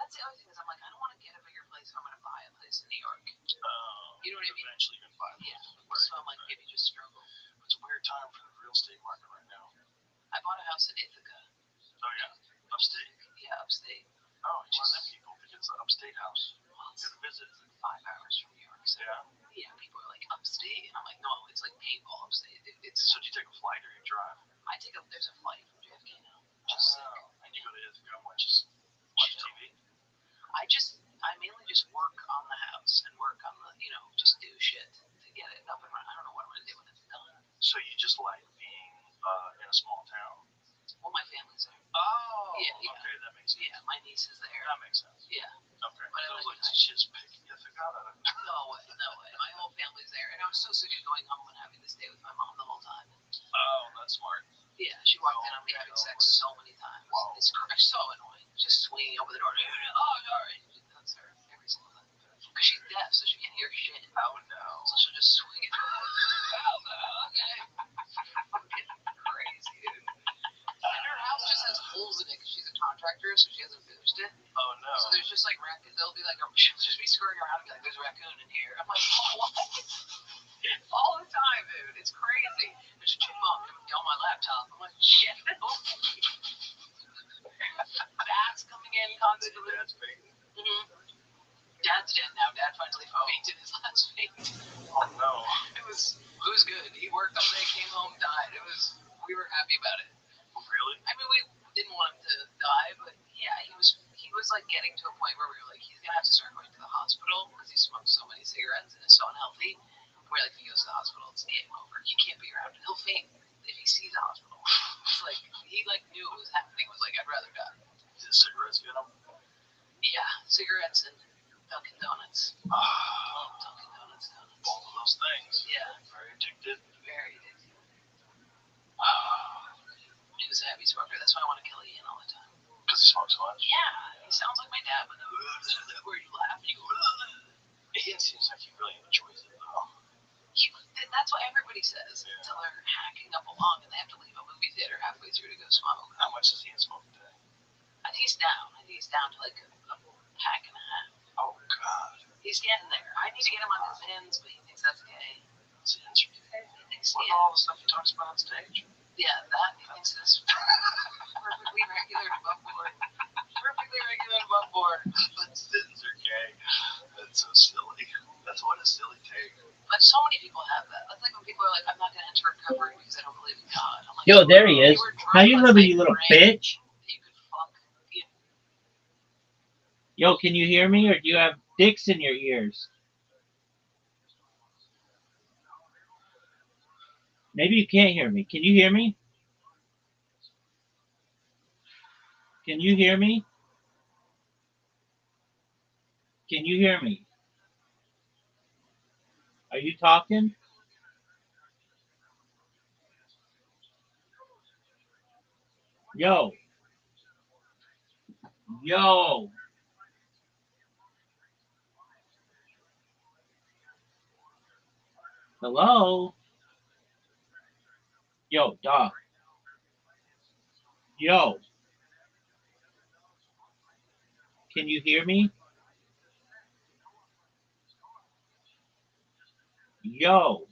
that's the other thing is I'm like, I don't want to get a bigger place if I'm going to buy a place in New York. You know what I mean? Eventually you're going to buy a place. Yeah. Right, so I'm like, maybe just struggle. It's a weird time for the real estate market right now. I bought a house in Ithaca. Oh, yeah? Upstate? Yeah, upstate. Oh, you want them people because it's an upstate house. Well, Good to visit. 5 hours from New York. So yeah, people are like, upstate? And I'm like, no, it's like paintball upstate. So do you take a flight or you drive? There's a flight from JFK now. And you go to Ithaca and watch TV? I mainly just work on the house and work on the, just do shit to get it up and running. I don't know what I'm going to do when it's done. So you just like being in a small town? Well, my family's there. Oh, yeah. Okay, that makes sense. Yeah, my niece is there. That makes sense. Yeah. Okay. But I was like, just pick Ithaca. No way. My whole family's there. And I was so sick of going home and having to stay with my mom the whole time. Oh, that's smart. Yeah, she walked in on me having sex so many times. Wow. It's so annoying. Just swinging over the door. Oh, sorry. That's her every single time. Because she's deaf, so she can't hear shit. Oh, no. So she'll just swing it. Okay. Fucking crazy, dude. And her house just has holes in it because she's a contractor, so she hasn't finished it. Oh, no. So there's just like raccoons. They'll be like, she'll just be scurrying around and be like, there's a raccoon in here. I'm like, what? All the time, dude. It's crazy. There's a chipmunk on my laptop. I'm like, shit. Dad's coming in constantly. Dad's fainting. Dad's dead now. Dad finally fainted his last faint. Oh, no. It was good. He worked all day, came home, died. We were happy about it. Really? I mean, we didn't want him to die, but yeah, he was like getting to a point where we were like, he's gonna have to start going to the hospital because he smokes so many cigarettes and is so unhealthy. We're like, if he goes to the hospital, it's game over. He can't be around. He'll faint if he sees a hospital. It's like he knew it was happening. It was like, I'd rather die. Did cigarettes get him? Yeah, cigarettes and Dunkin' Donuts. Love Dunkin' Donuts. Both of those things. Yeah. Very addicted. Very addicted. He was a heavy smoker. That's why I want to kill Ian all the time. Because he smokes so much? Yeah. He sounds like my dad, but where you laugh and you go, Ian seems like he really enjoys it, though. That's what everybody says until they're hacking up along and they have to leave a movie theater halfway through to go smoke. How much does Ian smoke a day? I think he's down. I think he's down to like a pack and a half. Oh, God. He's getting there. I need to get him on his Zins, but he thinks that's gay. Zins are gay? He thinks, what about all the stuff he talks about on stage? Yeah, that he thinks is perfectly regular and above board. Perfectly regular and above board. But Zins are gay. That's so silly. That's what a silly take. But so many people have that. That's like when people are like, I'm not going to enter recovery because I don't believe in God. I'm like, yo, there he is. How you living, you little bitch? You could fuck. Yo, can you hear me, or do you have dicks in your ears? Maybe you can't hear me. Can you hear me? Can you hear me? Can you hear me? Are you talking? Yo. Yo. Hello? Yo, dog. Yo. Can you hear me? Yo.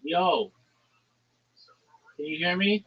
Yo. Can you hear me?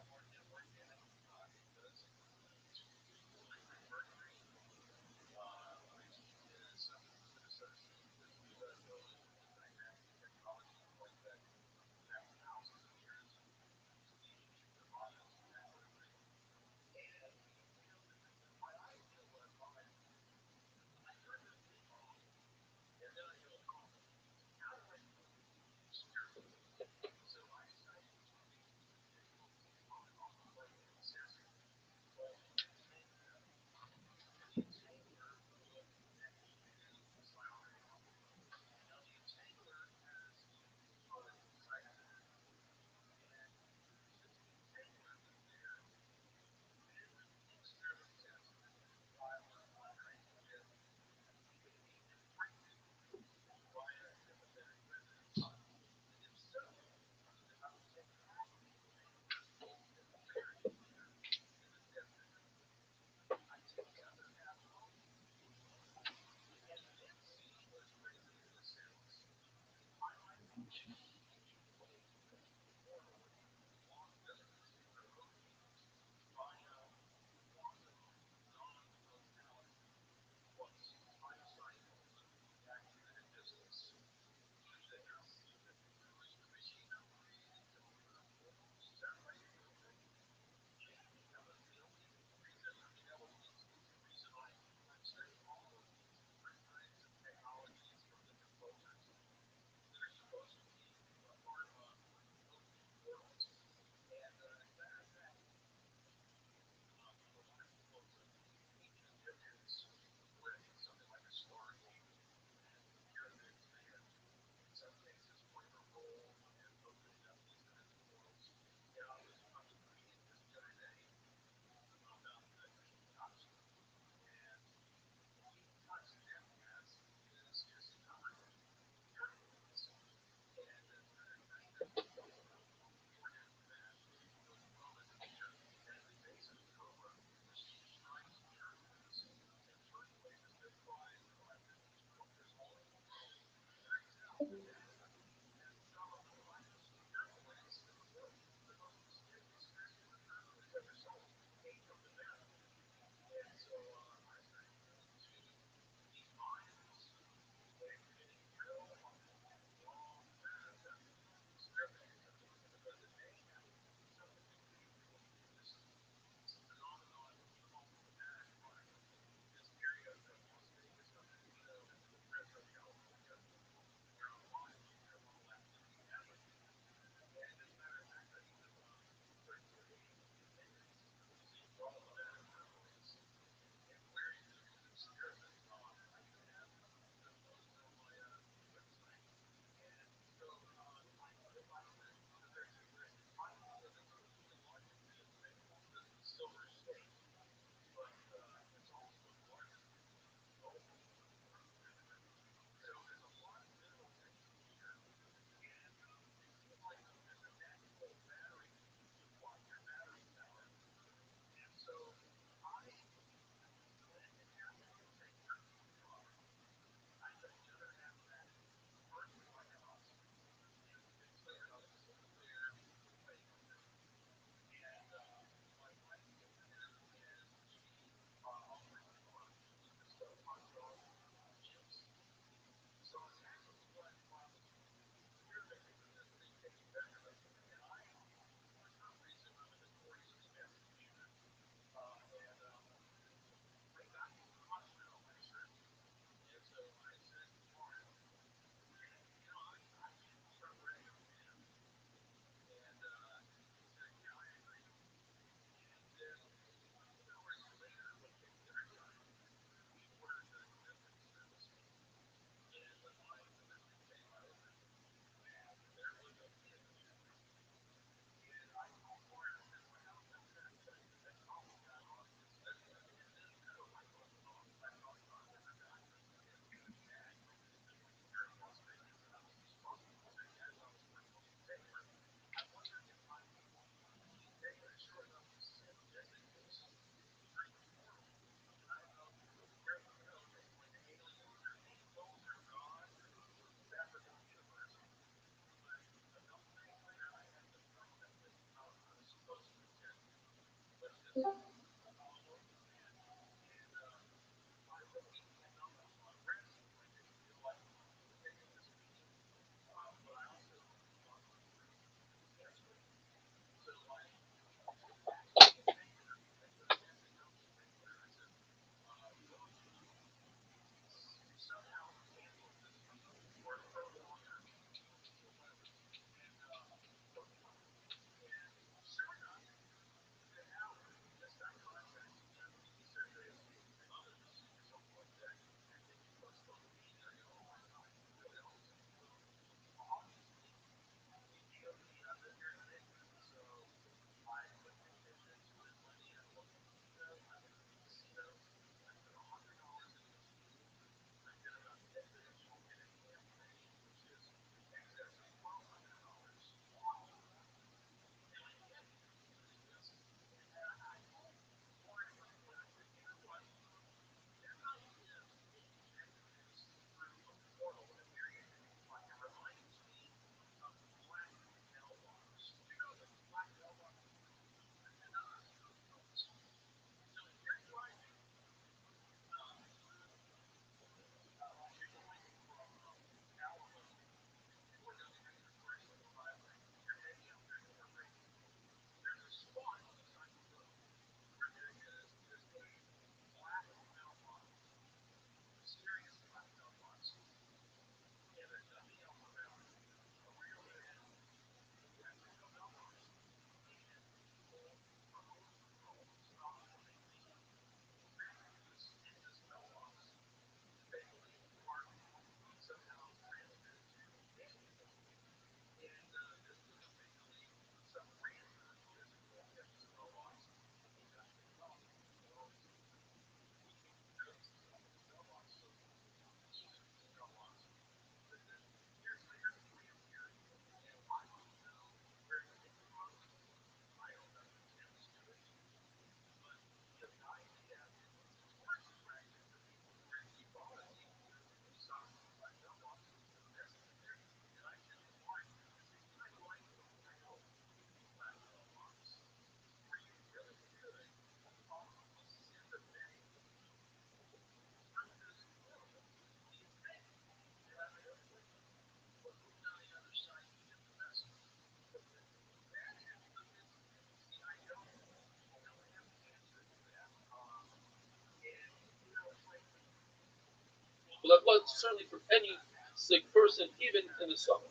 Blood certainly for any sick person, even in the summer.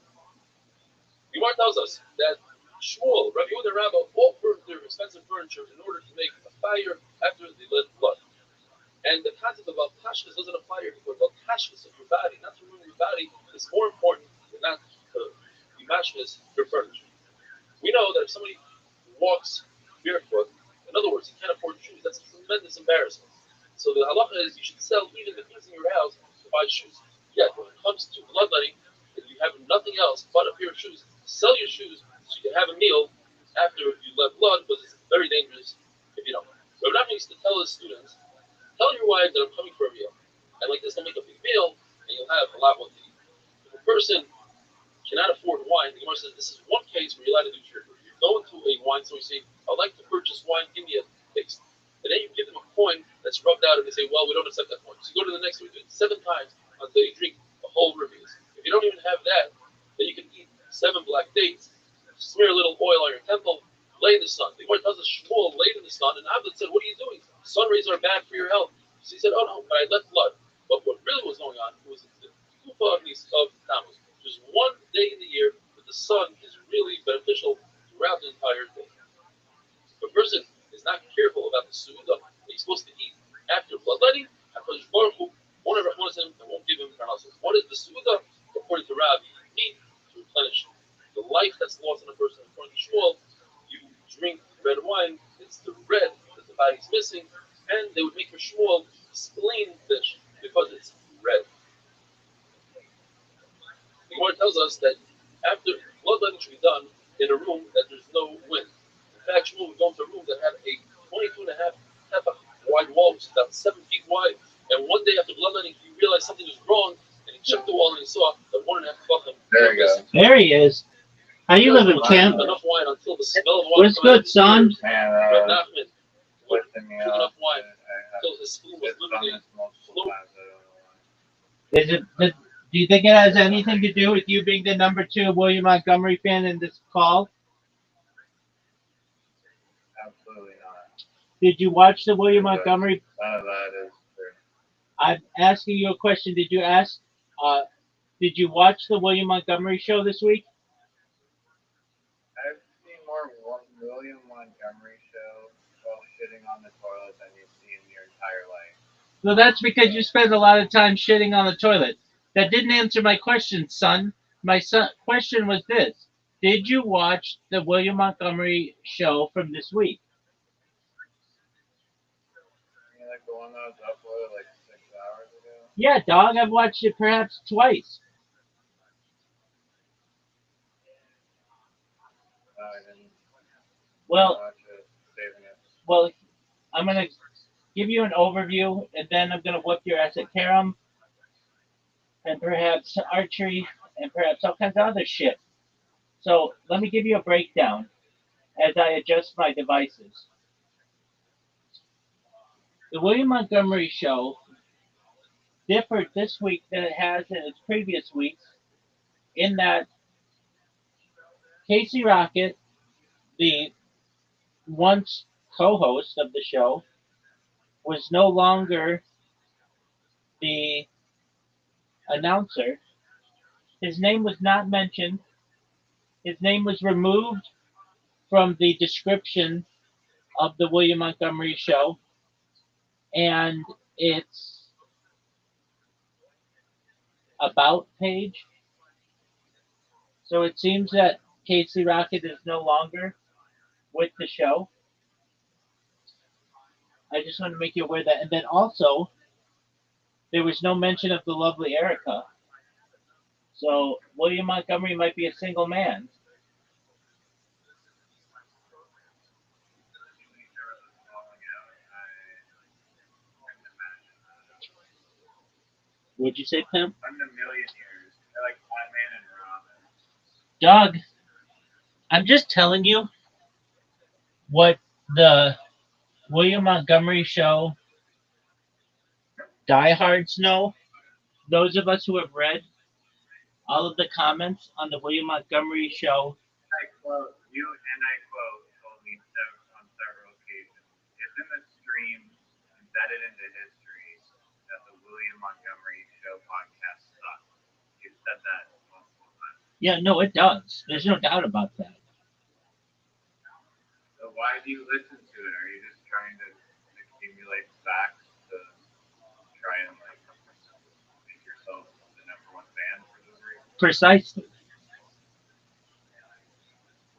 Gemara tells us that Shmuel, Rabbi Yehuda and Rabbi all burned their expensive furniture in order to make a fire after they let blood. And the concept of al-tashkis doesn't apply here because al-tashkis of your body, not to ruin your body, is more important than not to be mashkis your furniture. We know that if somebody walks barefoot, in other words, he can't afford shoes, that's a tremendous embarrassment. So the halacha is you should sell even the things in your house to buy shoes. Yet when it comes to bloodletting, if you have nothing else but a pair of shoes, sell your shoes so you can have a meal after you let blood, because it's very dangerous if you don't. So Rabbi used to tell his students, tell your wife that I'm coming for a meal. And like this, they'll make a big meal and you'll have a lot more to eat. If a person cannot afford wine, the Gemara says this is one case where you're allowed to do trickery. You go into a wine store and say, I'd like to purchase wine, give me a taste. And then you give them a coin that's rubbed out and they say, well, we don't accept that coin. So you go to the next one, do it 7 times until you drink the whole reviews. If you don't even have that, then you can eat 7 black dates, smear a little oil on your temple, lay in the sun. The Gemara tells us Shmuel laid in the sun, and Abdul said, what are you doing? Sun rays are bad for your health. So he said, oh no, but I let blood. But what really was going on was the Kufa of Tammuz. There's one day in the year that the sun is really beneficial throughout the entire day. If a person is not careful about the suudah that he's supposed to eat after bloodletting, HaKadosh Baruch Hu won't ever him and won't give him parnassus. What is the suudah? According to Rabbi, you eat to replenish the life that's lost in a person. According to Shmuel, you drink red wine, it's the red that the body's missing, and they would make for Shmuel spleen fish because it's red. The Gemara tells us that after bloodletting should be done in a room that there's no wind. In fact, Shmuel would go into a room that had a 22.5 wide wall, which is about 7 feet wide. And one day after bloodletting, he realized something was wrong, and he checked the wall and he saw that 1.5 tefachim. There you go. There he is. How you living, Kim? Enough wine until the smell of wine. What's good, son? Nachman, drinking enough wine until his spoon was literally floating. Do you think it has anything to do with you being the number 2 William Montgomery fan in this call? Absolutely not. Did you watch the William Montgomery? None of that is true. I'm asking you a question. Did you watch the William Montgomery show this week? I've seen more William Montgomery show while shitting on the toilet than you've seen in your entire life. Well, that's because you spend a lot of time shitting on the toilet. That didn't answer my question, son. My question was this. Did you watch the William Montgomery show from this week? You mean like the one that was uploaded like 6 hours ago? Yeah, dog. I've watched it perhaps twice. No, I didn't Well, watch it. Saving it. well, I'm gonna give you an overview, and then I'm gonna whip your ass at carom, and perhaps archery, and perhaps all kinds of other shit. So let me give you a breakdown as I adjust my devices. The William Montgomery show differed this week than it has in its previous weeks, in that Casey Rocket, the once co-host of the show, was no longer the announcer. His name was not mentioned. His name was removed from the description of the William Montgomery show, and its about page. So it seems that Casey Rocket is no longer with the show. I just want to make you aware that. And then also, there was no mention of the lovely Erica. So William Montgomery might be a single man. Would you say, Pimp? I'm the millionaires. They're like Batman and Robin. Doug, I'm just telling you what the William Montgomery show diehards know. Those of us who have read all of the comments on the William Montgomery show. I quote, you and I quote, told me on several occasions, it's in the stream, embedded into history, that the William Montgomery Show podcast sucks. You've said that multiple times. Yeah, no, it does. There's no doubt about that. So why do you listen to it? Are you just trying to accumulate facts to try and like make yourself the number 1 fan for this reason? Precisely.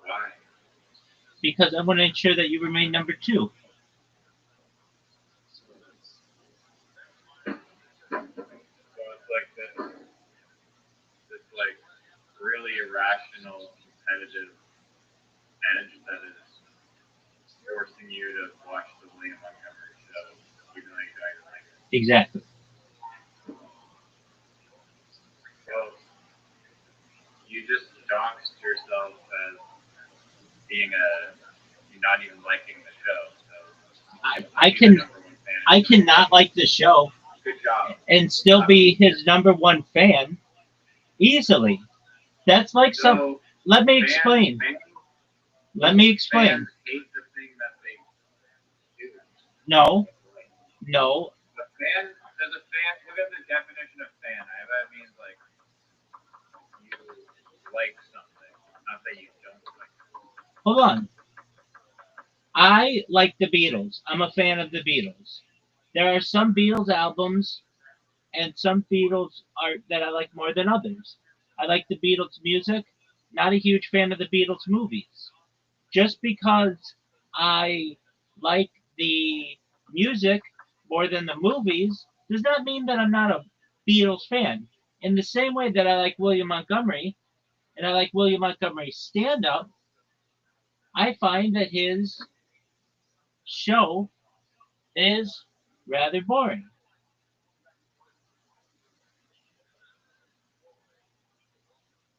Why? Because I want to ensure that you remain number 2. So it's like this like really irrational competitive edge that is forcing you to watch the William Montgomery show even though you don't like it. Exactly. So you just doxed yourself as being not even liking the show. So I cannot like the show. Good job. And still be his number 1 fan easily. That's like some. Let me explain. Let me explain. Fans hate the thing that they do. No. A fan, look at the definition of fan. That means like you like something, not that you don't like it. Hold on. I like the Beatles. I'm a fan of the Beatles. There are some Beatles albums and some Beatles art that I like more than others. I like the Beatles music, not a huge fan of the Beatles movies. Just because I like the music more than the movies does not mean that I'm not a Beatles fan. In the same way that I like William Montgomery and I like William Montgomery's stand up, I find that his show is rather boring.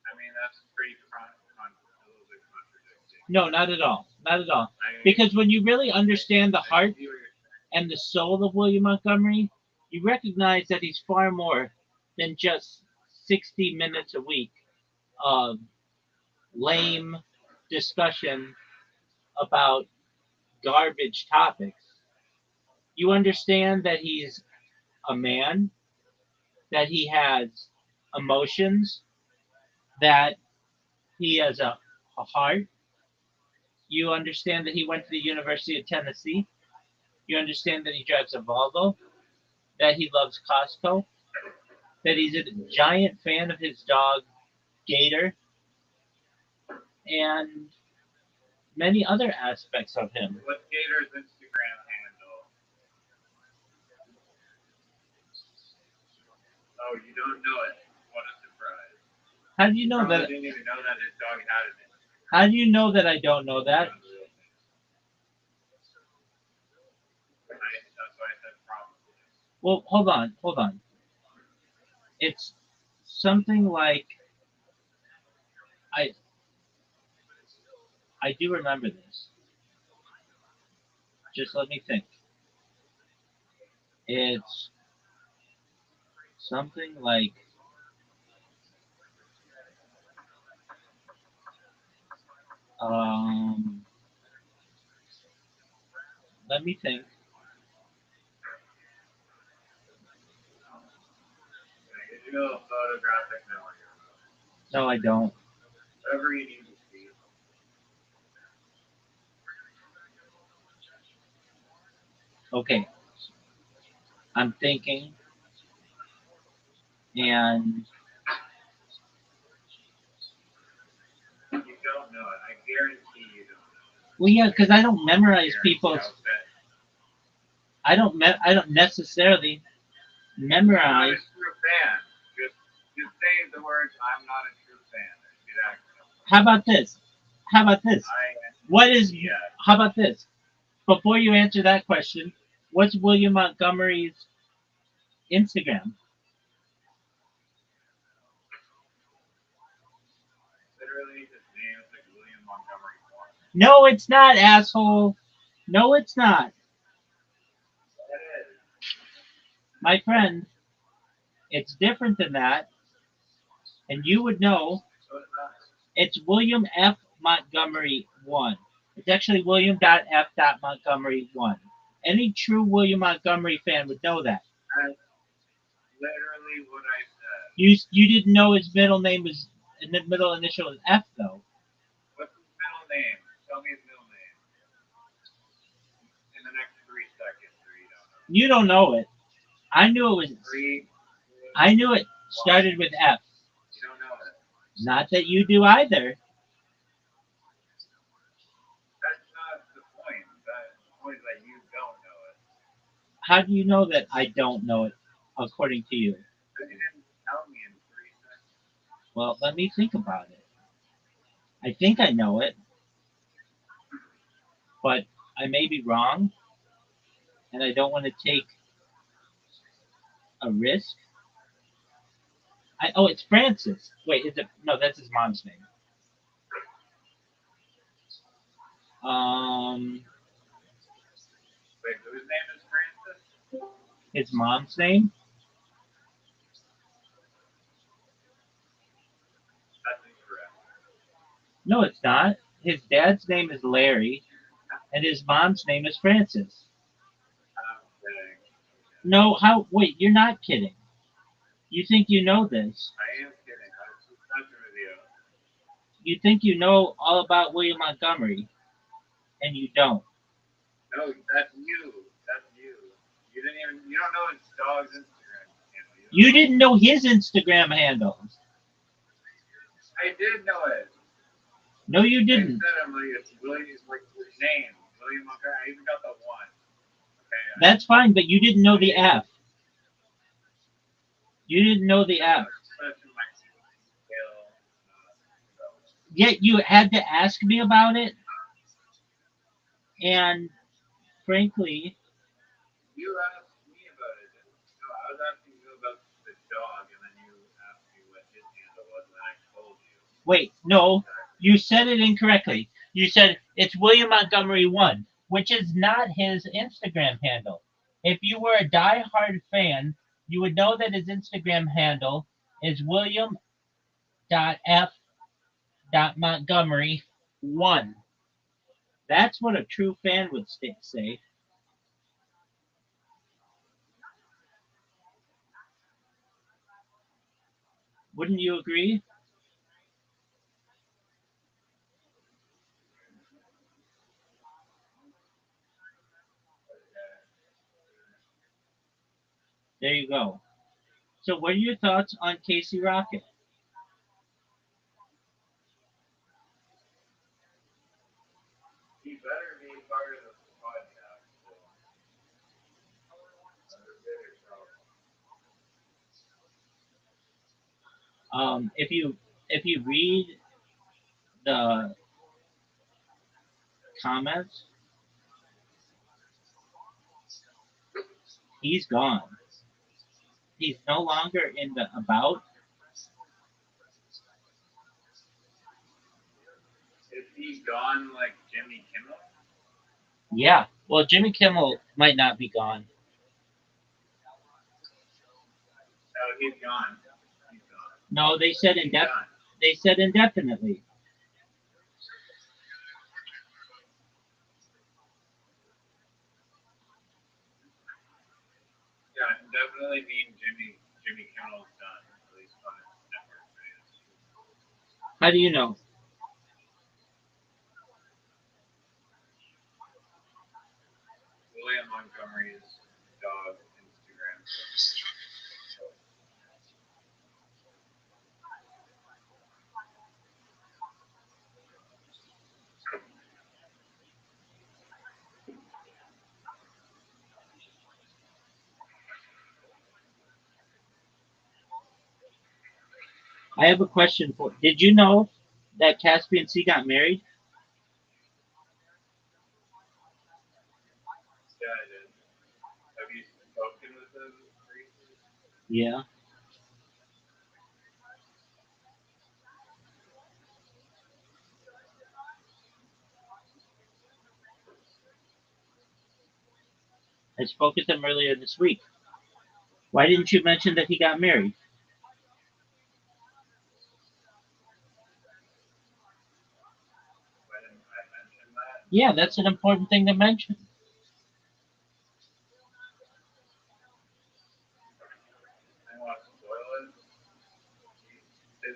I mean, that's pretty a little bit contradicting. No, not at all. Not at all. I mean, Because when you really understand the I heart see what you're and the soul of William Montgomery, you recognize that he's far more than just 60 minutes a week of lame discussion about garbage topics. You understand that he's a man, that he has emotions, that he has a heart. You understand that he went to the University of Tennessee. You understand that he drives a Volvo, that he loves Costco, that he's a giant fan of his dog Gator, and many other aspects of him. What's Gator's Instagram handle? Oh, you don't know it. What a surprise. How do you know Probably that? didn't even know that his dog had an How do you know that I don't know that? Instagram. That's why I said probably. Well, hold on. It's something like I I do remember this. Just let me think. It's something like um. Let me think. Can I give you a photographic memory? No, I don't. Whatever you need to see. Okay, I'm thinking, and You don't know it. I guarantee you don't know it. well, yeah, because I don't memorize Guarantee people's. I'll bet. I don't necessarily You're not a memorize. true fan. Just say the words, I'm not a true fan. Get access. How about this? How about this? What is? Yeah. How about this? Before you answer that question, what's William Montgomery's Instagram? Literally, his name is like William Montgomery Warren. No, it's not, asshole. No, it's not. That is. My friend, it's different than that, and you would know. So it's not. It's William F. Montgomery 1. It's actually William F. Montgomery 1. Any true William Montgomery fan would know that. That's literally what I said. You didn't know his middle name was the middle initial was F though. What's his middle name? Tell me his middle name. In the next 3 seconds, or you don't know. You don't know it. I knew it was. 3, 2, I knew it started with F. you don't know it. Not that you do either. That's not the point. The point is that you don't know it. How do you know that I don't know it, according to you? Because you didn't tell me in 3 seconds. Well, let me think about it. I think I know it, but I may be wrong, and I don't want to take a risk. Oh, it's Francis. Wait, is it? No, that's his mom's name. Um, Wait, whose name is Francis? his mom's name? That's incorrect. No, it's not. His dad's name is Larry, and his mom's name is Francis. I'm kidding. No, how? Wait, you're not kidding. You think you know this? I am kidding. I was just messing with you. You think you know all about William Montgomery, and you don't. No, that's you. That's you. You didn't even. You don't know his dog's Instagram handle. You didn't know his Instagram handle. I did know it. No, you I didn't. said I'm like it's William, like his name, William Montgomery. I even got the one. Okay. That's fine, but you didn't know the F. You didn't know the F. Yet you had to ask me about it, and frankly, You asked me about it. No, I was asking you about the dog, and then you asked me what his handle was, and then I told you. wait, no, you said it incorrectly. You said it's William Montgomery 1, which is not his Instagram handle. If you were a die-hard fan, you would know that his Instagram handle is William.f.Montgomery1. That's what a true fan would say. Wouldn't you agree? There you go. So what are your thoughts on Casey Rocket? He better be part of the podcast. If you read the comments, he's gone. He's no longer in the about. Is he gone like Jimmy Kimmel? Yeah. Well, Jimmy Kimmel might not be gone. Oh, he's gone. He's gone. No, they said indefinitely. Yeah, definitely mean Jimmy Kimmel's done, at least on his network news. How do you know? William Montgomery's dog Instagram. I have a question for. Did you know that Caspian Sea got married? Yeah, I did. Have you spoken with him recently? Yeah. I spoke with him earlier this week. Why didn't you mention that he got married? Why didn't I mention that? Yeah, that's an important thing to mention. I want to spoil it.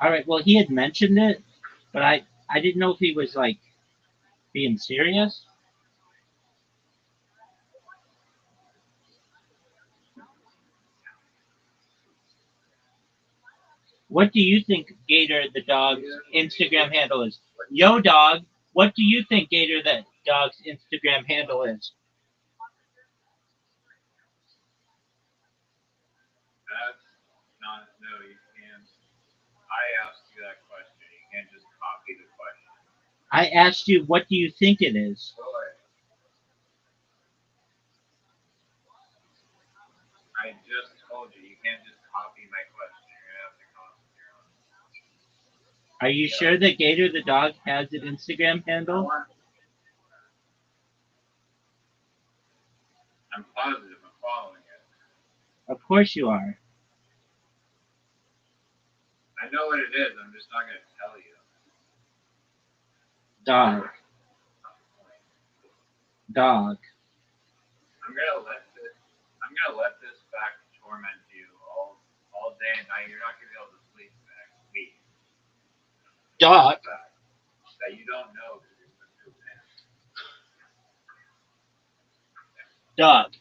All right. Well, he had mentioned it, but I didn't know if he was like being serious. What do you think Gator the dog's Instagram handle is? Yo, dog. What do you think Gator the dog's Instagram handle is? That's not, no, you can't. I asked you that question. You can't just copy the question. I asked you, what do you think it is? I just told you, you can't just copy my question. You're going to have to come up with your own. Are you sure that Gator the dog has an Instagram handle? I'm positive I'm following it. Of course you are. I know what it is. I'm just not going to tell you. Dog. Dog. I'm gonna let this fact torment you all day and night. You're not gonna be able to sleep the next week. Dog. That you don't know because you're such a man. Dog.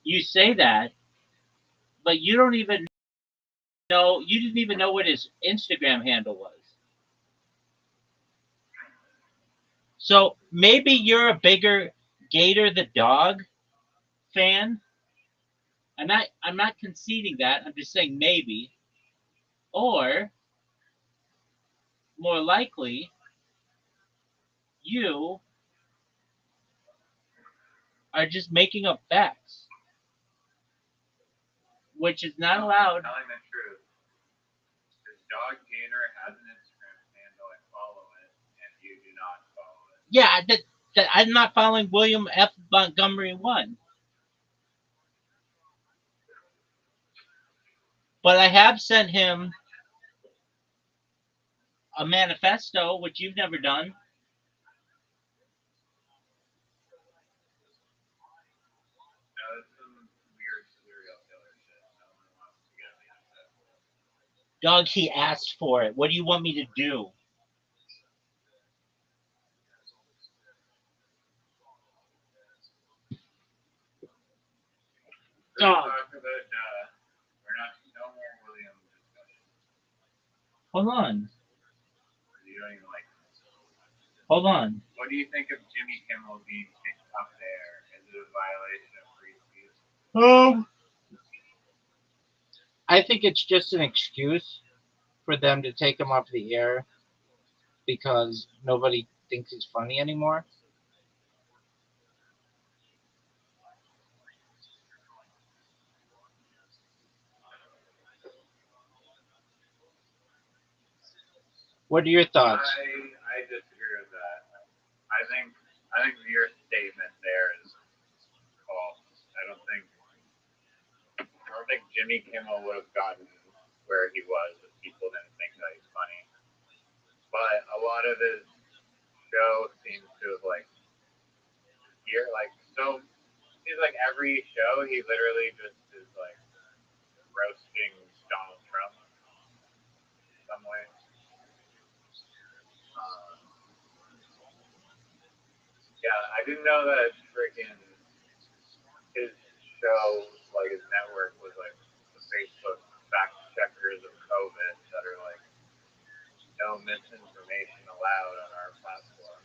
You say that, but you don't even know. You didn't even know what his Instagram handle was. So maybe you're a bigger Gator the dog fan. I'm not conceding that. I'm just saying maybe. Or more likely, you are just making up facts, which is not allowed. Telling the truth is Dog Gator has an Instagram handle. I follow it, and you do not follow it. Yeah, that I'm not following William F. Montgomery one, but I have sent him a manifesto, which you've never done. That's some weird serial killer shit. No one wants to get me upset. Dog, he asked for it. What do you want me to do? Let's Dog, talk about, we're not, no more William discussion. hold on. You don't even like Hold on. What do you think of Jimmy Kimmel being kicked up there? Is it a violation of free speech? I think it's just an excuse for them to take him off the air because nobody thinks he's funny anymore. What are your thoughts? I disagree with that. I think your statement there is false. I don't think Jimmy Kimmel would have gotten where he was if people didn't think that he's funny. But a lot of his show seems to have so he's like every show he literally just is like roasting Donald Trump in some way. Um, yeah, I didn't know that freaking his show, like his network, was like the Facebook fact checkers of COVID that are like no misinformation allowed on our platform.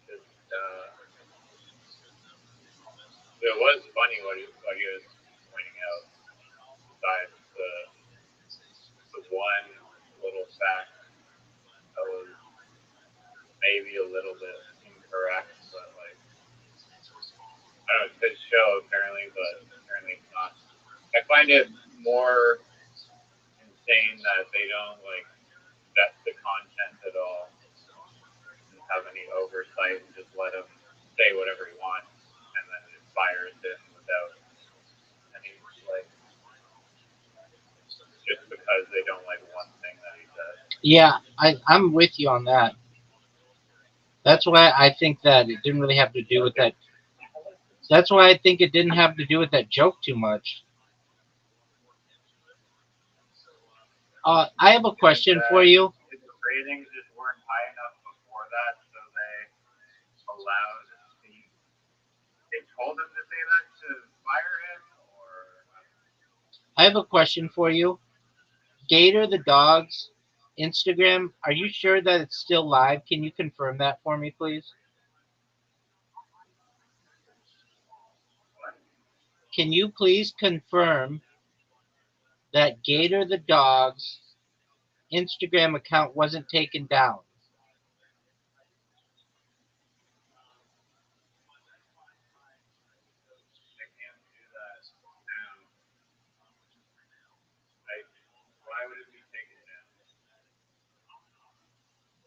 Just it was funny what he was pointing out. Besides the one little fact that was maybe a little bit incorrect, but like I don't know, it's his show apparently, but apparently it's not. I find it more insane that they don't like vet the content at all and have any oversight and just let him say whatever he wants and then it fires him without any like just because they don't like one thing that he says. Yeah, I'm with you on that. That's why I think that it didn't really have to do with that. That's why I think it didn't have to do with that joke too much. I have a question for you. His ratings just weren't high enough before that, so allowed they told him to say that to fire him, or I have a question for you. Gator the dog's Instagram. Are you sure that it's still live? Can you confirm that for me, please? what? Can you please confirm that Gator the dog's Instagram account wasn't taken down? They can't do that now. Like, why would it be taken down?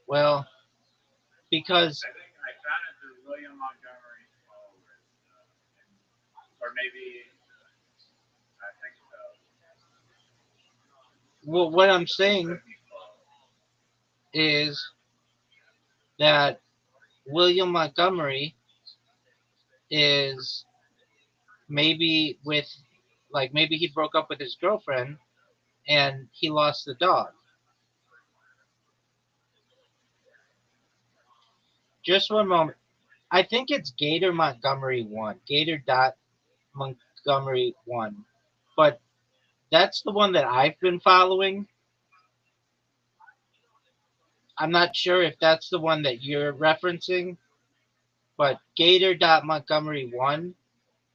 Well, because I think I found it through William Montgomery's followers, or maybe I think so. well, what I'm It saying could be false. is that William Montgomery is maybe with, like, maybe he broke up with his girlfriend and he lost the dog. Just one moment. I think it's Gator Montgomery 1. Gator dot Montgomery 1. But that's the one that I've been following. I'm not sure if that's the one that you're referencing, but Gator dot Montgomery 1,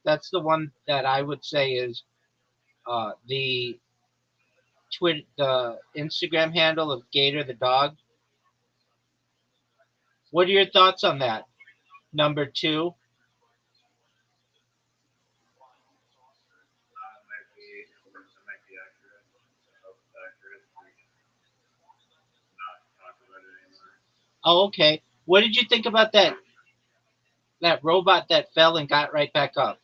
that's the one that I would say is the Instagram handle of Gator the dog. What are your thoughts on that? Number two. Might be accurate. Oh, okay. What did you think about that robot that fell and got right back up?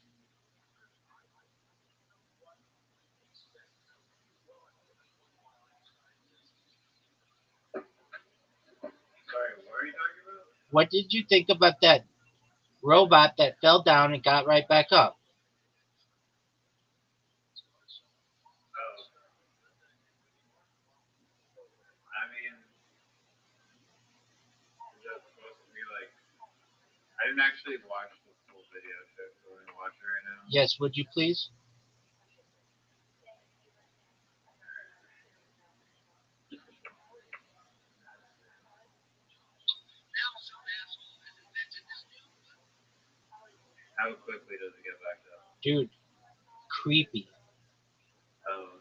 Sorry, what are you talking about? What did you think about that robot that fell down and got right back up? Oh, I mean, is that supposed to be like? I didn't actually watch the full video. Should I go and watch it right now? Yes, would you please? How quickly does it get back up? Dude, creepy. Oh,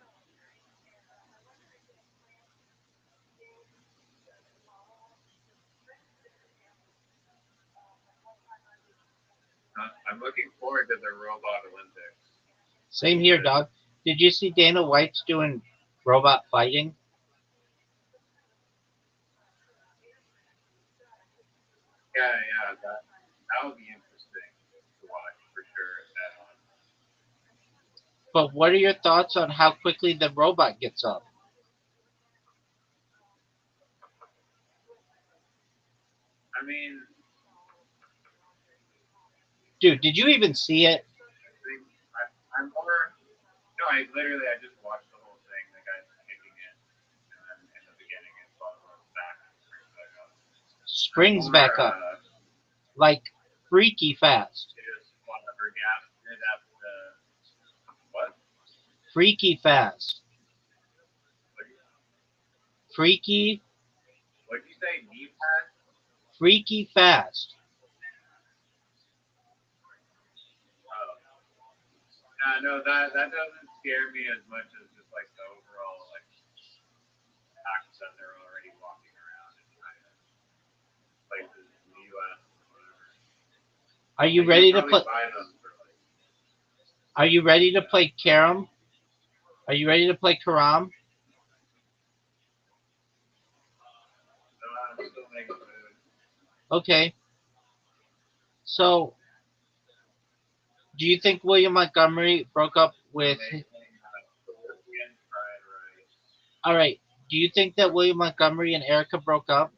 I'm looking forward to the Robot Olympics. Same here, dog. Did you see Dana White's doing robot fighting? Yeah, that would be interesting to watch for sure. If that on. But what are your thoughts on how quickly the robot gets up? I mean, Dude, did you even see it? I think I'm more. No, I just watched the whole thing. The guy's kicking it, and then in the beginning it follows back and brings back up. I'm Springs more back up. Like freaky fast. just flabbergasted at the what? Freaky fast. Freaky, What'd you say? Knee pad? freaky fast. Oh, no, that doesn't scare me as much as just like the overall like fact that they're already walking around in China places in the U.S. Whatever. Are you Like, ready to probably play? buy them for like. Are you ready to play Carom? Are you ready to play Karam? No, I'm still making food. Okay. So, do you think William Montgomery broke up with? Making Peruvian fried rice. All right. Do you think that William Montgomery and Erica broke up?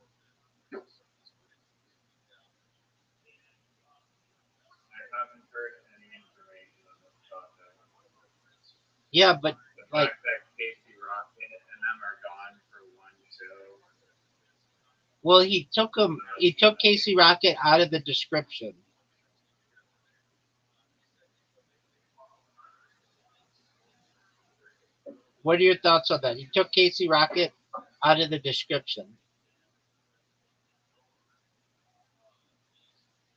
I haven't heard any information on this topic. Yeah, but The like, fact that Casey Rocket and them are gone for one show. well, he took him. He took Casey Rocket out of the description. What are your thoughts on that? He took Casey Rocket out of the description.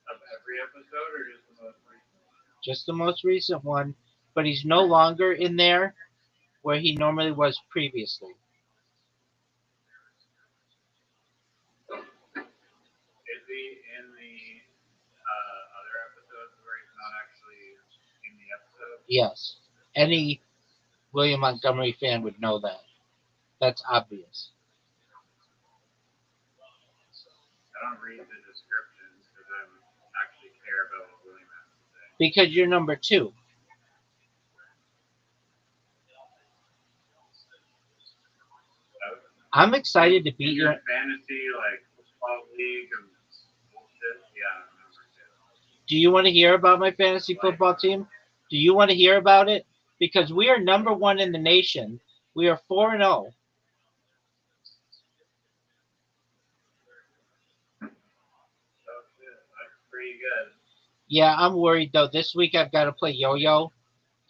Of every episode or just the most recent one? Just the most recent one, but he's no longer in there where he normally was previously. Is he in the other episodes where he's not actually in the episode? Yes. Any William Montgomery fan would know that. That's obvious. I don't read the descriptions because I actually care about what William has to say. Because you're number two. I'm excited to beat in your. your fantasy like football league and bullshit. Yeah, I remember too. Do you want to hear about my fantasy football team? Do you want to hear about it? Because we are number one in the nation. We are 4-0. Oh shit, that's pretty good. Yeah, I'm worried though. This week I've got to play Yo-Yo,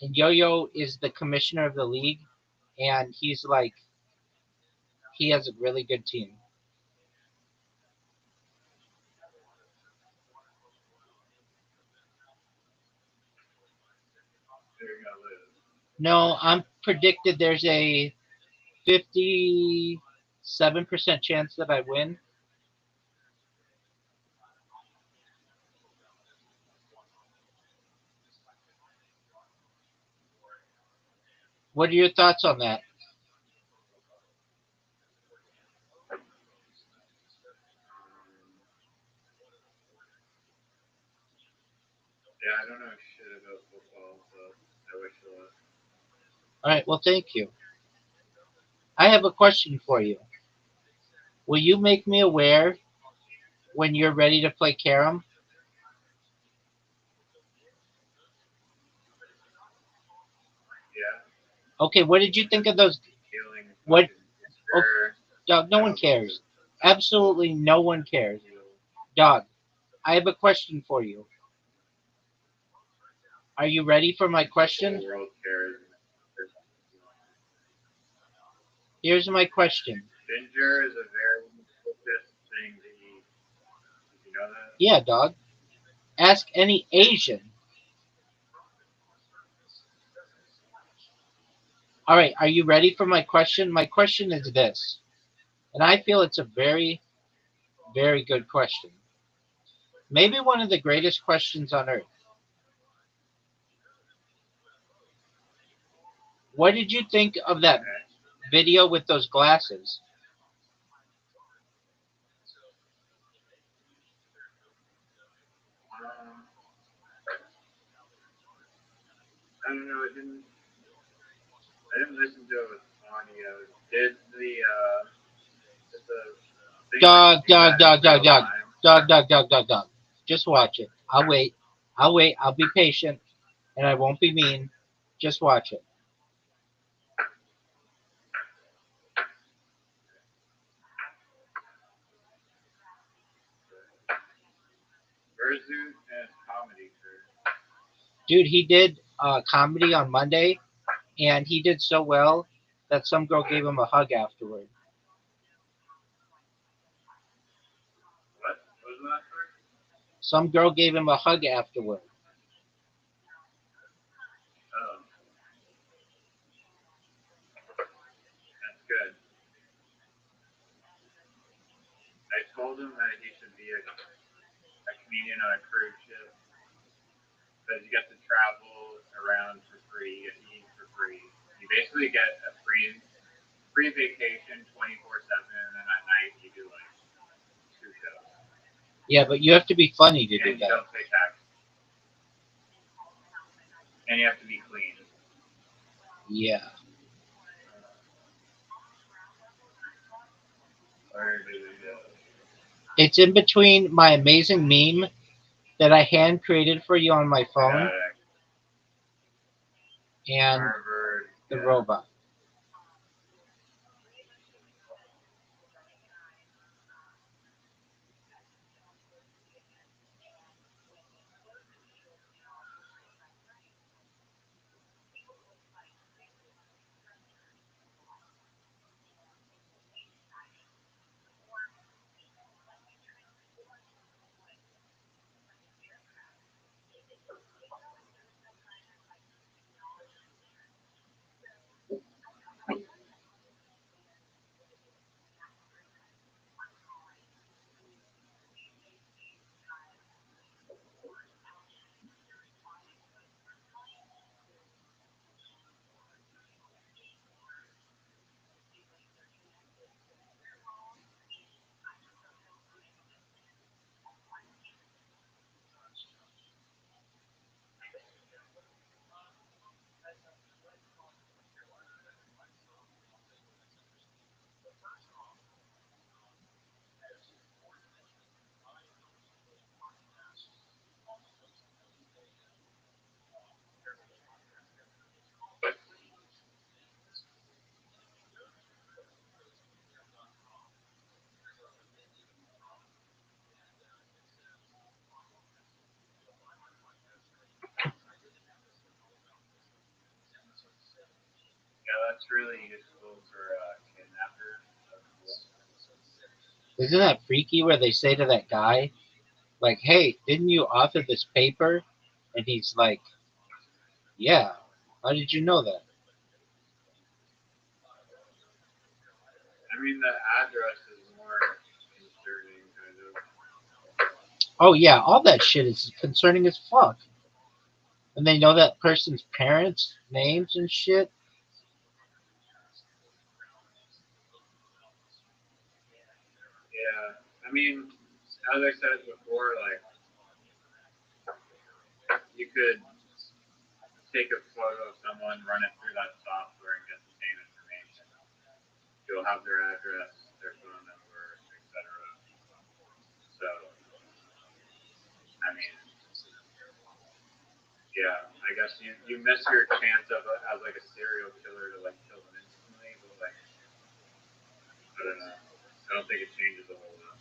and Yo-Yo is the commissioner of the league, and he's like, he has a really good team. You're gonna lose. No, I'm predicted there's a 57% chance that I win. What are your thoughts on that? Yeah, I don't know shit about football, so I wish I was. All right, well, thank you. I have a question for you. Will you make me aware when you're ready to play carom? Yeah, Okay, what did you think of those? healing What? fucking Oh, sure. dog, no I one don't know cares. Absolutely no one cares. Dog, I have a question for you. Are you ready for my the whole question? world cares. Here's my question. Ginger is a very delicious thing to eat. Did you know that? Yeah, dog. Ask any Asian. All right, are you ready for my question? My question is this, and I feel it's a very, very good question. Maybe one of the greatest questions on earth. What did you think of that Okay. video with those glasses? Um, I don't know. I didn't listen to it with audio. Did the thing like Dog, do dog, that in dog, dog, real dog, time? dog, dog, dog, dog, dog. Just watch it. I'll wait. I'll wait. I'll be patient, and I won't be mean. Just watch it. Versus and comedy career. Dude, he did comedy on Monday, and he did so well that some girl gave him a hug afterward. What? What was the last word? Some girl gave him a hug afterward. Oh, that's good. I told him that he should be a comedian on a cruise ship because you get to travel around for free, you get to eat for free. You basically get a free vacation 24/7, and then at night you do like two shows, Yeah, but you have to be funny to do and you that. don't pay tax, and you have to be clean. Yeah. Where do we go? It's in between my amazing meme that I hand created for you on my I phone got it. and Harvard. the Yeah. robot. Yeah, that's really useful for kidnappers. That's cool. Isn't that freaky where they say to that guy, like, hey, didn't you author this paper? And he's like, yeah. How did you know that? I mean, the address is more concerning, kind of. Oh, yeah, all that shit is concerning as fuck. And they know that person's parents' names and shit. Yeah, I mean, as I said before, like you could take a photo of someone, run it through that software, and get the same information. You'll have their address, their phone number, etc. So, I mean, yeah, I guess you miss your chance of as like a serial killer to like kill them instantly, but like I don't know. I don't think it changes a whole lot.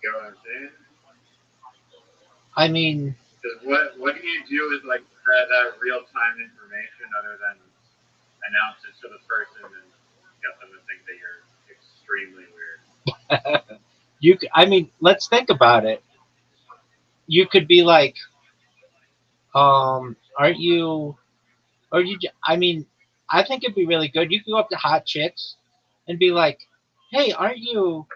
You know what I'm saying? I mean, Because what do you do with like that real time information other than announce it to the person and get them to think that you're extremely weird? I mean, let's think about it. You could be like, aren't you? Or I mean, I think it'd be really good. You could go up to hot chicks and be like, "Hey, aren't you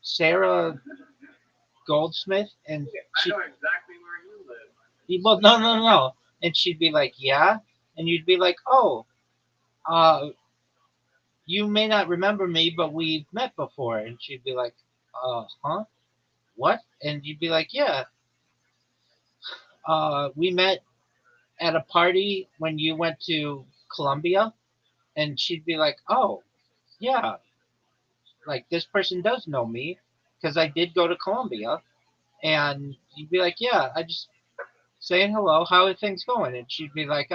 Sarah Goldsmith?" And I know exactly where you live. well, no. And she'd be like, "Yeah," and you'd be like, "Oh, uh, you may not remember me, but we've met before." And she'd be like, huh? What?" And you'd be like, "Yeah, we met at a party when you went to Columbia." And she'd be like, "Oh, yeah, like this person does know me because I did go to Columbia." And you'd be like, "Yeah, I just saying hello. How are things going?" And she'd be like,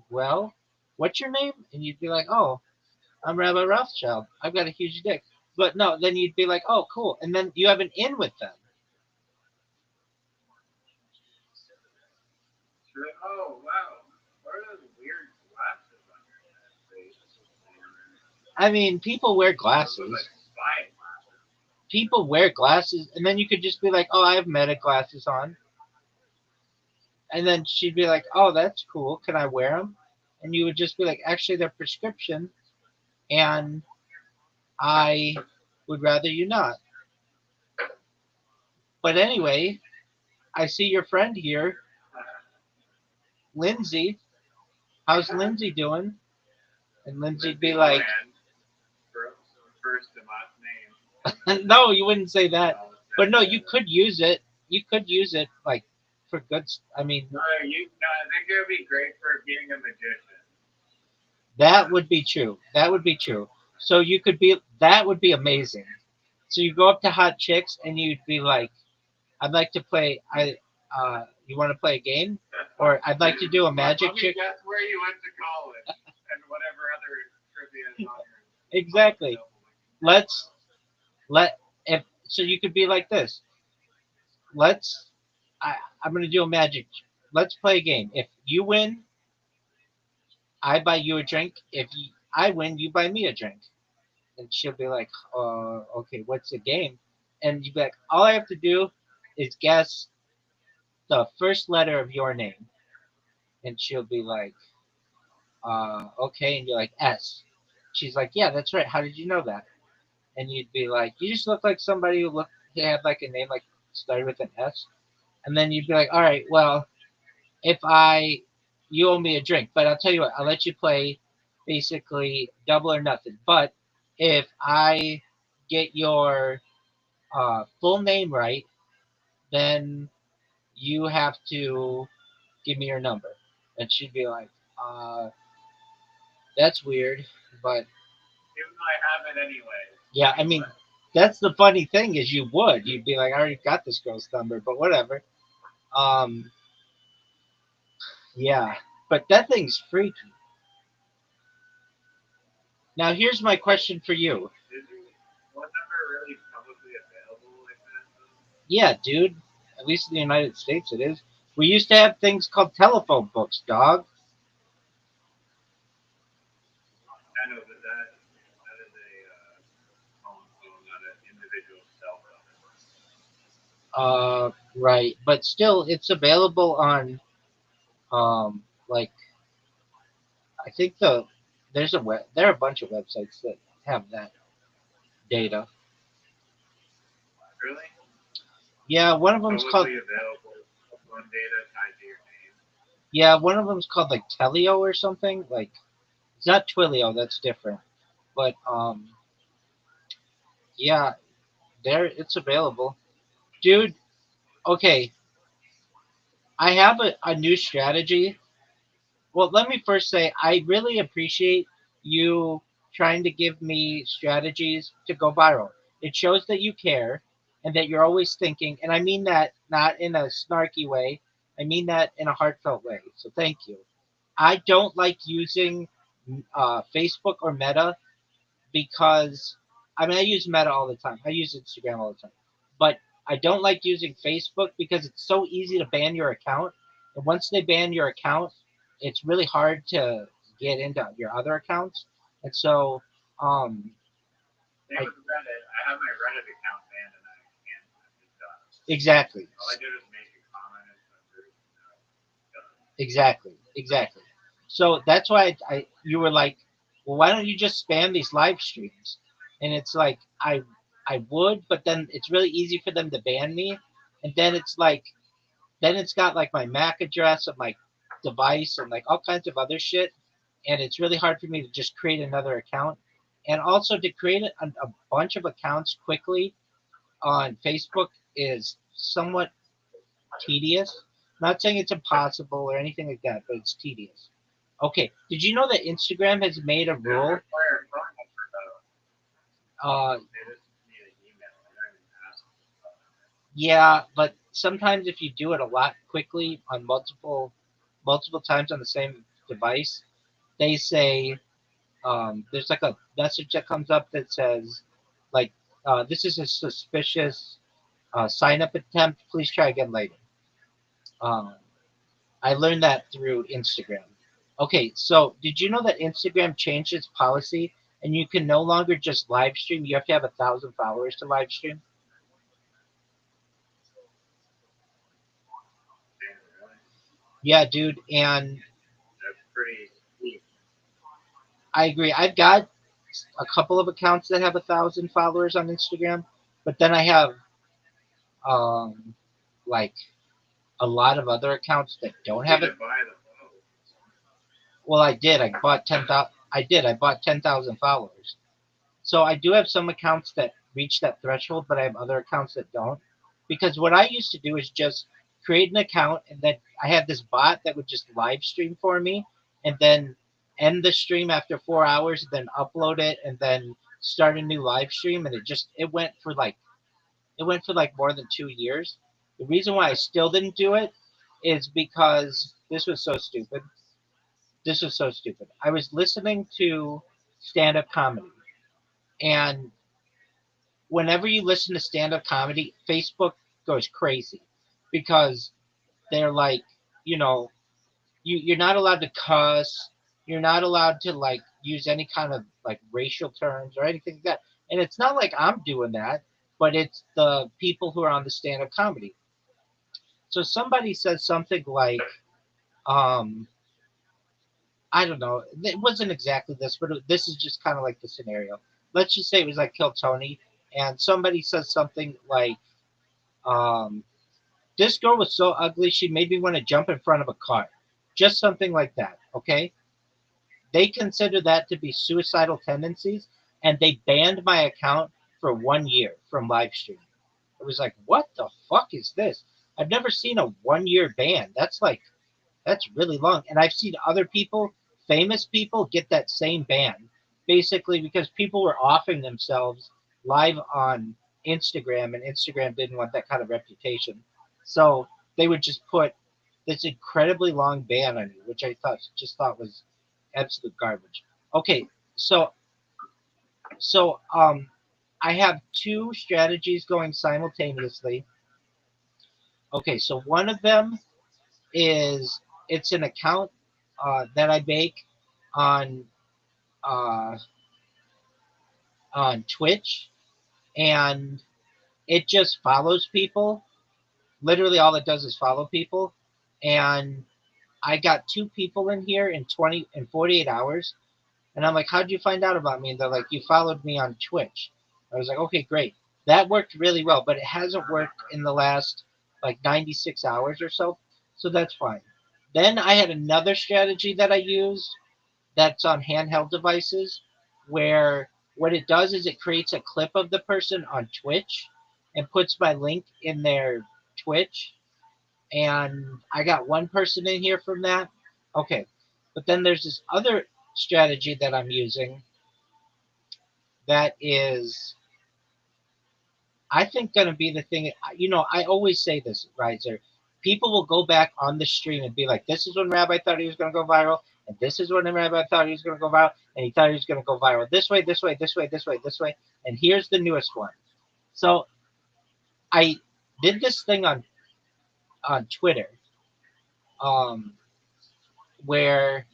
"Well, what's your name?" And you'd be like, "Oh, I'm Rabbi Rothschild. I've got a huge dick." But no, then you'd be like, "Oh, cool." And then you have an in with them. Oh wow, what are those weird glasses on your face? I mean, people wear glasses. Like spy glasses. People wear glasses, and then you could just be like, "Oh, I have meta glasses on." And then she'd be like, "Oh, that's cool. Can I wear them?" And you would just be like, "Actually, they're prescription, and I would rather you not." But anyway, I see your friend here, Lindsay. How's Lindsay doing? And Lindsay'd be like, First and last name. "No, you wouldn't say that." But no, you could use it. You could use it like for good. I mean, No, I think it would be great for being a magician. that would be true. That would be true. So you could be. That would be amazing. So you go up to hot chicks and you'd be like, "I'd like to play. You want to play a game, or I'd like to do a magic trick." That's where you went to college and whatever other trivia is on your. Exactly. Let's let if so you could be like this. Let's. I'm gonna do a magic. Let's play a game. If you win, I buy you a drink. If I win, you buy me a drink. And she'll be like, okay, what's the game? And you'd be like, all I have to do is guess the first letter of your name. And she'll be like, okay. And you're like, S. She's like, yeah, that's right. How did you know that? And you'd be like, you just look like somebody who had like a name like started with an S. And then you'd be like, all right, well, you owe me a drink, but I'll tell you what, I'll let you play basically double or nothing. But if I get your full name right, then you have to give me your number. And she'd be like, that's weird, but Even though I have it anyway. yeah, I mean, that's the funny thing is you'd be like, I already got this girl's number, but whatever. Yeah, but that thing's freaky. Now here's my question for you. Was number really publicly available like that? Yeah, dude. At least in the United States, it is. We used to have things called telephone books, dog. I know that is a phone, not an individual cell phone. Right, but still, it's available on, like I think there are a bunch of websites that have that data. Really? Yeah, one of them's called. Available phone data tied to your name. Yeah, one of them's called like Telio or something. Like it's not Twilio, that's different. But yeah, There, it's available, dude. Okay, I have a new strategy. Well, let me first say I really appreciate you trying to give me strategies to go viral. It shows that you care and that you're always thinking, and I mean that not in a snarky way. I mean that in a heartfelt way. So thank you. I don't like using Facebook or Meta because I mean I use Meta all the time. I use Instagram all the time, but I don't like using Facebook because it's so easy to ban your account. And once they ban your account, it's really hard to get into your other accounts. And so, um, Same I, with Reddit. I have my Reddit account banned and I can't. It's done. exactly, All I did was make a comment in some group. Done. exactly. So that's why you were like, well, why don't you just spam these live streams? And it's like I would, but then it's really easy for them to ban me, and then it's like then it's got like my MAC address of my device and like all kinds of other shit, and it's really hard for me to just create another account, and also to create a bunch of accounts quickly on Facebook is somewhat tedious. Not saying it's impossible or anything like that, but it's tedious. Okay, did you know that Instagram has made a They don't rule? require a phone number though. Uh, They just need an email. They don't even ask for a phone number. yeah, but sometimes if you do it a lot quickly on multiple times on the same device, they say there's like a message that comes up that says like this is a suspicious sign up attempt. Please try again later. Um, I learned that through Instagram. Okay, so did you know that Instagram changed its policy and you can no longer just live stream? You have to have 1,000 followers to live stream. Damn, really? Yeah, dude, and That's pretty sweet. I agree. I've got a couple of accounts that have 1,000 followers on Instagram, but then I have um, like a lot of other accounts that You don't have need it. to buy the phone. Well, I did. I bought 10,000. I did. I bought 10,000 followers. So I do have some accounts that reach that threshold, but I have other accounts that don't. Because what I used to do is just create an account, and then I had this bot that would just live stream for me, and then end the stream after 4 hours, then upload it, and then start a new live stream. And it went for like more than 2 years. The reason why I still didn't do it is because this was so stupid. This was so stupid. I was listening to stand up comedy, and whenever you listen to stand up comedy, Facebook goes crazy because they're like, you know, you're not allowed to cuss, you're not allowed to like use any kind of like racial terms or anything like that. And it's not like I'm doing that, but it's the people who are on the stand up comedy. So somebody says something like, um, I don't know, it wasn't exactly this, but this is just kind of like the scenario. Let's just say it was like Kill Tony, and somebody says something like, um, this girl was so ugly she made me want to jump in front of a car. Just something like that, okay? They consider that to be suicidal tendencies, and they banned my account for 1 year from live streaming. It was like, what the fuck is this? I've never seen a 1 year ban. That's really long. And I've seen other people, famous people, get that same ban, basically because people were offing themselves live on Instagram, and Instagram didn't want that kind of reputation. So they would just put this incredibly long ban on you, which I thought was absolute garbage. Okay, so so I have two strategies going simultaneously. Okay, so one of them is it's an account that I make on uh, on Twitch, and it just follows people. Literally, all it does is follow people, and I got two people in here in 48 hours, and I'm like, "How'd you find out about me?" And they're like, "You followed me on Twitch." I was like, "Okay, great." That worked really well, but it hasn't worked in the last like 96 hours or so, so that's fine. Then I had another strategy that I used that's on handheld devices where what it does is it creates a clip of the person on Twitch and puts my link in their Twitch. And I got one person in here from that. Okay. But then there's this other strategy that I'm using that is, I think, going to be the thing. I always say this, Riser. People will go back on the stream and be like, this is when Rabbi thought he was going to go viral, and this is when Rabbi thought he was going to go viral, and he thought he was going to go viral this way, this way, this way, this way, this way, and here's the newest one. So I did this thing on Twitter, um, where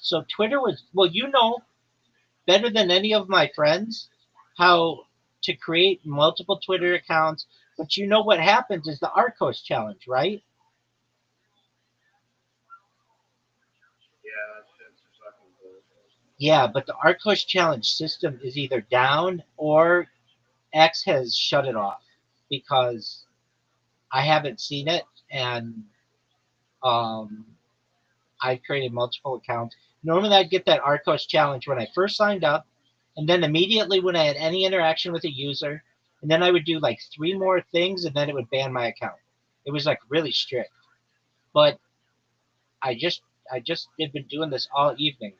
so Twitter was, well, better than any of my friends how to create multiple Twitter accounts. But you know what happens is the Arcos challenge, right? Yeah, that shit's fucking bullshit. Yeah, but the Arcos challenge system is either down or X has shut it off because I haven't seen it, and um, I created multiple accounts. Normally, I'd get that Arcos challenge when I first signed up, and then immediately when I had any interaction with a user, and then I would do like three more things, and then it would ban my account. It was like really strict. But I just have been doing this all evening.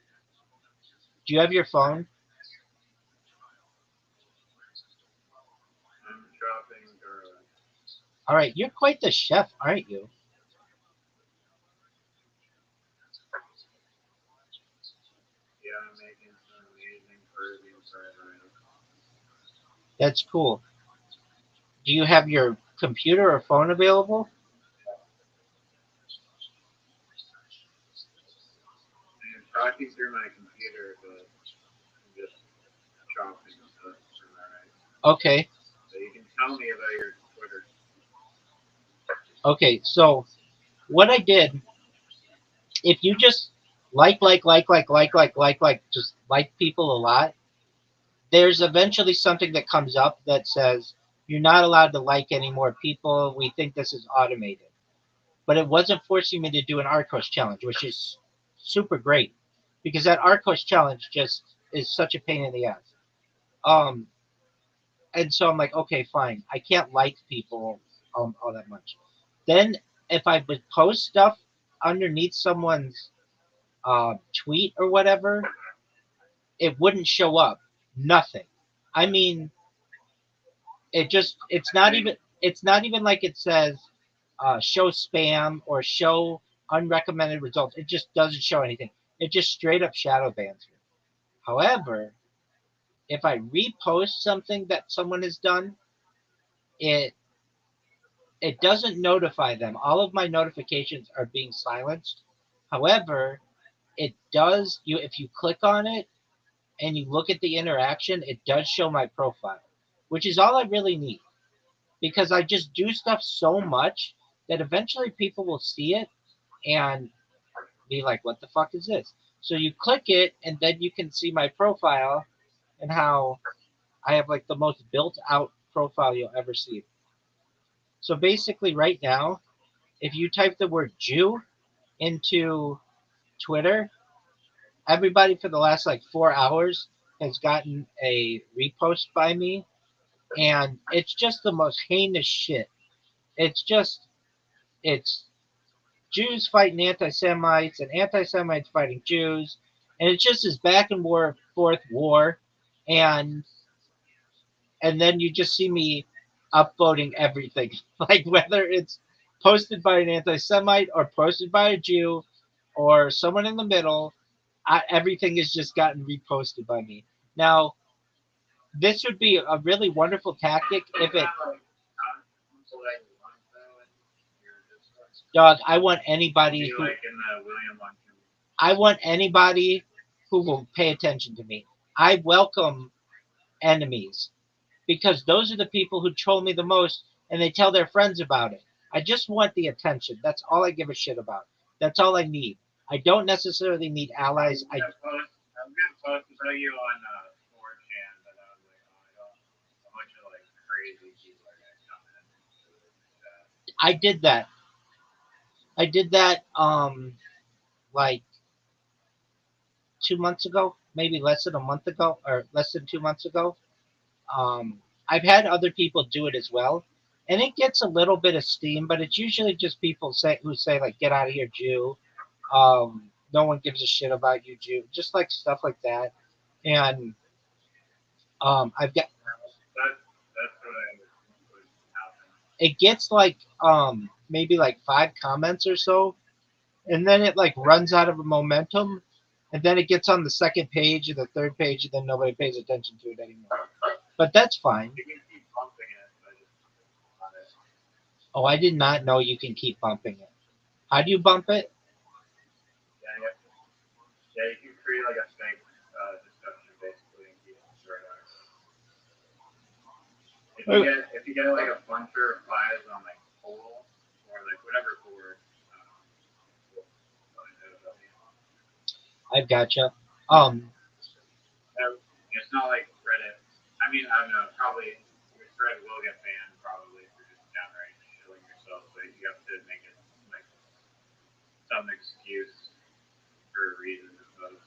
Do you have your phone? I'm chopping garlic. All right, you're quite the chef, aren't you? Yeah, I'm making some amazing Peruvian fried rice. That's cool. Do you have your computer or phone available? I'm talking through my computer, but I'm just chopping stuff for my rice. Okay. So you can tell me about your Twitter. Okay. So what I did, if you just just like people a lot, there's eventually something that comes up that says you're not allowed to like any more people. We think this is automated. But it wasn't forcing me to do an Arcos challenge, which is super great because that Arcos challenge just is such a pain in the ass. Um, and so I'm like, okay, fine. I can't like people all that much. Then if I would post stuff underneath someone's tweet or whatever, it wouldn't show up. Nothing. I mean, it's not even like it says show spam or show unrecommended results. It just doesn't show anything. It just straight up shadow bans me. However, if I repost something that someone has done, it it doesn't notify them. All of my notifications are being silenced. However, it does you if you click on it and you look at the interaction, it does show my profile, which is all I really need because I just do stuff so much that eventually people will see it and be like, what the fuck is this? So you click it, and then you can see my profile and how I have like the most built out profile you'll ever see. So basically, right now, if you type the word Jew into Twitter, everybody for the last like 4 hours has gotten a repost by me, and it's just the most heinous shit. It's just, it's Jews fighting anti-Semites and anti-Semites fighting Jews, and it's just this back and forth war, and then you just see me upvoting everything, like whether it's posted by an anti-Semite or posted by a Jew or someone in the middle. Everything has just gotten reposted by me. Now, this would be a really wonderful tactic if it. Dog, I want anybody who Like in the William Lunkin. I want anybody who will pay attention to me. I welcome enemies because those are the people who troll me the most and they tell their friends about it. I just want the attention. That's all I give a shit about. That's all I need. I don't necessarily need allies. I'm gonna post about you on 4chan, but I was like, oh, I don't. A bunch of like crazy people are gonna come in. I did that. I did that like 2 months ago, maybe less than a month ago, or less than 2 months ago. I've had other people do it as well, and it gets a little bit of steam, but it's usually just people who say like, "Get out of here, Jew." No one gives a shit about you, Jew. Just like stuff like that, and I've got That's what I would happen. it gets like maybe like 5 comments or so, and then it like runs out of momentum, and then it gets on the second page or the third page, and then nobody pays attention to it anymore. But that's fine. You can keep bumping it, but it's not it. Oh, I did not know you can keep bumping it. How do you bump it? Yeah, you can create like a fake discussion basically and keep it short. If you get like a bunch of replies on like poll or like whatever board, we'll I've gotcha. Um, it's not like Reddit. I mean, I don't know. Probably your thread will get banned probably for just downright shilling yourself, but you have to make it like some excuse for a reason, I suppose.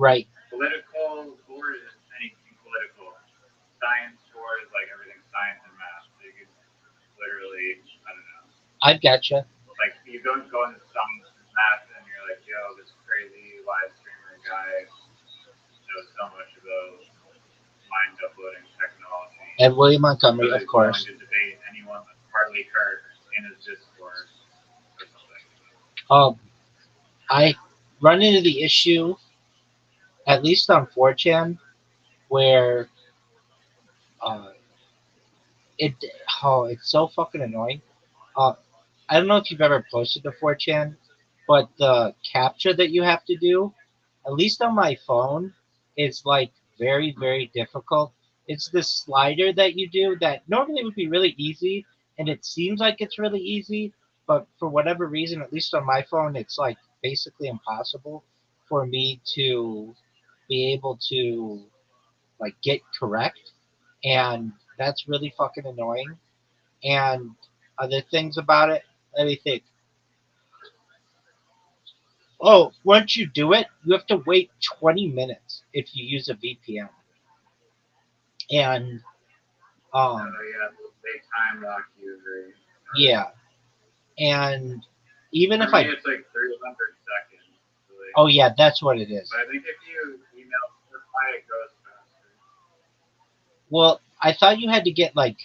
right. Political board is anything political. Science board is like everything science and math. So you could literally, I don't know. I've gotcha. Like you go into some math and you're like, yo, this crazy live streamer guy knows so much about mind uploading technology. And William Montgomery, So of he's course. willing to debate anyone that's partly hurt in his Discord or something. Um, I run into the issue, at least on 4chan, where uh, it it's so fucking annoying. Uh, I don't know if you've ever posted to 4chan, but the capture that you have to do, at least on my phone, is like very, very difficult. It's this slider that you do that normally would be really easy, and it seems like it's really easy, but for whatever reason, at least on my phone, it's like basically impossible for me to be able to like get correct, and that's really fucking annoying. And other things about it, let me think. Oh, once you do it, you have to wait 20 minutes if you use a VPN. And Yeah, they time lock you very. yeah, and even For if me, I it's like 300 seconds. So like, oh yeah, that's what it is. but I think if you email reply, it goes faster. Well, I thought you had to get like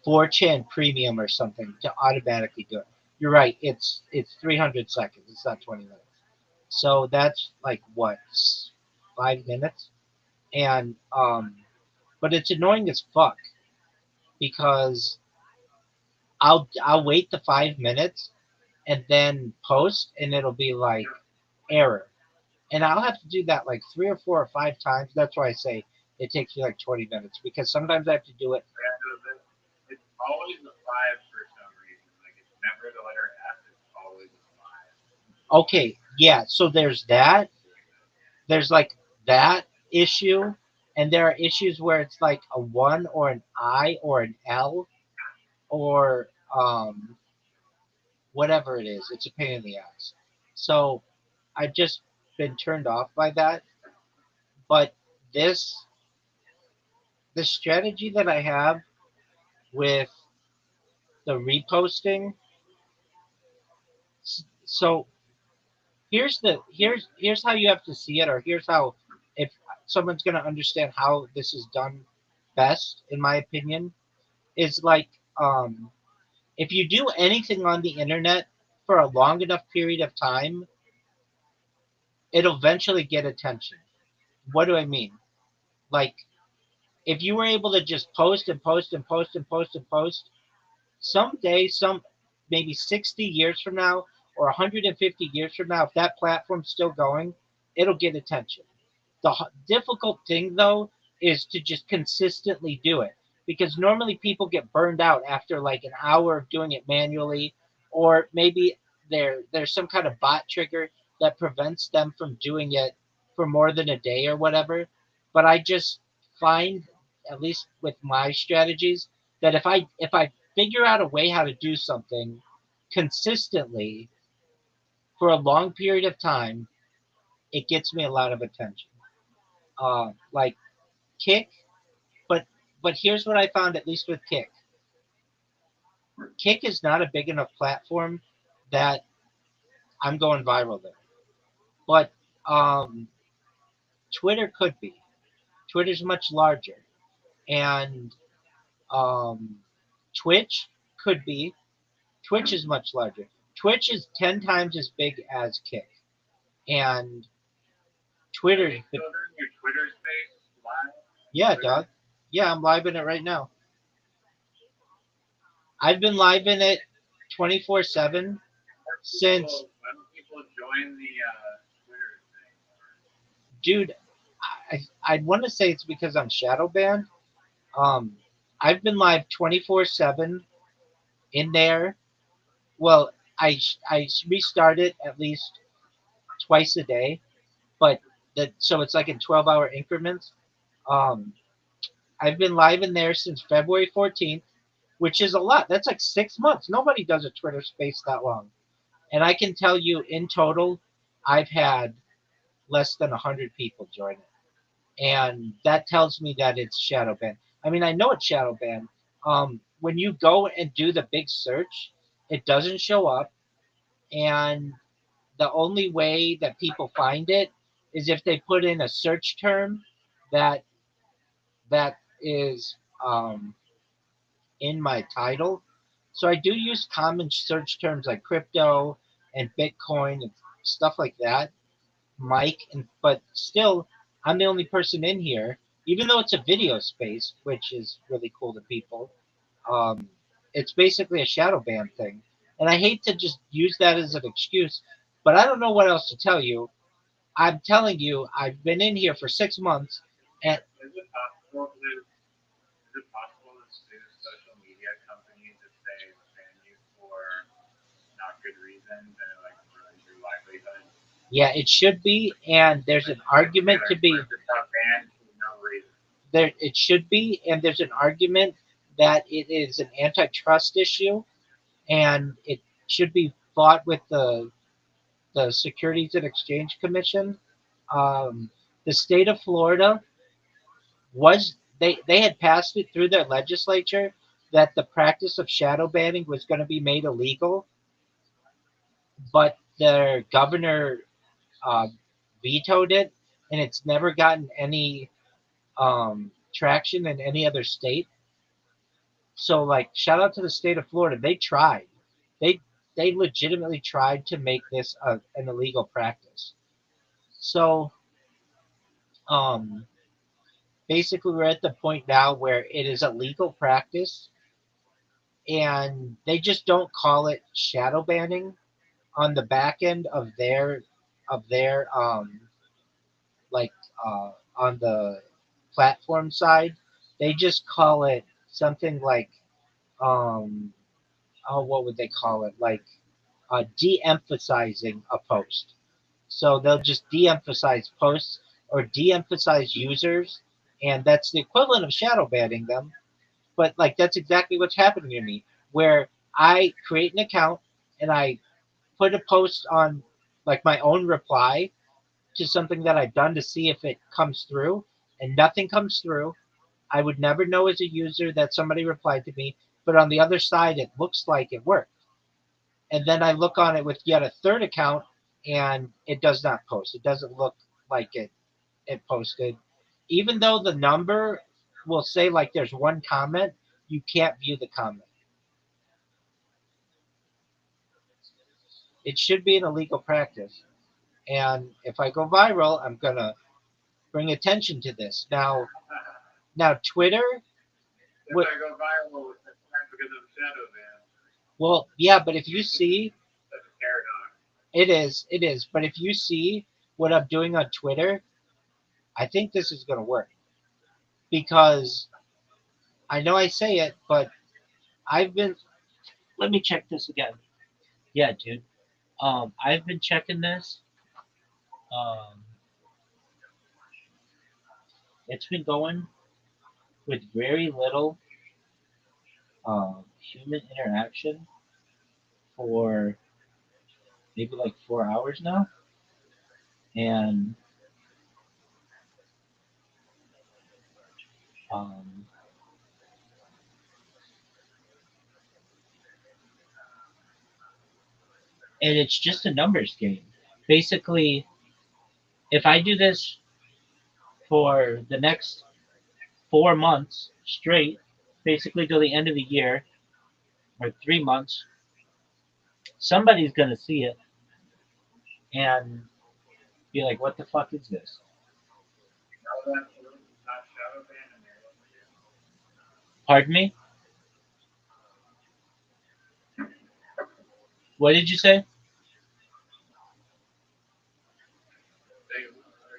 4chan premium or something to automatically do it. You're right. It's 300 seconds. It's not 20 minutes. So that's like what 5 minutes, and but it's annoying as fuck because I'll wait the 5 minutes and then post, and it'll be like error, and I'll have to do that like 3 or 4 or 5 times. That's why I say it takes me like 20 minutes because sometimes I have to do it. Yeah, no, it's always a five for some reason. Like it's never the letter F. It's always a five. Okay, yeah. So there's that. There's like that issue, and there are issues where it's like a one or an I or an L or whatever it is. It's a pain in the ass. So I've just been turned off by that. But this the strategy that I have with the reposting. So here's how you have to see it, or here's how if someone's gonna understand how this is done best, in my opinion, is like if you do anything on the internet for a long enough period of time, it'll eventually get attention. What do I mean? Like if you were able to just post and post and post and post and post, someday, some maybe 60 years from now or 150 years from now, if that platform's still going, it'll get attention. The difficult thing, though, is to just consistently do it because normally people get burned out after like an hour of doing it manually, or maybe there's some kind of bot trigger that prevents them from doing it for more than a day or whatever. But I just find, at least with my strategies, that if I figure out a way how to do something consistently for a long period of time, it gets me a lot of attention. Like Kick, but here's what I found, at least with Kick. Kick is not a big enough platform that I'm going viral there. But Twitter could be. Twitter's much larger, and um, Twitch could be. Twitch is much larger. Twitch is 10 times as big as Kick, and Twitter. Are you still doing your Twitter space live? Yeah, Twitter? dog. Yeah, I'm live in it right now. I've been live in it 24/7 since. Why don't people join the Twitter thing? Dude, I'd want to say it's because I'm shadow banned. Um, I've been live 24/7 in there. Well, I restart it at least twice a day, but so it's like in 12-hour increments. Um, I've been live in there since February 14th, which is a lot. That's like 6 months. Nobody does a Twitter space that long. And I can tell you in total, I've had less than 100 people join it. And that tells me that it's shadow ban. I mean, I know it's shadow ban. When you go and do the big search, it doesn't show up. And the only way that people find it is if they put in a search term that is in my title. So I do use common search terms like crypto and Bitcoin and stuff like that, Mike, but still, I'm the only person in here, even though it's a video space, which is really cool to people. Um, it's basically a shadow ban thing, and I hate to just use that as an excuse, but I don't know what else to tell you. I'm telling you, I've been in here for 6 months, and Is it possible to sue social media companies if they ban you for not good reasons and it like ruins your livelihood? yeah, it should be, and there's an argument to be. It's not banned for no reason. There, it should be, and there's an argument that it is an antitrust issue, and it should be fought with the Securities and Exchange Commission. The state of Florida was they had passed it through their legislature that the practice of shadow banning was going to be made illegal, but their governor uh, vetoed it, and it's never gotten any traction in any other state. So, like, shout out to the state of Florida. They tried. They they legitimately tried to make this an illegal practice. So, um, basically, we're at the point now where it is a legal practice, and they just don't call it shadow banning on the back end of their like on the platform side. They just call it something like um, oh, what would they call it? Like de-emphasizing a post. So they'll just de-emphasize posts or de-emphasize users, and that's the equivalent of shadow banning them. But like that's exactly what's happening to me, where I create an account and I put a post on like my own reply to something that I've done to see if it comes through, and nothing comes through. I would never know as a user that somebody replied to me, but on the other side, it looks like it worked. And then I look on it with yet a third account, and it does not post. It doesn't look like it posted. Even though the number will say like there's one comment, you can't view the comment. It should be an illegal practice. And if I go viral, I'm gonna bring attention to this. Now Twitter. If I go viral, it's because of shadow ban. Well, yeah, but if you see, That's a paradox. it is. But if you see what I'm doing on Twitter, I think this is gonna work because I know I say it, but I've been. Let me check this again. Yeah, dude. I've been checking this. Um, it's been going with very little human interaction for maybe like 4 hours now. and um, and it's just a numbers game. Basically, if I do this for the next 4 months straight, basically till the end of the year or 3 months, somebody's gonna see it and be like, "What the fuck is this?" No, that's not shadow ban and they're looking at you. Pardon me? What did you say? Are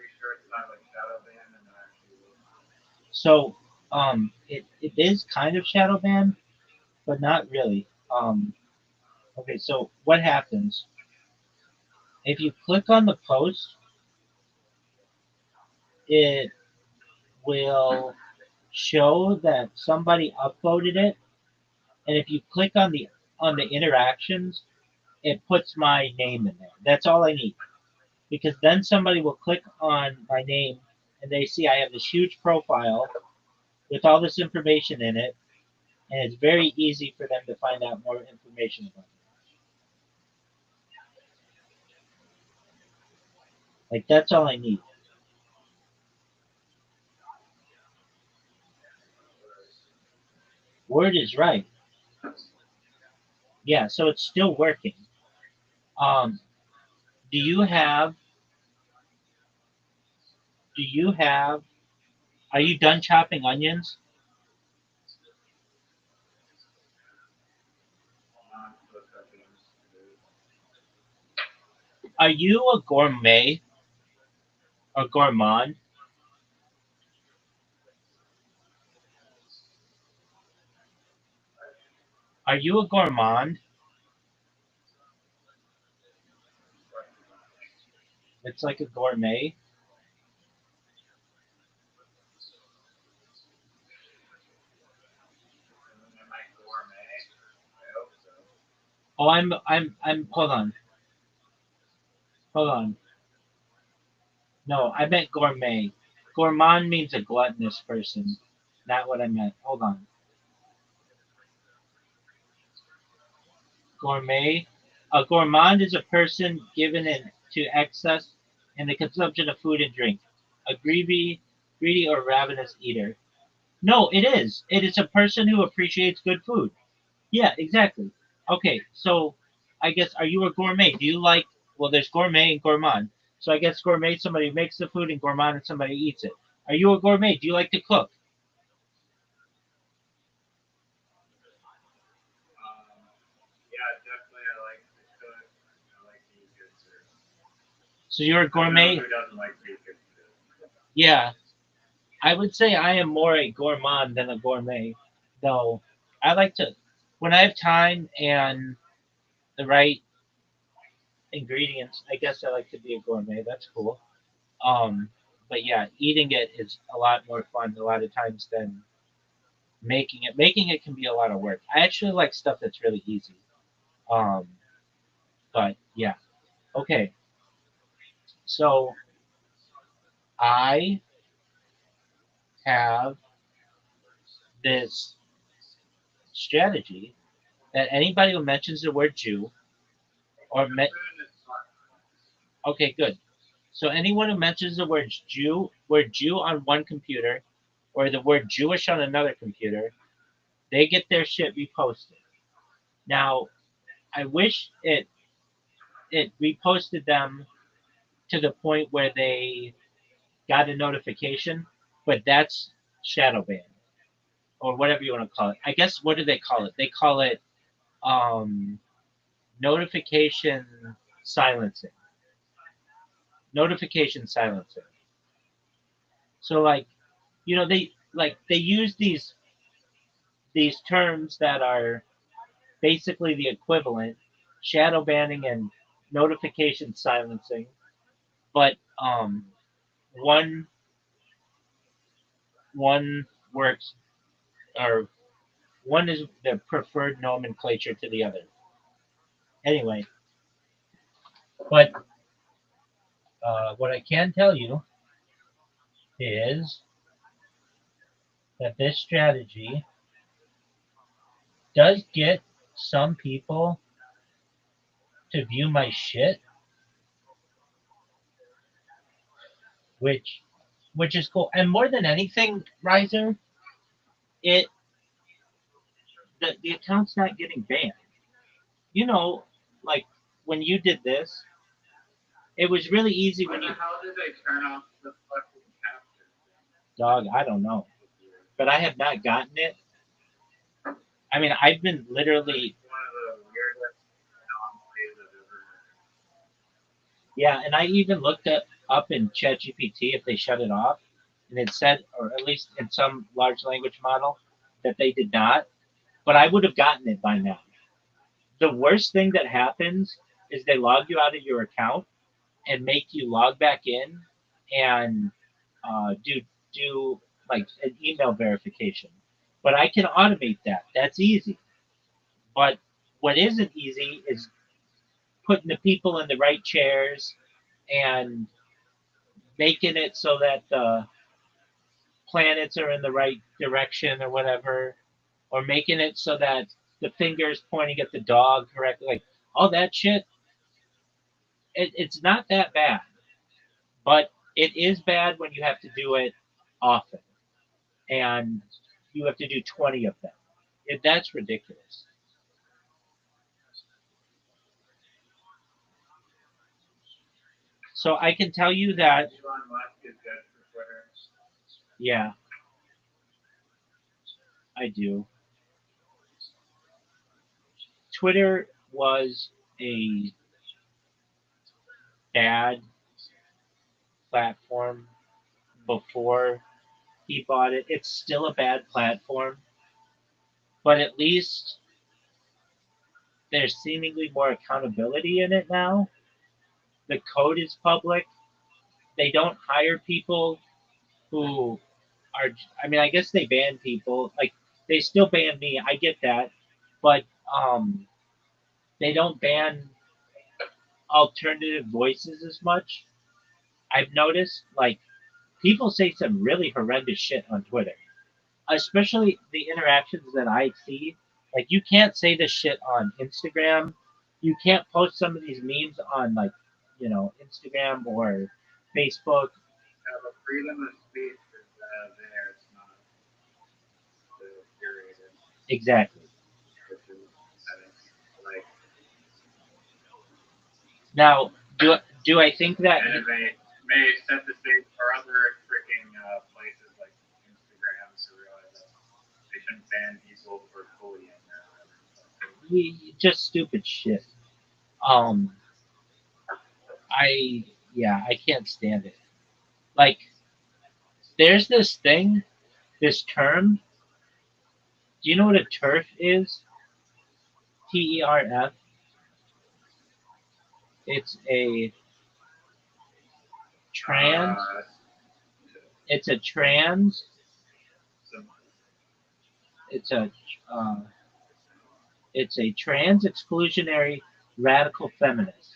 you sure it's not like shadow ban and they're actually looking at you? So, it is kind of shadow ban, but not really. Okay, so what happens if you click on the post? It will show that somebody upvoted it, and if you click on the interactions, it puts my name in there. That's all I need, because then somebody will click on my name and they see I have this huge profile with all this information in it, and it's very easy for them to find out more information about me. Like, that's all I need. Word is right. Yeah, so it's still working. Um, do you have? Do you have? Are you done chopping onions? Not so cooking. Are you a gourmet or gourmand? Are you a gourmand? It's like a gourmet. Am I gourmet? I hope so. Oh, I'm. Hold on. Hold on. No, I meant gourmet. Gourmand means a gluttonous person. Not what I meant. Hold on. Gourmet. A gourmand is a person given in to excess in the consumption of food and drink. A greedy or ravenous eater. No, it is. It is a person who appreciates good food. Yeah, exactly. Okay, so I guess, are you a gourmet? Do you like? Well, there's gourmet and gourmand. So I guess gourmet is somebody who makes the food, and gourmand is somebody who eats it. Are you a gourmet? Do you like to cook? Yeah, definitely. I like to cook. I like to eat good food. So you're a I don't know gourmet? who doesn't like to eat good food. Yeah, I would say I am more a gourmand than a gourmet. Though I like to, when I have time and the right ingredients, I guess I like to be a gourmet. That's cool. Um, but yeah, eating it is a lot more fun a lot of times than making it. Making it can be a lot of work. I actually like stuff that's really easy. Um, but yeah, okay. So I have this strategy that anybody who mentions the word Jew or Good me- food is fun. okay, good. So anyone who mentions the word Jew on one computer, or the word Jewish on another computer, they get their shit reposted. Now, I wish it reposted them to the point where they got a notification, but that's shadow ban or whatever you want to call it. I guess, what do they call it? They call it um, notification silencing. Notification silencing. So, like, they use these terms that are basically the equivalent, shadow banning and notification silencing, but one one works, or one is the preferred nomenclature to the other. Anyway, but What I can tell you is that this strategy does get some people to view my shit, which is cool. And more than anything, Riser, it the account's not getting banned. You know, like when you did this, it was really easy When when you the hell did they turn off the fucking capture? dog, I don't know. But I have not gotten it. I mean, I've been literally One of the weirdest anomalies I've ever heard. yeah, and I even looked up in ChatGPT if they shut it off, and it said, or at least in some large language model, that they did not. But I would have gotten it by now. The worst thing that happens is they log you out of your account and make you log back in and do like an email verification. But I can automate that. That's easy. But what isn't easy is putting the people in the right chairs and making it so that the planets are in the right direction or whatever, or making it so that the finger's pointing at the dog correctly. Like all that shit, it's not that bad, but it is bad when you have to do it often and you have to do 20 of them. That's ridiculous. So I can tell you that, Elon Musk is good for Twitter. yeah, I do. Twitter was a bad platform before he bought it. It's still a bad platform, but at least there's seemingly more accountability in it now. The code is public. They don't hire people who are, I mean, I guess they ban people. Like, they still ban me. I get that. But they don't ban alternative voices as much. I've noticed, like, people say some really horrendous shit on Twitter, especially the interactions that I see. Like, you can't say this shit on Instagram. You can't post some of these memes on, like, Instagram or Facebook. The freedom of speech is there. It's not curated, Exactly. which is, I think, like, Now, do I think that? and it may set the stage for other freaking places like Instagram to realize that they shouldn't ban people for bullying or whatever. Just stupid shit. Um, I yeah, I can't stand it. Like, there's this thing, this term. Do you know what a TERF is? TERF. It's a trans. It's a trans. It's a uh, it's a trans exclusionary radical feminist.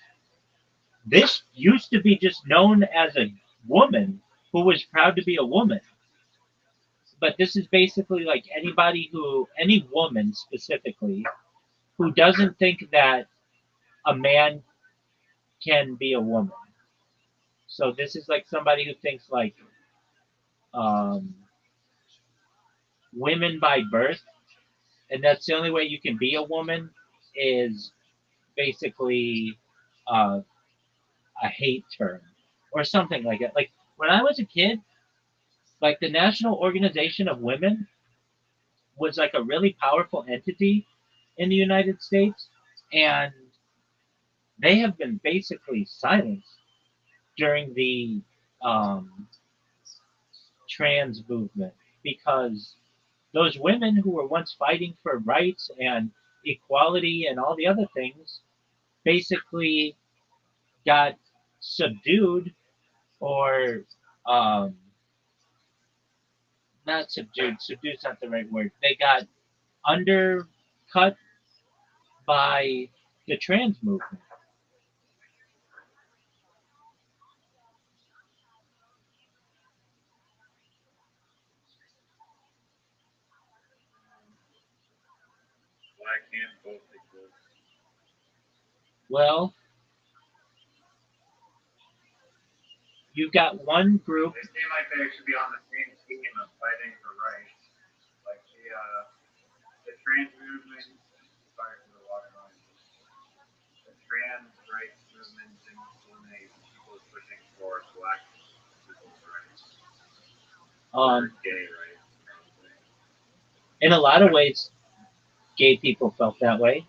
This used to be just known as a woman who was proud to be a woman. But this is basically like any woman specifically, who doesn't think that a man can be a woman. So this is like somebody who thinks like um, women by birth, and that's the only way you can be a woman is basically uh, a hate term or something like that. Like when I was a kid, like the National Organization of Women was like a really powerful entity in the United States, and they have been basically silenced during the um, trans movement because those women who were once fighting for rights and equality and all the other things basically got subdued or um, not subdued. Subdued's not the right word. They got undercut by the trans movement. can't both exist. Well, you've got one group. They seem like they should be on the same team of fighting for rights. Like the trans movement, sorry for the water noise. The trans rights movement didn't eliminate people pushing for black people's rights. Or gay rights, probably. In a lot of ways, gay people felt that way.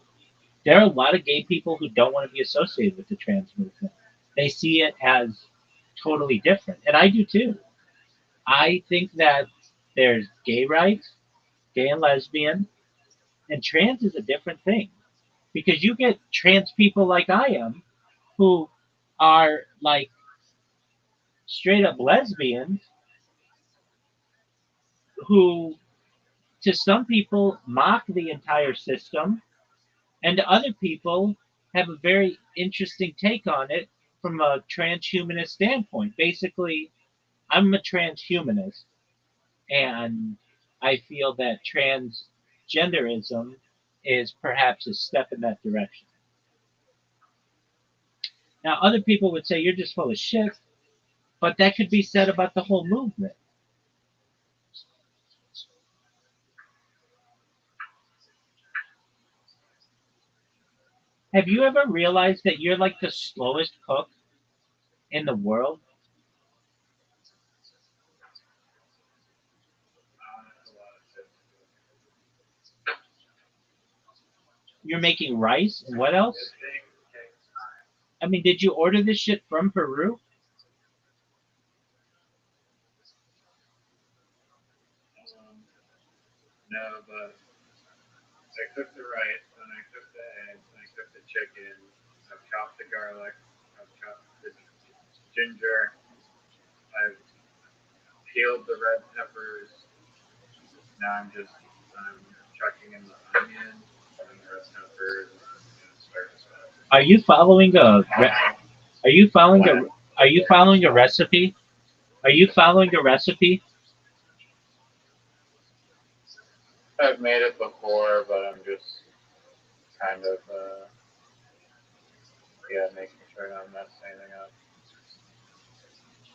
There are a lot of gay people who don't want to be associated with the trans movement. They see it as totally different, and I do too. I think that there's gay rights, gay and lesbian, and trans is a different thing because you get trans people like I am who are like straight up lesbians who to some people mock the entire system and to other people have a very interesting take on it from a transhumanist standpoint. Basically, I'm a transhumanist and I feel that transgenderism is perhaps a step in that direction. Now, other people would say you're just full of shit, but that could be said about the whole movement. Have you ever realized that you're like the slowest cook in the world? That's a lot of shit. You're making rice and what else? This thing takes time. I mean, did you order this shit from Peru? No, but I cook the rice, and I cook the eggs, and I cook the chicken. I've chopped the garlic. I've chopped the ginger. I've peeled the red peppers. Now I'm chucking in the onion and the red peppers, and I'm gonna start to Are you following a? Are you following a? blend. Are you following a recipe? Are you following a recipe? I've made it before, but I'm just kind of making sure I don't mess anything up.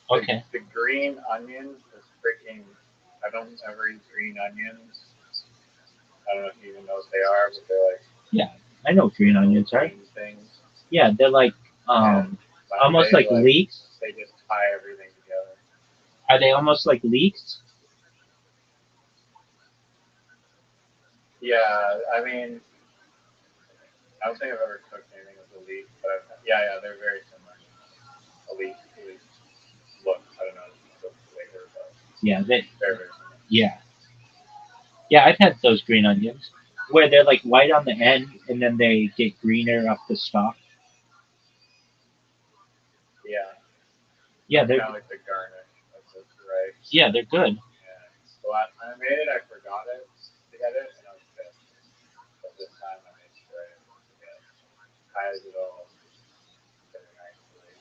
Okay. The green onion is freaking. I don't ever eat green onions. I don't know if you even know what they are, but they're like Yeah, I know what green onions are. green things. Yeah, they're like And almost like leeks. They just tie everything together. Are they almost like leeks? Yeah, I mean, I don't think I've ever cooked anything with a leek, but they're very similar. A leek look, I don't know the flavor, but Yeah, they're very similar. yeah, yeah. I've had those green onions where they're like white on the end and then they get greener up the stalk. Yeah, Yeah, kind they're of like the garnish of the rice. yeah, they're good. Yeah. The last time I made it, I forgot it to get it, and I was pissed. But this time I made sure I didn't forget. Ties it all very nicely.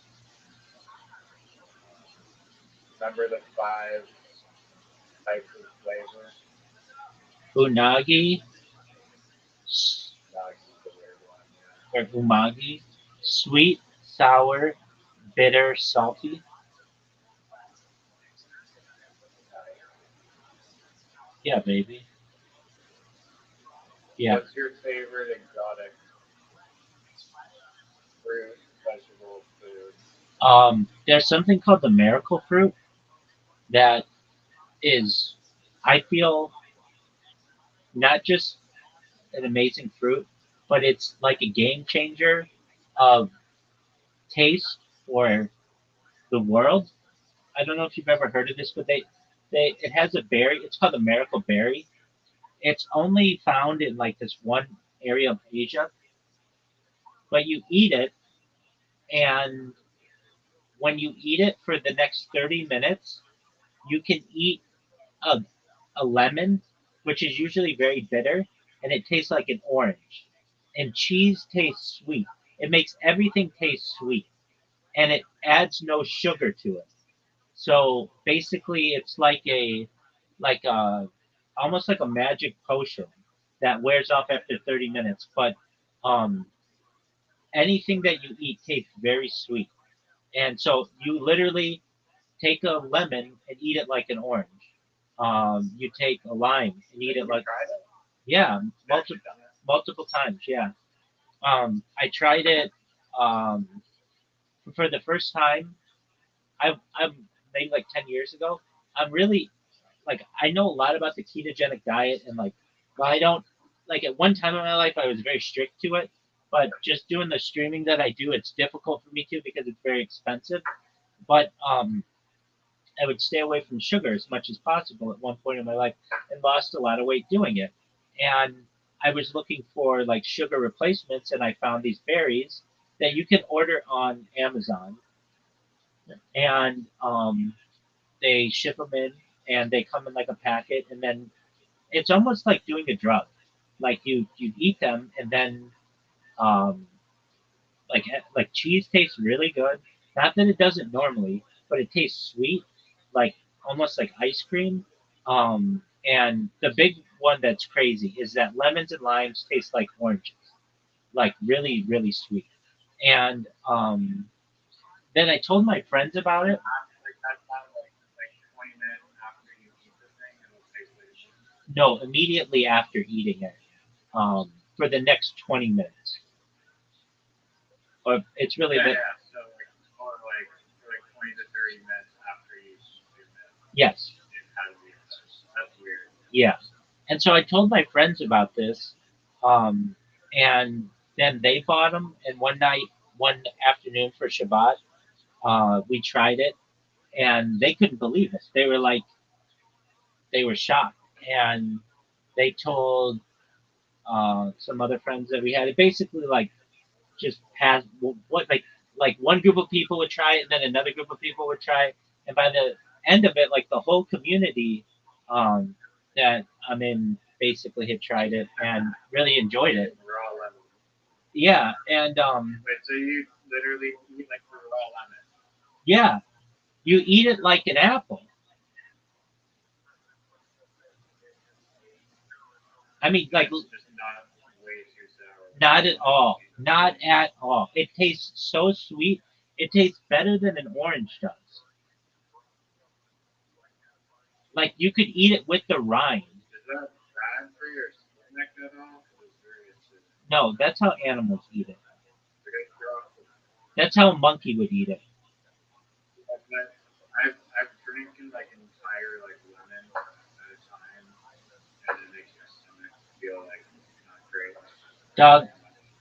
Remember the 5 types of flavor? Unagi Nagi's the weird one, or umagi, sweet, sour, bitter, salty. Yeah, baby. Yeah. What's your favorite exotic fruit, vegetable, food? There's something called the miracle fruit that is, I feel, not just an amazing fruit, but it's like a game changer of taste for the world. I don't know if you've ever heard of this, but they it has a berry. It's called the miracle berry. It's only found in like this one area of Asia, but you eat it, and when you eat it for the next 30 minutes, you can eat a, a lemon, which is usually very bitter, and it tastes like an orange. And cheese tastes sweet. It makes everything taste sweet, and it adds no sugar to it. So basically, it's like a almost like a magic potion. that wears off after 30 minutes. But um, anything that you eat tastes very sweet. And so you literally take a lemon and eat it like an orange. You take a lime and eat it like, yeah, multiple times. Yeah. I tried it um, for the first time. I'm maybe like 10 years ago. I'm really like I know a lot about the ketogenic diet and like well I don't like at one time in my life I was very strict to it, but just doing the streaming that I do, it's difficult for me to because it's very expensive. But I would stay away from sugar as much as possible at one point in my life and lost a lot of weight doing it. And I was looking for like sugar replacements and I found these berries that you can order on Amazon and they ship them in and they come in like a packet and then it's almost like doing a drug. Like you eat them and then um, like cheese tastes really good. Not that it doesn't normally, but it tastes sweet, like almost like ice cream. And the big one that's crazy is that lemons and limes taste like oranges, like really really sweet. And then I told my friends about it. Like that's not like 20 minutes after you eat the thing, it'll taste like shit. No, immediately after eating it, for the next 20 minutes. Or it's really Yeah, the yeah. So like, or like 20 to 30 minutes after you consume it, yes, it has the effect. That's weird. yeah. And so I told my friends about this, um, and then they bought them. And one night, one afternoon for Shabbat, we tried it, and they couldn't believe it. They were like, they were shocked, and they told some other friends that we had. It basically like just passed what like one group of people would try it, and then another group of people would try it, and by the end of it, like the whole community um, that I'm in basically had tried it and really enjoyed it. Raw lemon. Yeah, and Wait, so you literally eat like the raw lemon? yeah, you eat it like an apple. I mean, like It's just not way too sour. not at all, not at all. It tastes so sweet. It tastes better than an orange does. Like you could eat it with the rind. Is that bad for your stomach at all? It's very acidic. No, that's how animals eat it. Okay, That's how a monkey would eat it. like that. I've drinking like an entire like lemon at a time, and it makes your stomach feel like not great. Dog,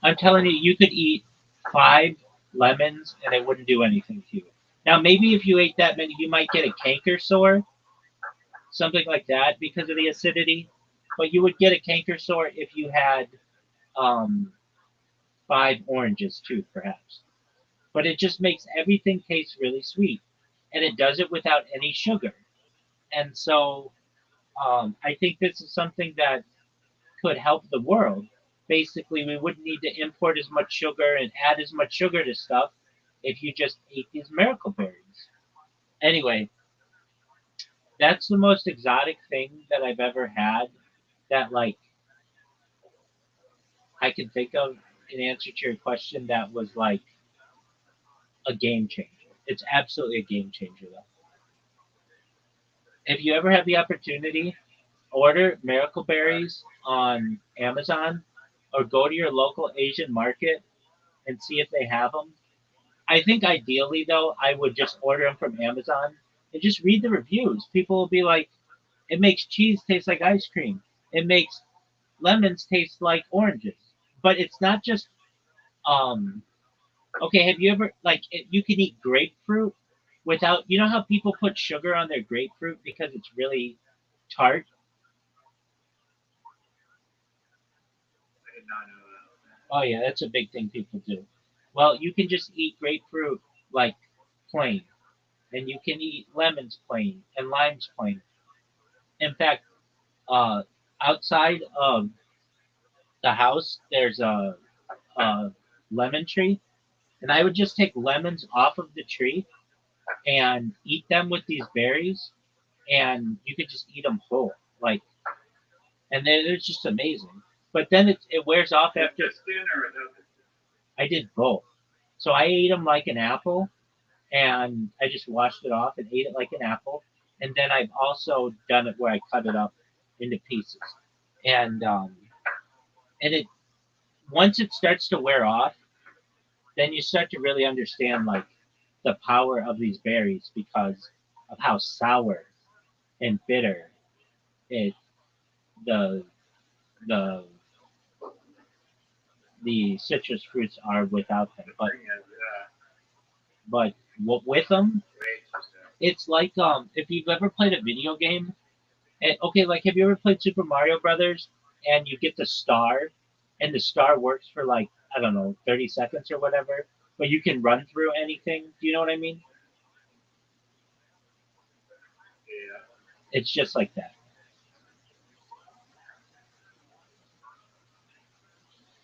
I'm telling you, you could eat 5 lemons and it wouldn't do anything to you. Now, maybe if you ate that many, you might get a canker sore, something like that, because of the acidity. But you would get a canker sore if you had um, 5 oranges too, perhaps. But it just makes everything taste really sweet, and it does it without any sugar. And so I think this is something that could help the world. Basically, we wouldn't need to import as much sugar and add as much sugar to stuff if you just ate these miracle berries. Anyway, that's the most exotic thing that I've ever had that like I can think of in answer to your question that was like a game changer. It's absolutely a game changer though. If you ever have the opportunity, order miracle berries on Amazon or go to your local Asian market and see if they have them. I think ideally though, I would just order them from Amazon and just read the reviews. People will be like, it makes cheese taste like ice cream. It makes lemons taste like oranges. But it's not just um okay, have you ever like you can eat grapefruit without you know how people put sugar on their grapefruit because it's really tart? I did not know that. Oh yeah, that's a big thing people do. Well, you can just eat grapefruit like plain, and you can eat lemons plain and limes plain. In fact, uh, outside of the house, there's a lemon tree, and I would just take lemons off of the tree and eat them with these berries, and you could just eat them whole, like, and they're just amazing. but then it wears off With after. the skin or without the skin? I did both. So I ate them like an apple, and I just washed it off and ate it like an apple. And then I've also done it where I cut it up into pieces, and and it once it starts to wear off, then you start to really understand like the power of these berries because of how sour and bitter it the the the citrus fruits are without them. The But thing is, with them, way too soon. it's like if you've ever played a video game. And, okay, like have you ever played Super Mario Brothers and you get the star, and the star works for like I don't know 30 seconds or whatever, but you can run through anything. Do you know what I mean? Yeah. It's just like that.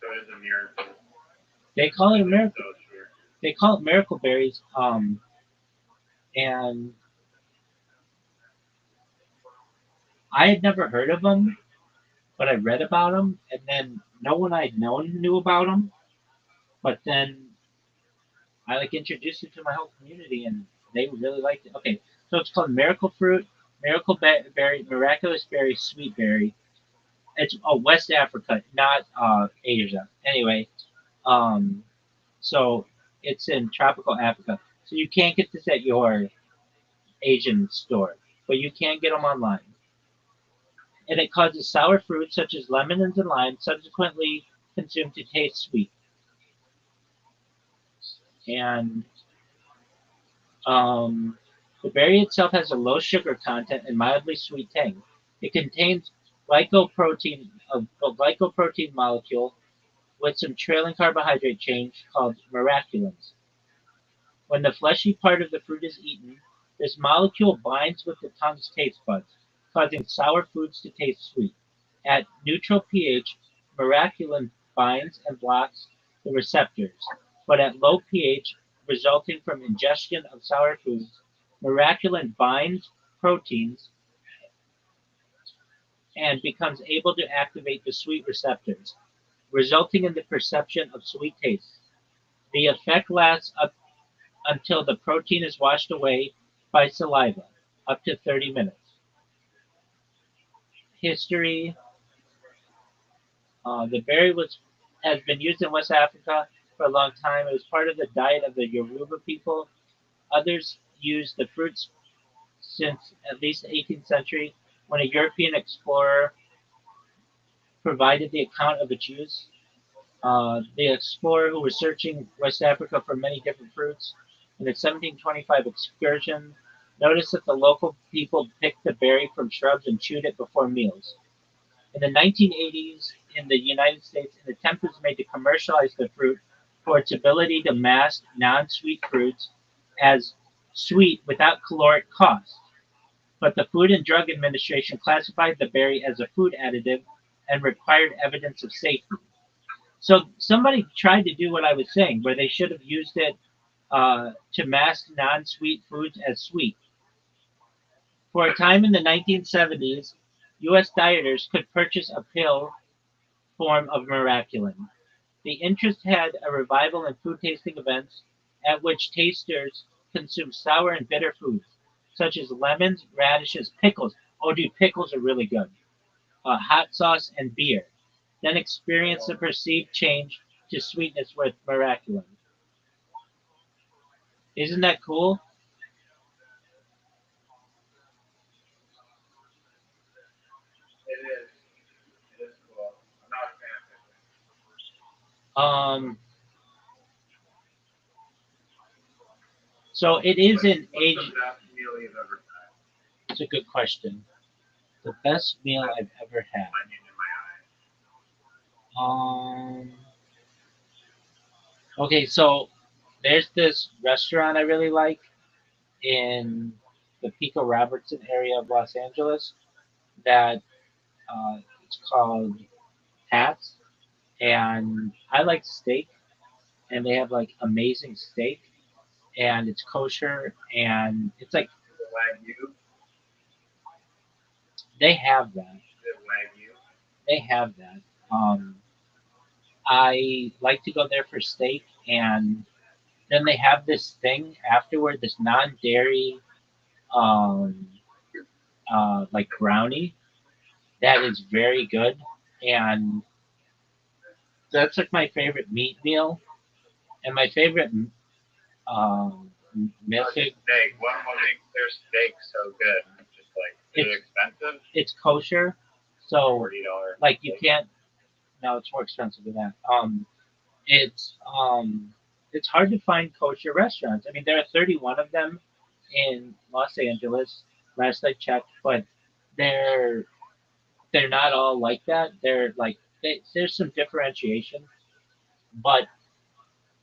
So it's a miracle. They call it a I'm miracle. so sure. They call it miracle berries. And I had never heard of them, but I read about them, and then no one I'd known knew about them. But then I like introduced it to my whole community, and they really liked it. Okay, so it's called miracle fruit, berry, miraculous berry, sweet berry. It's West Africa, not Asia. Anyway, um, so it's in tropical Africa. So you can't get this at your Asian store, but you can get them online. And it causes sour fruits such as lemons and limes subsequently consumed to taste sweet. And um, the berry itself has a low sugar content and mildly sweet tang. It contains a glycoprotein molecule with some trailing carbohydrate chain called miraculins. When the fleshy part of the fruit is eaten, this molecule binds with the tongue's taste buds, causing sour foods to taste sweet. At neutral pH, miraculin binds and blocks the receptors, but at low pH, resulting from ingestion of sour foods, miraculin binds proteins and becomes able to activate the sweet receptors, resulting in the perception of sweet taste. The effect lasts up until the protein is washed away by saliva, up to 30 minutes. History. The berry has been used in West Africa for a long time. It was part of the diet of the Yoruba people. Others used the fruits since at least the 18th century, when a European explorer provided the account of its use. The explorer who was searching West Africa for many different fruits in a 1725 excursion noticed that the local people picked the berry from shrubs and chewed it before meals. In the 1980s, in the United States, an attempt was made to commercialize the fruit for its ability to mask non-sweet fruits as sweet without caloric cost. But the Food and Drug Administration classified the berry as a food additive and required evidence of safety. So somebody tried to do what I was saying, where they should have used it to mask non-sweet foods as sweet. For a time in the 1970s, U.S. dieters could purchase a pill form of miraculin. The interest had a revival in food tasting events at which tasters consumed sour and bitter foods, such as lemons, radishes, pickles. Oh, dude, pickles are really good. Hot sauce and beer. Then experience the perceived change to sweetness with miraculin. Isn't that cool? It is. It is cool. I'm not a fan of it. Um, so it is in What's age. the best meal you've ever had? It's a good question. The best meal I've ever had. Onion in my eye. Um, okay, so there's this restaurant I really like in the Pico Robertson area of Los Angeles that it's called Pat's, and I like steak, and they have like amazing steak, and it's kosher, and it's like Is it Wagyu? they have that. Is it Wagyu? They have that. Um, I like to go there for steak, and then they have this thing afterward, this non-dairy um, like brownie that is very good, and that's like my favorite meat meal, and my favorite mythic. Steak. What makes their steak so good? Just like, is it It's expensive? it's kosher, so $40. like you can't. No, it's more expensive than that. It's it's hard to find kosher restaurants. I mean, there are 31 of them in Los Angeles. Last I checked, but they're they're not all like that. They're like there's some differentiation, but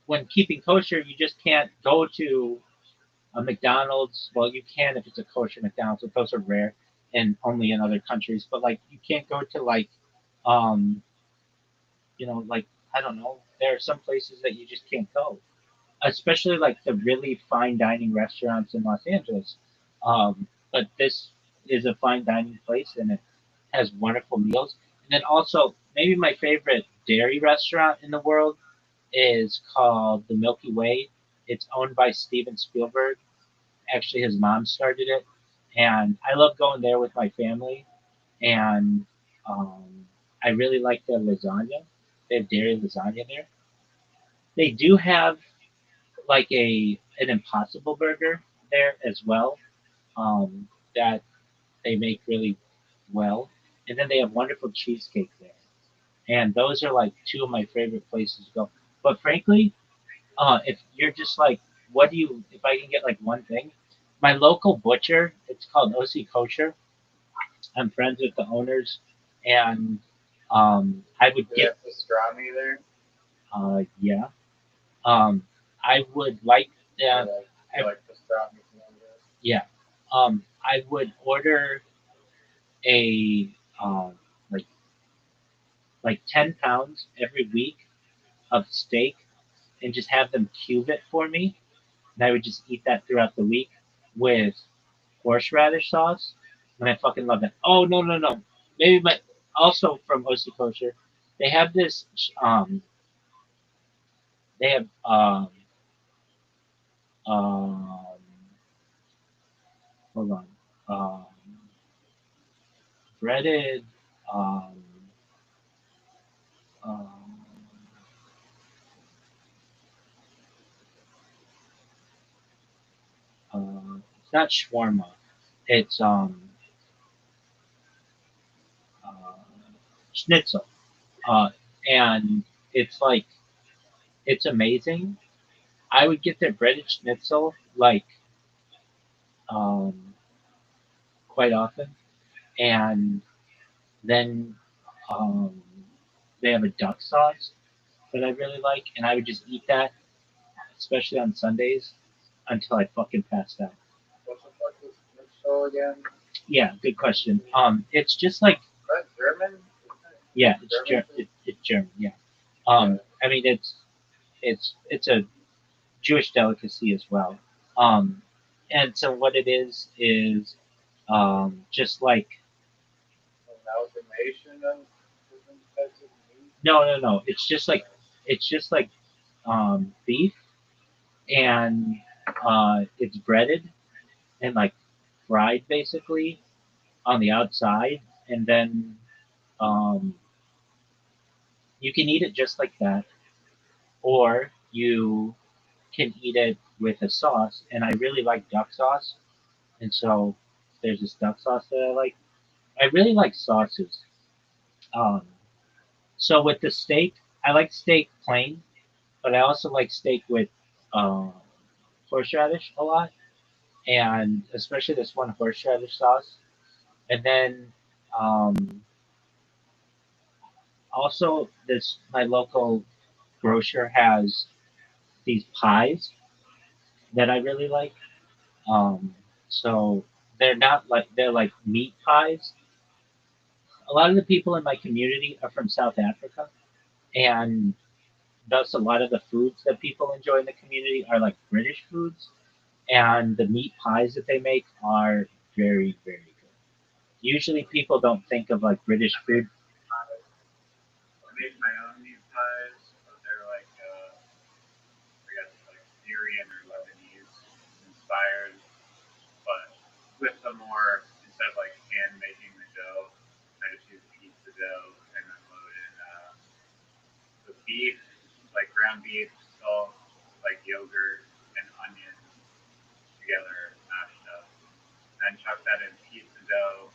when keeping kosher, you just can't go to a McDonald's. Well, you can if it's a kosher McDonald's, but those are rare and only in other countries. But like, you can't go to like, um, like I don't know. There are some places that you just can't go, especially like the really fine dining restaurants in Los Angeles. But this is a fine dining place, and it has wonderful meals. And then also, maybe my favorite dairy restaurant in the world is called the Milky Way. It's owned by Steven Spielberg. Actually, his mom started it, and I love going there with my family. And I really like their lasagna. They have dairy lasagna there. They do have like an Impossible Burger there as well, that they make really well, and then they have wonderful cheesecake there. And those are like two of my favorite places to go. But frankly, if you're just like, what do you? If I can get like one thing, my local butcher, it's called OC Kosher. I'm friends with the owners, and I would Do they get, have pastrami there? yeah, I would like them. You like pastrami? Yeah. I would order a like 10 pounds every week of steak and just have them cube it for me. And I would just eat that throughout the week with horseradish sauce. And I fucking love that. Oh no no no. Maybe my also from OC Kosher, they have this they have um hold on. Um breaded um um it's not shawarma. It's uh, schnitzel. Uh, and it's like it's amazing. I would get their breaded schnitzel like um, quite often, and then um, they have a duck sauce that I really like, and I would just eat that, especially on Sundays, until I fucking passed out. What the fuck is this show again? Yeah, good question. It's just like, Is that German? yeah, German? it's German. Yeah. Yeah. I mean, it's a Jewish delicacy as well. Um, and so what it is just like, Amalgamation of different types of meat. no. It's just like beef, and it's breaded and like fried basically on the outside, and then um, you can eat it just like that, or you can eat it with a sauce. And I really like duck sauce, and so there's this duck sauce that I like. I really like sauces. Um, so with the steak, I like steak plain, but I also like steak with uh, horseradish a lot, and especially this one horseradish sauce. And then um, also this my local grocer has these pies that I really like. Um, so they're like meat pies. A lot of the people in my community are from South Africa, and thus a lot of the foods that people enjoy in the community are like British foods, and the meat pies that they make are very, very good. Usually people don't think of like British food. make my own meat pies, but they're like I guess like Syrian or Lebanese inspired, but with the more instead of like hand making the dough, I just use pizza dough and then load in the beef, like ground beef, salt, like yogurt and onions together, mashed up. And then chuck that in pizza dough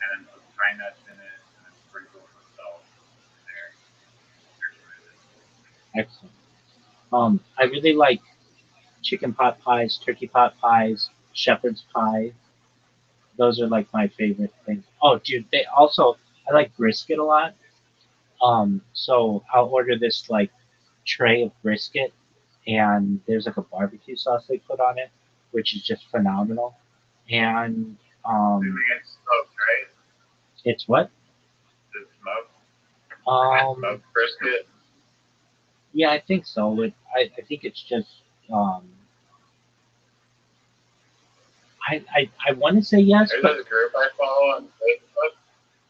and then put pine nuts in it and then sprinkle the salt in there. Excellent. I really like chicken pot pies, turkey pot pies, shepherd's pie. Those are like my favorite things. Oh, dude, they also I like brisket a lot. So I'll order this like tray of brisket, and there's like a barbecue sauce they put on it, which is just phenomenal. And Assuming it's smoked, right? it's what? Is it smoked? Um, Smoked brisket? yeah, I think so. I think it's just um, I want to say yes, There's but this group I follow on Facebook.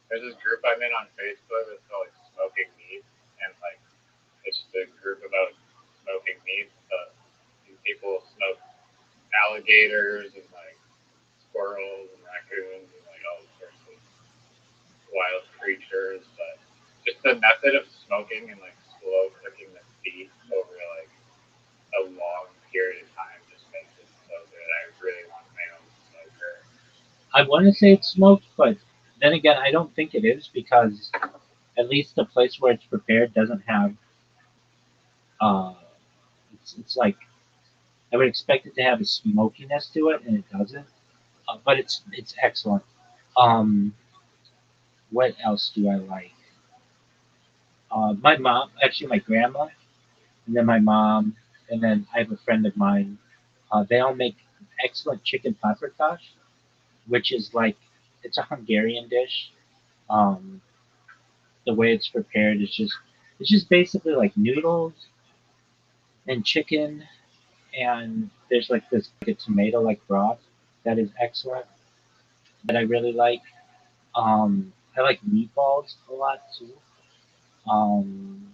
There's this group I'm in on Facebook that's called like Smoking Meat, and like it's just a group about smoking meat. But these people smoke alligators and like squirrels and raccoons and like all sorts of wild creatures. But just the method of smoking and like slow cooking the meat over like a long period of time just makes it so good. I really want my own smoker. I want to say it's smoked, but then again, I don't think it is because at least the place where it's prepared doesn't have. Uh, it's like I would expect it to have a smokiness to it, and it doesn't. But it's excellent. Um, what else do I like? My mom, actually, my grandma, and then my mom, and then I have a friend of mine. They all make excellent chicken paprikash, which is like it's a Hungarian dish. Um, the way it's prepared is just it's just basically like noodles and chicken, and there's like this like a tomato like broth that is excellent that I really like. I like meatballs a lot too. Um,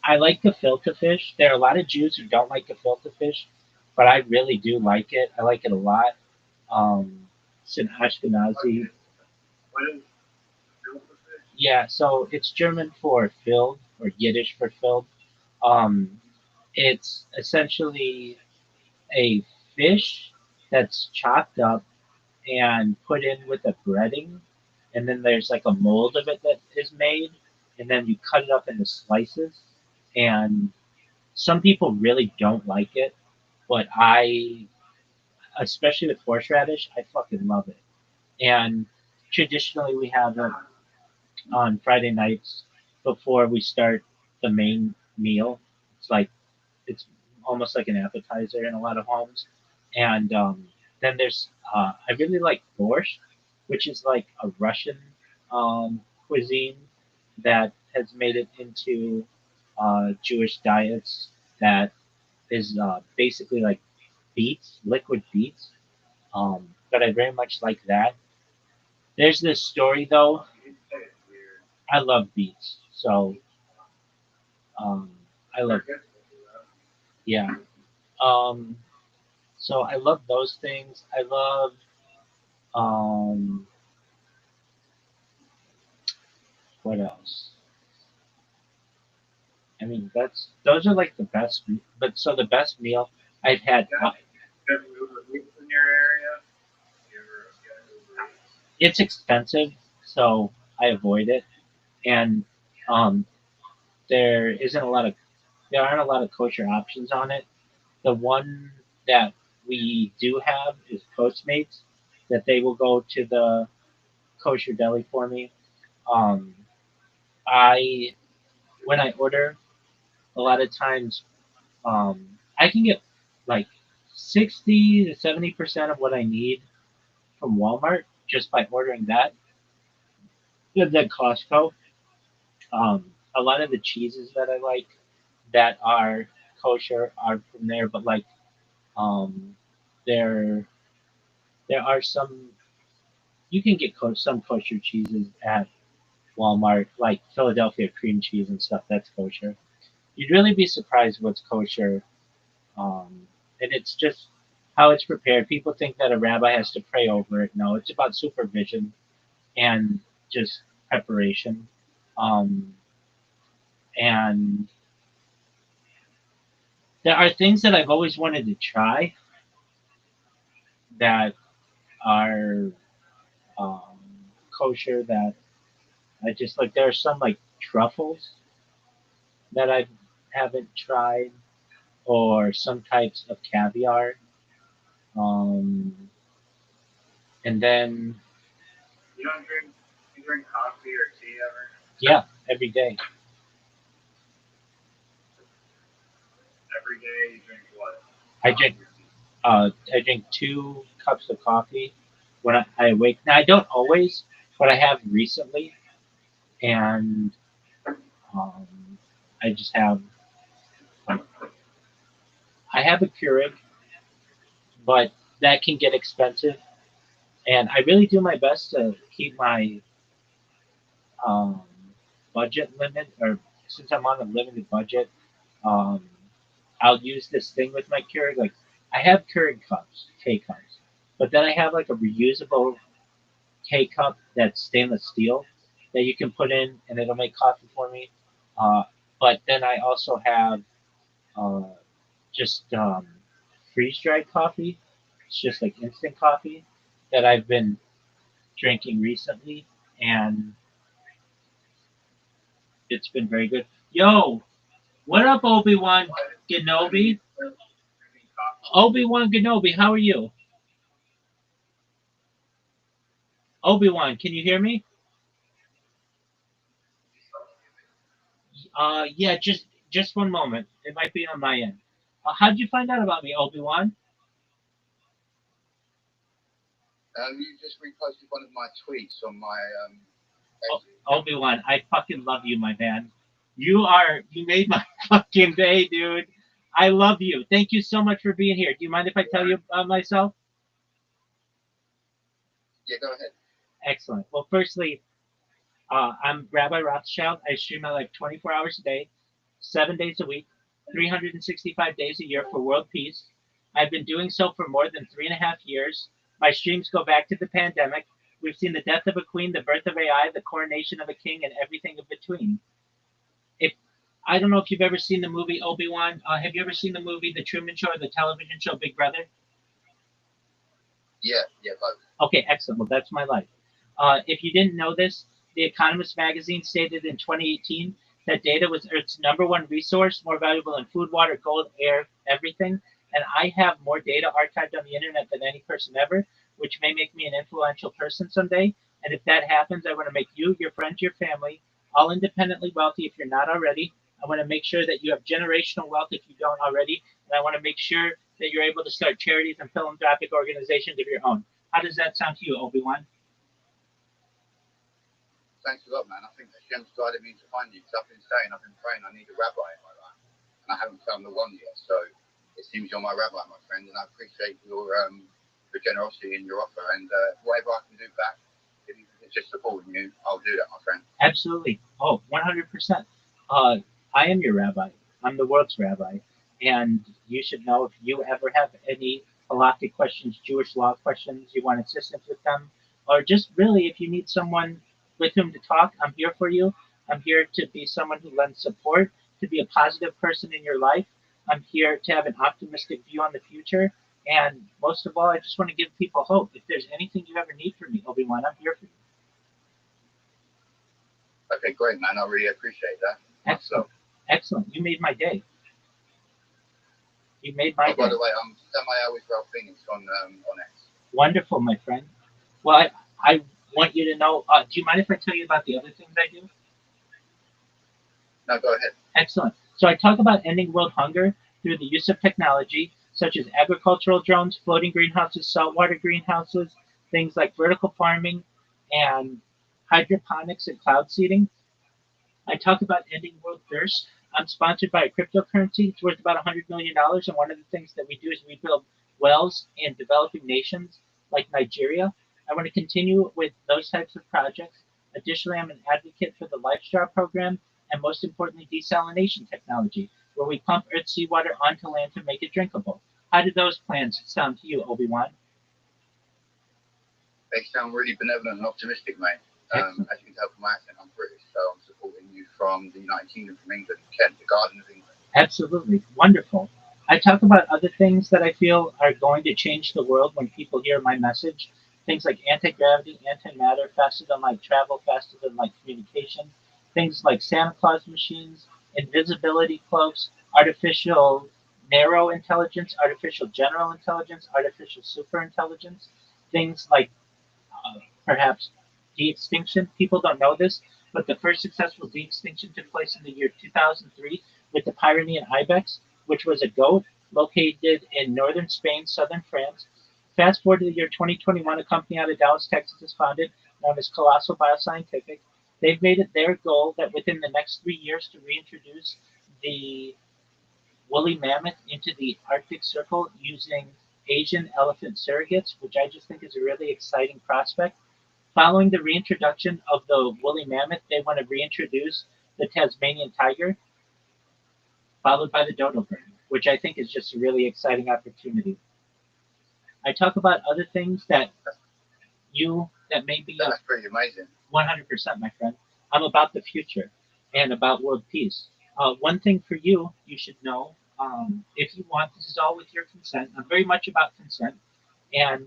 I like gefilte fish. There are a lot of Jews who don't like gefilte fish, but I really do like it. I like it a lot. It's an Ashkenazi. What is filter fish? Yeah, so it's German for filled or Yiddish for filled. Um, it's essentially a fish that's chopped up and put in with a breading, and then there's like a mold of it that is made, and then you cut it up into slices. And some people really don't like it, but I, especially with horseradish, I fucking love it. And traditionally, we have it on Friday nights before we start the main meal. It's like it's almost like an appetizer in a lot of homes. And then there's I really like borscht, which is like a Russian cuisine that has made it into Jewish diets. That is basically like beets, liquid beets. But I very much like that. There's this story though. You say it's weird. I love beets, so um, I love They're good for you, though. yeah. Um, So I love those things. I love um what else? I mean that's those are like the best. But so the best meal I've had. Yeah. You have Uber Eats in your area? You ever get Uber Eats? It's expensive, so I avoid it. And um, there isn't a lot of there aren't a lot of kosher options on it. The one that we do have is Postmates, that they will go to the kosher deli for me. Um, I when I order, a lot of times I can get like 60 to 70% of what I need from Walmart just by ordering that. And then Costco. A lot of the cheeses that I like that are kosher are from there, but like um, there there are some you can get some kosher cheeses at. Walmart, like Philadelphia cream cheese and stuff. That's kosher. You'd really be surprised what's kosher, and it's just how it's prepared. People think that a rabbi has to pray over it. No, it's about supervision and just preparation. Um, and there are things that I've always wanted to try that are um, kosher that I just like. There are some like truffles that I haven't tried, or some types of caviar. Um, and then, You don't drink you drink coffee or tea ever? yeah, every day. Every day you drink what? I drink I drink 2 cups of coffee when I wake. Now I don't always, but I have recently, and um, I just have I have a Keurig, but that can get expensive, and I really do my best to keep my um, budget limit, or since I'm on a limited budget, um, I'll use this thing with my Keurig. Like I have Keurig cups, K cups, but then I have like a reusable K cup that's stainless steel that you can put in, and it'll make coffee for me. Uh, but then I also have uh, just freeze dried coffee. It's just like instant coffee that I've been drinking recently, and it's been very good. Yo, what up, Obi Wan Kenobi? Drinking coffee. Obi Wan Kenobi, how are you? Obi Wan, can you hear me? Yeah, just one moment. It might be on my end. How'd you find out about me, Obi Wan? You just reposted one of my tweets on my Obi Wan, I fucking love you, my man. You made my fucking day, dude. I love you. Thank you so much for being here. Do you mind if I tell you about myself? Yeah, go ahead. Excellent. Well, firstly, I'm Rabbi Rothschild. I stream at like 24 hours a day, 7 days a week, 365 days a year for world peace. I've been doing so for more than 3.5 years. My streams go back to the pandemic. We've seen the death of a queen, the birth of AI, the coronation of a king, and everything in between. If I don't know if you've ever seen the movie Obi Wan. Have you ever seen the movie The Truman Show or the television show Big Brother? Yeah, both. Okay, excellent. Well, that's my life. If you didn't know this, The Economist magazine stated in 2018 that data was Earth's #1 resource, more valuable than food, water, gold, air, everything. And I have more data archived on the internet than any person ever, which may make me an influential person someday. And if that happens, I want to make you, your friends, your family, all independently wealthy if you're not already. I want to make sure that you have generational wealth if you don't already. And I want to make sure that you're able to start charities and philanthropic organizations of your own. How does that sound to you, Obi-Wan? Thanks a lot, man. I think Hashem's guided me to find you because I've been saying, I've been praying, I need a rabbi in my life, and I haven't found the one yet. So it seems you're my rabbi, my friend, and I appreciate your generosity in your offer. And whatever I can do back, if it's just supporting you, I'll do that, my friend. Absolutely. Oh, 100%. I am your rabbi. I'm the world's rabbi. And you should know if you ever have any halakhic questions, Jewish law questions, you want assistance with them, or just really if you need someone with whom to talk, I'm here for you. I'm here to be someone who lends support, to be a positive person in your life. I'm here to have an optimistic view on the future. And most of all, I just want to give people hope. If there's anything you ever need from me, Obi-Wan, I'm here for you. Okay, great, man. I really appreciate that. Excellent. Excellent. You made my day. You made my day. By the way, I'm Samael Israel Phoenix on X. Wonderful, my friend. Well, I want you to know. Do you mind if I tell you about the other things I do? No, go ahead. Excellent. So I talk about ending world hunger through the use of technology, such as agricultural drones, floating greenhouses, saltwater greenhouses, things like vertical farming, and hydroponics and cloud seeding. I talk about ending world thirst. I'm sponsored by a cryptocurrency. It's worth about $100 million. And one of the things that we do is we build wells in developing nations like Nigeria. I want to continue with those types of projects. Additionally, I'm an advocate for the LifeStar program and most importantly, desalination technology, where we pump Earth's seawater onto land to make it drinkable. How do those plans sound to you, Obi-Wan? They sound really benevolent and optimistic, mate. As you can tell from my accent, I'm British, so I'm supporting you from the United Kingdom, from England, Kent, the Garden of England. Absolutely. Wonderful. I talk about other things that I feel are going to change the world when people hear my message. Things like anti-gravity, antimatter, faster than light travel, faster than light communication. Things like Santa Claus machines, invisibility cloaks, artificial narrow intelligence, artificial general intelligence, artificial super intelligence. Things like perhaps de-extinction. People don't know this, but the first successful de-extinction took place in the year 2003 with the Pyrenean ibex, which was a goat located in northern Spain, southern France. Fast forward to the year 2021, a company out of Dallas, Texas is founded, known as Colossal Bioscientific. They've made it their goal that within the next 3 years to reintroduce the woolly mammoth into the Arctic Circle using Asian elephant surrogates, which I just think is a really exciting prospect. Following the reintroduction of the woolly mammoth, they want to reintroduce the Tasmanian tiger, followed by the dodo bird, which I think is just a really exciting opportunity. I talk about other things that may be That's pretty amazing. 100%, my friend. I'm about the future and about world peace. One thing for you, you should know, if you want, this is all with your consent. I'm very much about consent, and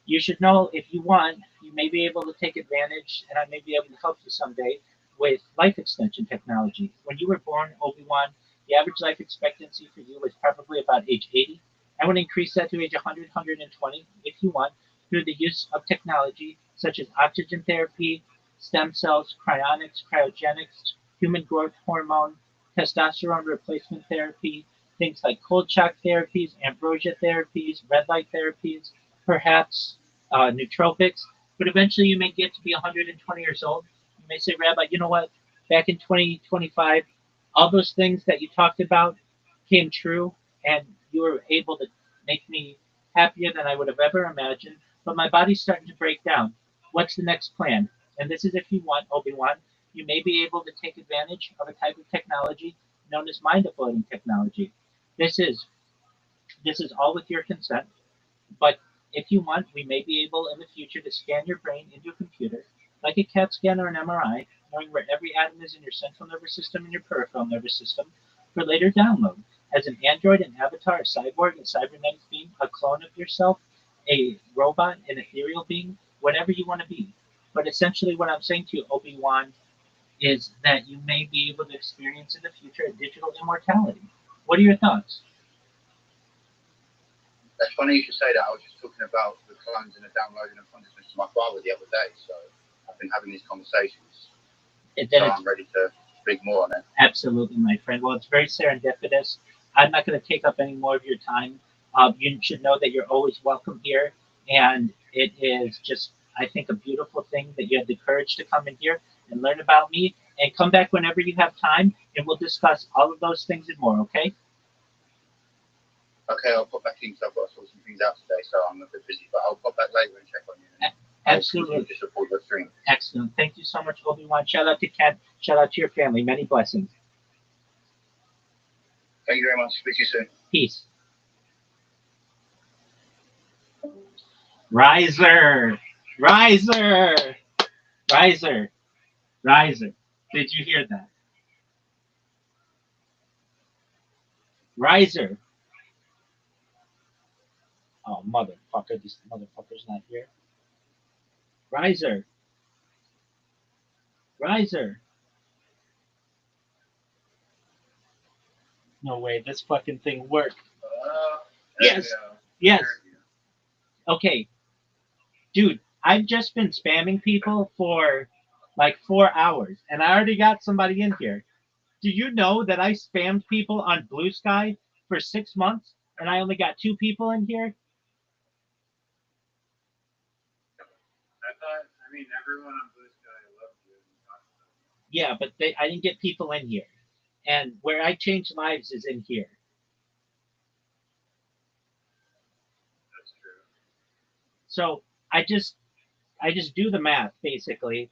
you should know if you want, you may be able to take advantage, and I may be able to help you someday with life extension technology. When you were born, Obi-Wan, the average life expectancy for you was probably about age 80. I want to increase that to age 100, 120 if you want, through the use of technology such as oxygen therapy, stem cells, cryonics, cryogenics, human growth hormone, testosterone replacement therapy, things like cold shock therapies, ambrosia therapies, red light therapies, perhaps nootropics, but eventually you may get to be 120 years old. You may say, Rabbi, you know what? Back in 2025, all those things that you talked about came true, and you were able to make me happier than I would have ever imagined. But my body's starting to break down. What's the next plan? And this is if you want, Obi-Wan, you may be able to take advantage of a type of technology known as mind uploading technology. This is this is all with your consent. But if you want, we may be able in the future to scan your brain into a computer, like a CAT scan or an MRI, knowing where every atom is in your central nervous system and your peripheral nervous system, for later download. As an android, an avatar, a cyborg, a cybernetic being, a clone of yourself, a robot, an ethereal being, whatever you want to be. But essentially, what I'm saying to you, Obi-Wan, is that you may be able to experience in the future a digital immortality. What are your thoughts? That's funny you should say that. I was just talking about the clones and the downloading of consciousness to my father the other day. So I've been having these conversations. So I'm ready to speak more on it. Absolutely, my friend. Well, it's very serendipitous. I'm not going to take up any more of your time. You should know that you're always welcome here. And it is just, I think, a beautiful thing that you had the courage to come in here and learn about me. And come back whenever you have time, and we'll discuss all of those things and more, okay? Okay, I'll pop back in because I've got to sort some things out today, so I'm a bit busy. But I'll pop back later and check on you. Absolutely. To support your stream. Excellent. Thank you so much, Obi-Wan. Shout out to Ken. Shout out to your family. Many blessings. Thank you very much. Speak to you soon. Peace. Riser. Riser. Riser. Riser. Did you hear that? Riser. Oh, motherfucker. This motherfucker's not here. Riser. Riser. No way. This fucking thing worked. Yes. Yes. Okay. Dude, I've just been spamming people for like 4 hours, and I already got somebody in here. Do you know that I spammed people on Blue Sky for 6 months, and I only got 2 people in here? I mean, everyone on Blue Sky loves you. Yeah, but I didn't get people in here. And where I change lives is in here. That's true. So I just do the math, basically.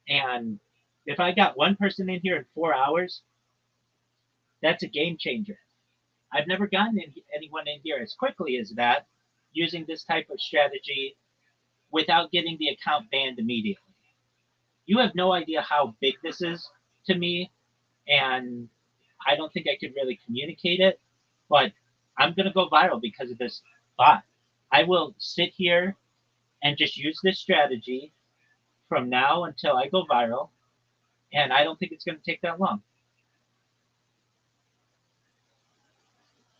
And if I got one person in here in 4 hours, that's a game changer. I've never gotten anyone in here as quickly as that using this type of strategy without getting the account banned immediately. You have no idea how big this is to me, and I don't think I could really communicate it, but I'm going to go viral because of this bot. I will sit here and just use this strategy from now until I go viral, and I don't think it's going to take that long.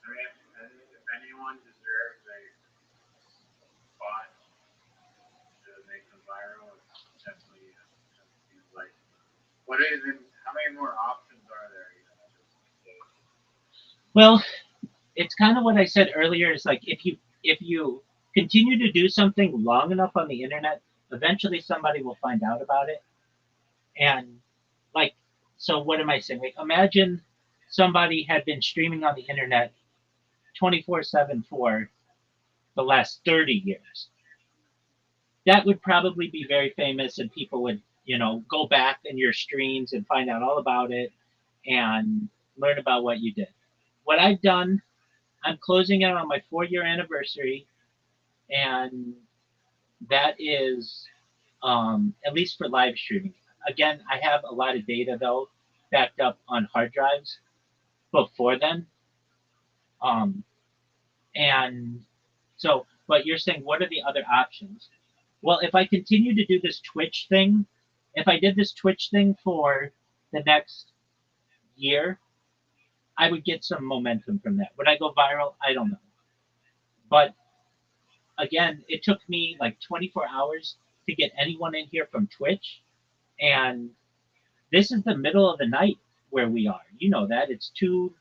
I mean, if anyone deserves a spot to make them viral, it's definitely seems like. What is it? How many more options are there? Well, it's kind of what I said earlier. Is like if you continue to do something long enough on the internet, eventually somebody will find out about it. And like, so what am I saying? Like, imagine somebody had been streaming on the internet 24/7 for the last 30 years. That would probably be very famous, and people would, go back in your streams and find out all about it and learn about what you did. What I've done, I'm closing out on my 4-year anniversary, and that is at least for live streaming. Again, I have a lot of data though backed up on hard drives before then. Um, and so, but you're saying, what are the other options? Well, if I continue to do this Twitch thing, if I did this Twitch thing for the next year, I would get some momentum from that. Would I go viral? I don't know. But again, it took me like 24 hours to get anyone in here from Twitch. And this is the middle of the night where we are. You know that. It's 2:38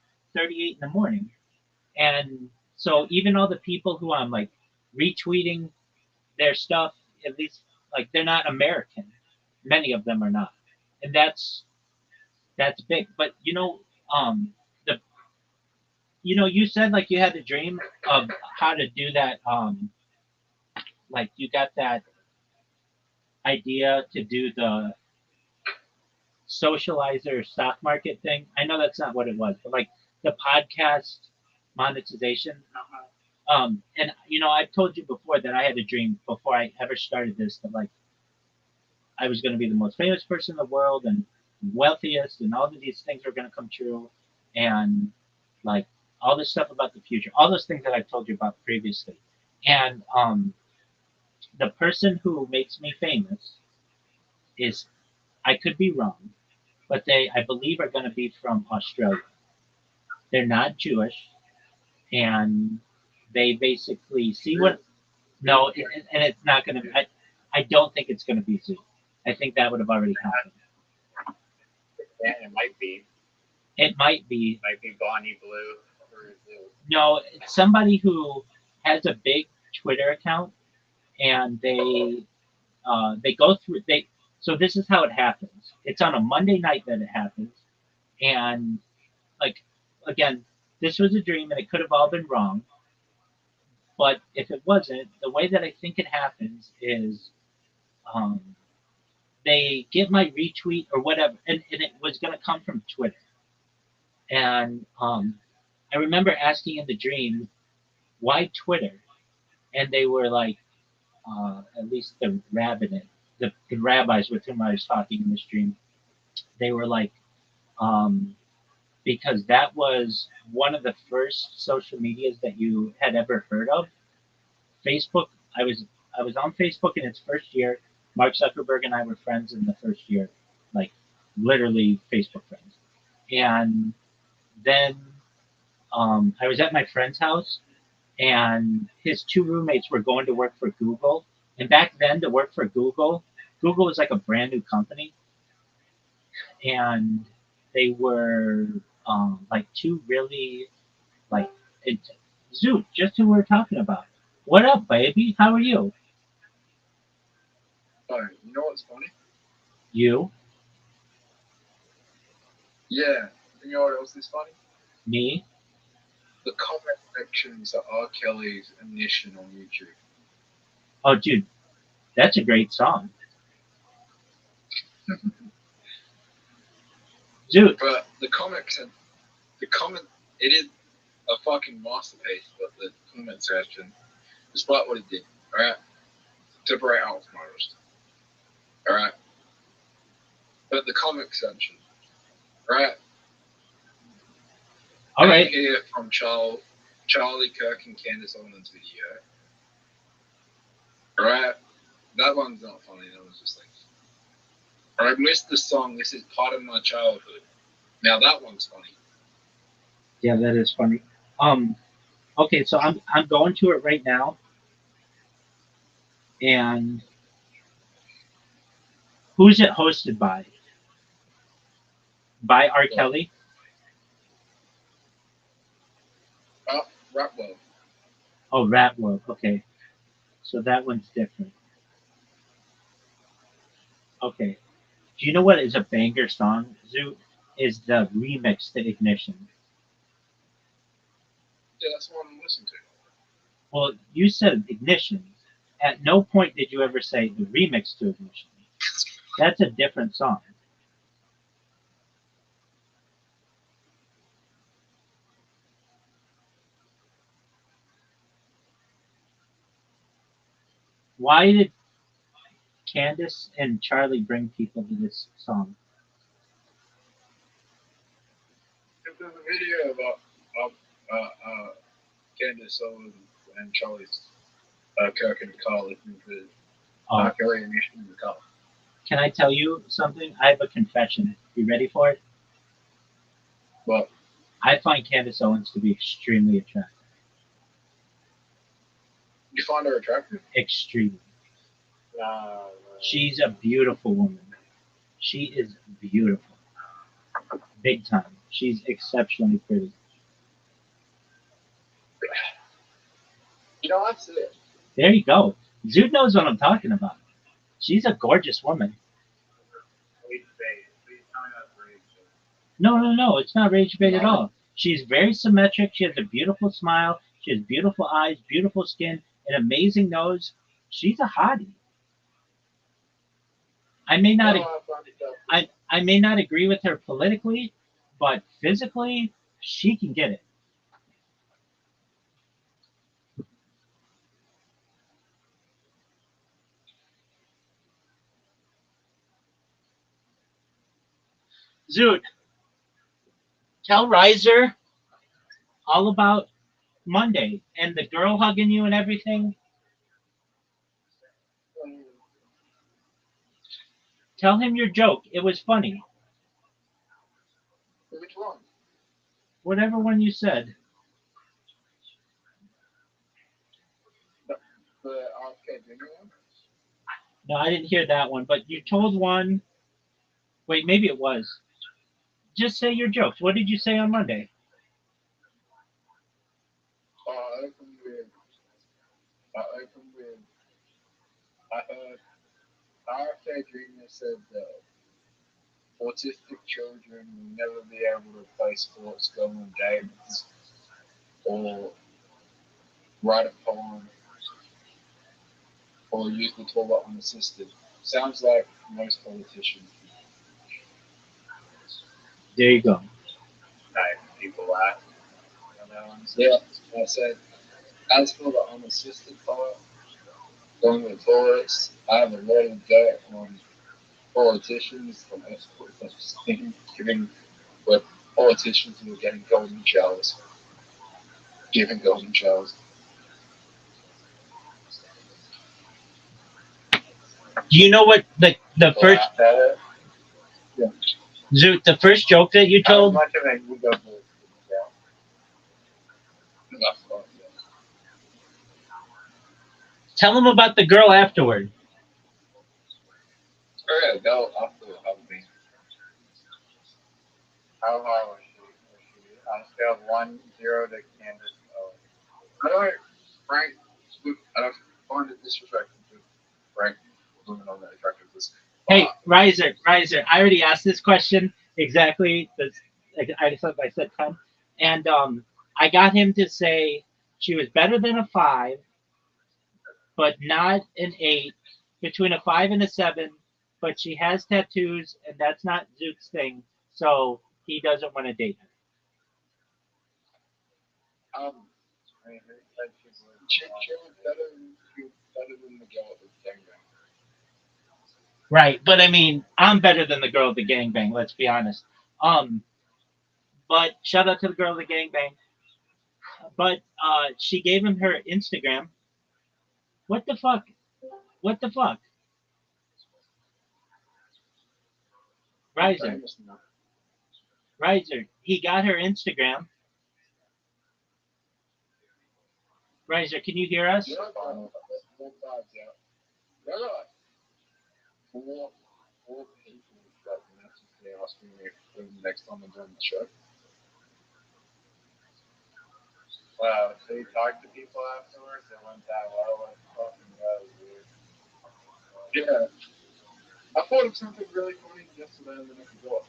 in the morning. And so even all the people who I'm like retweeting their stuff, at least like they're not American. Many of them are not. And that's big. But the you said like you had a dream of how to do that, like you got that idea to do the socializer stock market thing. I know that's not what it was, but like the podcast monetization. And I've told you before that I had a dream before I ever started this that like I was going to be the most famous person in the world and wealthiest, and all of these things were going to come true, and like all this stuff about the future, all those things that I've told you about previously. And the person who makes me famous is, I could be wrong, but they, I believe, are going to be from Australia. They're not Jewish, and they basically see what. No, and it's not going to. I don't think it's going to be Zoo. I think that would have already happened. Yeah, it might be. It might be. Might be Bonnie Blue or Zoo. No, it's somebody who has a big Twitter account, and they go through they. So this is how it happens. It's on a Monday night that it happens, and like again, this was a dream, and it could have all been wrong. But if it wasn't, the way that I think it happens is um, they get my retweet or whatever, and it was going to come from Twitter. And I remember asking in the dream, why Twitter? And they were like, at least the rabbinate, the rabbis with whom I was talking in this dream, they were like, um, because that was one of the first social medias that you had ever heard of. Facebook, I was on Facebook in its first year. Mark Zuckerberg and I were friends in the first year, like literally Facebook friends. And then I was at my friend's house, and his two roommates were going to work for Google. And back then, to work for Google, Google was like a brand new company, and they were like two really like it, Zoot, just who we're talking about. What up, baby? How are you? Oh, you know what's funny? You, Yeah, you know what else is funny? me. The comment sections of R. Kelly's Ignition on YouTube. Oh, dude, that's a great song. Dude, But the comment, it is a fucking masterpiece. But the comment section, despite what it did, all right, separate out from artist, all right. But the comic section, right? all right. Here from Charlie Kirk and Candace Owens video, all right. That one's not funny. That was just like, I missed the song. This is part of my childhood. Now that one's funny. Yeah, that is funny. Okay, so I'm going to it right now, and who's it hosted by? By R. Kelly? Rapwell. Oh, Rat World. Okay, so that one's different. Okay, do you know what is a banger song? Zoo is the remix to Ignition. Yeah, that's the one I'm listening to. Well, you said Ignition. At no point did you ever say the remix to Ignition. That's a different song. Why did Candace and Charlie bring people to this song? There's a video about Candace Owens and Charlie's Kirk in the car listening to Oh, Kelly and Mission in the car. can I tell you something? I have a confession. You ready for it? But I find Candace Owens to be extremely attractive. you find her attractive? Extremely. No. She's a beautiful woman. She is beautiful. Big time. She's exceptionally pretty. You know, that's it. There you go. Zoot knows what I'm talking about. She's a gorgeous woman. Rage bait. Please tell me that's rage bait. No. It's not rage bait at all. She's very symmetric. She has a beautiful smile. She has beautiful eyes, beautiful skin, an amazing nose. She's a hottie. I may not I may not agree with her politically, but physically, she can get it. Zoot, tell Riser all about Monday and the girl hugging you and everything. Tell him your joke. It was funny. Which one? Whatever one you said. The RFK Jr. one? No, I didn't hear that one, but you told one. Wait, maybe it was. Just say your jokes. What did you say on Monday? I opened with, I heard RFK Jr. said that autistic children will never be able to play sports, go on dates, or write a poem, or use the toilet unassisted. Sounds like most politicians. There you go. Nice. People laugh. Yeah, I said, as for the unassisted part, going with toilets, I have a lot of dirt on politicians from experts that giving, but politicians who are getting golden showers, giving golden showers. Do you know what the first Zoot, the first joke that you How told? much of it you go for? Tell him about the girl afterward. Oh yeah, go after the me. How high was she? On a scale of 1, 0 to Candace Owens. I don't, Frank, I don't find it disrespectful to Frank women on the attractive list. Hey, Riser, I already asked this question exactly. I said 10. And I got him to say she was better than a 5, but not an 8, between a 5 and a 7, but she has tattoos, and that's not Zoot's thing, so he doesn't want to date her. She was better than the girl with the gangbang. Right, but I mean, I'm better than the girl at the gangbang. Let's be honest. But shout out to the girl at the gangbang. But she gave him her Instagram. What the fuck? What the fuck? Riser, Riser. He got her Instagram. Riser, can you hear us? Yeah, there are like four people that messaged me asking me when the next time I'm doing the show. Wow, so you talked to people afterwards? It went that well? What fucking was weird. Yeah. I thought of something really funny yesterday and then I forgot.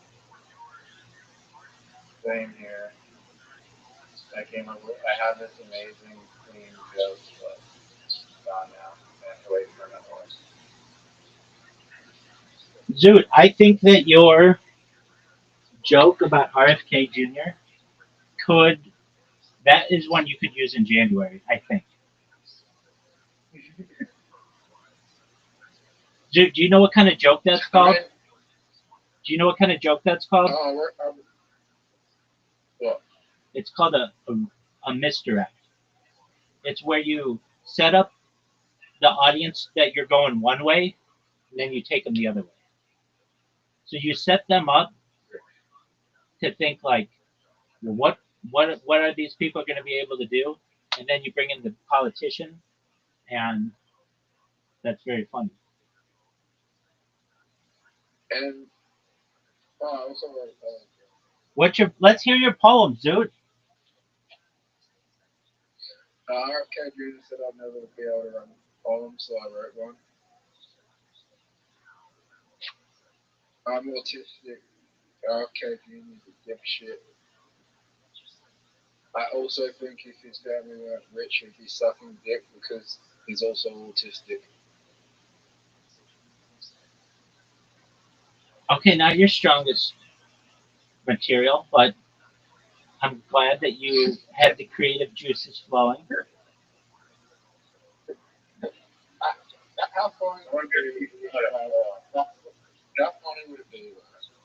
Same here. I had this amazing clean joke, but it's gone now. I have to wait for another one. Zoot, I think that your joke about RFK Jr. that is one you could use in January, I think. Zoot, do you know what kind of joke that's called? Do you know what kind of joke that's called? What? It's called a misdirect. It's where you set up the audience that you're going one way, and then you take them the other way. So you set them up to think like, well, what are these people going to be able to do? And then you bring in the politician, and that's very funny. And I also wrote Let's hear your poem, Zoot. RFK Jr. said I'd never be able to run a poem, so I wrote one. I'm autistic. RFK Jr. is a dipshit. I also think if his family weren't rich, he'd be sucking dick because he's also autistic. Okay, not your strongest material, but I'm glad that you had the creative juices flowing. How funny would it be? How funny would it be?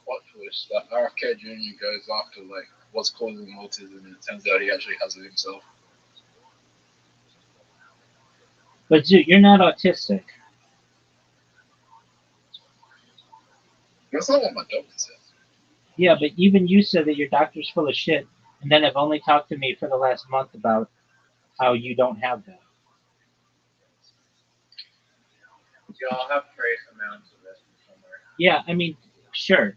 Plot twist that RFK Jr. goes after like what's causing autism, and it turns out he actually has it himself. But Zoot, you're not autistic. That's not what my doctor said. Yeah, but even you said that your doctor's full of shit, and then have only talked to me for the last month about how you don't have that. Y'all have trace amounts of this somewhere. Yeah, I mean, sure,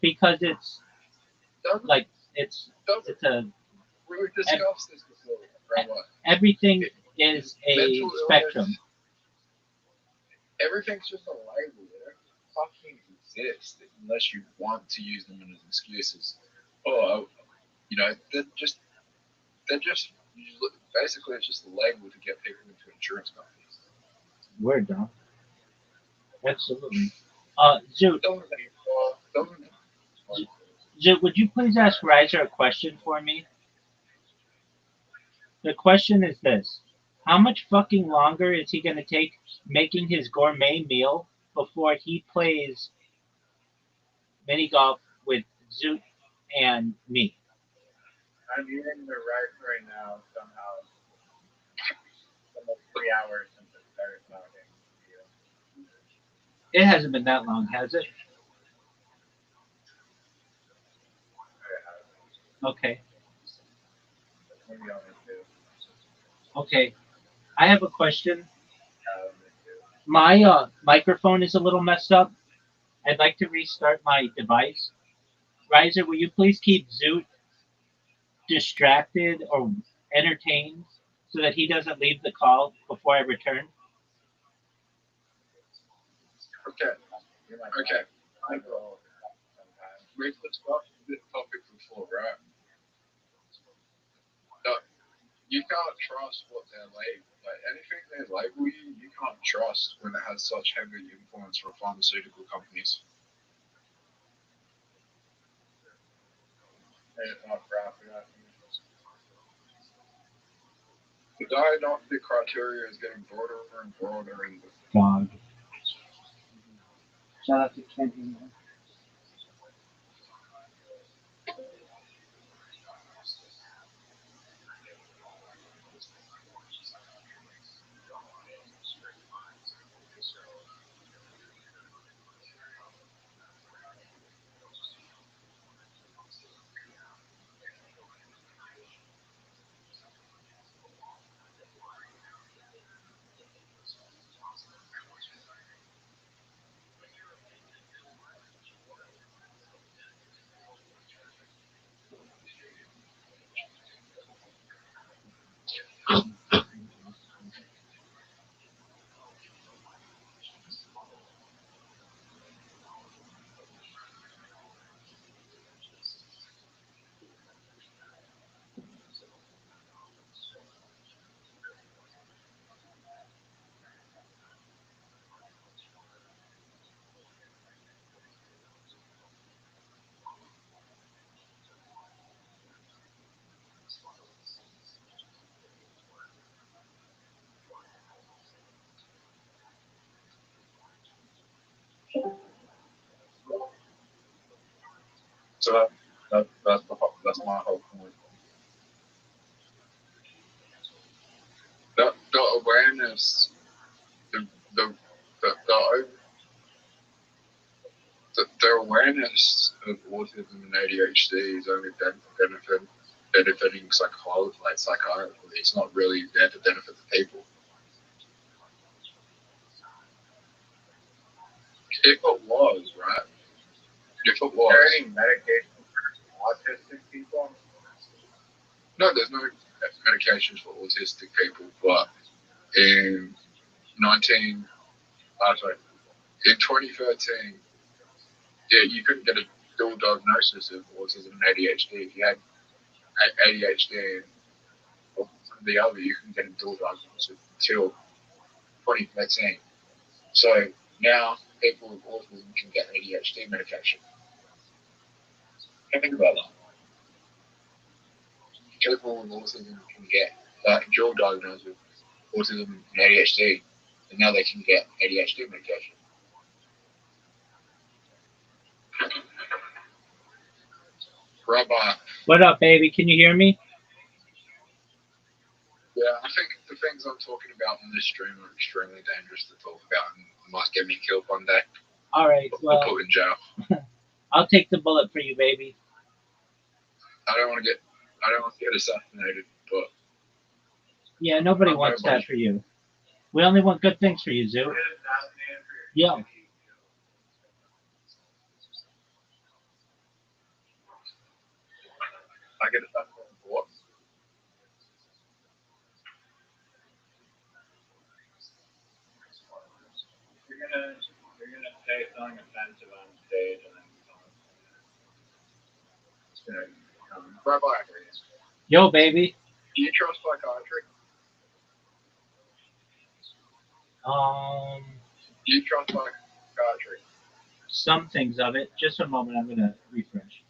because it's like it's a We discussed this before, Rabbi. everything is a spectrum. Everything's just a label. They don't fucking exist unless you want to use them as excuses. Or, they're just basically it's just a label to get people into insurance companies. Word, though. Absolutely. Zoot, Zoot, would you please ask Riser a question for me? The question is this. How much fucking longer is he going to take making his gourmet meal before he plays mini golf with Zoot and me? I'm eating the rice right now somehow. Almost 3 hours since I started talking to you. It hasn't been that long, has it? Okay. Maybe only 2. Okay. I have a question. My microphone is a little messed up. I'd like to restart my device. Riser, will you please keep Zoot distracted or entertained so that he doesn't leave the call before I return? Okay. Let's start with this topic before, right? you can't trust what they're labeled. Like anything they label you, you can't trust when it has such heavy influence from pharmaceutical companies. It's not profit. The diagnostic criteria is getting broader and broader, and God. Shout out to Kenny. so that's my whole point. The awareness, the the awareness of autism and ADHD is only benefiting psychology, like psychiatry. It's not really there to benefit the people. If it was, right? If it Is there was, any medication for autistic people? no, there's no medications for autistic people, but in 2013, yeah, you couldn't get a dual diagnosis of autism and ADHD. If you had ADHD or the other, you couldn't get a dual diagnosis until 2013. So now people with autism can get ADHD medication. Think about that. People with autism can get dual diagnosed with autism and ADHD, and now they can get ADHD medication. Rabbi. What up, baby? Can you hear me? Yeah, I think the things I'm talking about on this stream are extremely dangerous to talk about and might get me killed one day. All right. Or Well, put in jail. I'll take the bullet for you, baby. I don't want to get assassinated, but Yeah, nobody wants that for you. We only want good things for you, Zoo. Yo. I get assassinated for what? You're gonna say something offensive on stage and then Rabbi, Yo, baby. do you trust psychiatry? Do you trust psychiatry? Some things of it. Just a moment. I'm gonna refresh.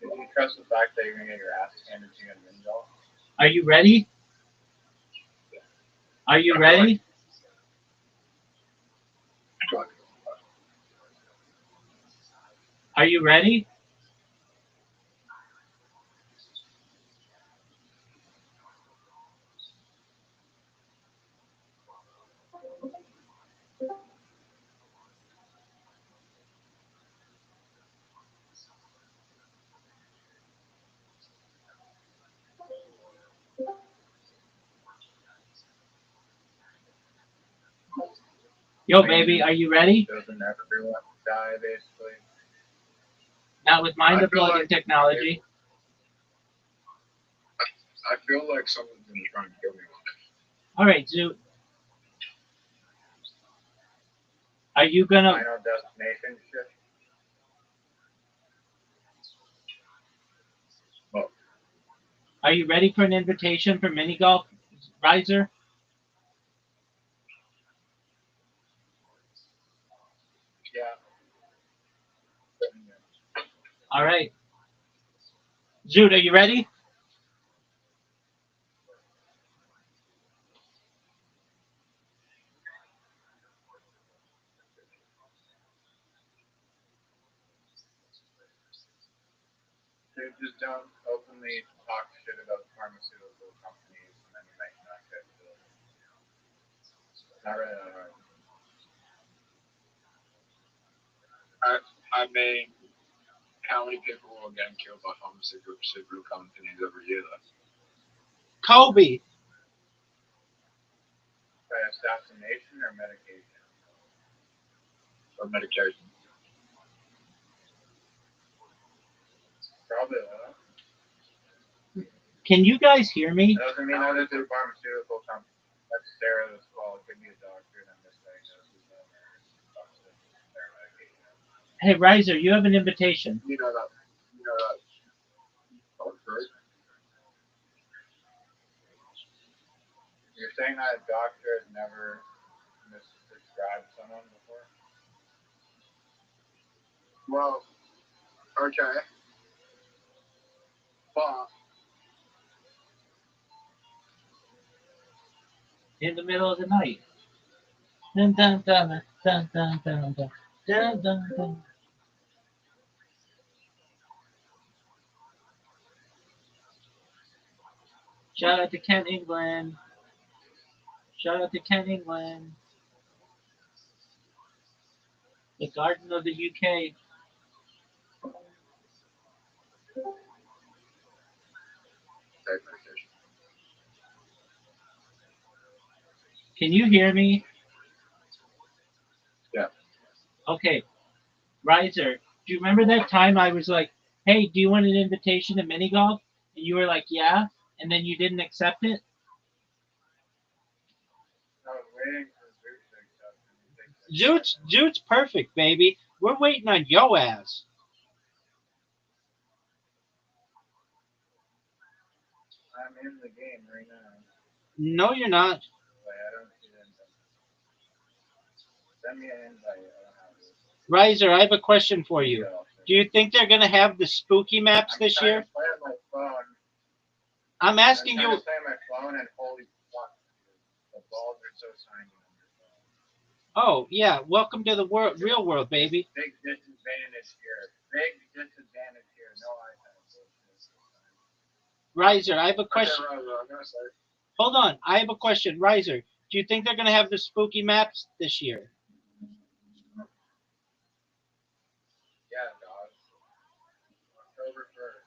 do you trust the fact that you're gonna get your ass handed to you in Minjal? Are you ready? Are you ready? Are you ready? Yo, baby, are you ready? Doesn't everyone die, basically? Not with mind I feel uploading like- technology. I feel like someone's gonna try and kill me one day. All right, Zoot. Are you gonna? Final destination ship. Are you ready for an invitation for mini golf, Riser? Yeah. All right. Zoot, are you ready? Dude, just don't openly talk shit about pharmaceutical companies and then you might not get killed. Not really that hard. I mean, how many people are getting killed by pharmaceutical companies every year, though? Kobe. By assassination or medication? Or medication? Probably that. Can you guys hear me? That doesn't mean that it's a pharmaceutical company. That's Sarah that's called. Could be a doctor and misdiagnosis them or toxic their medication. Hey, Riser, you have an invitation. You know that. Oh, true. You're saying that a doctor has never misprescribed someone before? Well, okay. But In the middle of the night. Dun, dun, dun, dun, dun, dun, dun, dun, dun, dun. Shout out to Kent England. Shout out to Kent England. The Garden of the UK. take medication. Can you hear me? Yeah. Okay. Riser, do you remember that time I was like, hey, do you want an invitation to mini golf? And you were like, yeah. And then you didn't accept it? I was waiting for Zeus to accept it. Zoot's perfect, baby. We're waiting on yo ass. I'm in the game right now. No, you're not. Wait, I don't see the invite. Send me an invite. I don't have it. Riser, I have a question for you. Yeah, I'll check Do you think they're going to have the spooky maps I'm this trying year? to play on my phone. I'm asking I'm trying you. to play on my phone and holy fuck, the balls are so tiny on your phone. Oh, yeah. Welcome to the world, real world, baby. Big disadvantage here. Big disadvantage here. No iPad bullshit. Riser, I have a question. Okay, right, I'm gonna say. Hold on. I have a question. Riser, do you think they're going to have the spooky maps this year? Yeah, dog. October 1st.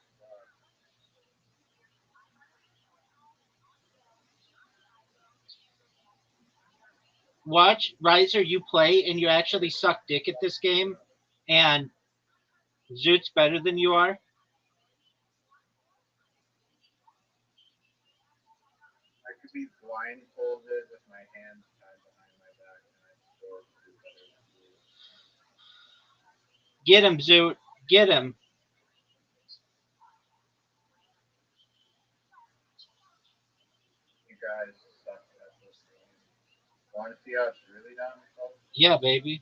Watch, Riser, you play and you actually suck dick at this game, and Zoot's better than you are. I could be blindfolded with my hands tied behind my back and I'd still do better than you. Get him, Zoot. Get him. You guys suck at this game. Want to see how it's really done, folks? Yeah, baby.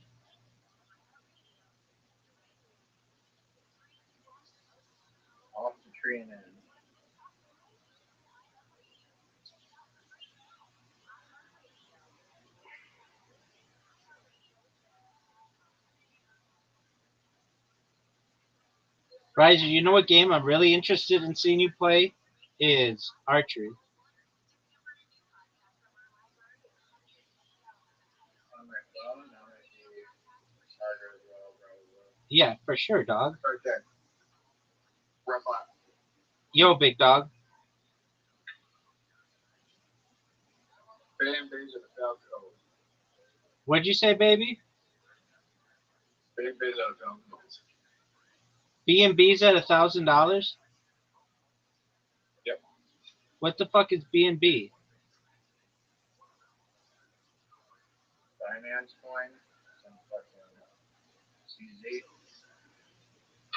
Off the tree and in. Riser, you know what game I'm really interested in seeing you play? Is archery. On my phone, that might be harder as well, probably. Yeah, for sure, dog. Okay. Rabbi. Yo, big dog. Fan base of the South Coast. What'd you say, baby? Big bit of B&B's at $1,000. Yep. What the fuck is B&B? finance coin. Some fucking CZ.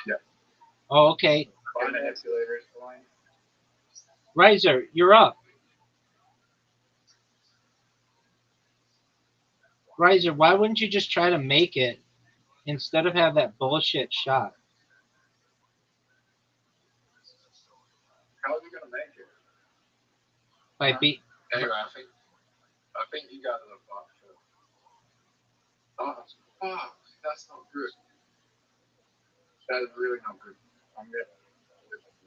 Yeah. Oh, okay. Coin manipulators coin. Riser, you're up. Riser, why wouldn't you just try to make it instead of have that bullshit shot? How is he gonna make it? By B. Anyway, I think you got it a box. Oh, fuck, that's not good. That is really not good. I'm getting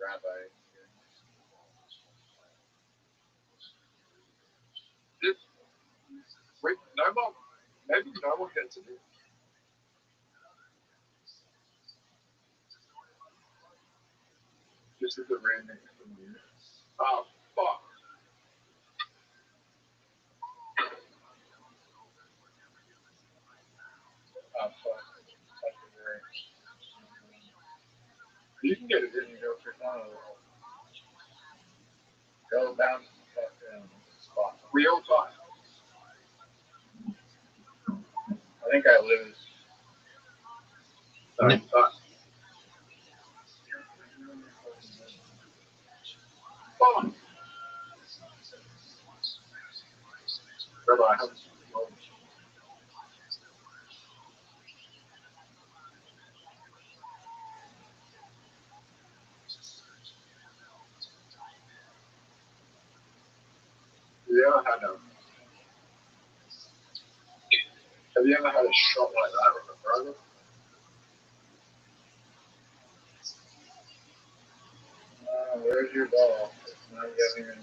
Rabbi. This, wait, no one, maybe no one gets it. This is the random from you. Oh, fuck. Oh, fuck. You can get it in and go for fun. Go down to the fucking spot. Real time. I think I lose. Sorry. Fuck. Rabbi, have you ever had a shot like that with a brother? Where's your ball? It's not getting in.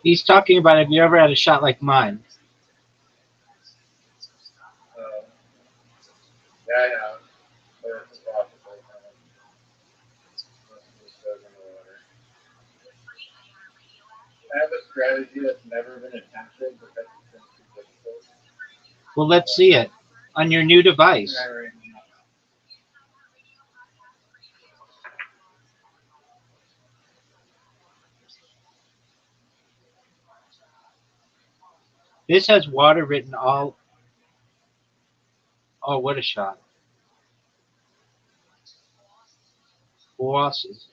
He's talking about have you ever had a shot like mine? Yeah, I have. But it's possible. I have a strategy that's never been attempted because it's been too difficult. Well, let's see it on your new device. This has water written all. Oh, what a shot. Bosses.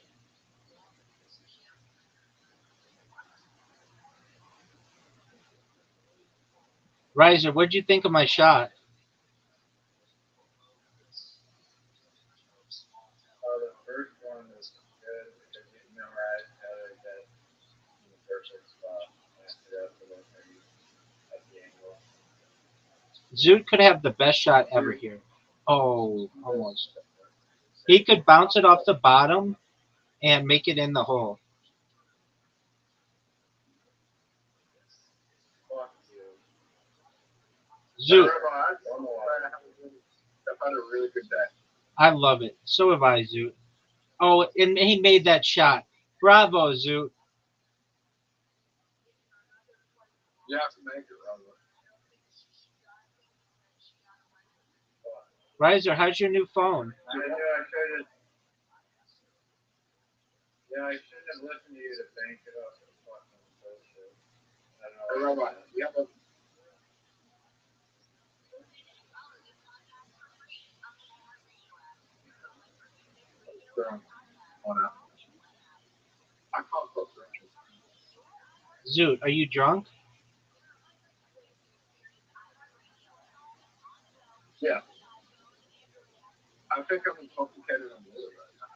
Riser, what'd you think of my shot? The first one was good because you memorized how to get in the perfect spot. After that, the one where you at the angle. Zoot could have the best shot ever here. Oh, almost. He could bounce it off the bottom and make it in the hole. Fuck you. Zoot, I've had a really good day. I love it. So have I, Zoot. Oh, and he made that shot. Bravo, Zoot. You have to make it, Robert. Riser, how's your new phone? I shouldn't have listened to you to bank it up. I don't know. Robot, you have a. I can't go through. Zoot, are you drunk? Yeah. I think I'm intoxicated on water right now.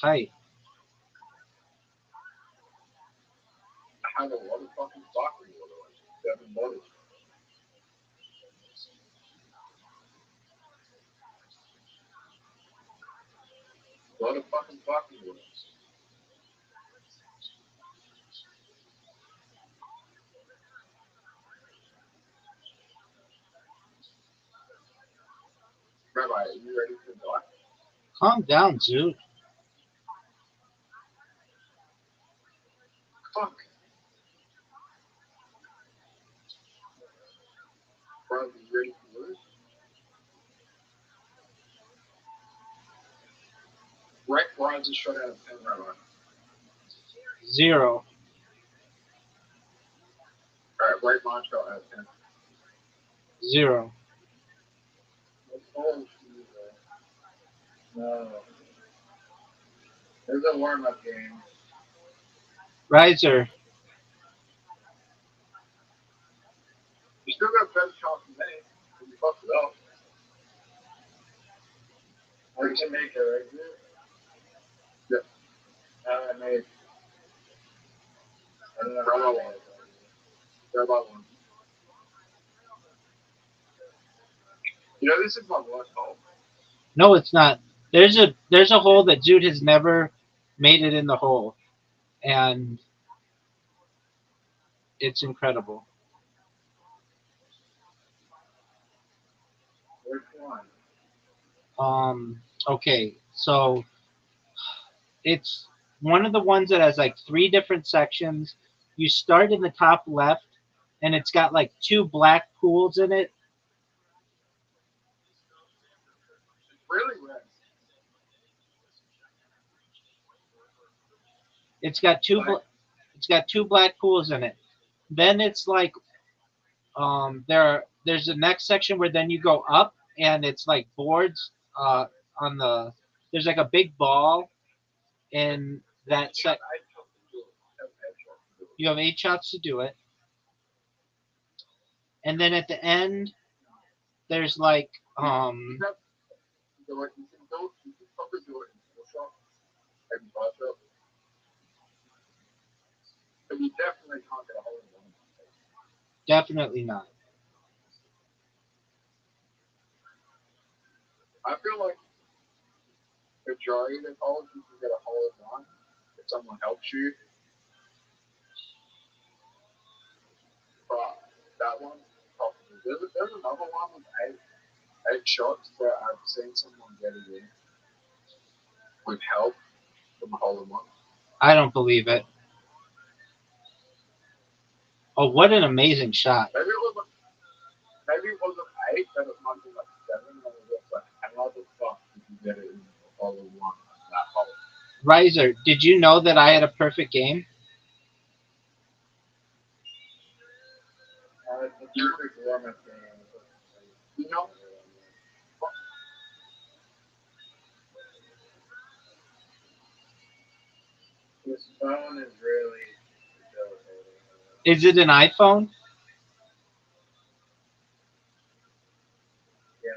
Tight. I have a lot of fucking sparkling water, like 7 bottles. A lot of fucking sparkling water. Rabbi, are you ready to die? Calm down, Zoot. Fuck. Bronze is ready for this. Right bronze is shut out of 10, Rabbi. 0. Alright, right bronze shut out of 10. 0. Oh, no. There's a warm-up game. Riser. You still got a better shot than me. If you fuck it up. Or you can make it, right? Yeah. I made. I don't know how I want it. Grab out one. You know, this is my worst hole. No, it's not. There's a hole that Jude has never made it in the hole, and it's incredible. Which one? Okay, so it's one of the ones that has like 3 different sections. You start in the top left, and it's got like 2 black pools in it. It's really red. It's got two black pools in it. Then it's like there's the next section where then you go up and it's like boards on the there's like a big ball in that set. You have 8 shots to do it, and then at the end there's like You can probably do it in 4 shots. Maybe 5 shots. But you definitely can't get a hole in one. definitely not. I feel like majority of the holes you can get a hole in one if someone helps you. But that one, possibly. There's another one with 8 shots that I've seen someone get it in with help from a hole in one. I don't believe it. Oh, what an amazing shot. Maybe it wasn't 8, but it might be like 7. And it was like, how the fuck did you get it in a hole in one? That hole. Riser, did you know that I had a perfect game? It's a perfect warm-up game. You know, this phone is really debilitating. Is it an iPhone? Yeah.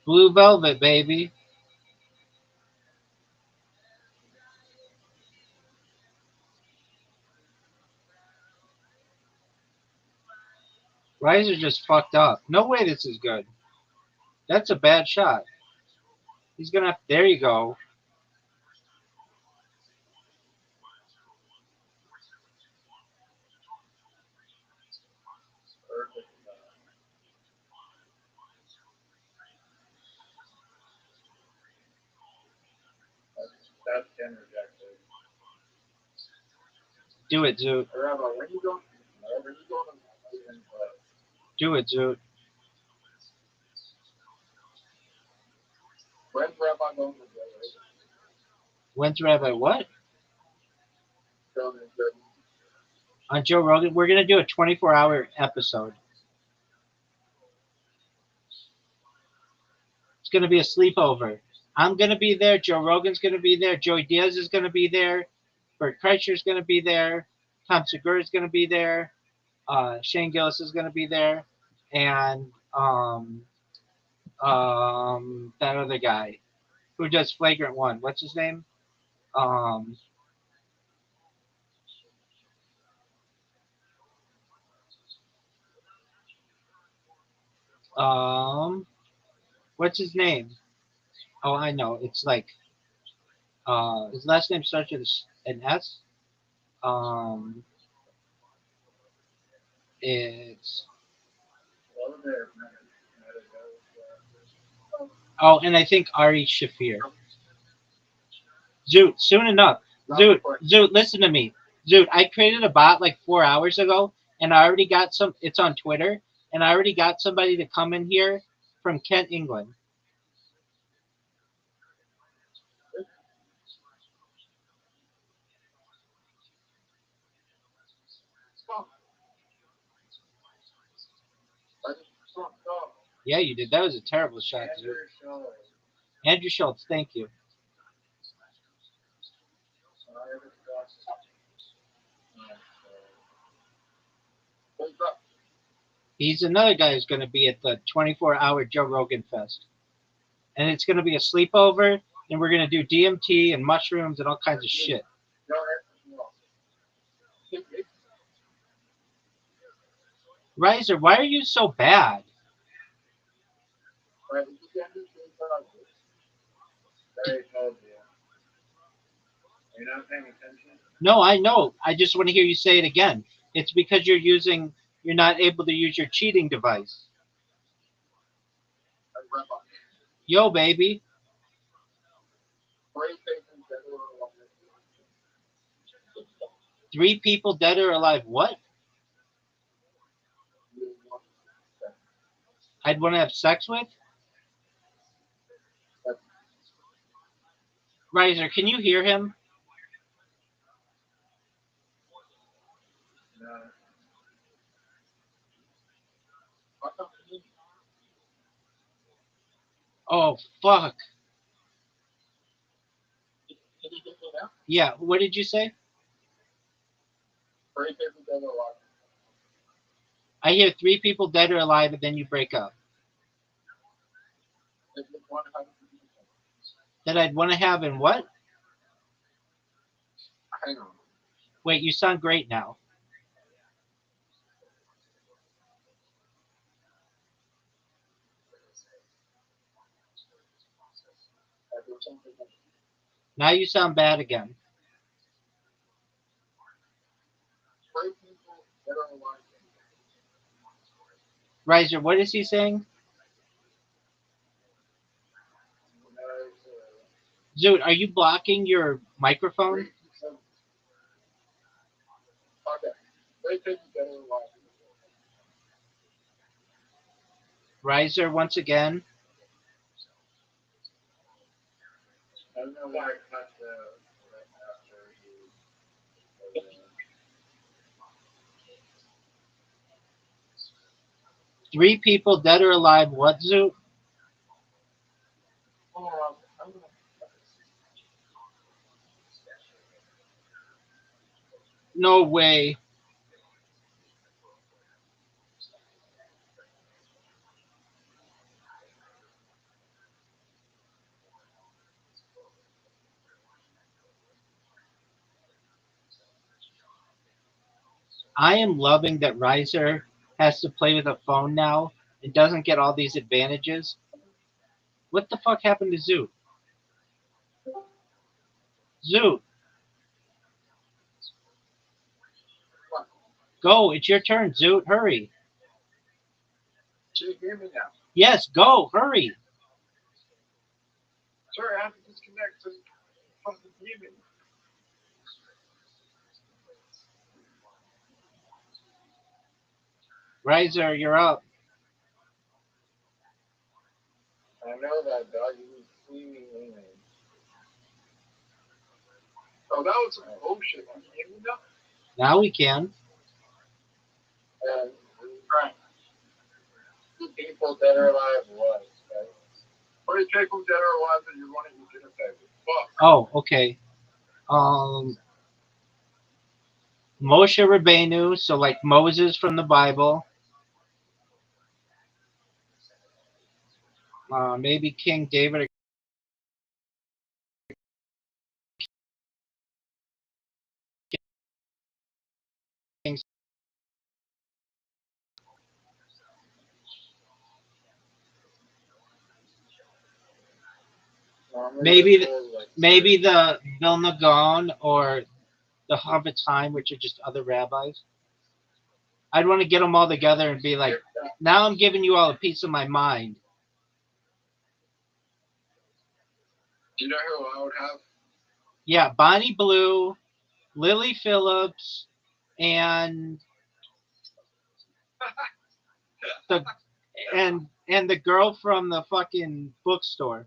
Blue Velvet, baby. Riser just fucked up. No way this is good. That's a bad shot. He's gonna have, there you go. Perfect. That's 10 rejected. Do it, Zoot. Rabbi, when you go to Do it, Zoot. when's Rabbi going to go? When's Rabbi what? Going to go. On Joe Rogan, we're gonna do a 24-hour episode. It's gonna be a sleepover. I'm gonna be there. Joe Rogan's gonna be there. Joey Diaz is gonna be there. Bert Kreischer's gonna be there. Tom Segura's gonna be there. Shane Gillis is gonna be there, and that other guy who does Flagrant One. What's his name? Um, um, what's his name? Oh, I know. It's like his last name starts with an S. Um, it's Oh, and I think Ari Shafir. Zoot, soon enough. Zoot, listen to me. Zoot, I created a bot like 4 hours ago, and I already got some. It's on Twitter, and I already got somebody to come in here from Kent, England. Yeah, you did. That was a terrible shot, Zoot. Andrew Schultz, thank you. He's another guy who's going to be at the 24-hour Joe Rogan Fest. And it's going to be a sleepover, and we're going to do DMT and mushrooms and all kinds of shit. Riser, why are you so bad? You're not paying attention? No, I know. I just want to hear you say it again. It's because you're not able to use your cheating device. Yo, baby. Three people dead or alive. What? I'd want to have sex with? Riser, can you hear him? No. Oh, fuck. Yeah, what did you say? I hear three people dead or alive, and then you break up. That I'd want to have in what? Hang on. Wait, you sound great now. Now you sound bad again. Riser, what is he saying? Zoot, are you blocking your microphone? Riser, once again. I don't know why I cut the after you. Three people dead or alive. What, Zoot? No way. I am loving that Riser has to play with a phone now and doesn't get all these advantages. What the fuck happened to Zoot? Zoot, go. It's your turn, Zoot. Hurry. Can you hear me now? Yes, go. Hurry. Sorry, I have to disconnect from the TV. Riser, you're up. I know that, dog. You was screaming anyway. Oh, that was some bullshit. Can you hear me now? Now we can. And Right. people that are alive was, right? What do you take them dead or alive that you want to use interface? Fuck. Oh, okay. Moshe Rabbeinu, so like Moses from the Bible. Maybe King David or King. Maybe the Vilna Gaon or the Havetz Haim, which are just other rabbis. I'd want to get them all together and be like, now I'm giving you all a piece of my mind. Do you know who I would have? Yeah, Bonnie Blue, Lily Phillips, and the and the girl from the fucking bookstore.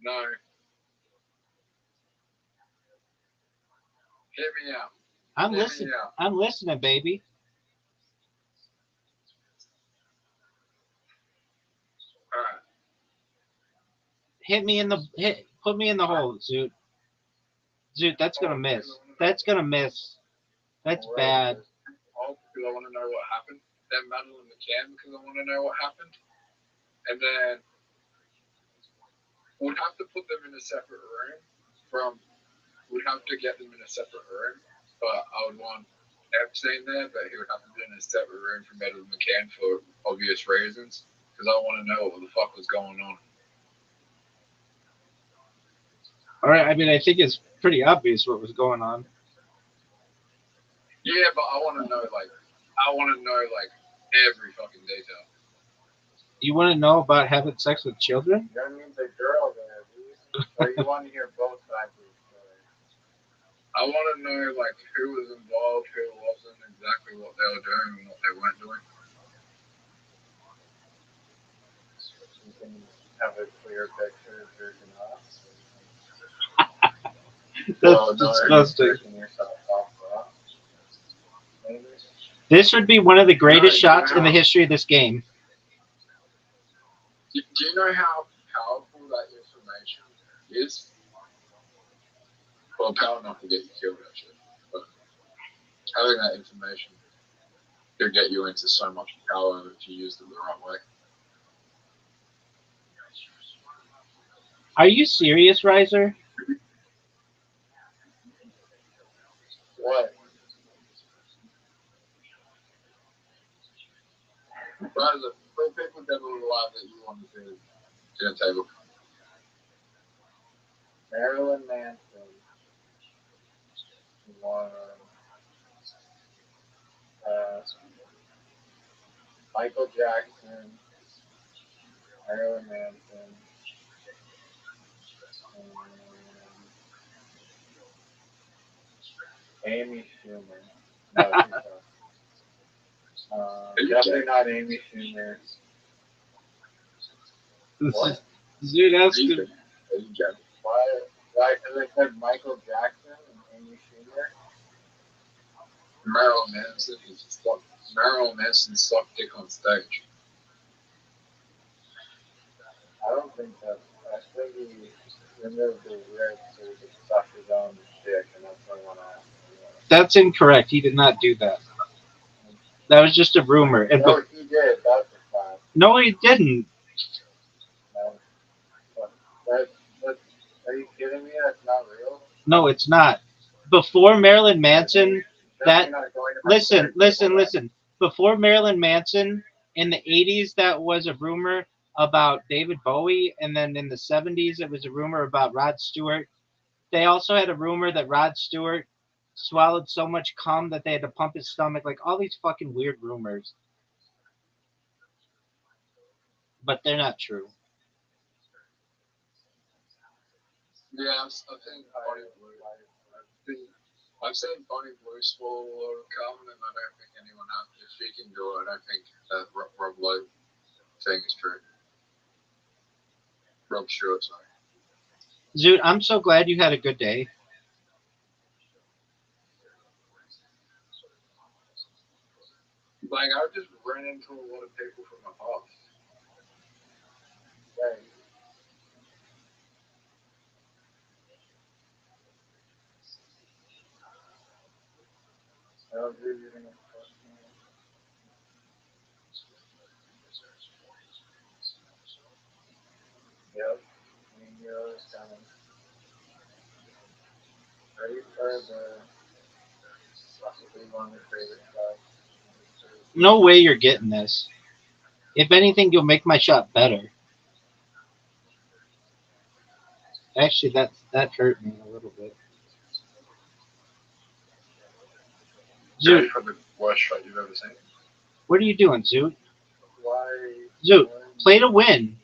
No. Hit me out. I'm Hit me listening. out. I'm listening, baby. All right. Hit me in the hit. Put me in the hole, Zoot. Zoot, that's gonna miss. That's gonna miss. That's bad. Oh, because I want to know what happened. Then Madeline McCann, because I want to know what happened. And then we'd have to put them in a separate room. We'd have to get them in a separate room. But I would want Epstein there, but he would have to be in a separate room from Madeline McCann for obvious reasons. Because I want to know what the fuck was going on. All right. I mean, I think it's pretty obvious what was going on. Yeah, but I want to know, every fucking detail. You want to know about having sex with children? You don't need the girl there, dude. Or you want to hear both sides of the story. I want to know, who was involved, who wasn't, exactly what they were doing and what they weren't doing. You can have a clear picture of jerking off. That's disgusting. Jerking yourself off. Maybe. This would be one of the greatest shots in the history of this game. Do you know how powerful that information is? Well, power enough to get you killed, actually. But having that information could get you into so much power if you used it the right way. Are you serious, Riser? What? Riser, put people dead or alive that you want to see dinner table. Marilyn Manson. One. Michael Jackson. Marilyn Manson. Amy Schumer. No, she's definitely not Amy Schumer. What? Dude, that's good. Why? Because I said Michael Jackson and Amy Schumer. Marilyn Manson sucked dick on stage. I don't think that. I think he removed the ribs so he could suck his own dick, and that's what I want to ask. That's incorrect. He did not do that. That was just a rumor. And No, he did. That's a fact. no, he didn't. No. That's, are you kidding me? That's not real. No, it's not. Before Marilyn Manson, listen. Before Marilyn Manson, in the 80s, that was a rumor about David Bowie, and then in the 70s, it was a rumor about Rod Stewart. They also had a rumor that Rod Stewart swallowed so much cum that they had to pump his stomach. Like all these fucking weird rumors, but they're not true. Yeah, I've seen Bonnie Blue. I've seen Bonnie Blue swallow a lot of cum, and I don't think anyone has. If she can do it, I don't think that Rob Lowe thing is true. Rob Stewart, sorry. Zoot, I'm so glad you had a good day. I just ran into a lot of people from my past. Right. I don't think you're gonna fuck me. Yep. Euros coming. Ready for the possibly one of the favorite stuff. No way you're getting this. If anything, you'll make my shot better. Actually, that hurt me a little bit. Ready Zoot, for the worst shot you've ever seen? what are you doing, Zoot? Why? Zoot, play to win.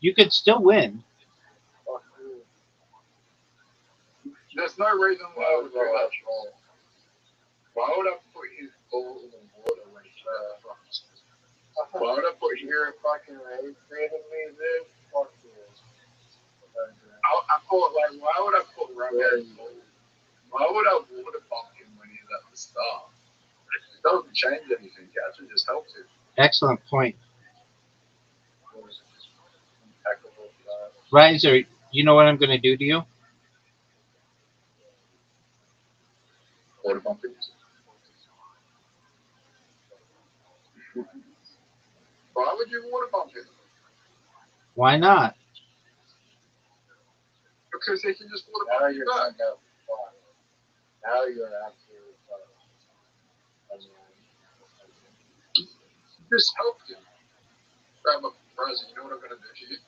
You could still win. Fuck you. There's no reason why I would do that shot. Why would I put his ball in the water when he Why would I put your fucking race creating me this? Fuck you. I thought, like, why would I put Rabbi? Why would I water bump him when he's at the start? It doesn't change anything, Catch. It just helps him. Excellent point. Impeccable. Riser, you know what I'm going to do to you? Water bumping. Why would you water bump him? Why not? Because he can just water bump you back. Now you're absolutely fucked. Just helped him. Grab a present. You know what I'm going to do to you?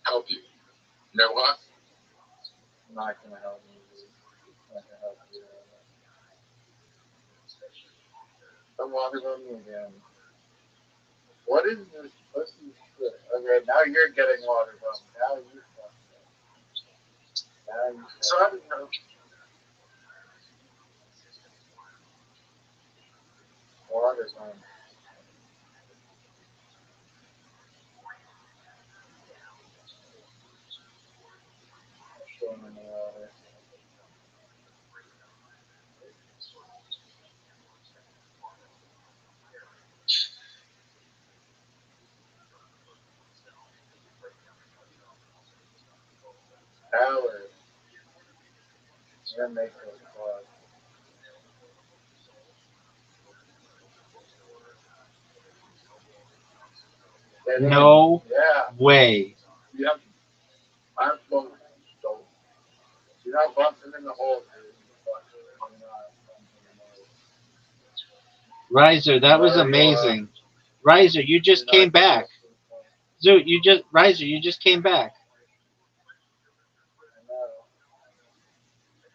Help you. You know what? I'm not going to help you. I'm not going to help you. Don't water on me again. What is this pussy shit? Okay, now you're getting water bumped. Now you fucked up. Now you so I didn't know. Water's on. Showing in the water. Howard. You're gonna make it fun. No Yeah. way. You have. I'm close. So you're not bumping in the hole, dude. You're not bumping in the hole. Riser, that was amazing. Riser, you just came back. Zoot, Riser, you just came back. I know.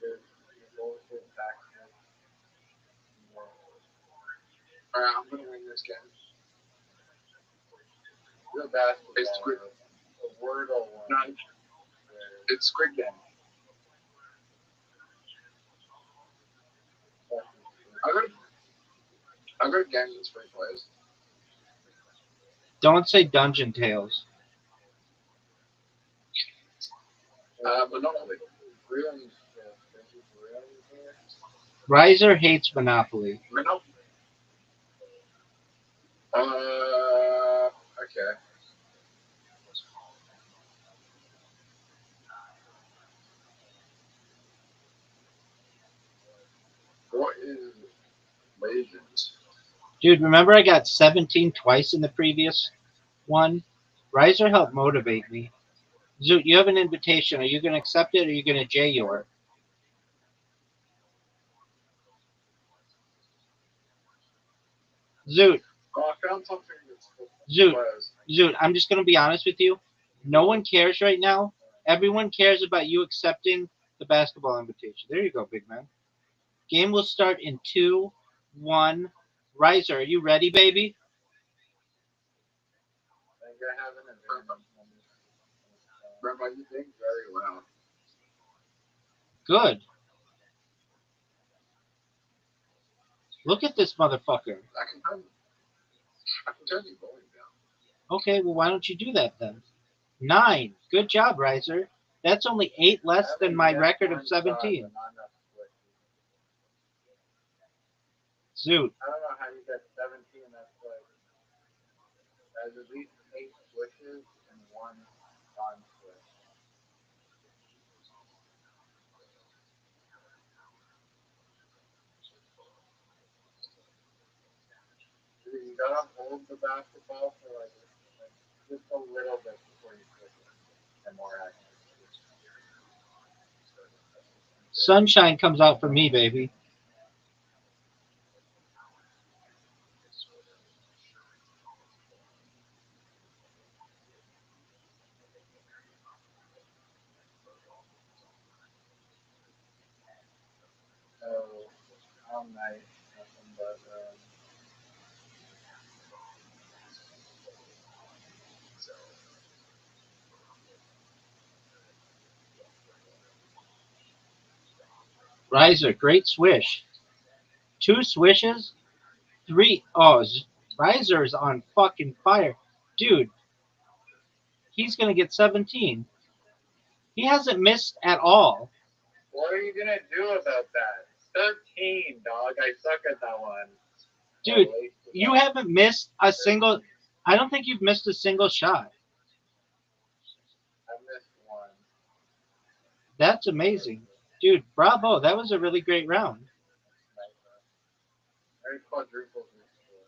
You're bullshit backwards. Alright, I'm gonna win this game. You're basketball. It's Squid. A word or one. No, it's Squid Game. I got a game that's 3 players. Don't say Dungeon Tales. Monopoly. Really? Riser hates Monopoly. Monopoly. Okay. What is Legends? Dude, remember I got 17 twice in the previous one? Riser helped motivate me. Zoot, you have an invitation. Are you going to accept it or are you going to J your? Zoot. Oh, I found something that's Zoot. players. Zoot, I'm just going to be honest with you. No one cares right now. Everyone cares about you accepting the basketball invitation. There you go, big man. Game will start in 2, 1. Riser, are you ready, baby? I think I have an advantage. Rabbi, you think very well. Good. Look at this motherfucker. I can turn your volume down. Okay, well, why don't you do that then? 9. Good job, Riser. That's only 8 less than my record of 17. Zoot. I don't know how you get 17. That's like there's at least 8 switches and 1 non-switch. You gotta hold the basketball for like just a little bit before you switch it and more action. Sunshine comes out for me, baby. I'm nice, nothing but Riser, great swish. 2 swishes, 3. Oh, Riser's on fucking fire. Dude, he's going to get 17. He hasn't missed at all. what are you gonna do about that? 13, dog. I suck at that one. Dude, you haven't missed a single. I don't think you've missed a single shot. I missed one. That's amazing. Dude, bravo. That was a really great round. I quadrupled this score.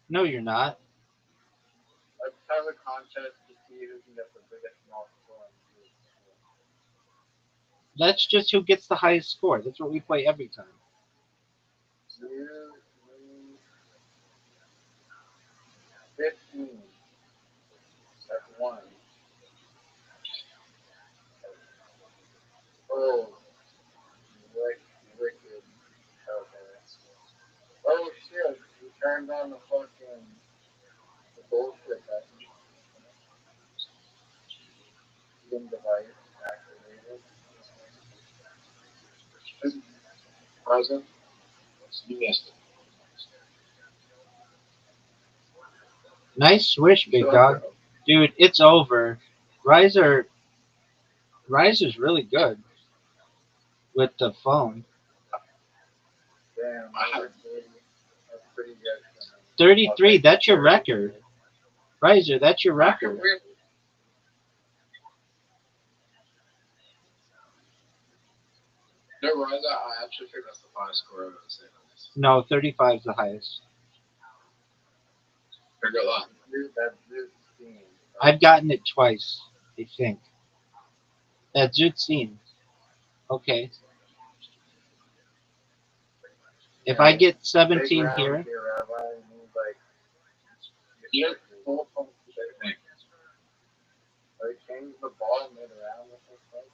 No, you're not. Let's have a contest to see who can get the biggest small score. That's just who gets the highest score. That's what we play every time. 2, 3, 15. That's 1. Oh, wicked. Okay. Oh shit, you turned on the fucking the bullshit button. Steam device activated. Present. You missed it. Nice swish, big dog. Dude, it's over. Riser's really good with the phone. Damn, that's pretty good. 33, that's your record. Riser, that's your record. No, Riser, I actually think that's the highest score I've ever seen on this. No, 35 is the highest. Figure that. That's 15. I've gotten it twice, I think. That's 15. Okay. If I get 17 here. Yeah, full pump thing. They changed the ball mid round or something.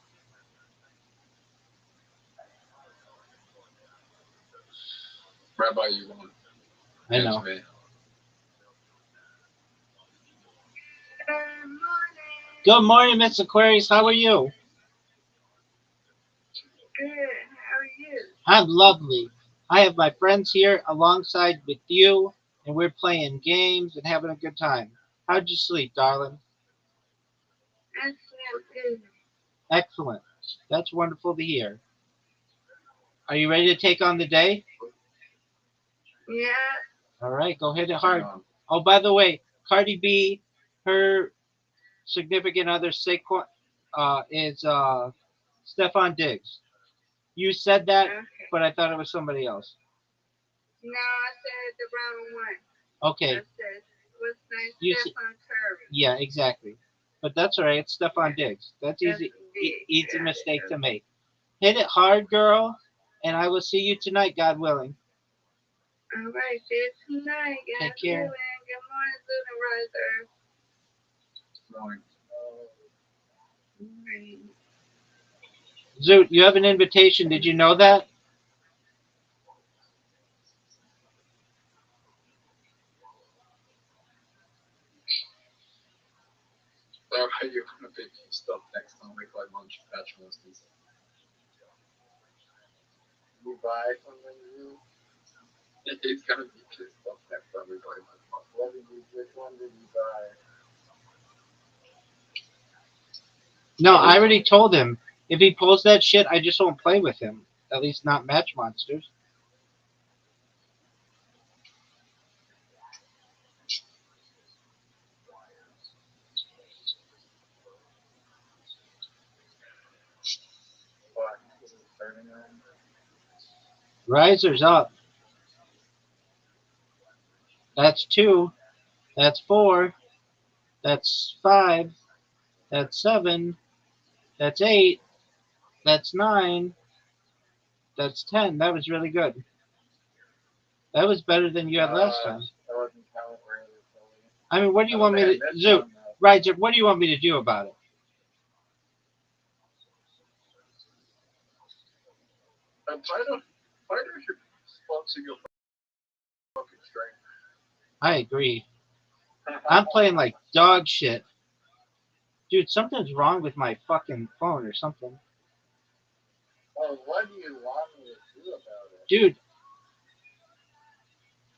Rabbi, you won. I know. Good morning, Miss Aquarius. How are you? Good. How are you? I'm lovely. I have my friends here alongside with you, and we're playing games and having a good time. How'd you sleep, darling? I slept good. Excellent. That's wonderful to hear. Are you ready to take on the day? Yeah. All right, go hit it hard. Oh, by the way, Cardi B, her significant other Saquon, is Stefan Diggs. You said that, Okay. but I thought it was somebody else. No, I said the wrong one. Okay. I said, what's nice? You Stefan Curry. Yeah, exactly. But that's all right. It's Stefan Diggs. That's easy. Easy Yeah, mistake to make. Hit it hard, girl, and I will see you tonight, God willing. All right, see you tonight. Take care. Good morning, Susan Riser. Morning. Morning. Zoot, you have an invitation. Did you know that? Where are you going to pick stuff next time we play lunch patch monsters? You buy something new? He's going to be pissed off next time we play lunch monsters. Which one did you buy? No, I already told him. If he pulls that shit, I just won't play with him. At least not match monsters. Riser's up. That's 2. That's 4. That's 5. That's 7. That's 8. That's 9. That's 10. That was really good. That was better than you had last time. I mean, what do you want me to do? Riser, what do you want me to do about it? Try to Fighters should sponsor your fucking strength. I agree. I'm playing like dog shit. Dude, something's wrong with my fucking phone or something. Oh, what do you want me to do about it? Dude,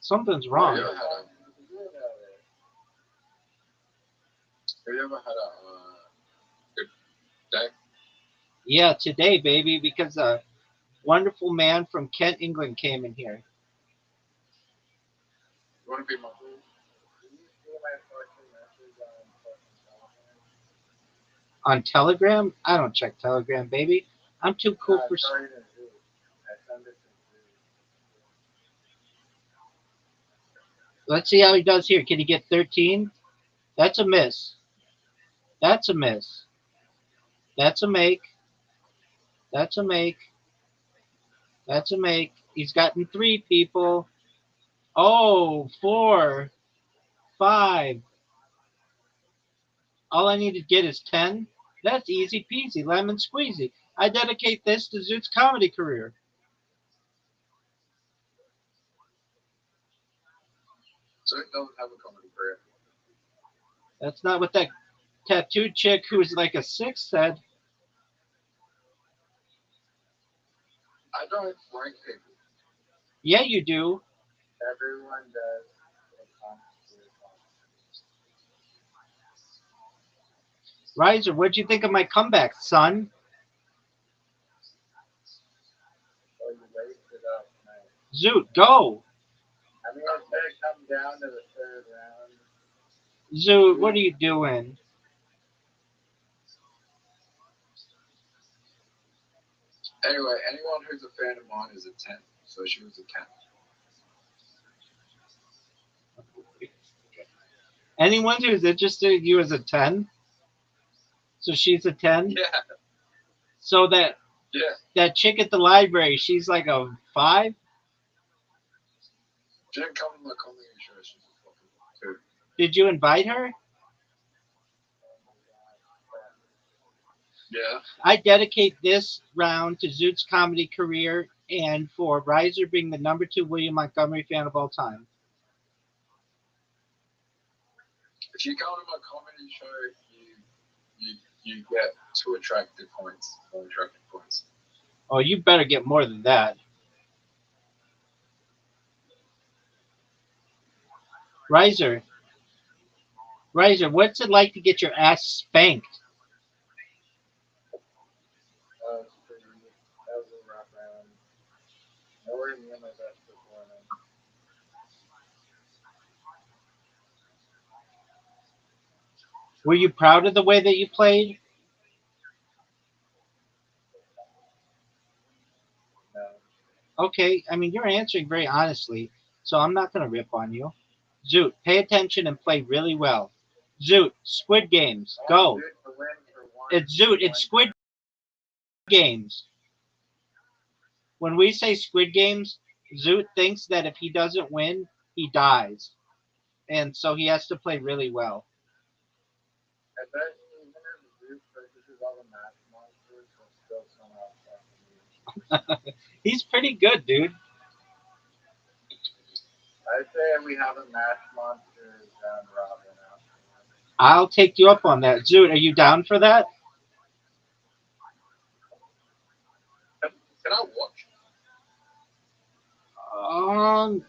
something's wrong. Have you ever had a good day? Yeah, today, baby, because a wonderful man from Kent, England came in here. You want to be my food? Can you see my fucking message on fucking Telegram? On Telegram? I don't check Telegram, baby. I'm too cool for... Sorry to do. I send it to you. Let's see how he does here. Can he get 13? That's a miss. That's a miss. That's a make. That's a make. That's a make. He's gotten 3 people. Oh, 4, 5. All I need to get is 10. That's easy peasy, lemon squeezy. I dedicate this to Zoot's comedy career. So it doesn't have a comedy career. That's not what that tattooed chick who was like a 6 said. I don't rank people. Yeah, you do. Everyone does. Riser, what'd you think of my comeback, son? So you raised it up, man. Zoot, go. I mean, it's going to come down to the 3rd round. Zoot, what are you doing? Anyway, anyone who's a fan of mine is a 10. So she was a 10. Anyone who's interested in you is a 10? So she's a 10? Yeah. So that chick at the library, she's like a 5? She didn't come to my comedy show. She's a fucking 2. Did you invite her? Yeah. I dedicate this round to Zoot's comedy career and for Riser being the number 2 William Montgomery fan of all time. If you come to my comedy show, you get 2 attractive points. 4 attractive points. Oh, you better get more than that. Riser, what's it like to get your ass spanked? That was a rough round. Nowhere near my best performance. Were you proud of the way that you played? No. Okay, I mean, you're answering very honestly, so I'm not going to rip on you. Zoot, pay attention and play really well. Zoot, Squid Games, go. It's Zoot, it's Squid Games. When we say Squid Games, Zoot thinks that if he doesn't win, he dies. And so he has to play really well. I bet even if Zeus purchases all the match monsters, he'll still somehow fucking lose. He's pretty good, dude. I'd say we have a match monsters round robin now. I'll take you up on that. Zoot, are you down for that? Can I watch?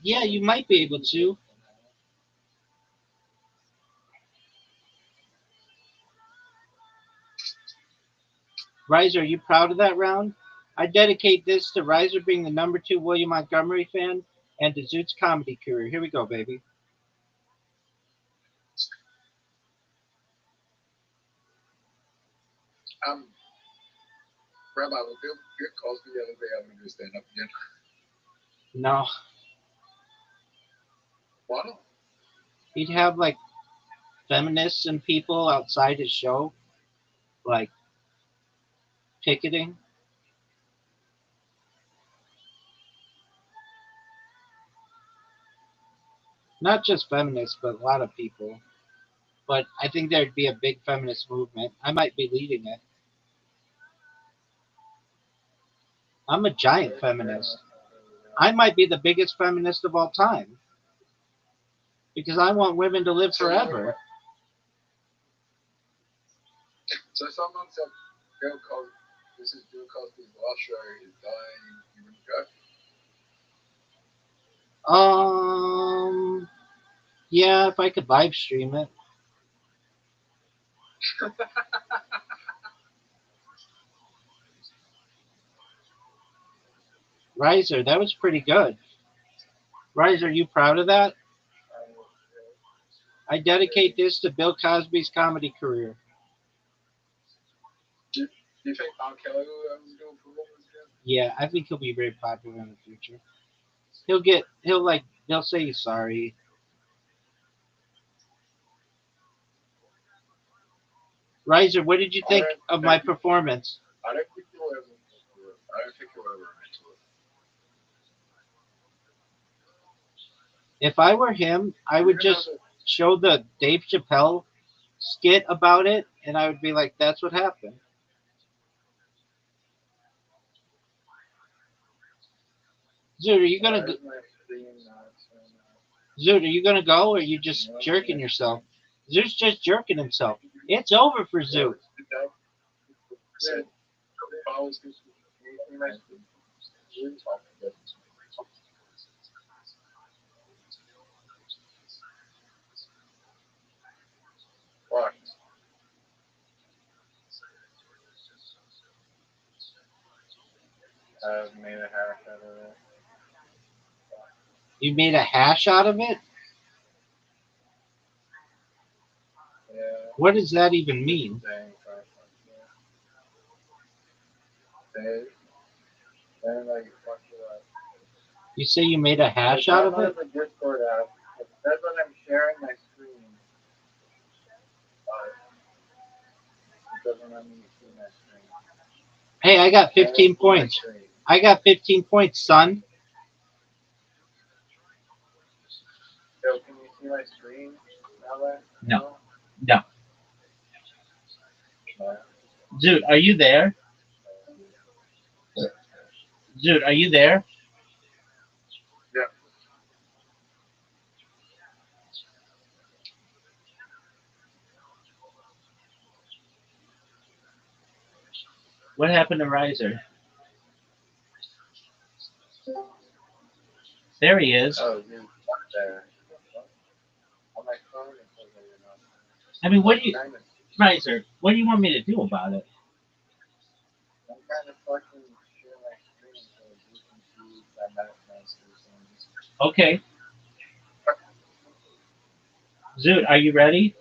Yeah, you might be able to. Riser, are you proud of that round? I dedicate this to Riser being the number 2 William Montgomery fan and to Zoot's comedy career. Here we go, baby. Rabbi, will Bill Cosby the other day having to do stand up again? No. Why not? He'd have like feminists and people outside his show, like picketing. Not just feminists, but a lot of people. But I think there'd be a big feminist movement. I might be leading it. I'm a giant feminist. I might be the biggest feminist of all time because I want women to live forever. So someone said Bill Cosby, this is Bill Cosby's last show is dying. You wouldn't go? Yeah, if I could live stream it. Riser, that was pretty good. Riser, are you proud of that? I dedicate this to Bill Cosby's comedy career. Do you think R. Kelly will ever do a performance again? Yeah, I think he'll be very popular in the future. He'll say he's sorry. Riser, what did you think of my performance? I don't think you'll ever do it. I don't think you'll ever admit to it. If I were him, I would just show the Dave Chappelle skit about it, and I would be like, "That's what happened." Zoot, are you gonna go? Zoot, are you gonna go, or are you just jerking yourself? Zoot's just jerking himself. It's over for Zoot. Said, what? I've made a hash out of it. You made a hash out of it? Yeah. What does that even mean? You say you made a hash out of it? The Discord app. It says when I'm sharing my screen. It doesn't let me see my screen. Hey, I got 15 points. I got 15 points, son. So can you see my screen? No. No. Dude, are you there? Dude, are you there? Yeah. What happened to Riser? There he is. Oh, you're there. On my phone, it says that you're not. I mean, Riser, what do you want me to do about it? I'm kind of fucking share my screen so you can see my Mac Okay. Zoot, are you ready?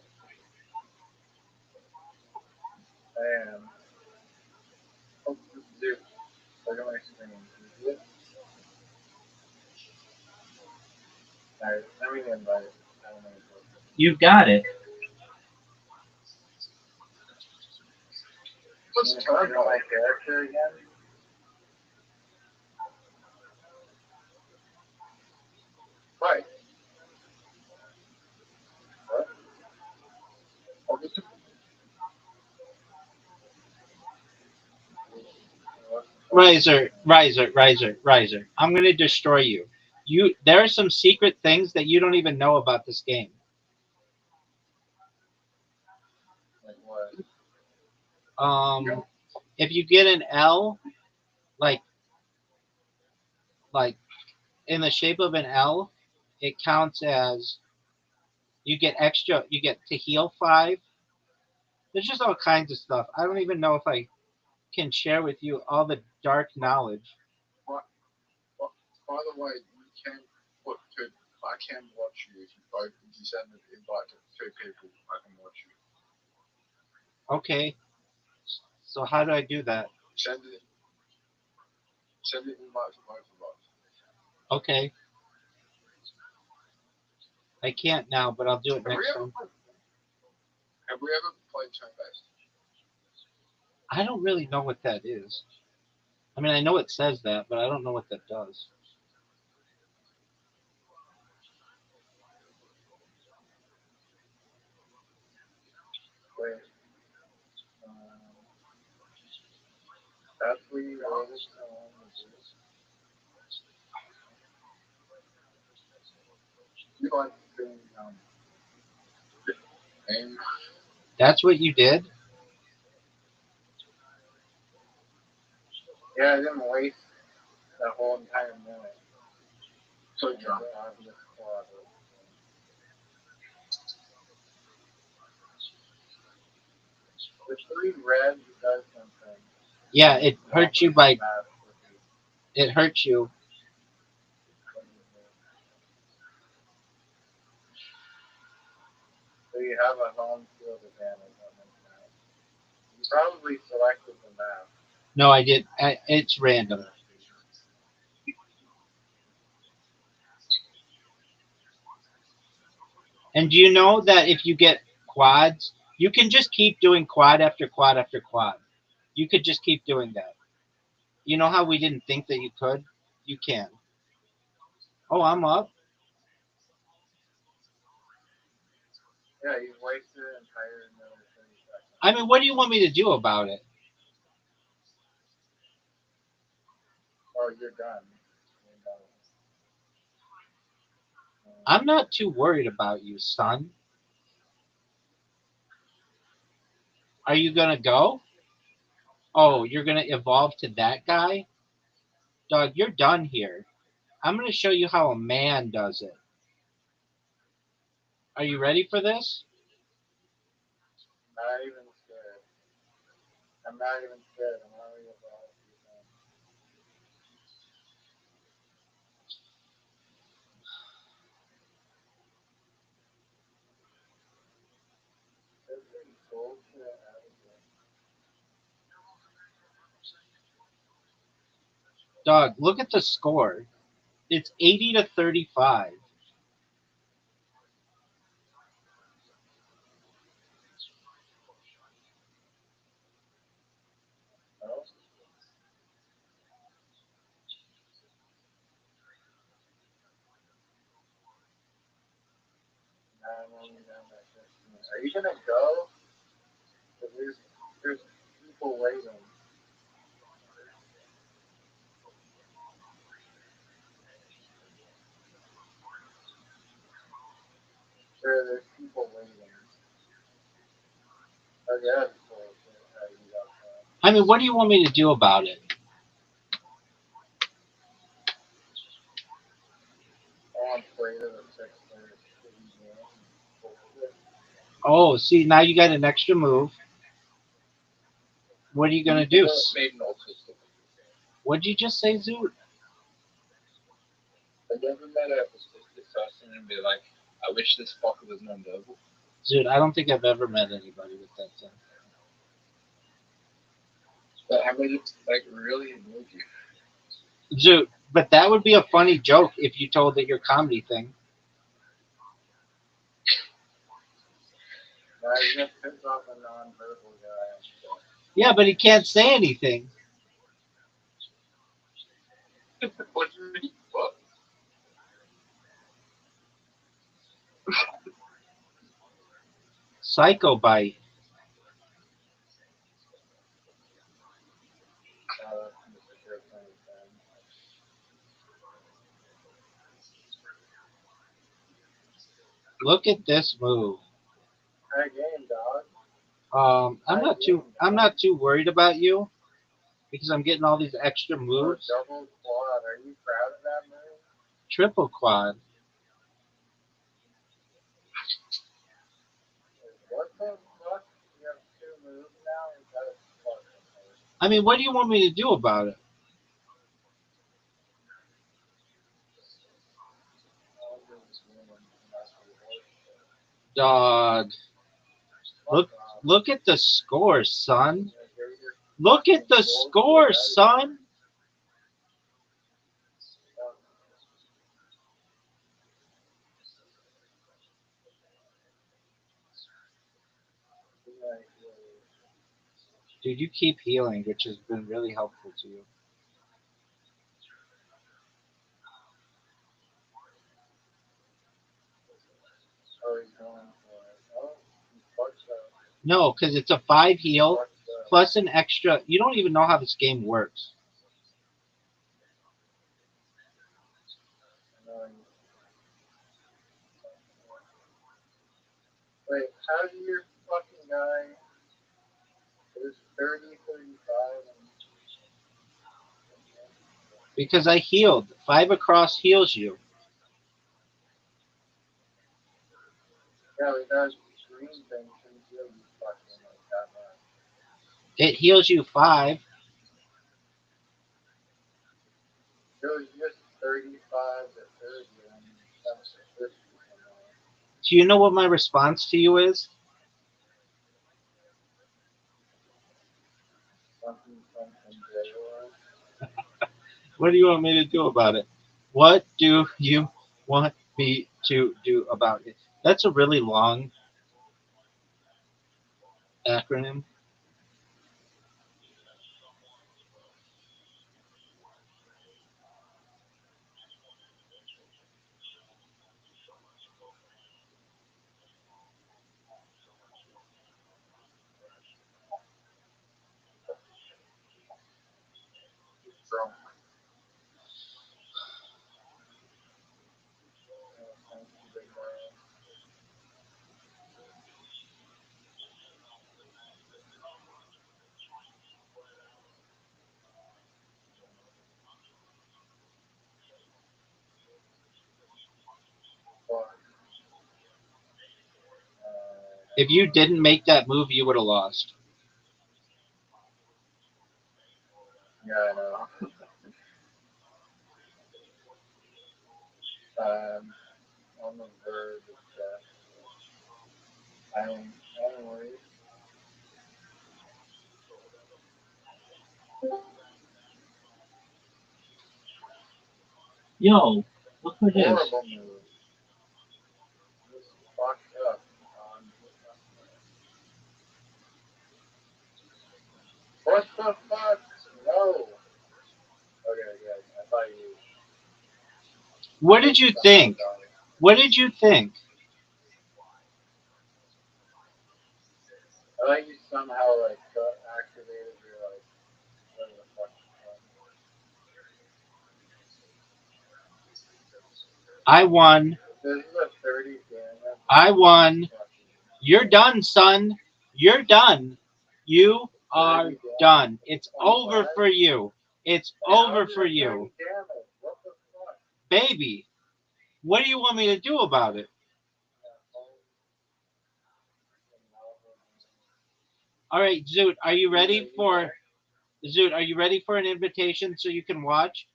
I am. Oh, dude, look at my screen. You see it? Alright, let me invite it. You've got it. What's turn my character again? Right. What? Oh, this is. Riser. I'm going to destroy you. There are some secret things that you don't even know about this game. Like what? If you get an L, like in the shape of an L, it counts as you get extra. You get to heal 5. There's just all kinds of stuff. I don't even know if I can share with you all the dark knowledge. What? By the way, you can put two. I can watch you if you both. If you send an invite to 2 people, I can watch you. Okay. So how do I do that? Send it. Send an invite to both of us. Okay. I can't now, but I'll do it next time. Have we ever played turn-based? I don't really know what that is. I mean, I know it says that, but I don't know what that does. Wait. That's where you are. You like doing games? That's what you did? Yeah, I didn't waste that whole entire minute. So drunk. The 3 red does something. Yeah, it hurt you by. It hurt you. So you have a home field advantage on this map. You probably selected the map. No, I did. It's random. And do you know that if you get quads, you can just keep doing quad after quad after quad. You could just keep doing that. You know how we didn't think that you could? You can. Oh, I'm up. Yeah, you wasted an entire another 30 seconds. I mean, what do you want me to do about it? Oh, you're done. I'm not too worried about you, son. Are you going to go? Oh, you're going to evolve to that guy? Dog, you're done here. I'm going to show you how a man does it. Are you ready for this? Not even scared. I'm not even scared. I'm already evolved. Dog, look at the score. It's 80 to 35. Are you gonna go? There's people waiting. There's people waiting. Oh yeah. I mean, what do you want me to do about it? Oh, see, now you got an extra move. What are you gonna do? What'd you just say, Zoot? I never met a autistic person and be like, I wish this fucker was non-verbal. Zoot, I don't think I've ever met anybody with that thing. But how many like really annoyed you? Zoot, but that would be a funny joke if you told it your comedy thing. You just piss off a non-verbal guy. Yeah, but he can't say anything. What do you mean? What? Psycho bite. Look at this move. Game, dog. I'm not too worried about you because I'm getting all these extra moves. Double quad. Are you proud of that move? Triple quad. What the fuck? You have 2 moves now? I mean, what do you want me to do about it? Dog. Look at the score, son. Look at the score, son. Dude, you keep healing, which has been really helpful to you. No, because it's a 5 heal plus an extra. You don't even know how this game works. Wait, how do your fucking guy is 30, 35? Because I healed. 5 across heals you. Yeah, it does green things and you fucking like that much. It heals you 5. It was just 35 to 30 and 7 to 50. Do you know what my response to you is? Something, J-O-R. What do you want me to do about it? What do you want me to do about it? That's a really long acronym. If you didn't make that move, you would have lost. Yeah, I know. On the verge of death. I don't worry. Yo, look who it is. Horrible move. Just fucked up. What the fuck? No. Okay, good. I thought you. What did you think? What did you think? I thought you somehow like activated your like whatever the fuck. I won. This is a 30 damage. I won. You're done, son. You're done. You are done. It's over for you. It's over for you. What the fuck? Baby, what do you want me to do about it? All right, Zoot, are you ready for Zoot, are you ready for an invitation so you can watch?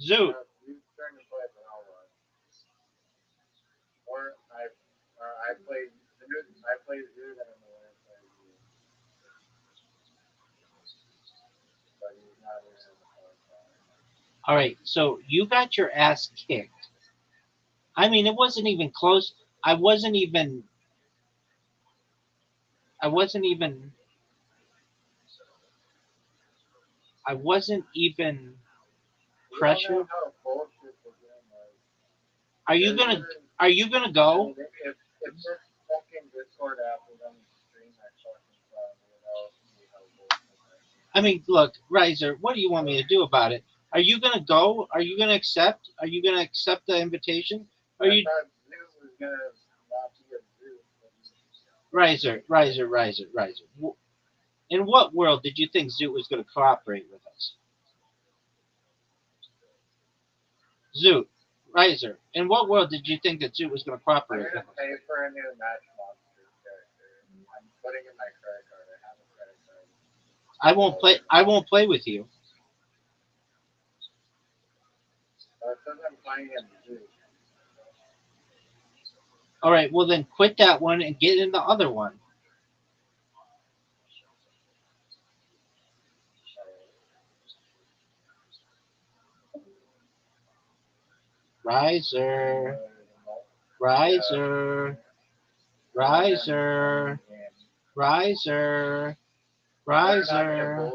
Zoot. Or I played Zoot and I'm going to play Zoot. But he's not in the All right, so you got your ass kicked. I mean, it wasn't even close. I wasn't even. I wasn't even. I wasn't even pressure. Are you gonna? Are you gonna go? If this fucking Discord app was on the stream, I fucking I mean, look, Riser, what do you want me to do about it? Are you gonna go? Are you gonna accept? Are you gonna accept the invitation? Are you? thought Zoot was gonna not be a Zoot. Riser. In what world did you think Zoot was going to cooperate with us? Zoot, Riser, in what world did you think that Zoot was going to I'm cooperate with gonna us? pay for a new match monster character. I'm putting in my credit card. I have a credit card. I won't play. I won't play with you. It says I'm playing him Zoot. All right. Well, then quit that one and get in the other one. Riser, Riser, Riser, Riser, Riser.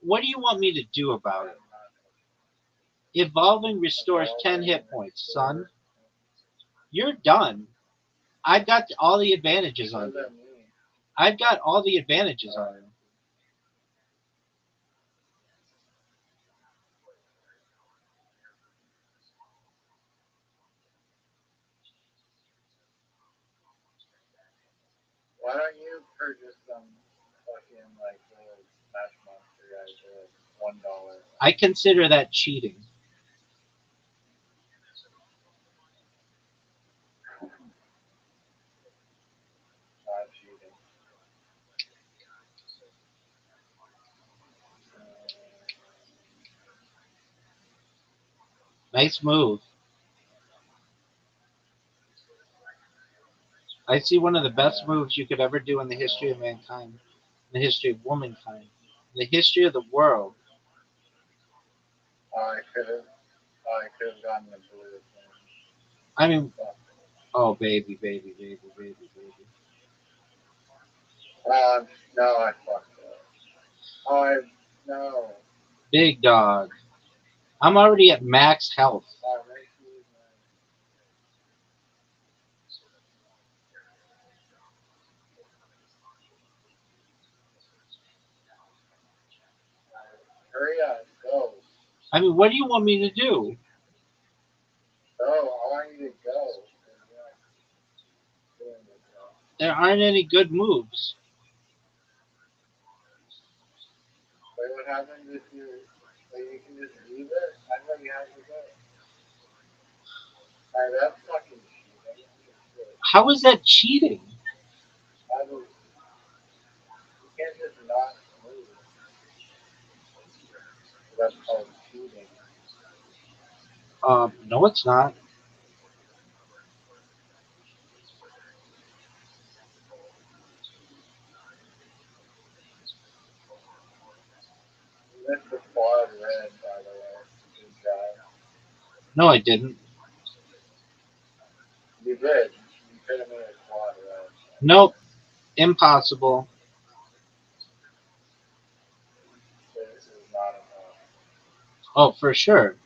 What do you want me to do about it? Evolving restores 10 hit points, son. You're done. I've got all the advantages on you. I've got all the advantages on you. Why don't you purchase some fucking like little Smash Monster guys for like $1? I consider that cheating. Not cheating. Nice move. I see one of the best moves you could ever do in the history of mankind, in the history of womankind, in the history of the world. I could have gotten the blue thing. I mean, oh baby, baby, baby, baby, baby. No, I fucked up. No. Big dog. I'm already at max health. Hurry up, go. I mean, what do you want me to do? Go, I want you to go. There aren't any good moves. Wait, what happens if you can just leave it? I thought you had to go. Alright, that's fucking cheating. How is that cheating? You can't just not move. That's called cheating. No, it's not. You missed the quad red, by the way. Good job. No, I didn't. You did. You could have made a quad red. Nope. Impossible. This is not enough. Oh, for sure.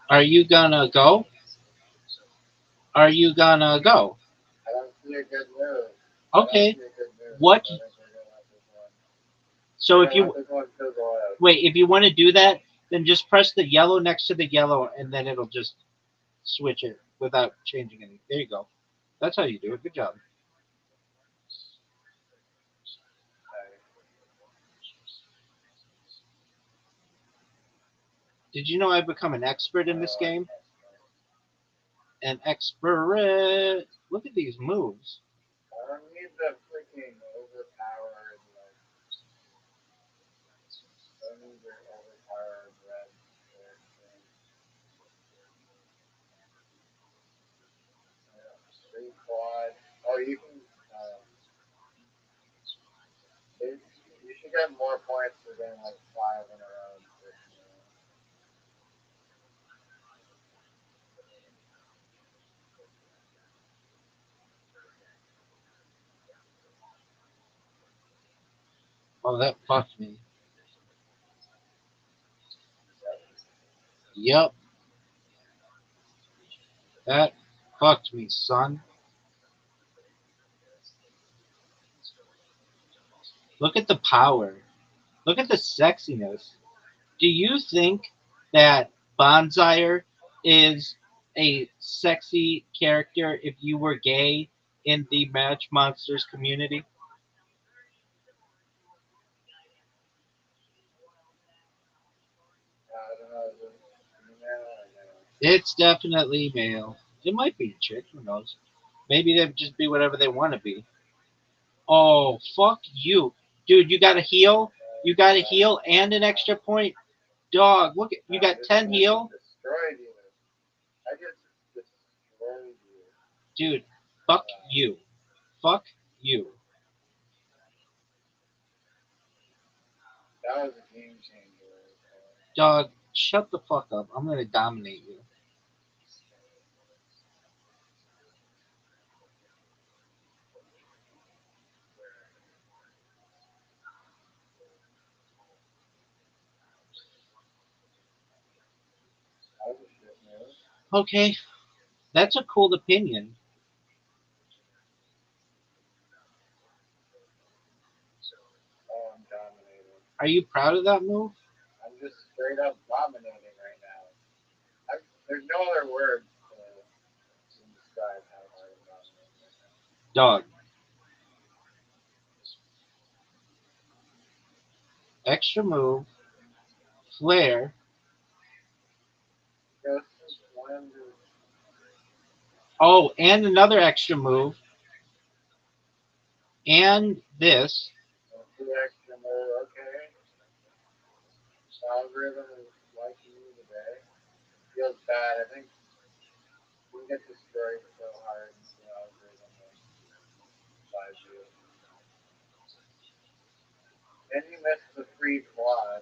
Are you gonna go? Are you gonna go? I don't see a good move. Okay. What? So if you wait, if you want to do that, then just press the yellow next to the yellow, and then it'll just switch it without changing anything. There you go. That's how you do it. Good job. Did you know I've become an expert in this game? An expert. Look at these moves. I don't need the freaking overpowered, like, I don't need the overpowered red. Street quad. Oh, you can, you should get more points for getting like 5 in a row. Oh, that fucked me. Yep. That fucked me, son. Look at the power. Look at the sexiness. Do you think that Bonzire is a sexy character if you were gay in the Match Monsters community? I don't know, is it female or male? It's definitely male. It might be a chick, who knows? Maybe they'd just be whatever they want to be. Oh, fuck you. Dude, you got a heal? You got a heal and an extra point? Dog, look at you got 10 heal? Destroyed you. I just destroyed you. Dude, fuck you. Fuck you. That was a game changer. Dog, shut the fuck up. I'm gonna dominate you. That was a shit move. Okay, that's a cool opinion. Oh, I'm dominating. Are you proud of that move? I'm just straight up dominating right now. There's no other word to describe how hard I'm Dog. Extra move. Flare. Just one to Oh, and another extra move. And this. two extra more. Okay. Algorithm is liking you today. Feels bad. I think we get destroyed so hard in the algorithm by you. Then you missed the free quad.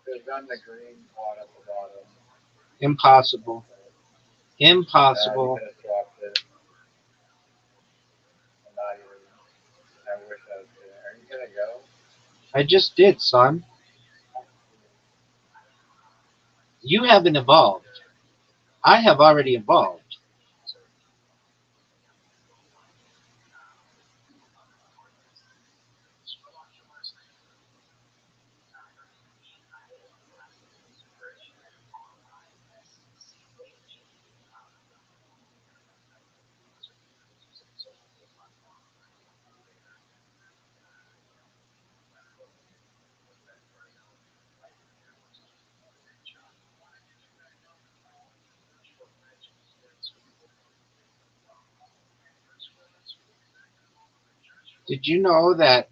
There's on the green quad at the bottom. Impossible. You Impossible. could have dropped it. I'm not even. I wish I was there. Are you gonna go? I just did, son. You haven't evolved. I have already evolved. Did you know that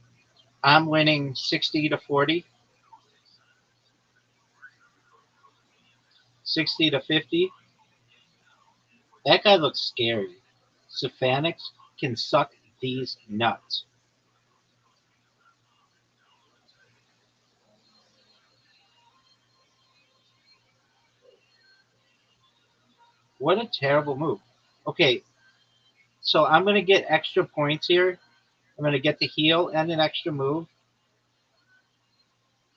I'm winning 60 to 40? 60 to 50? That guy looks scary. Stefanix can suck these nuts. What a terrible move. Okay, so I'm going to get extra points here. I'm going to get the heal and an extra move.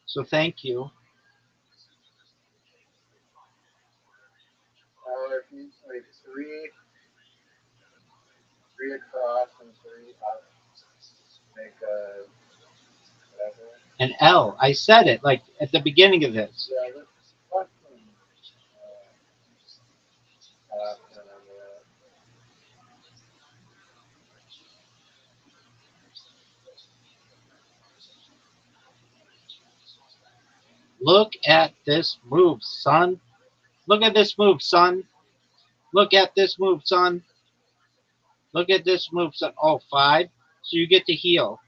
So thank you. If you like three across and three up, make a whatever. An L. I said it like at the beginning of this. Yeah, this fucking Look at this move, son. Look at this move, son. Look at this move, son. Look at this move, son. Oh, 5. So you get to heal.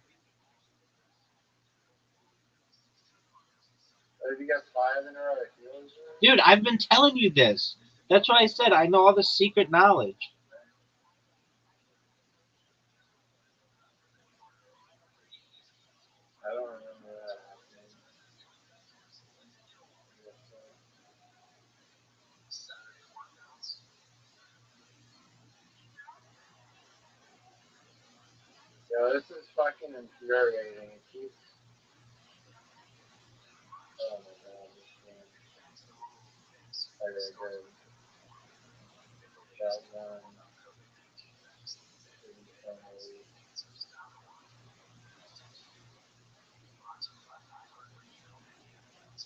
If you got 5 in a row, it heals you. Dude, I've been telling you this. That's why I said I know all the secret knowledge. I don't remember that happening. Yo, this is fucking infuriating. It keeps. Oh my god, this game. Okay, good. That one.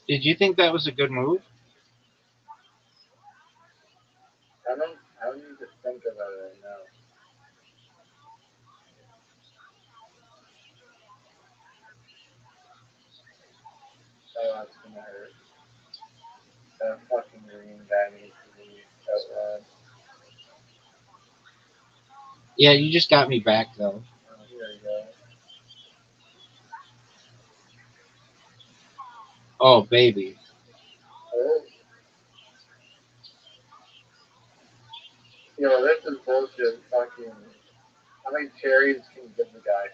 Did you think that was a good move? I don't need to think about it right now. Oh, that's gonna hurt. That fucking green guy needs to be outlawed. Yeah, you just got me back, though. Oh, here we go. Oh, baby. Oh. Yo, this is bullshit. Fucking. How many cherries can you give the guy?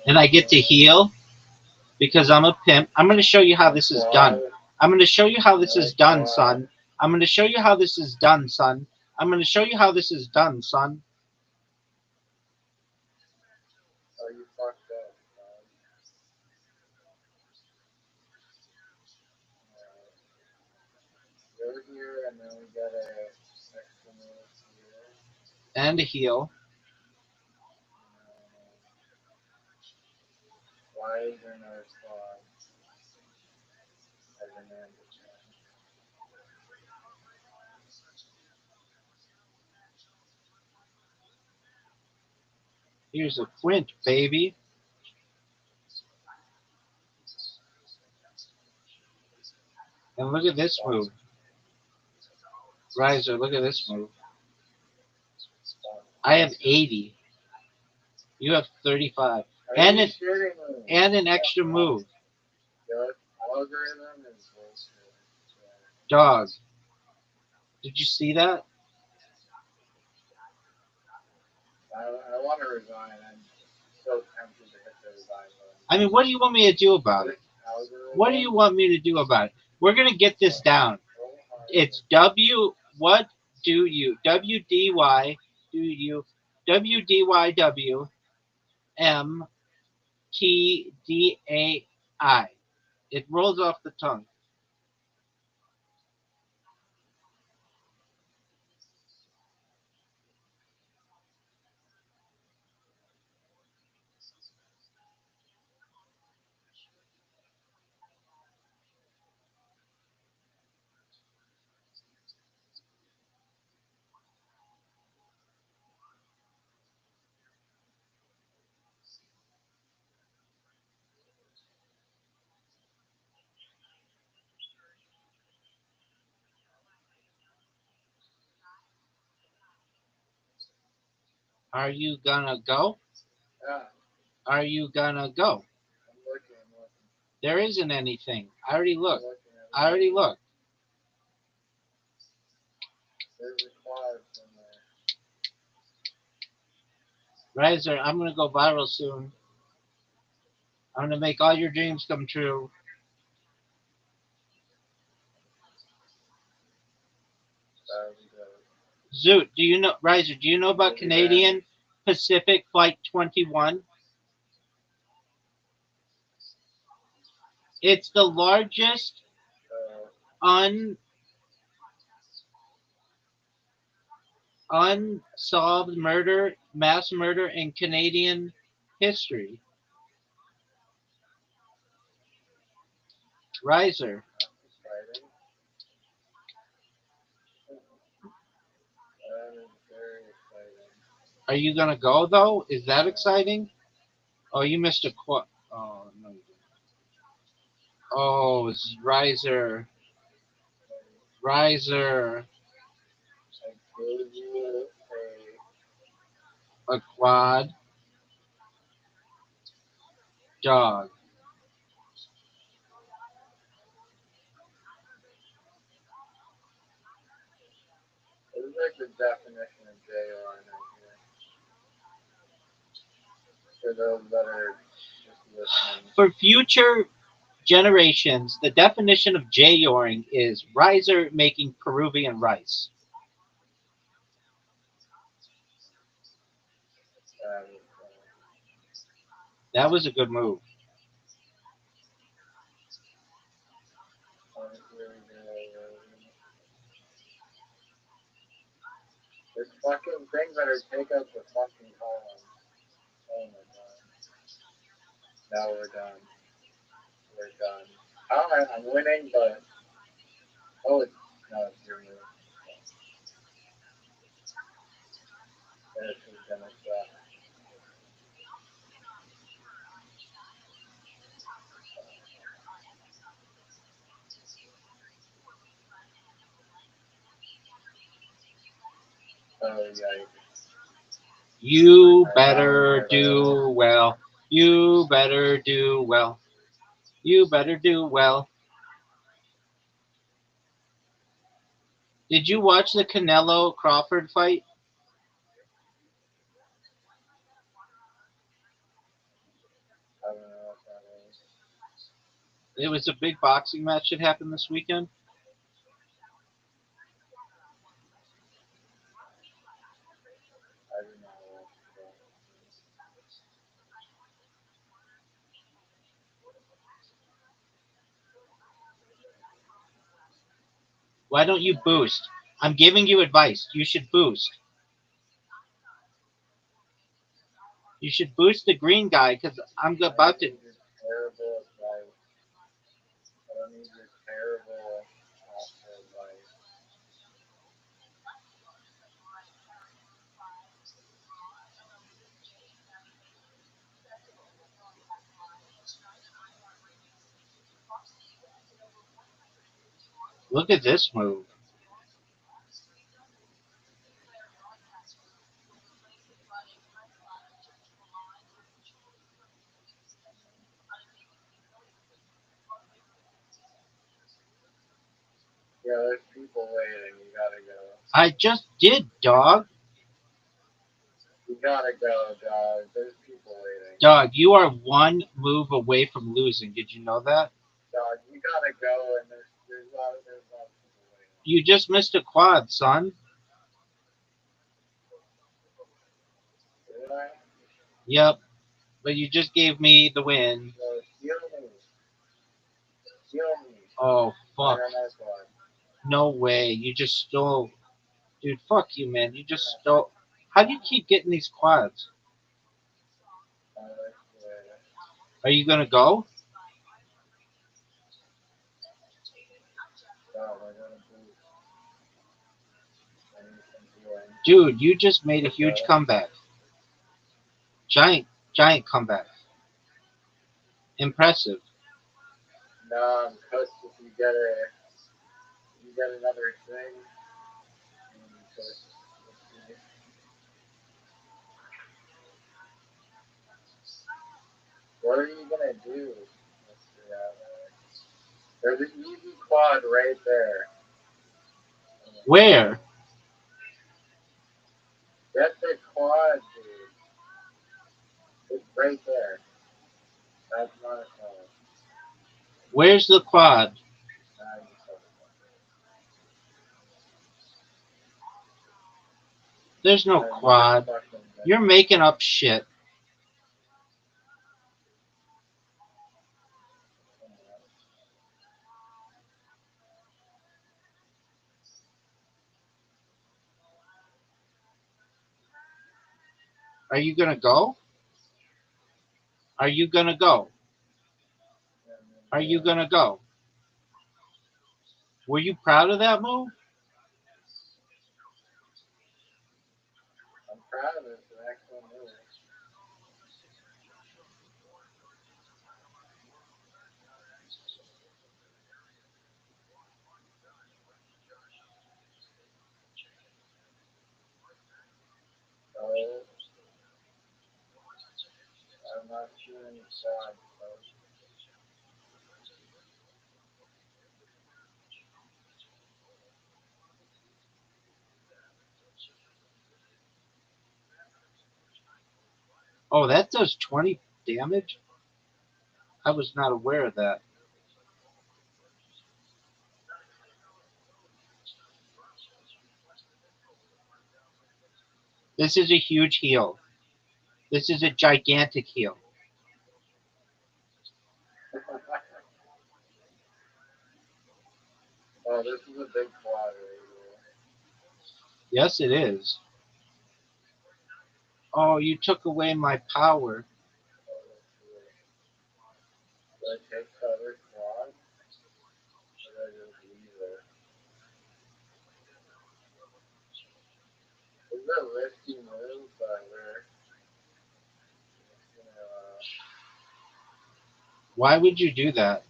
And I get to heal because I'm a pimp. I'm going to show you how this is done. I'm going to show you how this is done, son. I'm going to show you how this is done, son. I'm going to show you how this is done, son. Oh, you fucked up. Go here, and then we got a extra move here. And a heal. Why is there no response? Here's a quint, baby. And look at this move. Riser, look at this move. I have 80. You have 35. And an extra move. Dog. Did you see that? I want to resign. I'm so tempted to hit the resign button. I mean, what do you want me to do about it? What do you want me to do about it? We're going to get this down. It's what do you, WDY, do you, WDYW, MTDAI. It rolls off the tongue. Are you gonna go? Yeah. Are you gonna go? I'm looking. There isn't anything. I already looked. I already looked. There's a quad somewhere. Riser, I'm gonna go viral soon. I'm gonna make all your dreams come true. Zoot, do you know Riser? Do you know about Canadian Pacific Flight 21? It's the largest unsolved mass murder in Canadian history. Riser, are you gonna go though? Is that exciting? Oh, you missed a quote. Oh no. Oh, Riser, Riser, a quad dog. What is like the definition of JR for those that are just listening? For future generations, the definition of J-yoring is riser making Peruvian rice. That was a good move. There's fucking things that are take up the fucking column. Oh my god. Now we're done. We're done. I'm winning, but no, it's your move. This is gonna suck. Oh yeah. You better do well. You better do well. You better do well. Did you watch the Canelo Crawford fight? I don't know what that is. It was a big boxing match that happened this weekend. I don't know. Why don't you boost? I'm giving you advice. You should boost. You should boost the green guy because I'm about to. Terrible advice. I don't need your terrible advice. Look at this move. Yeah, there's people waiting. You gotta go. I just did, dog. You gotta go, dog. There's people waiting. Dog, you are one move away from losing. Did you know that? Dog, you gotta go, and there's a lot of people waiting. You just missed a quad, son. Did I? Yep. But you just gave me the win. So heal me. Heal me. Oh, fuck. I got my squad. No way. You just stole. Dude, fuck you, man. You just stole. How do you keep getting these quads? Are you gonna go? Dude, you just made a huge comeback. Giant, giant comeback. Impressive. No, because if you get another thing. What are you gonna do? There's an easy quad right there. Where? Get the quad, dude. It's right there. That's not a quad. Where's the quad? There's no quad. You're making up shit. Are you gonna go? Are you gonna go? Are you gonna go? Were you proud of that move? I'm proud of it. It's an excellent move. I'm not shooting quad. Oh, that does 20 damage? I was not aware of that. This is a huge heal. This is a gigantic heal. Oh, this is a big quad right here. Yes, it is. Oh, you took away my power. Should I take the other quad? Or should I just leave it? This is a risky move, but we're Why would you do that?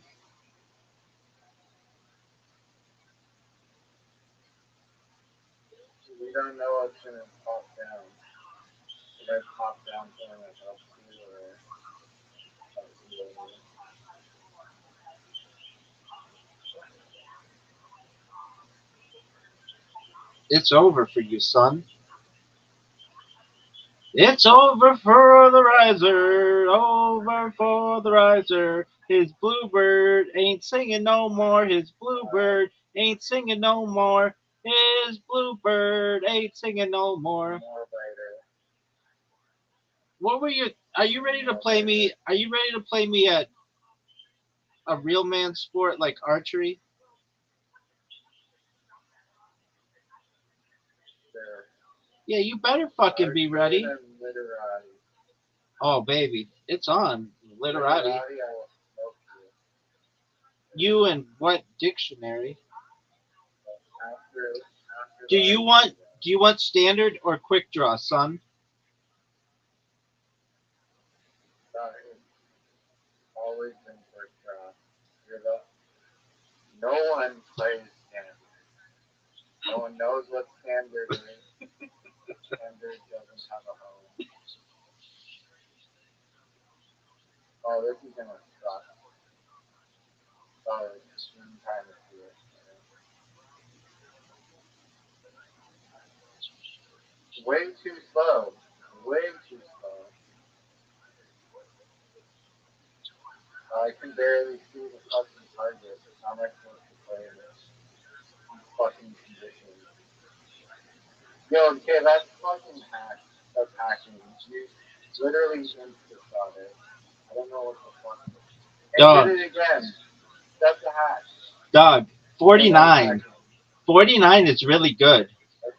we don't know what's gonna pop down. Should I pop down something that helps you or It's over for you, son. It's over for the riser, over for the riser. His bluebird ain't singing no more. His bluebird ain't singing no more. His bluebird ain't singing no more. more later? What were you? Are you ready to play me? Are you ready to play me at a real man sport like archery? Sure. Yeah, you better fucking be ready. Literati. Oh, baby, it's on. Literati. I will smoke You and what dictionary? After Do you want? Do you want standard or quick draw, son? always been quick draw. No one plays No one knows what standard is. Standard doesn't have a home. Oh, this is gonna suck. Oh, I'm trying to see it. Way too slow. Way too slow. I can barely see the fucking target. How am I supposed to play this? Fucking conditions. Yo, okay, that's fucking hack. That's hacking. You literally insta-shot it. I don't know what the fuck. And Dog. did it again. That's a hack. Dog. Yeah, 49. 49 is really good.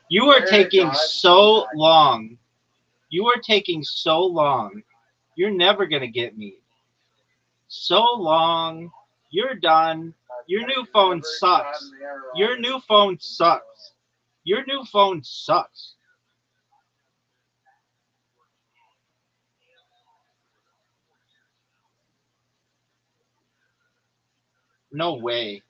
You are taking so long. You are taking so long. You're never going to get me. So long. You're done. Your new phone sucks. Your new phone sucks. Your new phone sucks. No way.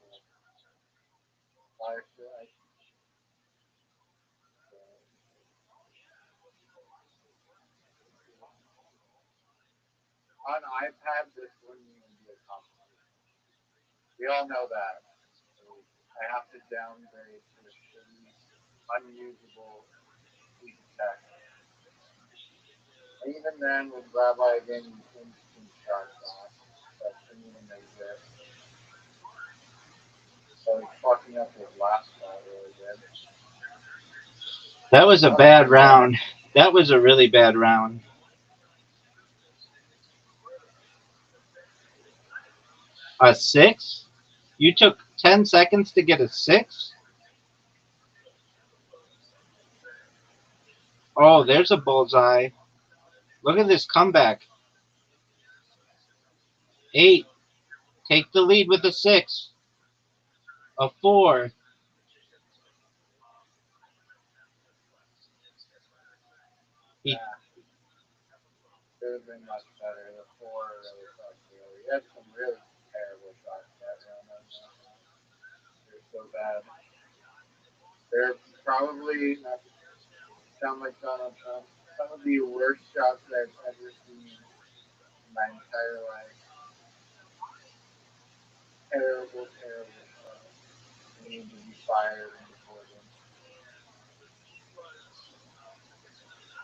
On iPad, this wouldn't even be a competition. We all know that. I have to downgrade to a shitty, unusable piece of tech. And even then, with Rabbi getting instant shots off, that shouldn't even exist. So he's fucking up his last shot really good. That was a bad round. That was a really bad round. A 6? You took 10 seconds to get a 6? Oh, there's a bullseye. Look at this comeback. 8. Take the lead with a 6. A 4. Yeah. Could have been much better. The 4 really fucked you. He had some really terrible shots that round. They're so bad. They're probably, not to sound like Donald Trump, some of the worst shots I've ever seen in my entire life. Terrible, terrible shots. They need to be fired and deported.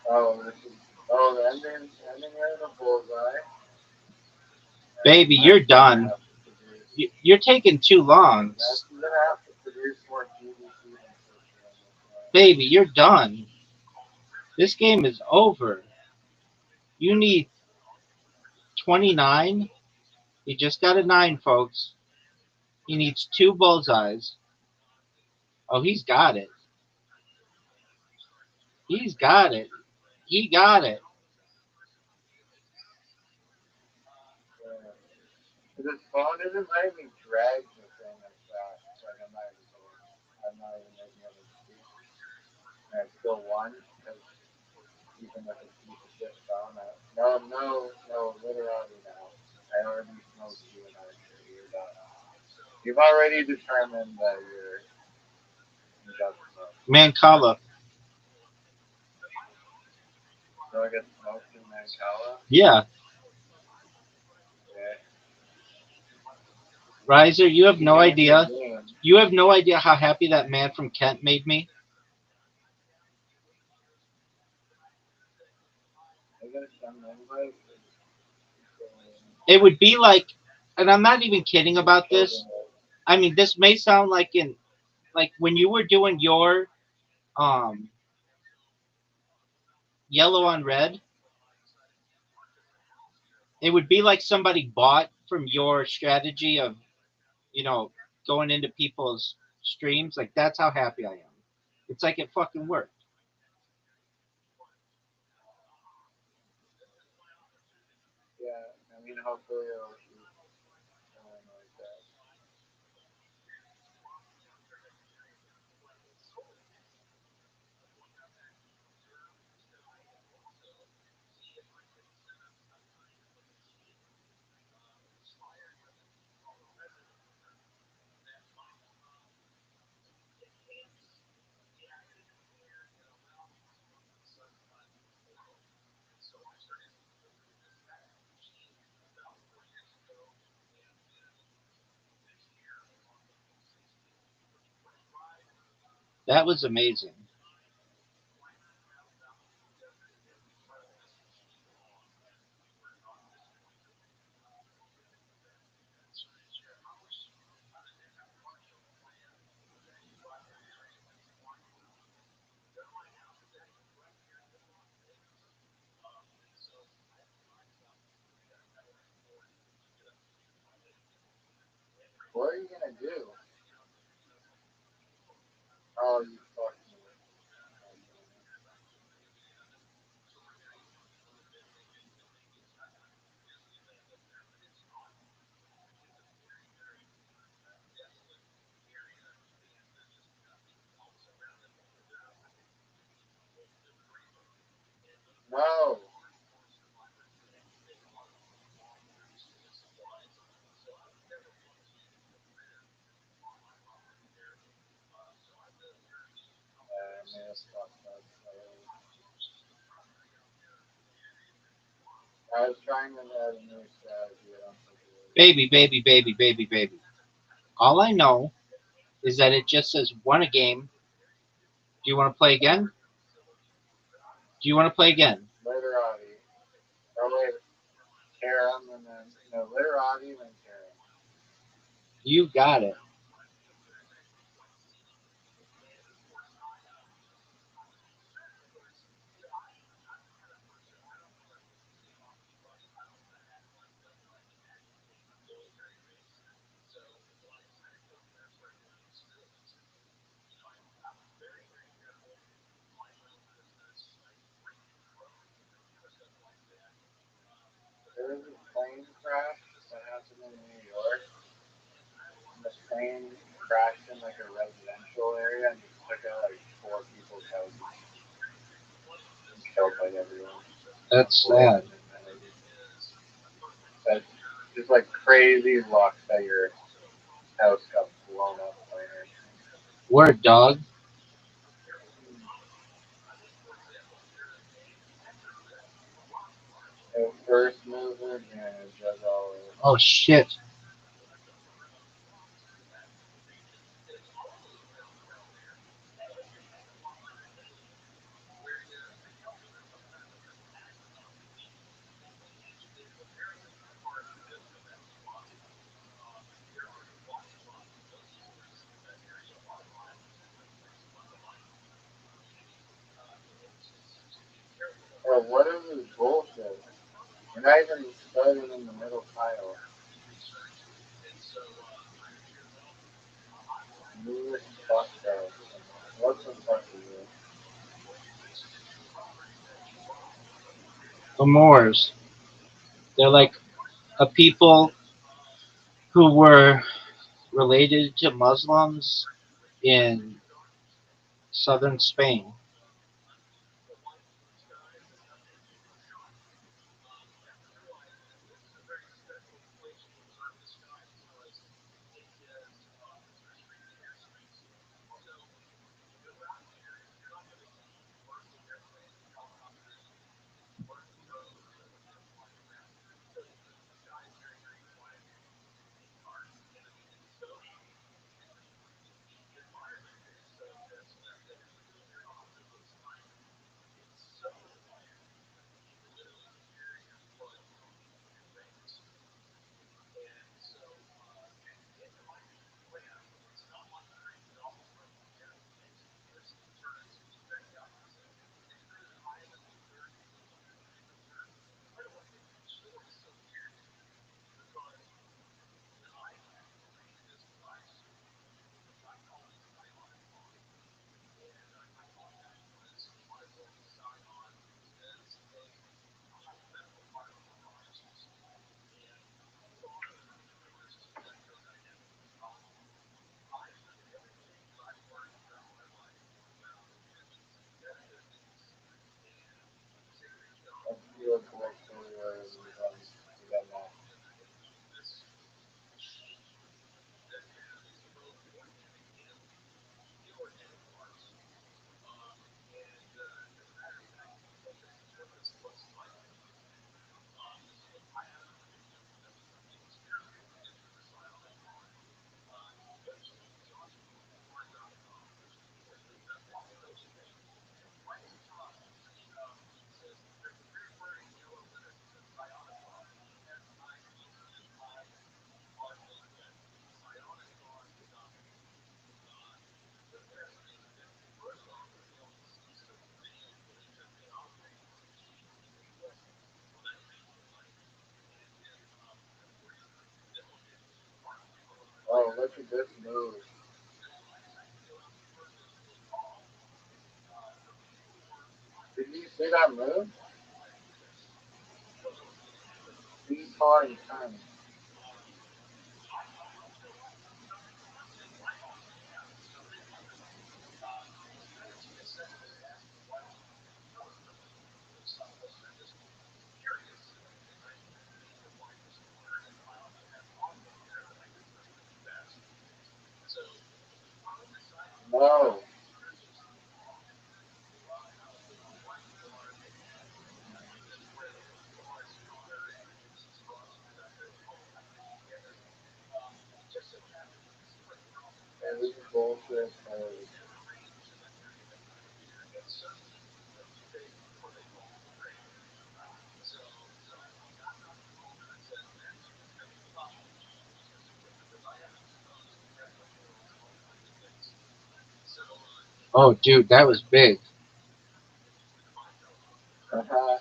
Oh, this is, oh, the ending here in the bullseye. Baby, you're done. You're taking too long. That's gonna have to produce more GDP than Baby, you're done. This game is over. You need 29. He just got a 9, folks. He needs 2 bullseyes. Oh, he's got it. He's got it. He got it. This phone isn't letting me drag the thing as fast. Like I'm not even making up a excuse. And I still won because even with a piece of shit phone, no, literally no. I already smoked you and you're done. You've already determined that you're just smoked. Mancala. Do I get smoked in Mancala? Yeah. Okay. Riser, you have no idea. You have no idea how happy that man from Kent made me. It would be like, and I'm not even kidding about this. I mean, this may sound like like when you were doing your yellow on red, it would be like somebody bought from your strategy of, going into people's streams. Like, that's how happy I am. It's like it fucking worked. Yeah, I mean, hopefully it'll keep going like that. That was amazing. What are you gonna do? Oh, you fucking. No. Man, it's fucked up. I was trying to add a new strategy. I don't think it was. Baby, baby, baby, baby, baby. All I know is that it just says won a game. Do you want to play again? Do you want to play again? Literati. Oh, wait. Karam and then. No, Literati and then Karam. You got it. There was a plane crash that happened in New York. And the plane crashed in like a residential area and just took out like 4 people's houses. And killed like everyone. That's sad. That's just like crazy luck that your house got blown up by it. Word, dog. A first mover advantage as always. Oh shit. Bro, what is this bullshit? You're not even starting in the middle tile. Move it fucked up. What the fuck is this? The Moors. They're like a people who were related to Muslims in southern Spain. look at this move. Did you see that move? He's hard and turning. No. And this is bullshit. Oh, dude, that was big. Haha.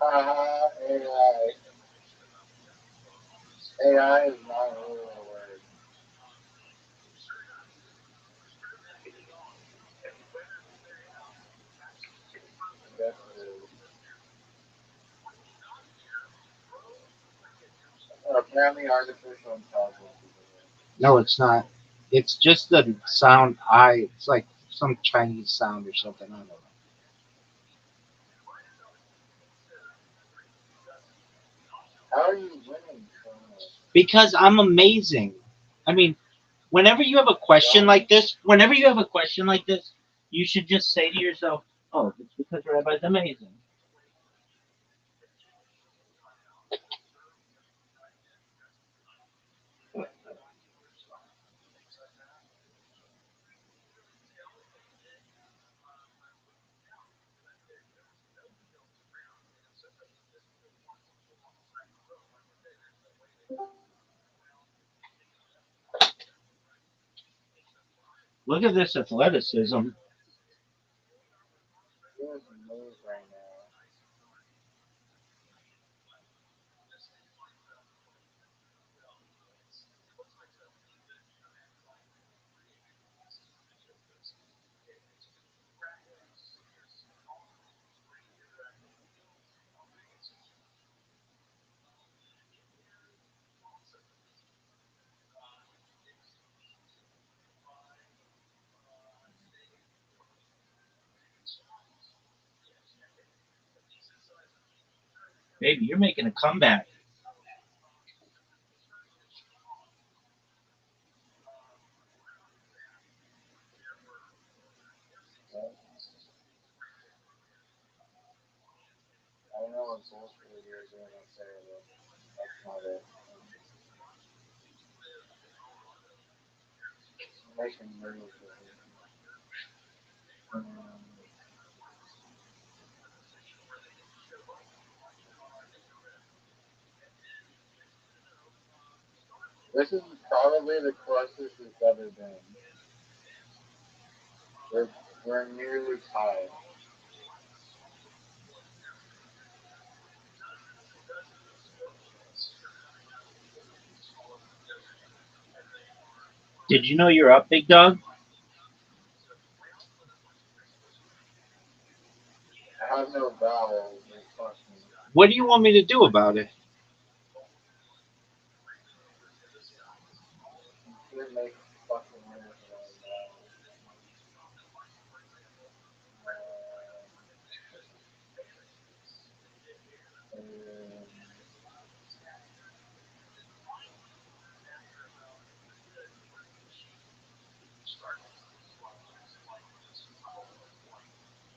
Haha. AI. AI is not really a word. Yes, it is. Apparently, artificial intelligence is a word. No, it's not. It's just the sound. It's like some Chinese sound or something. I don't know. How are you winning so much? Because I'm amazing. I mean, whenever you have a question like this, you should just say to yourself, "Oh, it's because Rabbi's amazing." Look at this athleticism. Doing some moves right now. Baby, you're making a comeback. I don't know what bullshit you're doing up there, but that's not it. Making moves. This is probably the closest it's ever been. We're, we're nearly tied. Did you know you're up, big dog? I have no vowels. Fuck me. What do you want me to do about it? You can't make fucking words without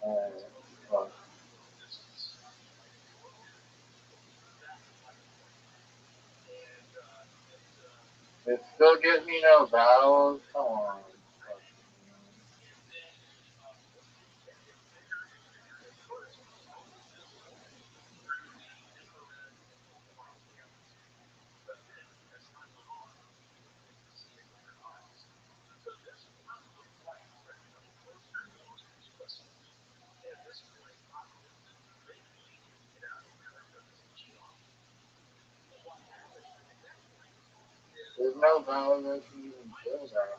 vowels. Fuck. It still gives me no vowels. Come on. Fuck. There's no validation even kills that.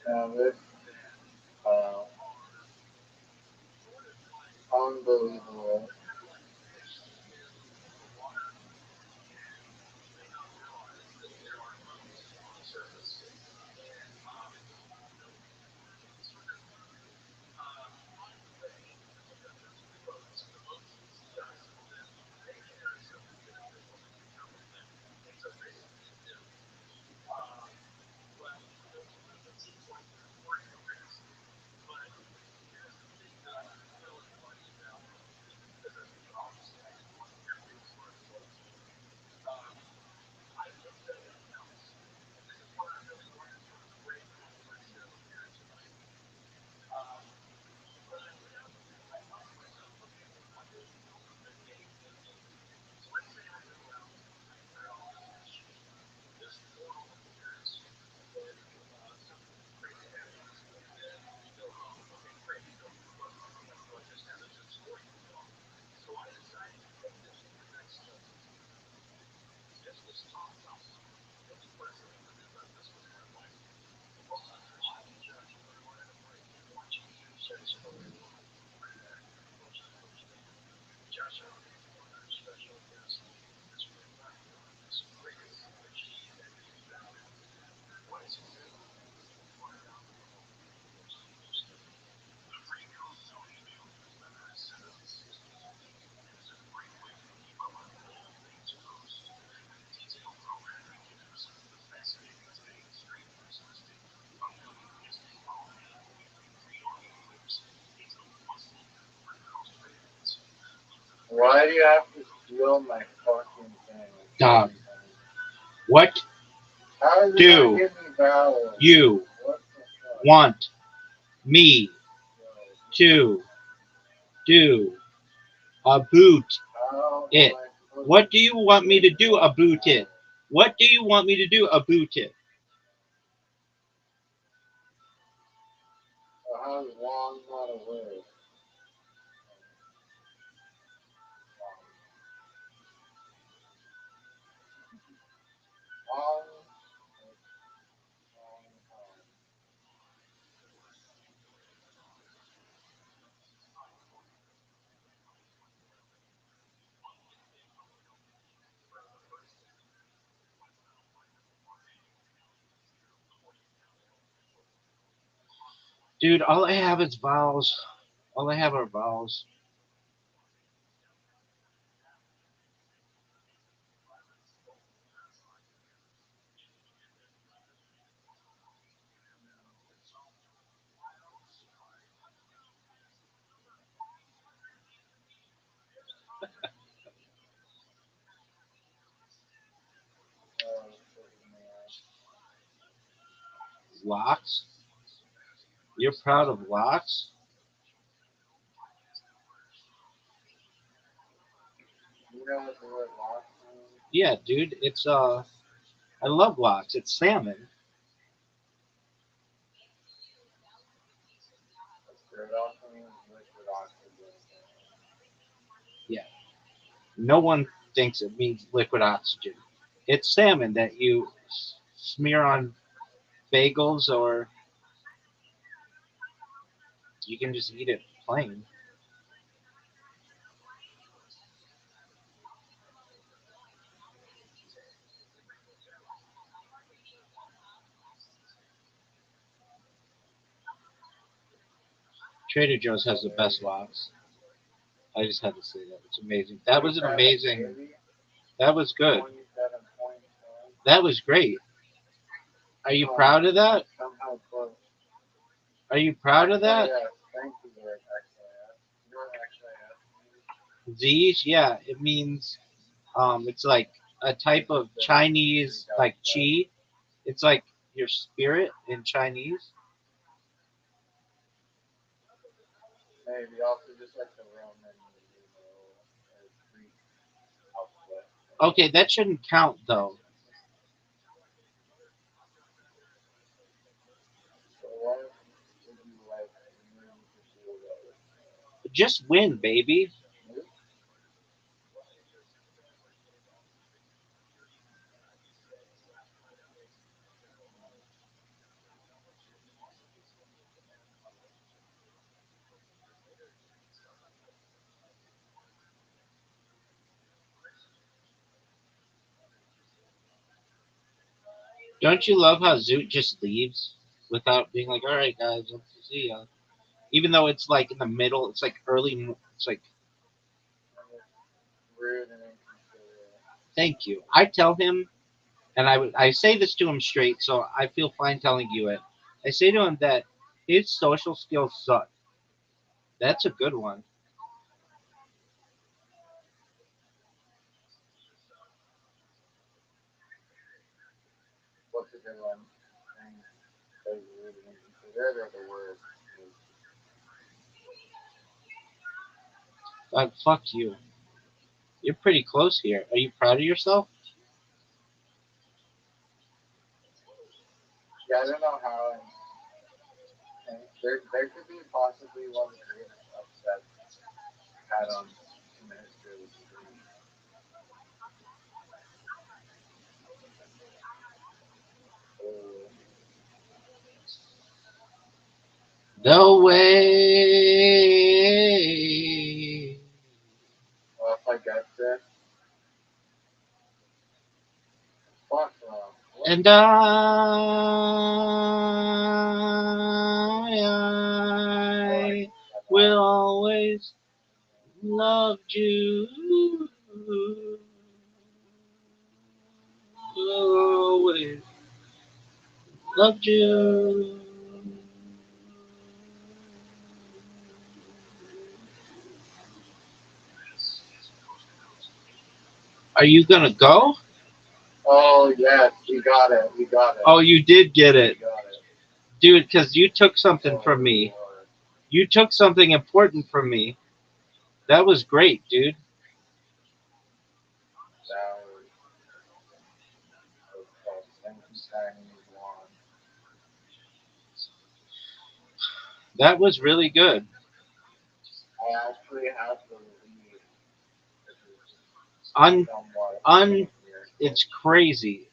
Now this uh, unbelievable. Why do you have to steal my fucking thing? Dog. What How did do that give me valor? you What the fuck? want me to do about How it? am I supposed What do you want me to do about it? What do you want me to do about it? how long not aware? Long, Dude, all I have is vowels. All I have are vowels. Locks? You're proud of locks? you know what the word lock means? Yeah, dude. It's I love locks. It's salmon. It also means liquid oxygen. Yeah. No one thinks it means liquid oxygen. It's salmon that you smear on bagels, or you can just eat it plain. Trader Joe's has the best lox. I just had to say that. It's amazing. That was an amazing. That was good. That was great. Are you proud of that? Are you proud of that? Z's, yeah, it means it's like a type of Chinese like chi. It's like your spirit in Chinese. Okay, that shouldn't count though. Just win, baby. Don't you love how Zoot just leaves without being like, "All right, guys, let's see ya." Even though it's like in the middle, it's like early. It's like, thank you. I tell him, and I say this to him straight, so I feel fine telling you it. I say to him that his social skills suck. That's a good one. Fuck you. You're pretty close here. Are you proud of yourself? No way. And I will always love you. Always loved you. Are you gonna go? Oh yes, we got it. We got it. Oh, you did get it, dude. Because you took something from me. You took something important from me. That was great, dude. That was really good. Un, un, it's crazy.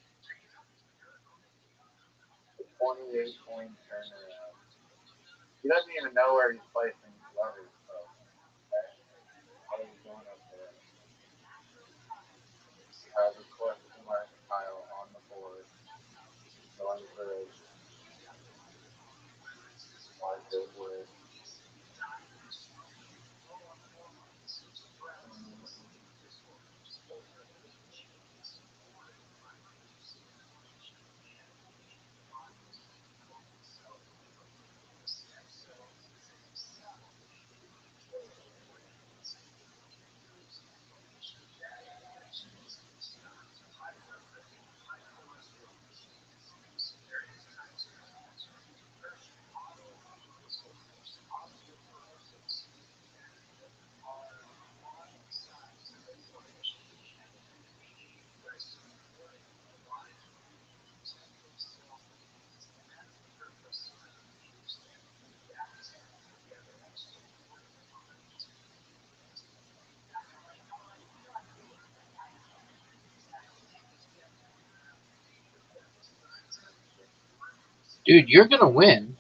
Dude, you're gonna win.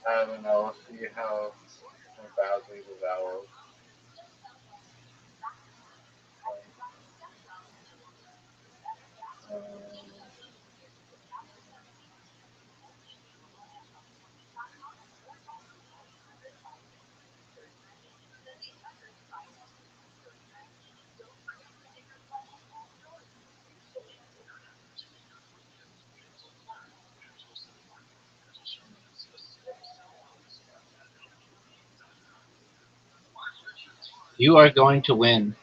I don't know. We'll see how badly the vowels. Um, You are going to win.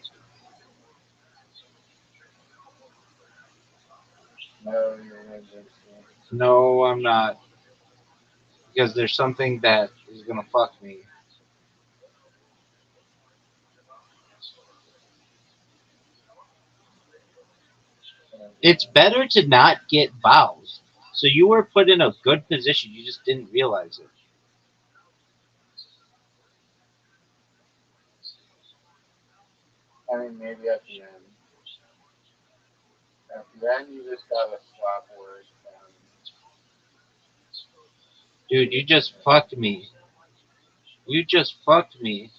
no, you're gonna jinx me. No, I'm not. Because there's something that is gonna fuck me. It's better to not get vowels. So you were put in a good position. You just didn't realize it. I mean, maybe at the end. At the end, you just gotta swap words. Dude, you just fucked me. You just fucked me.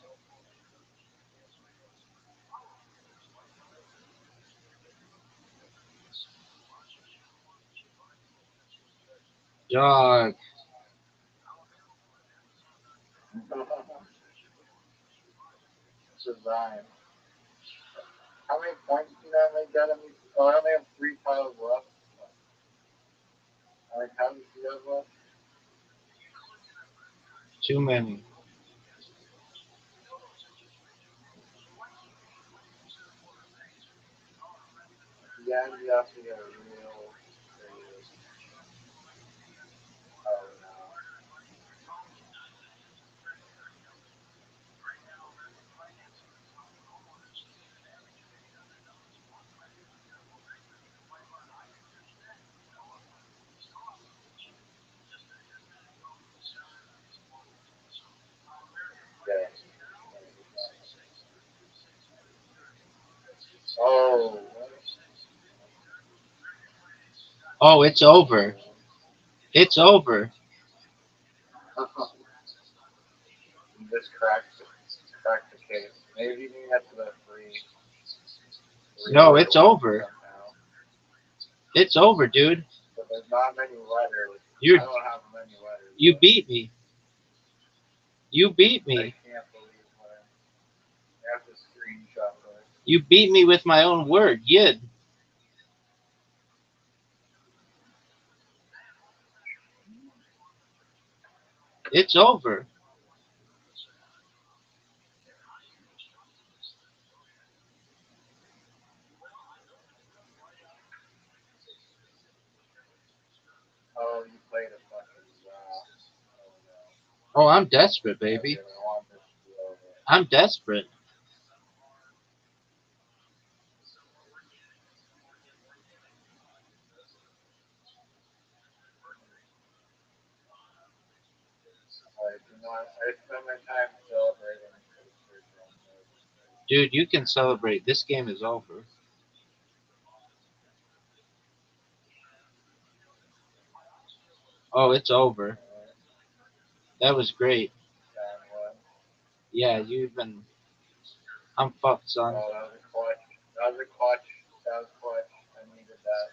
Dog. Design. How many points did I make that? Oh, I only have 3 tiles left. How many tiles do you have left? Too many. Yeah, you have to get a real serious. Oh no. Yeah. Oh. Oh, it's over. It's over. This cracked the case. Maybe you can get to the three. No, it's over. It's over, dude. But there's not many letters. You I don't have many letters. you beat me. You beat I me. can't believe what I have to screenshot this. You beat me with my own word. Yid. It's over. Oh, you played a fucking wow. Oh no. Oh, I'm desperate, baby. I want this to be over. I'm desperate. I spend my time celebrating. Dude, you can celebrate. This game is over. Oh, it's over. That was great. Yeah, you've been. I'm fucked, son. Oh, that was a clutch. That was a clutch. That was clutch. I needed that.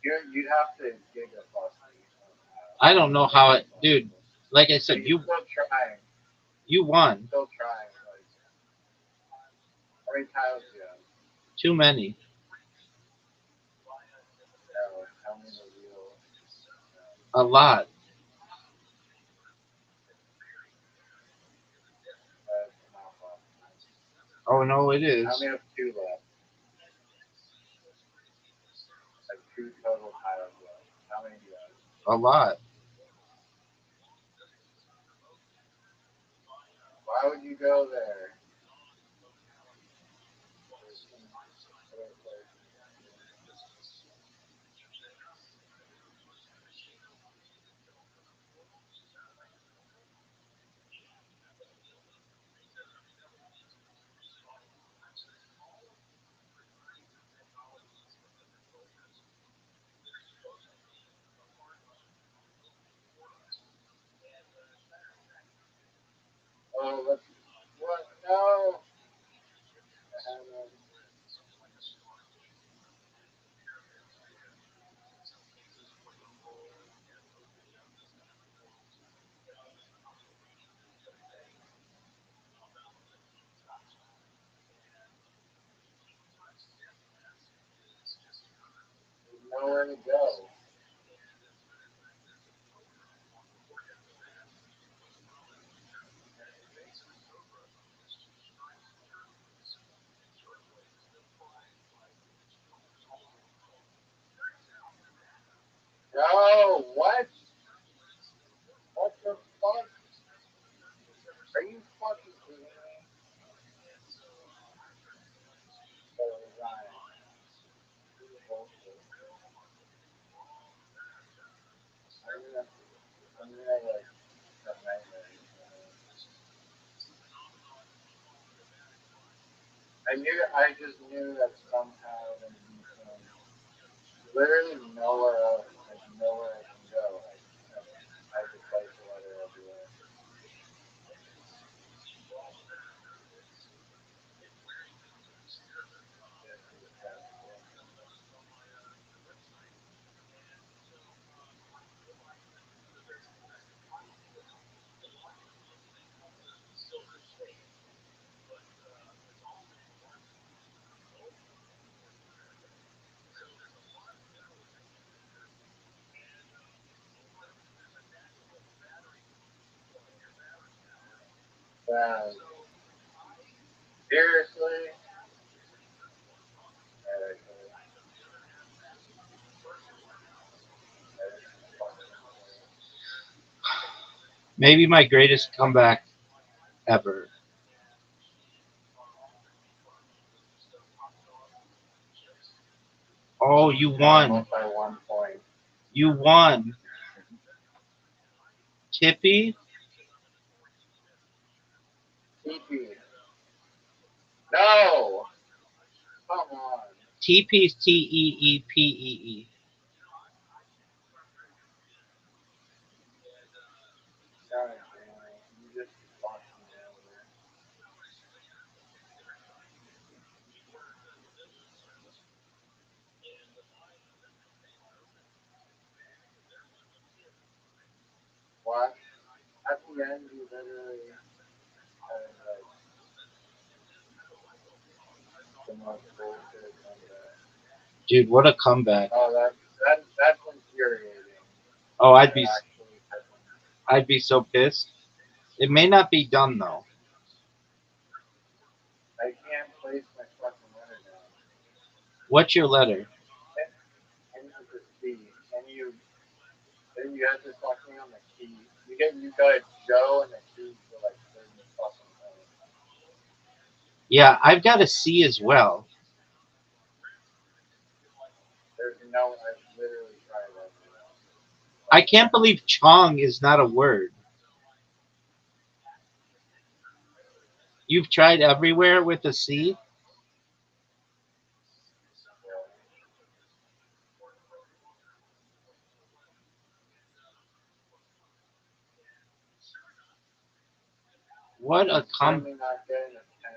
You'd have to dig a bus. I don't know how it, dude. Like I said, You're still trying. you won. Still trying. Like, how many tiles do you have? Too many. Tell me the real. A lot. Not fun. Oh no, it is. I only have 2 left. Like 2 total tiles left. How many do you have? A lot. Why would you go there? where to go. No, what? What the fuck? Are you fucking kidding me? So Ryan, bullshit. I'm gonna like have nightmares. I just knew that somehow there would be some, literally nowhere else, like nowhere I can go. I could place a letter everywhere. Seriously? Maybe my greatest comeback ever. Oh, you won. By 1 point. You won. Tippy? TP. No! Come on. TP is Teepee. God damn it. You just fucked me over. What? At the end, you literally had like the most bullshit comeback. Dude, what a comeback. Oh, that's infuriating. Oh, That actually fucking- I'd be so pissed. It may not be done though. I can't place my fucking letter down. What's your letter? And it's a C. And you have to fuck me on the key. You got a Joe and a key for like 30 fucking points. Yeah, I've got a C as well. There's no, I've literally tried everything. I can't believe Chong is not a word. You've tried everywhere with a C? What a Certainly not getting a 10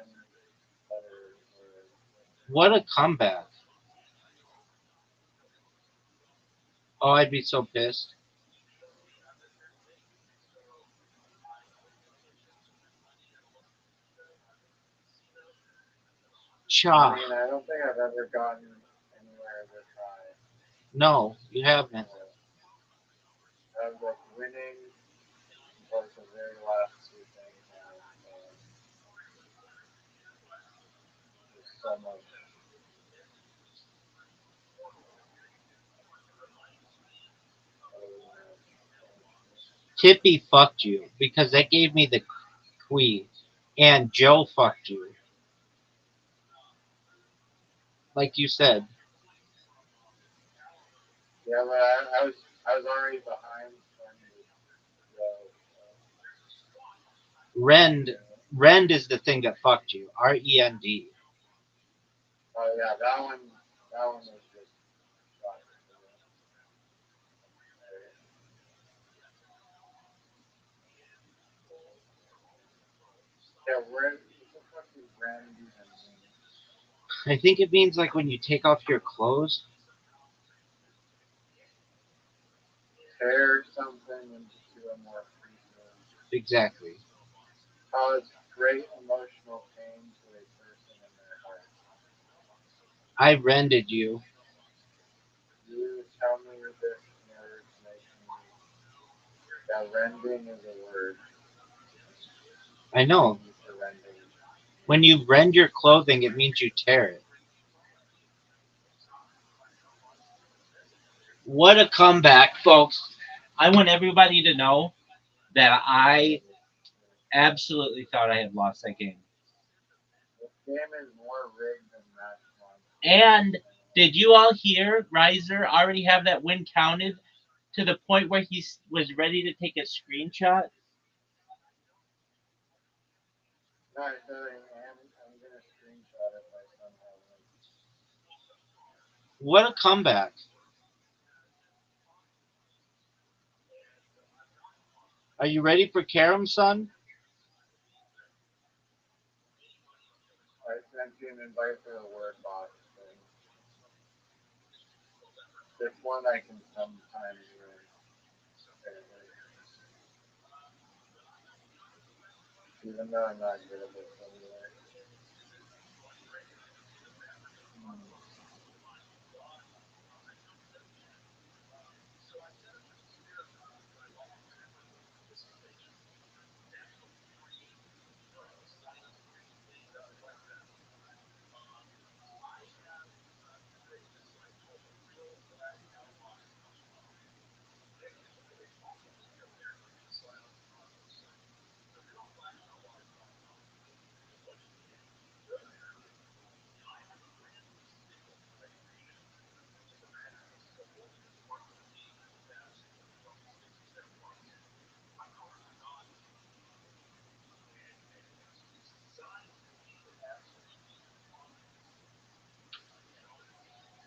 letter word. What a comeback. Oh, I'd be so pissed. Cha. I mean, I don't think I've ever gotten anywhere this high. No, you haven't. I was like winning like the very last two things now. There's so much. Tippy fucked you because that gave me the queen. And Joe fucked you. Like you said. Yeah, but I was already behind Rend is the thing that fucked you. Rend. Oh yeah, that one was just shocking. Yeah, where the fuck is Randy even mean? I think it means like when you take off your clothes. Tear something into a more free form. Exactly. Cause great emotional pain to a person in their heart. I rended you. You tell me this in order to make me. That rending is a word. I know. It's a rending. When you rend your clothing, it means you tear it. What a comeback, folks. I want everybody to know that I absolutely thought I had lost that game. This game is more rigged than match one. And did you all hear Riser already have that win counted to the point where he was ready to take a screenshot? No, I said I'm gonna screenshot it by somehow. What a comeback. Are you ready for Karam, son? I sent you an invite for the word box thing. This one I can sometimes use. Even though I'm not good at this anyway.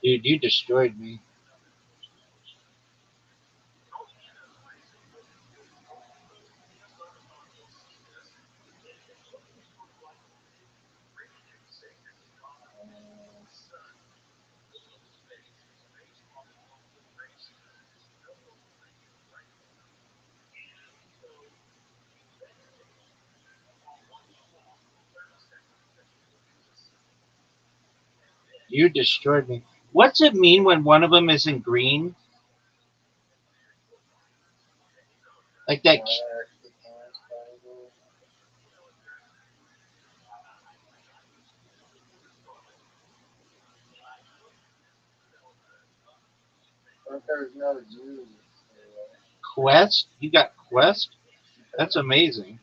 Dude, you destroyed me. You destroyed me. What's it mean when one of them is in green? Like that. But there's no use. Quest? You got Quest? That's amazing.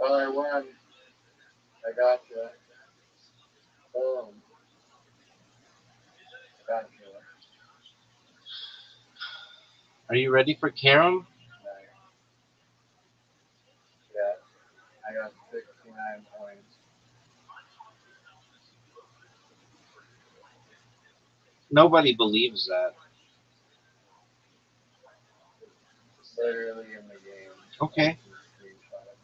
Oh, I won. I got you. Boom. Got you. Are you ready for Karam? Yeah. I got 69 points. Nobody believes that. Literally in the game. Okay.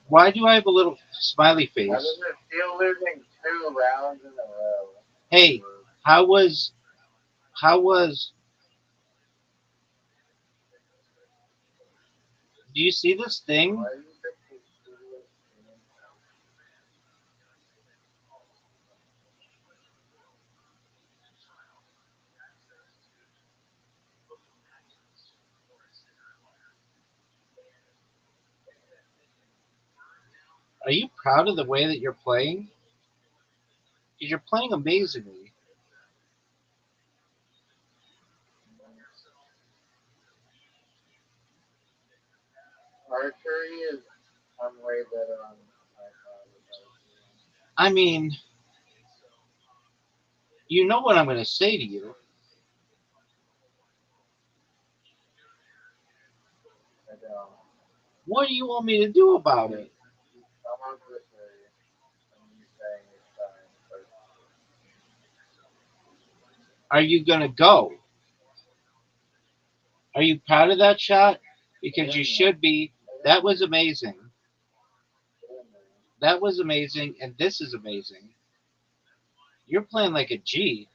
Why do I have a little smiley face? How does it feel losing 2 rounds in a row? Hey, how was Do you see this thing? Are you proud of the way that you're playing? Because you're playing amazingly. Archery is I'm way better on I mean, you know what I'm going to say to you. What do you want me to do about it? Are you going to go? Are you proud of that shot? Because you should be. That was amazing. That was amazing, and this is amazing. You're playing like a G.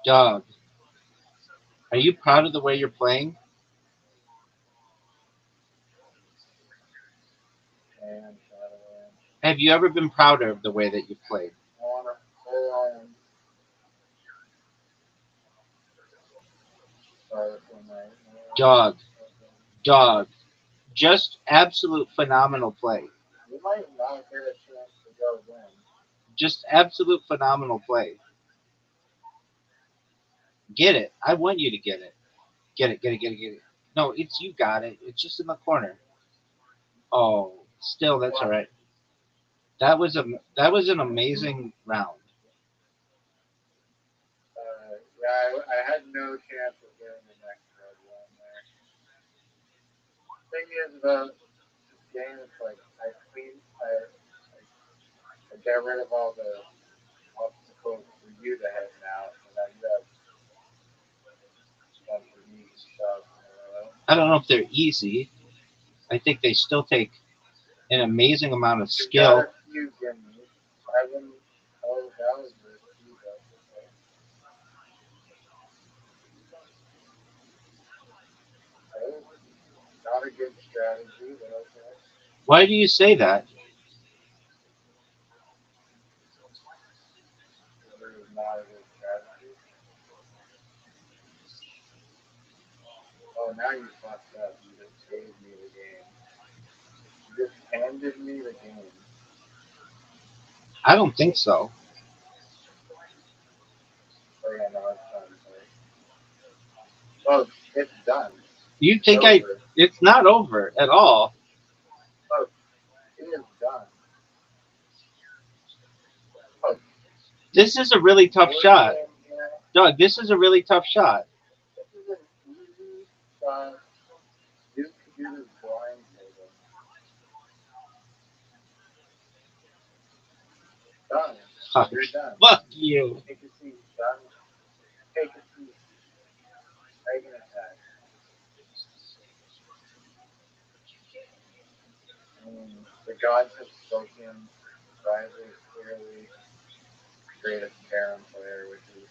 Dog. Are you proud of the way you're playing? Have you ever been prouder of the way that you played? Dog. Dog. Just absolute phenomenal play. You might not get a chance to go again. Just absolute phenomenal play. Get it. I want you to get it. Get it, get it, get it, get it. No, it's you got it. It's just in the corner. Oh, still that's all right. That was an amazing round. Yeah, I had no chance of getting the next red one there. Thing is about this game, it's like I got rid of all the obstacles for you to head now, so now you have a bunch of easy stuff. I don't know if they're easy. I think they still take an amazing amount of skill. You give me. I wouldn't. Oh, that was risky. Not a good strategy, but okay. Why do you say that? Not a good strategy. Oh, now you fucked up. You just gave me the game. You just handed me the game. I don't think so. Oh, yeah, no, it's done. Oh, it's done. You think it's not over at all. Oh, it is done. Oh, this is a really tough shot. Doug, this is a really tough shot. This is an easy shot. You can do this blind table. Done. Fuck. You're done. Fuck you. Take a seat. Done. Take a seat. Make an attack. The gods have spoken. Riser is clearly the greatest Karen player, which is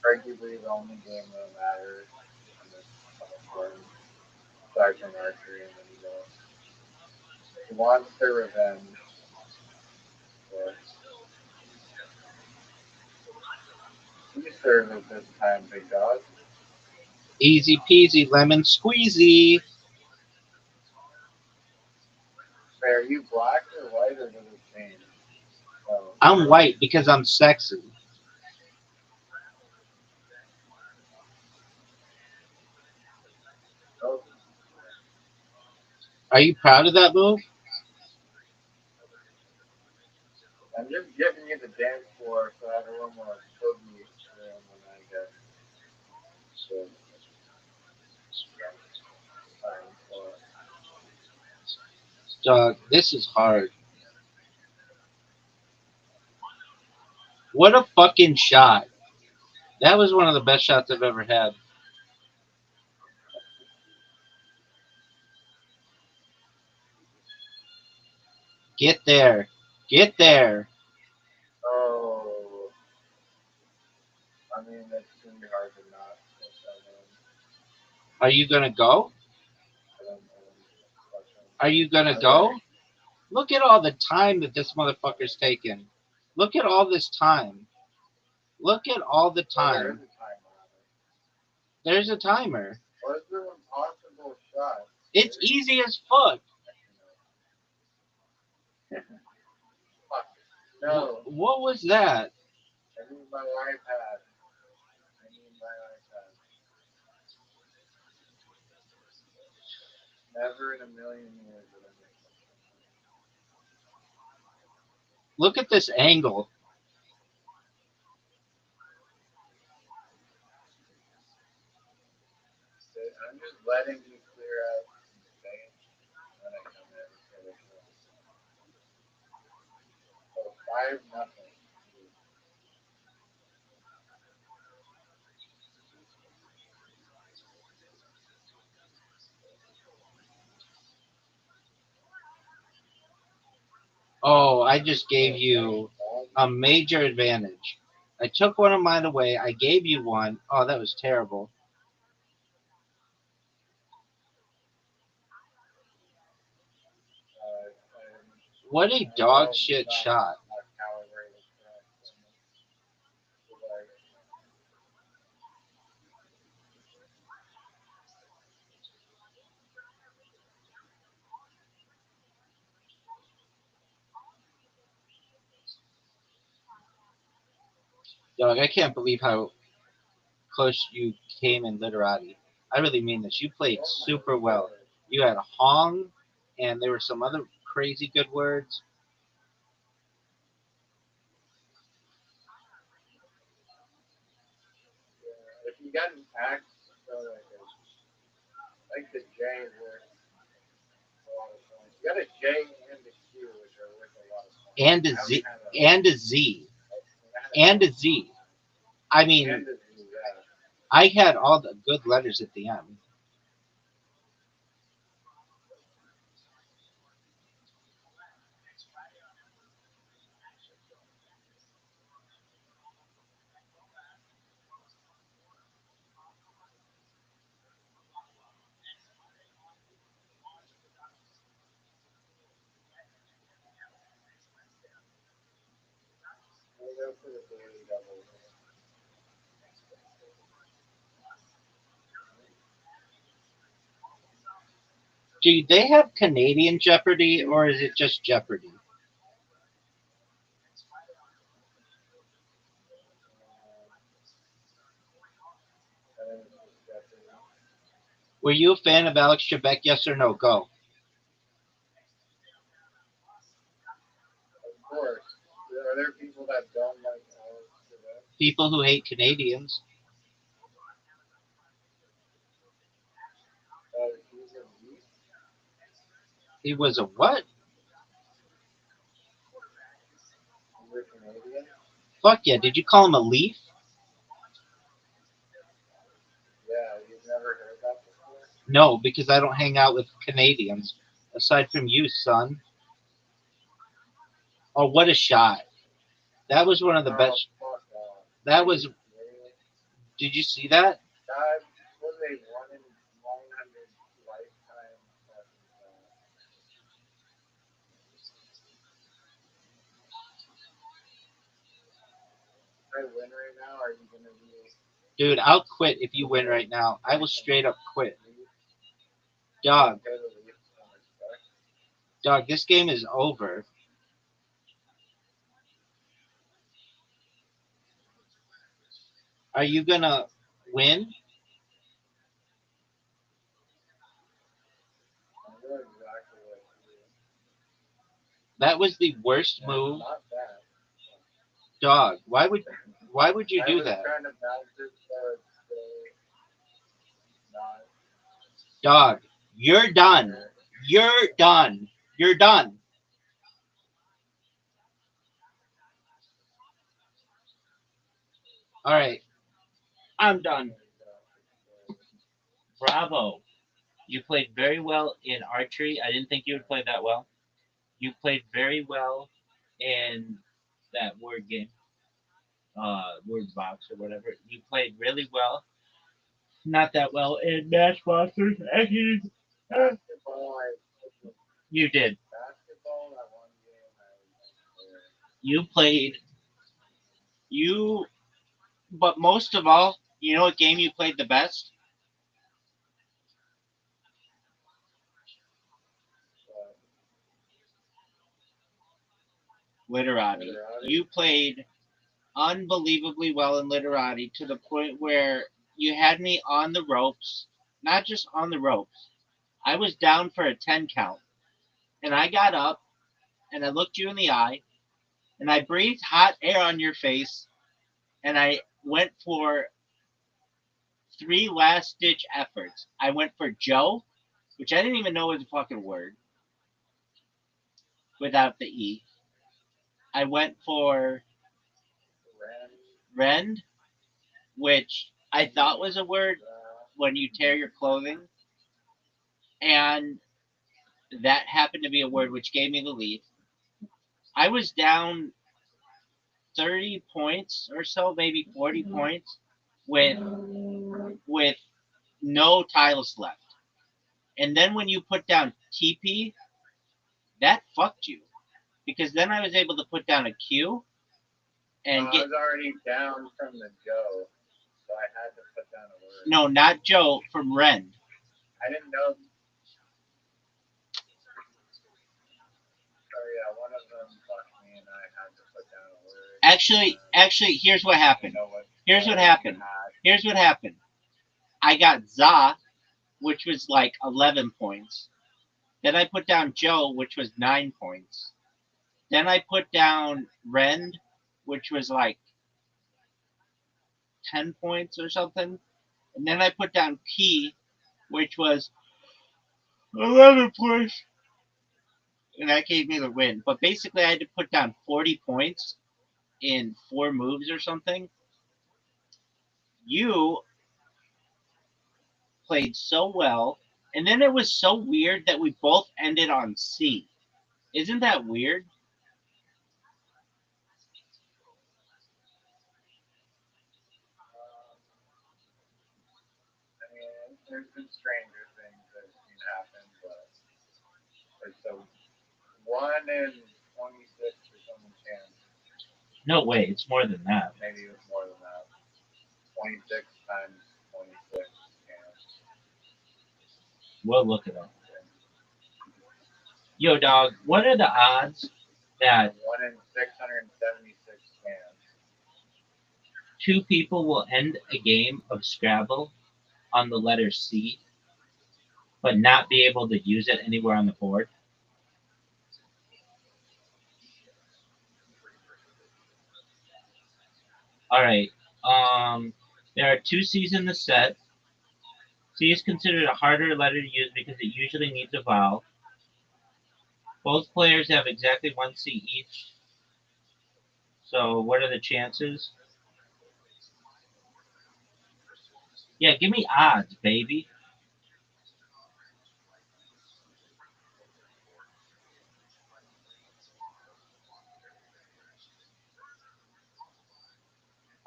arguably the only game that matters on this platform, aside from archery and then he wants their revenge. But you serve it this time, big dog. Easy peasy lemon squeezy. Hey, are you black or white or does it change? Oh, I'm white because I'm sexy. oh. Are you proud of that move? I'm just giving you the dance floor so I have a little more boogie room when I get the time for it. Dog, this is hard. What a fucking shot. That was one of the best shots I've ever had. Get there. Get there. Are you gonna go? Are you gonna go? Look at all the time that this motherfucker's taken. Look at all this time. Look at all the time. There's a timer. What's the impossible shot? It's easy as fuck. No. What was that? I need my iPad. I need my iPad. Never in a million years would I make that. Look at this angle. I'm just letting you clear out some space. Then I come in and finish it. So 5-0. Oh, I just gave you a major advantage. I took one of mine away. I gave you one. Oh, that was terrible. What a dog shit shot. Dog, I can't believe how close you came in literati. I really mean this. You played super well. You had Hong, and there were some other crazy good words. If you got an axe, like the J word, a lot of points. You got a J and a Q, which are worth a lot of points. And a Z. And a Z. And a Z. I mean, I had all the good letters at the end. I'll go for the daily double. Do they have Canadian Jeopardy, or is it just Jeopardy? Were you a fan of Alex Trebek? Yes or no? Go. Of course. Are there people that don't like Alex Trebek? People who hate Canadians. He's a leaf? He was a what? He's a Canadian? Fuck yeah. Did you call him a leaf? Yeah, you've never heard that before? No, because I don't hang out with Canadians. Aside from you, son. Oh, what a shot. That was one of the best. That was. Did you see that? That was a 1 in 100 lifetime fucking shot. If I win right now, are you going to be... Dude, I'll quit if you win right now. I will straight up quit. Dog. Dog, this game is over. Are you gonna win? That was the worst move. Dog, why would you do that? Dog, you're done. You're done. You're done. All right. I'm done. Bravo. You played very well in archery. I didn't think you would play that well. You played very well in that word game, word box or whatever. You played really well. Not that well in Match Monsters. Actually, Basketball, you did. basketball, that one game, You played. You, but most of all, you know what game you played the best? Literati. You played unbelievably well in Literati to the point where you had me on the ropes. Not just on the ropes. I was down for a 10 count. And I got up and I looked you in the eye and I breathed hot air on your face and I went for 3 last-ditch efforts. I went for Joe, which I didn't even know was a fucking word without the E. I went for Rend, which I thought was a word when you tear your clothing. And that happened to be a word which gave me the lead. I was down 30 points or so, maybe 40 points, with no tiles left. And then when you put down TP, that fucked you. Because then I was able to put down a Q and I was already down from the Joe, so I had to put down a word. No, not Joe, from Ren. I didn't know. Oh yeah, one of them fucked me, and I had to put down a word. Actually, here's what happened. Here's what happened. I got Za, which was like 11 points. Then I put down Joe, which was 9 points. Then I put down Rend, which was like 10 points or something. And then I put down Key, which was 11 points. And that gave me the win. But basically, I had to put down 40 points in 4 moves or something. You played so well. And then it was so weird that we both ended on C. Isn't that weird? I mean, there's been stranger things that have seen happen, but it's a 1 in 26 or something chance. No way, it's more than that. Maybe it was more than that. 26 times 26 chance. We'll look it up. Yo, dog, what are the odds that 1 in 676 chance. 2 people will end a game of Scrabble on the letter C, but not be able to use it anywhere on the board? All right. There are 2 C's in the set. C is considered a harder letter to use because it usually needs a vowel. Both players have exactly 1 C each. So what are the chances? Yeah, give me odds, baby.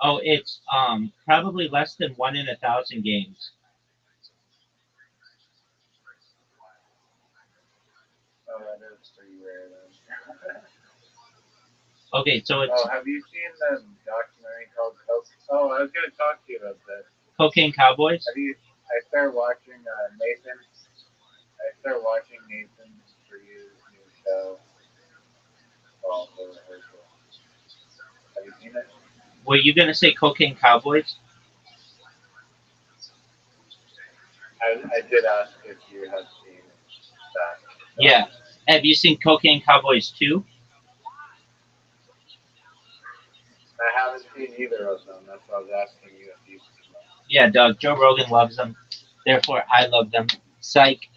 Oh, it's probably less than 1 in 1,000 games. Oh, that is pretty rare then. Okay, so it's. Oh, have you seen the documentary called Oh, I was going to talk to you about this. Cocaine Cowboys? I started watching Nathan. I started watching Nathan's For You's new show called The Rehearsal. Have you seen it? Were you going to say Cocaine Cowboys? I did ask if you had seen that. Yeah. Have you seen Cocaine Cowboys 2? I haven't seen either of them. That's why I was asking you if you've seen them. Yeah, Doug. Joe Rogan loves them. Therefore, I love them. Psych.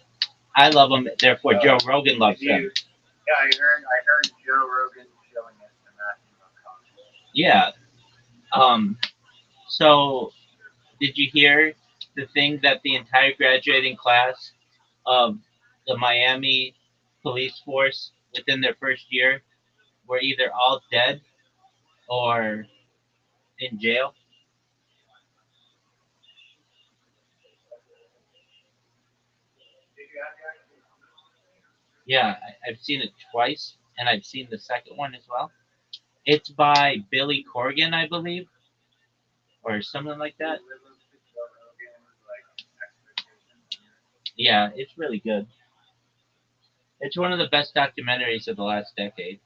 I love them. Therefore, Joe Rogan loves them. Yeah, I heard Joe Rogan showing it to Matthew McConaughey. Yeah. So, did you hear the thing that the entire graduating class of the Miami police force within their first year were either all dead or in jail? Yeah, I've seen it twice, and I've seen the second one as well. It's by Billy Corgan, I believe, or something like that. Yeah, it's really good. It's one of the best documentaries of the last decade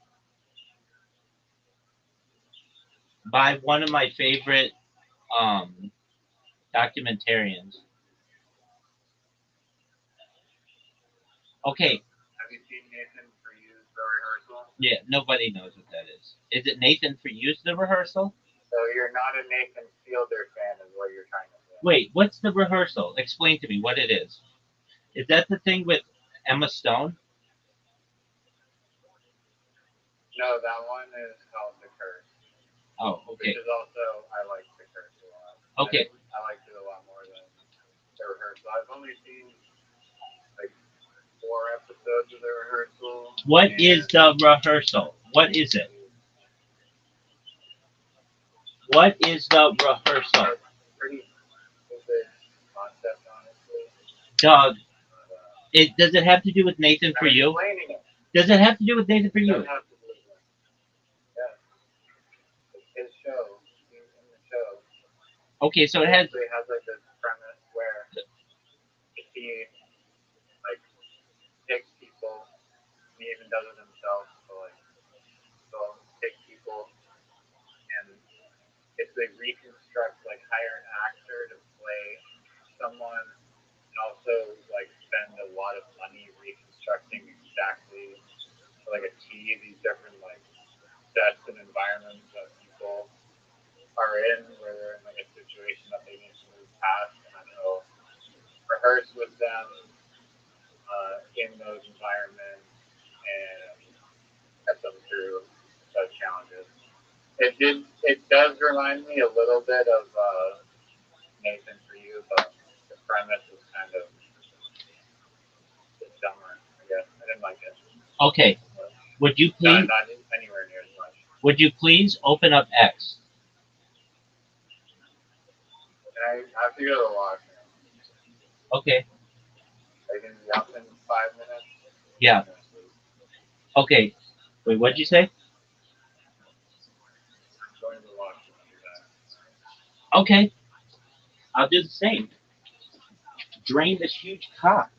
by one of my favorite um, documentarians. Okay, Have you seen Nathan for you for rehearsal? yeah, nobody knows what that is. Is it Nathan for Use the Rehearsal? So you're not a Nathan Fielder fan, is what you're trying to say. Wait, what's the rehearsal? Explain to me what it is. Is that the thing with Emma Stone? No, that one is called The Curse. Oh, okay. Which is also, I like The Curse a lot. Okay. I liked it a lot more than The Rehearsal. I've only seen like 4 episodes of The Rehearsal. What is the rehearsal? What is it? What is the rehearsal? Pretty stupid concept, honestly. Doug, does it have to do with Nathan for You? Explaining it. Does it have to do with Nathan for It You? doesn't have to do with that. Yeah. It's his show. He's in the show. Okay, so it has. It has like this premise where he like takes people, he even does it himself. So take people and basically reconstruct, like hire an actor to play someone, and also like spend a lot of money reconstructing exactly like a T these different like sets and environments that people are in, where they're in like a situation that they need to move past, and then he'll rehearse with them in those environments and get them through those challenges. It does remind me a little bit of Nathan for You, but the premise is kind of dumber, I guess. I didn't like it. Okay. Would you please? Not anywhere near as much. Would you please open up X? I have to go to the washroom. Okay. I can be up in 5 minutes. Yeah. Okay. Wait, what'd you say? I'm going to the washroom. Okay. I'll do the same. Drain this huge cock.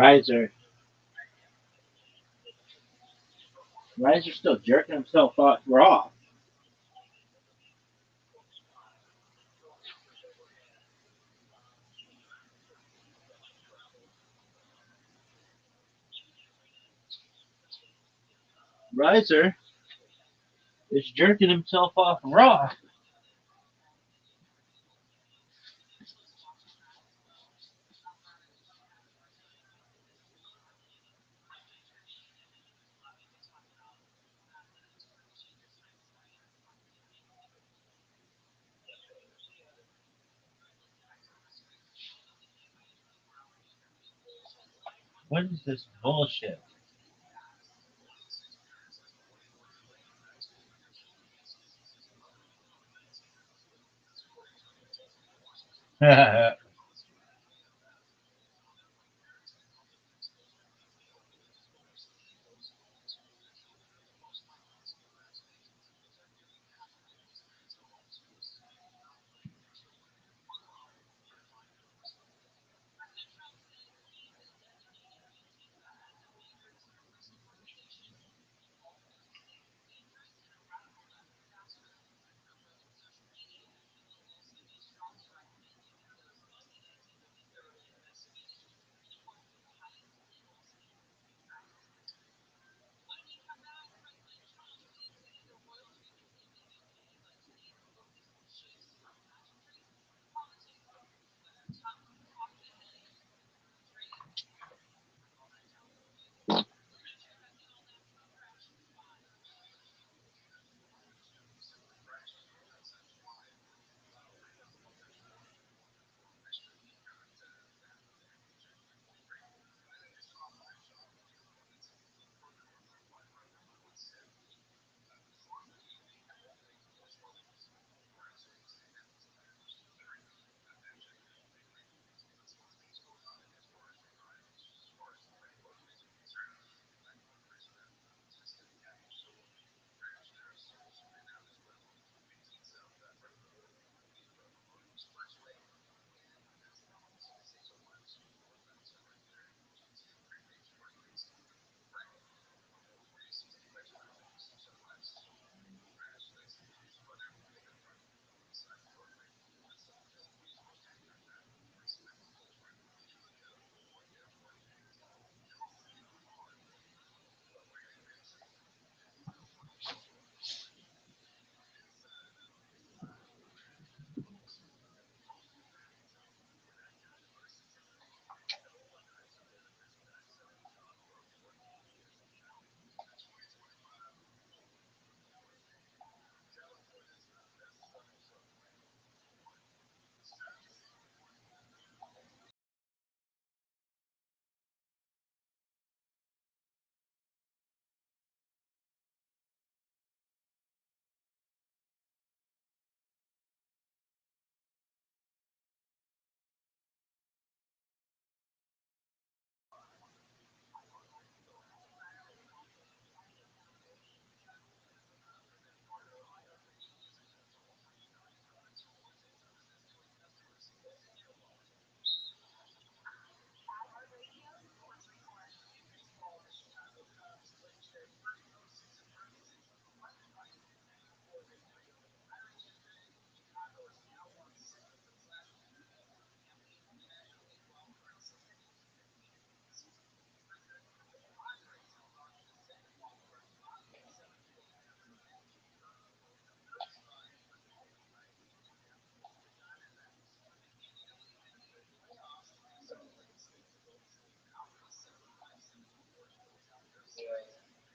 Riser. Riser's still jerking himself off raw. Riser is jerking himself off raw. What is this bullshit?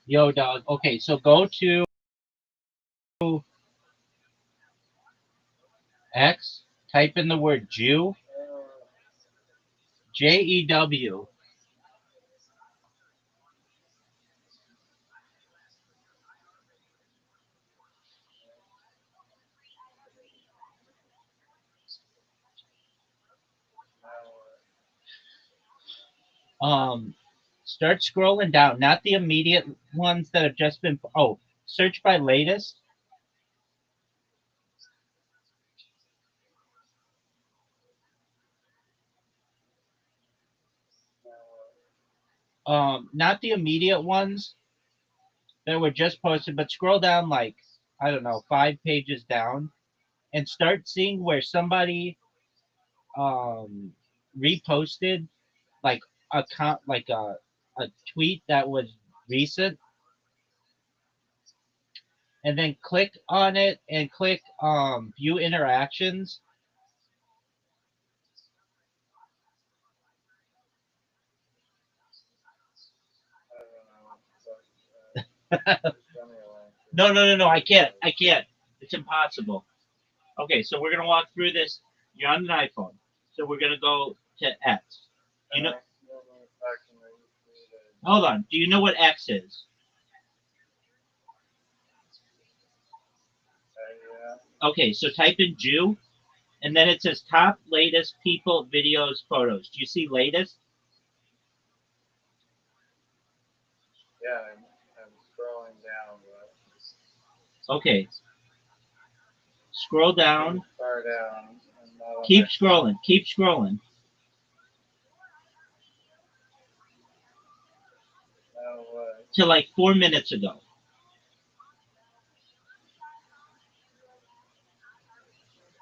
Yo, dog. Okay, so go to X, type in the word Jew, Jew. Start scrolling down, not the immediate ones that have just been. Oh, search by latest. Not the immediate ones that were just posted, but scroll down like, I don't know, 5 pages down and start seeing where somebody reposted like a tweet that was recent, and then click on it and click view interactions. No, I can't. It's impossible. Okay, so we're gonna walk through this. You're on an iPhone, so we're gonna go to X. You know, hold on. Do you know what X is? Okay, so type in Jew, and then it says top latest people, videos, photos. Do you see latest? Yeah, I'm scrolling down. Okay. Scroll down. Far down. Keep scrolling. Keep scrolling. To like 4 minutes ago.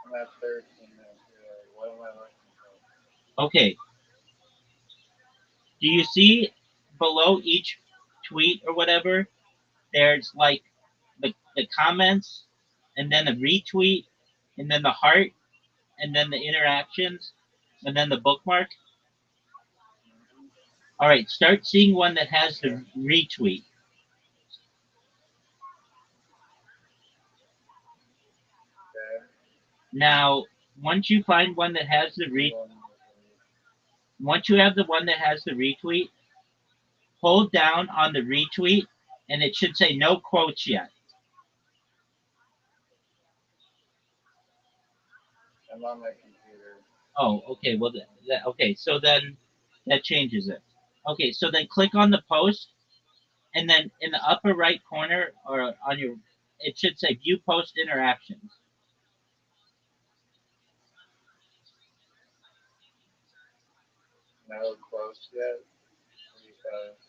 I'm at 13 minutes. What am I looking for? Okay. Do you see below each tweet or whatever, there's like the comments, and then a retweet, and then the heart, and then the interactions, and then the bookmark? All right, start seeing one that has the retweet. Okay. Now, once you find one that has the once you have the one that has the retweet, hold down on the retweet, and it should say no quotes yet. I'm on my computer. Oh, okay. Well, okay. So then that changes it. Okay, so then click on the post, and then in the upper right corner or on your, it should say view post interactions. No quotes yet. Repost.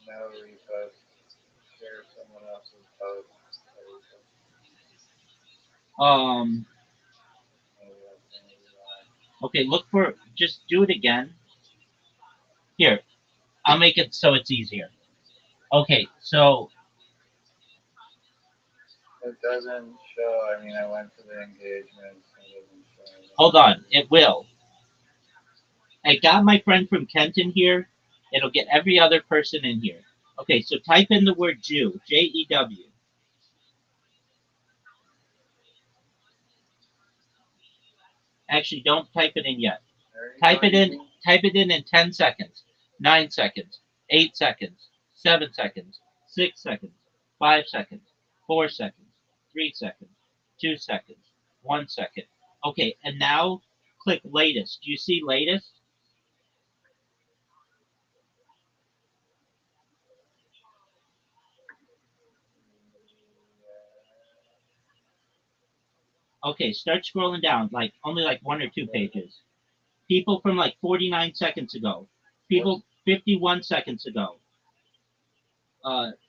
No repost. Share someone else's post. Okay, look for, just do it again. Here, I'll make it so it's easier. Okay, so. It doesn't show. I mean, I went to the engagements. It doesn't show. Hold on, it will. I got my friend from Kenton here. It'll get every other person in here. Okay, so type in the word Jew, Jew. Actually, don't type it in yet. Type it in 10 seconds, 9 seconds, 8 seconds, 7 seconds, 6 seconds, 5 seconds, 4 seconds, 3 seconds, 2 seconds, 1 second. Okay, and now click latest. Do you see latest? Okay, start scrolling down, like only like 1 or 2 pages. People from like 49 seconds ago. People 51 seconds ago.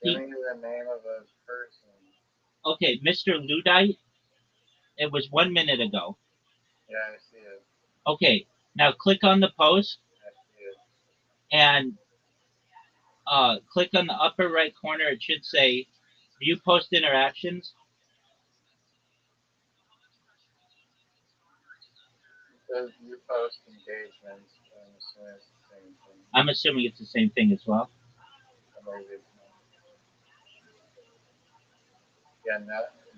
Give me the name of a person. Okay, Mr. Ludite. It was 1 minute ago. Yeah, I see it. Okay, now click on the post. I see it. And click on the upper right corner. It should say view post interactions. It says view post engagements. I'm assuming it's the same thing as well. Yeah,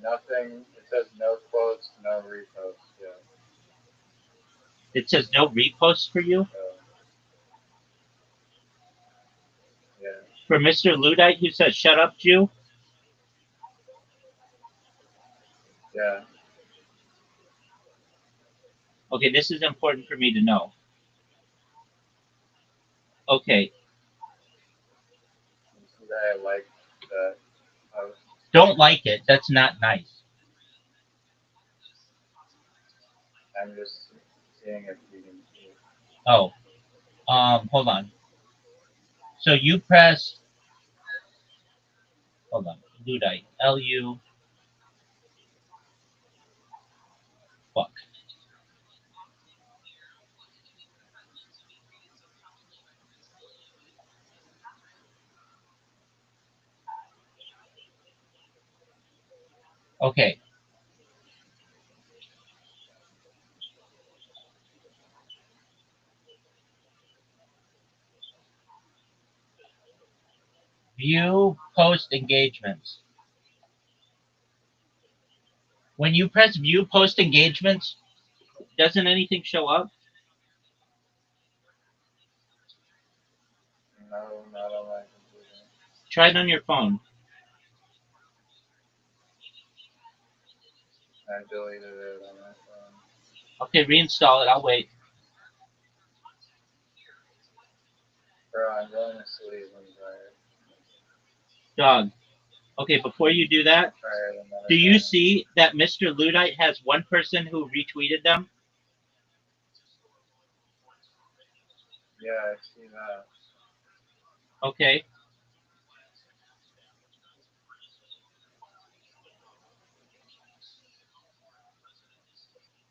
nothing. It says no quotes, no reposts. Yeah. It says no reposts for you? Yeah. For Mr. Ludite, who says shut up, Jew? Yeah. Okay, this is important for me to know. Okay. I like that. Don't like it. That's not nice. I'm just seeing if you can see it. Oh, Hold on. So you press. Hold on. Ludite. Lu. Fuck. Okay. View post engagements. When you press view post engagements, doesn't anything show up? No, not on my computer. Try it on your phone. I deleted it on my phone. Okay, reinstall it. I'll wait. Bro, I'm going to sleep. I'm tired. Dog. Okay, before you do that, do you see that Mr. Ludite has one person who retweeted them? Yeah, I see that. Okay.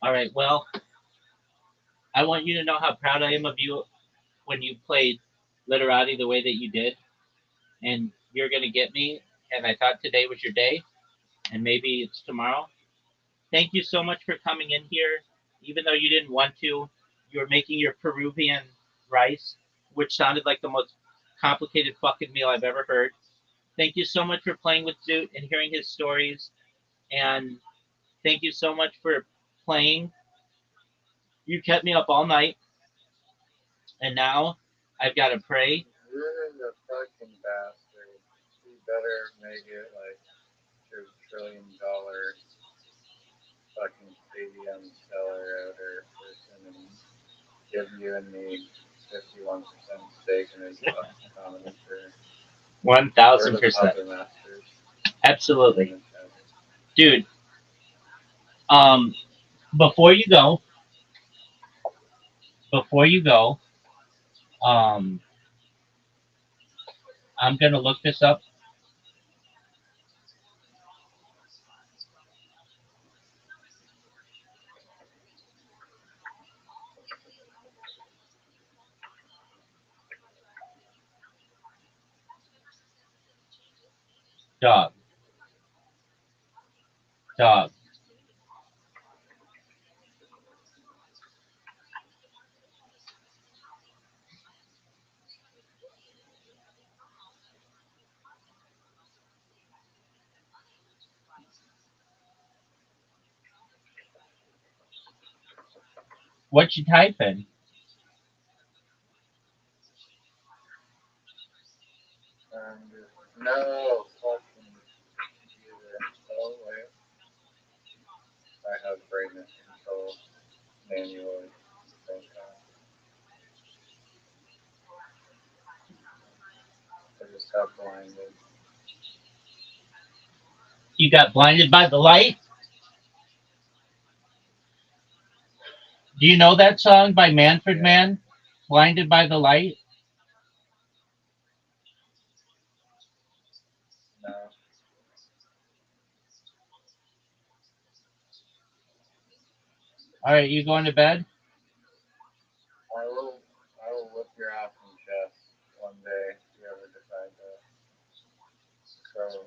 All right. Well, I want you to know how proud I am of you when you played Literati the way that you did, and you're gonna get me. And I thought today was your day, and maybe it's tomorrow. Thank you so much for coming in here, even though you didn't want to. You were making your Peruvian rice, which sounded like the most complicated fucking meal I've ever heard. Thank you so much for playing with Zoot and hearing his stories. And thank you so much for playing. You kept me up all night. And now I've got to pray. You're a fucking bastard. You better make it like your $1 trillion fucking stadium seller outer person and give you and me 51% stake in his fucking comedy career. 1000%. Absolutely. Dude, before you go, I'm going to look this up. Dog. What you typing? No fucking computer. Oh wait. I have brightness control manually. Thank God. I just got blinded. You got blinded by the light? Do you know that song by Manfred Mann? Blinded by the Light? No. All right, you going to bed? I will whip your ass in chest one day if you ever decide to throw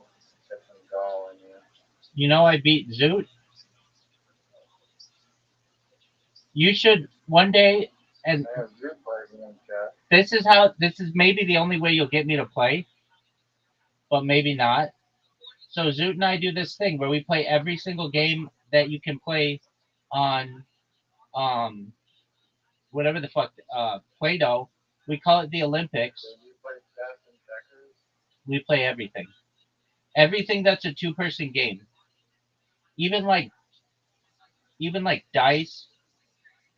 get some gall in you. You know I beat Zoot. You should one day, and I have Zoot playing in chest. this is maybe the only way you'll get me to play, but maybe not. So Zoot and I do this thing where we play every single game that you can play on whatever the fuck Play-Doh. We call it the Olympics. So you play chess and checkers? We play everything. Everything that's a two-person game. Even like dice.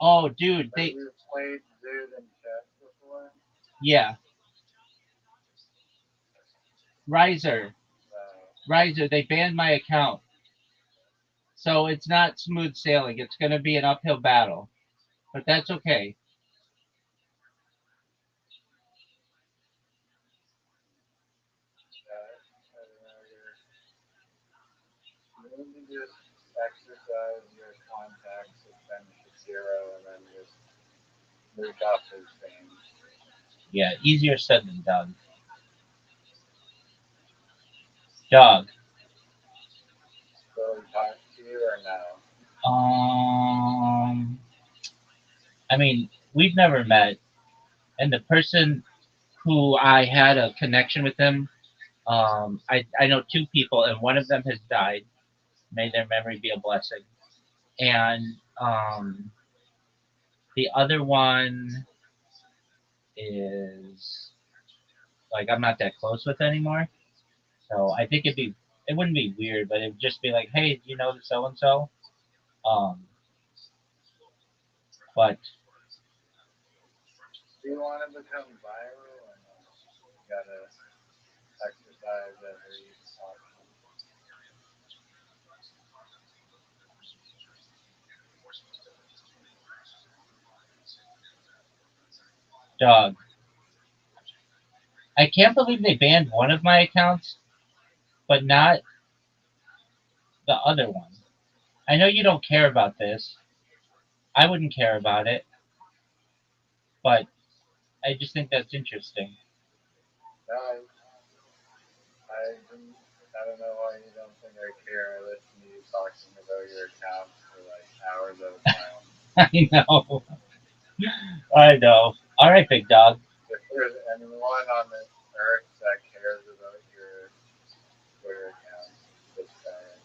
Oh, dude, Have you played Zoot and chess before? Yeah. Riser, they banned my account. So it's not smooth sailing. It's going to be an uphill battle. But that's okay. just exercise your contacts with Ben Shapiro and then just move up his fame. Yeah, easier said than done. Dog. So he talks to you or no? I mean, we've never met, and the person who I had a connection with him, I know two people, and one of them has died. May their memory be a blessing. And the other one is like I'm not that close with anymore. So I think it wouldn't be weird, but it would just be like, hey, do you know the so and so? Um, but Do you want to become viral or no? You gotta exercise every option. dog, I can't believe they banned one of my accounts, but not the other one. I know you don't care about this. I wouldn't care about it, but I just think that's interesting. No, I don't know why you don't think I care. I listen to you talking about your accounts for like hours at a time. I know. I know. All right, big dog. If there's anyone on this earth that cares about your Twitter account, it's Barry.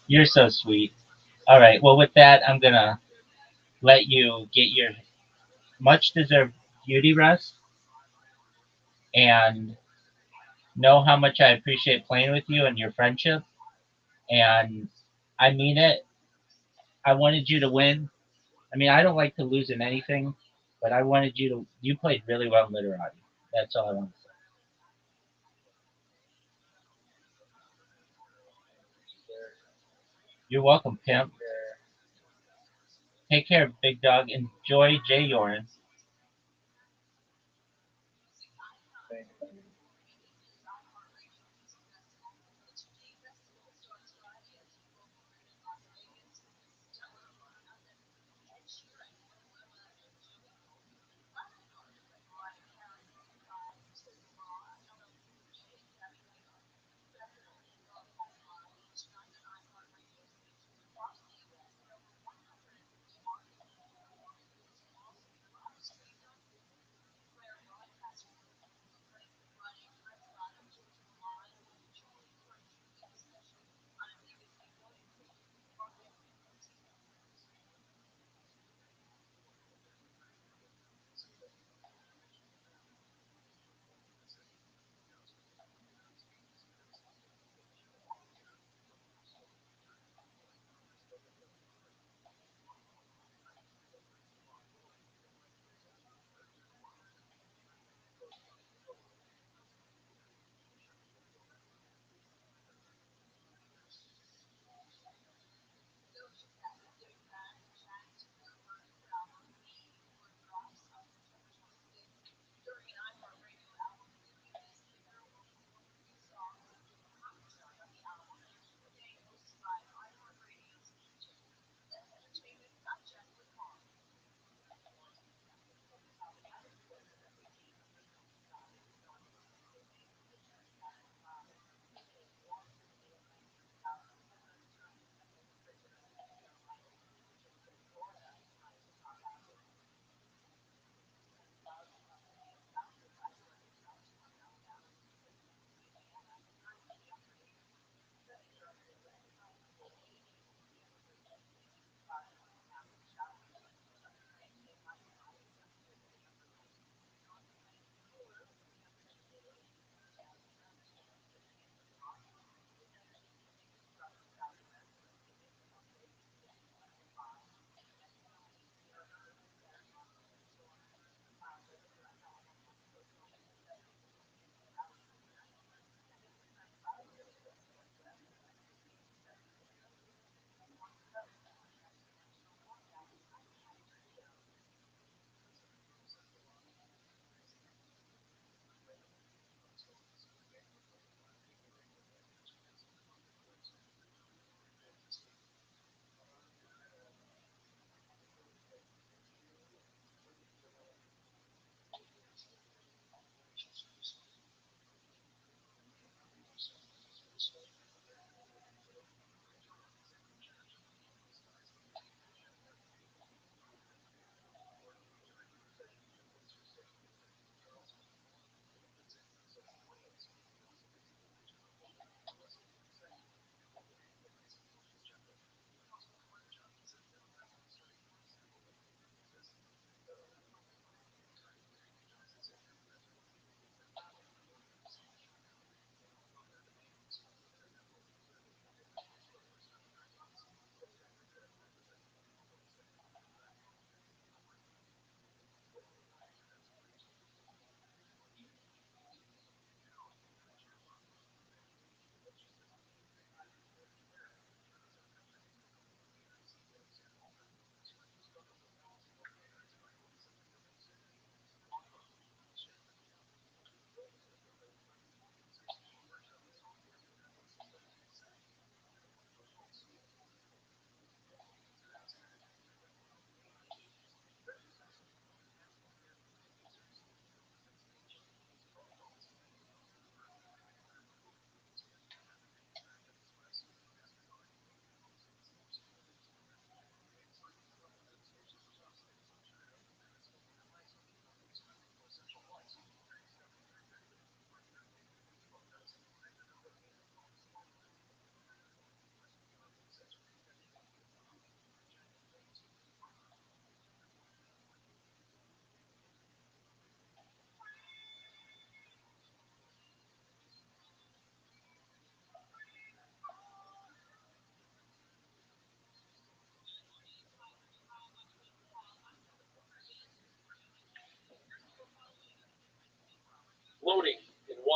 You're so sweet. All right. Well, with that, I'm gonna let you get your much deserved beauty rest and know how much I appreciate playing with you and your friendship. And I mean it. I wanted you to win. I mean, I don't like to lose in anything, but I wanted you to. You played really well in literati. That's all I want to say. You're welcome, pimp. Take care, big dog. Enjoy Jay Yoren. Thank you.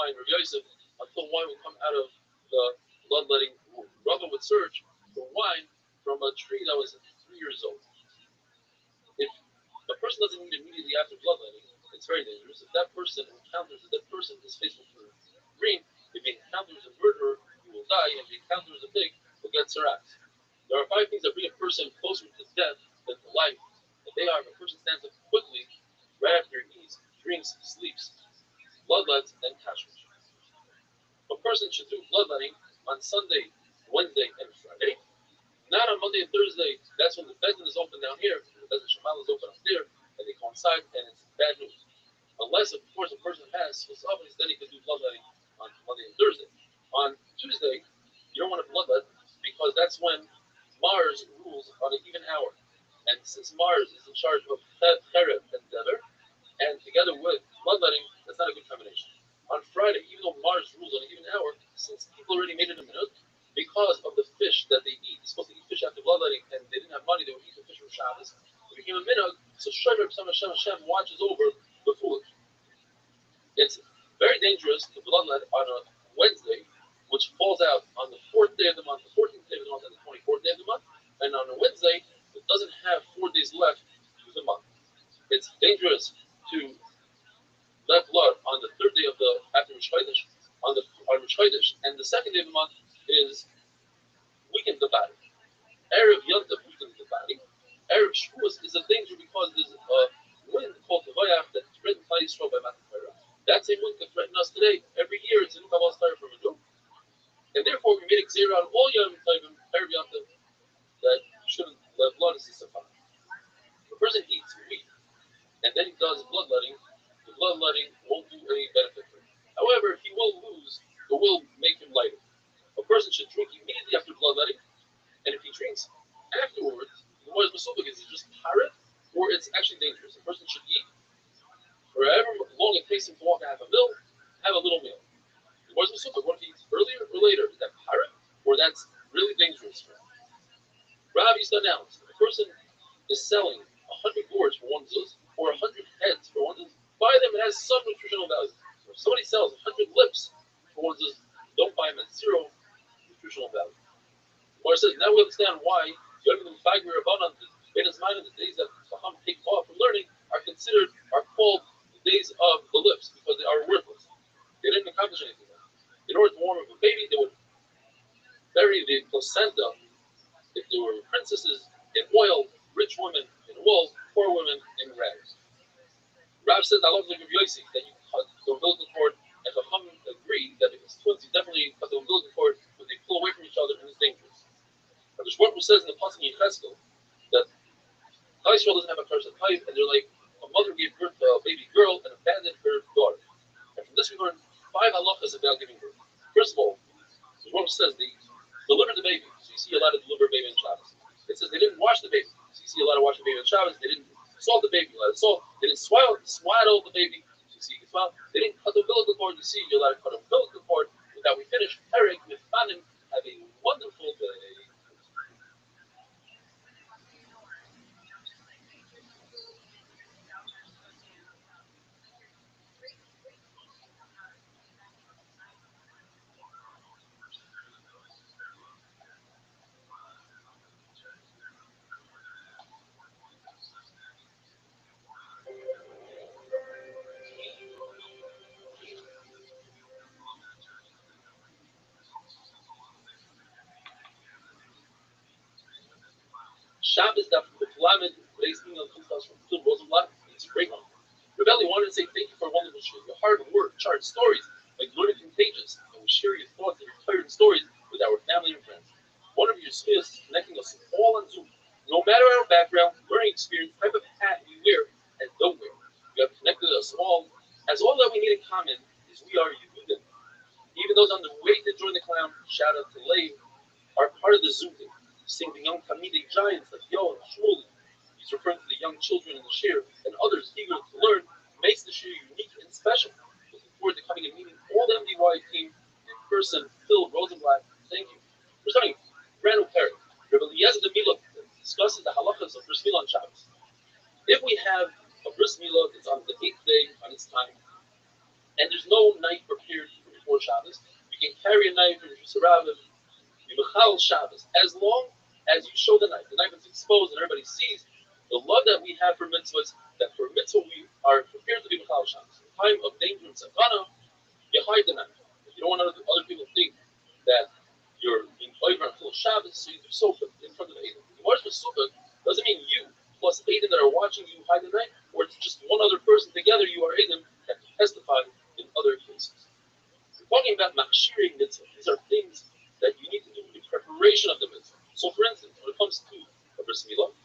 wine, or Yosef, until wine would come out of the bloodletting wound. Rabbi would search for wine from a tree that was 3 years old. If a person doesn't eat immediately after bloodletting, it's very dangerous. If that person encounters a dead person, his face will turn green. If he encounters a murderer, he will die. If he encounters a pig, he'll get seracs. There are 5 things that bring a person closer to death than to life. And they are: if a person stands up quickly, right after he eats, drinks, sleeps, bloodlets, and kashrut. A person should do bloodletting on Sunday, Wednesday, and Friday. Not on Monday and Thursday. That's when the Bezdin is open down here, and the Bezdin Shemal is open up there, and they coincide, and it's bad news. Unless, of course, a person has Sosavas, then he can do bloodletting on Monday and Thursday. On Tuesday, you don't want to bloodlet because that's when Mars rules on an even hour. And since Mars is in charge of Tereb and Dever, and together with bloodletting, that's not a good combination. On Friday, even though Mars rules on an even hour, since people already made it a minute, because of the fish that they eat, they're supposed to eat fish after bloodletting, and they didn't have money, they would eat the fish from Shabbos. It became a minhag, so Hashem watches over the foolish. It's very dangerous to bloodlet on a Wednesday, which falls out on the 4th day of the month, the 14th day of the month, and the 24th day of the month. And on a Wednesday, it doesn't have 4 days left to the month. It's dangerous to let blood on the 3rd day of the after Rosh Chodesh, on Rosh Chodesh, and the 2nd day of the month is weakens the body. Erev Yom Tov weakens the body. Erev Shavuos is a danger because there's a wind called Tavoyach that threatens Yisrael by Matan Torah. That same wind can threaten us today. Every year it's a new Kabbalah starter from a new. And therefore we made a Xerah on all Yom Tovim, Erev Yom Tov, that shouldn't let blood is Sifan. If a person eats meat and then he does bloodletting, the bloodletting won't do any benefit for him. However, he will lose, it will make him lighter. A person should drink immediately after bloodletting, and if he drinks afterwards, the more is masubik, is it just parrot, or it's actually dangerous? A person should eat for however long it takes him to walk a half a mil, have a little meal. The more is masubik, what if he eats earlier or later? Is that parrot, or that's really dangerous for him? Rabbi used to announce, if a person is selling 100 gourds for one zuz, or 100 heads for one zuz, buy them, it has some nutritional value. If somebody sells 100 lips for one zuz, don't buy them at 0 nutritional value. Or it says, now we understand why the days that Chacham take off from learning are called the days of the lips because they are worthless. They didn't accomplish anything. In order to warm up a baby, they would bury the placenta, if they were princesses, in oil, rich women in wool, poor women in rags. Rav said, I love the Rabbi Yossi, that you cut the umbilical cord, and Chacham agreed that if it's twins, you definitely cut the umbilical cord when they pull away from each other and it's dangerous. But the Shmuel says in the Pasuk in Cheskel that Yisrael doesn't have a curse of pipe, and they're like a mother gave birth to a baby girl and abandoned her daughter. And from this we learn 5 halachas about giving birth. First of all, the Shmuel says they delivered the baby, so you see a lot of deliver a baby on Shabbos. It says they didn't wash the baby, so you see a lot of washing the baby on Shabbos. They didn't salt the baby, a lot of salt. They didn't swaddle the baby, so you see you can swaddle. They didn't cut the umbilical cord, you see you're allowed to cut the umbilical cord. With that we finish. Eric, Mifanim, have a wonderful day. Shabbos daf Lamed, today's email comes to us from Phil Rosenblatt. It's a great one. Rabbi wanted to say thank you for a wonderful show. Your hard work charts stories like learning contagious, and we share your thoughts and your tired stories with our family and friends. One of your skills is connecting us all on Zoom. No matter our background, learning experience, type of hat we wear and don't wear, you have connected us all, as all that we need in common is we are Yehudim. Even those on the way to join the clown, shout out to Lev, are part of the Zoom team. Seeing the young comedic giants like Yo and Shmuel, he's referring to the young children in the shir and others eager to learn, makes the shir unique and special. Looking forward to coming and meeting all the MDY team in person. Phil Rosenblatt, thank you. We're starting brand new pair. Rabbi Eliezer de Milo discusses the halachas of bris milah on Shabbos. If we have a bris milah that's on the 8th day on its time, and there's no night prepared before Shabbos. You can carry a knife in Yerushalayim, Yimachal Shabbos, as long as you show the knife is exposed and everybody sees the love that we have for mitzvahs, that for mitzvah we are prepared to be Machal Shabbos. In time of danger and sakana, you hide the knife. You don't want other people to think that you're being over until Shabbos, so you do so in front of the Aiden. The Marsh Sukkah doesn't mean you plus Aiden that are watching you hide the knife, or it's just one other person together, you are Aiden that can testify in other cases. We're talking about Machshiring mitzvah. These are things that you need to do in preparation of the mitzvah. So, for instance, when it comes to a bris milah,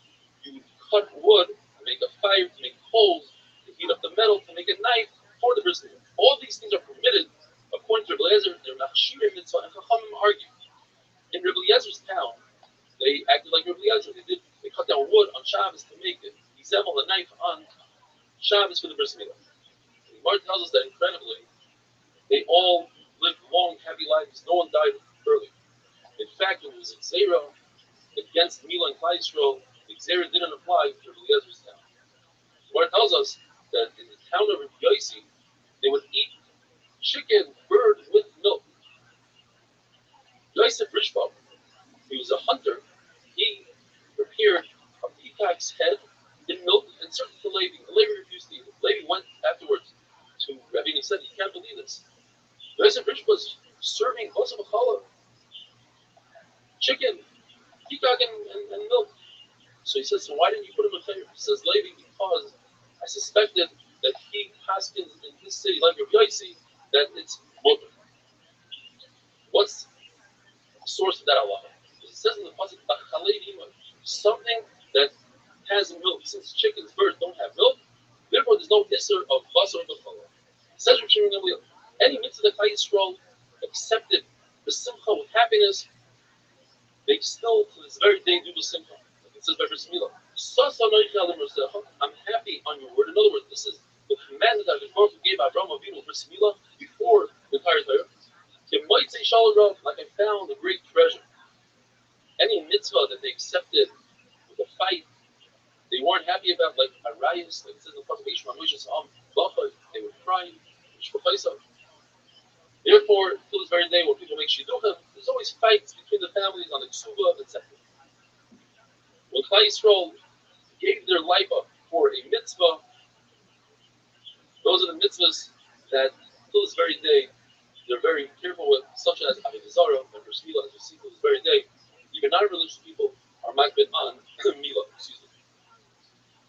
you cut wood to make a fire, to make coals, to heat up the metal, to make a knife for the bris milah. All these things are permitted according to Rabbi Eliezer. They're Machshiring mitzvah, and Chachamim argue. In Rabbi Eliezer's town, they acted like Rabbi Eliezer. They cut down wood on Shabbos to make it. He assembled a knife on Shabbos for the bris milah. The Gemara tells us that incredibly, they all lived long, happy lives. No one died early. In fact, it was a zera against Mila and Klal Yisrael. The zera didn't apply to Rabbi Eliezer's town. The Gemara tells us that in the town of Rabbi Yossi, they would eat chicken, bird with milk. Yosef Rishbam, he was a hunter. He prepared a peacock's head in milk and served it to Levi. Levi refused to eat it. Levi went afterwards to Rabbi and he said, "You can't believe this. Yosef Rishbam was serving basa b'chala, chicken, peacock, and milk." So he says, "So why didn't you put him in favor?" He says, "Levi, because I suspected that he paskins in his city, like Rabbi Yossi, that it's mutter." What's the source of that Allah? It says in the pasuk, something that has milk. Since chickens, birds don't have milk, therefore there's no isser of basar b'chala. It says any mitzvah that Klal Yisrael accepted the simcha with happiness, they still to this very day do the simcha. Like it says by Bris Milah, I'm happy on your word. In other words, this is the commandment that God gave Abraham Avinu Bris Milah before the entire Torah. Like I found a great treasure. Any mitzvah that they accepted with a fight, they weren't happy about, like Arayas, like it says in the proclamation on Moshe's they would cry. Therefore, till this very day, when people make shidduchim, there's always fights between the families on the ksuba, etc. When Klal Yisrael gave their life up for a mitzvah, those are the mitzvahs that till this very day they're very careful with, such as Avodah Zarah and Bris Milah, as we see till this very day. Even non-religious people are makbid on Milah,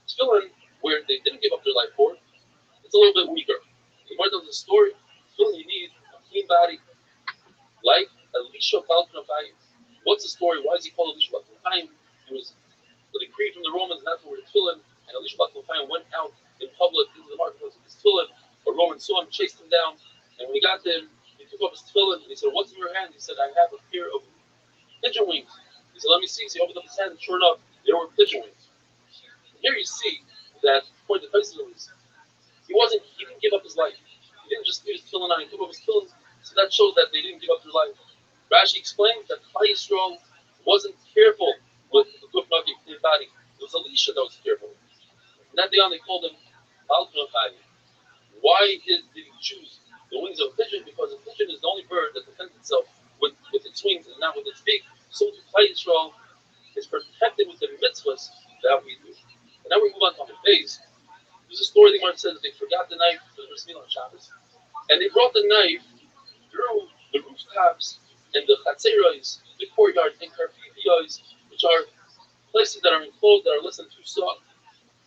Tefillin, where they didn't give up their life for, it's a little bit weaker. The more tells the story, tefillin you need a clean body, like Elisha Bal Knafayim. What's the story? Why is he called Elisha Bal Knafayim? It was a decree from the Romans not to wear tefillin, and Elisha Bal Knafayim went out in public into the marketplace with his tefillin. A Roman saw him, chased him down, and when he got there, he took off his tefillin and he said, "What's in your hand?" He said, "I have a pair of pigeon wings." He said, "Let me see." So he opened up his hand, and sure enough, there were pigeon wings. And here you see that point the Tyson is, he didn't give up his life. He didn't just leave his tefillin on, he took off his tefillin. So that shows that they didn't give up their life. Rashi explained that Klal Yisrael wasn't careful with the good nugget clean body. It was Elisha that was careful. And that day on, they called him Bal Knafayim. Why did he choose the wings of a pigeon? Because a pigeon is the only bird that defends itself with its wings and not with its beak. So Klal Yisrael is protected with the mitzvahs that we do. And now we move on to Beis. There's a story the Gemara says that they forgot the knife for the Bris Milah on Shabbos, and they brought the knife through the rooftops and the chatzeros, the courtyard, and karfifiyos, which are places that are enclosed that are less than 2 saw,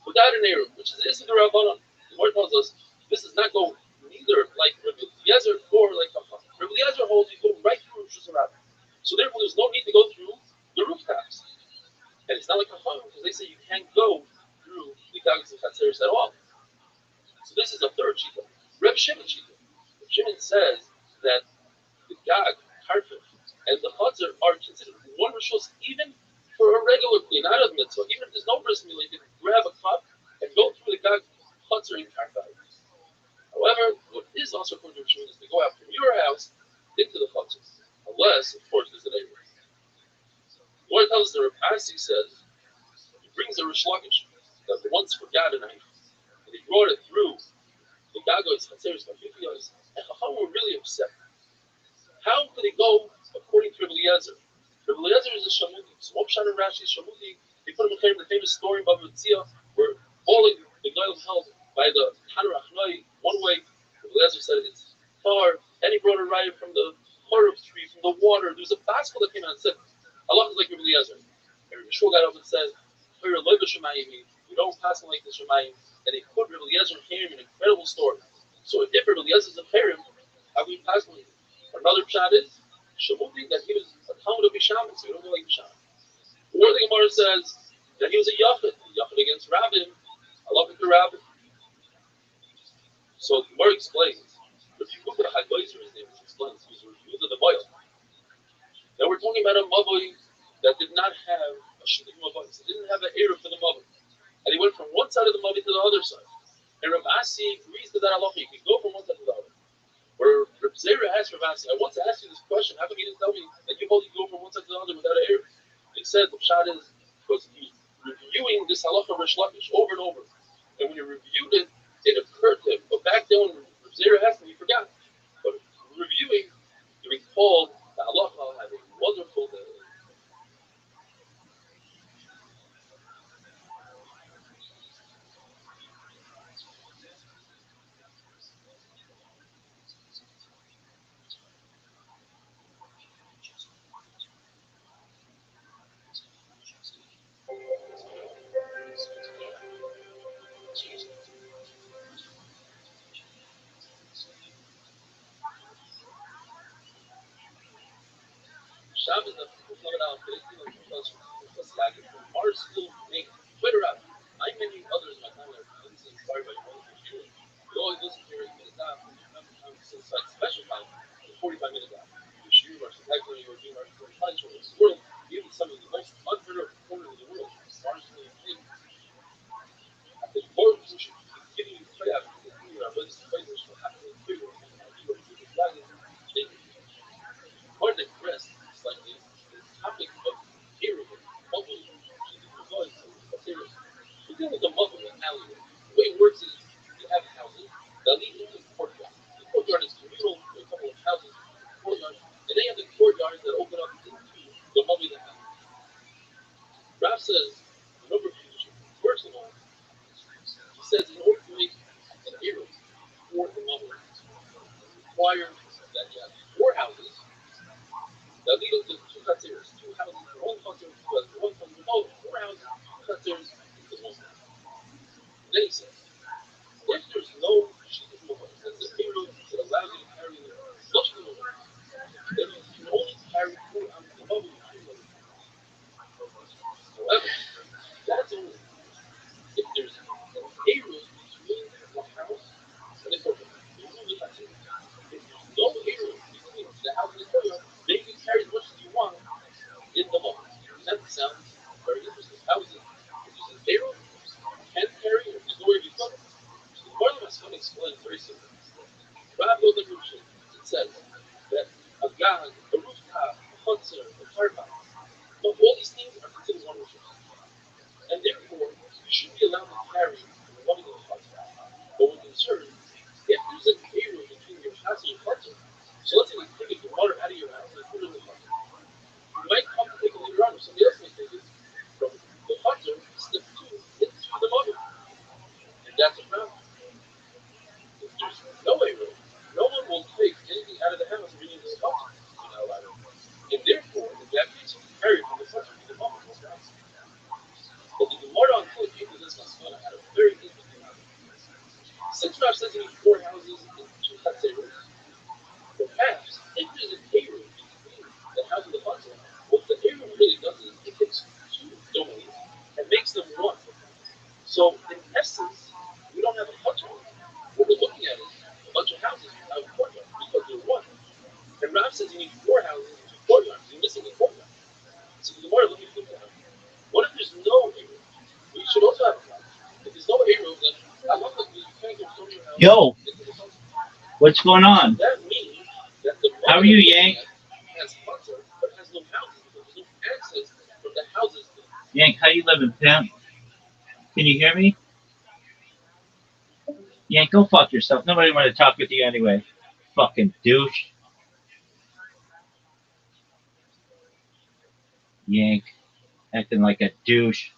without an Arab, which is Issa the Rabbanon. The Gemara tells us this does not go neither like Rabbi Eliezer or like Chacham. Rabbi Eliezer holds you go right through Rosh Hashanah. So therefore, there's no need to go through the rooftops. And it's not like Chacham, because they say you can't go through the gagas and chatzeros at all. So this is a third shita. Reb Shimon shita. Reb Shimon says that the gag, karfif, and the chatzar are considered one rishus even for a regular clean, not a mitzvah. Even if there's no bris milah, you can grab a cup and go through the gag, chatzar, and karfif. However, what is also according to Reb Shimon is to go out from your house into the chatzar, unless, of course, there's a neighbor. What tells us the Reb Asi says, he brings a Rish Lakish that once forgot a knife, and he brought it through the Gagos, Chatzeros, Kafifiyos, and Chacham were really upset. How could they go according to Rabbi Eliezer? Rabbi Eliezer is a Shamudi. So Upshan and Rashi is Shamudi. They put him in the famous story about Mitzia, where all the Goyim held by the Tanur Achnoi one way. Rabbi Eliezer said it's far, and he brought a riot from the Horeb tree, from the water. There was a basket that came out and said, Allah is like Rabbi Eliezer. And Rabbi Shmuel got up and said, we don't pass him like the Shemayim. And they put Rabbi Eliezer and Hiram in an incredible story. So if Rabbi Eliezer is a Hiram, how we pass him? Another pshat is Shamuti, that he was a Talmud of Bisham, so we don't go like Bisham. Or the Gemara says that he was a Yachid against Rabbi. I love it, the Rabbi. So the Gemara explains, if you look at Hagboizer, his name explains, he was reviewed of the Bible. Now we're talking about a Mavoi that did not have a Shalim Mavoi, so didn't have an Eruv for the Mavoi. And he went from one side of the Mavoi to the other side. And Rav Asi agrees to that halacha. You can go from one side to the other. Where Reb Zera asked Rav Asi, I want to ask you this question. How come you didn't tell me that you both go from one side to the other without an Eruv? He said the pshat is because he was reviewing this halacha Rish Lakish over and over. And when he reviewed it, it occurred to him. But back then when Reb Zera asked him, he forgot. But reviewing, he recalled the halacha had a wonderful Shabbos that people come out because our school make Twitter out. I many others in my time that are inspired by your own. We always listen to your minutes down. Since like special time, 45 minutes down. You shoot or actually you're doing our college in the world, even some of the most unheard of corners of the world. Largely in the world position, getting you play out because you are with the players will happen in Twitter. More than rest, it's like the topic of hearing mobile materials. We deal with the mobile mentality. The way it works is you have houses that lead into the courtyard. The courtyard is communal with a couple of houses, courtyard, and they have the courtyards that open up into the mobile house. Rav says a number of things. First of all, he says in order to make an area for the mobile, require that you have 4 houses. That lead up to 2 cutteras, 2 houses, 1 cutter, 1 cutter, 4 houses, 2 cutteras, is 1 house. Then he says, if there's no sheet of mobile, that's the payload that allows you to carry the flush the mobile, then you can only carry 4 ounces of mobile. However, that's only if there's a payload between the house and the courtyard. If there's no payload between the house and the courtyard, then you can carry as much as you want in the mall. That sounds very interesting. How is it? If there's a payroll, can carry, or there's nowhere to be put. The part of my son explains very simply. Rabbi goes to Rothschild. It says that a gag, a rooftop, a chutzner, a carpet, but all these things are considered one roof. And therefore, you should be allowed to carry one of those chutzner. But we're concerned, if there's a payroll between your house and your chutzner, so let's say you take the water out of your house and put it in the chutzner. You might come to take it later on, or somebody else may take it from the hunter, step 2, into the mother. And that's a problem. If there's no way room, no one will take anything out of the house and bring it into the hunter. You're not allowed to. And therefore, the Japanese carry from the hunter to the mother. But the Gemara on Kol Yom this Masmana had a very interesting argument. Since Rav says you need 4 houses and 2 chatzeros, perhaps if there's a payroll between the house and the hunter, what the payroll really does is it takes 2 domains and makes them 1. So in essence, we don't have a hunter. What we're looking at is a bunch of houses without a courtyard because they're 1. And Rav says you need 4 houses and 2 courtyards. You're missing a courtyard. So the Gemara looking at that. What if there's no payroll? We should also have a house. If there's no payroll, then I love that you can't go from your house. Yo, what's going on? That means that the How are you, Yank? has hunter, but has no houses because there's no access from the houses. Yank, how you living, pimp? Can you hear me? Yank, go fuck yourself. Nobody want to talk with you anyway. Fucking douche. Yank, acting like a douche.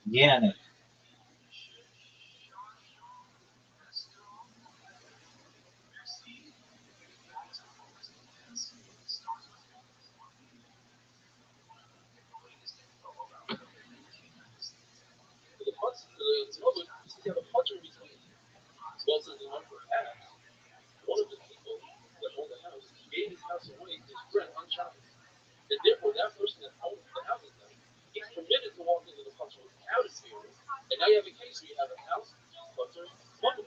Yannick. The punch, the moment, since you have a puncher between, well, since the number of halves, one of the people that owned the house gave his house away to his friend on Shabbos. And therefore, that person that owns the house now, he's permitted to walk into the puncher without his favor. And now you have a case where you have a house, puncher, one.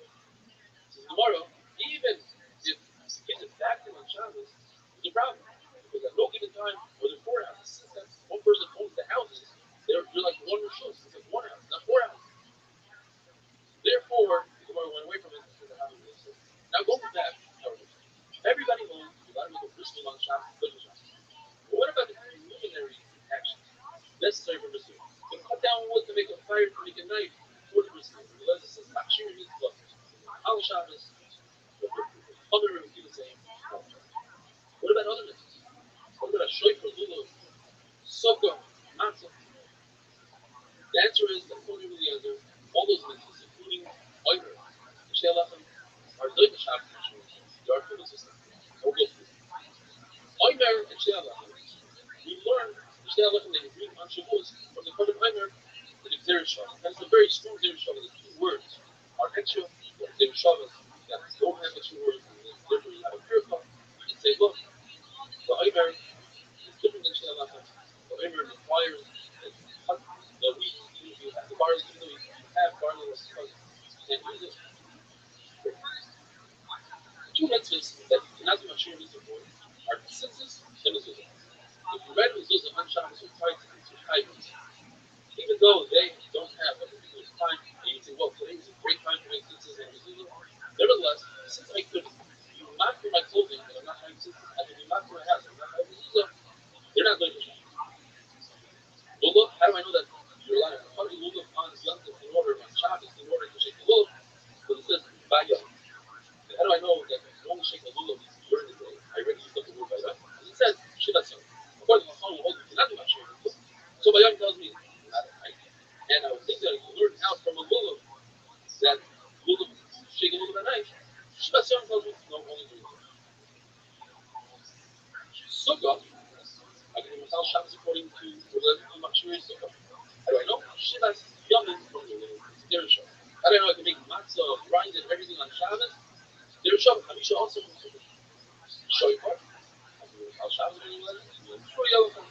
So tomorrow, even if gives it back to him on Shabbos, there's a problem. Because at no given time, or there are four houses, since that's one person owns the houses, they're like one rishus. It's like one house, not four houses. Therefore, the Gemara went away from it to the house of Yosef. Now go to that. Everybody knows you got to make a brisket on Shabbos, good Shabbos. But what about the preliminary actions necessary for brisket? You cut down wood to make a fire to make a knife for the brisket. The Lezer says, "Machir means blood." Al Shabbos, the other would do the same. What about other mitzvahs? What about a shofar, lulav, sukkah, matzah? The answer is that according to the answer, all those mitzvahs, including oimer, shelachem, are doing the Shabbos rituals. They are for the system. We'll go through. Oimer and shelachem. We learn the shelachem that you read on Shavuos from the Kohen Oimer to the Gzeir Shavuos. That's a very strong Gzeir Shavuos. The two words are extra. Gzeir Shavuos that don't have extra words. Therefore, you have a miracle. You can say, look, the Oimer is different than shelachem. The Oimer requires that you cut the wheat. You have the barley, even though you have barley or sukkah, you can't use it. The two mitzvahs that you cannot do Mashir mitzvah for are tzitzis and mezuzah. If you read mezuzah on Shabbos, you're tied to titles. Even though they don't have a particular time, and you say, well, today is a great time to make tzitzis and mezuzah. Nevertheless, since I could be not for my clothing, and I'm not having tzitzis, I can be not for my house, I'm not having mezuzah, they're not going to Shabbos. Lulav, how do I know that you're allowed to cut a lulav on Yontif in order on Shabbos in order to shake the lulav? Because it says bayam. How do I know that you only shake a lulav during the day? I already used up the word bayam. Because it says shivatzon. According to Chacham, we cannot do that shake. So bayam tells me not right. And I would think that if you learn out from a lulav that lulav shake a lulav at night, shivatzon tells me no, only during the day. Sukkah. I can tell Shabbos according to the Machshiri Sukkah. How do I know? Shivas Yamin from the Gzeir Shavuos. How do I know I can make matzah, grind it, everything on Shabbos? Gzeir Shavuos. Hamisha also from Sukkah. Shofar. I can tell Shabbos when you let it. Sure, Yellow.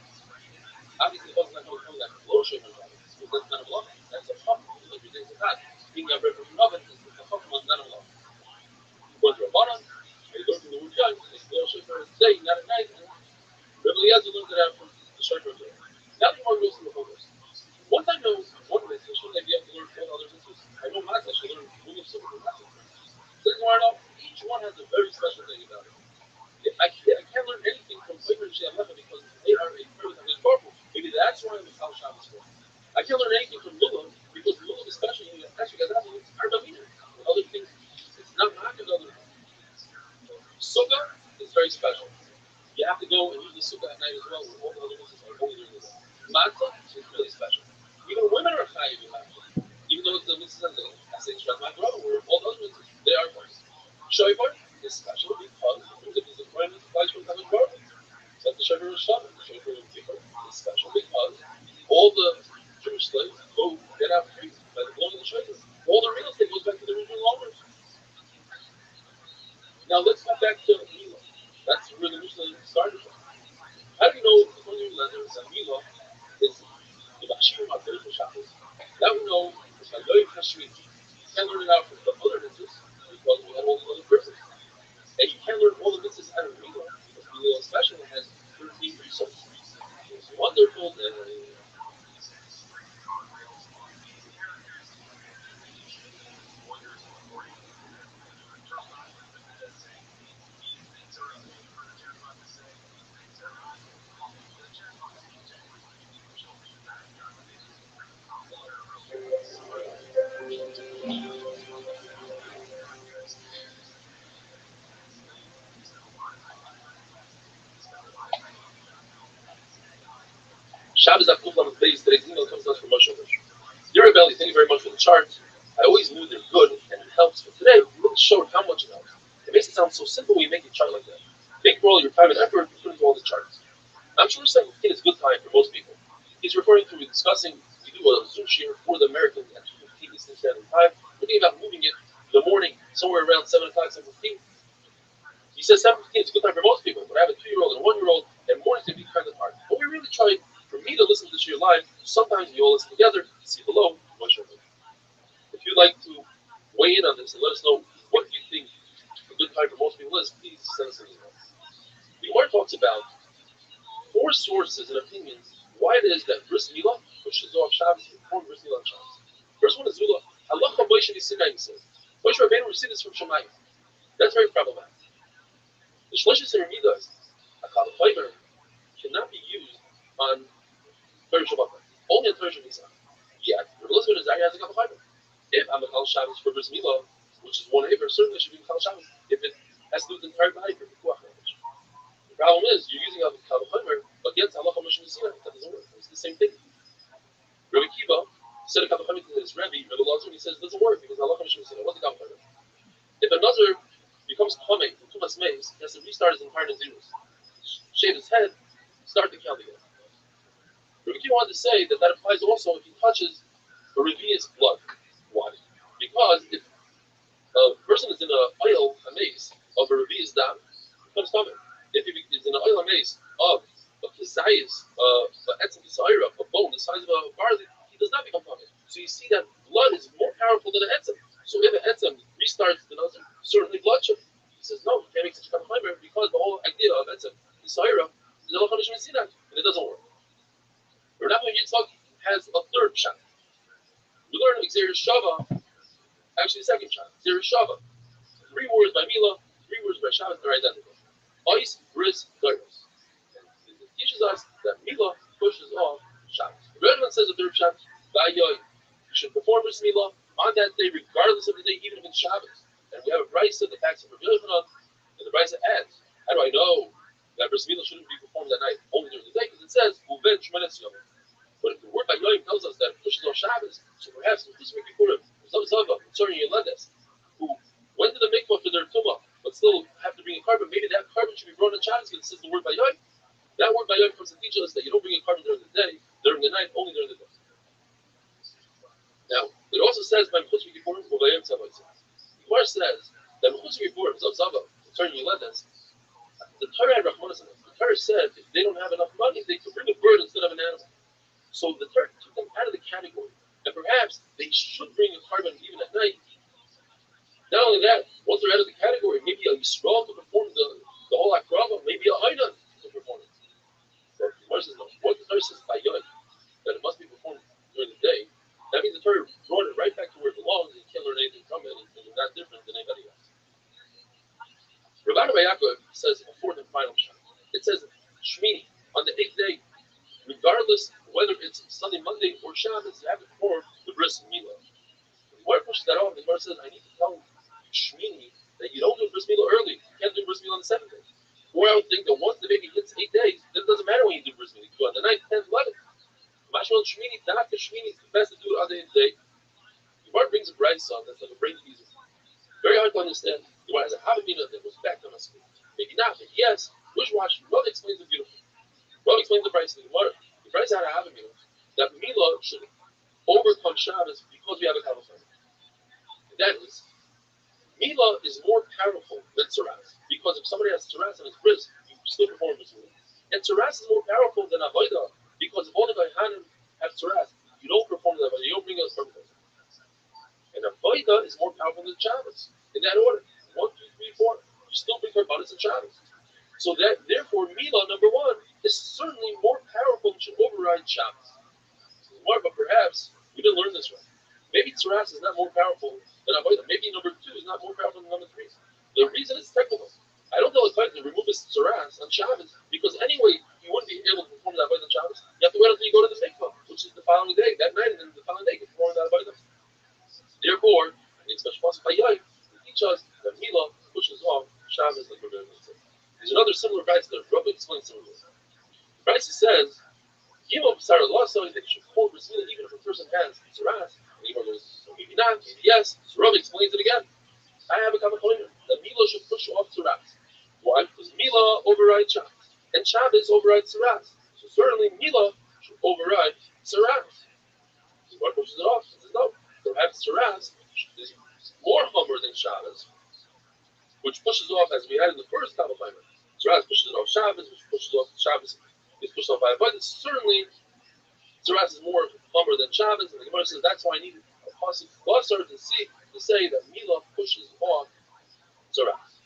Obviously, it wasn't going to come that low Shofar Shabbos. Because that's not a law. That's a chum. Like your days of that. Being a bread from the oven is a chum, not a law. But the Rabbanan, they learn from the word Yom, they say Shofar is day, not at night. Rabbi Eliezer learned it out from the Shofar of Now the more goes to the whole list. Once I know one mitzvah, shouldn't I be able to learn all other mitzvahs? I know matzah, I should learn rule of simple matzah. Second one, I know each one has a very special thing about it. I can't learn anything from Omer and Shealecha because they are a very powerful. Maybe that's why I'm a Kal Shabbos for. I can't learn anything from Lulav because Lulav, especially guys, are dominant. Other things, it's not marked as other. Sukkah is very special. You have to go and use the sukkah at night as well. All the other mitzvahs are only during the day. Matzah is really special. Even women are chayiv in matzah. Even though it's the mitzvah that I say shrat ma'agrava, where all the other mitzvahs, they are fine. Shofar is special because it is a coin that applies for Kadosh Baruch Hu. It's like the shofar of Shabbat. The shofar of Kippur is special because all the Jewish slaves go get out free by the blowing of the shofar. All the real estate goes back to the original owners. Now let's go back to Milah. That's where the Mishnah started from. How do you know according to Lezer that Milah is the Bashir Matzah for Shabbos? That we know is by Yoyim Hashrit. You can't learn it out from the other mitzvahs because we have all the other verses. And you can't learn all the mitzvahs out of Milah because Milah especially has 13 precepts. It's wonderful that Today's email comes to us from Moshe. Dear Rabbi, thank you very much for the charts. I always knew they're good and it helps, but today you really showed how much it helps. It makes it sound so simple when you make a chart like that. Thank you for all your time and effort to put into all the charts. I'm sure 17 is good time for most people. He's referring to discussing we do a Zoom share for the Americans at 2:15 Eastern Standard Time. We're thinking about moving it in the morning, somewhere around 7 o'clock, 7:15. He says 7:15 is a good time for most people, but I have a 2-year-old and a 1-year-old, and mornings can be kind of hard. But we really try for me to listen to this year live. Sometimes we all listen together. See below. If you'd like to weigh in on this and let us know what you think a good time for most people is, please send us an email. The Gemara talks about 4 sources and opinions why it is that Bris Milah pushes off Shabbos before Bris Milah Shabbos. First one is Zula. Halacha Moshe Sinai says. Moshe Rabbeinu received this from Shemayim. That's very problematic. The Shloshes and Ramidas, a Kal Chaymer, cannot be used on Torah Shabbat. Only on Torah Shabbat. Yet, Rabbi Elizabeth is has a Kal Chaymer. If I'm a Kal Shabbos for Bris Milah, which is 1 Aver, certainly should be Kal Shabbos. If it has to do with the entire body for Pikuach. The problem is, you're using a Kal Chaymer against Halacha Moshe Sinai. That doesn't work. It's the same thing. Rabbi Kiva said a Kal Chaymer to his Rabbi, Rabbi Elazar, he says it doesn't work because Halacha Moshe Sinai. What's the Kal Chaymer? If a Nazir becomes Tamei from Tumas Meis, he has to restart his entire Nazirus. Shave his head, start the count again. Rabbi Kiva wanted to say that applies also if he touches a Revi's blood. Why? Because if a person is in an oil, a mace, of a Revi's dam, he becomes Tamei. If he is in an oil, a mace of a Kizayis, an Etzem Kisaira, a bone the size of a barley, he does not become Tamei. So you see that blood is more powerful than an Etzem. So if an Etzem restarts the Nazir, certainly blood should. He says, no, you can't make such a Chaymer because the whole idea of Etzem Kisaira is Halacha Moshe Sinai, and it doesn't work. Rabbi Yitzchak has a third shot. We learn Xer Shava, actually the second shot. Xer Shava. 3 words by Milah, 3 words by Shabbos, they're identical. Ois, Bris, Dairos. It teaches us that Milah pushes off Shabbos. Rabbi says the third shot, Vayoy. You should perform Bris Milah on that day, regardless of the day, even if it's Shabbos. And we have a Brisa that backs up Rabbi Yochanan, and the Brisa adds, how do I know that Bris Milah shouldn't be performed that night, only during the day? Because it says, Uven Shmanes Yom. But if the word by Yoim tells us that it pushes off Shabbos, so perhaps this week before Zava, concerning Yelendes, who went to the mikvah for their tumah, but still have to bring a carbon, maybe that carbon should be brought on Shabbos because it says the word by Yoim. That word by Yoim comes to teach us that you don't bring a carbon during the day, during the night, only during the day. Now, it also says by Mechutz V'Kippurim, Ubayim Tzavah. The Gemara says that Mechutz V'Kippurim, Zava, concerning Yelendes, the Torah had Rachmanas in it. The Torah said if they don't have enough money, they could bring a bird instead of an animal. So the Torah took them out of the category, and perhaps they should bring a carbon even at night. Not only that, once they're out of the category, maybe a Yisrael to perform the whole Akrava, maybe a Hainan to perform it. But the Torah says no. What the Torah says by Yod, that it must be performed during the day, that means the Torah brought it right back to where it belongs, and you can't learn anything from it, and it's not different than anybody else. Rabbi Yaakov says a fourth and final shot. It says Shmini, on the 8th day, regardless whether it's Sunday, Monday, or Shabbos, you have to perform the Bris Milah. The Gemara pushes that off. The Gemara says, I need to tell Shmini that you don't do Bris Milah early. You can't do Bris Milah on the 7th day. Or I would think that once the baby hits 8 days, then it doesn't matter when you do Bris Milah. You do it on the 9th, 10th, 11th. Mashmal Shmini, not the Shmini, it's the best to do it on the 8th day. The Gemara brings a bright song that's like a brain teaser. Very hard to understand. The Gemara has a Havamina that goes back to my school. Maybe not, but yes, Wishwash, Rav explains it beautifully. Rav explains the price of the Gemara. The price had a Havamina that Milah should overcome Shabbos because we have a Kavachim. That is, Milah is more powerful than Tzaras. Because if somebody has Tzaras and it's Bris, you still perform Bris Milah. And Tzaras is more powerful than Avodah because if all the Gaihanim have Tzaras, you don't perform that, you don't bring us from them. And Avodah is more powerful than Shabbos. In that order, 1, 2, 3, 4, you still bring Karbanis and Shabbos. So that, therefore, Milah, number 1, is certainly more powerful and should override Shabbos. But perhaps we didn't learn this right. Maybe Tzaras is not more powerful than Avodah. Maybe number 2 is not more powerful than number 3. The reason is technical. I don't tell a client to remove his Tzaras on Shabbos because anyway, you wouldn't be able to perform that Avodah on Shabbos. You have to wait until you go to the mikvah, which is the following day, that night, and then the following day you perform that Avodah. Therefore, it's special possible by Yai to teach us that Milah pushes off Shabbos like we're going to say. There's another similar price that Rabbi explains similarly. The price says Even if Sarah law saying that you should hold bris milah even if a person has tzaras, even though there's maybe not, maybe yes. So Rabbi explains it again. I have a kavacholim that milah should push off tzaras. Why? Because milah overrides Shabbos, and Shabbos overrides tzaras. So certainly milah should override tzaras. So what pushes it off? He says no. Perhaps tzaras is more hummer than Shabbos, which pushes off, as we had in the first kavacholim. Tzaras pushes it off Shabbos, which pushes off Shabbos. Is pushed off by abundance. Certainly, Tzaras is more hummer than Shabbos, and the Gemara says that's why I need a pasuk closer to say that Milah pushes off Tzaras.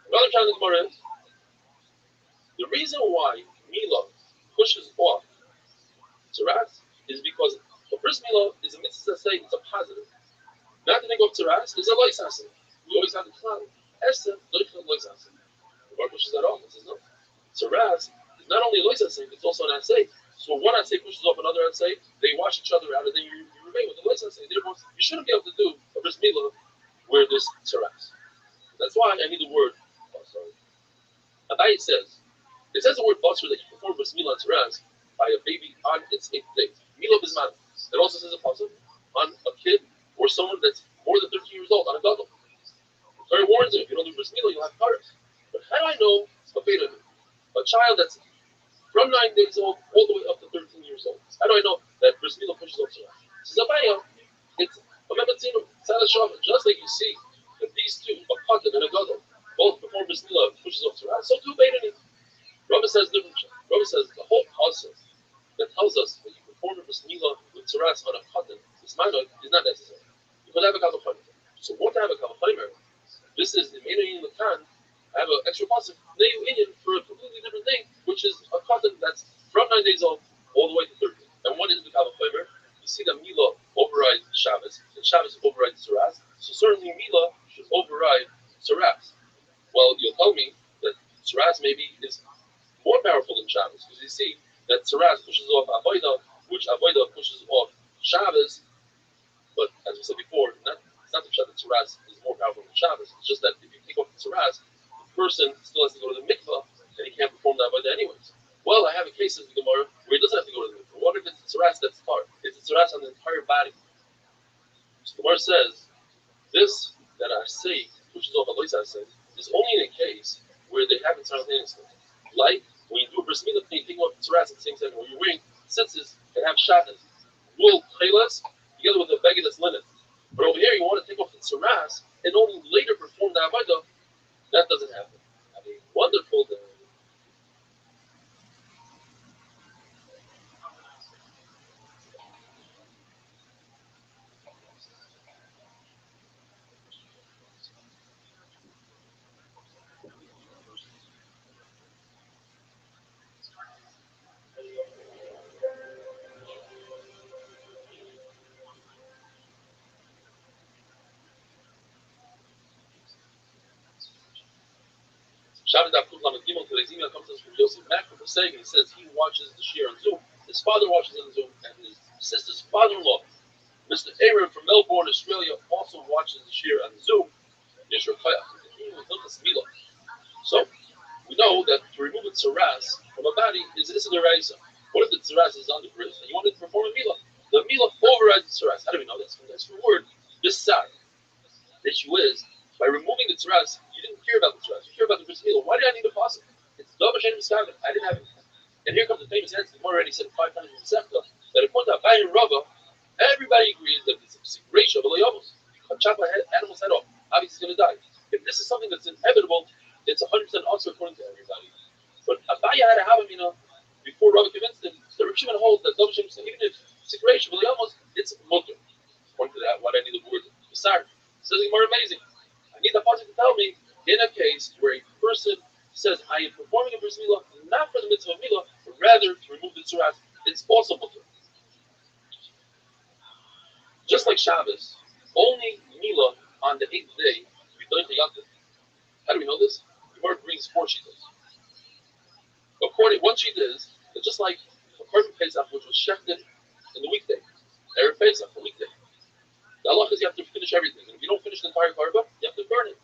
Another kind of the Gemara is the reason why Milah pushes off Tzaras is because the first Milah is a mitzvah to say it's a positive. Not to think of Tzaras is a loisasim. We always have the cloud. Esther, loisasim. The Gemara pushes that off and says no. Tzaras is not only a loisasim, it's also an assay. So one assay pushes off another assay, they wash each other out, and then you remain with the loisasim. Therefore, you shouldn't be able to do a bris milah where there's tzaras. That's why I need the word. Oh, sorry. Abai says, it says the word basar that you perform bris milah tzaras by a baby on its 8th day. Milah bisman. It also says a pasuk on a kid or someone that's more than 13 years old on a gadol. The Torah warns him if you don't do bris milah, you'll have karas. But how do I know a child that's from 9 days old all the way up to 13 years old? How do I know that bris milah pushes off tzaras? This is Abaya. It's a memetzinu, just like you see that these two, a katan and a gadol, both perform bris milah pushes off tzaras. So too Beidani. Rabbi says different. Rabbi says the whole concept that tells us that you perform a bris milah with tzaras on a katan, this minor is not necessary. You could have a kavachomer. So what to have a kavachomer? This is the Meidani Lakan. I have an extra pasuk for a completely different thing, which is a katan that's from 9 days old all the way to 13. And what is the kavachomer? You see that Milah overrides Shabbos, and Shabbos overrides Tzaras. So certainly Milah should override Tzaras. Well, you'll tell me that Tzaras maybe is more powerful than Shabbos, because you see that Tzaras pushes off Avodah, which Avodah pushes off Shabbos. But as we said before, it's not the fact that Tzaras is more powerful than Shabbos. It's just that if you take off the Tzaras, person still has to go to the mikvah, and he can't perform that avodah anyways. Well, I have a case of the Gemara where he doesn't have to go to the mikvah. What if it's a tzaras that's tar? It's a tzaras on the entire body. So the Gemara says, this that I say pushes off a loisa says is only in a case where they happen simultaneously. Like when you do a bris milah, you take off the tzaras at the same time when you're wearing tzitzis and have shatas, wool tchelas, together with a beged that's linen. But over here, you want to take off the tzaras and only later perform the avodah. That doesn't happen. I mean, wonderful. Shabbat Dafkut Lamed Gimel. Today's email comes to us from Yosef Mack from Passaic, and he says he watches the shir on Zoom. His father watches on Zoom, and his sister's father-in-law, Mr. Aaron from Melbourne, Australia, also watches the shir on Zoom. So we know that to remove a tzaras from a body is Issa D'Oraisa. What if the tzaras is on the bris and you wanted to perform a milah? The milah overrides the tzaras. How do we know this? From the extra word, bisar. The issue is, by removing the tzaras, you didn't care about the tzaras. You care about the bris milah. Why did I need a pasuk? It's Dov Hashem Miskaven. I didn't have it. And here comes the famous answer. The Gemara already said 5 times in the Sefta that according to Abai and Rava, everybody agrees that it's a ratio of a chop an animal's head off. Obviously, he's going to die. If this is something that's inevitable, it's 100% also according to everybody. But Abai had a Havamina before Rava convinced him. The Rav Shimon holds that Dov Hashem, even if it's a ratio of it's mutter. According to that, what I need the word Besar. Says the Gemara amazing. I need the pasuk to tell me in a case where a person says, I am performing a bris milah, not for the mitzvah of milah, but rather to remove the tzaras, it's also mutter. Just like Shabbos, only milah on the 8th day we don't Yantiv. How do we know this? The Gemara brings 4 shittas. According, one shita is that just like a korban Pesach, which was shechted in the weekday, Erev Pesach, the weekday, the halach is you have to finish everything. And if you don't finish the entire korban, you have to burn it.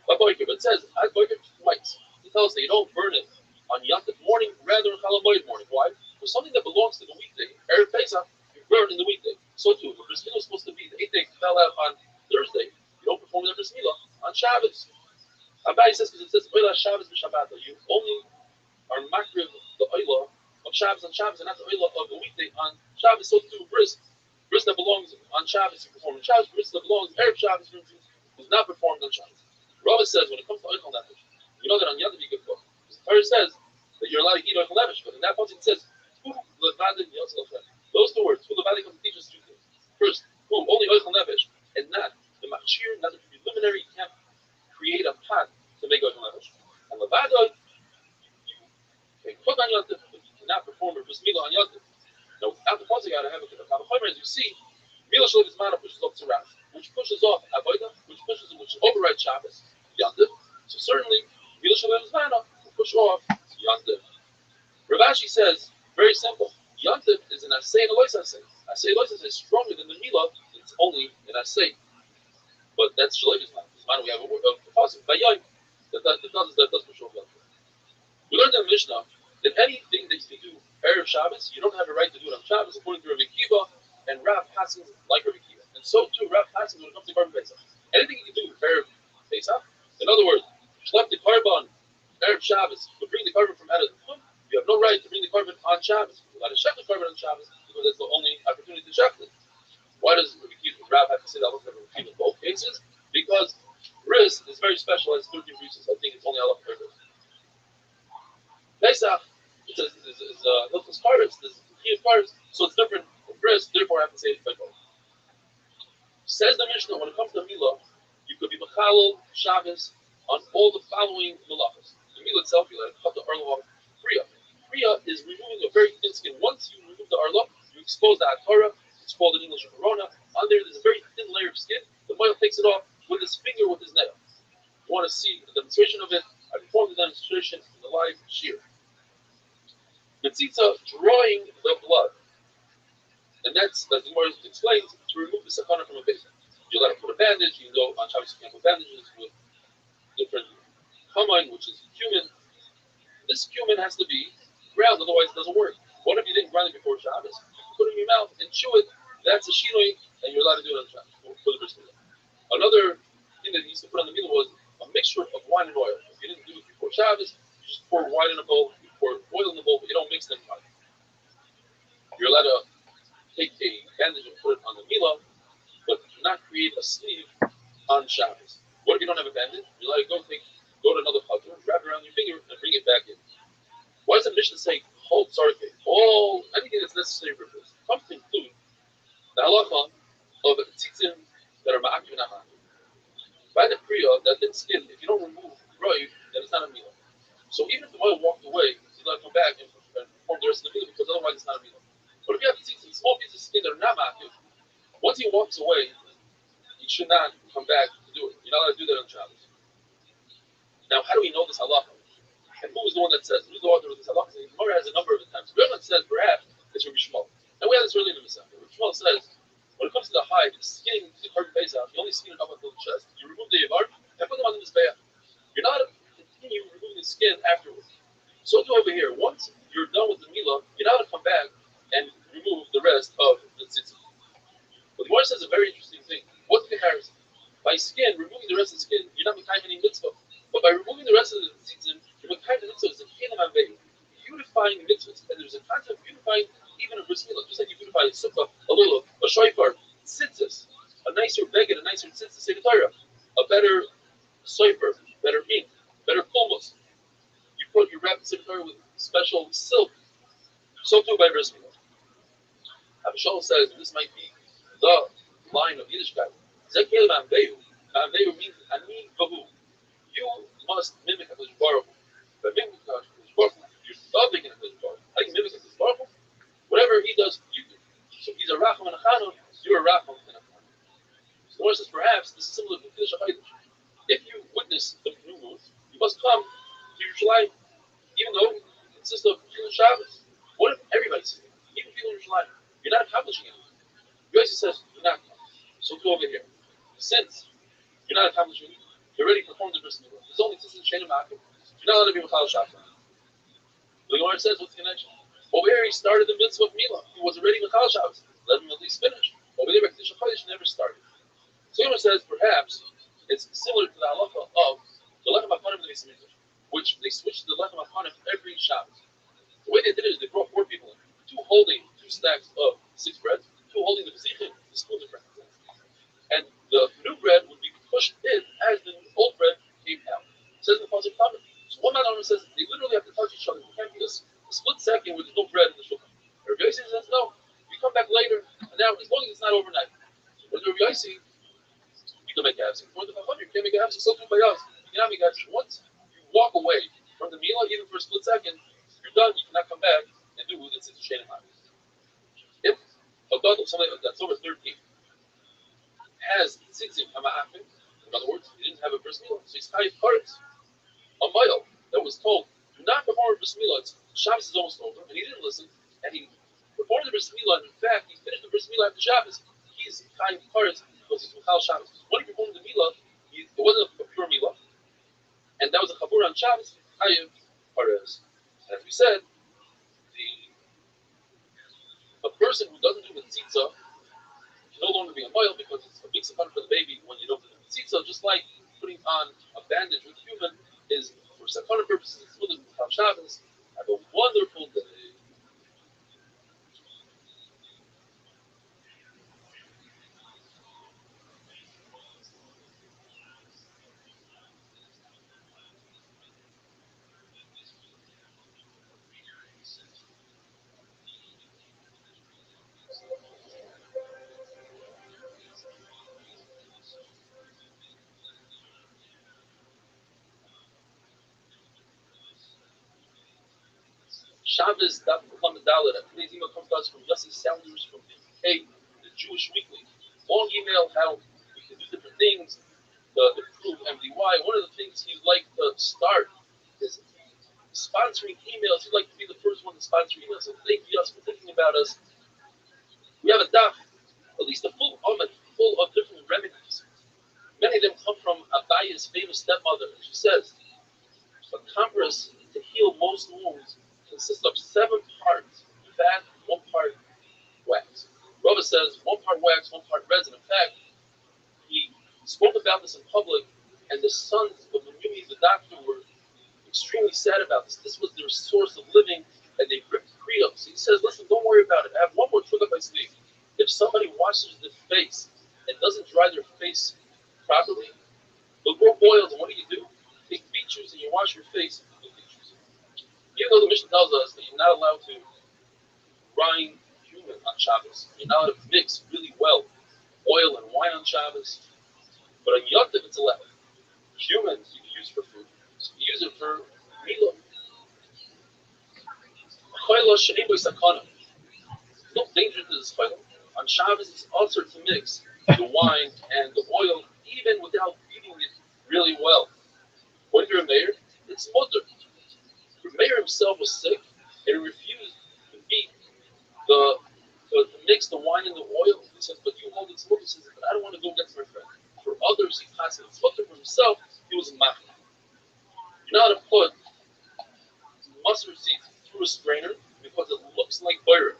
But it says, I boiker twice. It tells us that you don't burn it on Yantiv morning, rather on Chol Hamoed morning. Why? For something that belongs to the weekday, Erev Pesach, you burn in the weekday. So too, if a bris milah is supposed to be the 8th day fell out on Thursday, you don't perform the bris milah on Shabbos. Rabbi says because it says Oila Shabbos b'Shabbat, you only are makriv the Oila of Shabbos on Shabbos and not the Oila of the weekday on Shabbos. So too, bris that belongs on Shabbos you perform on Shabbos. Bris that belongs Erev Shabbos is not performed on Shabbos. Rabbi says when it comes to Oichel Nefesh, you know that on Yom Tov you cook. The Torah says that you're allowed to eat Oichel Nefesh, but in that passage it says those two words, Levadik, come to teach us two things. First, only Oichel Nefesh and not the Machshir, not the preliminary. You can't create a pot to make Oichel Nefesh. And Levadik, you can cook on Yom Tov, but you cannot perform a bris milah on Yom Tov. Now, after the you got to have a Kavachomer, as you see, Milah Shalom is mana pushes off Tzaraf, which pushes off Avodah, which overrides Shabbos, Yom Tov. So certainly, Milah Shalom is mana will push off Yom Tov. Rav Ashi says, very simple, Yom Tov is an Asay and a Lois Asay. Asay and Lois Asay is stronger than the Milah, it's only an Asay. But that's Shalom is mana. This mana we have a positive. By Yom, that does push off Yom Tov. We learned in the Mishnah that anything that you can do Erev Shabbos, you don't have a right to do it on Shabbos, according to Rabbi Kiva and Rav Paskin like Rabbi Kiva. And so too, Rav Paskin when it comes to Korban Pesach. Anything you can do Erev Pesach, in other words, schlep the Korban Erev Shabbos, but bring the Korban from out of the Chum, you have no right to bring the Korban on Shabbos. You're allowed to shech the Korban on Shabbos because that's the only opportunity to shech it. Why does Rabbi Kiva and Rav have to say that look at Rabbi Kiva in both cases? Because Bris is very specialized 13 reasons. I think it's only Allah for Pesach. It's Hilchos Kares, there's key of Kares, so it's different from Bris, therefore I have to say it by both. Says the Mishnah, when it comes to Milah, you could be Mechalel, Shabbos, on all the following Malachas. The Milah itself, you let it cut the Arla off. Kriya. Kriya is removing a very thin skin. Once you remove the Arla, you expose the Akara, it's called in English a corona. On there's a very thin layer of skin. The Moil takes it off with his finger, with his nail. You want to see the demonstration of it? I performed the demonstration in the live shear. Metzitza, drawing the blood. And that's, as the Gemara explains, to remove the sakana from a patient. You let him put a bandage, you know, on Shabbos you can put bandages with different cumin, which is cumin. This cumin has to be ground, otherwise it doesn't work. What if you didn't grind it before Shabbos? You put it in your mouth and chew it. That's a shinoi, and you're allowed to do it on Shabbos for the rest of it. Another thing that he used to put on the middle was a mixture of wine and oil. If you didn't do it before Shabbos, you just pour wine in a bowl, you pour oil in the bowl, but you don't mix them. You're allowed to take a bandage and put it on the milah, but do not create a sleeve on Shabbos. What if you don't have a bandage? You're allowed to go to another chutzner, wrap it around your finger, and bring it back in. Why does the Mishnah say hold sarke? All anything that's necessary for this comes to include the halacha of tzitzim that are ma'akiv and ma'akiv. By the kriya, that thin skin, if you don't remove roiv, then it's not a milah. So even if the oil walked away, you let it come back and perform the rest of the milah, because otherwise it's not a milah. But if you have tzitzim, small pieces of skin that are not ma'akiv, once he walks away, he should not come back to do it. You're not allowed to do that on Shabbos. Now, how do we know this halacha? And who is the one that says? Who's the author of this halacha? The Gemara has a number of times. The one says perhaps it's Rabbi Shmuel. And we had this earlier in the Mishnah. Rabbi Shmuel says when it comes to the hide, the skin, the Korban Pesach, you only skin it up until the chest. You remove the yavar and put them on the mizbeach. You're not continue removing the skin afterwards. So do over here. Once you're done with the milah, you're not going to come back and remove the rest of the tzitzit. But the Gemara says a very interesting thing. What's the comparison? By skin, removing the rest of the skin, you're not making any mitzvah. But by removing the rest of the tzitzit, you're making the mitzvah. It's a kelim avei, beautifying mitzvahs. And there's a concept of beautifying even a bris milah, just like you beautify a sukkah, a lulav, a shofar, tzitzis, a nicer beged, a nicer tzitzis, say the Torah, a better soifer, better ink, better kulmus. You wrap the Torah with special silk. So too by bris milah. Abishal says, and this might be the line of Yiddishkeit. Zekel ma'avehu. Ma'avehu means ani vahu. You must mimic HaKadosh Baruch Hu. By mimicking HaKadosh Baruch Hu, you're loving HaKadosh Baruch Hu. How do you mimic HaKadosh Baruch Hu? Whatever he does, you do. So he's a Racham and a Chanun, you're a Racham and a Chanun. So the Lord says, perhaps this is similar to Kiddush HaChadosh. If you witness the new moon, you must come to Yerushalayim, even though it consists of Kiddush Shabbos. What if everybody's sitting? Even people in Yerushalayim, you're not accomplishing anything. Yossi says, you're not coming. So go over here. Since you're not accomplishing, you already performed the bris milah. There's only this in Shein Ma'akim. You're not allowed to be with Chal Shachar. The Gemara says, what's the connection? Over here, he started the mitzvah of Mila. He was already Michal Shabbos. Let him at least finish. Over there, Kedusha Chodesh never started. So Yoma says perhaps it's similar to the halacha of the lechem hapanim of the Beis Hamikdash, which they switched the lechem hapanim every Shabbos. The way they did it is they brought 4 people in, 2 holding 2 stacks of 6 breads, 2 holding the bezichim, the spoon of bread. And the new bread would be pushed in as the old bread came out. It says in the Pasuk Tamid. So one man owner says they literally have to touch each other. It can't be a split second where there's no bread in the shulchan. Rabbi Yossi says no. You come back later, and now as long as it's not overnight. But Rabbi Yossi, you can make a half. For the Chacham, you can't make a half. So by us, you cannot make a half. Once you walk away from the meal, even for a split second, you're done. You cannot come back and do this in Shane and If a dog of somebody that's over 13 has tzitzim hama'afim, in other words, he didn't have a bris milah, so he's chayiv karetz. A male that was told, do not perform a bris milah, Shabbos is almost over, and he didn't listen, and he performed the bris milah, and in fact, he finished the bris milah after Shabbos, he's chayiv karetz because he's Michal Shabbos. When he performed the milah, it wasn't a pure milah, and that was a chabur on Shabbos, chayiv karetz. And as we said, a person who doesn't do the tzitza no longer be a mile because it's a big sakana for the baby when you don't do the tzitza, just like putting on a bandage with human is for sakana purposes, it's for the Shabbos. Have a wonderful day. Shabbos, Daf Muhammad Dalit. Today's email comes to us from Yossi Sounders from the UK, the Jewish Weekly. Long email how we can do different things to improve MDY. One of the things he'd like to start is sponsoring emails. He'd like to be the first one to sponsor emails. So thank you for thinking about us. We have a daf, at least a full oven, full of different remedies. Many of them come from Abaya's famous stepmother. She says, a compress to heal most wounds consists of 7 parts fat, 1 part wax. Rabbi says 1 part wax, 1 part resin. In fact, he spoke about this in public, and the sons of Menumi, the doctor, were extremely sad about this. This was their source of living, and they ripped Kriya. So he says, listen, don't worry about it. I have one more trick up my sleeve. If somebody washes their face and doesn't dry their face properly, they'll grow boils, and what do? Take beet juice and you wash your face with beet juice. Even though the Mishnah tells us that you're not allowed to grind cumin on Shabbos, you're not allowed to mix really well oil and wine on Shabbos, but on Yom Tov it's allowed. Cumin you can use for food, so you use it for milah. No danger to this chayla. On Shabbos it's also to mix the wine and the oil even without beating it really well. When you're a mayor, it's mutter. The mayor himself was sick and he refused to beat to mix the wine and the oil. He said, but you hold it mutter. He says, but I don't want to go against my friend. For others, he passed it. Mutter. For himself, he was a machna. You're not to put mustard seeds through a strainer because it looks like butter.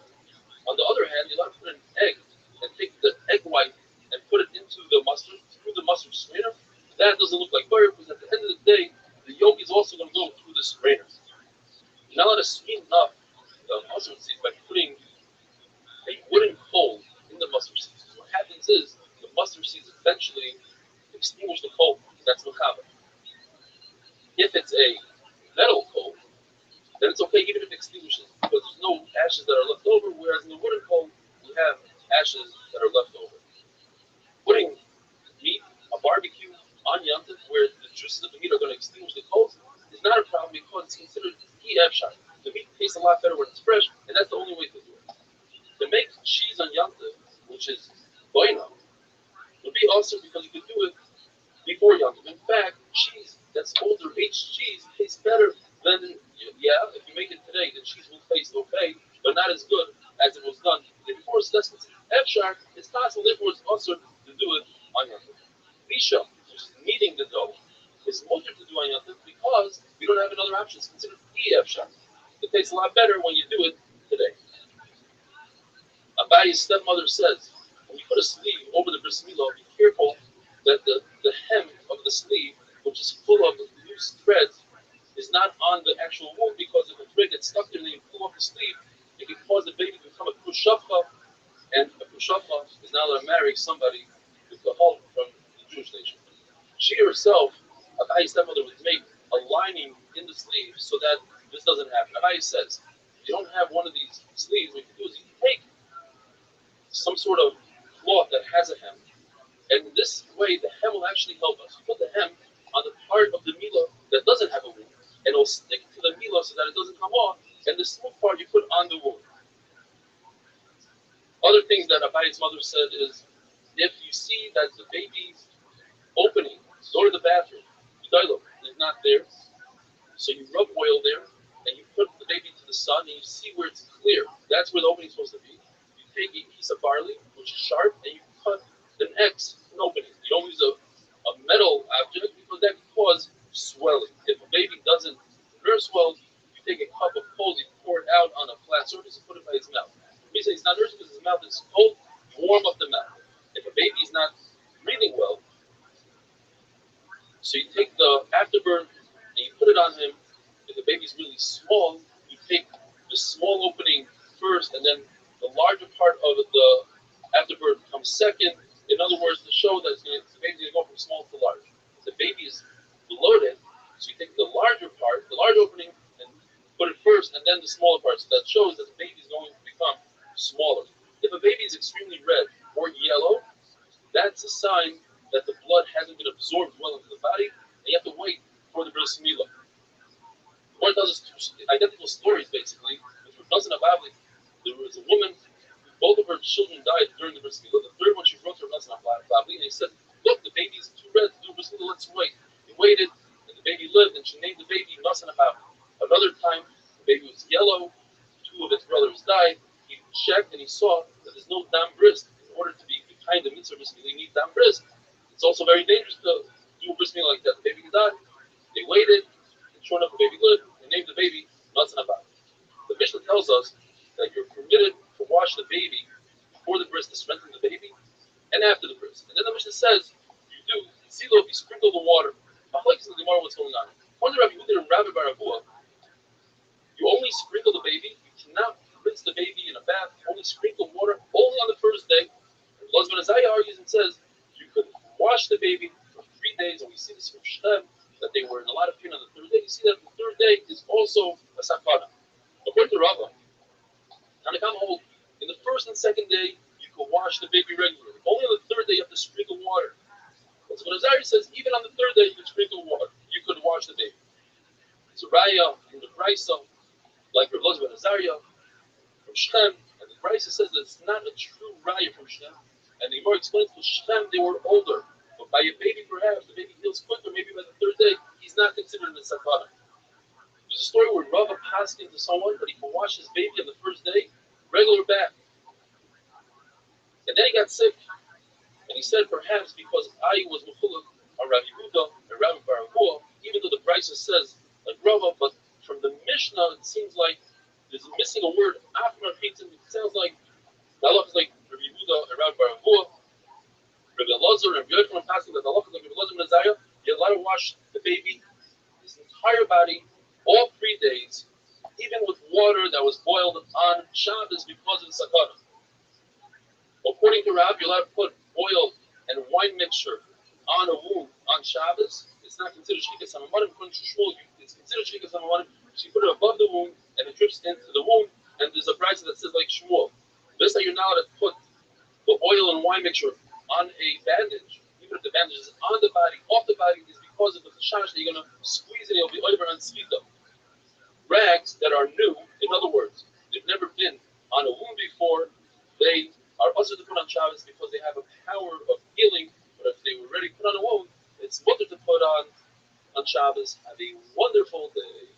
On the other hand, you're allowed to put an egg and take the egg white and put it into the mustard, through the mustard strainer. That doesn't look like butter because at the end of the day, the yolk is also going to go through the strainer. You're not allowed to sweeten up the mustard seeds by putting a wooden coal in the mustard seeds. What happens is the mustard seeds eventually extinguish the coal. That's machaber. If it's a metal coal, then it's okay even if it extinguishes because there's no ashes that are left over, whereas in the wooden coal, we have ashes that are left over. Putting meat, a barbecue, on Yom Tov, where the juices of the meat are going to extinguish the coals, is not a problem because it's considered efshar. The meat tastes a lot better when it's fresh, and that's the only way to do it. To make cheese on Yom Tov, which is boina, would be awesome because you could do it before Yom Tov. In fact, cheese that's older, aged cheese tastes better than, if you make it today, the cheese will taste okay, but not as good as it was done before. So that's considered efshar. It's possible, therefore it's awesome to do it on Yom Tov. Lisha, which is kneading the dough, is mutter to do on Yom Tov because we don't have another option. It's considered efshar. It tastes a lot better when you do it Abayi's stepmother says, when you put a sleeve over the bris milah, be careful that the hem of the sleeve, which is full of loose threads, is not on the actual wound, because if a thread gets stuck there and then you pull off the sleeve, it can cause the baby to become a kushavcha, and a kushavcha is not allowed to marry somebody with the whole from the Jewish nation. She herself, Abayi's stepmother, would make a lining in the sleeve so that this doesn't happen. Abayi says, if you don't have one of these sleeves, what you can do is you can take some sort of cloth that has a hem, and this way the hem will actually help us. You put the hem on the part of the milah that doesn't have a wound, and it will stick to the milah so that it doesn't come off, and the smooth part you put on the wound. Other things that Abayi's mother said is, if you see that the baby's opening, go to the bathroom, is not there, so you rub oil there, and you put the baby to the sun, and you see where it's clear. That's where the opening is supposed to be. You take a piece of barley, which is sharp, and you cut an X, an opening. You don't use a metal object, because that can cause swelling. If a baby doesn't nurse well, you take a cup of cold, you pour it out on a flat surface, and put it by his mouth. The reason he's not nursing because his mouth is cold, you warm up the mouth. If a baby is not breathing well, so you take the afterburn and you put it on him. If the baby's really small, you take the small opening first, and then the larger part of the afterburn comes second. In other words, to show that the baby's going to go from small to large. If the baby is bloated, so you take the larger part, the large opening, and put it first, and then the smaller part. So that shows that the baby is going to become smaller. If a baby is extremely red or yellow, that's a sign that the blood hasn't been absorbed well into the body, and you have to wait for the bris milah. The Lord tells us two identical stories, basically. With Rav Bavli, there was a woman, both of her children died during the bris milah. The third one, she brought to Rav Bavli, and he said, look, the baby's too red to do bris milah, let's wait. He waited, and the baby lived, and she named the baby Rav Bavli. Another time, the baby was yellow, two of its brothers died. He checked, and he saw that there's no dam bris. In order to be behind the mitzvah bris milah, you need dam bris. It's also very dangerous to do a bris milah like that. The baby can die. They waited, and sure enough, the baby lived. They named the baby Natzan Abba. The Mishnah tells us that you're permitted to wash the baby before the bris to strengthen the baby, and after the bris. And then the Mishnah says you do zilo if you sprinkle the water. Machlokes in the Gemara, what's going on? According to Rabbi Yehuda and Rabbi Baravua, you only sprinkle the baby. You cannot rinse the baby in a bath. You only sprinkle water only on the first day. Elazar ben Azariah argues and says you could wash the baby for 3 days, and we see this from Shem, that they were in a lot of pain on the third day. You see that the third day is also a sakana. According to Rabbi, Tanakam hold in the first and second day you can wash the baby regularly. Only on the third day you have to sprinkle water. So when Azariah says even on the third day you can sprinkle water, you could wash the baby. It's a raya from the Brisa, like Elazar ben Azariah from Shem, and the Brisa says that it's not a true raya from Shem. And the Gemara explains to Shem they were older. But by a baby, perhaps, the baby heals quicker. Maybe by the third day, he's not considered a sakana. There's a story where Rabbi passed into someone that he could wash his baby on the first day, regular bath. And then he got sick. And he said, perhaps because I was mechulak on Rabbi Yehuda and Rabbi Baravua, even though the Brisa says like Rabbi, but from the Mishnah, it seems like there's missing a word. After it sounds like the halach is like Rabbi Yehuda and Rabbi Baravua. Rabbi Elazar and Rabbi Yochanan passing that the halach like Rabbi Elazar ben Azariah, you're allowed to wash the baby, his entire body, all 3 days, even with water that was boiled on Shabbos because of the sakana. According to Rabbi, you're allowed to put oil and wine mixture on a wound on Shabbos. It's not considered shvikas hamamanim. According to Shmuel, it's considered shvikas hamamanim. So you put it above the wound, and it drips into the wound, and there's a brisa that says like Shmuel. This that you're now allowed to put the oil and wine mixture on a bandage, even if the bandage is on the body, off the body, is because of the chashash that you're going to squeeze it, it'll be over on svita. Rags that are new, in other words, they've never been on a wound before, they are also to put on Shabbos because they have a power of healing, but if they were already put on a wound, it's better to put on Shabbos. Have a wonderful day.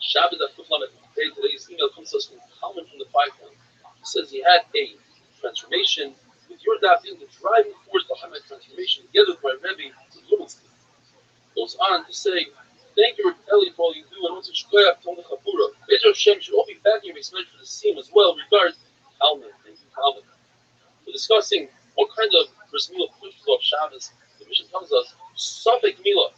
Shabbat that today's email comes to us from Kalman from the 5 He says he had a transformation with your dad being the driving force behind my transformation together with my Rabbi Lumenstein. Goes on to say, thank you, Ellie, for all you do, and also Shkoyach Tol Chapura. Israel Shem should all be back in your basement for the same as well. Regards, Kalman. Thank you, Kalman. We're discussing what kind of bris milah pushes off Shabbos. The Mishnah tells us, Safek Milah.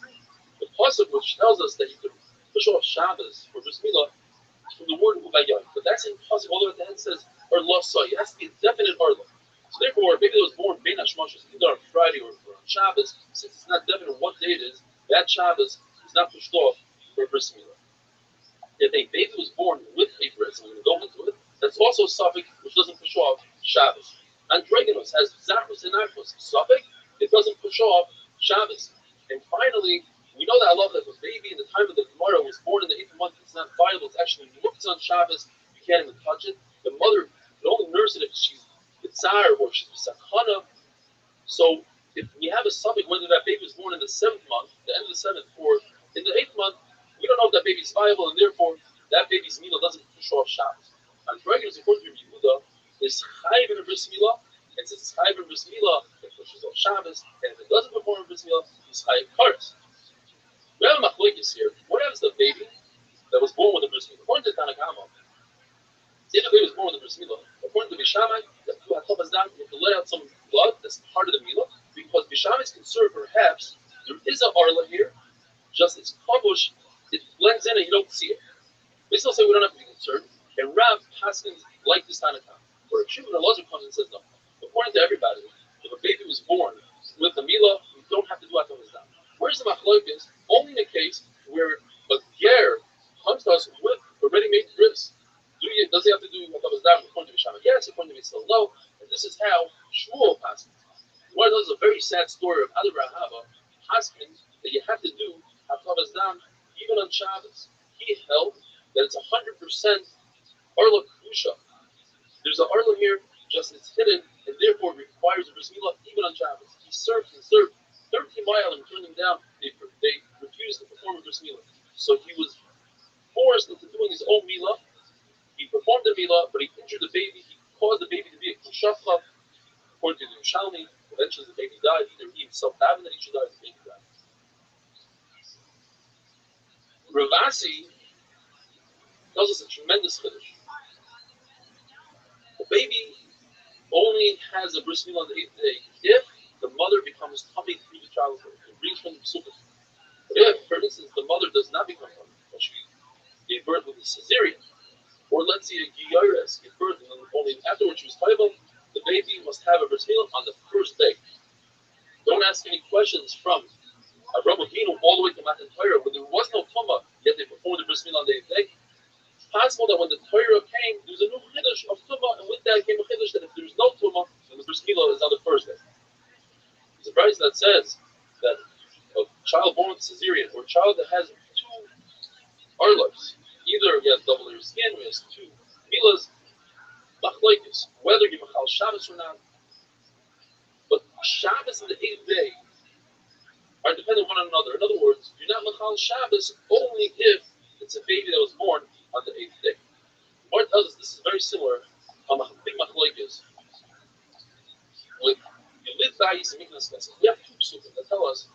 The pasuk which tells us that you could push off Shabbos or bris milah is from the word Uvayon. But that's impossible. Although at the end says, Arla Sa. It has to be a definite Arla. So therefore, maybe it was born Bein HaShmashos, either on Friday or on Shabbos. Since it's not definite what day it is, that Shabbos is not pushed off for bris milah. If a baby was born with a bris, and we're going to go into it, that's also a suffix which doesn't push off Shabbos. Androgynos has Zachus and Archos. Suffix, it doesn't push off Shabbos. And finally, we know that Allah, that the baby in the time of the Gemara was born in the 8th month, it's not viable, it's actually looked on Shabbos, you can't even touch it. The mother can only nurse it if she's Yitzhar or she's Sakana. So if we have a suffix, whether that baby was born in the 7th month, the end of the 7th, or in the 8th month, we don't know if that baby is viable, and therefore that baby's milah doesn't push off Shabbos. Androgynos, according to Yehuda, is chayiv in a bris milah, and since it's chayiv in bris milah, it pushes off Shabbos, and if it doesn't perform a bris milah, he's chayiv kares. We have a machlokes here. What happens to the baby that was born with a bris milah? According to Tanakama, if the baby was born with a bris milah, according to Bishamai, you have to let out some blood that's part of the milah, because Bishamai is concerned perhaps there is an arla here, just it's kabush, it blends in and you don't see it. We still say we don't have to be concerned. And Rav Haskins like this Tanakam, where Shimon Elazar comes and says no. According to everybody, if a baby was born with the milah, you don't have to do Atamas Dam. Where's the machlokes? Only in a case where a ger comes to us with a ready-made bris. Does he have to do Atamas Dam according to Bishamai? Yes, according to Mitzvah, no. And this is how Shmuel Haskins. One of those is a very sad story of Adi Rahava Haskins that you have to do Atamas Dam even on Shabbos. He held that it's 100% Arla Kedusha. There's an Arla here, just it's hidden, and therefore requires a bris milah even on Shabbos. He served 13 miles and turned them down. They refused to perform a bris milah. So he was forced into doing his own milah. He performed the milah, but he injured the baby. He caused the baby to be a kushafcha. According to the Yerushalmi, eventually the baby died. Either he himself happened that he should die, or the baby died. Ravasi tells us a tremendous chiddush. The baby only has a bris milah on the 8th day if the mother becomes tummy through the childbirth. It brings from the psukim. But if, for instance, the mother does not become tummy, but she gave birth with a cesarean, or let's say a giyores gave birth and only afterwards she was tayvel, the baby must have a bris milah on the first day. Don't ask any questions from Rabbi all the way to Matan Torah, where there was no tumah, yet they performed the bris milah on the 8th day. It's possible that when the Torah came, there was a new chiddush of tumah, and with that came a chiddush that if there is no tumah, then the bris milah is on the first day. There's a verse that says that a child born with cesarean, or a child that has 2 arlas, either he has double layer skin, or he has 2 milahs, machlokes, whether you machal Shabbos or not. But Shabbos and the 8th day are dependent on one another. In other words, you're not machal Shabbos only if it's a baby that was born on the 8th day. Mar tells us this is very similar on the big machlokes with Yelid Bayis and Miknas Kesef. We have 2 psukim that tell us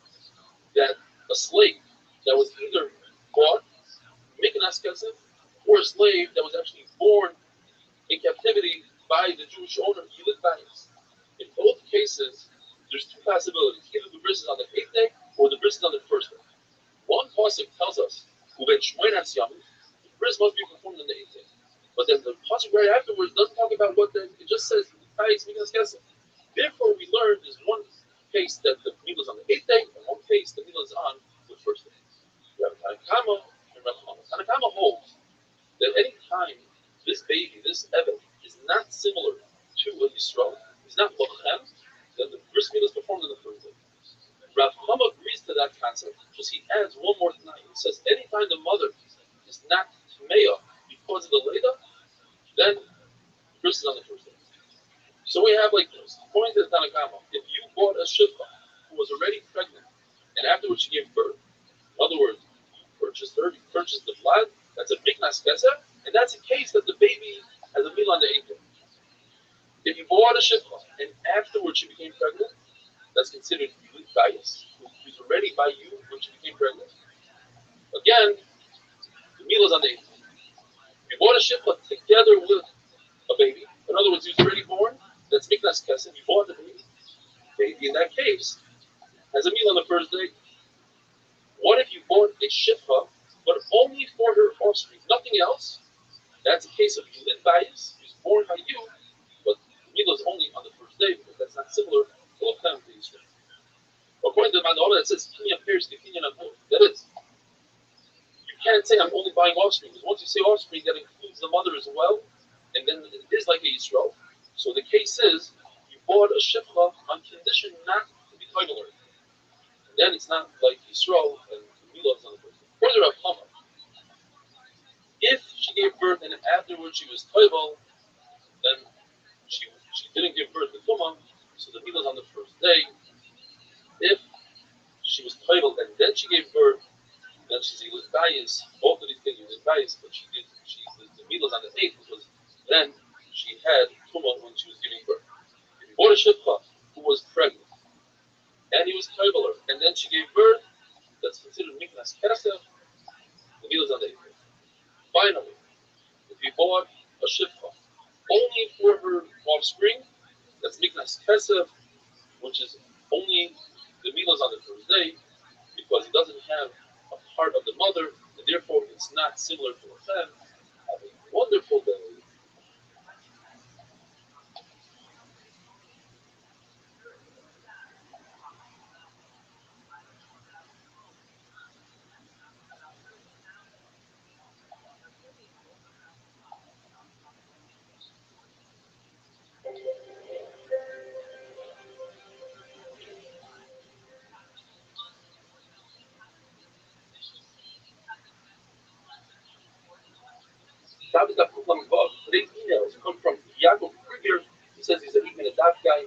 that a slave that was either bought Miknas Kesef or a slave that was actually born in captivity by the Jewish owner, Yelid Bayis. In both cases, there's 2 possibilities. Either the bris is on the 8th day or the bris is on the 1st day. One pasuk tells us the bris must be performed on the 8th day. But then the pasuk right afterwards doesn't talk about what then, it just says therefore we learn there's one case that the milah is on the 8th day, and one case the milah is on the 1st day. We have Tanakama and Rabbi. Tanakama holds that any time this baby, this Evan, is not similar to a Yisrael, is not lochem, then the bris milah is performed on the 1st day. Rav Chama agrees to that concept, because he adds one more thing. He says anytime the mother is not tmeya because of the leda, then the bris is on the 1st day. So we have like this. According to the Tanakama, if you bought a shivcha who was already pregnant, and afterwards she gave birth, in other words, you purchased her, you purchased the blood, That's a miknas kesef, and that's a case that the baby has a meal on the 8th day. If you bought a shifra and afterwards she became pregnant, that's considered bias. She was already by you when she became pregnant. Again, the meal is on the 8th day. If you bought a shifra together with a baby, in other words, he was already born, that's miknas kesef, you bought the baby. Baby in that case has a meal on the first day. What if you bought a shifra, but only for her offspring, nothing else? That's a case of Yulid bias. She's born by you, but the meal is only on the first day because that's not similar to Lachem to Israel. According to the Mandala, it says Kinyan pairs to Kinyan Amur. That is, you can't say I'm only buying offspring because once you say offspring, that includes the mother as well, and then it is like a Yisrael. So the case is you bought a shifra on condition not to be toiler. Then it's not like Yisrael and the meal is on the first day. According to Rav Chama, if she gave birth and afterwards she was toivel, then she didn't give birth to Tumah, so the meal is on the first day. If she was toivel and then she gave birth, then she's Yulid bias. Both of these things Yulid bias, but the meal is on the 8th because then she had Tumah when she was giving birth. If you bought a shifra who was pregnant and he was toiveler and then she gave birth, that's considered miknas kesef. The meal is on the 8th day. Finally, if you bought a shifra only for her offspring, that's miknas kesef, which is only the meal is on the first day because it doesn't have a part of the mother, and therefore it's not similar to a fem. Have a wonderful day. Today's emails come from Yaakov Krieger. He says he's an even a dot guy,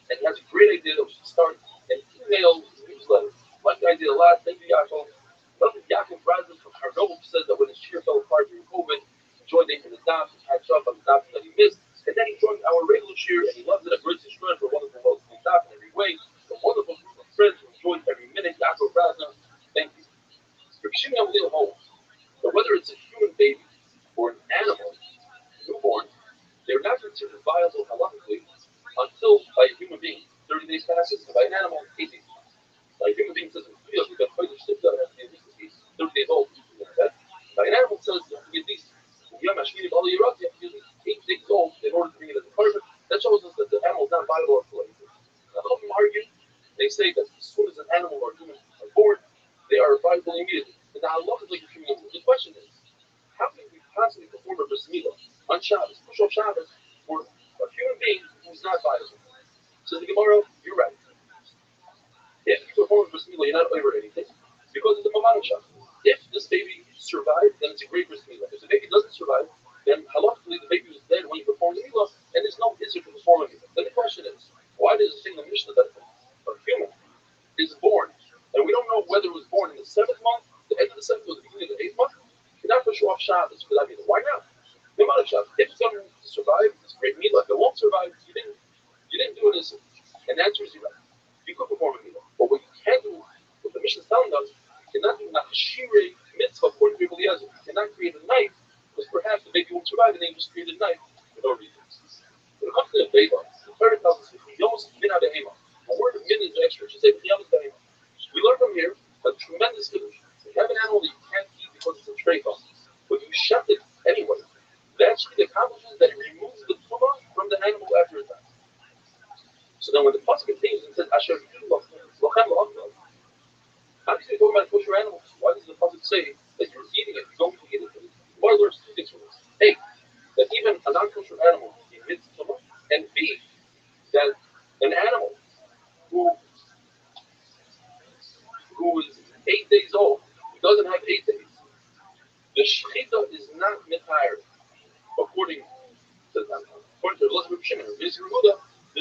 and he has a great idea that we should start an email newsletter. Like the idea a lot. Thank you, Yaakov. Yaakov Brazil from Harnovel says that when his cheer fell apart during COVID, he joined in the dot to catch up on the dot that he missed, and then he joined our regular cheer, and he loves it. A great strength for wonderful host in dot in every way. A wonderful group of friends who enjoy every minute. Yaakov Brazil, thank you. Rabbi Shimon Gamliel holds that whether it's a human baby or an animal, newborn, they're not considered viable halachically until by a human being 30 days passes, and by an animal 8 days. By a human being says we've got quite a shit that has to be at least 30 days old. By an animal says you have to be at least you have to be at least 8 days old in order to bring it as a carbon. That shows us that the animal is not viable until 8 days. Now, some argue, they say that as soon as an animal or human are born, they are viable immediately. And now, logically, the question is, how can we possibly perform a bris milah on Shabbos, Push Shabbos, for a human being who's not viable? So the Gemara, you're right. If you perform a bris milah, you're not over anything because of the Mamad Shabbos. If this baby survived, then it's a great bris milah. If the baby doesn't survive, then halachically the baby was dead when you perform the milah, and there's no issue to perform a milah. Then the question is, why does it say in the Mishnah that a human is born, and we don't know whether it was born in the 7th month, the end of the 7th, or the beginning of the 8th month? You're not pushing off Shabbos for that milah. Why not? No matter Shabbos. If it's going to survive, it's great milah. If it won't survive, you didn't do it as and the answer is right. You could perform a milah. But what you can do, what the Mishnah is telling us, you cannot do nachashire mitzvah according to Rabbi Eliezer. You cannot create a knife, because perhaps the baby won't survive, and then you just create a knife for no reason. When it comes to the Beva, the Torah tells us if we almost min adehema. The word min is extra. She said we learn from here a tremendous difference. If you have an animal that you can't eat because it's a treifa, but you shut it anyway, that actually accomplishes that it removes the tumah from the animal after it dies. So then when the pasuk continues and says asher lochem la'achel, obviously talking about kosher animals. Why does the pasuk say that you're eating it, you're going to eat it? Why learns 2 things from this? A, that even a non-kosher animal emits tumah, and B, that an animal who is 8 days old, who doesn't have 8 days, the shechita is not mitayr. According to Elizabeth Shimon, the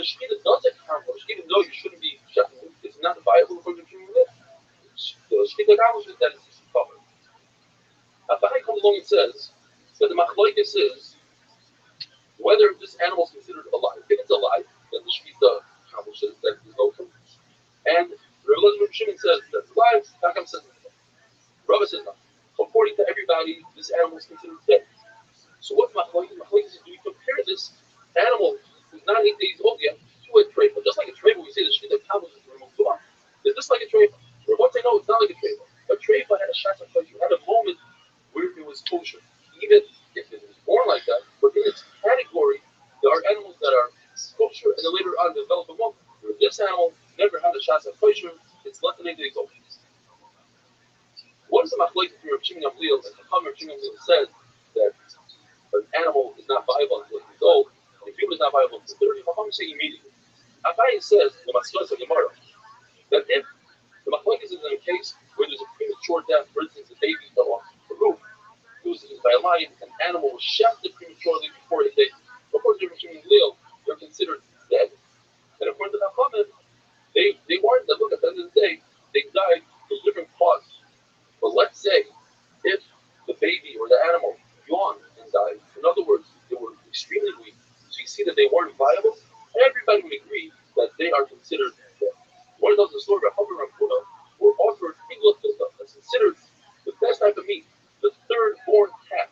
shechita does accomplish, even though you shouldn't be shechting, it's not viable according to Shimon. The shechita accomplishes that it's covered. Abai comes along and says that the machlokes is whether this animal is considered alive. If it's alive, then the Shmita accomplishes that there's no food. And Rabbi Shimon says that's alive, Hakam says no. Rabbi says no. According to everybody, this animal is considered dead. So what machlokes is, do we compare this animal who's not 8 days old yet to a treifa? Just like a treifa, we say the Shmita accomplishes to remove tumah. Is this like a treifa? Or once I know it's not like a treifa. A treifa had a shasa kosher, had a moment where it was kosher. Even if it was born like that, but in its category, there are animals that are kosher and then later on develop a moment. Where this animal never had a shasa kosher, it's less than 8 days old. What is the machlokes between Rav Shimon Gamliel and the Rav Shimon Gamliel says that an animal is not viable until it's old, and a human is not viable until 30? Chacham say immediately. Abai says the Maskas of Gemara that if the machlokes is in a case where there's a premature death, for instance, a baby fell off the roof, it was eaten by a lion, an animal was shafted prematurely before it died. According to Rav Shimon Gamliel, they're considered dead. And according to Chachamim, they weren't dead. Look, at the end of the day, they died from different causes. But let's say if the baby or the animal yawned and died, in other words, they were extremely weak, so you see that they weren't viable, everybody would agree that they are considered dead. One of those in the story about Rabbi Ramuna were offered igla filta, that's considered the best type of meat, the third born calf.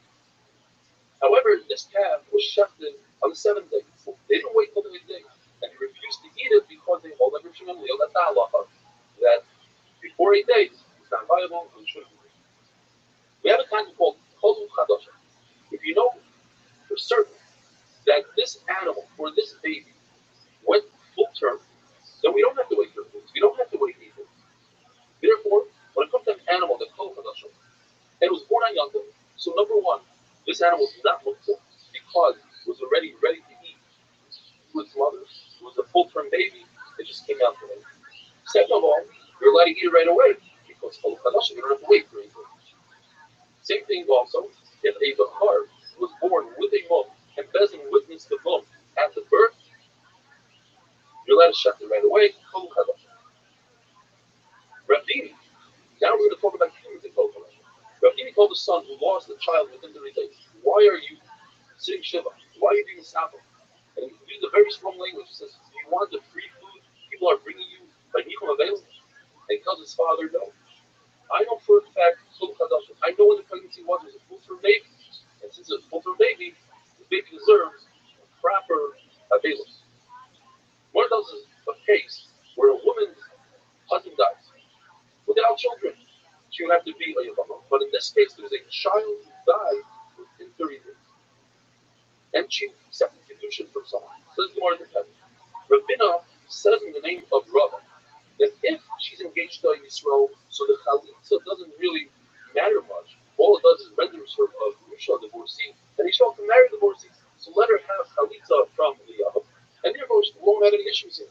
However, this calf was shafted on the 7th day. So they didn't wait till the 8th day, and they refused to eat it because they hold like Rav Shimon Gamliel, that's the halacha, that before 8 days, it's not viable and shouldn't be. We have a concept called Cholu Chadasha. If you know for certain that this animal or this baby went full term, then we don't have to wait 30 days. We don't have to wait 8 days. Therefore, when it comes to an animal that's Cholu Chadasha, and it was born on Yom Tov, so number one, this animal is not muktzah because it was already ready to eat with its mother. It was a full term baby. It just came out today. Second of all, you're allowed to eat it right away because Cholu Chadasha, you don't have to wait for 8 days. Same thing also, if a Bakar was born with a mum and Bezin witnessed the mum at the birth, you're allowed to shut it right away. Rabbi, now we're going to talk about humans in Cholu Chadasha. Rabbi told the son who lost the child within 30 days, why are you sitting Shiva? Why are you doing Saba? And he used a very strong language. He says, do you want the free food people are bringing you by Nichol available? And he tells his father, no. I know for a fact, I know when the pregnancy was a full-term baby. And since it's a full-term baby, the baby deserves a proper availance. One of those is a case where a woman's husband dies without children. She would have to be a Yavama. But in this case, there's a child who died within 30 days. And she accepted fiducian from someone. Says Gemara in the Bible. Rabbina says in the name of Rabbi that if she's engaged to a Yisrael, so the chalitza doesn't really matter much. All it does is renders her a grusha, divorcee, and Yisrael can marry the divorcee. So let her have chalitza from the Yavam, and therefore she won't have any issues here.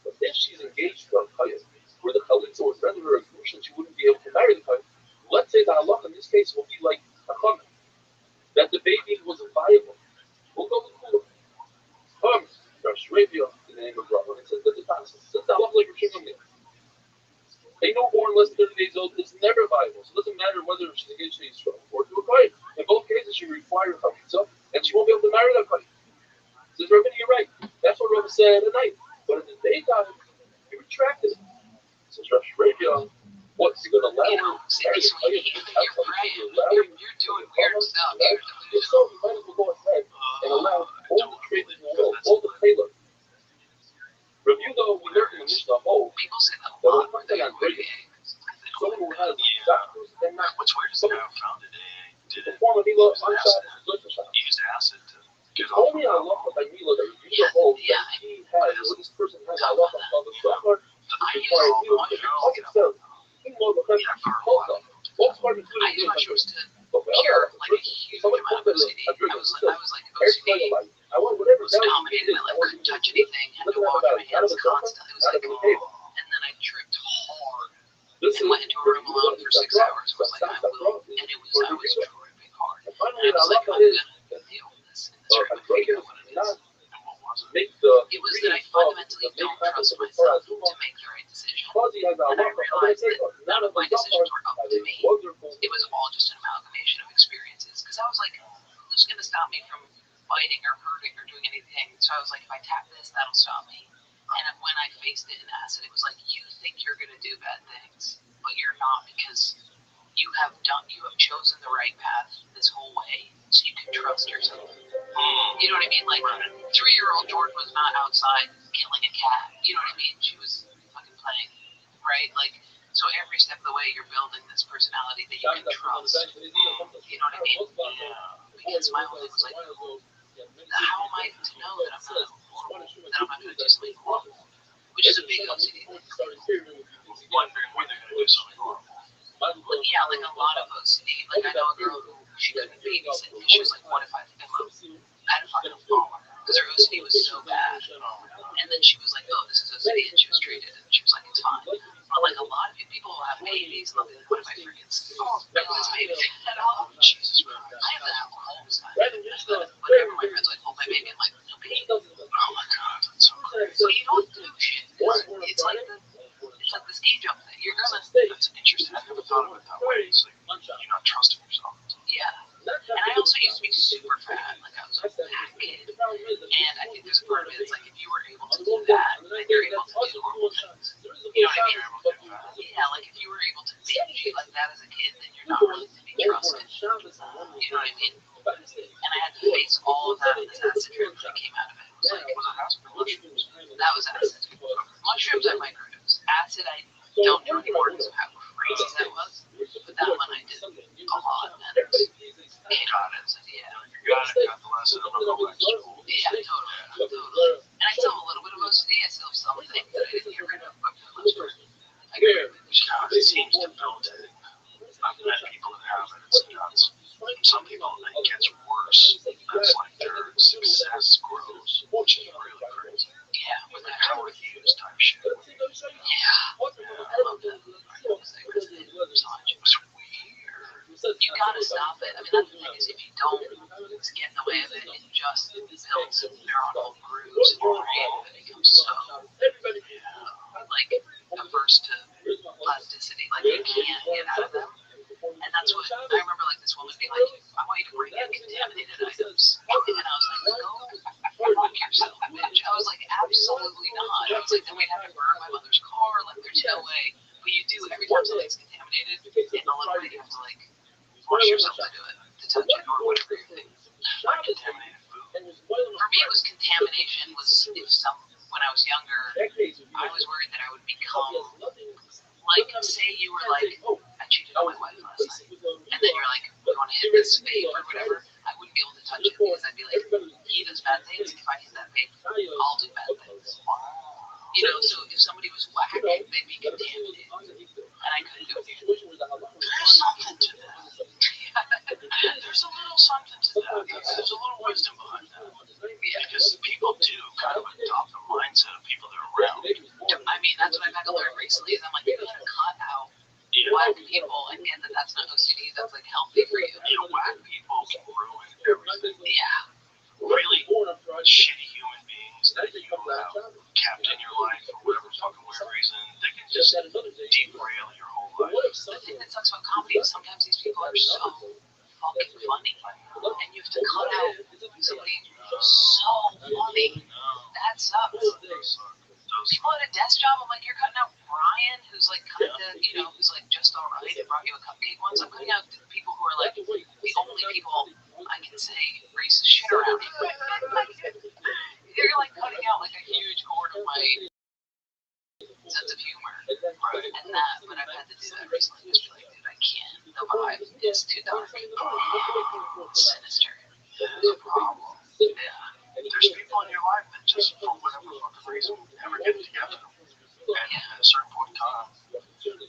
But if she's engaged to a chayim, where the chalitza would render her a grusha, she wouldn't be able to marry the chayim. Let's say the halach in this case will be like a chum, that the baby was viable. We'll go to Kula. Rabbi in the name of Rabbi, and it says that the passage says the halach like Rav Shimon Gamliel. A newborn less than 30 days old is never viable. So it doesn't matter whether she's engaged to Yisrael or to a kohen. In both cases, she requires chalitza, and she won't be able to marry that kohen. Says Rabbi, you're right. That's what Rabbi said at night. But in the daytime, he retracted it. Says Rabbi, what's he going to allow her to marry the kohen? You're doing weird stuff. If so, you might as well go ahead and allow all the trade in the world, all the payload. Review though, we learned in the Mishnah whole People say that a that when lot. it comes to non-breaking, someone who has doctors and not What's weird is someone I found it. Did it perform a Mila unshot and good for shot. he used acid to get It's off? only on Allah by Mila that review the whole that he has, or this person has Allah called the Shachar, I requires use Mila to be says, he knows the country calls them. Both parties I use mushrooms to cure cure like a huge amount of OCD. I was like OCD I want whatever was dominated. I like couldn't touch anything. Had to wash my hands constantly. It was like, and then I tripped hard and went into a room alone for 6 hours. It was like I will, and I was tripping hard. And I was like, I'm gonna deal with this. And this room, figure out what it is. It was that I fundamentally don't trust myself to make the right decision. And I realized that none of my decisions were up to me. It was all just an amalgamation of was going to stop me from biting or hurting or doing anything. So I was like, if I tap this, that'll stop me. And when I faced it in acid, it was like, you think you're going to do bad things, but you're not, because you have chosen the right path this whole way, so you can trust yourself. You know what I mean? Like, 3-year-old Jordan was not outside killing a cat. You know what I mean? She was fucking playing, right? Like, so every step of the way, you're building this personality that you can trust. You know what I mean? Because my whole thing was like, how am I to know that I'm not horrible, that I'm not going to do something horrible? Which is a big OCD thing. Wondering when they're going to do something horrible. Well, yeah, like a lot of OCD. Like, I know a girl who, she couldn't babysit because she was like, what if I think I'm a pedophile? Because her OCD was so bad. And then she was like, oh, this is OCD, and she was treated, and she was like, it's fine. But like a lot of people will have babies, and they'll be like, what if I freaking kill this baby at all? Jesus Christ. I have that happen all the time. Whenever my friends like, hold my baby, I'm like, no baby. Oh my God, that's so crazy. So you don't do shit. It's like the ski jump thing. You're gonna. That's interesting. I never thought of it that way. It's like you're not trusting yourself. Yeah. And I also used to be super fat. Like, I was a fat kid. And I think there's a part of it, it's like, if you were able to do that, then you're able to do horrible things. You know what I mean? Yeah, like, if you were able to binge eat like that as a kid, then you're not really to be trusted. You know what I mean? And I had to face all of that in this acid trip that came out of it. It was like, was it acid or mushrooms? That was acid. Mushrooms I microdosed. Acid I don't do anymore because of how crazy that was. But that one I did a lot. And Got it. yeah. You got it. Got the lesson. I'm going to go back to school. Yeah, totally. And I still have a little bit of OCD. I still have some things that I didn't get rid of, but for the most part, I agree. God, it seems debilitating. I've met people that have it. It's nuts. Some people, it gets worse. That's like their success grows, which is really crazy. Yeah, with that Power use type shit. Yeah. I love that. I love that so much. It's weird. You gotta stop it. I mean, that's the thing, is if you don't get in the way of it, it just builds neuronal grooves in your brain that becomes so, like, averse to plasticity. Like, you can't get out of them. And that's what, I remember, like, this woman being like, I want you to bring in contaminated items. And I was like, go fuck yourself, bitch. I was like, absolutely not. I was like, then we'd have to burn my mother's car. Like, there's no way. But you do, every time something's contaminated, in a little bit, you have to, like, force yourself to do it, to touch it, or whatever you're thinking. Not contaminated food. For me, it was contamination. Was if when I was younger, I was worried that I would become, like, say you were like, I cheated on my wife last night, and then you're like, you want to hit this vape or whatever, I wouldn't be able to touch it because I'd be like, he does bad things. If I hit that vape, I'll do bad things. You know, so if somebody was whack, they'd be contaminated, and I couldn't do it. There's something to that. There's a little something to that. There's a little wisdom behind that. Yeah, because people do kind of adopt the mindset of people they're around. I mean, that's what I've had to learn recently, is I'm like, you gotta cut out whack people and get that that's not OCD, that's like healthy for you. You know, whack people can ruin everything. Yeah. Really shitty human beings that you have kept in your life for whatever fucking weird reason, they can just derail your whole life. The thing that sucks about comedy is sometimes these people are so fucking funny, and you have to cut out somebody so funny. That sucks. People at a desk job, I'm like, you're cutting out Brian, who's like kind of, you know, who's like just alright and brought you a cupcake once. I'm cutting out people who are like the only people I can say racist shit around. You're like cutting out like a huge horde of my sense of humor. And that, but I've had to do that recently. Just be like, dude, I can't. The vibe is too dark. Sinister. There's a problem. Yeah. There's people in your life that just, for whatever fucking reason, never get together. And at a certain point in time,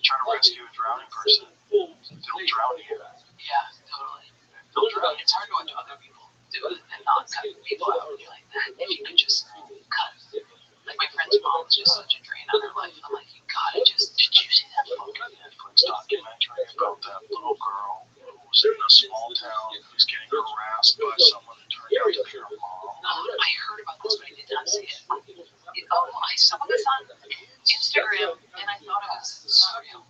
try to rescue a drowning person, they'll drown you. Yeah, totally. They'll drown you. It's hard to watch other people do it and not cut people out. You're like, that, if you could just cut. Like, my friend's mom was just such a drain on her life. I'm like, you gotta just, did you see that fucking Netflix documentary about that little girl who was in a small town who's getting harassed by someone who turned out to be her mom? I heard about this, but I did not see it. I saw this on Instagram, and I thought it was surreal.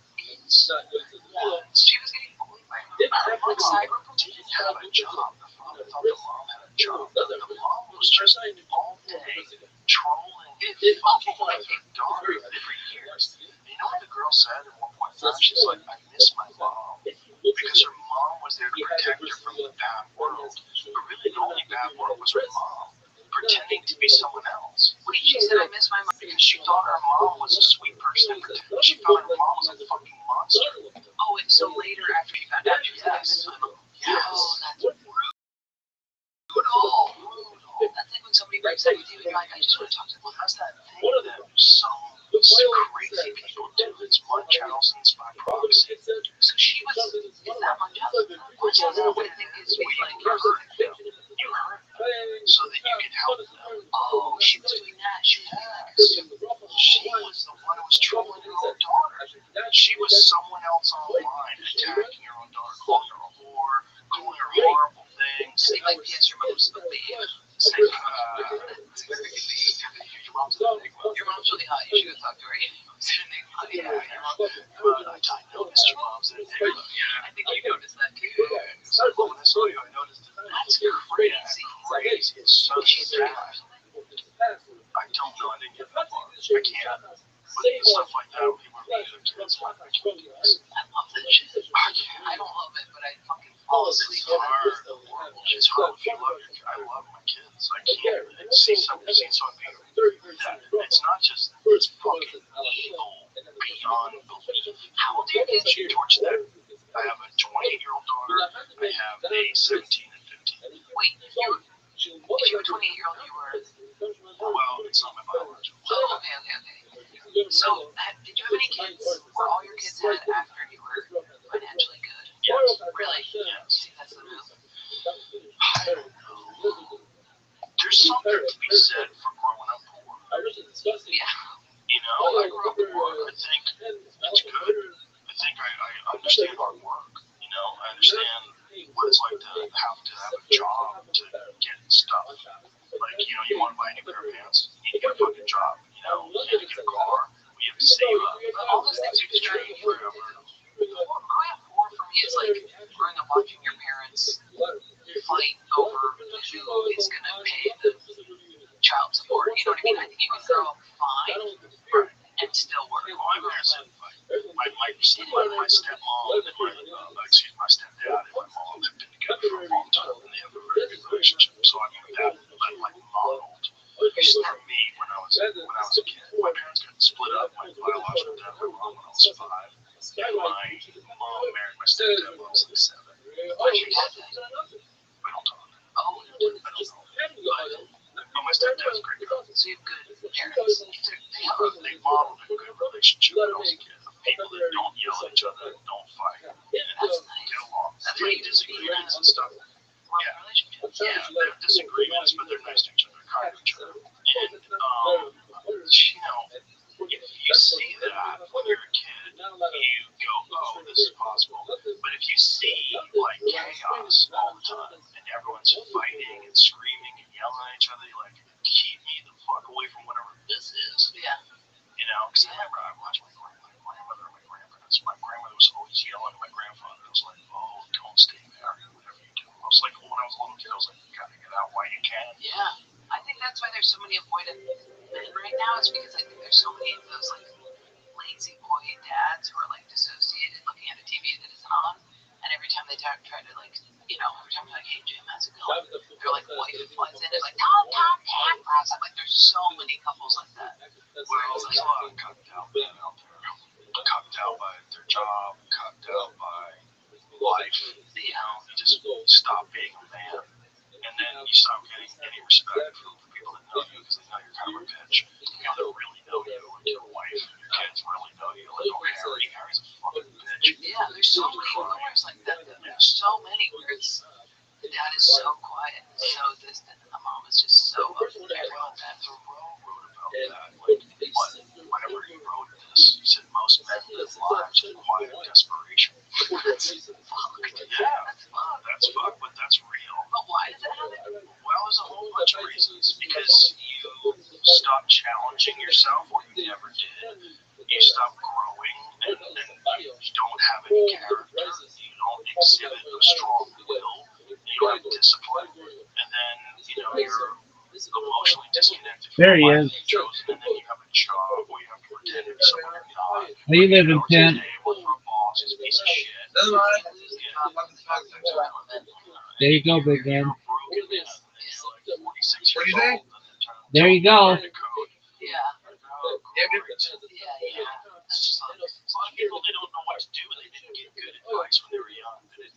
She was getting bullied by her mom, like cyberbullying. Yeah, but a job. The father thought the mom had a job. The mom was just all day trolling fucking with her daughter for years. And you know what the girl said at one point? She's like, I miss my mom. Because her mom was there to protect her from the bad world. But really, the only bad world was her mom, pretending to be someone else. Wait, she said I miss my mom. Because she thought her mom was a sweet person. She found her mom was a fucking monster. Oh, and so later after she found out she was I miss my mom. Yes. Oh, that's brutal. That's like when somebody breaks up with you and you're like, I just want to talk to them. Well, that's that thing that some crazy people do. It's Munchausen's by proxy. So she was, is that Munchausen? Munchausen, I think, is like, You hurt them. You hurt them so that you can help them. oh, she was doing that. She was doing that. She was the one who was trolling her own daughter. She was someone else online attacking her own daughter, calling her a whore, calling her horrible things. Saying like, yes, your mom's a babe. Saying, your mom's really hot. You should go talk to her. Yeah, I noticed your mom's an enigma. I think you noticed that too. So when I saw you, I noticed it. That's crazy. Crazy. It's so sad. I don't know. I didn't get that far. I can't. But stuff like that, when people are beating their kids, like, I can't do this. I love that shit. I don't love it, but I fucking fall asleep. It's hard. It's hard if you love your kids. I love my kids. I can't see something being that. It's not just, it's fucking evil beyond belief. How old are your kids? Towards that, I have a 28-year-old daughter. I have a 17 and 15. Wait, if you were 28-year-old, you were. Well, it's not my biological. Oh, okay. So, did you have any kids? Were all your kids had after you were financially good? Yes. Really? Yes. See, that's the move. I don't know. There's something to be said for growing up poor. Yeah. You know, I grew up poor. I think it's good. I think I understand hard work. You know, I understand what it's like to have a job to get stuff. Like, you know, you want to buy a new pair of pants, you need to get a fucking job. You know, you need to get a car, you have to save up. All those things are just training you. Growing up poor for me is like growing up watching your parents fight over who is going to pay the child support. You know what I mean? I think you can grow up fine and still work. Well, my parents didn't fight. My stepmom and my stepdad and my mom have been together for a long time, and they have a very good relationship. So I mean, that like modeled for me when I was a kid. My parents got split up. My biological dad and my mom when I was 5. And my mom married my stepdad when I was like 7. What's your dad think? We don't talk. Oh, I don't know. But my stepdad's a great guy. so you have good parents. They modeled a good relationship when I was a kid. People that don't yell at each other, don't fight, and That's nice. get along. That's They how have you just be disagreements and in stuff. a relationship. Yeah, they have disagreements, but they're nice to each other, kind to each other. And, you know, if you see that when you're a kid, you go, oh, this is possible. But if you see, like, chaos all the time, and everyone's fighting and screaming and yelling at each other, you're like, keep me the fuck away from whatever this is. Yeah. You know, because I remember I watched my grandmother and my grandparents. My grandmother was always yelling at my grandfather. I was like, oh, don't stay married, whatever you do. I was like, when I was a little kid, I was like, you gotta get out while you can. Yeah. I think that's why there's so many avoidant men right now. It's because I think there's so many of those like lazy boy dads who are like dissociated looking at a TV that isn't on. And every time they try to like, you know, every time they're like, hey Jim, how's it going? Their like wife flies in and like, don't talk to him. Like there's so many couples like that. Where it's like, a lot of cucked out men out there. Cucked out by their job, cucked out by life. You know, you just stop being a man. And then you stop getting any respect from people that know you because they know you're kind of a bitch. You know, they really know you, and your wife and your kids really know you. Like, oh, Harry's a fucking bitch. Yeah, there's so many rumors like that. There's so many where it's the dad is so quiet, so distant, and the mom is just so upset about that. Thoreau wrote about that. Like, whenever he wrote this, he said most men live lives of quiet desperation. That's fucked. Yeah, that's fucked, but that's real. But why does it happen? Well, there's a whole bunch of reasons. Because you stop challenging yourself, or you never did. You stop growing, and you don't have any character. You don't exhibit a strong will. You don't have discipline, and then you're emotionally disconnected. There he is. Chosen, and then you have a job where you have to pretend to be someone you're not. Where you living, Tim? Work for a boss who's a piece of shit. There you go, big man. What do you think? There you go. Yeah. It's just like, a lot of people, they don't know what to do. They didn't get good advice when they were young. They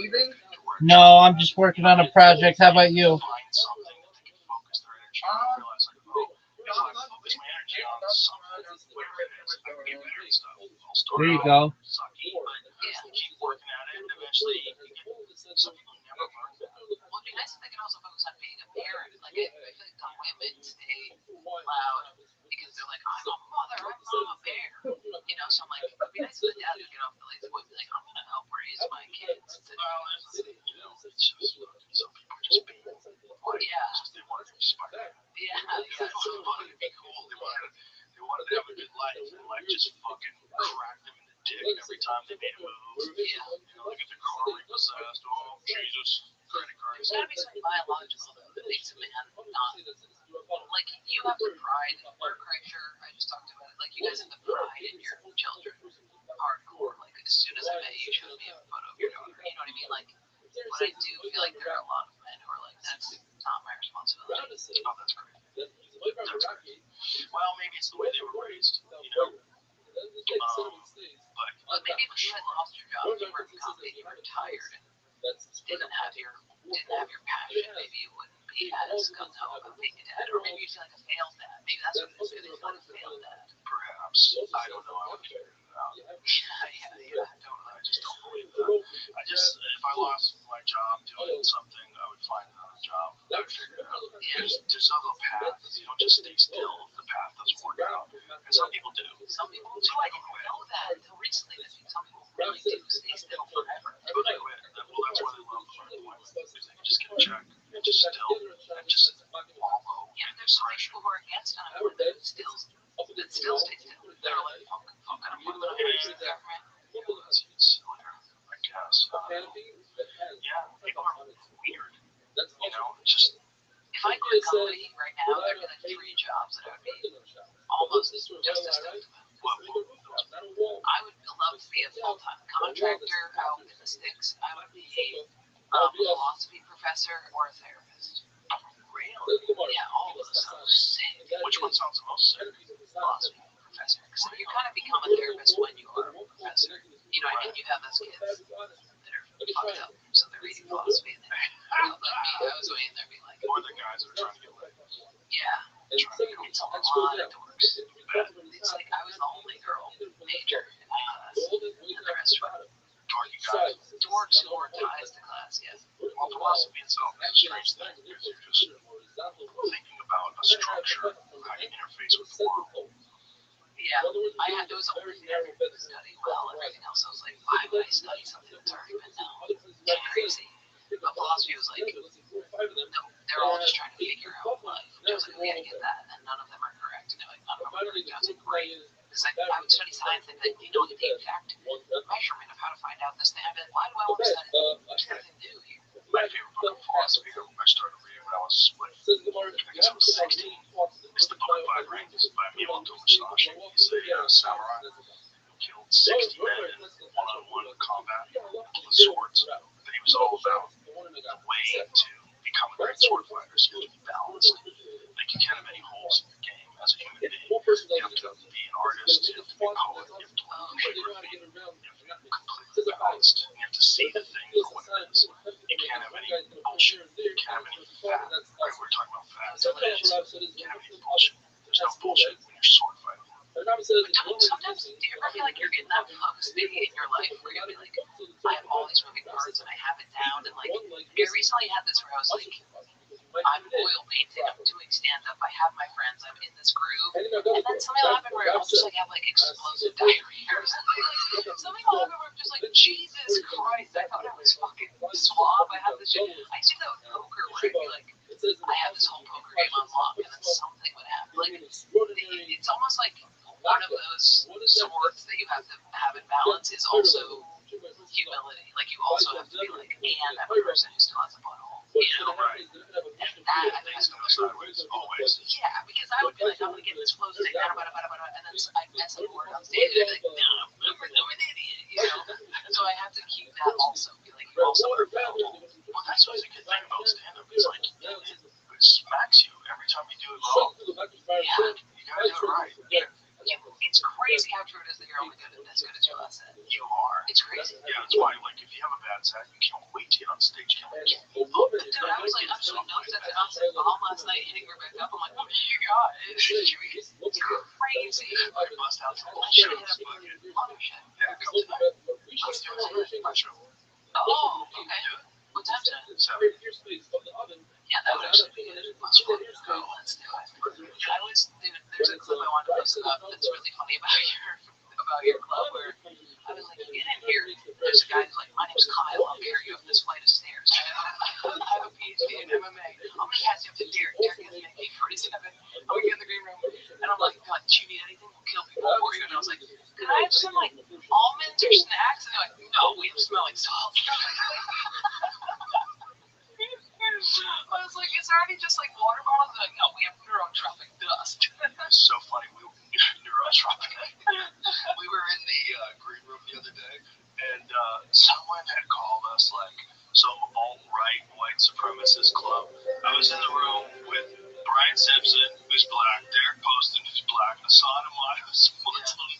didn't get No, I'm just working on a project. How about you? find something that they can focus their energy on. Realize, like, oh, if I focus my energy on something, whatever it is, I can get better at stuff. I'll start There you out go. sucky, but keep working at it, and eventually you get, some people never learn that. Well, it'd be nice if they could also focus on being a parent. Like, I feel like the women stay loud because they're like, I'm a mother, I'm a bear. So I'm like, it'd be nice if the dad could get off the lazy boy and be like, I'm going to help raise my kids. It's just, some people are just being, they wanted to be smart. They wanted to be cool. They wanted to have a good life. And life just fucking cracked them in the dick every time they made a move. They get their car repossessed. Oh, Jesus. Credit card. There's got to be something biological that makes a man not. Like, you have the pride. We're Kreischer. I just talked about it. Like, you guys have the pride in your children. Hardcore. Like, as soon as I met you, showed me a photo of your daughter. You know what I mean? Like, but I do feel like there are a lot of men who are like, that's not my responsibility. Oh, that's great. That's great. Well, maybe it's the way they were raised, But maybe if you had lost your job, you were in comedy, you were tired, and didn't have your passion, maybe you wouldn't be as gung ho about being a dad, or maybe you feel like a failed dad. Maybe that's what it is. Maybe you feel like a failed dad. Perhaps. I don't know. I would figure it out. I I just don't believe that. If I lost my job doing something, I would find another job. I would figure it out. There's other paths. You don't just stay still if the path doesn't work out. And some people do. Some people do. I didn't know that until recently. That some people really do stay still forever. Well, that's why they love unemployment. Because they can just get a check and just still and just wallow. Yeah, there's some people who are against unemployment that still stay still. They're like, fuck unemployment. I'm going to use the government. It's I guess. People are weird. Just. If I quit comedy right now, there'd be like 3 jobs that I would be almost just as stoked about. I would love to be a full-time contractor out in the sticks. I would be a philosophy professor or a therapist. Really? Yeah, all of those sound sick. Which one sounds the most sick? Philosophy professor. Because you kind of become a therapist when you are a professor. You know what I mean? You have those kids that are fucked up, so they're reading philosophy and they're like me. I was waiting there being like, or the guys that are trying to get laid. Yeah. It's a lot of dorks. It's like I was the only girl major in my class, and the rest were Dorky guys. dorks who wore ties to class, yes. Well, philosophy itself is a strange thing because you're just thinking about a structure, how you interface with the world. Yeah, it was the only thing I could study well. Everything else, I was like, why would I study something that's already been known? It's crazy. But philosophy was like, they're all just trying to figure out life. Which I was like, yeah, I get that. And none of them are correct. And they're like, none of them are correct. I was like, great. Because I would study science and they'd be like, the exact measurement of how to find out this thing. I'd be like, why do I want to study that? What's nothing new here? My favorite book of philosophy I started reading when I was, I guess I was 16. It's the book Five Rings by Miyamoto Musashi. He's a samurai who killed 60 men in one-on-one combat with swords. But he was all about the way to become a great sword fighter. So you have to be balanced. Like, you can't have any holes in your game as a human being. You have to be an artist. You have to be a poet. You have to love calligraphy. You have to be completely balanced. You have to see the thing for what it is. You can't have any bullshit. You can't have any fat. Right? We're talking about fat. You can't have any bullshit. There's no bullshit when you're sword fighting. But sometimes, do you ever feel like you're in that focus maybe in your life where you'll be like, I have all these moving parts and I have it down, and like, I recently had this where I was like, I'm oil painting, I'm doing stand-up, I have my friends, I'm in this groove, and then something will happen where I'll just like have like explosive diarrhea or something. Something will happen where I'm just like, Jesus Christ, I thought I was fucking suave, I had this shit. I do that with poker where I'd be like, I have this whole poker game on lock, and then something would happen. Like, it's almost like one of those swords that you have to have in balance is also humility. Like, you also have to be like, and I'm a person who still has a body. Right. And that, I think, is going to go sideways, always. Yeah, because I would be like, I'm going to get this flow state, and then I mess up a word on stage, and I'd be like, no, I'm an idiot, you know? So I have to keep that also, be like, you also are available. Well, that's always a good thing about stand-up. It's like, it smacks you every time you do it wrong. Yeah. You gotta do it right. It's crazy how true it is that you're only good at as good as your last set. You are. It's crazy. Yeah, that's why, like, if you have a bad set, you can't wait to get on stage. Dude, I was like, I'm doing notes at the house bomb last night, hitting Rebecca up. I'm like, what do you got? It's crazy. I bust out some I should bullshit. have hit up shit. Yeah, come tonight. Let's do it. My show. Oh, okay. What time tonight? 7. Yeah, that would actually be good. Let's do it. Let's do it. I always, dude, there's a clip I wanted to post about that's really funny about your club where I was like, get in here. There's a guy who's like, my name's Kyle. I'll carry you up this flight of stairs. I have a PhD in MMA. I'm gonna cast you up to Derek. Derek is gonna be 47. I'm gonna get in the green room, and I'm like, God, do you need anything? We'll kill people for you. And I was like, can I have some like almonds or snacks? And they're like, no, we have smelling salts. I was like, is there any just like water bottles? They're like, no, we have neurotropic dust. It's so funny. We neurotropic. We were in the green room the other day, and someone had called us like some alt-right white supremacist club. I was in the room with Brian Simpson, who's black, Derek Poston, who's black, Hassan Ahmad, who's Muslim.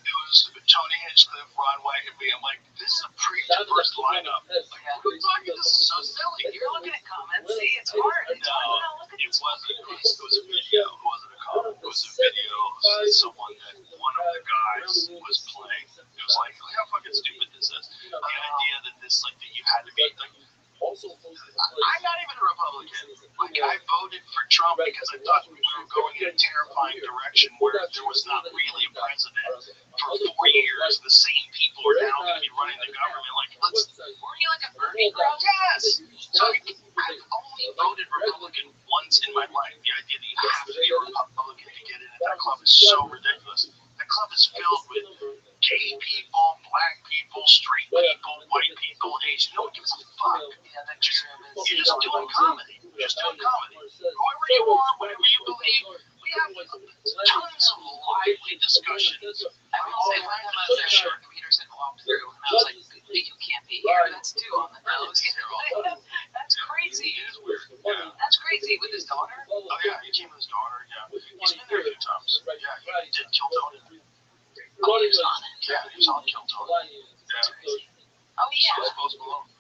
It was Tony Hinchcliffe, Ron White, and me. I'm like, this is a pre-diverse lineup. Like, what are we talking? This is so silly. You're looking at comments. See, it's hard. It's hard to not look at it wasn't. It was a video. It wasn't a comment. It was a video of someone that one of the guys was playing. It was like, look how fucking stupid this is. The idea that this, like, that you had to be, like, I'm not even a Republican. Like, I voted for Trump because I thought we were going in a terrifying direction where there was not really a president. For 4 years, the same people are now going to be running the government. Like, Were you like a Bernie bro? yes! So I've only voted Republican once in my life. The idea that you have to be a Republican to get into that club is so ridiculous. The club is filled with gay people, black people, straight people, white people, Asian. No one gives a fuck. Yeah, that true. You're just doing comedy. You're just doing comedy. Whoever you are, whatever you believe, we have tons of lively discussions. I will say, one time I was there, Jordan Peterson walked through, and I was like, you can't be here. That's too on the nose. That's crazy. It is weird. Yeah. That's crazy. With his daughter? Oh, yeah, he came with his daughter. Yeah. He's been there a few times. Yeah, he did Kill Tony. Oh, he was on it. Yeah, he was on Kill Tony. Yeah. Oh, yeah. So Post Malone.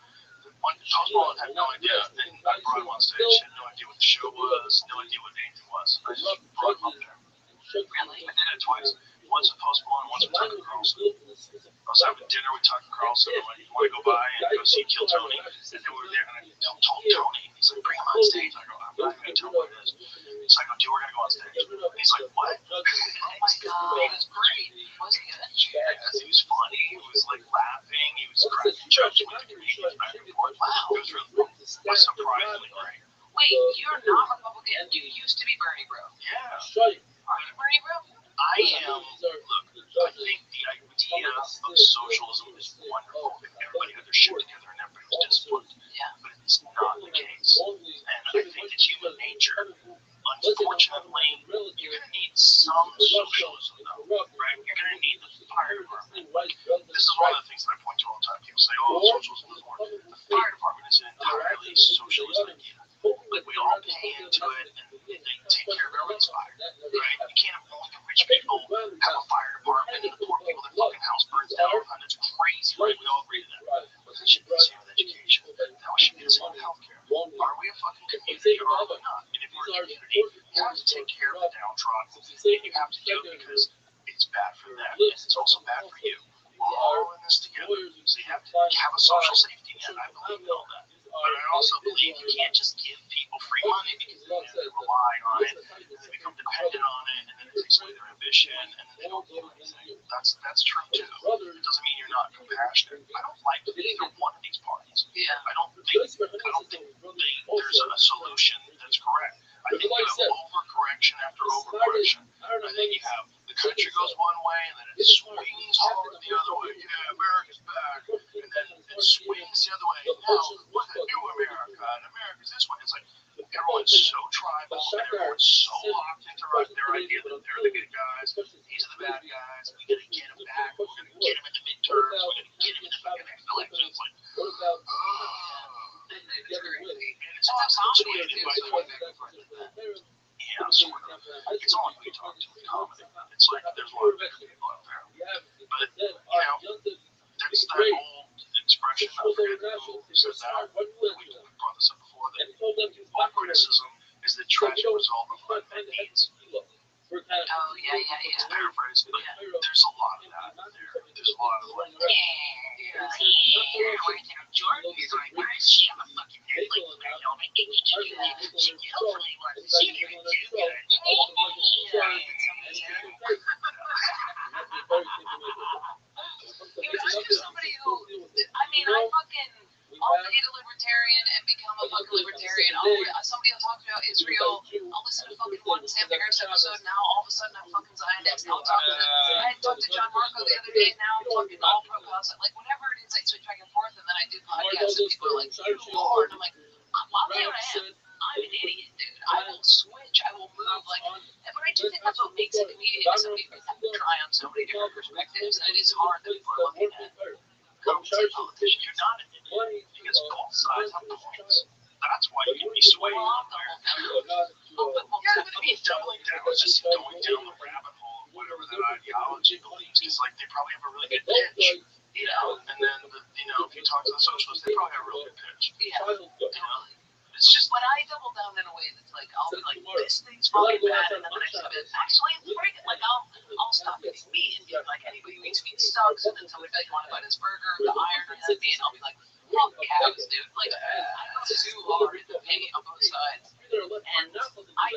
Post Malone had no idea, and I brought him on stage. He had no idea what the show was, no idea what anything was. I just brought him up there. Really? I did it twice. Once with Post Malone, once with Tucker Carlson. I was having dinner with Tucker Carlson. I'm like, you want to go by and go see Kill Tony? And then we were there, and I told Tony, he's like, bring him on stage. I go, I'm not even going to tell him what it is. He's like, dude, we're going to go on stage. And he's like, what? Oh my God. He was great. Was he good? Yes, he was funny. He was like laughing. He was cracking jokes with the comedians back and forth. Wow. It was really cool. It was surprisingly great. Wait, you're not Republican. You used to be Bernie bro. Yeah. Are you Bernie bro? I am. Look, I think the idea of socialism is wonderful. If everybody had their shit together and everybody was disciplined. Yeah. But it's not the case. And I think that human nature, unfortunately, you're going to need some socialism, though, right? You're going to need the fire department. This is one of the things that I point to all the time. People say, oh, socialism doesn't work. The fire department is an entirely socialist idea. Like, we all pay into it, and they take care of everyone's fire, right? You can't have only the rich people have a fire department, and the poor people, their fucking house burns down, and it's crazy, right? We all agree to that. But that should be the same with education. That should be the same with healthcare. Are we a fucking community, or are we not? And if we're a community, you have to take care of the downtrodden, and you have to do it because it's bad for them, and it's also bad for you. We're all in this together, so you have to have a social safety net. I believe in all that. But I also believe you can't just give people free money because then they rely on it, and they become dependent on it, and then it takes away their ambition, and then they don't do anything. That's true too. It doesn't mean you're not compassionate. I don't like either one of these parties. Yeah. I don't think there's a solution that's correct. I think you have overcorrection after overcorrection. I think you have the country goes one way, and then it swings hard the other way. Yeah, America's back, and then it swings the other way. Now look at new America, and America so tribal, and everyone's so locked into their idea that they're the good guys, these are the bad guys. We gotta get him back. We're gonna get him in the midterms. We're gonna get him in the fucking next election. It's like, it's consummated by 20 people. Yeah, sort of. It's all we talk to in comedy. It's like there's a lot of bigger people out there. But, that's that old expression, I forget who said that. We brought this up before, that all criticism is the tragic result of unmet needs. Oh, yeah. It's paraphrased, but there's a lot of that there. There's a lot of like, Jordan is like, why is she a fucking like, I don't think you should do that. She hopefully wants to see her do good. He was just somebody who, I mean, I'll date a libertarian and become a fucking libertarian. Somebody will talk about Israel. I'll listen to fucking one Sam Harris episode. Now all of a sudden I'm fucking Zionist. I talked to John Marco the other day. Now I'm fucking all pro-Palestine. Like whatever it is, I switch back and forth, and then I do podcasts, and people are like, "You Lord," I'm like, "I'll tell you what I am. I'm an idiot, dude. I will switch. I will move. Like, but I do think that's what makes a comedian. Some people have to try on so many different perspectives, and it is hard that people are looking at. commentary politician. You're not an idiot because both sides have points. That's why you can be swayed one way or the other. Yeah, I mean, doubling down is just going down the rabbit hole of whatever that ideology believes, because like they probably have a really good pitch, you know. And then if you talk to the socialists, they probably have a real good pitch. Yeah. It's just when I double down in a way that's like, I'll be like, this thing's fucking bad, and then the next time it's actually it's pretty good. Like I'll stop eating meat and be like, anybody who eats meat sucks, and then somebody be like, you want to buy this burger, the iron has me, and I'll be like, fuck cows, dude. Like I go too hard in the pain on both sides, and I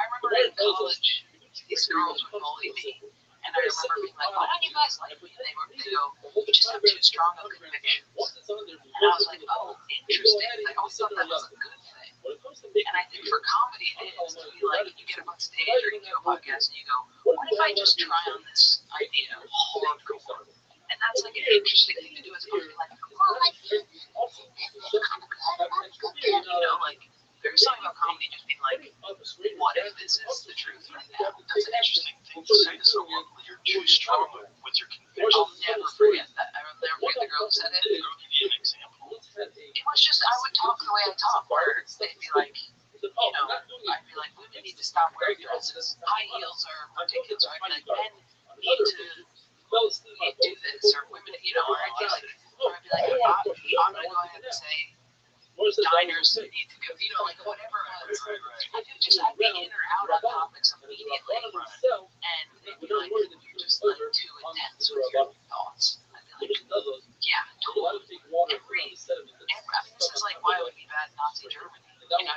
remember in college, these girls would bully me. And I remember being like, why don't you guys like me? And they go, you just have too strong of convictions. And I was like, oh, interesting. I always thought that was a good thing. And I think for comedy it is to be like, you get up on stage or you do a podcast and you go, what if I just try on this idea hardcore? And that's like an interesting thing to do as opposed to be like, well, I think like, there's something about comedy just being like, what if this is the truth right now? That's an interesting thing to say to someone. You're too strong with your conviction. I'll never forget that. I will never forget the girl who said it. I'll give you an example. It was just, I would talk the way I talk, where they'd be like, I'd be like, women need to stop wearing dresses. High heels are ridiculous. Or I'd be like, men need to do this. Or women, or I'd be like, I'm going to go ahead and say, diners need to go, like whatever it was. I'd be in or out on topics immediately, and they'd be like, you're just like too intense with your thoughts. I'd be like, yeah, totally. This is like why it would be bad Nazi Germany.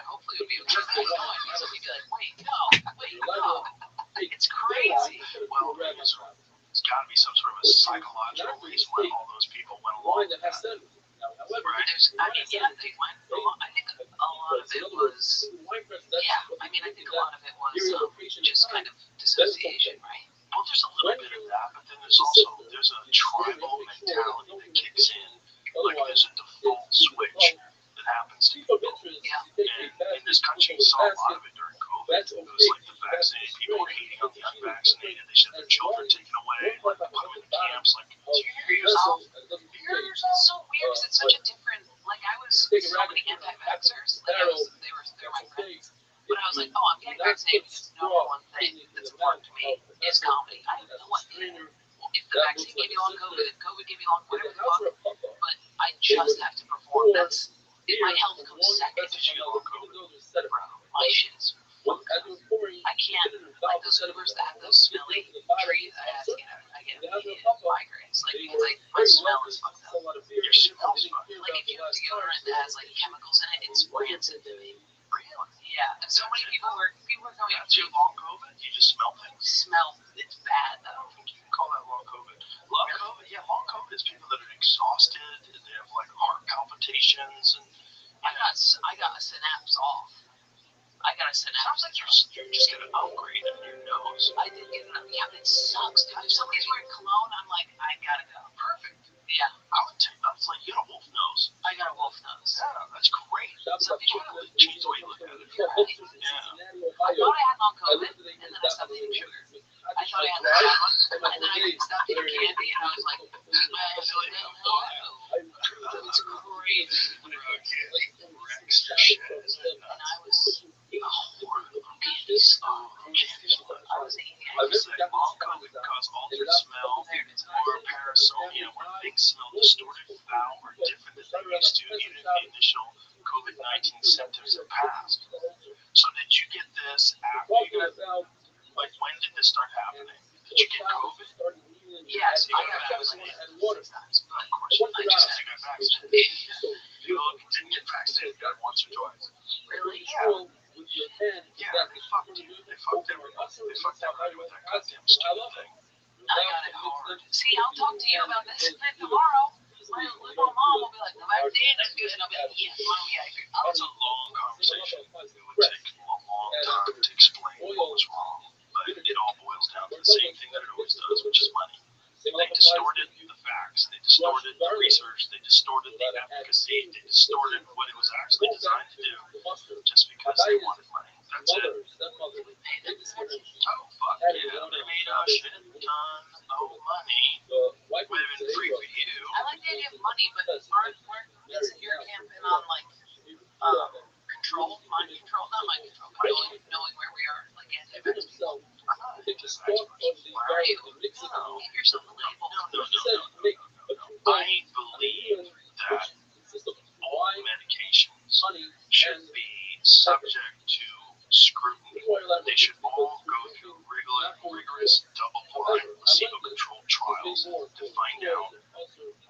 Hopefully it would be okay. I know it would be like, wait, no. It's crazy. Well, there's got to be some sort of a psychological reason why all those people went along with that. Right. They went along. I think a lot of it was, just kind of dissociation, right? Well, there's a little bit of that, but then there's a tribal mentality that kicks in. Like there's a default switch that happens to people. Yeah. And in this country, you saw a lot of it during COVID. It was like the vaccinated people were hating on the unvaccinated. They should have their children taken away, like put them in the camps. Like, do you hear yourself? It's so weird because it's such a different. Like I was so many anti-vaxxers. Like they were my friends. But I was like, I'm getting vaccinated because the number one thing that's important to me is comedy. I don't know what if the vaccine gave me long COVID, if COVID gave me long whatever the fuck, but I just have to perform. That's if my health comes second to long COVID. Bro, my shit is I can't like those Ubers that have those smelly trees. I get migraines like because my smell is fucked up. Your smell is fucked up. Like if you have deodorant that has like chemicals in it, it's rancid to me. Really? Yeah, and so many people were going That's your long COVID? You just smell things? It's bad though. I don't think you can call that long COVID. Long COVID? Yeah, long COVID is people that are exhausted and they have like heart palpitations and I got a synapse off. Sounds like you're just gonna upgrade in your nose. I did get it. Yeah, it sucks. If somebody's wearing cologne, I'm like, I gotta go. Perfect. Yeah. I was like, you got a wolf nose. I got a wolf nose. Yeah, that's great. Some people don't. Change the way you look at it. You're right. Yeah. I thought I had long COVID, and then I stopped eating sugar. I thought I had long COVID, and then I stopped eating candy, and I was like, it's crazy. When you're a kid, extra shit. And I was horrible candies. I was eating. I was like, long COVID caused altered smell or parasomnia, where things smell distorted, foul, or different than they used to, even if the initial COVID-19 symptoms have passed. So did you get this after you got, like, when did this start happening? Did you get COVID? Yes, I got vaccinated 6 times. Of course, I just said you got vaccinated. You didn't get vaccinated, got it once or twice. Really? Yeah, they fucked you. They fucked everyone. They fucked everybody with that goddamn stupid thing. I got it hard. See, I'll talk to you about this tomorrow. My little mom will be like, the vaccine is good. And I'll be like, yeah, mom, yeah, I agree. It's a long conversation. It would take a long time to explain what was wrong. But it all boils down to the same thing that it always does, which is money. They distorted the facts. They distorted the research. They distorted the efficacy. They distorted what it was actually designed to do just because they wanted money. That's it. Oh, fuck yeah. They made a shit ton of money. Would have been free for you. I like the idea of money, but isn't your campaign on, like, control, mind control? Not mind control, but knowing where we are, like, anti-vax people. I think this next person. Where are you? No, give yourself a label. No. I believe that all medications should be subject to scrutiny. They should all go through rigorous double-blind, placebo-controlled trials to find out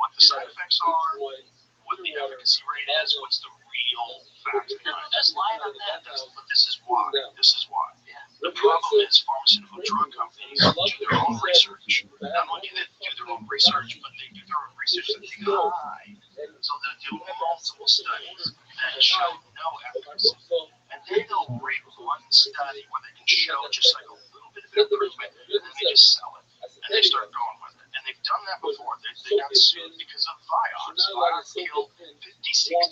what the side effects are, what the efficacy rate is, what's the real facts behind it. Just lying on that. But this is why. The problem is pharmaceutical drug companies do their own research. Not only do they do their own research, but they do their own research that they hide. So they'll do multiple studies that show no efficacy. And then they'll rate one study where they can show just like a little bit of improvement, and then they just sell it. And they start going with it. And they've done that before. They got sued because of Vioxx. Vioxx killed 50,000, 60,000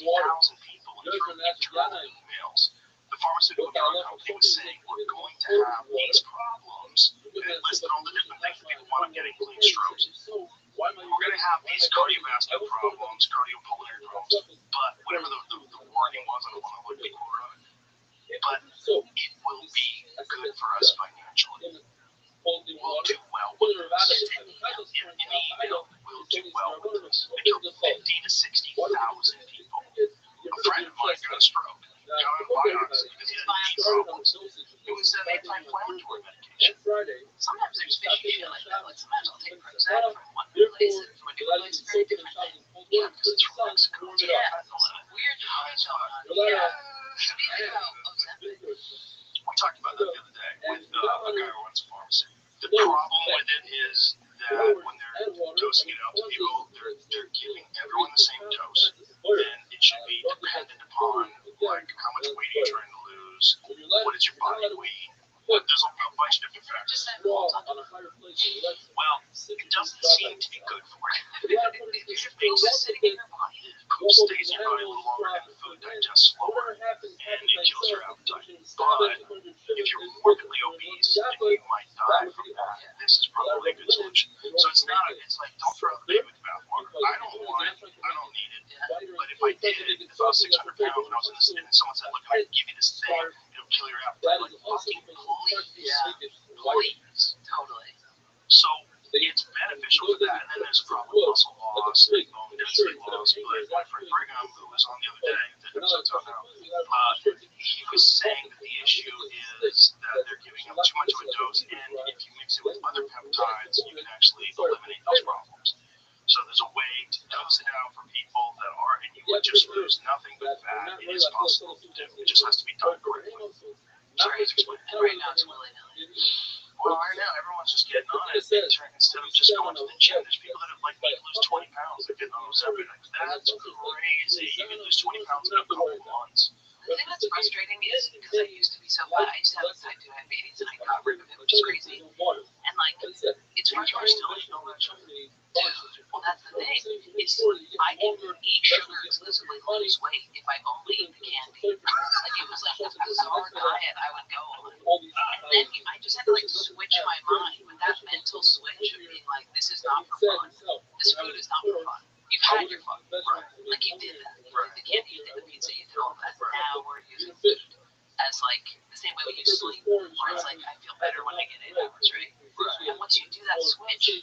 people in internal emails. The pharmaceutical drug company was saying, we're going to have these problems. They listed all the different things people want getting clean strokes. We're going to have these cardiovascular problems, cardiopulmonary problems, but whatever the wording was, I don't want to look at the quote of it. But it will be good for us financially. We'll do well with this. In the email, we'll do well with this. They killed 50,000 to 60,000 people. A friend of mine got a stroke. Got on Vioxx because he had knee problems. It was an anti-inflammatory medication. Sometimes there's fishy shit like that. Like sometimes I'll take Prozac from one place and from a new place, very different thing. Yeah, because it's from Mexico. Yeah, weird things going on. Yeah. Speaking about Ozempic. We talked about that the other day with a guy who runs a pharmacy. The problem with it is that when they're dosing it out to people, they're giving everyone the same dose, and it should be dependent upon like how much weight are you trying to lose, what is your body weight. There's a bunch of different factors. Well, it doesn't seem to be good for it. If things are sitting in your body, food stays in your body a little longer, and the food digests slower, and it kills your appetite. But if you're morbidly obese, then you might die from that. This is probably a good solution. So it's not. It's like don't throw the baby with the bathwater. I don't want it. I don't need it. But if I did, if I was 600 pounds and I was in this, and someone said, "Look, I can give you this thing, it'll kill your appetite," like fucking please, please, Totally. So it's beneficial for that, and then there's a problem with muscle loss and bone density loss. But my friend Brigham, who was on the other day, that episode's on now, he was saying that the issue is that they're giving him too much of a dose, and if you mix it with other peptides, you can actually eliminate those problems. So there's a way to dose it out for people that are, and you would just lose nothing but fat. It is possible to do. It just has to be done correctly. Sorry, it's explained. And right now it's willy-nilly. Well, right now everyone's just getting on it. Instead of just going to the gym, there's people that have like me lose 20 pounds. They're getting on Ozempic. That's crazy. You can lose 20 pounds in a couple of months. The thing that's frustrating is because I used to be so fat, I used to have type 2 diabetes, and I got rid of it, which is crazy. And like, it's much more still eating all that sugar. Dude, well, that's the thing. It's I can eat sugar exclusively, lose weight if I only eat the candy it's like I feel better when I get 8 hours, right? And once you do that switch, it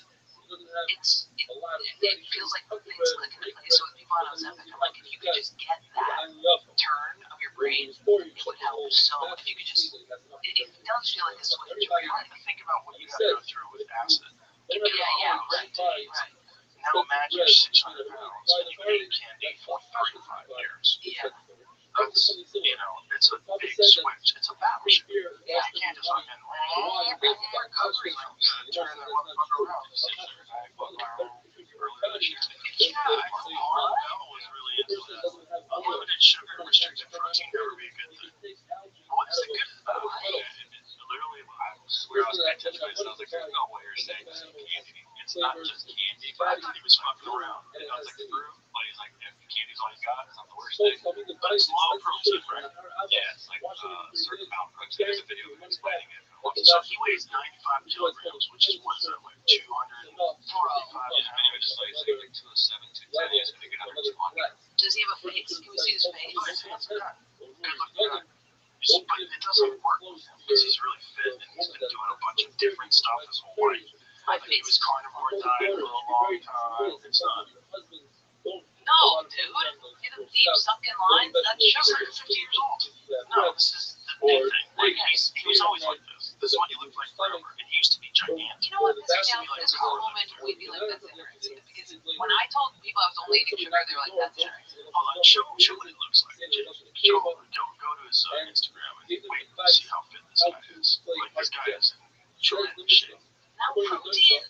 feels like things click into place. So with people on Ozempic, I'm like, if you could just get that turn of your brain, it would help so much. If you could just, it does feel like a switch. You have to think about what you got to go through with acid. Right. Now imagine you're 600 pounds and you eat candy for 3 to 5 years. Yeah. That's, it's a big switch. It's a battleship. Yeah, you can't just fucking, recovery, I'm gonna turn that motherfucker around. Yeah, I know. That was really into that. Unlimited sugar, restricted protein, that would be a good thing. What's the good about it? It's literally, I swear I was paying attention to it, and I was like, there's no way you're saying this is candy. It's not just candy, but I thought he was fucking around. And I was like, fruit, but he's like, if candy's all you got, it's not the worst thing. But it's low protein, right? Yeah, it's like a certain amount of protein. There's a video of him explaining it. So he weighs 95 kilograms, which is what's that, like 245 pounds. Yeah, but he was just like, it's like 207, 210, he's gonna get under 200. Does he have a face? Can we see his face? Oh, his hands are good. Good looking guy. But it doesn't work with him because he's really fit and he's been doing a bunch of different stuff his whole life. I think he was carnivore diet for a long time. It's not. No, dude. Get a deep sunken line. That's sugar. 50 years old. No, this is the big thing. Like, he was always like this. This is what he looked like forever. And he used to be gigantic. You know what, Mr. Down, this whole moment we'd be like, that's ignorance. Because when I told people I was only eating sugar, they were like, that's ignorance. Hold on, show what it looks like. Go to his Instagram and wait and see how fit this guy is. Like, this guy is in tremendous shape. Now protein,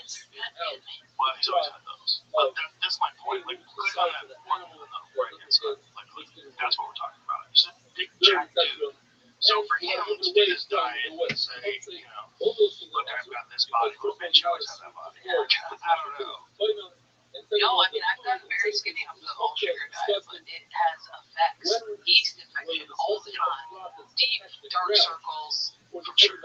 it's good, man. Well, he's always had those. But that's my point. Like, click on that one on the right hand side. Like, that's what we're talking about. He's a big, jack dude. So for him to do this diet and say, look, I've got this body. Little bitch, you always have that body. I don't know. No, I mean, I've gotten very skinny off the whole sugar diet, but it has effects. Yeast infection all the time. Deep, dark circles from sugar.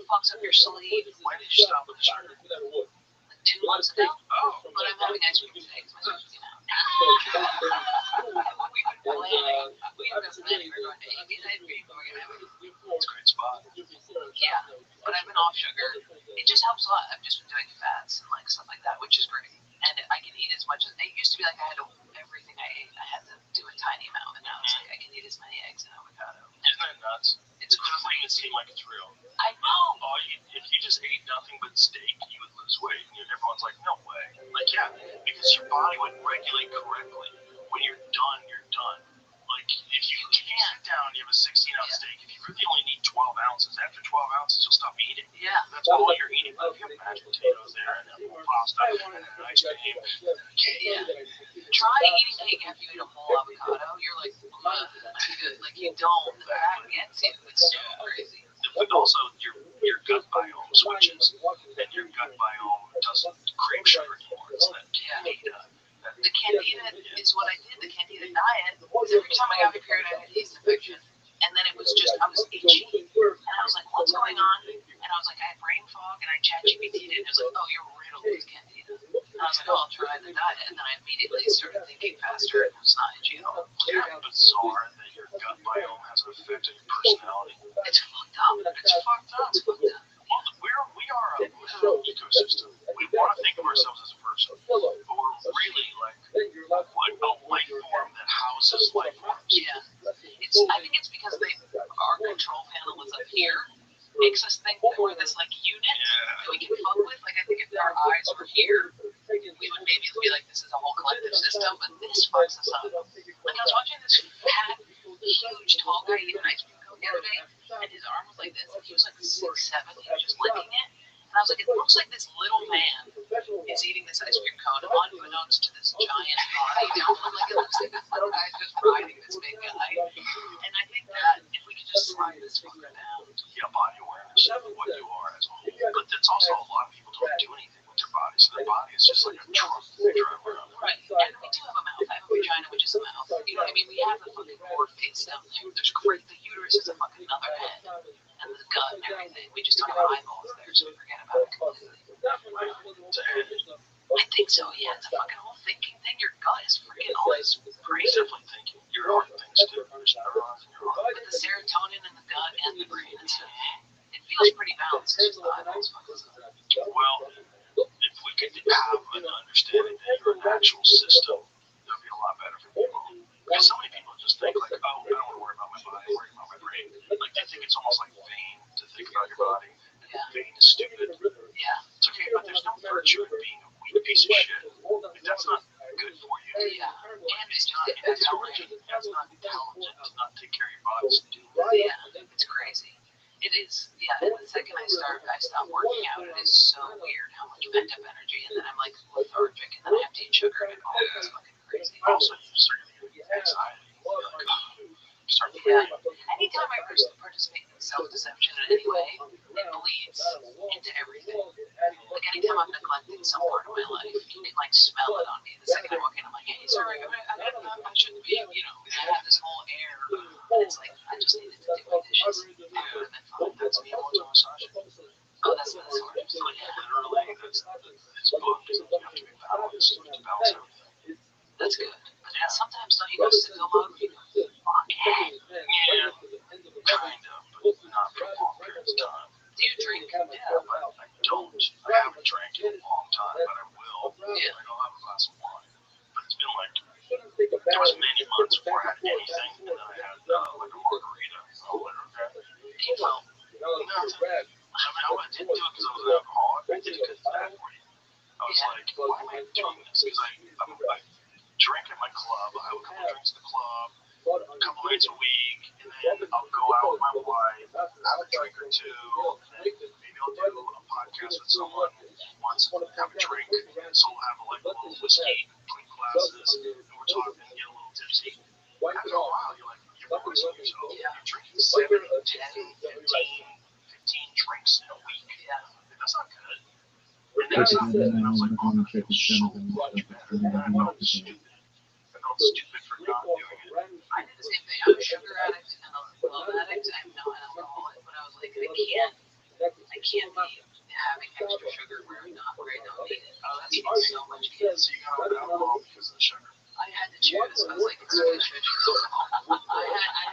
Fucks up your sleep. Why did you stop with the sugar? Like 2 months ago? Oh. But I'm having ice cream today because my sister's came out. We've been planning. We've been planning. We're going to Amy's ice cream. We're going to have It's a great spot. Yeah, but I've been off sugar. It just helps a lot. I've just been doing fats and like stuff like that, which is great. And I can eat as much as it used to be. Like I had to, everything I ate, I had to do a tiny amount, and now it's like I can eat as many eggs and avocado. Isn't that nuts? It doesn't even seem like it's real. I know. Oh, if you just ate nothing but steak, you would lose weight. And everyone's like, no way. Like, yeah, because your body would regulate correctly. When you're done, you're done. Like, if you sit down and you have a 16-ounce steak, if you really only need 12 ounces, after 12 ounces, you'll stop eating. Yeah. That's all you're eating. But if you have mashed potatoes there, and then pasta, and then ice cream, yeah. Try eating cake after you eat a whole avocado. You're like, like you don't. The fat gets you. It's so crazy. But also, your gut biome switches, and your gut biome doesn't crave sugar anymore. It's that candida. The candida is what I did. The candida diet. Every time I got my period, I had yeast infection, and then it was just I was itchy, and I was like, "What's going on?" And I was like, "I had brain fog," and I ChatGPT'd it, and it was like, "Oh, you're riddled with candida." And I was like, "Oh, I'll try the diet," and then I immediately started thinking faster, and it was not itchy at all. Isn't that bizarre that your gut biome has an effect on your personality? It's fucked up. It's fucked up. Well, we are a ecosystem. We want to think of ourselves as a person, but we're really like a life form that houses life forms. Yeah. I think it's because our control panel is up here. Makes us think that we're this like unit that we can fuck with. Like I think if our eyes were here, we would maybe be like, this is a whole collective system, but this fucks us up. Like I was watching this fat, huge, tall guy eat an ice cream cone the other day, and his arm was like this, and he was like 6'7", he was just licking it. And I was like, it looks like this little man is eating this ice cream cone, unbeknownst to this giant body. Like it looks like this little guy's just riding this big guy. And I think that if we could just slide this fucker down. Yeah, body awareness of what you are as a whole. But that's also a lot of people don't do anything with their bodies. So their body is just like a truck they drive around. Right. And we do have a mouth. I have a vagina, which is a mouth. You know what I mean? We have the fucking core face down there. There's great. The uterus is a fucking other head. And the gut and everything. We just don't have eyeballs there, so we forget about it completely. I think so, yeah. It's a fucking whole thinking thing. Your gut is freaking always crazy. Definitely thinking. Your heart thinks too. There's neurons in your heart. But the serotonin in the gut and not talented to not take care of your body. So do it. Yeah, it's crazy. It is, yeah. And the second I stop working out, it is so weird how much pent up energy, and then I'm like lethargic, and then I have to eat sugar, and it's fucking crazy. Also, you start getting anxiety. You're like, you start Yeah. Anytime I participate in self-deception in any way, it bleeds into everything. Like anytime I'm neglecting some part of my life, you can like smell it on me. The second I walk in, I'm like, hey, sorry, I shouldn't be, I have this whole air, and it's like I just needed to do my dishes. And then fine, that's me all the massage. oh, that's what it's for. Like literally, that's his book. You have to be balanced. You have to balance everything. That's good. But yeah, sometimes don't you go sicko mode? You go, fuck it. Yeah, kind of, but not for long periods of time. Do you drink? Yeah, but I don't. I haven't drank in a long time, but I will. Yeah. Like, I'll have a glass of wine. But it's been like, there was many months before I had anything, and then I had like a margarita. Oh, okay. Well, No, I mean, I didn't do it because I was an alcoholic. I did it because it's bad for you. I was like, why am I doing this? Because I drink at my club. I have a couple drinks at the club, a couple nights a week, and then I'll go out with my wife, have a drink or two, and then maybe I'll do a podcast with someone once, have a drink, so we'll have like a little whiskey, clink glasses, and we're talking, get a little tipsy. After a while, you're like, you're poisoning yourself. You're drinking 7, 10, 15 drinks in a week. yeah. That's not good. And then I was like, oh, I feel so much better. And I felt stupid. I felt stupid for not doing it. I did the same thing. I'm a sugar addict and a love addict. I'm not an alcoholic, but I was like, I can't be having extra sugar where I don't need it. Oh, that's eating so much candy. So you got on alcohol because of the sugar. I had to choose. I was like, it's really sugar. I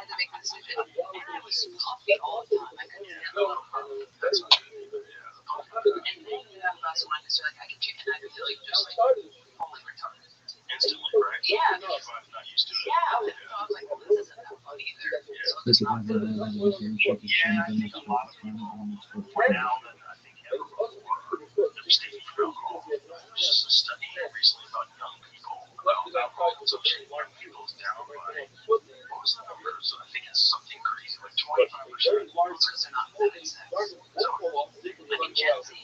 had to make the decision. And I was puffy all the time. I couldn't stand the little puff. That's not good either. Yeah. And then you have a glass of wine because you're like, I can cheat, and I feel like just like totally retarded. Instantly, right? Yeah. Because your body's not used to it. Yeah. So I was like, well, this isn't that fun either. So it's not good. Yeah, I think a lot of people now that I think ever before abstaining from alcohol. There's just a study recently about young people. Well, alcohol consumption in young people is down by, what was the number? So I think it's something crazy, like 25%. It's because they're not having sex. Like in Gen Z.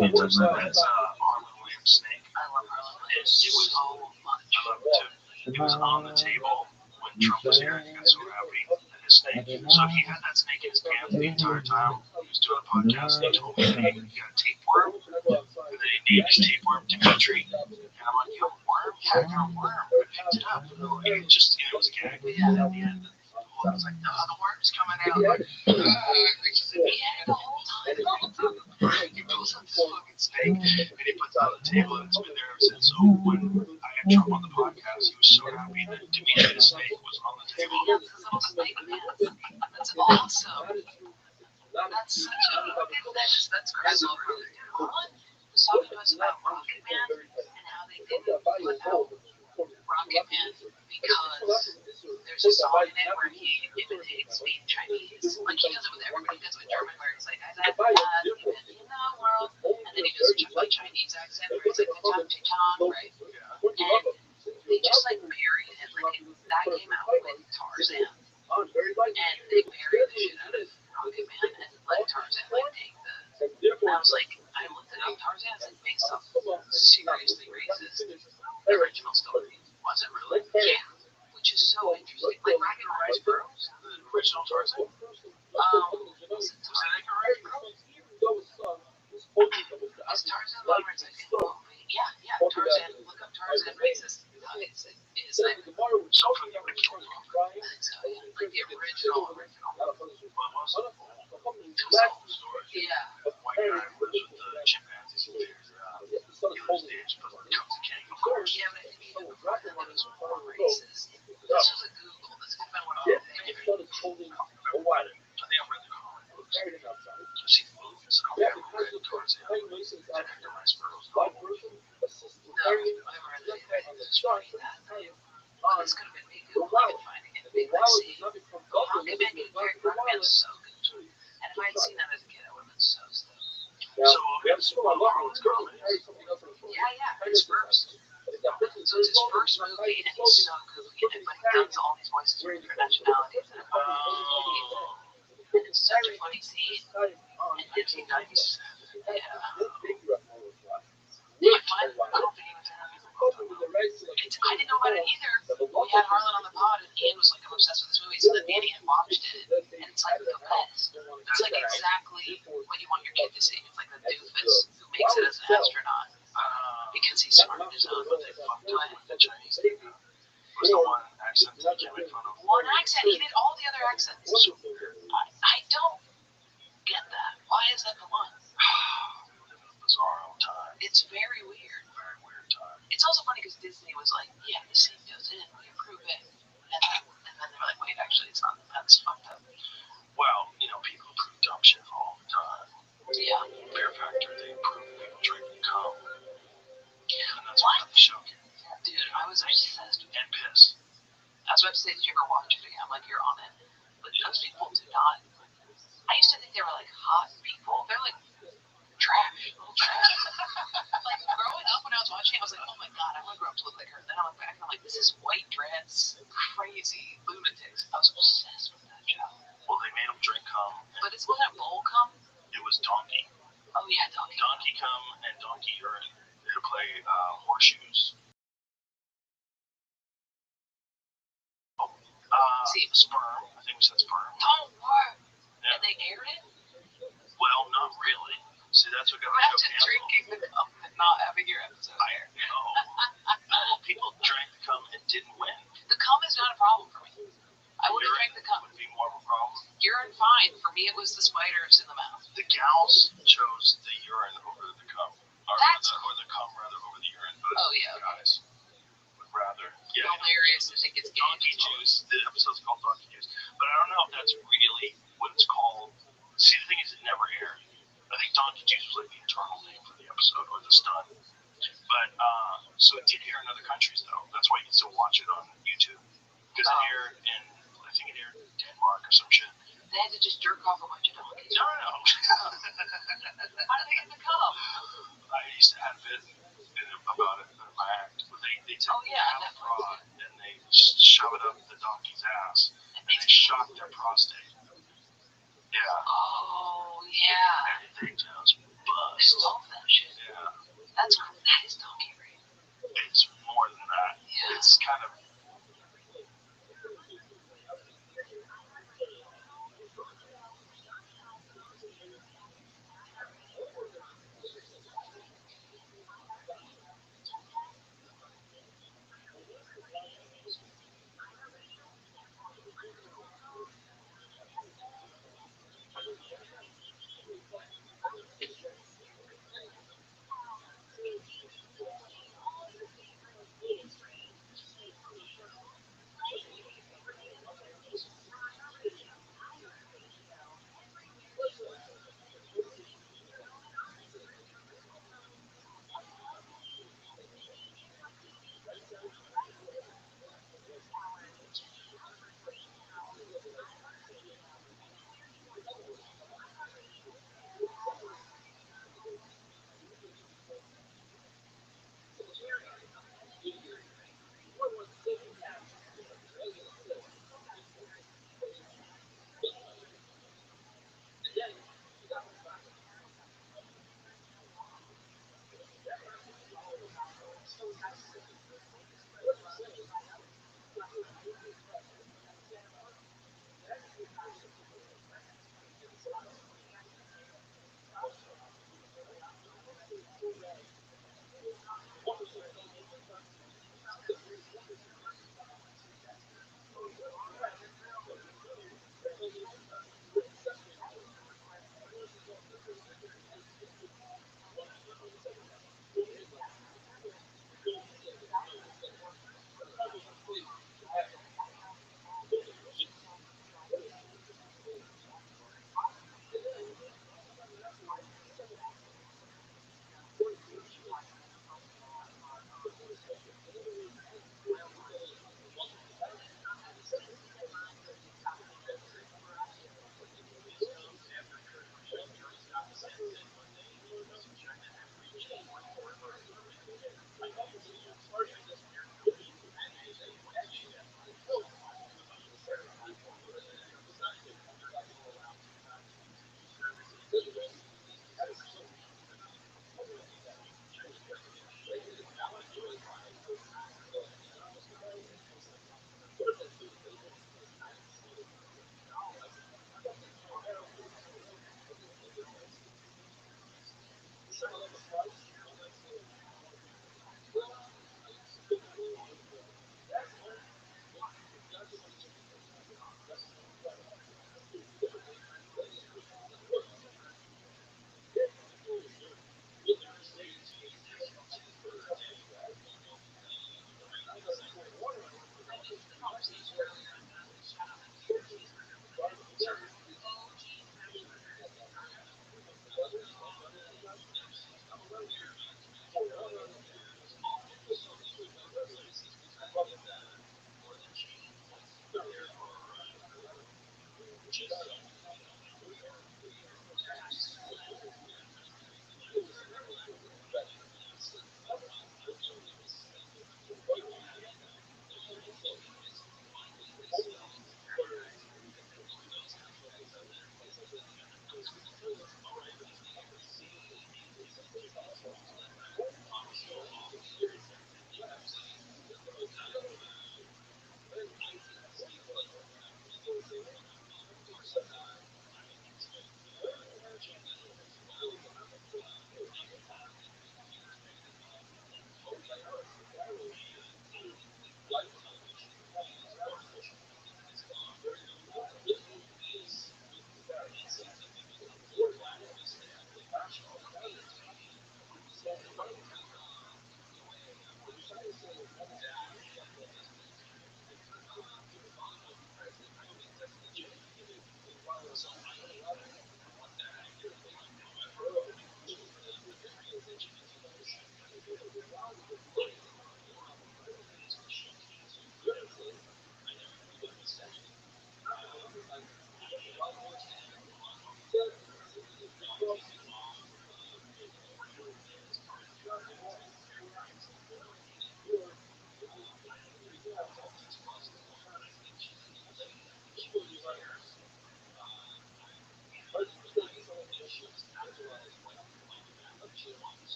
That's Harlan Williams' Snake. I love Harlan It Williams was so much. I love it too. It was on the table when Trump was here. He got so happy at his snake. So he had that snake in his pants the entire time. He was doing a podcast and he told me, hey, you got a tapeworm? And then he named his tapeworm Dimitri. And I'm like, you have a worm? Yeah, you're a worm. I picked it up. And it just, it was a gag. And at the end, I was like, no, the worm's coming out. Reaches in the end the whole time. He pulls out this fucking snake and he puts it on the table and it's been there ever since. So when I had Trump on the podcast, he was so happy that Dimitri the snake was on the table. Yeah, it's a little snake man. That's awesome. That's such a that's crazy. Harlan was talking to us about Rocket Man and how they didn't put out Rocket Man because there's a song in it where he imitates being Chinese. Like he does it with everybody. He does it with German where he's like, in the world. And then he does a Chinese accent where it's like the Chong Chong, right? And they just like buried him. Like that came out with Tarzan. And they buried the shit out of Rocket Man and let Tarzan like take the. And I was like, I looked it up. Tarzan is like based off seriously racist the original story. Was it really? Yeah. Which is so interesting. Like Rocket Rise Bros, The original Tarzan. was it Tarzan? Is Tarzan the one where it's like, yeah, Tarzan, look up Tarzan racist. It's like, So from the original book. I think so, yeah. Like the original. What was it? Story. Yeah. White guy lives with the chimpanzees and figures it out. He lives stage, but becomes a king, of course. Yeah, but I think even before that, it was more racist. This was a Google. This could have been one of the things. I think I'm really common books. I've seen movies. I never read Tarzan. And Edgar Rice Burroughs novel. No, I never read that. I think it's funny that. This could have been me Googling and finding it and being like, see, Rocket Man getting married. Rocket Man is so good. And if I had seen that as a kid, I would have been so stoked. So we have some Harlan's comments. Yeah, it's first. So it's his first movie, and he's so good looking, but he does all these voices for different nationalities. And it's such a funny scene. And 1997. Yeah. I don't think he was in it. I didn't know about it either. We had Harlan on the pod, and Ian was like, I'm obsessed with this movie. So then Manny had watched it, and it's like the best. It's like exactly what you want your kid to see. It's like the doofus who makes it as an astronaut because he's smart in his own. But they fucked up the Chinese people. It was the one accent that they made fun of. One accent. He did all the other accents. I don't get that. Why is that the one? Bizarro time. It's very weird. Very weird time. It's also funny because Disney was like, yeah, the scene goes in, we approve it. And then they were like, wait, actually, it's not. That's fucked up. Well, people approve dumb shit all the time. Yeah. Fear Factor, they approve people drinking cum. And that's what the show gets. Dude, I was obsessed with it. And piss. I was about to say, did you ever watch it again? I'm like, you're on it. But those people do not. I used to think they were like hot people. They're like trash. Little trash. Like growing up when I was watching it, I was like, oh my god, I want to grow up to look like her. And then I look back and I'm like, this is white dreads, crazy lunatics. I was obsessed with that show. Well, they made them drink cum. But it's wasn't it bull cum? It was donkey. Oh yeah, donkey. Donkey cum and donkey urine. They would play horseshoes. Sperm. I think we said sperm. Don't work. Yeah. And they aired it? Well, not really. See, that's what got the show Imagine canceled. drinking the cum and not having your episode aired. No, people drank the cum and didn't win. The cum is not a problem for me. I would have drank the cum. Would be more of a problem. Urine, fine. For me, it was the spiders in the mouth. The gals chose the urine over the cum. Or the cum, rather, over the urine. But oh, yeah. Guys would rather. Yeah. Hilarious. I think it's donkey juice. The episode's called Donkey Juice. But I don't know if that's really what it's called. See, the thing is, it never aired. I think Donkey Juice was like the internal name for the episode, or the stunt. But, so it did air in other countries, though. That's why you can still watch it on YouTube. Because it aired in, I think it aired in Denmark or some shit. They had to just jerk off a bunch of donkeys. No. How did they get the cum? I used to have a bit about it in my act. But they take the rod and they shove it up the donkey's ass. And they shock their prostate. Yeah. Oh, yeah. Everything sounds bust. I love that shit. Yeah. That is donkey rape. It's more than that. Yeah. It's kind of.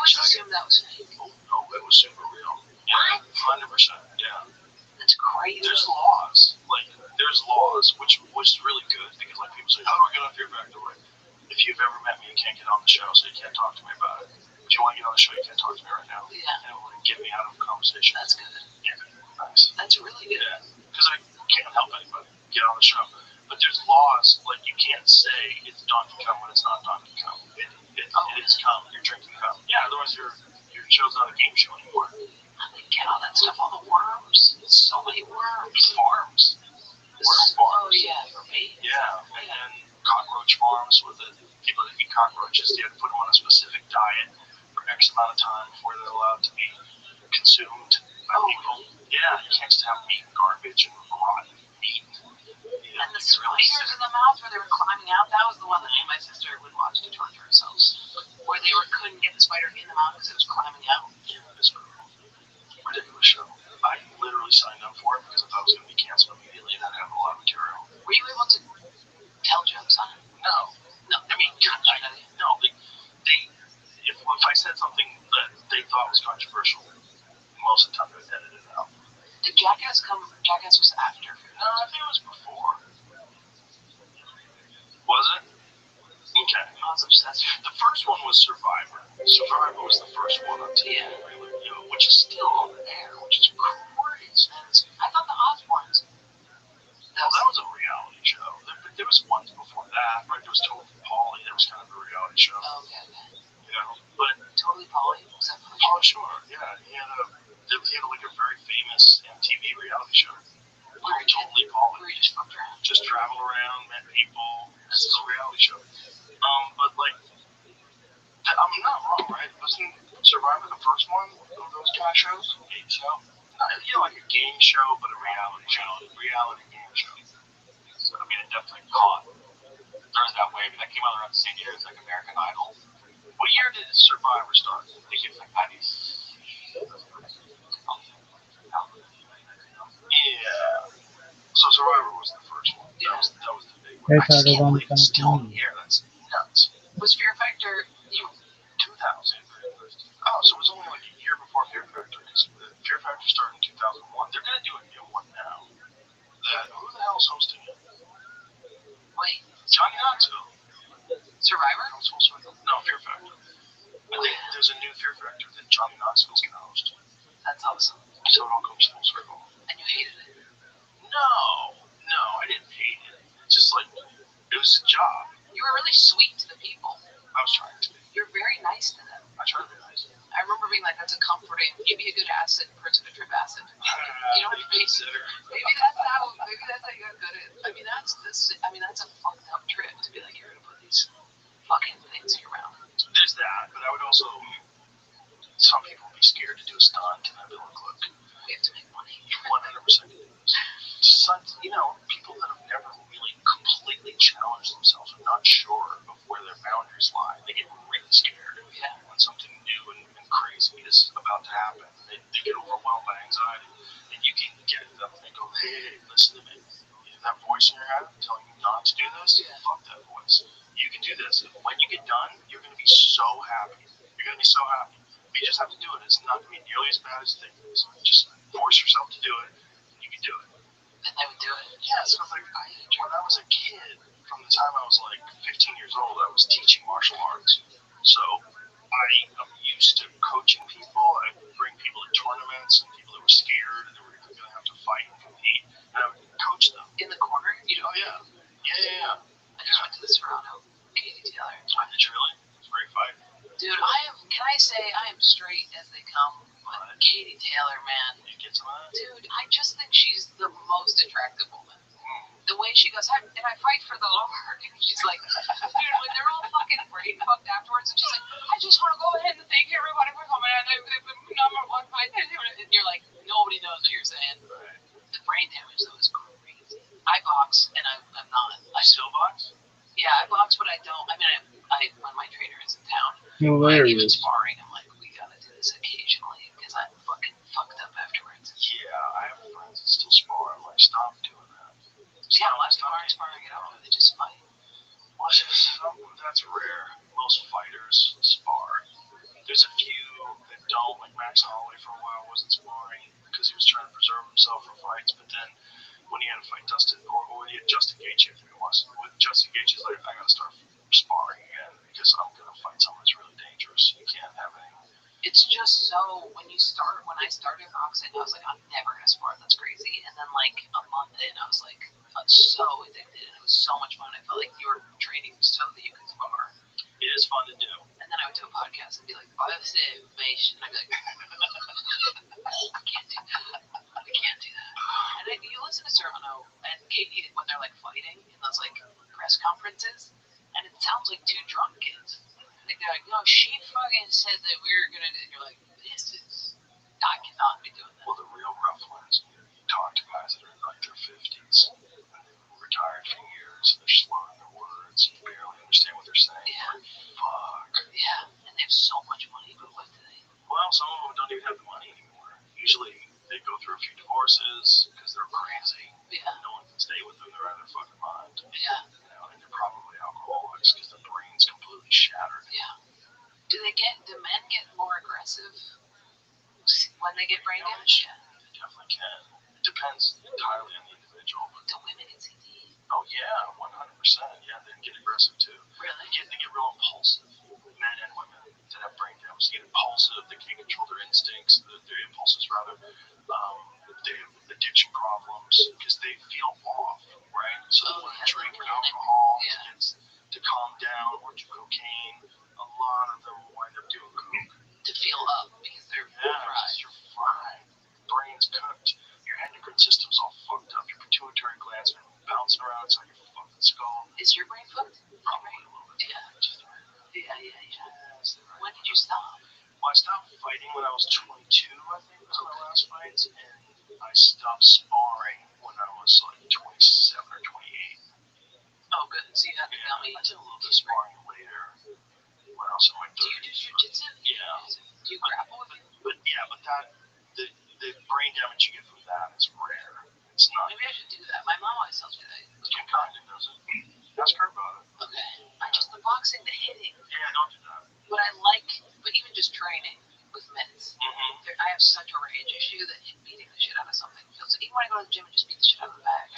always assumed that was fake. Oh, no, it was super real. Yeah, 100%. Yeah. That's crazy. There's laws. Like, there's laws, which is really good because, like, people say, how do I get on Fear Factor? Like, if you've ever met me, you can't get on the show, so you can't talk to me about it. If you want to get on the show, you can't talk to me right now. Yeah. And it will get me out of a conversation. That's good. Yeah, nice. That's really good. Yeah, because I can't help anybody get on the show. But there's laws, like, you can't say it's Donkey Kong when it's not Donkey Kong. It is cum. You're drinking cum. Yeah, otherwise your show's not a game show anymore. I mean, get all that stuff, all the worms. So many worms. Farms. Worm farms. Oh, yeah, for me. Yeah, and then cockroach farms with the people that eat cockroaches. You have to put them on a specific diet for X amount of time before they're allowed to be consumed by people. Yeah, you can't just have meat and garbage and rotten meat. Yeah, and the spiders in the mouth where they were climbing out, that was the one that me and my sister would watch to torture ourselves. Where they couldn't get the spider in the mouth because it was climbing out. Yeah, it's brutal. Ridiculous show. I literally signed up for it because I thought it was going to be canceled immediately and I'd have a lot of material. Were you able to tell jokes on it? No. I mean, if I said something that they thought was controversial, most of the time they would edit it out. Did Jackass come? Jackass was after. No, I think it was before. Was it? Okay. I was obsessed. The first one was Survivor. Survivor was the first one on TV, which is still on the air, which is crazy. I thought the Osbournes. That was a reality show. There was ones before that, right? There was Totally Polly. That was kind of a reality show. Oh, okay. But Totally Polly? Was that funny? Oh, sure. Yeah, he had like a very famous MTV reality show. Totally Polly. Where he just fucked around. Just travel around, met people. This is a reality show. But like, I'm not wrong, right? Wasn't Survivor the first one of those kind of shows? Game show? Like a game show, but a reality show. Reality game show. So, I mean, it definitely caught. There's that wave that came out around the same year as like American Idol. What year did Survivor start? I think it was like 90s. Yeah. So Survivor was the first one. That was the big one. I just can't believe it's still in the air. That's nuts. Was Fear Factor 2000? Oh, so it was only like a year before Fear Factor. Fear Factor started in 2001. They're gonna do a new one now. Who the hell's hosting it? Wait. Johnny Knoxville. Survivor? No, Fear Factor. I think there's a new Fear Factor that Johnny Knoxville's gonna host. That's awesome. So it all comes full circle. And you hated it? No, I didn't hate it. It's just like, it was a job. You were really sweet to the people. I was trying to be. You're very nice to them. I try to be nice. I remember being like, that's a comforting, give me a good acid, person to trip acid. You know what I mean? Maybe that's how you got good at it. I mean, that's a fucked up trip to be like, you're gonna put these fucking things in your mouth. There's that, but I would also, some people would be scared to do a stunt and I'd be like, look, we have to make money. 100% do this. Stunts, people that have never really completely challenged themselves and not sure of where their boundaries lie, they get really scared when something new and crazy is about to happen. They get overwhelmed by anxiety, and you can get them and they go, hey, listen to me. That voice in your head telling you not to do this, fuck that voice. You can do this. And when you get done, you're going to be so happy. You're going to be so happy. But you just have to do it. It's not going to be nearly as bad as you think it is. Just force yourself to do it, and you can do it. And they would do it. Yeah, so like, when I was a kid, from the time I was like 15 years old, I was teaching martial arts. So I am used to coaching people. I would bring people to tournaments and people that were scared and they were going to have to fight and compete, and I would coach them. In the corner? Oh, yeah. Yeah. I just went to the Serrano. Katie Taylor. Did you really? It's a great fight. Dude, can I say I am straight as they come. But Katie Taylor, man. You get some of that? Dude, I just think she's the most attractive woman. The way she goes, and I fight for the Lord. And she's like, dude, when they're all fucking brain fucked afterwards, and she's like, I just want to go ahead and thank everybody for coming out. Number one fight. And you're like, nobody knows what you're saying. The brain damage, though, is crazy. I box, and I'm not. I still box? Yeah, I box, but I don't. I mean, I when my trainer is in town. Hilarious. Even sparring, I'm like, we gotta do this occasionally, because I'm fucking fucked up afterwards. Yeah, I have friends that still spar. I'm like, stop doing that. Yeah, last time I sparring at all, they just fight. Well, that's rare. Most fighters spar. There's a few don't. Like Max Holloway for a while wasn't sparring because he was trying to preserve himself for fights, but then when he had to fight Justin Gaethje, with Justin Gaethje, he's like, I gotta start sparring again because I'm gonna fight someone that's really dangerous. You can't have any. It's just so when I started boxing, I was like, I'm never gonna spar. That's crazy. And then like a month in, I was like, so addicted, and it was so much fun. I felt like you were training so that you could spar. It is fun to do. And then I would do a podcast and be like, buy this information. And I'd be like, I can't do that. I can't do that. And you listen to Serrano and Katie when they're like fighting in those like press conferences, and it sounds like two drunk kids. Like they're like, no, she fucking said that we were gonna. And you're like, I cannot be doing that. Well, the real rough ones, you talk to guys that are in like their 50s, and they've retired for years, and they're slurring their words, you barely understand what they're saying. Yeah. Like, fuck. Yeah, and they have so much money, but what do they? Well, some of them don't even have the money anymore. Usually, they go through a few divorces because they're crazy. Yeah. No one can stay with them. They're out of their fucking mind. Yeah. You know, and they're probably alcoholics because their brain's completely shattered. Yeah. Do men get more aggressive when they get brain damage? Yeah. They definitely can. It depends entirely on the individual. Do women get CD? Oh yeah, 100%. Yeah, they get aggressive too. Really? They get real impulsive. Men and women that have brain damage, they get impulsive. They can't control their instincts, their impulses rather. They have addiction problems because they feel off, right? So they want to drink alcohol to calm down or do cocaine. A lot of them wind up doing coke. To feel up because they're fried. You're fried. Brain's cooked. Your endocrine system's all fucked up. Your pituitary gland's been bouncing around inside your fucking skull. Is your brain fucked? Probably a little bit. Yeah. When did you stop? Well, I stopped fighting when I was 22, I think was my last fight, and I stopped sparring when I was like 27 or 28. Oh, good. So you had to tell me. I did a little bit of sparring later when I was in my 30s. Do you do jiu-jitsu? Yeah. Do you grapple with it? But the brain damage you get from that is rare. It's not. Maybe I should do that. My mom always tells me that. Kim Condon does it. Ask her about it. Okay. The boxing, the hitting. Yeah, don't do that. But even just training with minutes. I have such a rage issue that beating the shit out of something feels. Even when I go to the gym and just beat the shit out of the bag.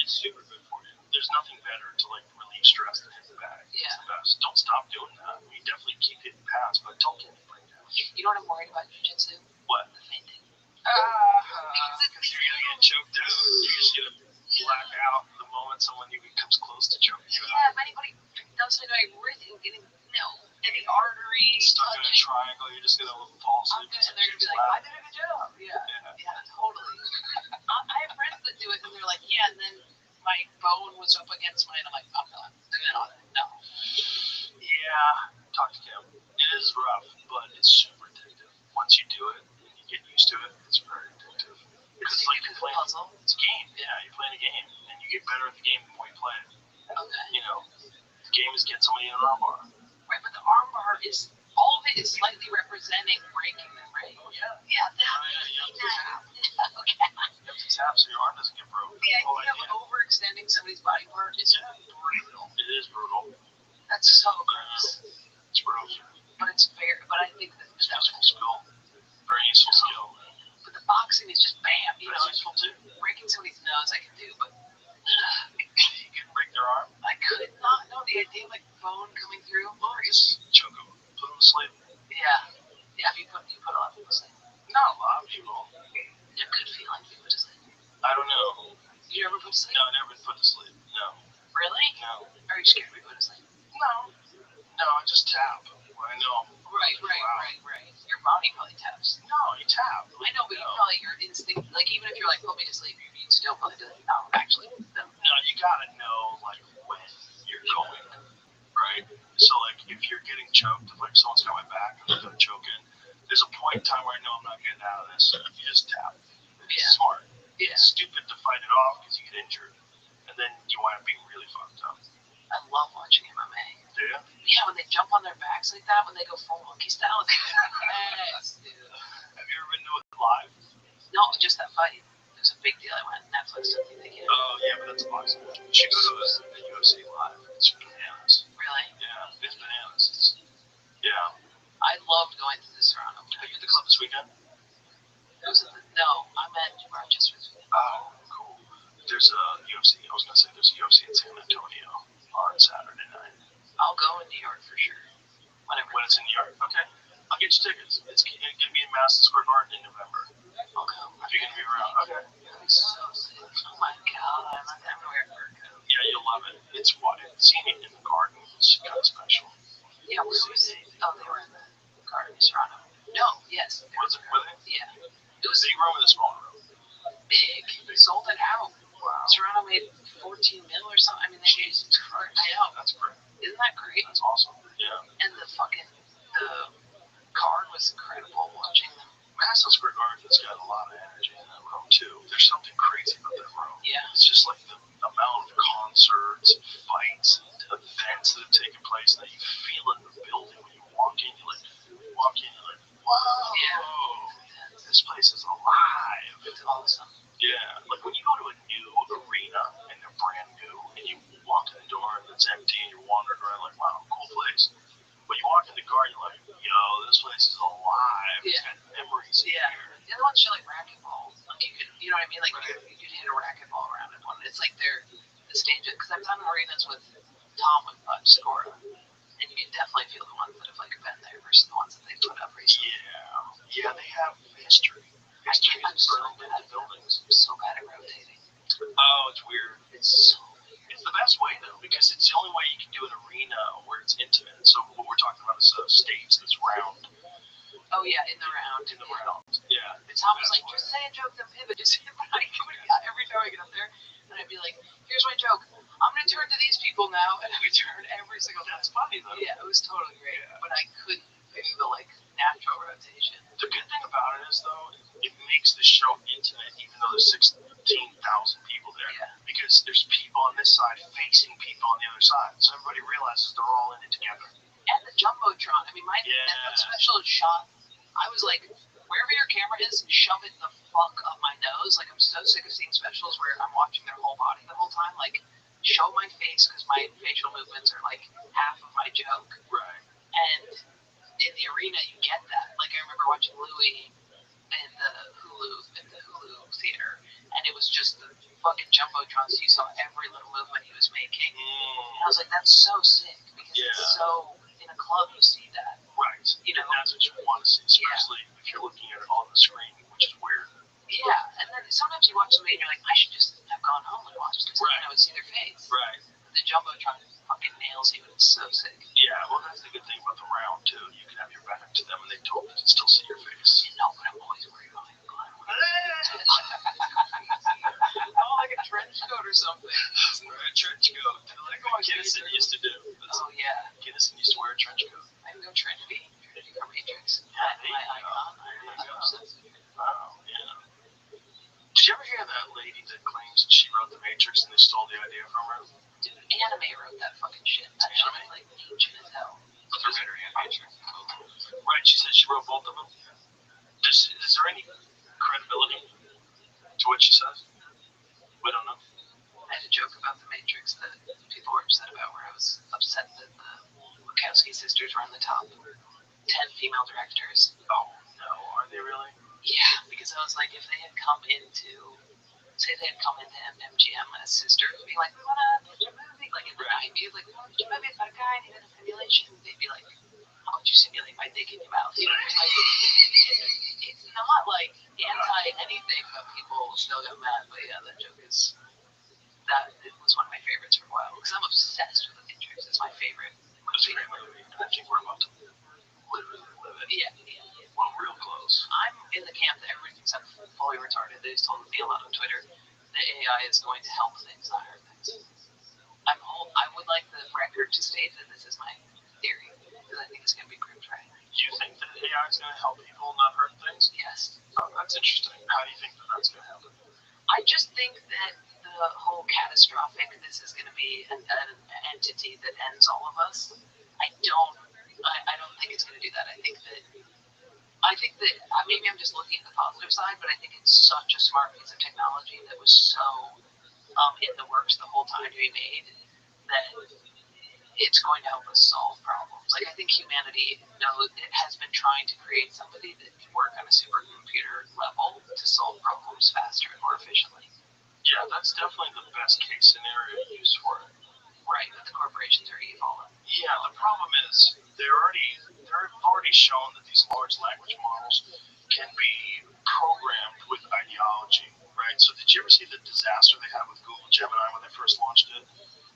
It's super good for you. There's nothing better to like relieve stress than hit the bag. Yeah. It's the best. Don't stop doing that. You definitely keep hitting pads, but don't get any brain damage. You know what I'm worried about jiu-jitsu? What? The fainting. Because you're gonna get choked out. You're just gonna black out the moment someone even comes close to choking you out. Yeah, if anybody does something like rhythm, getting any artery stuck in a triangle, you're just gonna fall asleep. And they're gonna be like, I did a good job. Yeah, totally. I have friends that do it, and they're like, yeah, and then my bone was up against mine. I'm like, I'm not doing it on it. No. Yeah, talk to Kim. It is rough, but it's super addictive. Once you do it and you get used to it, it's very addictive. It's like you're playing a puzzle. It's a game. Yeah, you're playing a game, and you get better at the game the more you play it. Okay. You know, the game is getting somebody in an armbar. Right, but the armbar is all of it is slightly representing breaking them, right? Oh yeah. Yeah, that. You have to tap. Okay. You have to tap so your arm doesn't get broken. The idea of overextending somebody's body part is brutal. It is brutal. That's so gross. It's brutal. But it's fair. But I think that it's useful skill. Very useful skill. But the boxing is just bam. You know, it's useful too. Breaking somebody's nose I can do, but you can break their arm. I could not know the idea of like bone coming through. Or just choke them, put them to sleep. Yeah. You put a lot of people to sleep. Not a lot of people. It's a good feeling to put to sleep. I don't know. You ever put to sleep? No, I never been put to sleep. No. Really? No. Are you scared to be put to sleep? No. No, I just tap. I know. Right. Your body probably taps. No, you tap. I know, but you probably your instinct, like even if you're like, put me to sleep, you'd still probably do it. No, actually, no. No, you gotta know like when you're going, right? So like if you're getting choked, if like someone's got my back and they're gonna choke in, there's a point in time where I know I'm not getting out of this. So you just tap. It's smart. Yeah. It's stupid to fight it off because you get injured, and then you wind up being really fucked up. I love watching MMA. Do you? Yeah, when they jump on their backs like that, when they go full monkey style, it's yes, dude. Have you ever been to it live? No, just that fight. It was a big deal. I went on Netflix. I think they get it. Oh yeah, but that's boxing. You should go to the UFC live. It's bananas. Really? Yeah, it's bananas. Yeah. I loved going to the Serrano. Have you this weekend? No, I'm at Rochester. Oh, cool. There's a UFC. I was gonna say there's a UFC in San Antonio on Saturday night. I'll go in New York for sure. Whenever. When it's in New York, okay. I'll get you tickets. It's gonna be in Madison Square Garden in November. I'll go. If you're gonna be around, okay. That'd be so sick. Oh my god, I love everywhere for it. Yeah, you'll love it. It's what seeing it in the garden is kind of special. Yeah, where was it? Oh, they were in the garden in Toronto. No, yes. Was it? Were they? Yeah. It was a big room and a small room. Big. They sold it out. Wow. Toronto made 14 mil or something. I mean, they made. I know. That's great. Isn't that great? That's awesome. Yeah. And the card was incredible watching them. Madison Square Garden's got a lot of energy in that room too. There's something crazy about that room. Yeah. It's just like the amount of concerts, fights, and events that have taken place that you feel in the building when you walk in. You're like, whoa, Yeah. this place is alive. It's awesome. Yeah, like when you go to a new arena and they're brand new and you walk in the door and it's empty and you're wandering around like, wow, cool place. But you walk in the garden, you're like, yo, this place is alive. It's got memories Yeah. here. The other ones are like racquetball. Like you could, you know what I mean? Like you could hit a racquetball around it. It's like they're the stage. Because I've done arenas with Tom with Scora, and you can definitely feel the ones that have like been there versus the ones that they put up recently. Yeah, they have history. I'm so bad at buildings. I'm so bad at rotating. Oh, it's weird. It's the best way though, because it's the only way you can do an arena where it's intimate. So what we're talking about is a stage that's round. Oh yeah, in the round. Yeah. And Tom was like, just say a joke, then pivot. Just every time I get up there, and I'd be like, here's my joke. I'm gonna turn to these people now, and I would turn every single time. That's funny though. Yeah, it was totally great, but I couldn't do the like natural rotation. The good thing about it is though, it makes the show intimate, even though there's 16,000 people there. Yeah. Because there's people on this side facing people on the other side, so everybody realizes they're all in it together. And the jumbotron. I mean, that special is shot. I was like, wherever your camera is, shove it the fuck up my nose. Like, I'm so sick of seeing specials where I'm watching their whole body the whole time. Like, show my face because my facial movements are like half of my joke. Right. And in the arena, you get that. Like, I remember watching Louis in the Hulu theater, and it was just the fucking jumbotron, so you saw every little movement he was making. And I was like, that's so sick because it's so in a club you see that. Right. You know, and that's what you want to see, especially if you're looking at it on the screen, which is weird. Yeah, and then sometimes you watch somebody and you're like, I should just have gone home and watched because then I would see their face. Right. The jumbotron fucking nails you, and it's so sick. Yeah, well, that's the good thing about the round too. You can have your back to them, and they totally can still see your face. No, but I'm always worried about my blood. Oh, like a trench coat or something. Wear a trench coat, like what Kinnison used to do. Oh yeah, Kinnison used to wear a trench coat. I can go Trinity or Matrix. Yeah, there you go. Wow, yeah. Did you ever hear that lady that claims that she wrote The Matrix and they stole the idea from her? Dude, anime wrote that fucking shit. That shit is like ancient as hell. Right, she said she wrote both of them. Is there any credibility to what she says? We don't know. I had a joke about The Matrix that people were upset about, where I was upset that the Wachowski sisters were on the top 10 female directors. Oh, no, are they really? Yeah, because I was like, if they had come into MGM as sisters, being like, we want to pitch a movie, like in the 90s, like, we want to pitch a movie about a guy needing a simulation, they'd be like, how would you simulate my dick in your mouth? You know, it's not like anti-anything, but people still got mad. But yeah, that joke is, it was one of my favorites for a while, because I'm obsessed with The Matrix. It's my favorite movie. It's a great movie, and I think we're about to literally live it. Yeah. Well, real close. I'm in the camp that everything's fully retarded. They just told me a lot on Twitter that AI is going to help things, not hurt things. I would like the record to state that this is my theory, because I think it's going to be proved right. Do you think that AI is going to help people not hurt things? Yes. Oh, that's interesting. How do you think that that's going to happen? I just think that the whole catastrophic, this is going to be an entity that ends all of us. I don't think it's going to do that. I think that maybe I'm just looking at the positive side, but I think it's such a smart piece of technology that was so in the works the whole time to be made that it's going to help us solve problems. Like, I think humanity knows it has been trying to create somebody that can work on a supercomputer level to solve problems faster and more efficiently. Yeah, that's definitely the best case scenario used for it. Right, but the corporations are evil. Yeah, the problem is they've already shown that these large language models can be programmed with ideology, right? So did you ever see the disaster they had with Google Gemini when they first launched it?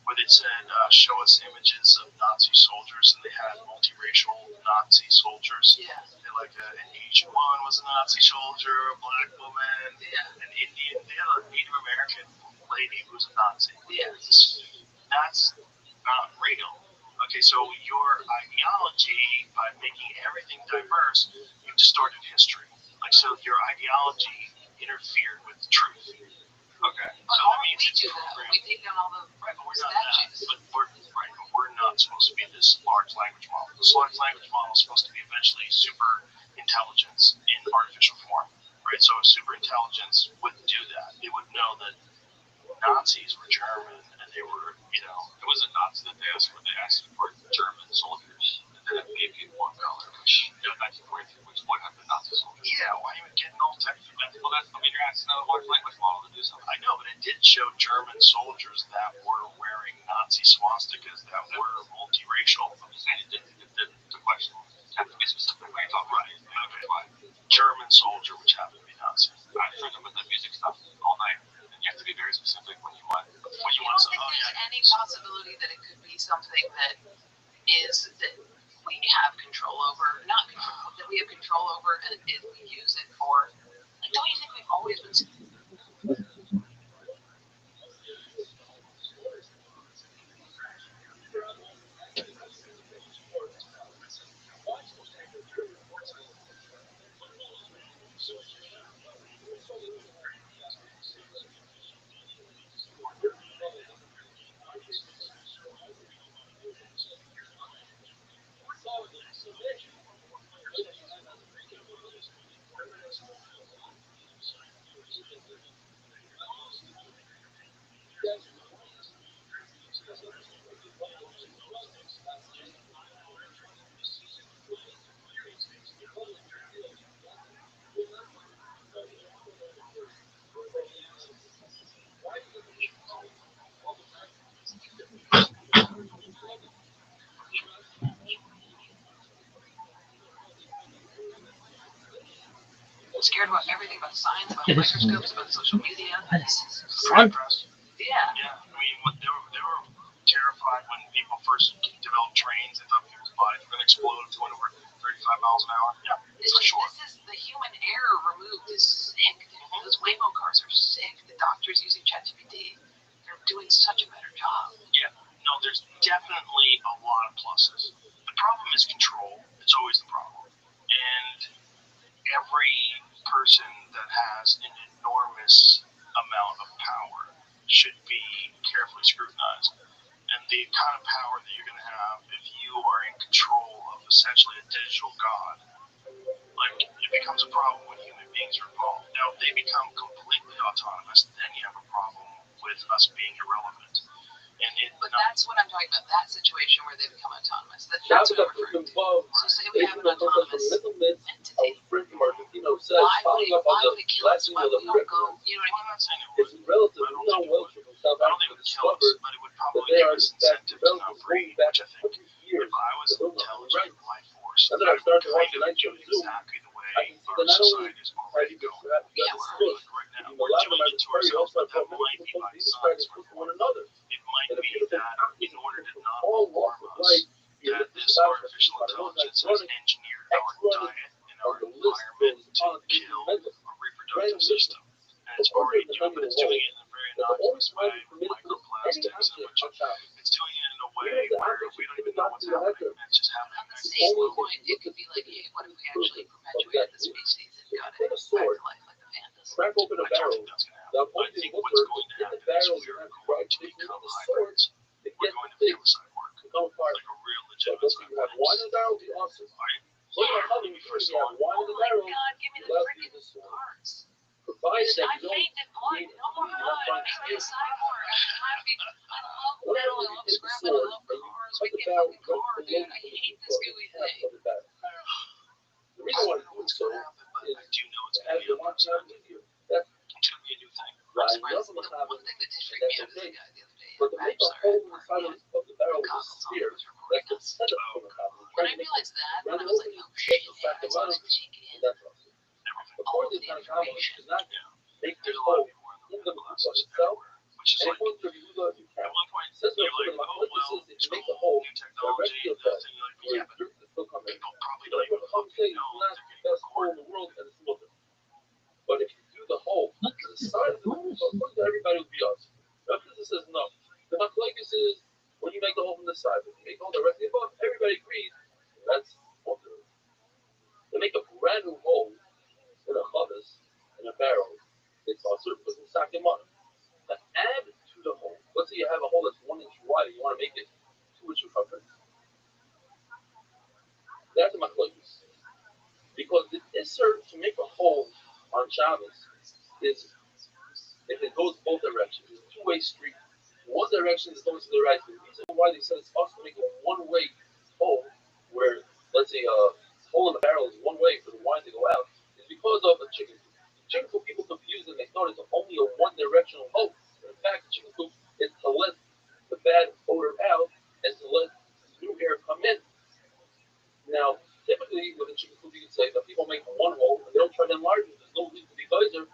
Where they said, show us images of Nazi soldiers, and they had multiracial Nazi soldiers. Yeah. They like an Asian one was a Nazi soldier, a black woman, an Indian. They had a Native American lady who was a Nazi. Yeah. That's not real. Okay, so your ideology, by making everything diverse, you distorted history. Like, so your ideology interfered with truth. Okay. But So all that means we it's do that, we take down all the statues. but we're not supposed to be this large language model. This large language model is supposed to be eventually super intelligence in artificial form, right? So super intelligence wouldn't do that. They would know that Nazis were German, and they were, it wasn't Nazis that they asked for. They asked for German soldiers, and then it gave people one color, which 1943, which would have been Nazi soldiers. Yeah, why even getting all technical? Well, you're asking a large language model to do something. I know, but it did show German soldiers that were wearing Nazi swastikas that were multiracial. I'm just saying the question had to be specific. What you're talking right? Okay, fine. German soldier, which happened to be Nazi. I heard them with the music stuff all night. You have to be very specific when you want. You don't think there's any possibility that it could be something that we have control over, not control, that we have control over, and if we use it for, like, don't you think we've always been? Scared about everything, about science, about microscopes, about social media. Yeah. Yeah, I mean, they were terrified when people first developed trains. They thought people's bodies were going to explode if they went over 35 miles an hour. Yeah, for sure. This is the human error removed is sick. Those Waymo cars are sick. The doctors using ChatGPT, they're doing such a better job. Yeah, no, there's definitely a lot of pluses. The problem is control. It's always the problem. And every person that has an enormous amount of power should be carefully scrutinized. And the kind of power that you're going to have if you are in control of essentially a digital god, like, it becomes a problem when human beings are involved. Now, if they become completely autonomous, then you have a problem with us being irrelevant. But that's what I'm talking about, that situation where they become autonomous. That's what I'm referring to. So say we have an autonomous entity. Why would it kill us? Why would we don't go? You know what I mean? I'm not saying it would. I don't think it would kill us, but it would probably give us incentive to not breed, which I think if I was an intelligent life force, I would kind of do it exactly the way our society is already going. Yeah, we're doing right now. We're doing it to ourselves, but that might be by design. It might be that in order to not alarm us, that this artificial intelligence has engineered our diet and our environment to kill our reproductive system. And it's already doing it. It's doing it in a very innocuous way with microplastics, and it's doing it in a way where we don't even know what's happening. And it's just happening. At the same point, it could be like, hey, what if we actually perpetuated the species and got it back to life like the pandas? I don't think that's going to happen. I think what's going to happen is we are going to become hybrids. We're going to become a cyborg, like a real legitimate cyborg. Let me first of all. Oh my god, give me the freaking parts. I fainted blood. No more blood. Make me a cyborg. I'm happy. I love metal. I love scrap metal. I love cars. Make me a fucking car, dude. I hate this gooey thing. I don't know what's going to happen, but do know it's as the one time with you. That's to be a new thing. right. The one thing that did freak me out was the guy the other day. But to make a hole in the side of the barrel with a spear, that's the setup for the copper. When I realized that, then I was like, oh shit, I was going to take it in. That's awesome. All of According the to the Talmud, information. does not make the There's a lot hole of people who in the are box itself. which is And like, according to Yehuda, you at can. one point, Says you're the like, oh, well, if you make the cool, hole new technology, directly and above, then you're like, where yeah, but dirt can still come in. people probably So don't you even come say it's know not they're the getting best hole recorded. in the world and it's water. But if you do the hole Look to at the this. side of the hole, according to everybody would be us. Rabbi says no. The machlokes is when you make the hole from the side, when you make the hole directly above, everybody agrees that's water. To make a brand new hole in a chavis, in a barrel, it's also because it's sake money. To add to the hole, let's say you have a hole that's 1 inch wide and you want to make it 2 inch circumference. That's a machlokes. Because the isser to make a hole on Shabbos is if it goes both directions. It's a two-way street. One direction is going to the right. The reason why they said it's possible to make a one-way hole, where let's say a hole in the barrel is one way for the wine to go out, is because of a chicken coop. Chicken coop people confuse and they thought it's only a one-directional hole. In fact, the chicken coop is to let the bad odor out and to let new air come in. Now, typically with a chicken coop, you can say that people make one hole and they don't try to enlarge it. There's no reason to be geyser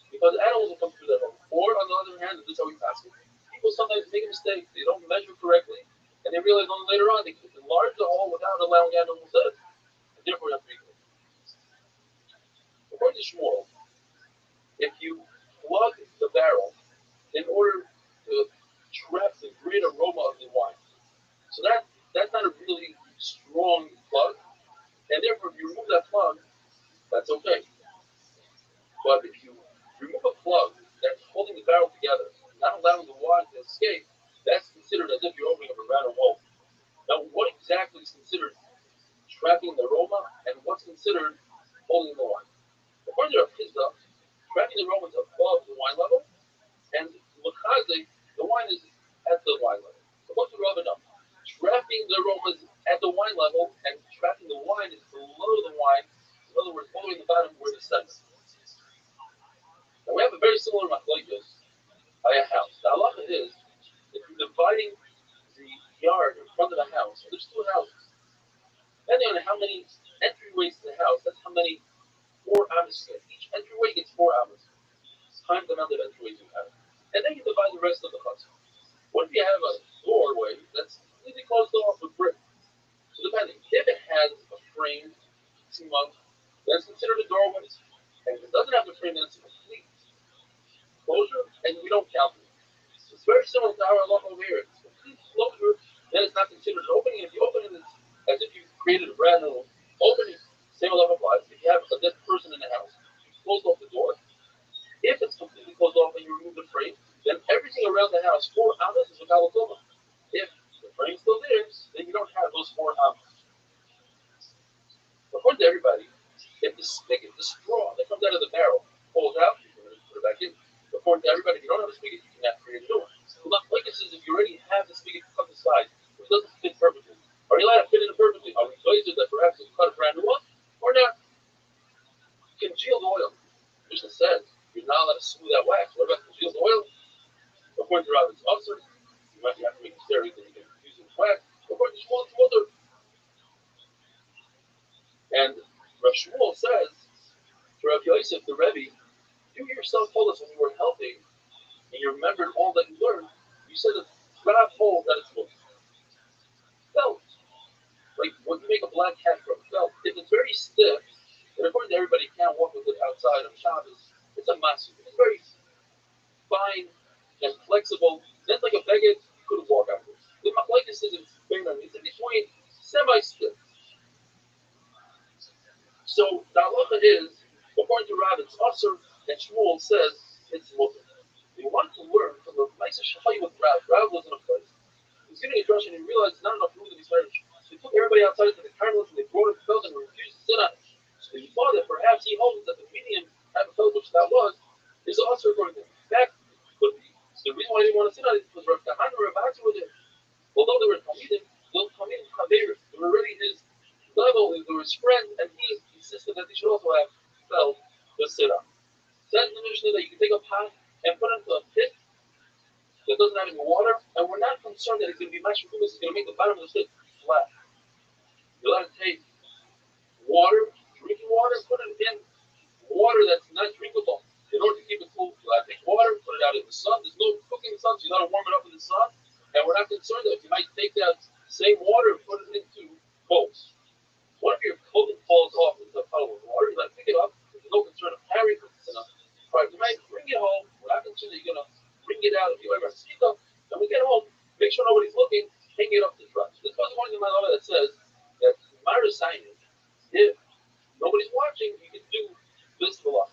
because animals will come through that hole. Or on the other hand, this is how we pass it. People sometimes make a mistake; they don't measure correctly, and they realize only later on they can enlarge the hole without allowing animals in, and therefore have to be good. According to Shmuel, if you plug the barrel in order to trap the great aroma of the wine, so that's not a really strong plug, and therefore if you remove that plug, that's okay. But if you remove a plug that's holding the barrel together, not allowing the wine to escape, that's considered as if you're opening up a random hole. Now, what exactly is considered trapping the aroma, and what's considered holding the wine? According to Pizza, trapping the aroma is above the wine level, and Makaze, the wine is at the wine level. According to Rabbi, trapping the aroma is at the wine level, and trapping the wine is below the wine. In other words, following the bottom where the center. Now, we have a very similar machlokes by a house. The halacha is, if you're dividing the yard in front of the house, there's two houses. Depending on how many entryways to the house, that's how many 4 amas you get. Each entryway gets 4 amas, times the amount of entryways you have. And then you divide the rest of the house. What if you have a doorway that's completely closed off with brick? So depending, if it has a frame, simon, then it's considered a doorway. And if it doesn't have a frame, then it's a complete closure, and we don't count it. So it's very similar to our halacha over here. It's complete closure, then it's not considered an opening. If you open it, it's as if you created a brand new opening. Same halacha applies. If you have a dead person in the house, you close off the door. If it's completely closed off and you remove the frame, then everything around the house, 4 amas, is a kalakoma. If the frame's still there, then you don't have those 4 amas. According to everybody, if the spigot, the straw that comes out of the barrel, falls out, you can put it back in. According to everybody, if you don't have a spigot, you cannot create a new one. So like it says, if you already have the spigot cut the size, which doesn't fit perfectly, are you allowed to fit it in perfectly? Are we lazy that perhaps you cut a brand new one? Or not? Congealed oil. Mishnah says you're not allowed to smooth that wax. What about congealed oil? According to Rothschild'S officer, you might have to make a stereo that you can use in wax. According to Shmuel, it's water. And Rav Shmuel says to Rav Yosef, the Rebbe, you yourself told us when you were helping and you remembered all that you learned, you said that Rav told that it's felt. Like when you make a black cat from felt, if it's very stiff, and according to everybody, you can't walk with it outside on Shabbos, it's a massive. It's very fine and flexible. That's like a baguette, you couldn't walk out with. The machlokes is it's in between semi-stiff. So the halacha is, according to Rav, it's usher, and Shmuel says it's mutter. You want to learn from the nicer shahai with Rav. Rav was in a place. He's getting a drush and he realized there's not enough room in his marriage. So he took everybody outside to the carnivals and they brought him to felt and refused to sit on it. So he thought that perhaps he holds that the medium type of felt, which that was, is also according to him. In fact, it could be. So the reason why he didn't want to sit on it was Rav Kahana and Rav Atzi were there. Although they were Talmidim, they'll come in Chaveris. They were already his level, they were his friends, and he insisted that they should also have fell the Sirah. Says the Mishnah that you can take a pot and put it into a pit that doesn't have any water, and we're not concerned that it's going to be mashed with it's going to make the bottom of the pit flat. You're allowed to take water, drinking water, put it in water that's not drinkable. In order to keep it cool, you have to take water, put it out in the sun. There's no cooking in the sun, so you got to warm it up in the sun. And we're not concerned that you might take that same water and put it into bowls. What if your clothing falls off into a puddle of water? You got to pick it up. There's no concern of carrying it enough. Right, you might bring it home. We're not concerned that you're going to bring it out if you ever see them. And we get home, make sure nobody's looking, hang it up to dry. This was one in my law that says that Marasign, if nobody's watching, you can do this a lot.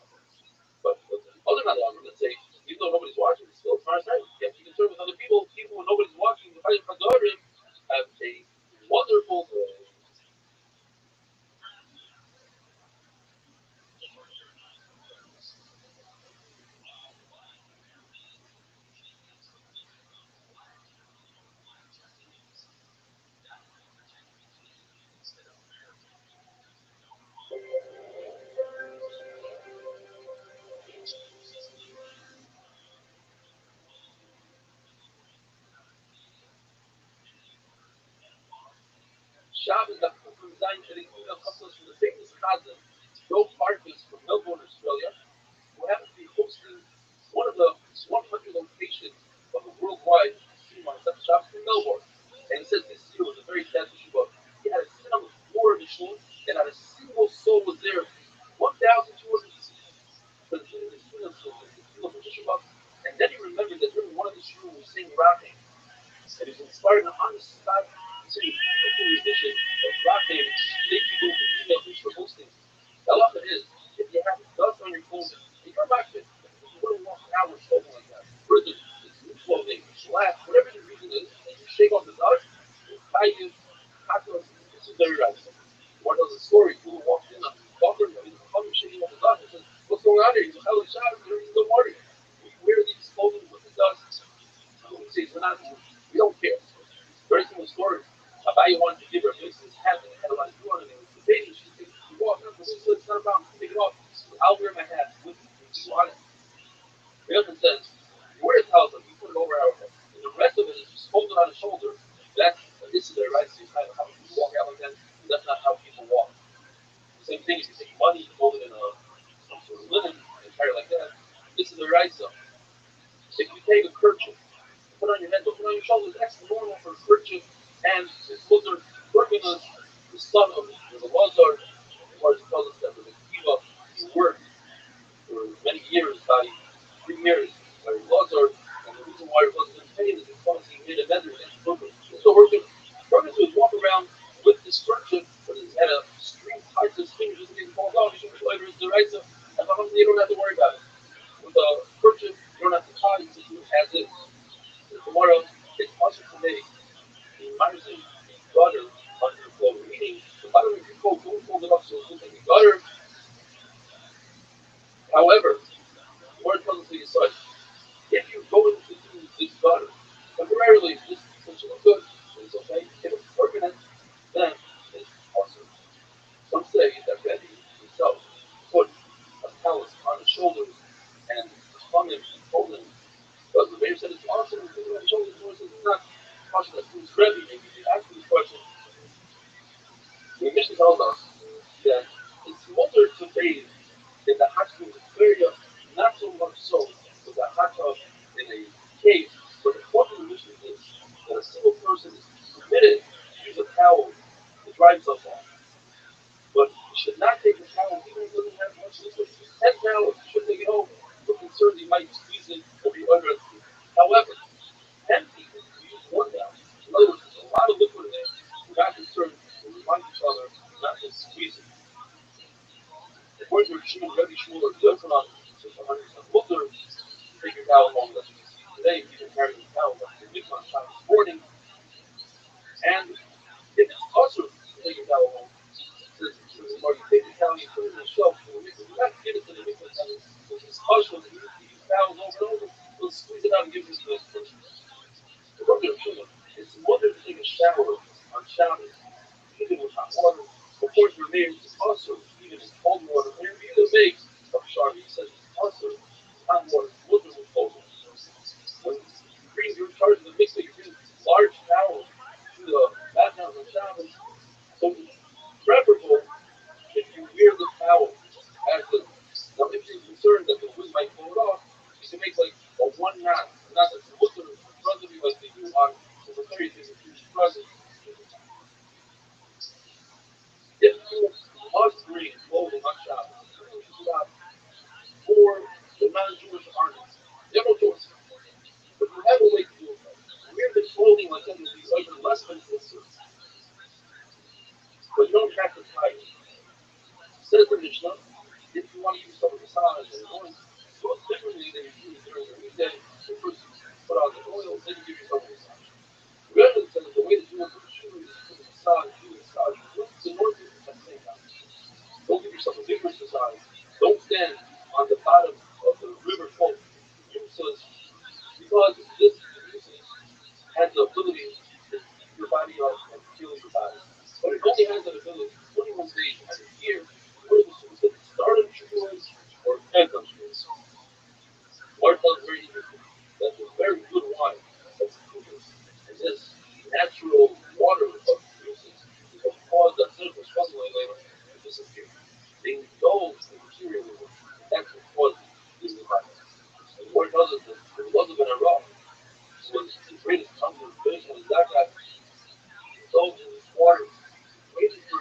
But other malachim that say, even though nobody's watching, it's still far sight. You have to be concerned with other people. People when nobody's watching, the Chadarim have a wonderful Shabbos that come from Zion Shading comes from the famous Chazan, Joe Parkins from Melbourne, Australia, who happens to be hosting one of the 100 locations of the worldwide Shema Shabbos in Melbourne. And he says this year was a very sad Yeshiva. He had a sit on the floor in the shul, and not a single soul was there. 1,200 and then he remembered that during one of the shurim was saying Rabbi, and he's inspired on the spot to see beautiful musicians of Rabbi, they do email things for hosting. I love it is, if you have dust on your phone, and you're not good, you wouldn't walk out with something like that. Or it's new clothing, flat, whatever the reason is, and you shake off the dust, it's tight, tacos, this is very right. One of the stories, who walked in on the doctor, and he's shaking off the dust, and says, what's going on here? He's a hell of a shot, and he's still worried. Where are these clothing with the dust? He says, we don't care. Very simple story. Rabbi wanted to give her a business hat and had a lot of doing it. The baby, she walked up and said, it's not about take it off. I'll wear my hat with you. The other says, you wear a towel, you put it over our head. And the rest of it is just folded on the shoulder. This is their right. So you kind of how people walk out like that. That's not how people walk. The same thing, if you take money, you fold it in some sort of linen and carry it like that. This is the right zone. If you take a kerchief, put it on your head, don't put it on your shoulders, that's normal for a kerchief. And his mother working on the son of the Lazar, or it tells us that the Kiva, he worked for many years, by 3 years, by Lazar, and the reason why he wasn't in pain is because he made a measure against Brooklyn. So Brooklyn would walk around with this kerchief, but he had a string tied to his fingers, and he falls out, he later is the right, and you don't have to worry about it. With a kerchief, you don't have to tie, you just do it as is. Tomorrow, it's possible to make the margin gutter under the floor, meaning the bottom of your coat, don't fold it up so it looks like a gutter. However, the word tells us to your side. If you go into this gutter, temporarily, just since you look good, it's okay. If it's permanent, then it's awesome. Some say that Rabbi himself put a talus on his shoulders and hung him and told him. But the Rabbi said it's awesome, and put it on his shoulders, and it's not question that who's Rabbi, maybe you ask this question. The mission tells us that it's mutter to bathe in the hot springs area, not so much so with a hot tub in a cave, but the point of the mission is that a single person is permitted to use a towel to dry himself off. But you should not take the towel even if it doesn't have much liquid. 10 towels, you should take it home. We're concerned you might squeeze it or be under it. However, 10 people use one towel. In other words, there's a lot of liquid in there. We're not concerned. We remind each other not to squeeze it. According to Rabbi Shmuel or Yochanan, says 100% mutter, take your towel home. That's what you see today. People carry the towel up to midnight Shabbos morning. And if it's also take your towel home, or you take the towel, you put it in the shelf, you have to give it to the mikvah towel. It's also that you use towels over and over, so squeeze it out and give it to this person. It's mutter to take a shower on Shabbos, even with hot water. Of course, remains also even in cold water. Whatever you make, Mishnah, if you want to use some massage and oil, do it differently than you do it during the weekday. First, put on the oil, then you give yourself a massage. Rabbi says the way to do it for the shoe is to massage, do the massage roots and organs at the same time. Don't give yourself a vigorous massage. Don't stand on the bottom of the river called Musa's because this Musa's has the ability to keep your body up and heal your body. But it only has that ability 21 days out of the year. What are the students that start on steroids or end on steroids? Water is very interesting. That's a very good wine. That's proven. And this natural water of juices is what caused that surface fuzzling later to disappear. They indulge in materialism. That's what caused these devices. And what it does is that there wasn't been a rock. Was the greatest hunger of fish and that guy indulged in this water, waiting for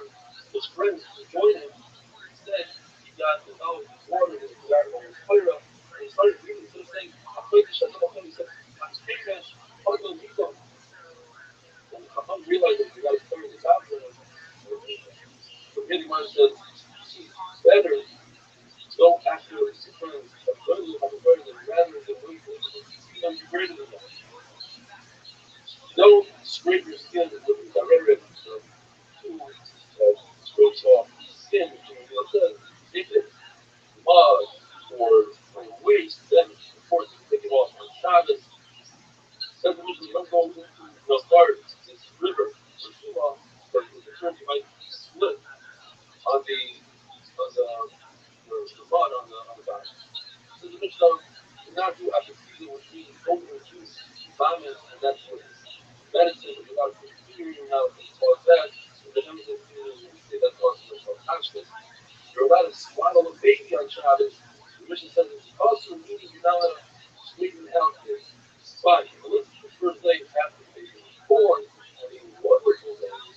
his friends to join him. Instead, he got involved in water and he got on his fire up and he started reading instead of saying, I'm going to shut the he said, I'm Spanish, I'm going to go. And Chacham realized that he got to carry this out for him. So Gideon says, better don't ask your friends, but better than have a better than rather than wait for them to see them be greater than them. Don't scrape your skin with the rhetoric of who scrapes off skin, it says, if it's mud or waste, then of course you take it off on Shabbos. Says the Mishnah, don't go into the heart, this river, or Shua, but the term you might slip on the mud on the bottom. Says the Mishnah, do not do apathiza, which means overjuice vomit, and that's what medicine, but without figuring out what caused that, and the numbers of we say that causes a consciousness. You're allowed to swaddle a baby on Shabbos. The mission says it's also meaning you're not allowed to sweeten the health kids. But let's do the first day after the baby was born. I mean, what was the day?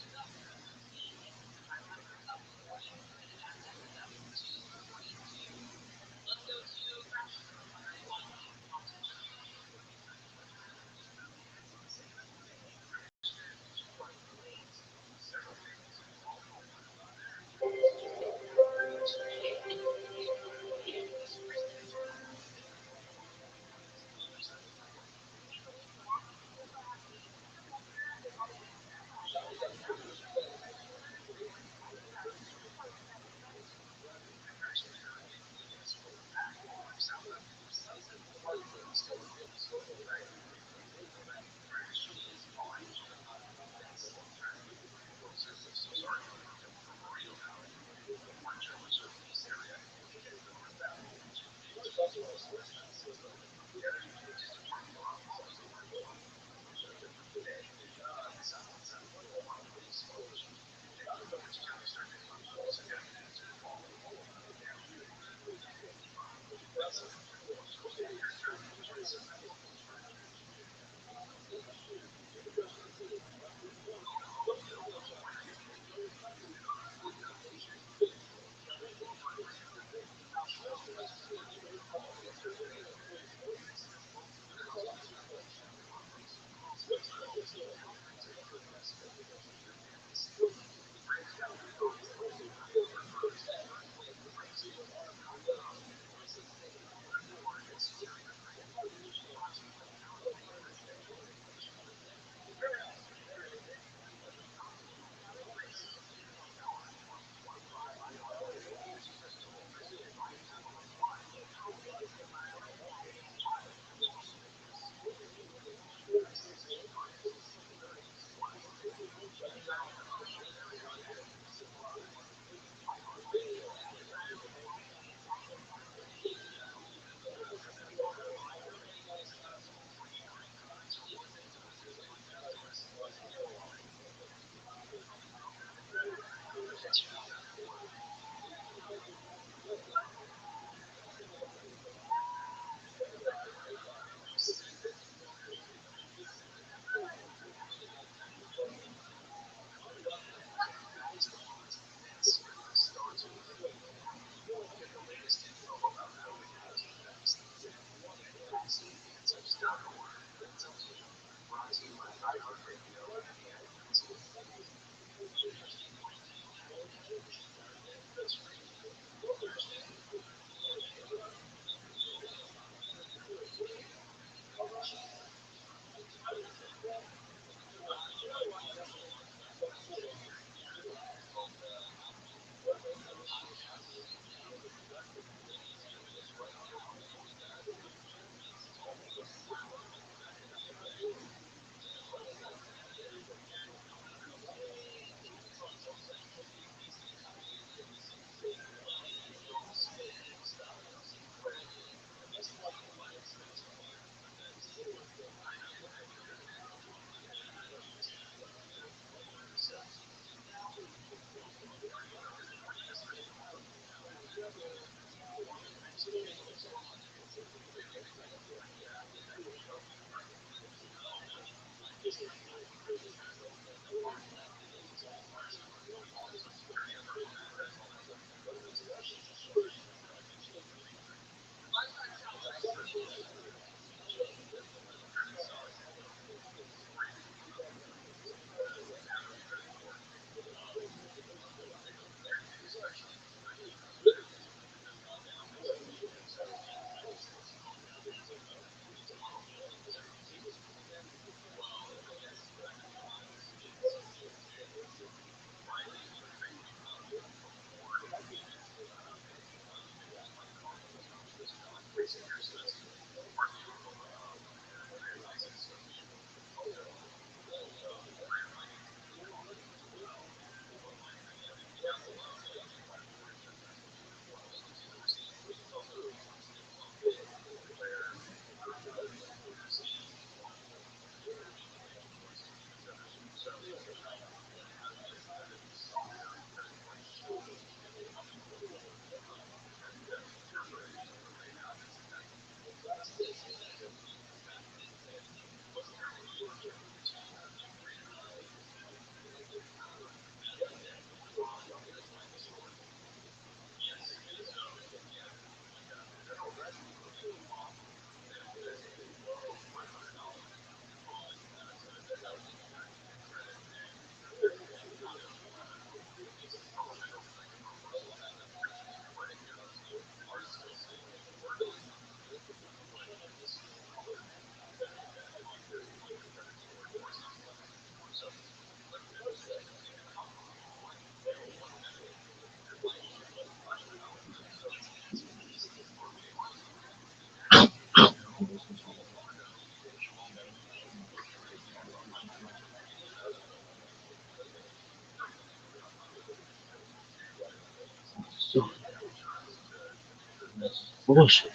Bullshit.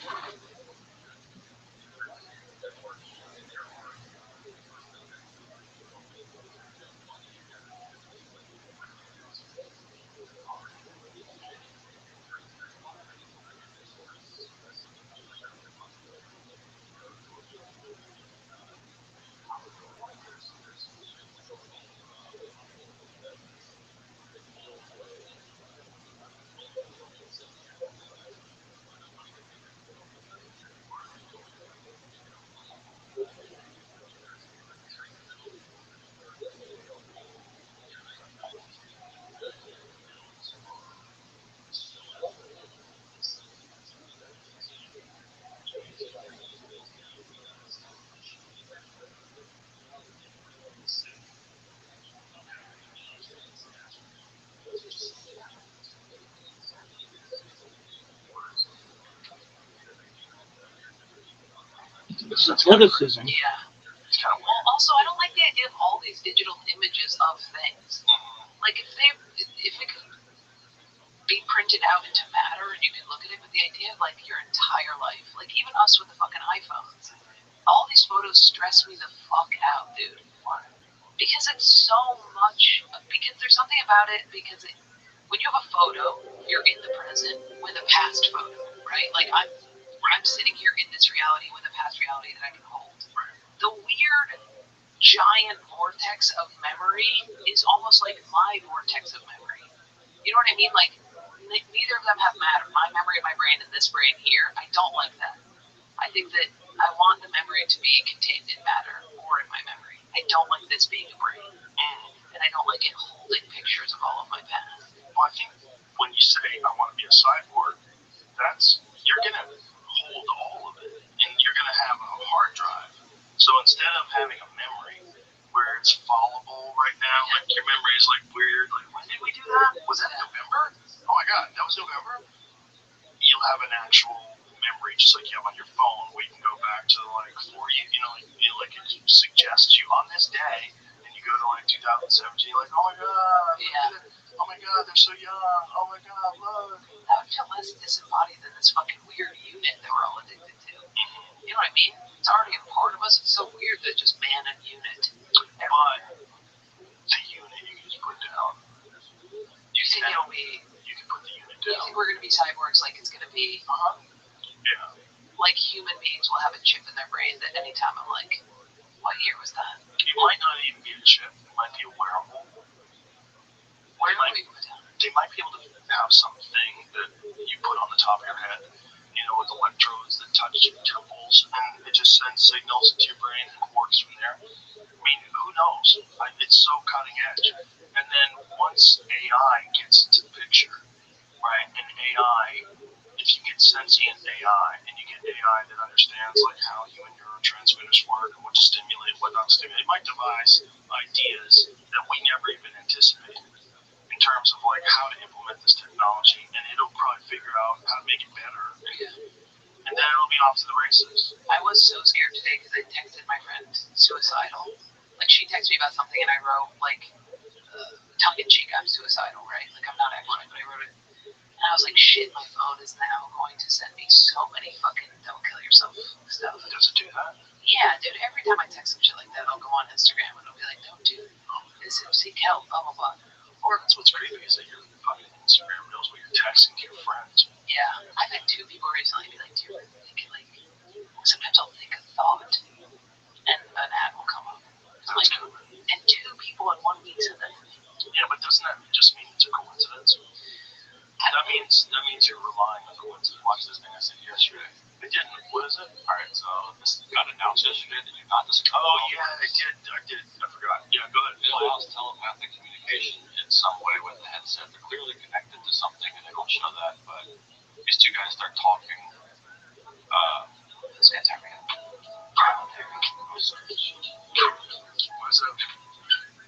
This is Athleticism. Yeah. it's kind of Well, weird. also, I don't like the idea of all these digital images of things. Like, if it could be printed out into matter and you can look at it, but the idea of, like, your entire life, like, even us with the fucking iPhones, all these photos stress me the fuck out, dude. Because it's so much, because there's something about it, because when you have a photo, you're in the present with a past photo, right? Like, I'm sitting here in this reality with a past reality that I can hold. The weird giant vortex of memory is almost like my vortex of memory. You know what I mean? Like, neither of them have matter. My memory in my brain and this brain here, I don't like that. I think that I want the memory to be contained in matter or in my memory. I don't like this being a brain. And I don't like it holding pictures of all of my past. Well, I think when you say I want to be a cyborg, you're gonna hold all of it, and you're gonna have a hard drive. So instead of having a memory where it's followable right now, like your memory is like weird, like when did we do that? Was that November? Oh my god, that was November. You'll have an actual memory, just like you have on your phone, where you can go back to like like it suggests you on this day, and you go to like 2017, like oh my god, oh my god, they're so young, oh my god, look. That would feel less disembodied than this fucking weird unit that we're all addicted to. You know what I mean? It's already a part of us. It's so weird that just man and unit. But the unit you can just put down. You think it'll be? You can put the unit You down. think we're gonna be cyborgs? Like it's gonna be? Yeah. Like human beings will have a chip in their brain that anytime I'm like, what year was that? It might not even be a chip. It might be a wearable. They might be able to have something that you put on the top of your head, with electrodes that touch your temples, and it just sends signals into your brain and it works from there. I mean, who knows? It's so cutting edge. And then once AI gets into the picture, right, and AI, if you get sentient AI, and you get AI that understands like how human neurotransmitters work and what to stimulate, what not to stimulate, it might devise ideas that we never even anticipated in terms of like how to implement this technology, and it'll probably figure out how to make it better, and then it'll be off to the races. I was so scared today because I texted my friend suicidal. Like she texted me about something and I wrote like tongue in cheek, I'm suicidal, right? Like I'm not actually, but I wrote it. And I was like, shit, my phone is now going to send me so many fucking don't kill yourself stuff. Does it do that? Yeah, dude, every time I text some shit like that, I'll go on Instagram and it'll be like, don't do this, seek help, blah, blah, blah. Or that's what's creepy is that your fucking Instagram knows what you're texting to your friends. Yeah, I've had 2 people recently be like, dude, I'm thinking like, sometimes I'll think a thought and an ad will come up. That's like, good. And 2 people in 1 week said that to me. Yeah, but doesn't that just mean it's a coincidence? That means you're relying on the coincidence. Watch this thing I said yesterday. It didn't. What is it? All right, so this got announced yesterday that you got this. Oh yeah, I did. I forgot. Yeah, go ahead. It allows telepathic communication in some way with the headset. They're clearly connected to something, and they don't show that. But these 2 guys start talking. Those guys are real.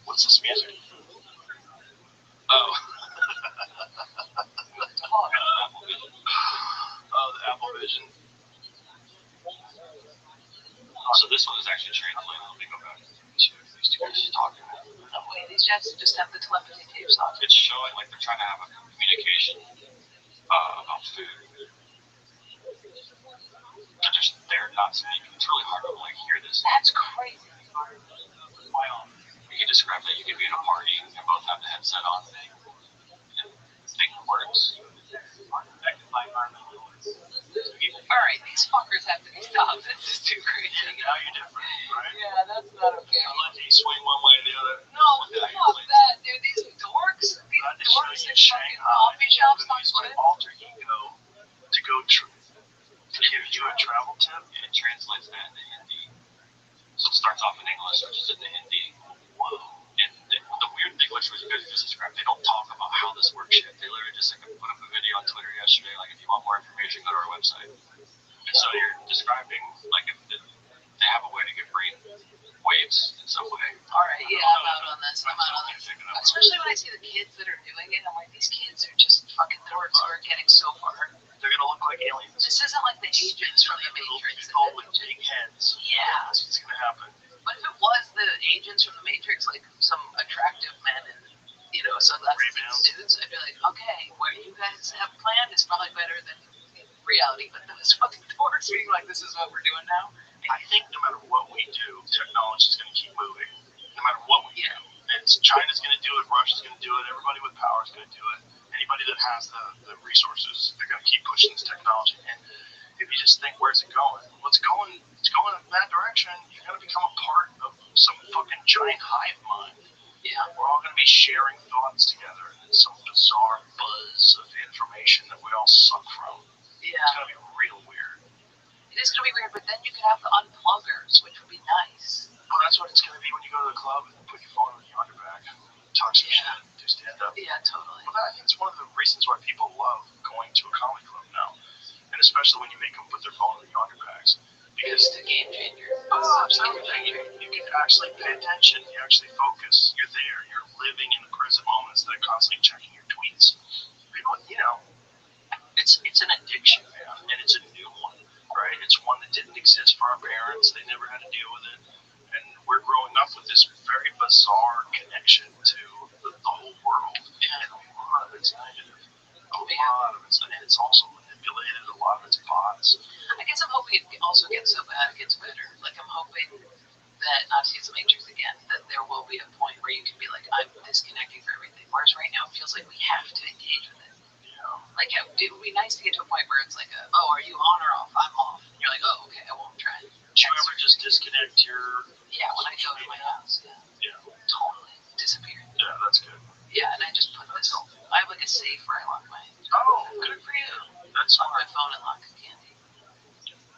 What's this music? Oh. The Apple Vision. So this one is actually translated. Let me go back. These 2 guys are talking. No way, these jets just have the telepathy tapes on. It's showing like they're trying to have a communication about food. not speak. It's really hard to like hear this. That's crazy. You can describe that you could be at a party and both have the headset on and think words. Alright, these fuckers have to be stopped. This is too crazy. Now you're different, right? Yeah, that's not okay. I like you swing one way or the other. No, fuck that, dude. These dorks in fucking coffee shops on Twitter. Alter ego to go to give you a travel tip, and it translates that into Hindi. So it starts off in English, which is in the Hindi. Whoa. And the weird thing, which was good, just described, they don't talk about how this works yet. They literally just like put up a video on Twitter yesterday, like if you want more information, go to our website. And so you're describing like if they have a way to get brain waves in some way. Alright, yeah, I'm out on this. Especially when I see the kids that are doing it, I'm like, these kids are just fucking dorks who are getting so far. They're gonna look like aliens. This isn't like the agents from the Matrix. People with big heads. Yeah. That's what's gonna happen. But if it was the agents from the Matrix, like some attractive men and, you know, sunglasses and suits, I'd be like, okay, what you guys have planned is probably better than reality. But those fucking dorks being like, this is what we're doing now. I think no matter what we do, technology is going to keep moving. No matter what we do. China's going to do it, Russia's going to do it, everybody with power is going to do it. Anybody that has the resources, they're going to keep pushing this technology. And if you just think, where's it going? Well, it's going in that direction. You're going to become a part of some fucking giant hive mind. Yeah, we're all going to be sharing thoughts together in some bizarre buzz of information that we all suck from. Yeah. It's going to be real weird. It is going to be weird, but then you could have the unpluggers, which would be nice. Well, that's what it's going to be when you go to the club and put your phone in your underbag. Talk some shit, do stand-up. Yeah, totally. Well, I think it's one of the reasons why people love going to a comedy club now. And especially when you make them put their phone in the underbags. Because it's a game changer. Oh, absolutely. You can actually pay attention. You actually focus. You're there. You're living in the present moment instead of constantly checking your tweets. People, you know, it's an addiction, man. And it's a new one. Right? It's one that didn't exist for our parents. They never had to deal with it. And we're growing up with this very bizarre connection to the whole world. And a lot of it's negative. A lot of it's negative. It's also manipulated. A lot of it's bots. I guess I'm hoping it also gets so bad it gets better. Like, I'm hoping that, not to use the Matrix again, that there will be a point where you can be like, I'm disconnecting for everything. Whereas right now it feels like we have to engage with it. Like, it would be nice to get to a point where it's like, are you on or off? I'm off. And you're like, oh, okay, I won't try. Do you ever just disconnect your... Yeah, when I go to my house, yeah. Totally disappear. Yeah, that's good. Yeah, and I just put this... I have, like, a safe where I lock my... Oh, good for you. That's on my phone and lock candy.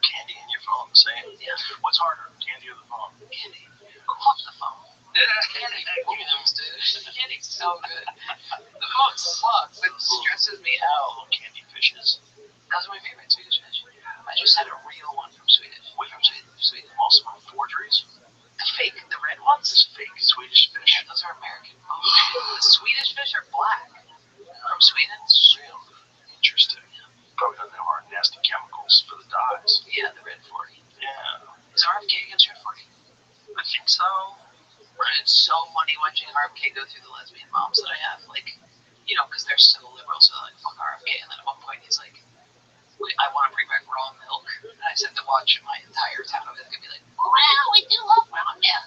Candy and your phone, the same? Yeah. What's harder, candy or the phone? Candy. Fuck the phone. Candy rules, dude. Candy's so good. The phone sucks. It stresses me out. Candy fishes. Those are my favorite Swedish fish. I just had a real one from Sweden. Sweden. Most of them forgeries. The fake, the red ones? It's fake Swedish fish. Yeah, those are American. Oh, the Swedish fish are black. From Sweden? Real interesting. Probably doesn't have our nasty chemicals for the dyes. Yeah, the red 40. Yeah. Is RFK against red 40? I think so. Right. It's so funny watching RFK go through the lesbian moms that I have. Like, you know, because they're so liberal, so like, fuck RFK. And then at one point he's like, I want to bring back raw milk. And I said to watch my entire town of it could be like, wow, we do love raw milk.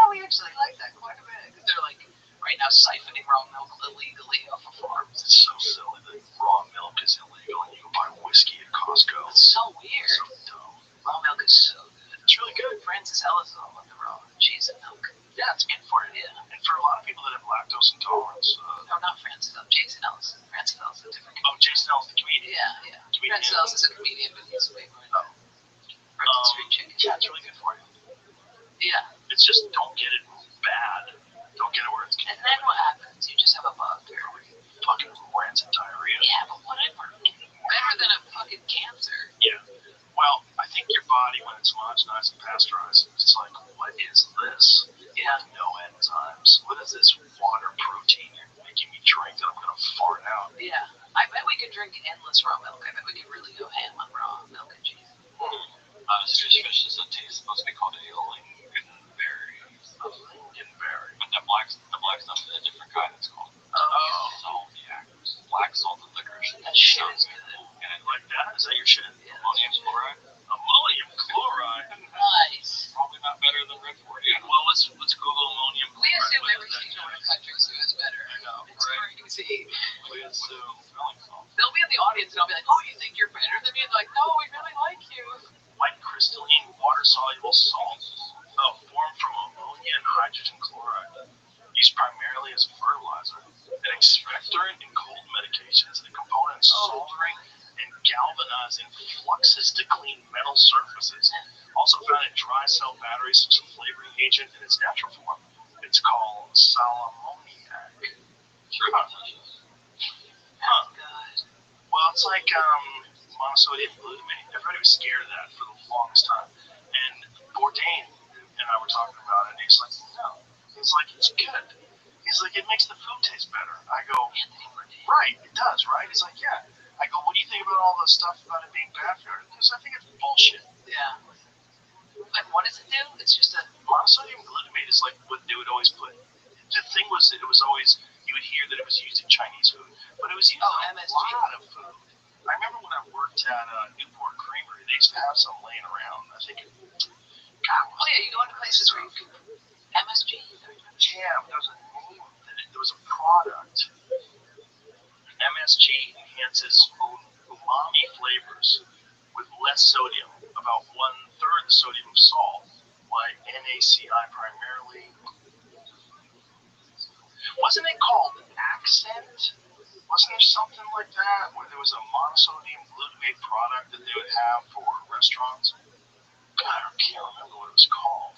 Oh, we actually like that quite a bit. Because they're like, right now, siphoning raw milk illegally off of farms. It's so silly that raw milk is illegal and you can buy whiskey at Costco. It's so weird. So dumb. Raw milk is so good. It's really good. Francis Ellis all about the raw cheese and milk. Yeah, it's good for it. Yeah. And for a lot of people that have lactose intolerance. No, not Francis Ellis. Jason Ellis. Francis Ellis is a different comedian. Oh, Jason Ellis, the comedian. Yeah. Francis Ellis is a comedian, but he's way more street chicken. Yeah, it's really good for you. Yeah. It's just don't get it bad. Don't get it where it's And then what happens? You just have a bug or fucking rancid diarrhea. Yeah, but whatever. Better than a fucking cancer. Yeah. Well, I think your body, when it's homogenized and pasteurized, it's like, what is this? Yeah. No enzymes. What is this water protein you're making me drink that I'm going to fart out? Yeah. I bet we could drink endless raw milk. I bet we could really go ham on raw milk and cheese. Swedish fish is a taste supposed to be called Lingonberry. Lingonberry. But the black stuff is a different kind. It's called salt. Yeah. Black salted licorice. That shit is good. And like that? Is that your shit? Yeah. Ammonium chloride? Ammonium chloride? is in fluxes to clean metal surfaces. Also found in dry cell batteries as a flavoring agent in its natural form. It's called salmoniac. Huh. Well, it's like monosodium glutamate. Everybody was scared of that for the longest time. And Bourdain and I were talking about it, and he's like, no. He's like, it's good. He's like, it makes the food taste better. I go, right, it does, right? He's like, yeah. I go, what do you think about all the stuff about it being bad for you? Because I think it's bullshit. Yeah. And what does it do? It's just a monosodium glutamate is like what they would always put. The thing was, it was always, you would hear that it was used in Chinese food, but it was used in a lot of food. I remember when I worked at Newport Creamery, they used to have some laying around. I think, God, oh yeah, you go into places where you can MSG. Yeah, but there was a name that there was a product. MSG enhances umami flavors with less sodium, about 1/3 the sodium of salt, like NaCl primarily. Wasn't it called Accent? Wasn't there something like that where there was a monosodium glutamate product that they would have for restaurants? God, I can't remember what it was called.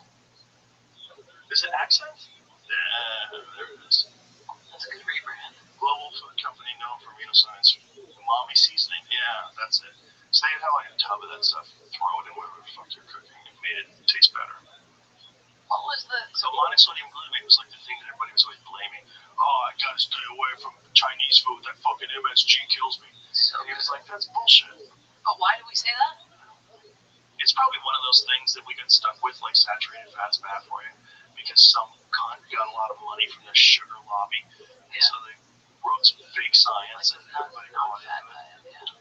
Is it Accent? There it is. That's a good rebrand. Global food company known for immunoscience. Umami seasoning. Yeah, that's it. So they'd have like a tub of that stuff, throw it in whatever the fuck you're cooking. It made it taste better. What was the... So monosodium glutamate was like the thing that everybody was always blaming. Oh, I gotta stay away from Chinese food. That fucking MSG kills me. So and he was like, that's bullshit. But why do we say that? It's probably one of those things that we got stuck with, like saturated fat's bad for you, because some cunt got a lot of money from the sugar lobby. Yeah. So they wrote some fake science and everybody caught it.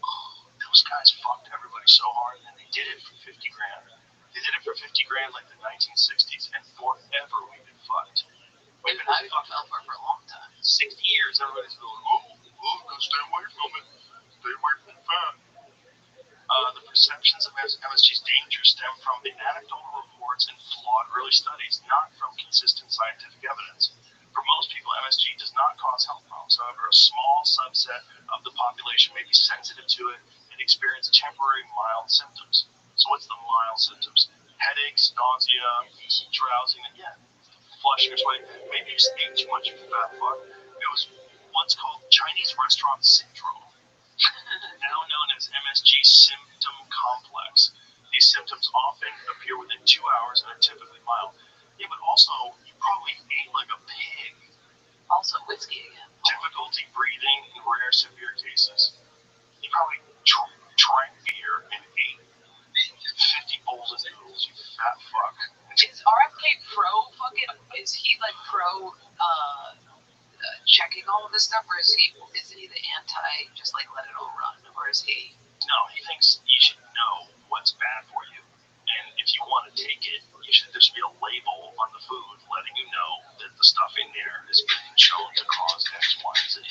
Oh, those guys fucked everybody so hard, and they did it for 50 grand. They did it for 50 grand like the 1960s, and forever we've been fucked. We've been fucked for a long time. 60 years, everybody's going, go stay away from it. Stay away from fat. The perceptions of MSG's danger stem from the anecdotal reports and flawed early studies, not from consistent scientific evidence. For most people, MSG does not cause health problems. However, a small subset of the population may be sensitive to it and experience temporary mild symptoms. So what's the mild symptoms? Headaches, nausea, drowsiness, flushing or sweating. Maybe you just ate too much of a fat fuck. It was once called Chinese restaurant syndrome, now known as MSG symptom complex. These symptoms often appear within 2 hours and are typically mild. Yeah, but also, you probably ate like a pig. Also, whiskey again. Difficulty breathing in rare severe cases. You probably drank beer and ate 50 bowls of noodles, you fat fuck. Is RFK pro fucking, is he like pro checking all of this stuff, or isn't he the anti, just like let it all run, or is he? No, he thinks you should know what's bad for you, and if you want to take it, there should be a label on the food letting you know that the stuff in there is being shown to cause X, Y, and Z.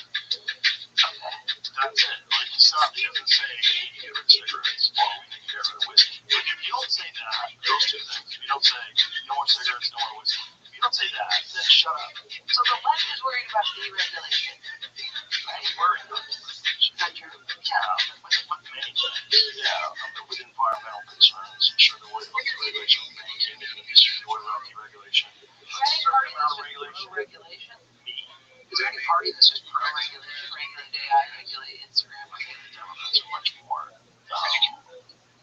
Okay, that's it. Like, it's not, he doesn't say, hey, you get rid of cigarettes, or we need to get rid of whiskey. Like, if you don't say that, those two things, if you don't say, no more cigarettes, no more whiskey, if you don't say that, then shut up. So the left is worried about deregulation. Right? Worried about deregulation. That's true. Yeah, with many things. Yeah, with environmental concerns, I'm sure they're worried about deregulation. Banking, they're worried about deregulation. Is there any party that's just pro-regulation? Me. Is there any party that's just pro-regulation, regulate AI, regulate Instagram? I think the Democrats are much more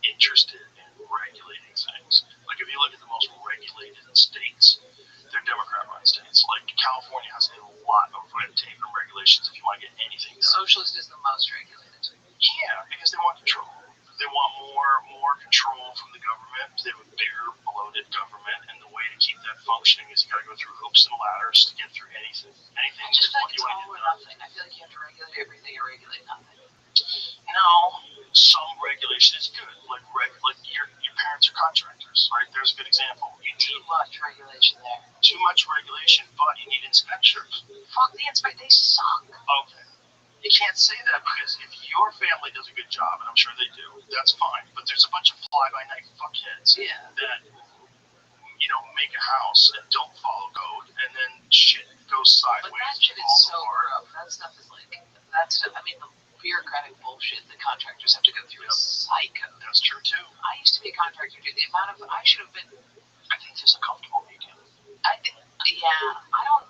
interested in regulating things. Like, if you look at the most regulated states, they're Democrat-run states. Like, California has a lot of red tape and regulations if you want to get anything done. Socialist is the most regulated. Yeah, because they want control. They want more control from the government. They have a bigger, bloated government, and the way to keep that functioning is you got to go through hoops and ladders to get through anything. Anything. I just feel like it's all or nothing. I feel like you have to regulate everything or regulate nothing. No, some regulation is good. Like your parents are contractors, right? There's a good example. You need too much regulation there. Too much regulation, but you need inspectors. Fuck the inspectors. They suck. Okay. You can't say that because if your family does a good job, and I'm sure they do, that's fine. But there's a bunch of fly-by-night fuckheads that, make a house and don't follow code, and then shit goes sideways. But that shit is so corrupt. That stuff is like, I mean, bureaucratic bullshit that contractors have to go through is psycho. That's true too. I used to be a contractor, dude. The amount of I should have been. I think there's a comfortable medium. I don't.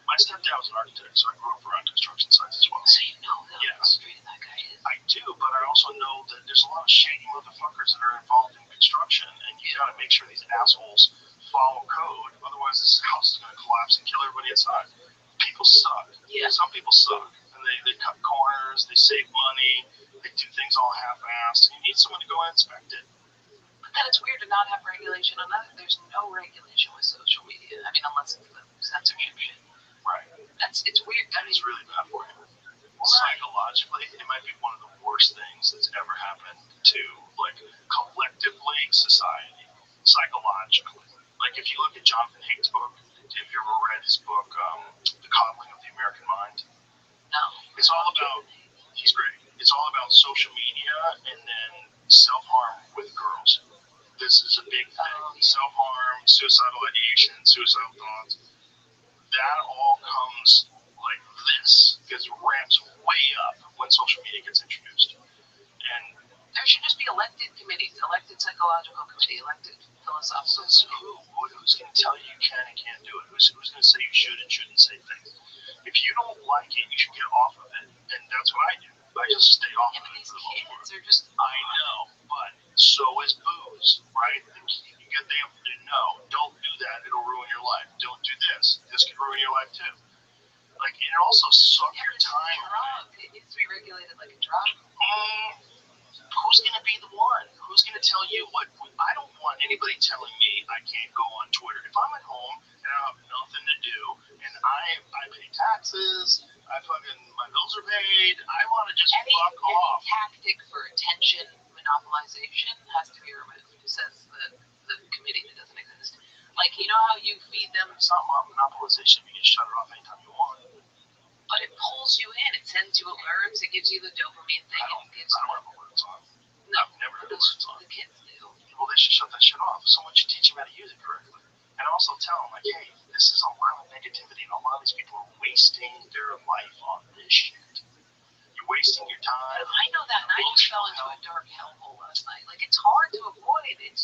My stepdad was an architect, so I grew up around construction sites as well. So you know how frustrating that guy is. I do, but I also know that there's a lot of shady motherfuckers that are involved in construction, and you gotta make sure these assholes follow code. Otherwise, this house is gonna collapse and kill everybody inside. People suck. Yeah. Some people suck, and they cut corners, they save money, they do things all half-assed, and you need someone to go and inspect it. But then it's weird to not have regulation on that. There's no regulation with social media. I mean, unless it's the censorship shit. Right. It's weird. I mean, it's really bad for you. Psychologically, it might be one of the worst things that's ever happened to, like, collectively society. Psychologically. Like, if you look at Jonathan Haidt's book, if you ever read his book, The Coddling of the American Mind? No. It's all about, he's great. It's all about social media and then self-harm with girls. This is a big thing. Self-harm, suicidal ideation, suicidal thoughts. That all comes like this, because it ramps way up when social media gets introduced. And there should just be elected committees, elected psychological committee, elected philosophical committee. Who's going to tell you you can and can't do it? Who's going to say you should and shouldn't say things? If you don't like it, you should get off of it. And that's what I do. I just stay off of it. These kids are just... I know, but so is booze, right? They know, don't do that. It'll ruin your life. Don't do this. This could ruin your life too. Like, it also sucks your time. It needs to be regulated like a drug. Who's going to be the one? Who's going to tell you what? I don't want anybody telling me I can't go on Twitter. If I'm at home and I have nothing to do and I pay taxes, my bills are paid, I want to just fuck off. Any tactic for attention monopolization has to be removed, says the committee that doesn't exist. Like, you know how you feed them? It's not monopolization. You can shut it off anytime you want. But it pulls you in. It sends you alerts. It gives you the dopamine thing. I don't have alerts on. No, I've never had alerts on. The kids do. Well, they should shut that shit off. Someone should teach them how to use it correctly. And also tell them, like, hey, this is a lot of negativity, and a lot of these people are wasting their life on this shit. You're wasting your time. I know that, and I just fell into a dark hellhole last night. Like, it's hard to avoid. It is,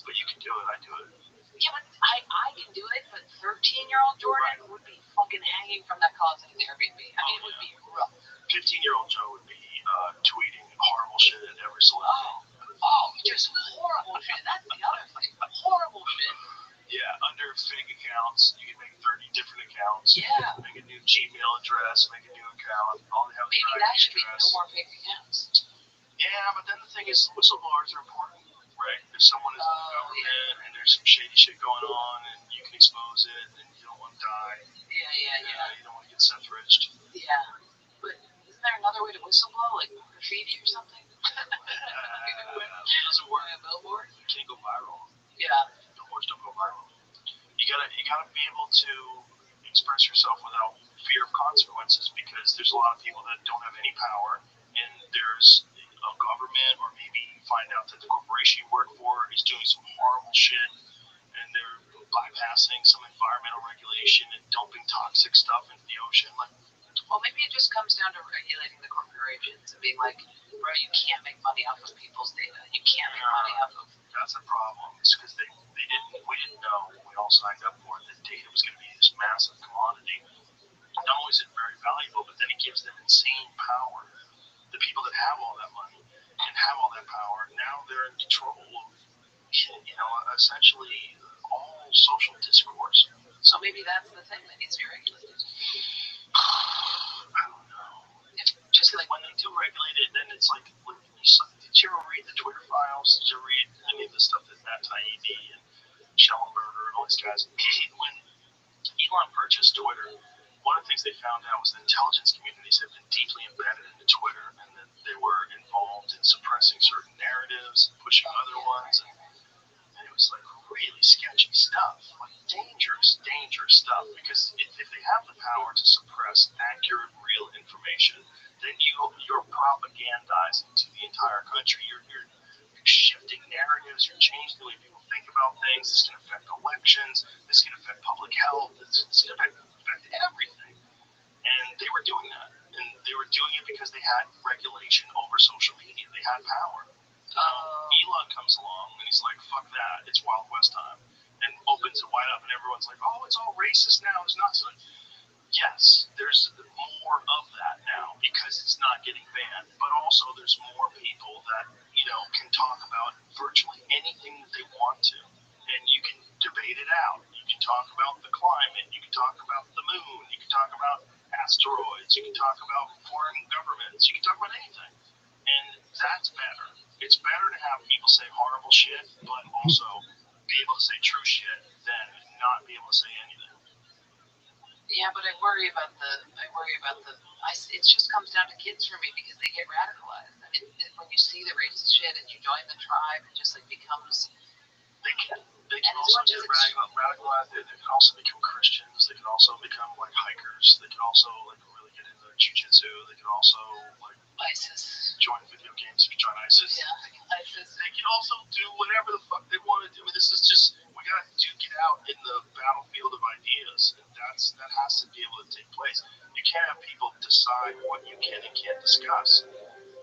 but you can do it. I do it. Yeah, but I can do it, but 13-year-old Jordan would be fucking hanging from that closet in the Airbnb. I mean, it would be rough. 15-year-old Joe would be tweeting horrible shit at every celebrity. Just horrible shit. That's the other thing. Horrible shit. Yeah, under fake accounts, you can make 30 different accounts. Yeah. Make a new Gmail address, make a new account. All they have maybe that should be no more fake accounts. Yeah, but then the thing is, whistleblowers are important. Right? If someone is in the government and there's some shady shit going on and you can expose it and you don't want to die. Yeah. You don't want to get suffraged. Yeah. But isn't there another way to whistleblow? Like graffiti or something? It doesn't work. A billboard? You can't go viral. Yeah. Billboards don't go viral. You gotta be able to express yourself without fear of consequences, because there's a lot of people that don't have any power, and there's a government, or maybe you find out that the corporation you work for is doing some horrible shit and they're bypassing some environmental regulation and dumping toxic stuff into the ocean. Like, well, maybe it just comes down to regulating the corporations and being like, bro, you can't make money off of people's data. You can't make money off of... That's a problem. It's because we didn't know when we all signed up for it that data was going to be this massive commodity. Not only is it very valuable, but then it gives them insane power. The people that have all that money and have all that power, now they're in control of, essentially all social discourse. So maybe that's the thing that needs to be regulated. I don't know. Just like when they do regulate it, then it's like, did you ever read the Twitter files? Did you read any of the stuff that Matt Taibbi and Schellenberger and all these guys? When Elon purchased Twitter, one of the things they found out was the intelligence communities have been deeply embedded into Twitter, and that they were involved in suppressing certain narratives, pushing other ones, and it was like really sketchy stuff, like dangerous stuff, because if they have the power to suppress accurate, real information, then you're propagandizing to the entire country. You're shifting narratives, you're changing the way people think about things. This can affect elections, this can affect public health, this can affect everything. And they were doing that. And they were doing it because they had regulation over social media. They had power. Elon comes along and he's like, fuck that, it's Wild West time. And opens it wide up and everyone's like, oh, it's all racist now, it's not so. Yes, there's more of that now because it's not getting banned, but also there's more people that, can talk about virtually anything that they want to. And you can debate it out. You can talk about the climate, you can talk about the moon, you can talk about asteroids, you can talk about foreign governments, you can talk about anything. And that's better. It's better to have people say horrible shit, but also be able to say true shit than not be able to say anything. Yeah, but I worry about the. It just comes down to kids for me because they get radicalized. I mean, when you see the racist shit and you join the tribe, it just becomes. They can also get radicalized. They can also become Christians. They can also become hikers. They can also really get into jiu-jitsu. They can also ISIS. Join video games if you join ISIS. Yeah, ISIS. They can also do whatever the fuck they want to do. I mean, this is just, we gotta duke it out in the battlefield of ideas. And that has to be able to take place. You can't have people decide what you can and can't discuss.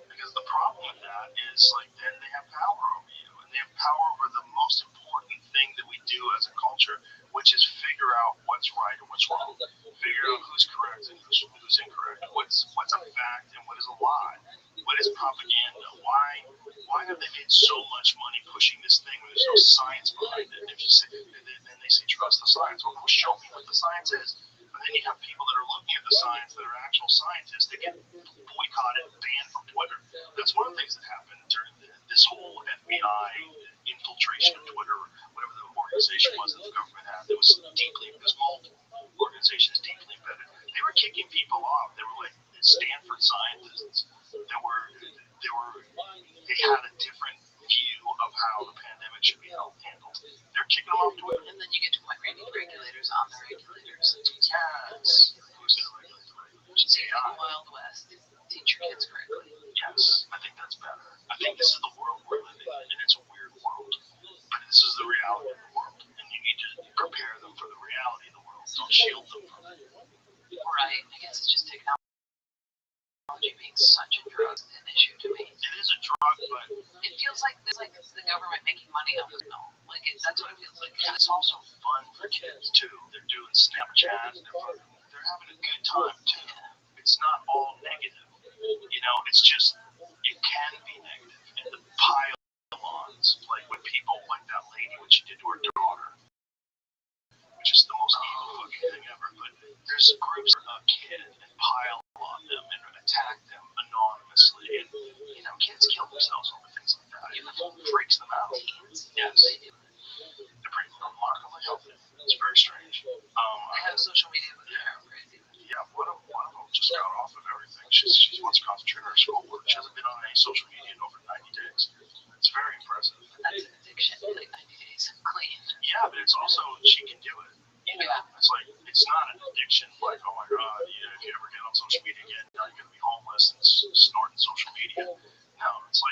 Because the problem with that is then they have power over you. And they have power over the most important thing that we do as a culture, which is figure out what's right and what's wrong. Figure out who's correct and who's incorrect. What's a fact and what is a lie. What is propaganda? Why have they made so much money pushing this thing when there's no science behind it? If you say, then they say trust the science. Well, show me what the science is. But then you have people that are looking at the science that are actual scientists that get boycotted, banned from Twitter. That's one of the things that happened during this whole FBI infiltration of Twitter, whatever the organization was that the government had. There was multiple organizations deeply embedded. They were kicking people off. They were Stanford scientists they had a different view of how the pandemic should be handled. They're kicking them off Twitter. And then you get to point where you need regulators on the regulators. Yes. Who's going to regulate the regulators? It's the Wild West. Teach your kids correctly. Yes, I think that's better. I think this is the world we're living in, and it's a weird world. But this is the reality of the world, and you need to prepare them for the reality of the world. Don't shield them from it. Right. I guess it's just technology being such a drug an issue to me. It is a drug, but it feels like there's the government making money off of it. That's what it feels like. And it's also fun for kids too. They're doing Snapchat. They're having a good time too. It's not all negative. It's just it can be negative. And the pile-ons, when people that lady, what she did to her daughter, which is the most evil fucking thing ever. But there's groups of kids and pile on them and attack them anonymously. And, kids kill themselves over things like that. It freaks them out. Yes. They're pretty remarkably healthy. It's very strange. I have social media with her. Crazy. Yeah, one of them just got off of everything. She wants to concentrate on her schoolwork. She hasn't been on any social media in over 90 days. It's very impressive. That's an addiction. 90 days clean. Yeah, but it's also, she can do it. Yeah. It's not an addiction oh my God, if you ever get on social media again, you're going to be homeless and snorting social media. No, it's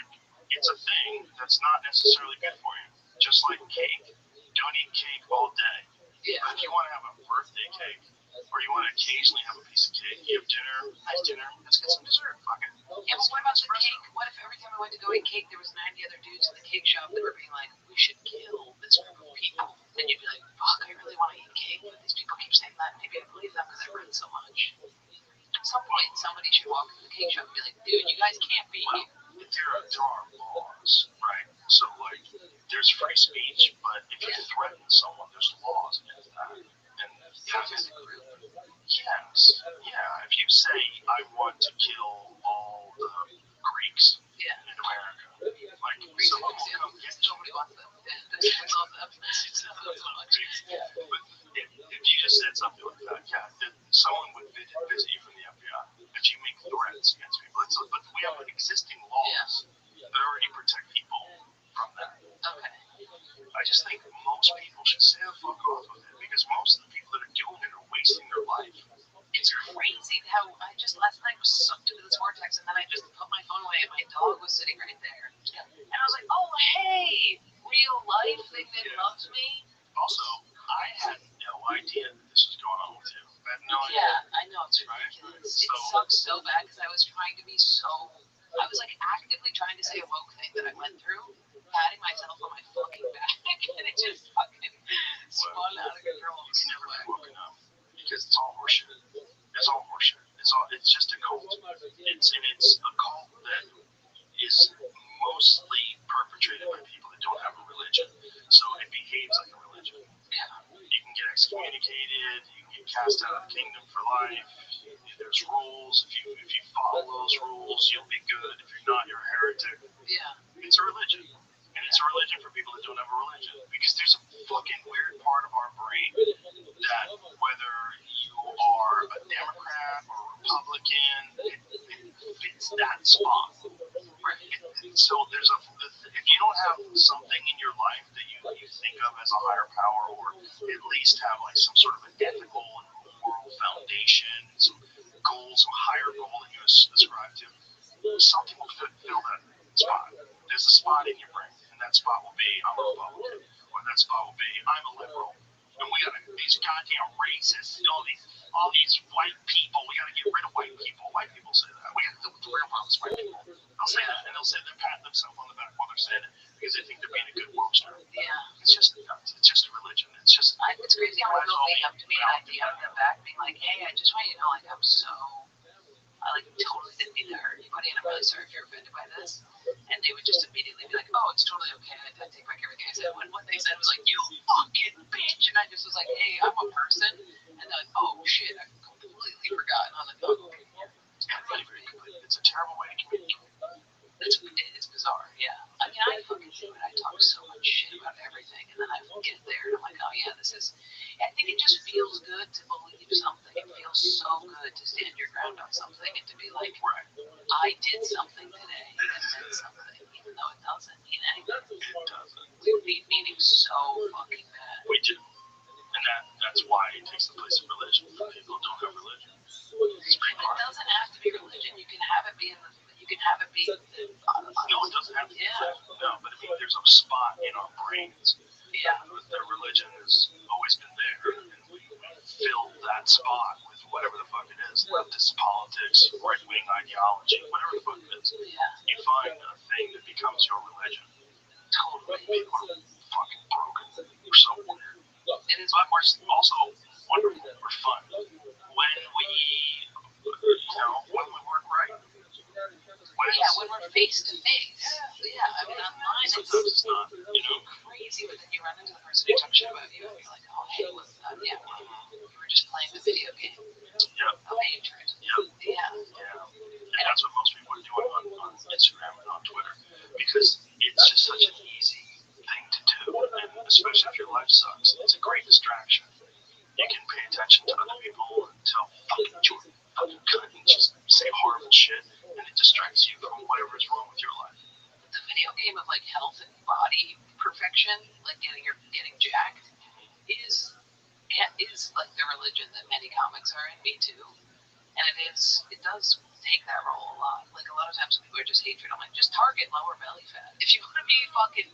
a thing that's not necessarily good for you. Just like cake. Don't eat cake all day. Yeah. But if you want to have a birthday cake, or you want to occasionally have a piece of cake, you have dinner, nice dinner, let's get some dessert. Fuck it. Yeah, but what about the cake? What if every time I went to go eat cake, there was 90 other dudes in the cake shop that were being like, we should kill this group of people? And you'd be like, fuck, I really want to eat cake, but these people keep saying that. Maybe I believe them because I read so much. At some point, somebody should walk into the cake shop and be like, dude, you guys can't be here. There are laws, right? So, there's free speech, but if you threaten someone, there's laws against that. And yes, yeah, if you say, I want to kill all the Greeks in America, someone will come get you. Nobody wants them. But if you just said something like that, someone would visit you from the FBI. If you make threats against people, but we have existing laws that already protect people from that. Okay. I just think most people should say the fuck off with it because most of the people that are doing it are wasting their life. It's crazy how I just last night was sucked into this vortex and then I just put my phone away and my dog was sitting right there. And I was like, oh, hey, real life thing that loves me. Also, I had no idea that this was going on with you. I had no idea. Yeah, I know, it's ridiculous. It sucks so bad is like a religion. Yeah. You can get excommunicated, you can get cast out of the kingdom for life. There's rules. If you follow those rules, you'll be good. If you're not, you're a heretic. Yeah. It's a religion. And it's a religion for people that don't have a religion. Because there's a fucking weird part of our brain that whether you are a Democrat or a Republican, it fits that spot. Right? So there's if you don't have something in your life that you think of as a higher power, or at least have like some sort of an ethical and moral foundation, some goal, some higher goal that you ascribe to, something will fill that spot. There's a spot in your brain, and that spot will be I'm a Republican, or that spot will be I'm a liberal. And we got these goddamn racists, all these white people. We got to get rid of white people. White people say that. We got to deal with the real problems. White people. They'll say that, and they'll say they're patting themselves on the back while they're saying it because they think they're being a good wokester. Yeah. It's just a religion. It's just. It's crazy how people came up to me and I DM'd them back, being like, "Hey, I just want you to know, like, I totally didn't mean to hurt anybody, and I'm really sorry if you're offended by this." And they would just immediately be like, "Oh, it's totally okay. I take back everything I said." When what they said was like, "You fucking bitch," and I just was like, "Hey, I'm a person," and they're like, "Oh shit, I completely forgot." And I'm like, "Oh, okay, it's a terrible way to communicate." It's bizarre, yeah. I mean, I fucking do it. I talk so much shit about everything, and then I get there, and I'm like, "Oh yeah, this is." I think it just feels good to believe something. It feels so good to stand your ground on something and to be like, I did something today that meant something, even though it doesn't mean anything. It doesn't. We need meaning so fucking bad. We do. And that's why it takes the place of religion for people who don't have religion. It doesn't have to be religion. You can have it be no, it doesn't have to be. No, but I mean, there's a spot in our brains. Yeah. That religion has always been there, and we fill that spot with whatever the fuck it is. Leftist politics, right-wing ideology, whatever the fuck it is. Yeah. You find a thing that becomes your religion. Totally. People are fucking broken. We're so weird. It is. But we're also wonderful. We're fun. When we work right. When we're face to face. Yeah, I mean, online it's not, crazy, but then you run into the person who talks shit about you, and you're like, "Oh, hey, what's up?" Yeah, you were just playing the video game. Yep. Of hatred. Yep. Yeah. And that's what most people are doing on Instagram and on Twitter, because it's just such an easy thing to do, and especially if your life sucks. It's a great distraction. You can pay attention to other people and tell fucking joke, fucking cut, and just say horrible shit, and it distracts you from whatever is wrong with your life. The video game of like health and body perfection, like getting jacked, is like the religion that many comics are in. Me too, and it does take that role a lot. Like a lot of times when people are just hatred, I'm like, just target lower belly fat. If you want to be fucking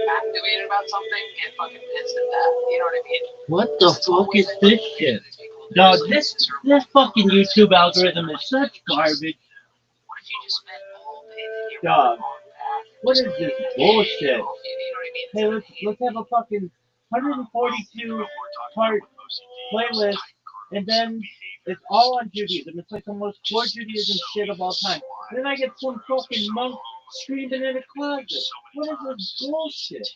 activated about something, get fucking pissed at that. You know what I mean? What the fuck is this shit? No, this fucking YouTube algorithm is such garbage. What if you just spent the whole day thinking Dog. What is this bullshit? You know what I mean? Hey, let's have a fucking 142 part playlist, and then it's all on Judaism. It's like the most core Judaism shit of all time. And then I get some fucking monk screaming in a closet. What is this bullshit? It's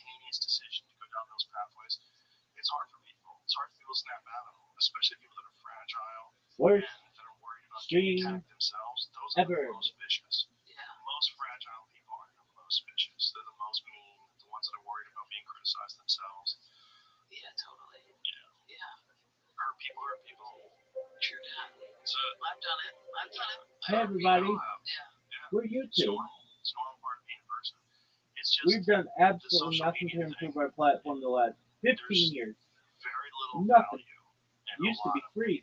hard for people. It's hard for people to snap out of them, especially people that are fragile. Worst that are worried about stream getting themselves. Those are ever. the most vicious. Yeah. Most fragile people are the most vicious. They're the most mean. The ones that are worried about being criticized themselves. Yeah, totally. Yeah. Hurt people. True that. So I've done it. Hey everybody. We're YouTube. It's normal part of being a person. It's just We've done absolutely nothing to improve our platform the last 15 years. Very little nothing. value. Used to be free.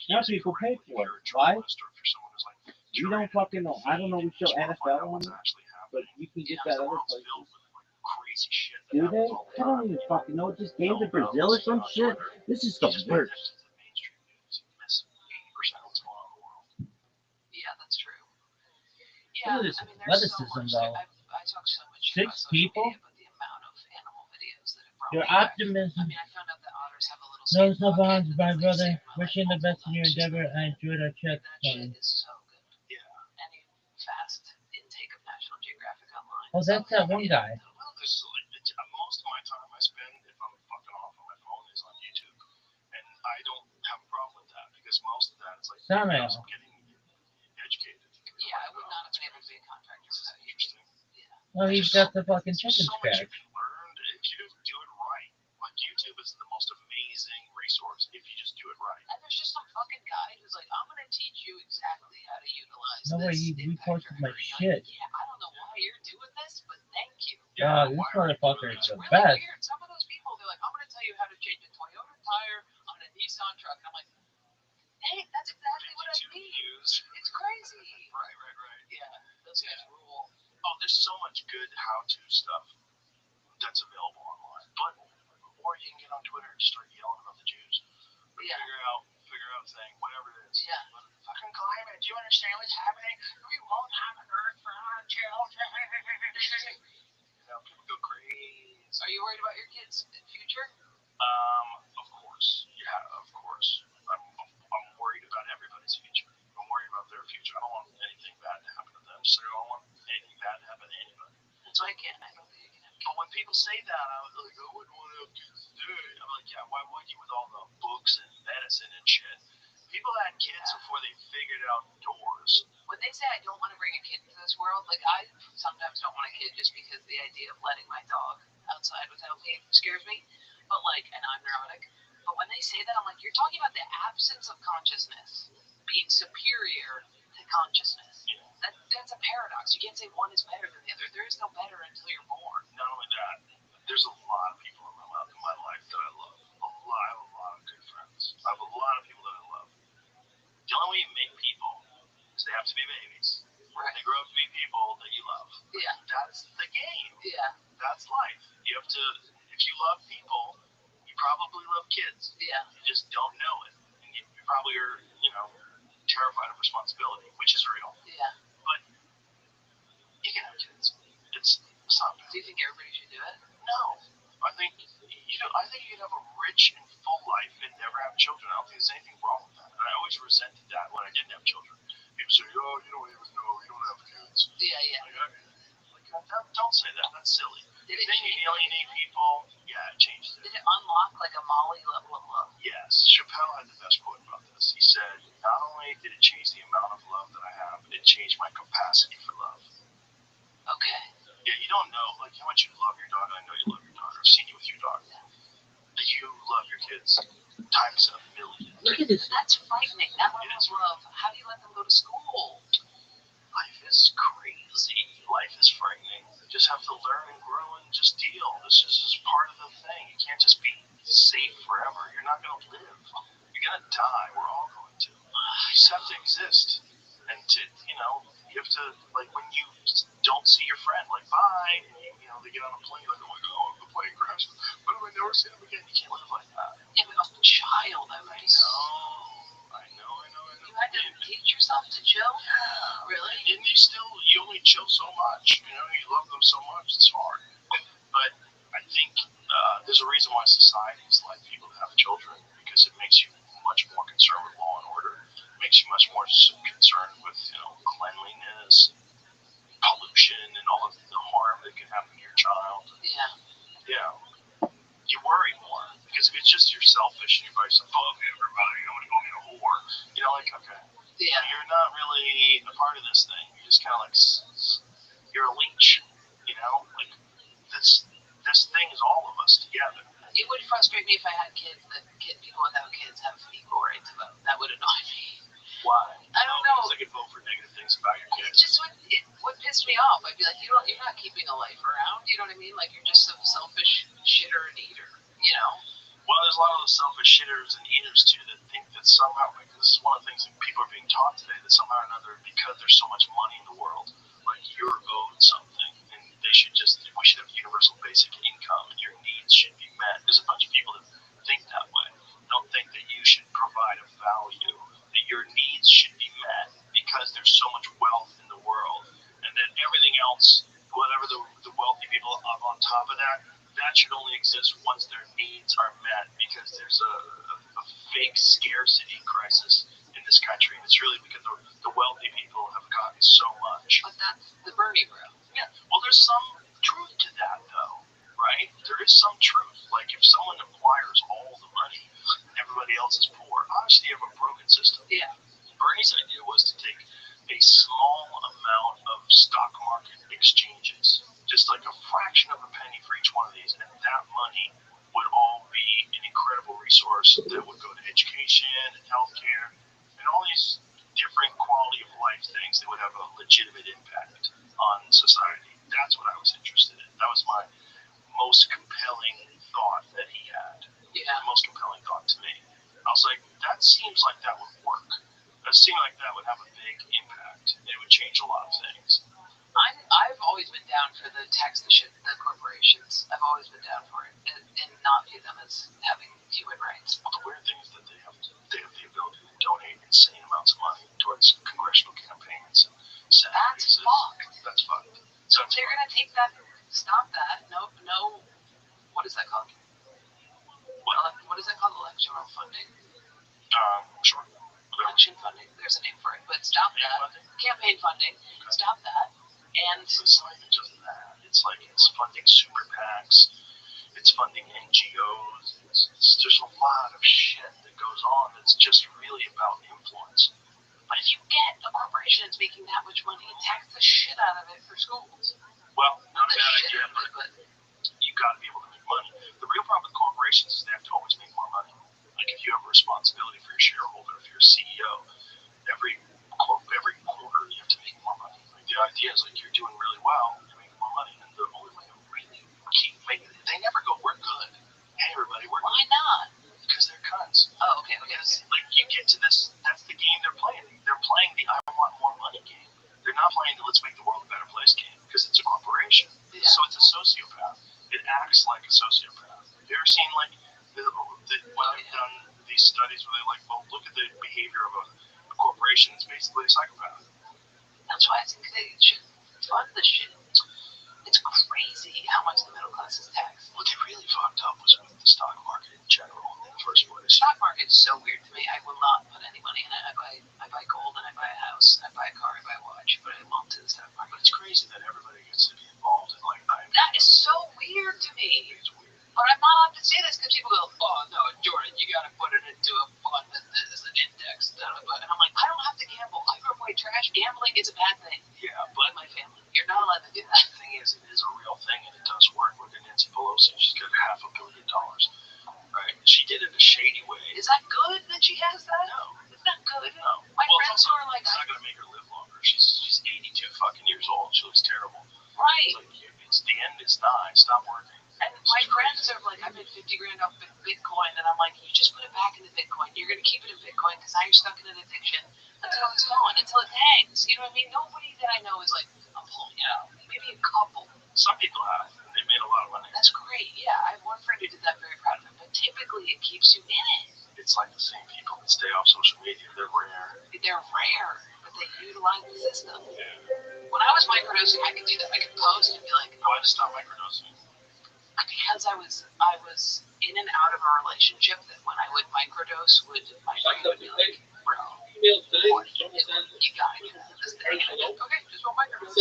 Now people pay for it. Why? You don't fucking know. I don't know. We show NFL on it, but you can get that other places. Do they? I don't even fucking know. It just came to Brazil or some shit. This is the worst. Yeah, that's true. Look at this athleticism, though. I talk so much 6 people? about the amount of animal videos that have brought Your me back. optimism I mean, I found out that otters have a little knows no bounds, my brother. Wishing the best in your endeavor. I enjoyed our chat. That shit is so good. Yeah. Any fast intake of National Geographic online. Oh, that's that one guy. Most of my time I spend, if I'm time I also know. getting educated. Yeah, I would not have been able to be a contractor. This is without you. interesting. Yeah. Well, he's got the fucking chicken So much you scratch. can learn if you do it right. Like YouTube is the most amazing resource if you just do it right. And there's just some fucking guy who's like, I'm gonna teach you exactly how to utilize No way, this. he impact reposted my factor. shit. Like, yeah, I don't know why you're doing this, but thank you. God, this why are you motherfucker doing is that? the Really best. weird. Some of those people, they're like, I'm gonna tell you how to change a Toyota tire on a Nissan truck. And I'm like, hey, that's exactly what I need. It's crazy. Right. Yeah, those guys rule. Oh, there's so much good how-to stuff that's available online. But or you can get on Twitter and start yelling about the Jews. Or Yeah. figure out saying whatever it is. Yeah. Fucking climate. Do you understand what's happening? We won't have an Earth for our children. People go crazy. Are you worried about your kids' future? Of course. Yeah, of course. I'm worried about everybody's future. I'm worried about their future. I don't want anything bad to happen to them. So I don't want anything bad to happen to anybody. That's why I can't. I don't think you can have kids. But when people say that, I was like, I wouldn't want to have kids today. I'm like, yeah, why would you with all the books and medicine and shit? People had kids before they figured out doors. When they say I don't want to bring a kid into this world, like I sometimes don't want a kid just because the idea of letting my dog outside without me scares me. But like, and I'm neurotic. But when they say that, I'm like, you're talking about the absence of consciousness being superior to consciousness. Yeah. That's a paradox. You can't say one is better than the other. There is no better until you're born. Not only that, there's a lot of people in my life that I love. I have a lot of good friends. I have a lot of people that I love. The only way you make people is they have to be babies. Right. They grow up to be people that you love. Yeah. That's the game. Yeah. That's life. You have to, if you love people, you probably love kids. Yeah. You just don't know it. And you probably are, terrified of responsibility, which is real. Yeah. But you can have kids. It's not bad. Do you think everybody should do it? No. I think you can have a rich and full life and never have children. I don't think there's anything wrong with that. And I always resented that when I didn't have children. People say, oh, you don't even know, you don't have kids. Yeah. Don't say that. That's silly. Did it Then you change alienate people. Yeah, it changes it. Did it unlock like a Molly level of love? Yes. Chappelle had the best quote about this. He said, not only did it change the amount of love that I have, it changed my capacity for love. Okay. Yeah, you don't know like how much you love your daughter. I know you love your daughter. I've seen you with your daughter. You love your kids times a million. Look at this. That's frightening. That level of love. How do you let them go to school? Life is crazy. Life is frightening. You just have to learn and grow and just deal. This is just part of the thing. You can't just be safe forever. You're not going to live. You're going to die. We're all going to. You just have to exist. And you have to, like, when you don't see your friend, like, bye, and they get on a plane, like, oh my God, the plane crashed. But if I never see them again, you can't live like that. Yeah, but a child, I would be so... I know. You had to teach yourself to chill? Yeah. Really? And you only chill so much. You love them so much, it's hard. But I think there's a reason why societies like people to have children, because it makes you much more concerned with law and order. It makes you much more concerned with, cleanliness, pollution, and all of the harm that can happen to your child. Yeah. Yeah. You worry more, because if it's just you're selfish and you're like, fuck everybody, I'm going to go get a whore. Okay. Yeah. You're not really a part of this thing. You're just kind of like, you're a leech, like this thing is all of us together. It would frustrate me if I had kids that people without kids have equal rights to vote. That would annoy me. Why? I don't know. Because they could vote for negative things about your kids. It's just what pissed me off. I'd be like, you're not keeping a life around. You know what I mean? Like, you're just some selfish shitter and eater. Well, there's a lot of those selfish shitters and eaters too that think that somehow, like, this is one of the things that people are being taught today, that somehow or another, because there's so much money in the world, like, you're owed something, and we should have universal basic income, and your needs should be met. There's a bunch of people that think that way. Don't think that you should provide a value, that your needs should be met because there's so much wealth in the world, and that everything else, whatever the wealthy people have on top of that should only exist once their needs are met, because there's a fake scarcity crisis in this country, and it's really because the wealthy people have gotten so much. But that's the Bernie bro. Yeah, well, there's some truth to that, though, right? There is some truth. Like, if someone acquires all the money and everybody else is poor, obviously you have a broken system. Yeah. Bernie's idea was to take a small amount of stock market exchanges, just like a fraction of a penny for each one of these, and that money would all be an incredible resource that would go to education and healthcare and all these different quality of life things that would have a legitimate impact on society. That's what I was interested in. That was my most compelling thought that he had. Yeah. The most compelling thought to me. I was like, that seems like that would work. That seemed like that would have a big impact. It would change a lot of things. I've always been down for the the corporations. I've always been down for it, and not view them as having human rights. Well, the weird thing is that they have the ability to donate insane amounts of money towards congressional campaigns and Senate That's races. fucked. That's fucked. So if they're gonna take that, stop that. No. What is that called? What is that called? Electoral funding. Sure. Election funding. There's a name for it, but stop that. Campaign funding. Stop that. And it's not even just that. It's like it's funding super PACs. It's funding NGOs. There's a lot of shit that goes on that's just really about influence. But if you get a corporation that's making that much money, tax the shit out of it for schools. Well, not a bad idea, but you got to be able to make money. The real problem with corporations is they have to always make more money. Like if you have a responsibility for your shareholder, if you're a CEO, every quarter you have to make more money. Like the idea is like you're doing really well, you're making more money, and the only way to really keep making it, they never go, we're good. Hey everybody, we're good. Why not? Because they're cunts. Oh, okay. Like you get to this, that's the game they're playing. They're playing the I want more money game. They're not playing the let's make the world a better place game because it's a corporation. Yeah. So it's a sociopath. It acts like a sociopath. Have you ever seen like when they've done these studies where they're like, well, look at the behavior of a corporation. It's basically a psychopath. That's why I think they should fund the shit. It's crazy how much the middle class is taxed. What they really fucked up was with the stock market in general in the first place. The stock market is so weird to me. I will not put any money in it. I buy gold and I buy a house. I buy a car. I buy a watch. But I won't to the stock market. But it's crazy that everybody gets to be involved in like that is so weird to me. It's weird. But I'm not allowed to say this because people go, oh no, Jordan, you got to put it into a fund that is an index. And I'm like, I don't have to gamble. I grew up white trash. Gambling is a bad thing. Yeah, but my family, you're not allowed to do that. The thing is, it is a real thing and it does work. Look at Nancy Pelosi. She's got $500 million. Right? She did it a shady way. Is that good that she has that? No. It's not good. No. My friends who are like, it's not going to make her live longer. She's 82 fucking years old. She looks terrible. Right. Like, the end is nigh. Stop working. And my friends are like, I made $50,000 off Bitcoin, and I'm like, you just put it back into Bitcoin. You're gonna keep it in Bitcoin because now you're stuck in an addiction until it's gone, until it hangs. You know what I mean? Nobody that I know is like, I'm pulling it out. Maybe a couple. Some people have. They made a lot of money. That's great. Yeah, I have one friend who did that. Very proud of him. But typically, it keeps you in it. It's like the same people that stay off social media. They're rare. They're rare, but they utilize the system. Yeah. When I was microdosing, I could do that. I could post and be like, why to stop microdosing? Because I was in and out of a relationship that when I would microdose, my brain would be like, bro, you gotta do this thing. And I'd go, okay, just go microdose.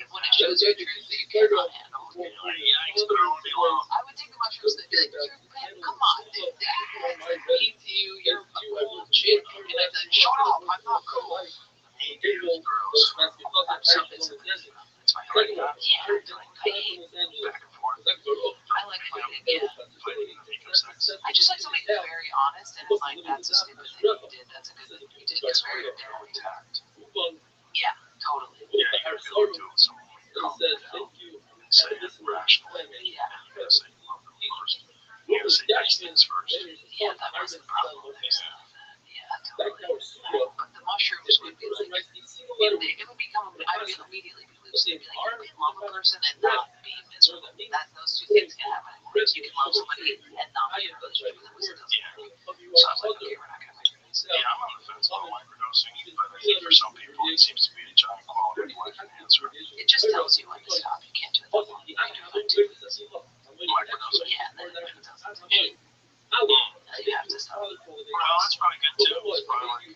When it shows you truth that you cannot handle, I would take the mushrooms and be like, man, come on, dude, that means you're a cool chick. And I'd be like, shut up, I'm not cool. I like fighting, yeah. I just like somebody who's very honest and is like, that's a stupid thing you did, that's a good thing you did. It's very intact. Yeah, totally. Yeah, you gotta be able to do it with someone calm down and say it rationally. Yeah. You gotta say you love them first. You gotta say nice things first. Yeah, that was the problem. Yeah, totally. But the mushrooms would be like, it would become, I would immediately be losing. Be like, you can love a person and not be miserable. Those two things can happen. You can love somebody and not be in a relationship with them. So I was like, okay, we're not going to microdose. Yeah, I'm on the fence about microdosing, but I think for some people it seems to be a giant quality of life enhancer. It just tells you when to stop. You can't do it that long. You can do it for 2 minutes. Microdosing? Yeah, then it doesn't. You have to stop. Well, that's probably good too. It's probably like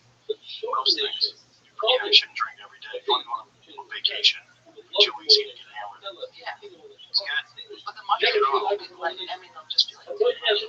most things. Yeah, you shouldn't drink every day. If you want to go on vacation, 2 weeks you can get hammered. Yeah. It's good. But the mushrooms will be like, I mean, they'll just be like, it's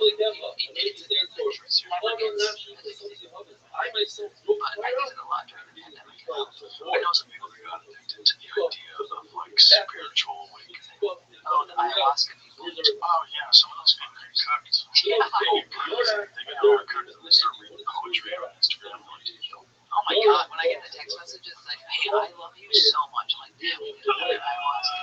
never gets addicted. But I did it a lot during the pandemic. I know some people that got addicted to the idea of like spiritual awakening. Oh, the ayahuasca people. Oh yeah, some of those people get cooked. Yeah. They get overcooked and they start reading poetry on Instagram. Oh my God, when I get the text messages like, hey, I love you so much, like, damn, we did ayahuasca.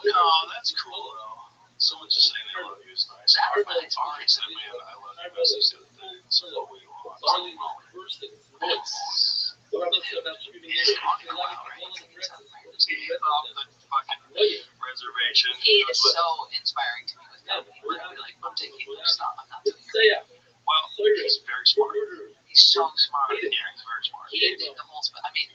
No, that's cool though. Someone just saying they love you is nice. That's nice. Ari sent me an I love you message the other day. So what we want. He gave up the fucking reservation. He is so inspiring to me with comedy. Where I'd be like, I'm taking no stop. I'm not doing it. Well, he's very smart. He's so smart. Yeah, he's very smart. He did the whole. I mean,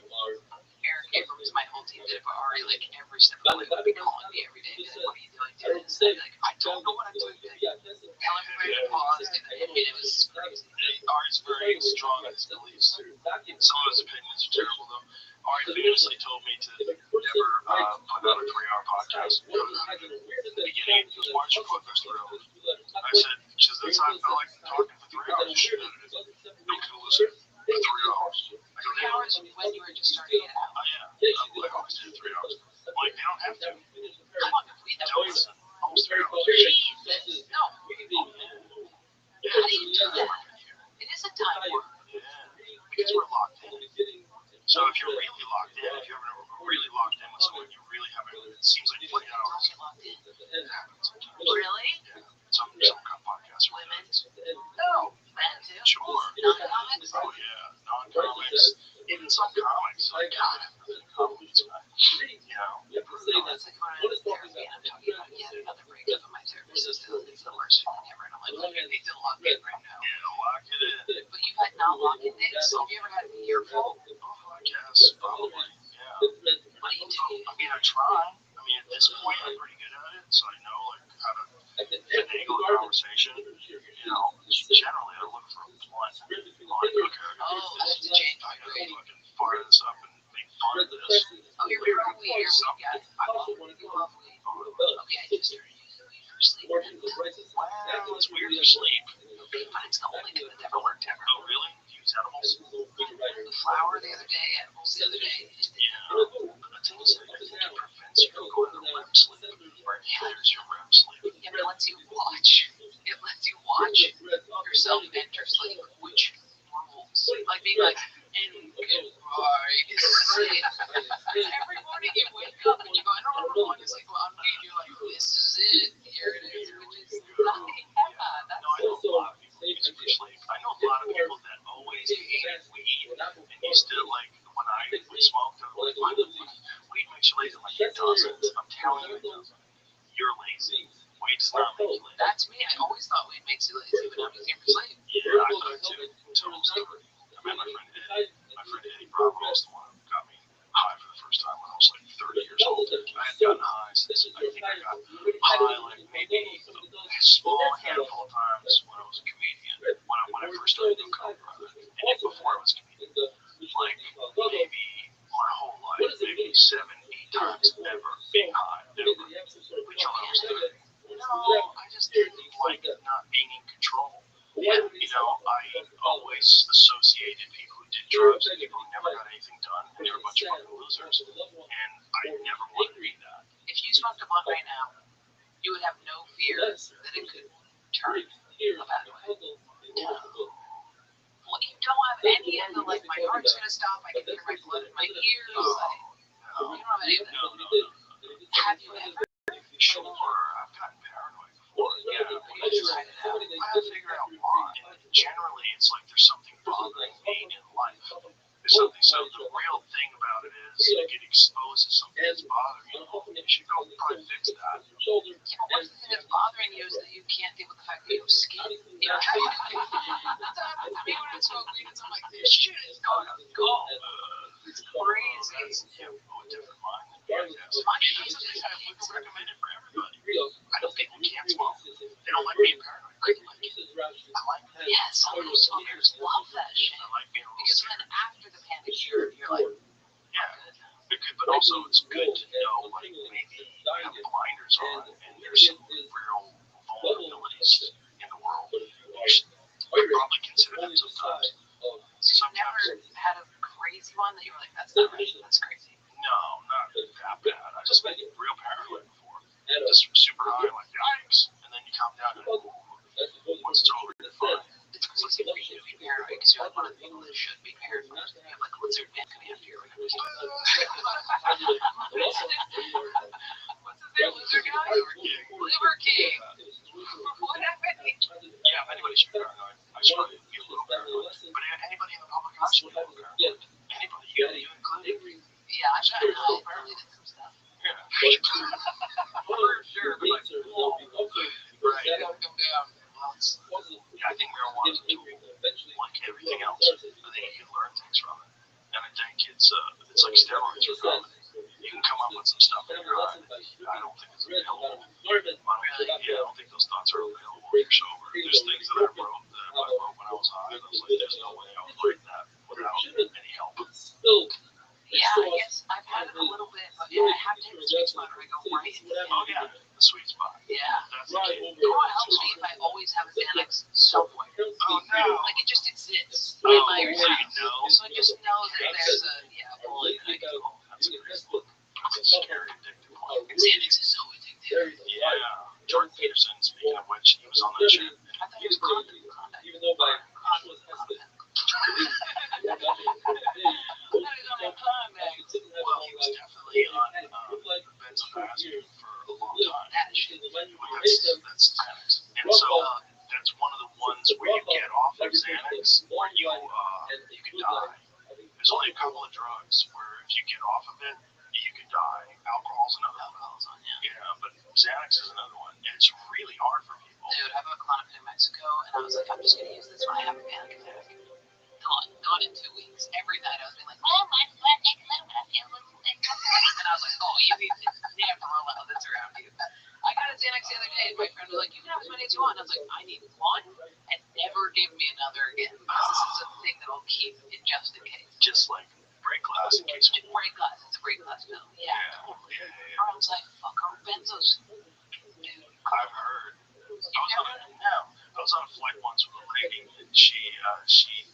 Eric Abrams, my whole team did it, but Ari, like every step of the way, would be calling me every day. Be like, what are you doing today? And I'd be like, I don't know what I'm doing today. Tell everybody to pause. I mean, it was crazy. Ari's very strong in his beliefs. Some of his opinions are terrible, though. Ari famously told me to never put out a 3-hour podcast. At the beginning, he goes, why don't you podcast 3 hours? I said, because that's how I felt like talking for 3 hours. You should edit it. Nobody will listen for 3 hours. I go, 3 hours when you were just starting it out. oh, yeah. I always did 3 hours. Like, they don't have to. How long have we done Don't this? listen. Almost 3 hours. Jesus. No. How do you do that? It is a time warp. Yeah. Because we're locked in. So if you're really locked in, if you're really locked in with someone, you really haven't, it seems like 20 Don't hours. get locked in. It happens sometimes. Really? Yeah. Some podcasts are Women? women. No. Men too? Sure. Non-comics? Oh yeah, non-comics, even some comics. Like God, comics, you know. It's like when I was in therapy and I'm talking about yet another breakup, and my therapist is it's the worst feeling ever. And I'm like, look, you need to lock in right now. Yeah, lock it in. But you've had not lock-in dates, so have you ever had an earful? Oh, I guess probably. Yeah. What do you do? I mean, I try. I mean, at this point, I'm pretty good at it, so I know like how to finagle a conversation. You know, generally I look for a blunt. Like, okay, Oh, that's a change. I gotta fucking fire this up and make fun of this. Oh, you're pro weed. You're weed guy. I love weed. You love weed. Okay, I just started using weed for sleep. Wow, it's weird for sleep. But it's the only thing that's ever worked ever. Oh, really? You use edibles? The flower the other day, edibles the other day. Yeah. But the thing is, I think it prevents you from going to REM sleep. Or it hinders your REM sleep. Yeah, but it lets you watch. It lets you watch yourself enter sleep, which rules. Like being like, and goodbye, sleep. Every morning you wake up and you go, I don't remember when it's like on weed. You're like, this is it. Here it is. Which is nothing. Yeah, that's No, I know a lot of people use it for sleep. I know a lot of people that always hated weed and used to, like, when I would smoke, they were like, weed makes you lazy. I'm like, it doesn't. I'm telling you it doesn't. You're lazy. Weed's not make you lazy. That's me. I always thought weed makes you lazy, but I'm using it for sleep. Yeah, I thought it too. Until it was covered. I met my friend Eddie. My friend Eddie Bravo was the one who got me high for the first time when I was like 30 years old. I had gotten high since I think I got high like maybe a small handful of times when I was a comedian. When I first started doing comedy, and even before I was a comedian, like maybe my whole life, maybe 7, 8 times ever being high, never. Which I was good. No, I just didn't like not being in control. Yeah, you know, I always associated people who did drugs and people who never got anything done, and they were a bunch of fucking losers. And I never wanted to be that. If you smoked a blunt right now, you would have no fear that it could turn a bad way. No. Well, you don't have any of the, like, my heart's gonna stop, I can hear my blood in my ears. Like, you don't have any of that. No. Have you ever? Sure, I've gotten paranoid before. Yeah, I just I have to figure out why. And generally, it's like there's something bothering me in life. There's something. So the real thing about it is like it exposes something that's bothering you. You should go probably fix that. Yeah, but what's the thing that's bothering you is that you can't deal with the fact that you have skin. You know, that's what happens to me when I smoke weed. It's I'm like, this shit is gonna go. It's crazy. Yeah, oh, a different mind. My That's something I wouldn't recommend it for everybody. I know people can't smoke. They don't like being paranoid. I like it. I like that. Yeah, some of those smokers love that shit. I like being a little Because scared. then after the panic, you're like, Yeah, but also it's good to know, like, maybe you have blinders on and there's some real vulnerabilities in the world. like, that's not right. That's crazy. No, not that bad. I just made real paranoid before. Just super high, like, yikes. And then you calm down and, what's totally fine. It's crazy for you to be paranoid because you're like one of the people that should be paranoid. You have like a lizard man coming after you. What's his name? Lizard guy? Liver King. What happened? Yeah, anybody should be paranoid. I should probably be a little paranoid. But anybody in the public house should be a little paranoid. Anybody, you including. Yeah, I've gotten apparently did some stuff. Yeah. For sure. But like, right. You gotta come down. Yeah, I think marijuana is a tool, like everything else. I think you can learn things from it. And I think it's like steroids for comedy. You can come up with some stuff in your mind. I don't think it's available. I don't think those thoughts are available when you're sober. There's things that I wrote when I was high, and I was like, there's no way I would write that without any help. Yeah, I guess I've had it a little bit, but yeah, I have to hit the sweet spot where I go right into the Oh, yeah, the sweet spot. Yeah. That's the key. You know what helps me if I always have a Xanax somewhere? Oh, no. Like it just exists Oh, in my so room. you know. So I just know that there's a, bullet that I can go. That's a great book. It's a scary addictive book. Xanax is so addictive. Yeah. Jordan Peterson, speaking of which, he was on that shit. I thought he was Condon. Even though my Well, he was definitely on benzodiazepine for a long time. That's Xanax. And so that's one of the ones where you get off of Xanax where you can die. There's only a couple of drugs where if you get off of it, you can die. Alcohol's another one. Yeah, but Xanax is another one. It's really hard for people. Dude, I have a client in Mexico, and I was like, I'm just gonna use this when I have a panic attack. Gone in 2 weeks. Every night I was being like, oh, my butt aches a little bit. I feel a little sick. And I was like, oh, you need to never allow this around you. I got a Xanax the other day, and my friend was like, you can have as many as you want. And I was like, I need one, and never give me another again. Because this is a thing that I'll keep it just in case. Just like break glass in case of break glass. It's a break glass pill. Yeah. Or I was like, fuck our benzos. Dude. I've heard. I was on a flight once with a lady, and she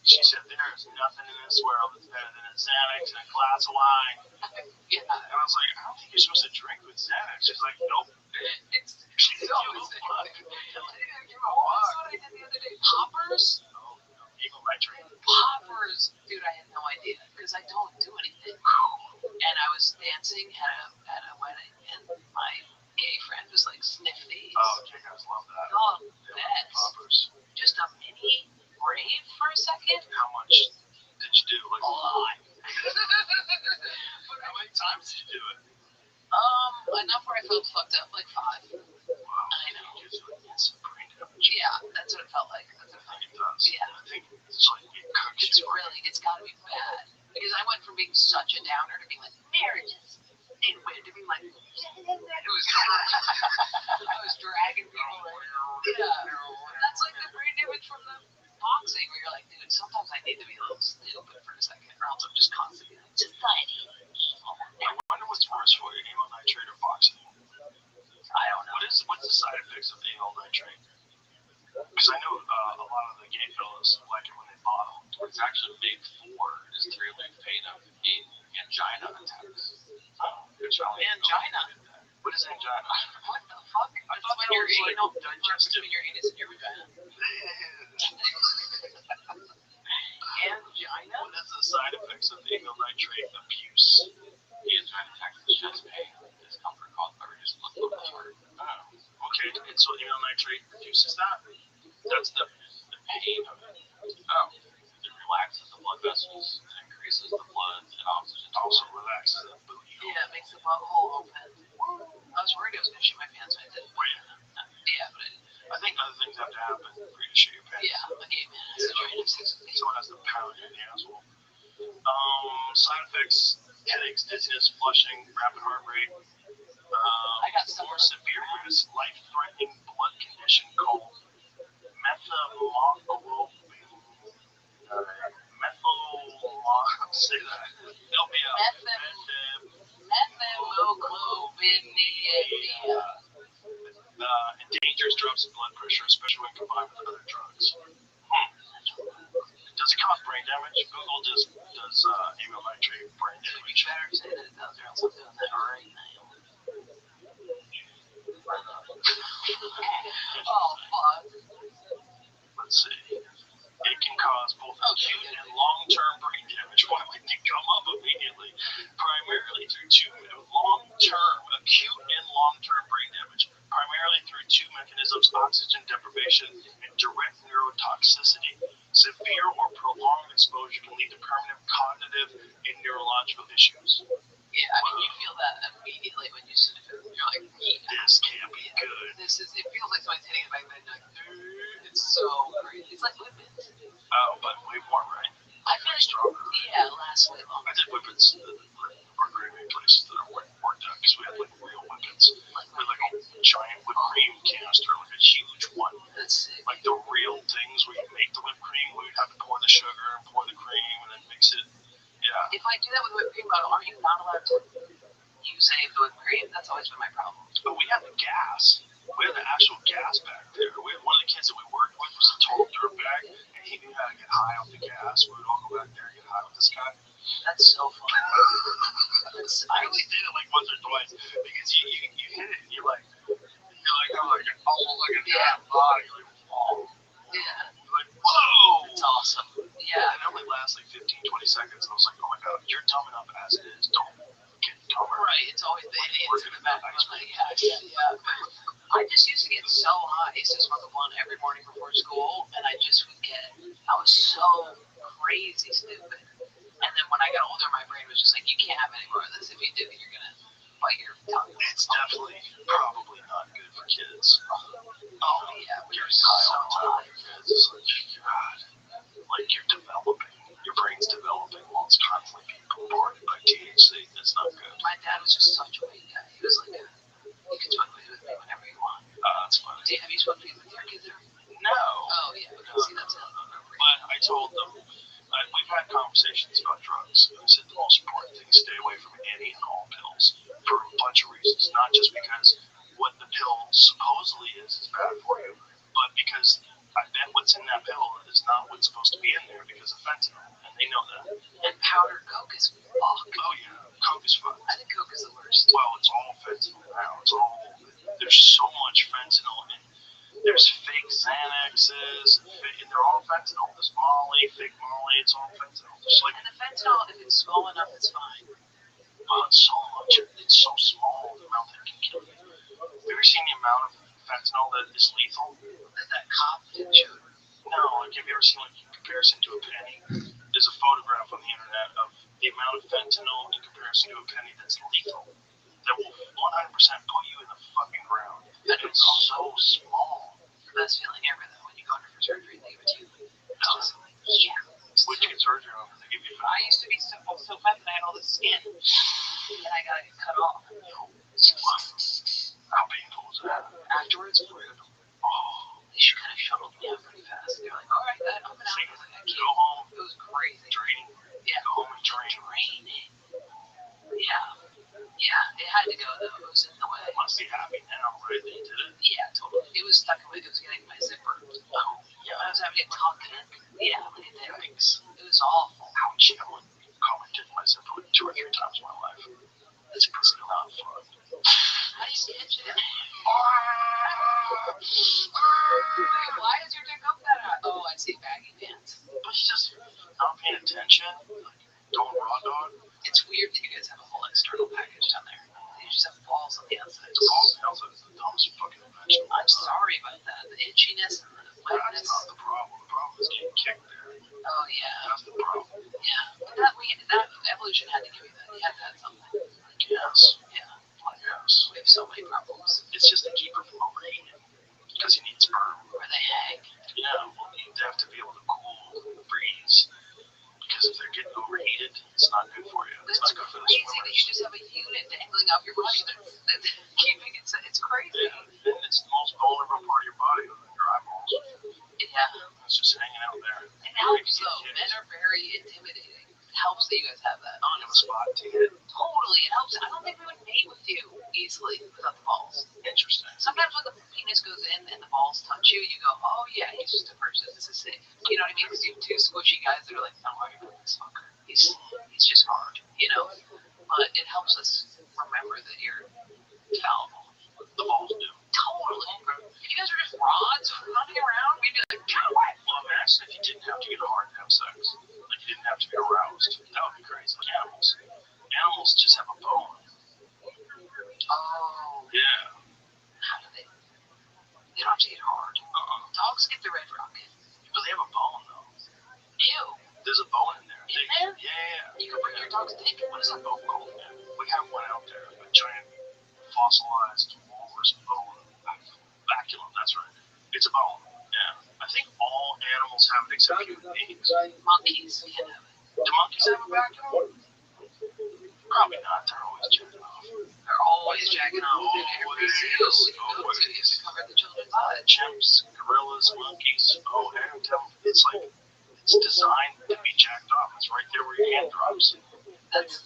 said there's nothing in this world that's better than a Xanax and a glass of wine. Yeah. And I was like, I don't think you're supposed to drink with Xanax. She's like, nope. It's always what I did the other day. Poppers? Oh, Eagle nitrate. Poppers. Dude, I had no idea because I don't do anything. And I was dancing at a wedding, and my gay friend was like, sniff these. Oh, gay guys love that. Oh, that's poppers. Just a mini rave for a second. How much did you do? Like a lot. How many times did you do it? Enough where I felt fucked up, like 5. Wow. I know. It's brain damage. Yeah, that's what it felt like. I think it does. Yeah. I think it's like being cooked. It's gotta be bad. Because I went from being such a downer to being like, marriages. Anyway, to being like, it was I was dragging people in. Yeah. That's like the brain damage from the boxing where you're like, dude, sometimes I need to be a little stupid for a second, or else I'm just constantly like, society is evil. I wonder what's worse for you, amyl nitrate or boxing? I don't know. What's the side effects of amyl nitrate? Because I know a lot of the gay fellas like it when they bottle. It's actually made for is 3-leaf pain in angina attacks. Angina? What is angina? What the fuck? I thought when that your was like anal digestive. between your anus and your vagina. Angina? What is the side effects of amyl nitrate abuse? The angina attacks is chest pain, discomfort caused by reduced blood flow to the heart. Okay, and so amyl nitrate reduces that? That's the pain of it. Oh, it relaxes the blood vessels and increases the blood and oxygen. Also relaxes the booty. Yeah, it makes the butthole open. I was worried I was going to shit my pants when I did. Yeah, but I think other things have to happen for you to shit your pants. Yeah, a gay man has to train himself. Someone has to pound you in the asshole. Side effects, headaches, dizziness, flushing, rapid heart rate. I got some more severe risk, life-threatening blood condition called say that. LBL. Methemoglobinemia. It dangerous drops in blood pressure, especially when combined with other drugs. Does it cause brain damage? Google does amyl nitrate brain brain Dude, you damage. better say that it does, or else I'm doing that right now. Oh, fuck. Let's see. It can cause both acute and long-term brain damage. Why would they come up immediately? Primarily through acute and long-term brain damage. Primarily through two mechanisms: oxygen deprivation and direct neurotoxicity. Severe or prolonged exposure can lead to permanent cognitive and neurological issues. Yeah, I mean, you feel that immediately when you sniff it. You're like, This can't be good. it feels like somebody's hitting it back then. You're like, dude, it's so crazy. It's like whippets. Oh, but way more, right? I feel like, Stronger. yeah, it lasts way longer. I did whippets at our gravy places that I worked at because we had like real whippets. We had like a giant whipped cream canister, like a huge one. That's sick. Like the real things where you make the whipped cream, where you have to pour the sugar and pour the cream and then mix it. Yeah. If I do that with a whipped cream bottle, aren't you not allowed to use any of the whipped cream? That's always been my problem. But we had the gas. We had the actual gas back there. We had one of the kids that we worked with was a total dirtbag, and he knew how to get high off the gas. We would all go back there and get high with this guy. That's so fun. I only did it like once or twice because you hit it and you're like almost like a damn body. You're like, whoa. Yeah. You're like, whoa. It's awesome. Yeah. And it only lasts like 15, 20 seconds. And I was like, oh my god, you're dumb enough as it is. Don't get dumber. Right. It's always the idiots in the back. Yeah. I just used to get so high. I used to smoke a blunt every morning before school, and I just would I was so crazy stupid. And then when I got older, my brain was just like, you can't have any more of this. If you do, you're going to bite your tongue. It's definitely probably not good for kids. Oh, yeah. You're so high. It's like, God, like you're developing. Your brain's developing while it's constantly being bombarded by THC. That's not good. My dad was just such a weed guy. He was like, you can smoke weed with me whenever you want. That's funny. Have you smoked weed with your kids? No. Oh, yeah. See, that's it. But I told them, we've had conversations about drugs. I said the most important thing is stay away from any and all pills for a bunch of reasons. Not just because what the pill supposedly is bad for you, but because I bet what's in that pill is not what's supposed to be in there because of fentanyl, and they know that. And powdered coke is fuck. Oh yeah, coke is fun. I think coke is the worst. Well, it's all fentanyl now. There's so much fentanyl, and there's fake Xanaxes, and they're all fentanyl. There's Molly, fake Molly, it's all fentanyl. And the fentanyl, if it's small enough, it's fine. But so much, it's so small, the amount that it can kill you. Have you ever seen the amount of fentanyl that is lethal? That cop did shoot. No, like have you ever seen like in comparison to a penny? There's a photograph on the internet of the amount of fentanyl in comparison to a penny that's lethal. That will 100% put you in the fucking ground. And it's so small. The best feeling ever though when you go under for surgery and they give it to you. No. Yeah. Which get surgery on? They give you I used to be so fat that I had all this skin. And I got it cut off. How painful was that? Afterwards, brutal. Oh, they kind of shuttled me out pretty fast. They're like, all right, I'm out. I was like, I can't. Go home. It was crazy. Draining. Yeah. Go home and drain. Draining. Yeah. Yeah, it had to go though. It was in the way. You must be happy now, right? That you did it? Yeah, totally. It was stuck in my, it was getting my zipper. Oh, yeah. I was having to tuck it. Yeah, look at that. It was awful. Ouch. I wouldn't commented my zipper 2 or 3 times in my life. It's pretty not fun. How do you stitch it? Why is your dick up that high? Oh, I see baggy pants. But it's just not paying attention. Like, don't raw dog. It's weird that you guys have a whole external package down there. You just have balls on the outside. The balls on the outside is the dumbest fucking invention. I'm sorry about that. The itchiness and the wetness. That's not the problem. The problem is getting kicked there. Oh, yeah. That's the problem. Yeah. But that evolution had to give you that. You had to have something. Yes. Yeah. Yes. We have so many problems. It's just to keep her from overheating. Because you need sperm. Where they hang. Yeah, well, you have to be able to cool the breeze. Because if they're getting overheated, it's not good for you. It's not good for the crazy swimmers. that you just have a unit dangling off your body that's keeping it. It's crazy. Yeah, and it's the most vulnerable part of your body, your eyeballs. Yeah. It's just hanging out there. It helps though. Men are very intimidating. It helps that you guys have that. On the spot to hit. Totally, it helps. I don't think we would mate with you easily without the balls. Interesting. Sometimes when the penis goes in and the balls touch you, you go, oh yeah, he's just a person. This is safe. You know what I mean? Because you have 2 squishy guys that are like, don't worry about this fucker. He's just hard. you know. But it helps us remember that you're fallible. The balls do. Totally. If you guys were just rods running around, we'd be like, get away. Well, imagine if you didn't have to get hard to have sex. Like you didn't have to be aroused. That would be crazy. Like animals. Animals just have a bone. Oh. Yeah. How do they? They don't have to get hard. Dogs get the red rocket. But they have a bone, though. Ew. There's a bone in there. In there? Yeah. You can bring your dog's dick. What is that bone called? We have one out there. A giant fossilized walrus bone. Baculum, that's right. It's a bone. Yeah. I think all animals have it except human beings. Monkeys can have it. Do monkeys have a baculum? Probably not. They're always jacking off. They're always jacking off. Always. You have to cover the children's eyes. Chimps, gorillas, monkeys. Oh, and it's like it's designed to be jacked off. It's right there where your hand drops. That's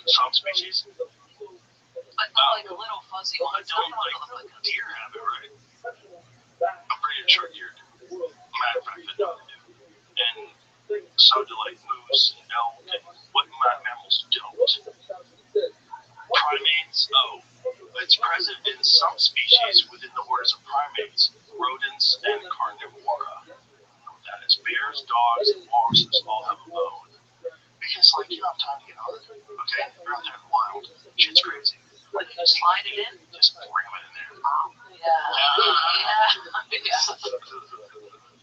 some species. but not like a little fuzzy one. I don't like deer have it, right? I'm pretty sure deer do. Matter of fact, I know they do. And so do like moose and elk and what mammals don't. Primates, it's present in some species within the orders of primates, rodents, and carnivora. That is, bears, dogs, and horses all have a bone. Because, like, you don't have time to get on it, okay? You're out there in the wild. Shit's crazy. Like, you slide it in? Just ram it in there. Yeah.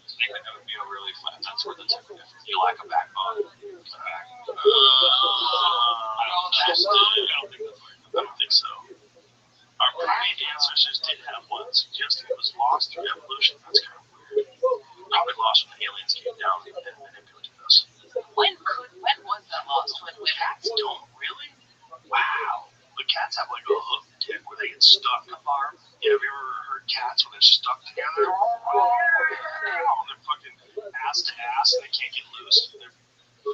Snake are gonna be really flat. That's where the tip is. You lack a backbone. I don't think so. Our primate ancestors did have one, suggesting it was lost through evolution. That's kind of weird. Probably lost when the aliens came down and manipulated us. When was that lost? When Cats don't really? Wow. But cats have like a hook tip where they get stuck. a farm? Yeah, have you ever heard cats when they're stuck together? They're fucking ass to ass and they can't get loose. They're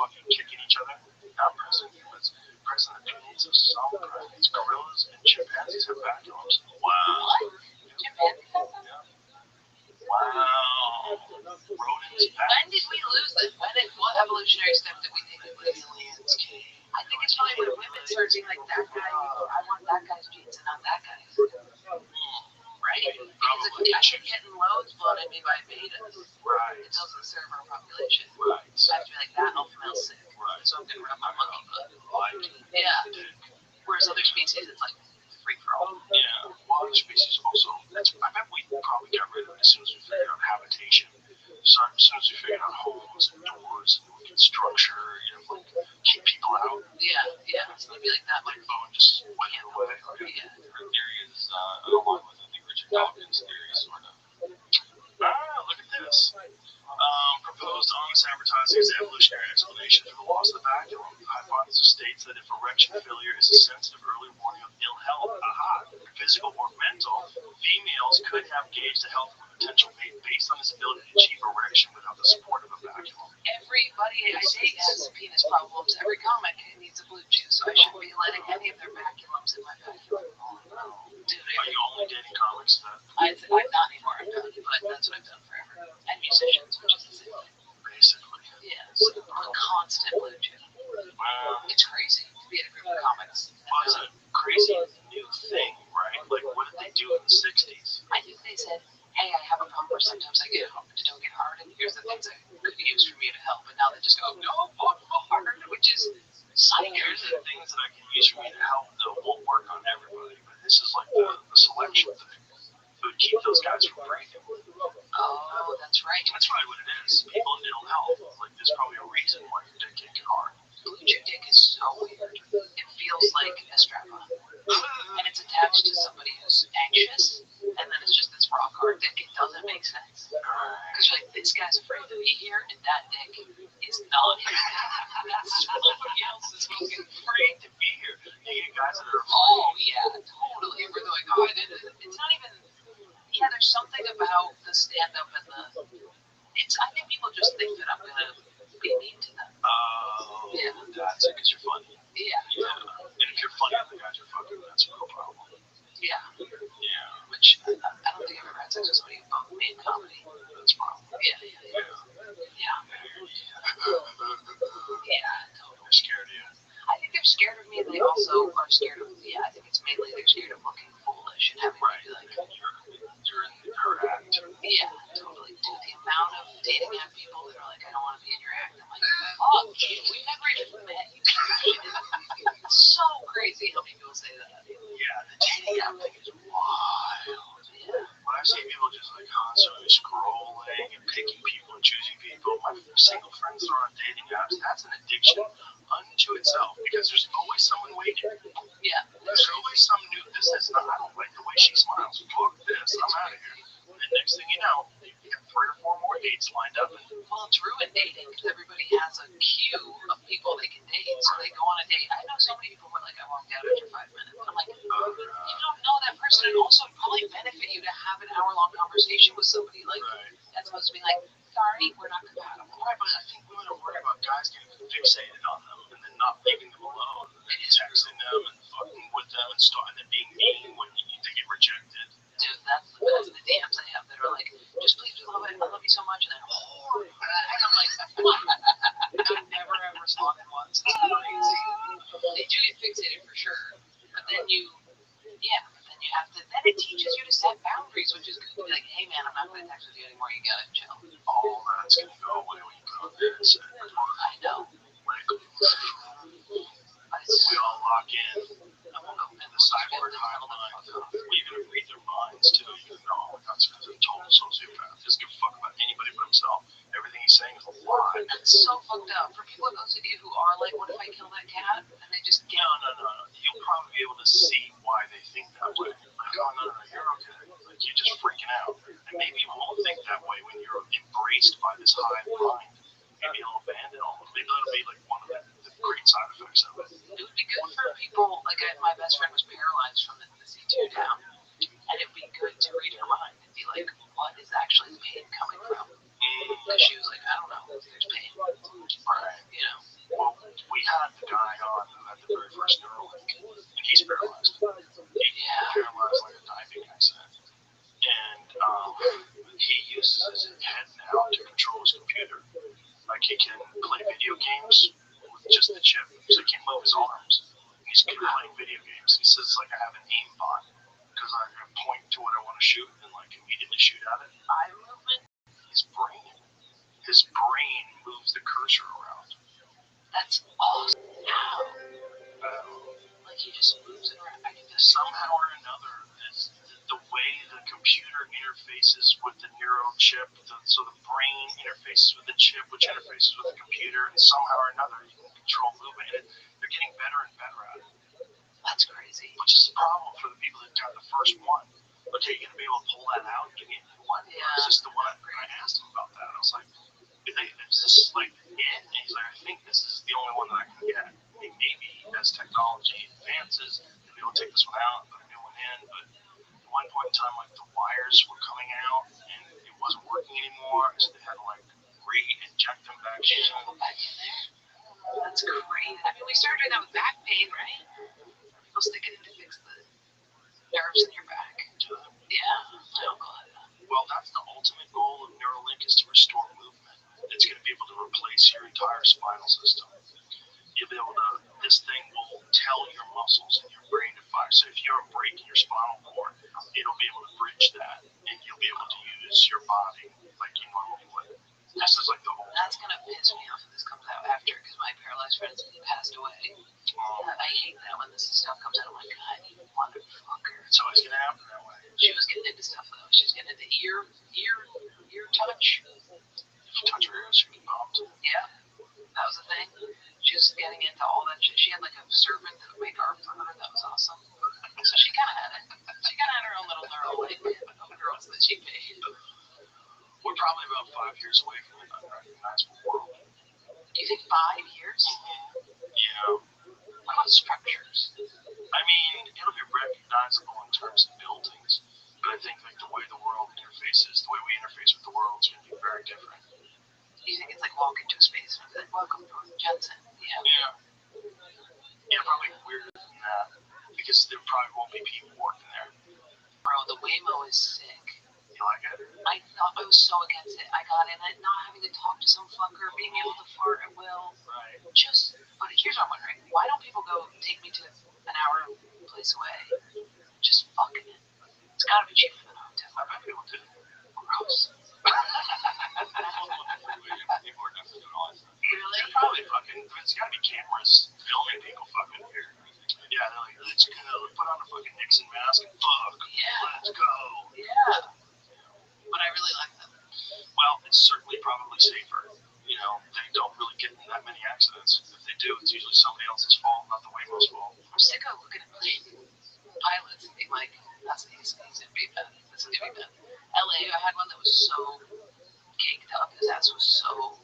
fucking kicking each other. Not present humans. Present opinions of some primates, gorillas, and chimpanzees have backbones. Wow. Chimpanzees have them? Yeah. Wow. Rodents, When did we lose it? What evolutionary step did we think it was? aliens came. I think it's probably when women started being like, that guy, I want that guy's genes and not that guy's. Right? Because if you're getting loads blown at me by betas, Right. it doesn't serve our population. Right. I have to be like, that alpha male's sick. Right. So I'm going to rub my monkey butt. Like, Yeah. Whereas other species, it's like free for all. yeah. Well, other species also. I bet we probably got rid of it as soon as we figured out habitation. So as soon as we figured out homes and doors and we can structure, like keep people out. Yeah. So it'd be like that. Like bone just went away. Yeah. Her theory is along with I think Richard Dawkins' theory, sort of. Look at this. Proposed honest advertising is evolutionary explanation for the loss of the vacuum. The hypothesis states that if erection failure is a sensitive early warning of ill health, physical or mental, females could have gauged the health of a potential mate based on his ability to achieve erection without the support of a vacuum. Everybody I date has penis problems. Every comic needs a blue chew, so I shouldn't be letting any of their vacuums in my vacuum. Dude, Are you only dating comics? I'm not anymore, I'm done, but that's what I've done forever. And musicians, which is the same thing. Basically. Yeah, so a constant blue chew. It's crazy to be in a group of comics. Well, it's a crazy new thing, right? Like, what did they do in the 60s? I think they said, hey, I have a problem where sometimes I don't get hard, and here's the things I could use for me to help. And now they just go, no, fuck hard, which is psycho. Here's the things that I can use for me to help that won't work on everybody, but this is like the selection thing. It would keep those guys from breaking. Oh, that's right. That's probably what it is. People in ill health. Like, there's probably a reason why your dick can't get hard. Blue chew dick is so weird. It feels like a strap-on. And it's attached to somebody who's anxious, and then it's just this rock hard dick. It doesn't make sense. Because you're like, this guy's afraid to be here, and that dick is not here. Somebody else is fucking Afraid to be here. You get guys that are oh, yeah, totally. Where they're like, oh, it's not even... Yeah, there's something about the stand-up and the... I think people just think that I'm going to be mean to them. oh, Yeah. that's it, because you're funny. Yeah. Yeah. And if you're funny, the guys are fucking, that's a real problem. Yeah. Yeah. Which I don't think I've ever had sex with somebody who both made comedy. That's a problem. Yeah. Yeah. Yeah. Yeah. Yeah, totally. They're scared of you. I scared of me. They also are scared of, I think it's mainly they're scared of looking foolish and having to be like, You're in her act. yeah, totally. Dude, the amount of dating app people that are like, I don't want to be in your act. I'm like, fuck, we never even met. It's so crazy how many people say that. Yeah, the dating app thing is wild. Yeah. When I see people just like constantly scrolling and picking people and choosing people, my single friends that are on dating apps, that's an addiction unto itself because there's always someone waiting. Yeah. There's always some new, this is not, I don't like the way she smiles. Fuck this, I'm out of here. And next thing you know, you got 3 or 4 more dates lined up. And, well, it's ruined dating because everybody has a queue of people they can date. So they go on a date. I know so many people who are like, I walked out after 5 minutes. I'm like, you don't know that person. And also, it'd probably benefit you to have an hour-long conversation with somebody. Like, that's supposed to be like, sorry, we're not compatible. Right, but I think women are worried about guys getting fixated on them and then not leaving them alone. And texting them and fucking with them and then being mean when they get rejected. Dude, that's the DMs I have that are like, just please love it. I love you so much. And then, and I'm like, what? I've never ever responded once. It's crazy. They do get fixated for sure. But then have to, then it teaches you to set boundaries, which is good. To be like, hey man, I'm not going to text with you anymore. You got to chill. All that's going to go away when you put on this. I know. We all lock in. And the cyborg timeline, we even read their minds too. You know, that's because they're total sociopath. He doesn't give a fuck about anybody but himself. Everything he's saying is a lie. It's so fucked up. For people like those of you who are like, what if I kill that cat? And they just get. No. You'll probably be able to see why they think that way. Like, oh, no, you're okay. Like, you're just freaking out. And maybe you won't think that way when you're embraced by this hive mind. Maybe you'll abandon all of it. Maybe that'll be like one of the great side effects of it. It would be good for people, like my best friend was paralyzed from the C2 down, and it would be good to read her mind and be like, what is actually the pain coming from? Because she was like, I don't know, there's pain. Right. You know? Well, we had the guy on who had the very first Neuralink, and he's paralyzed. He's paralyzed like a diving accident. And he uses his head now to control his computer. Like, he can play video games with just the chip, so he can't move his arms. He's good at playing video games. He says, like, I have an aimbot, because I can point to what I want to shoot and, like, immediately shoot at it. Eye movement? His brain moves the cursor around. That's awesome. How? Like, he just moves it around. Somehow or another, the way the computer interfaces with the neurochip, so the brain interfaces with the chip, which interfaces with the computer, and somehow or another you can control movement. And they're getting better and better at it. That's crazy. Which is a problem for the people that got the first one. Okay, you're going to be able to pull that out and give me a new one? Yeah. Or is this the one? I asked him about that. I was like, is this like it? And he's like, I think this is the only one that I can get. I mean, maybe as technology advances, they'll be able to take this one out and put a new one in. But at one point in time, like, the wires were coming out and it wasn't working anymore. So they had to like re-inject them back in. That's crazy. I mean, we started doing that with back pain, right? People stick it in to fix the nerves in your back. Yeah. Oh, God. Well, that's the ultimate goal of Neuralink, is to restore movement. It's going to be able to replace your entire spinal system. You'll be able to, this thing will tell your muscles and your brain to fire. So if you're breaking your spinal cord, it'll be able to bridge that, and you'll be able to use your body like you normally would. This is like the whole. That's going to piss me off if this comes out after, because my paralyzed friend passed away. I hate that when this stuff comes out. I'm like, God, you motherfucker. It's always going to happen that way. She was getting into stuff, though. She was getting into ear touch. If you touch her ears, she get pumped. Yeah, that was the thing. She was getting into all that shit. She had like a servant that would make art for her. That was awesome. So she kind of had it. She kind of had her own little Neuralink of girls that she paid. We're probably about 5 years away from an unrecognizable world. Do you think 5 years? Yeah. What about structures? I mean, it'll be recognizable in terms of buildings, but I think like the way the world interfaces, the way we interface with the world is going to be very different. You think it's like walk into a space and be like, welcome to Jensen? Yeah. Yeah, probably weirder than that, because there probably won't be people working there. Bro, the Waymo is sick. You like it? I thought I was so against it. I got in it, not having to talk to some fucker, being able to fart at will. Right. Just But here's what I'm wondering: why don't people go take me to an hour place away? Just fucking it. It's gotta be cheaper than a hotel. I bet people do. Gross. People are definitely doing all that stuff. Really? They're probably fucking. There's gotta be cameras filming people fucking here. Yeah, they're like, let's go. Put on a fucking Nixon mask and fuck. Yeah. Let's go. Yeah. But I really like them. Well, it's certainly probably safer. You know, they don't really get in that many accidents. If they do, it's usually somebody else's fault, not the Waymo's fault. I'm sick of looking at pilots and being like, that's an easy big pen. That's a big pen. LA, I had one that was so caked up. His ass was so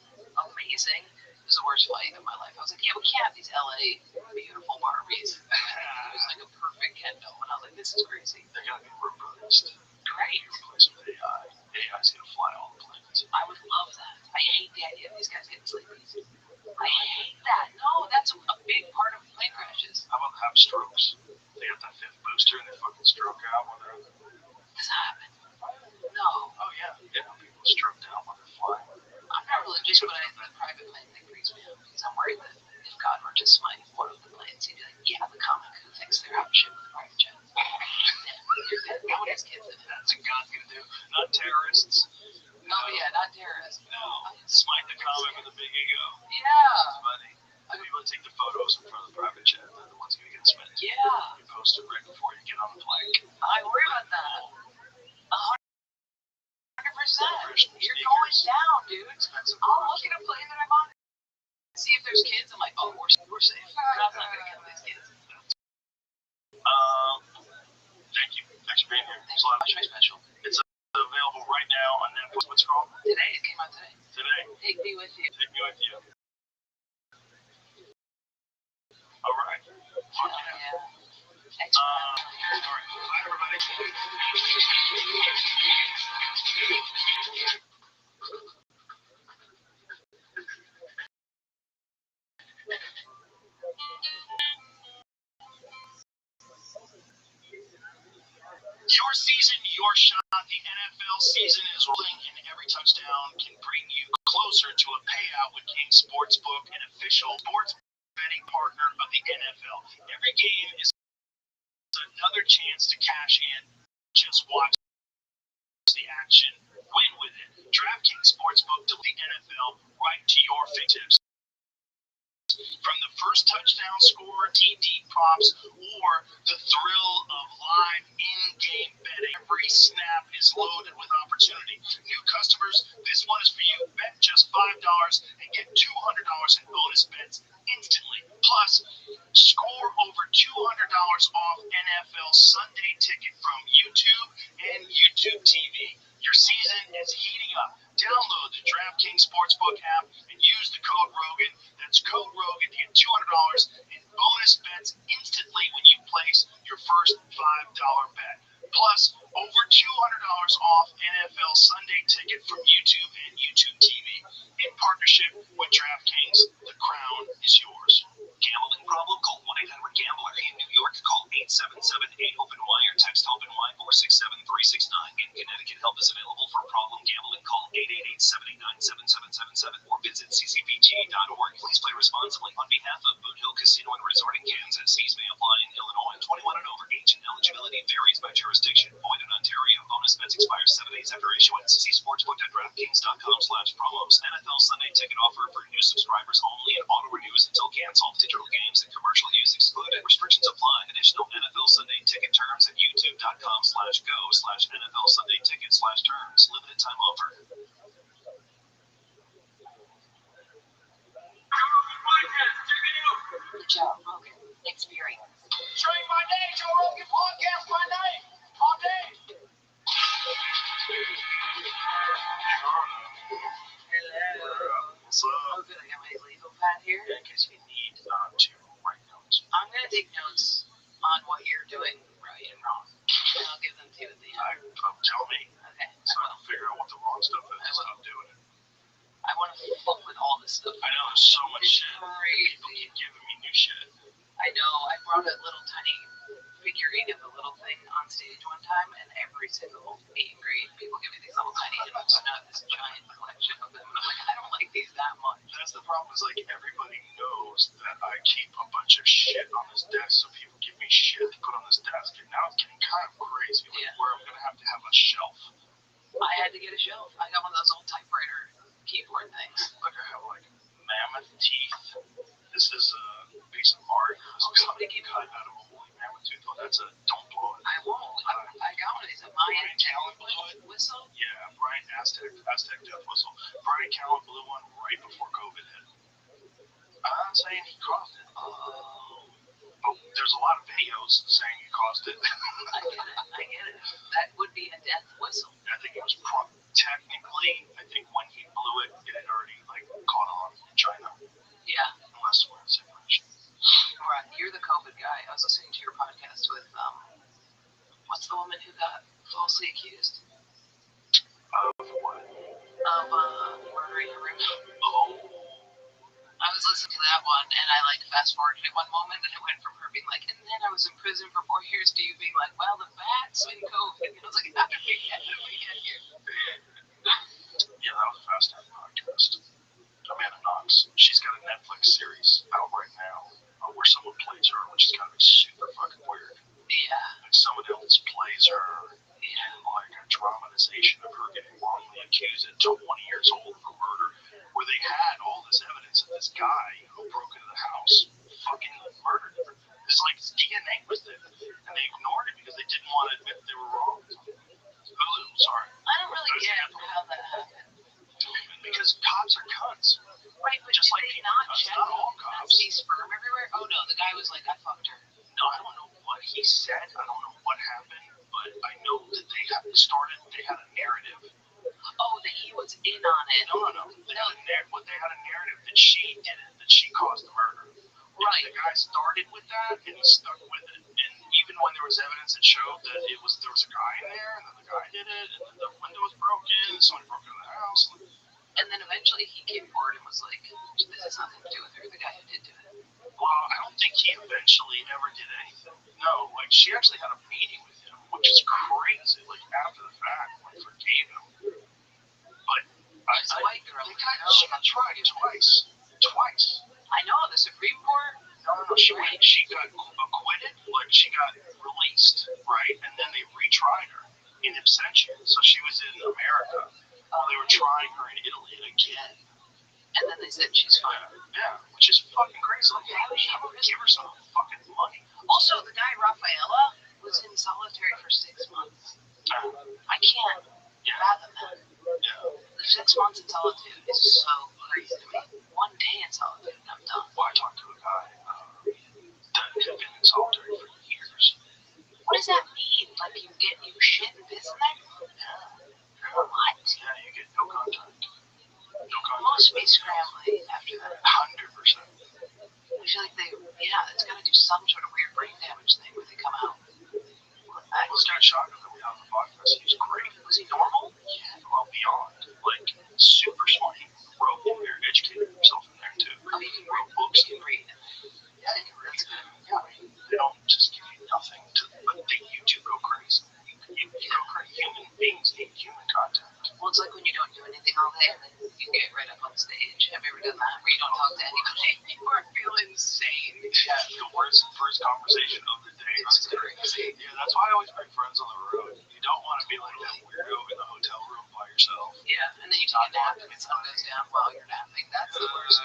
amazing. It was the worst flight of my life. I was like, yeah, we can't have these LA beautiful Barbies. It was like a perfect Ken doll. And I was like, this is crazy. They gotta be replaced. Great. Replace with AI. AI's gonna fly all the planes. I would love that. I hate the idea of these guys getting sleepy. I hate that. No, that's a big part of plane crashes. How about have strokes? They got that fifth booster and they fucking stroke out when they're. Does that happen? No. Oh yeah. Yeah, people stroke out when they're flying. I'm not religious, but the private plane thing freaks me out because I'm worried that if God were to smite one of the planes, he'd be like, yeah, the comic who thinks they're out shit with a private jet. You're dead. No one has kids in it. That's what God's gonna do. Not terrorists. Oh yeah, not terrorists. No. Smite the comic with a big ego. Yeah. Funny. The people that take the photos in front of the private jet, they're the ones gonna get smitten. Yeah. You post it right before you get on the plane. I worry about that. 100%. You're going down, dude. I'll look at a plane that I'm on. See if there's kids. I'm like, oh, we're safe. God's not gonna kill these kids. Thank you. Thanks for being here. Thanks so much. My special. It's available right now on Netflix. What's it called? Today. It came out today. Today. Take me with you. Take me with you. All right. Hell yeah. Thanks for having me. All right. Bye, everybody. Your season, your shot. The NFL season is rolling, and every touchdown can bring you closer to a payout with King Sportsbook, an official sports betting partner of the NFL. Every game is another chance to cash in. Just watch the action. Win with it. DraftKings Sportsbook to the NFL right to your fingertips. From the first touchdown score, TD props, or the thrill of live in-game betting, every snap is loaded with opportunity. New customers, this one is for you. Bet just $5 and get $200 in bonus bets instantly. Plus, score over $200 off NFL Sunday Ticket from YouTube and YouTube TV. Your season is heating up. Download the DraftKings Sportsbook app and use the code ROGAN. That's code ROGAN to get $200 in bonus bets instantly when you place your first $5 bet. Plus, over $200 off NFL Sunday Ticket from YouTube and YouTube TV. In partnership with DraftKings, the crown is yours. Gambling problem? Call 1-800-GAMBLER. In New York, call 877-8-OPEN-Y or text OPEN-Y 467-369. In Connecticut, help is available for problem gambling. Call 888-789-7777 or visit ccpg.org. Please play responsibly. On behalf of Boot Hill Casino and Resort in Kansas, fees may apply in Illinois. 21 and over. Age and eligibility varies by jurisdiction. Void in Ontario. Bonus bets expire 7 days after issuance. See sportsbook.draftkings.com/promos. NFL Sunday Ticket offer for new subscribers only and auto renews until canceled. Digital games and commercial use excluded. Restrictions apply. Additional NFL Sunday Ticket terms at youtube.com/go/NFL Sunday Ticket/terms. Limited time offer. The Joe Rogan Experience. Train my day, Joe Rogan podcast my night. All day. Hello. What's up? Oh, good. I got my legal pad here. In case you need to write notes. I'm going to take notes on what you're doing right and wrong. And I'll give them to you at the end. Tell me. Okay. So I can figure out what the wrong stuff is. I'm doing it. I want to fuck with all this stuff. I know there's so much It's shit. crazy. People keep giving me new shit. I know. I brought a little tiny figurine of the little thing on stage one time, and every single meet and greet, people give me these little tiny items, and I have this giant collection of them. And I'm like, I don't like these that much. That's the problem. Is like everybody knows that I desk so people give me shit to put on this desk, and now it's getting kind of crazy, like where I'm gonna have to have a shelf. I had to get a shelf. I got one of those old typewriter keyboard things. Like I have like mammoth teeth. This is a piece of art. Somebody gave cut out of a woolly mammoth tooth. Oh, that's a don't blow it. I won't. I got one of these. A Mayan Callan whistle. Yeah, Brian Aztec death whistle. Brian Callan blew one right before COVID hit. I'm not saying he caused it. But there's a lot of videos saying he caused it. I get it. That would be a death whistle. I think it was technically, I think when he blew it, it had already like caught on in China. Yeah. Unless we're in situation. Right. You're the COVID guy. I was listening to your podcast with what's the woman who got falsely accused? Of what? Of murdering her roommate. Oh. I was listening to that one, and I like fast forwarded at one moment, and it went from her being like, and then I was in prison for 4 years, to you being like, well, the bats and COVID. And I was like, how did we get here? Yeah, that was a fascinating podcast. Amanda Knox. She's got a Netflix series out right now where someone plays her, which is gonna be super fucking weird. Yeah. Like someone else plays her in like a dramatization of her getting wrongly accused at 20 years old for murder, where they had all this evidence that this guy who broke into the house fucking murdered her. It's like his DNA was there, and they ignored it because they didn't want to admit they were wrong. Hulu, sorry. I don't really get how that happened. Because cops are cunts. Right, but just did like they people not are cunts. check Not all cops. see sperm everywhere? Oh no, the guy was like, I fucked her. No, I don't know what he said. I don't know what happened, but I know that they had a narrative. Oh, that he was in on it. No. They had a narrative that she did it, that she caused the murder. Right. The guy started with that, and he stuck with it. And even when there was evidence that showed that there was a guy in there, and then the guy did it, and then the window was broken, someone broke into the house. And then eventually he came forward and was like, this has nothing to do with her, the guy who did do it. Well, I don't think he eventually ever did anything. No, like she actually had a meeting with him, which is crazy. Like after the fact, like forgave him. But She's a white girl. She got tried twice. I know, the Supreme Court. No, she got acquitted. Like she got released, right? And then they retried her in absentia. So she was in America. They were trying her in Italy again. And then they said she's fine. Yeah, which is fucking crazy. Like, how about give her some fucking money? Also, the guy Rafaela was in solitary for 6 months. I can't fathom that. Yeah. The 6 months in solitude is so crazy to me. 1 day in solitude and I'm done. Well, I talked to a guy that had been in solitary for years. What does that mean? Like you shit and piss in there? Yeah. What? Yeah, you get no contact. Must be scrambling after that. 100%. I feel like it's gonna do some sort of weird brain damage thing where they come out. This guy shot him that we have the podcast. He was great. Was he normal? Yeah, well, beyond. Like, super smart. He wrote in there, educated himself in there, too. Oh, you can wrote read books. You can read. Yeah, you can read. Yeah, I mean, they don't just give you nothing, but you do go crazy. You go crazy. Human beings need human contact. Well, it's like when you don't do anything all day and then you get right up on stage. Have you ever done that? Where you don't talk to anybody? You are feeling insane. Yeah, the worst first conversation of the day. It's crazy. Yeah, that's why I always bring friends on the road. You don't want to be like that weirdo in the hotel room by yourself. Yeah, and then you take a nap and the sun goes down while you're napping. That's the worst.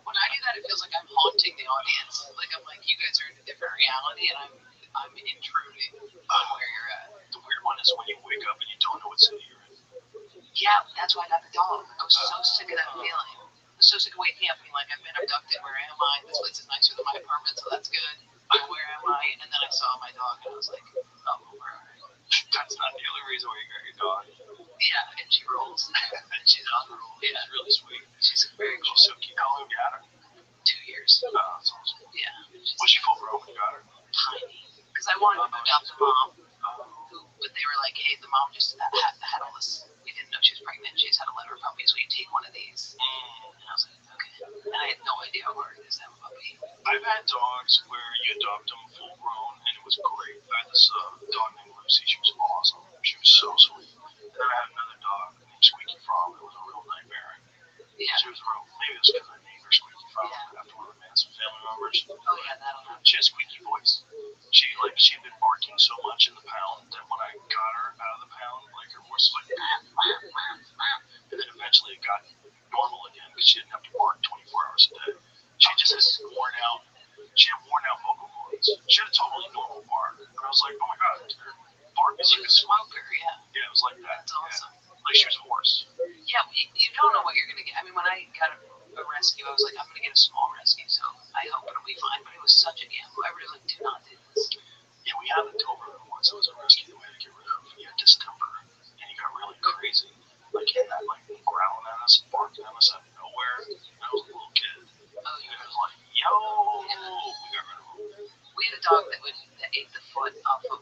When I do that, it feels like I'm haunting the audience. Like I'm like, you guys are in a different reality, and I'm intruding on where you're at. The weird one is when you wake up and you don't know what city you're in. Yeah, that's why I got the dog. I was so sick of that feeling. I was so sick of waking up being like, I've been abducted. Where am I? This place is nicer than my apartment, so that's good. But where am I? And then I saw my dog, and I was like, oh, where am I? That's not the only reason why you got your dog. Yeah, and she rolls. And she's on the roll. Yeah. She's really sweet. She's very cool. She's so cute. How long have you had her? 2 years. Oh, that's awesome. Yeah. Was she full grown when you got her? Tiny. Because I wanted to adopt a mom, but they were like, hey, the mom just had all this. We didn't know she was pregnant. She just had a litter of puppies. Will you take one of these? And I was like, okay. And I had no idea how hard it is to have a puppy. I've had dogs where you adopt them full grown, and it was great. I had this dog named Lucy. She was awesome. She was so sweet. And then I had another dog named Squeaky Frog. It was a real nightmare. Yeah. She was real. Maybe it was because I named her squeaky phone after one of the Manson family members. Oh yeah, that'll happen. She has squeaky voice. She'd been barking so much in the pound that when I got her out of the pound, like her voice was like, and then eventually it got normal again because she didn't have to bark 24 hours a day. She just had worn out vocal cords. She had a totally normal bark, and I was like, oh my god, her bark is like a smoker, yeah. Yeah, it was like that. That's awesome. Yeah. Like she was hoarse. Yeah, you don't know what you're gonna get. I mean, when I got a rescue, I was like, I'm gonna get a small rescue, so I hope it'll be fine. But it was such a gamble. I really do not do this. Yeah, we had a Doberman once. It was a rescue that we had to get rid of. He had distemper, and he got really crazy, like in that, like growling at us, barking at us out of nowhere. I was a little kid. Oh, He was like, yo, we got rid of him. We had a dog that ate the foot off of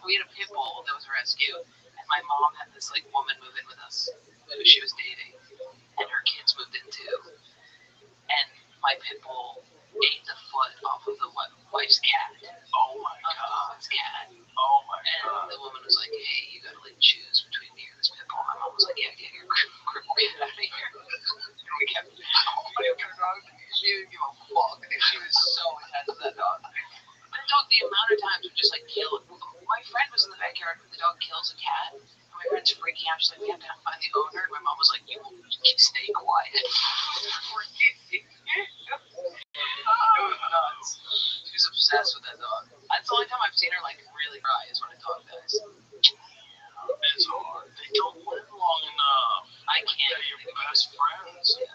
we had a pit bull that was a rescue, and my mom had this like woman move in with us who she was dating, and her kids moved in too, and my pit bull ate the foot off of the wife's cat. Oh my god. His cat. Oh my And god. the woman was like, hey, you gotta like choose between me and this pit bull. My mom was like, yeah, get your cripple cat out of here. And we kept her dog. She didn't give a fuck. She was so intense with that dog. That dog, the amount of times would just like kill. My friend was in the backyard when the dog kills a cat. And my friend's freaking out. She's like, we have to find the owner. And my mom was like, you stay quiet. It was nuts. She was obsessed with that dog. That's the only time I've seen her like really cry is when a dog dies. It's hard. They don't live long enough. I can't. They're your best friends. Yeah.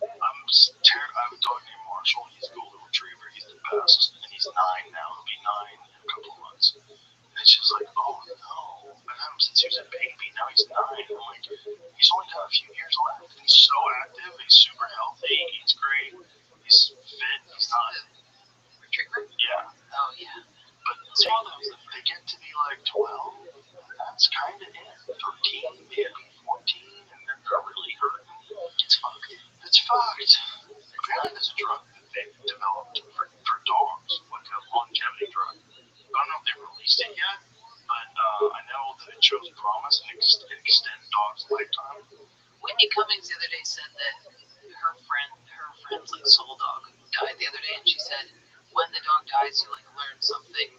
I have a dog named Marshall. He's a golden retriever. He's the best. And he's 9 now. He'll be 9 in a couple of months. And it's just like, oh no. I've had him since he was a baby. Now he's 9. I'm like, he's only got a few years left. And he's so active. He's super healthy. He eats great. He's fit. He's not. Retriever? Yeah. Oh yeah. But they get to be like 12. That's kind of it. 13, maybe 14, and then they're really hurting. It's fucked. It's fucked. Apparently there's a drug that they've developed for dogs, like a longevity drug. I don't know if they've released it yet, but I know that it shows promise and extend dogs' lifetime. Whitney Cummings the other day said that her friend's like soul dog died the other day, and she said when the dog dies, you like learn something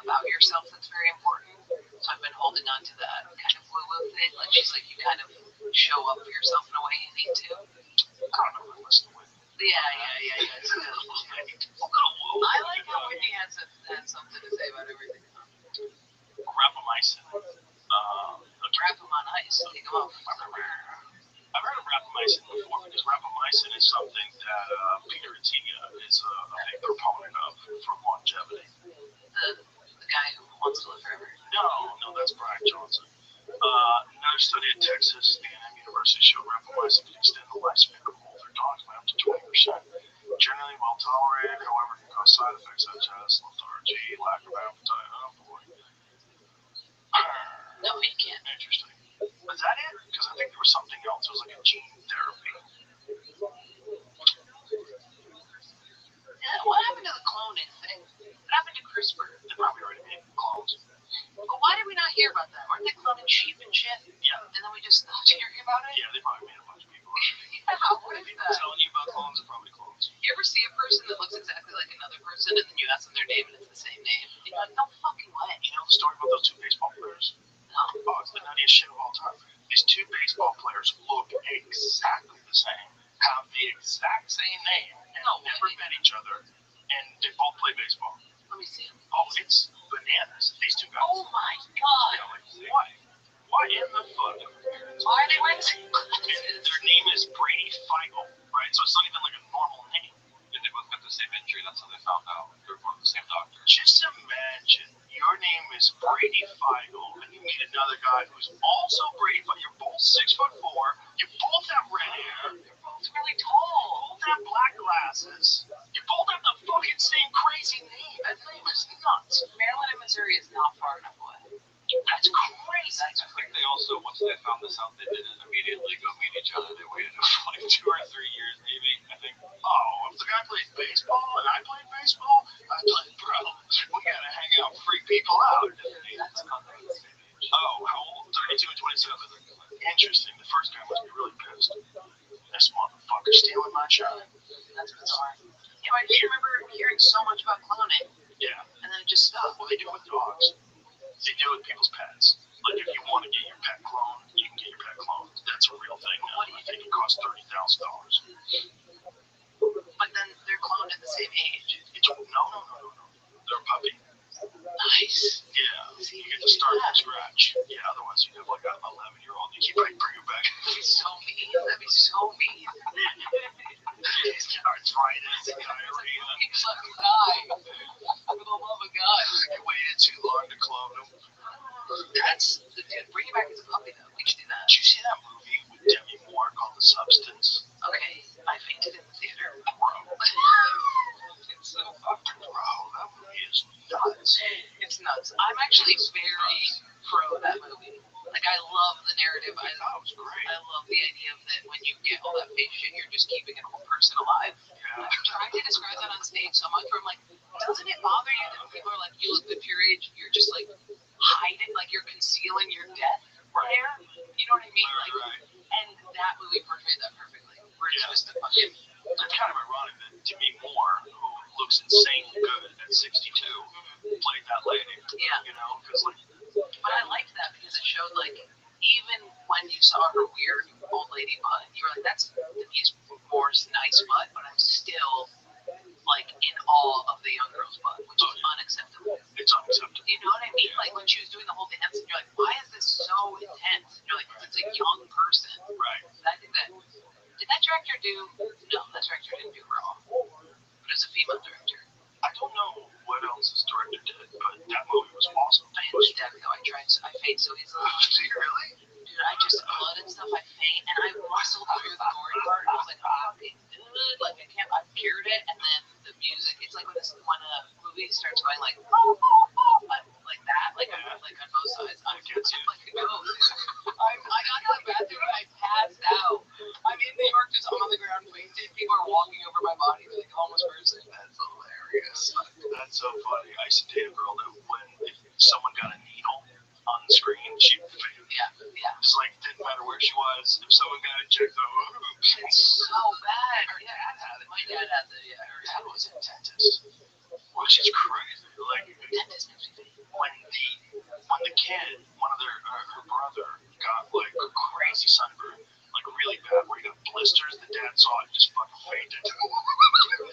about yourself that's very important. So I've been holding on to that kind of woo-woo thing. Like she's like, you kind of show up for yourself in a way you need to. I don't know if I listen to Whitney. Yeah. I like how Whitney had something to say about everything. Rapamycin. Wrap him on ice. Take him off. I've heard of rapamycin before because rapamycin is something that Peter Attiga is a big proponent of for longevity. The guy who wants to live forever. No, that's Brian Johnson. Another study at Texas A&M University showed rapamycin can extend the lifespan of older dogs by up to 20%. Generally well tolerated, however, can cause side effects such as lethargy, lack of appetite. Oh boy. No, he can't. Interesting. Was that it? Because I think there was something else. It was like a gene therapy. Yeah, what happened to the cloning thing? What happened to CRISPR? They probably already made clones. But why did we not hear about that? Weren't they cloning sheep and shit? Yeah. And then we just stopped hearing about it? Yeah, they probably made a bunch of people. What is People that? telling you about clones are probably clones. You ever see a person that looks exactly like another person and then you ask them their name and it's the same name? And you're like, no fucking way. You know the story about those 2 baseball players? No. Oh, it's the nuttiest shit of all time. These 2 baseball players look exactly the same, have the exact same name, and never met each other, and they both play baseball. Let me see them. Oh, it's bananas. These 2 guys. Oh my god. You know, like, why? Why in the fuck? Why are they wearing the same glasses? Their name is Brady Feigl, right? So it's not even like a normal name. And they both got the same injury. That's how they found out. They're both the same doctor. Just imagine your name is Brady Feigl, and you meet another guy who's also Brady Feigl. You're both 6'4". You both have red hair. They're both really tall. You both have black glasses. You both have the fucking same crazy name. That name is nuts. Maryland and Missouri is not far enough away. That's crazy. I think they also, once they found this out, they didn't immediately go meet each other. They waited for like 2 or 3 years, maybe. I think. Oh, if the guy plays baseball and I play baseball, I'd like, bro, we gotta hang out, freak people out. That's crazy. Oh, how old? 32 and 27. Interesting. The first guy must be really pissed. This motherfucker they're stealing my shine. That's bizarre. Yeah, I just remember hearing so much about cloning. Yeah. And then it just stopped. Well, they do it with dogs. They do it with people's pets. Like, if you want to get your pet cloned, you can get your pet cloned. That's a real thing now. I think it costs $30,000. But then they're cloned at the same age. No. They're a puppy. Nice. Yeah. You get to start from scratch. Yeah, otherwise you have like an 11-year-old. You keep bring him back. That'd be so mean. That'd be so mean. Arthritis, diarrhea. Just let him die. For the love of God. You waited too long to clone him. That's the dude. Bring it back as a puppy though. We should do that. Did you see that movie with Demi Moore called The Substance? Okay, I fainted in the theater. Bro. It's so fucking Bro, that movie is nuts. It's nuts. I'm actually very pro that movie. Like, I love the narrative. That was great. I love the idea of that when you get all that fake shit, you're just keeping an old person alive. Yeah. I'm trying to describe that on stage so much where I'm like, doesn't it bother you that people are like, you look good for your age, you're just like hiding, like you're concealing your death there? You know what I mean? Like, Right. and that movie portrayed that perfectly. Where it's just a fucking... It's kind of ironic that Demi Moore, who looks insanely good at 62, played that lady. Yeah. You know, because like. But I liked that because it showed like even when you saw her weird old lady butt, you were like, that's Denise Moore's nice butt, but I'm still like in awe of the young girl's butt, which is unacceptable. It's unacceptable. You know what I mean? Like when she was doing the whole dance, and you're like, why is this so intense? And you're like, it's a young person. Right. And I think that did that director do? No, that director didn't do Raw. But it's a female director. I don't know what else this director did, but that movie was awesome. I was dead though. I faint so easily. Did you really? Dude, I just blood and stuff. I faint and I muscled through the gory part. And I was like, oh, okay, good. Like I can't. I cured it, and then the music. It's like when a movie starts going like, like that, like on both sides. I'm like a ghost. I got to the bathroom and I passed out. I'm in New York, just on the ground, fainted. People are walking over my body like a homeless person. That's hilarious. That's so funny. I used to date a girl that when if someone got a needle on the screen, she'd faint. Yeah. Just like didn't matter where she was. If someone got injected, it's so bad. Her dad had it. My dad had it. Yeah, her dad was a dentist. Which is crazy. Like dentist makes me think. When the kid, one of her brother got like a crazy sunburn, like really bad, where he got blisters. The dad saw it and just fucking fainted.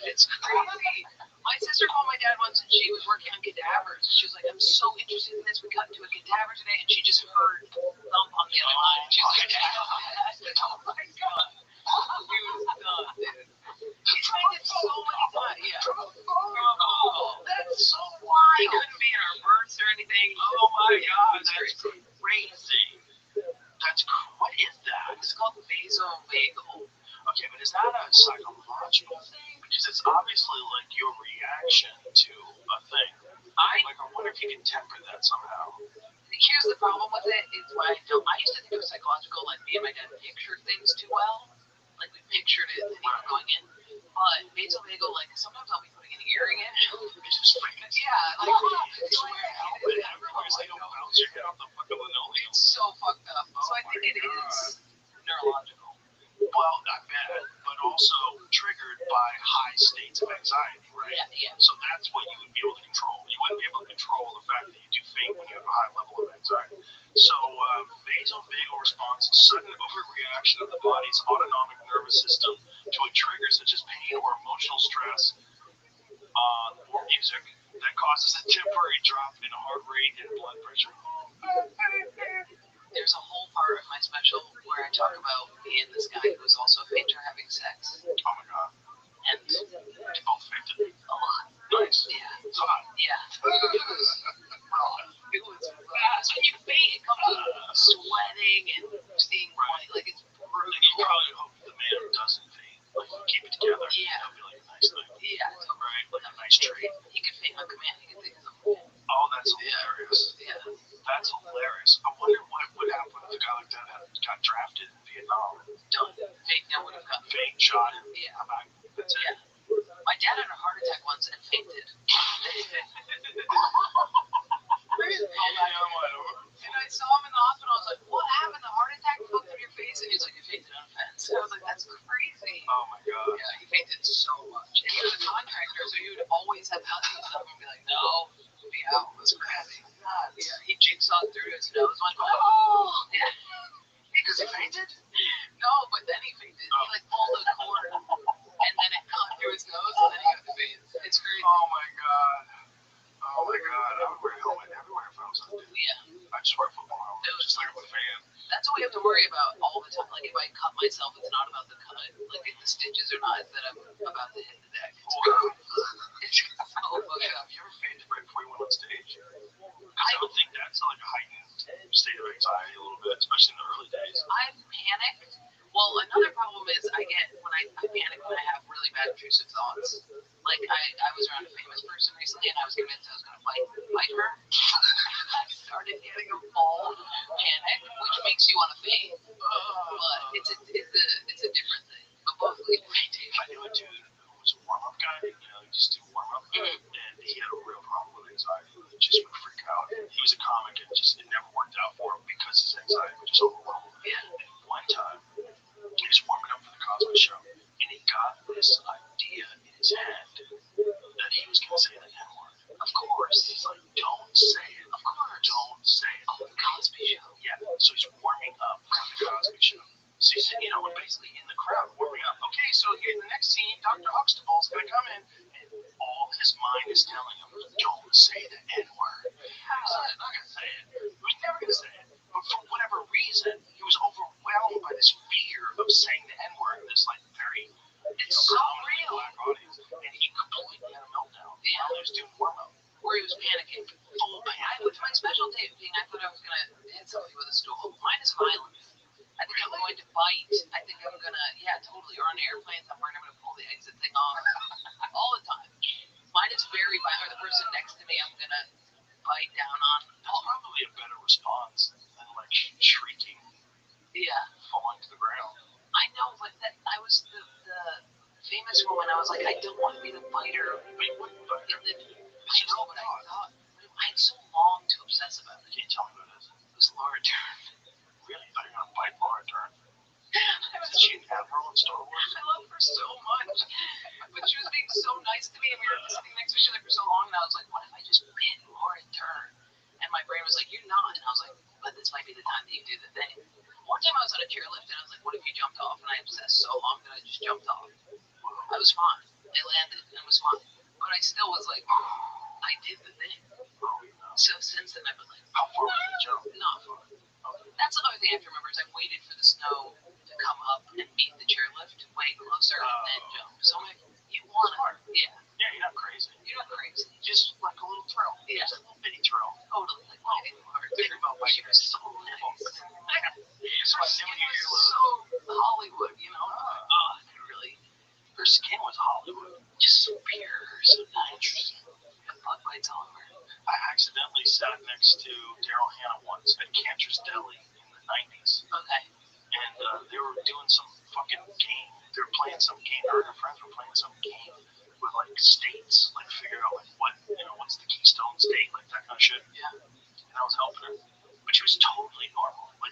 It's crazy. My sister called my dad once and she was working on cadavers. She was like, I'm so interested in this. We got into a cadaver today and she just heard thump on the other line. She was like, oh my God. He was done, dude. He's fainted so many times. Yeah. Oh, that's so wild. He couldn't be in our births or anything. Oh my God. That's crazy. What is that? It's called vasovagal. Okay, but is that a psychological thing? Because it's obviously like your reaction to a thing. I wonder if you can temper that somehow. Here's the problem with it, is why I used to think it was psychological, like me and my dad pictured things too well. Like we pictured it and even going in. But vasovagal, like sometimes I'll be putting an earring in. Yeah, like everywhere they don't bounce your head off the fucking linoleum. It's so fucked up. So I think it is neurological. Well, not bad, but also triggered by high states of anxiety, right? Yeah. So that's what you would be able to control. You wouldn't be able to control the fact that you do faint when you have a high level of anxiety. So vasovagal response is sudden overreaction of the body's autonomic nervous system to a trigger such as pain or emotional stress or music that causes a temporary drop in heart rate and blood pressure. There's a whole part of my special where I talk about me and this guy who's also a fainter having sex. Oh my God. And they both fainted. A lot. Nice. Yeah. It's hot. Yeah. It was fast. When you faint, it comes sweating and seeing white. Like it's brutal. You probably hope the man doesn't faint. Like keep it together. Yeah. That'd be like a nice thing. Yeah. Right. Like a nice trait. He could faint on command. He could think of something. Oh, that's hilarious. Yeah. That's hilarious. I wonder what would happen if a guy like that got drafted in Vietnam. Done. Fate would have gotten Fate shot him. Yeah. That's it. Yeah. My dad had a heart attack once and fainted. And I saw him in the hospital. I was like, what happened? The heart attack fucked up your face? And he's like, I fainted on a fence. I was like, that's crazy. Oh my was crazy. Yeah, he jigsawed through his nose one time. Oh! Yeah. Because he fainted? No, but then he fainted. He like pulled a cord, and then it cut through his nose, and then he got the veins. It's crazy. Oh my god. Oh my god. I would wear a helmet everywhere if I was on duty. Yeah. I just wear a football helmet, just like I'm a fan. That's what we have to worry about all the time. Like if I cut myself, it's not about the cut. Like if the stitches are not that I'm about to hit the deck. It's so fucked up. You ever fainted right before you went on stage? I would think that's like a heightened state of anxiety a little bit, especially in the early days. I've panicked. Well, another problem is I panic when I have really bad intrusive thoughts. Like I was around a famous person recently, and I was convinced I was going to fight her. I started getting a full panic, which makes you want to faint. But it's a different thing. But both lead to fainting. I knew a dude who was a warm-up guy. You know, he just do warm-up, and he had a real problem with anxiety. He just would freak out. He was a comic, and it never worked out for him because his anxiety was just overwhelming. Yeah. And one time, he was warming up for the Cosby Show, and he got this idea in his head that he was going to say the N-word. Of course. He's like, don't say it. Of course. Don't say it. Oh, the Cosby Show. Yeah. So he's warming up for the Cosby Show. So he's, basically in the crowd warming up. Okay, so here in the next scene, Dr. Huxtable's going to come in, and all his mind is telling him, don't say the N-word. He's not going to say it. He was never going to say it. But for whatever reason, he was overwhelmed by this fear of saying the N-word in this, very, it's so real. Black audience. And he completely had a meltdown while he was doing warm-up. Where he was panicking. Full panic. With my special taping, I thought I was going to hit somebody with a stool. Mine is violent. I think I'm going to bite. I think I'm going to, totally. Or on airplanes, I'm going to pull the exit thing off all the time. Mine is very violent. Or the person next to me, I'm going to bite down on. That's probably a better response than, shrieking. Yeah. Falling to the ground. I know, but I was the famous woman. I was like, I don't want to be the biter. But you wouldn't bite her. I know, but I thought. I had so long to obsess about it. Can you tell me what it is? It was Laura Dern. Really? You thought you were going to bite Laura Dern? Is she an admiral in Star Wars? I love her so much. But she was being so nice to me, and we were sitting next to each other for so long, and I was like, what if I just bit Laura Dern? And my brain was like, you're not. And I was like, but this might be the time that you do the thing. One time I was on a chairlift, and I was like, what if you jumped off? And I obsessed so long that I just jumped off. I was fine. I landed, and it was fine. But I still was like, I did the thing. So since then, I've been like, how far did you jump? Not far. That's another thing I have to remember is I waited for the snow to come up and meet the chairlift way closer and then jump. So I'm like, you want to, Yeah, you're not crazy. You're not crazy. Just like a little thrill. Yeah. Just a little bitty thrill. Totally. Like, why didn't you ever think about why you were so nice? Her skin was so Hollywood, Her skin was Hollywood. Just so pure, so nice. And bug bites all over. I accidentally sat next to Daryl Hannah once at Cantor's Deli in the 90s. Okay. And they were doing some fucking game. They were playing some game. Her and her friends were playing some game with states, figuring out what's the Keystone State, that kind of shit. Yeah. And I was helping her. But she was totally normal. We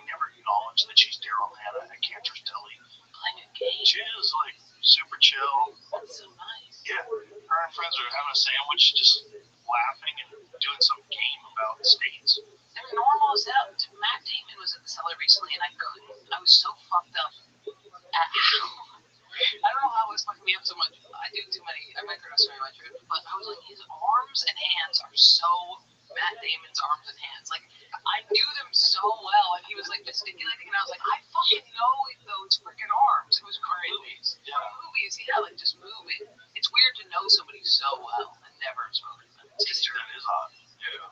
never acknowledged that she's Daryl Hannah at Cantor's Deli. Playing a game. She was super chill. That's so nice. Yeah. Her and friends were having a sandwich, just laughing and doing some game about states. They're normal as hell. Matt Damon was at the cellar recently, and I was so fucked up. I don't know how it was fucking me up so much. I microdose very much, but I was like, his arms and hands are so Matt Damon's arms and hands. I knew them so well, and he was gesticulating, and I was like, I fucking know those freaking arms. It was crazy. Movies, just moving. It's weird to know somebody so well and never have spoken to them. That is odd. Yeah.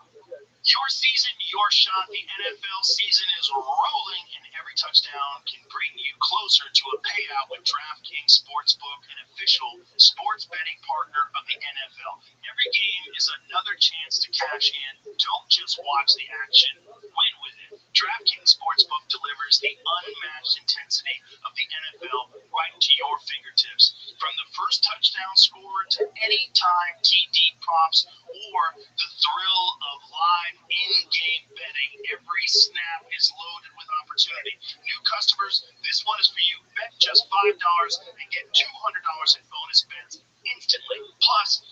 Your season, your shot. The NFL season is rolling, and every touchdown can bring you closer to a payout with DraftKings Sportsbook, an official sports betting partner of the NFL. Every game is another chance to cash in. Don't just watch the action, win with it. DraftKings Sportsbook delivers the unmatched intensity of the NFL right to your fingertips. From the first touchdown scorer to anytime TD props or the thrill of live in-game betting, every snap is loaded with opportunity. New customers, this one is for you. Bet just $5 and get $200 in bonus bets instantly. Plus,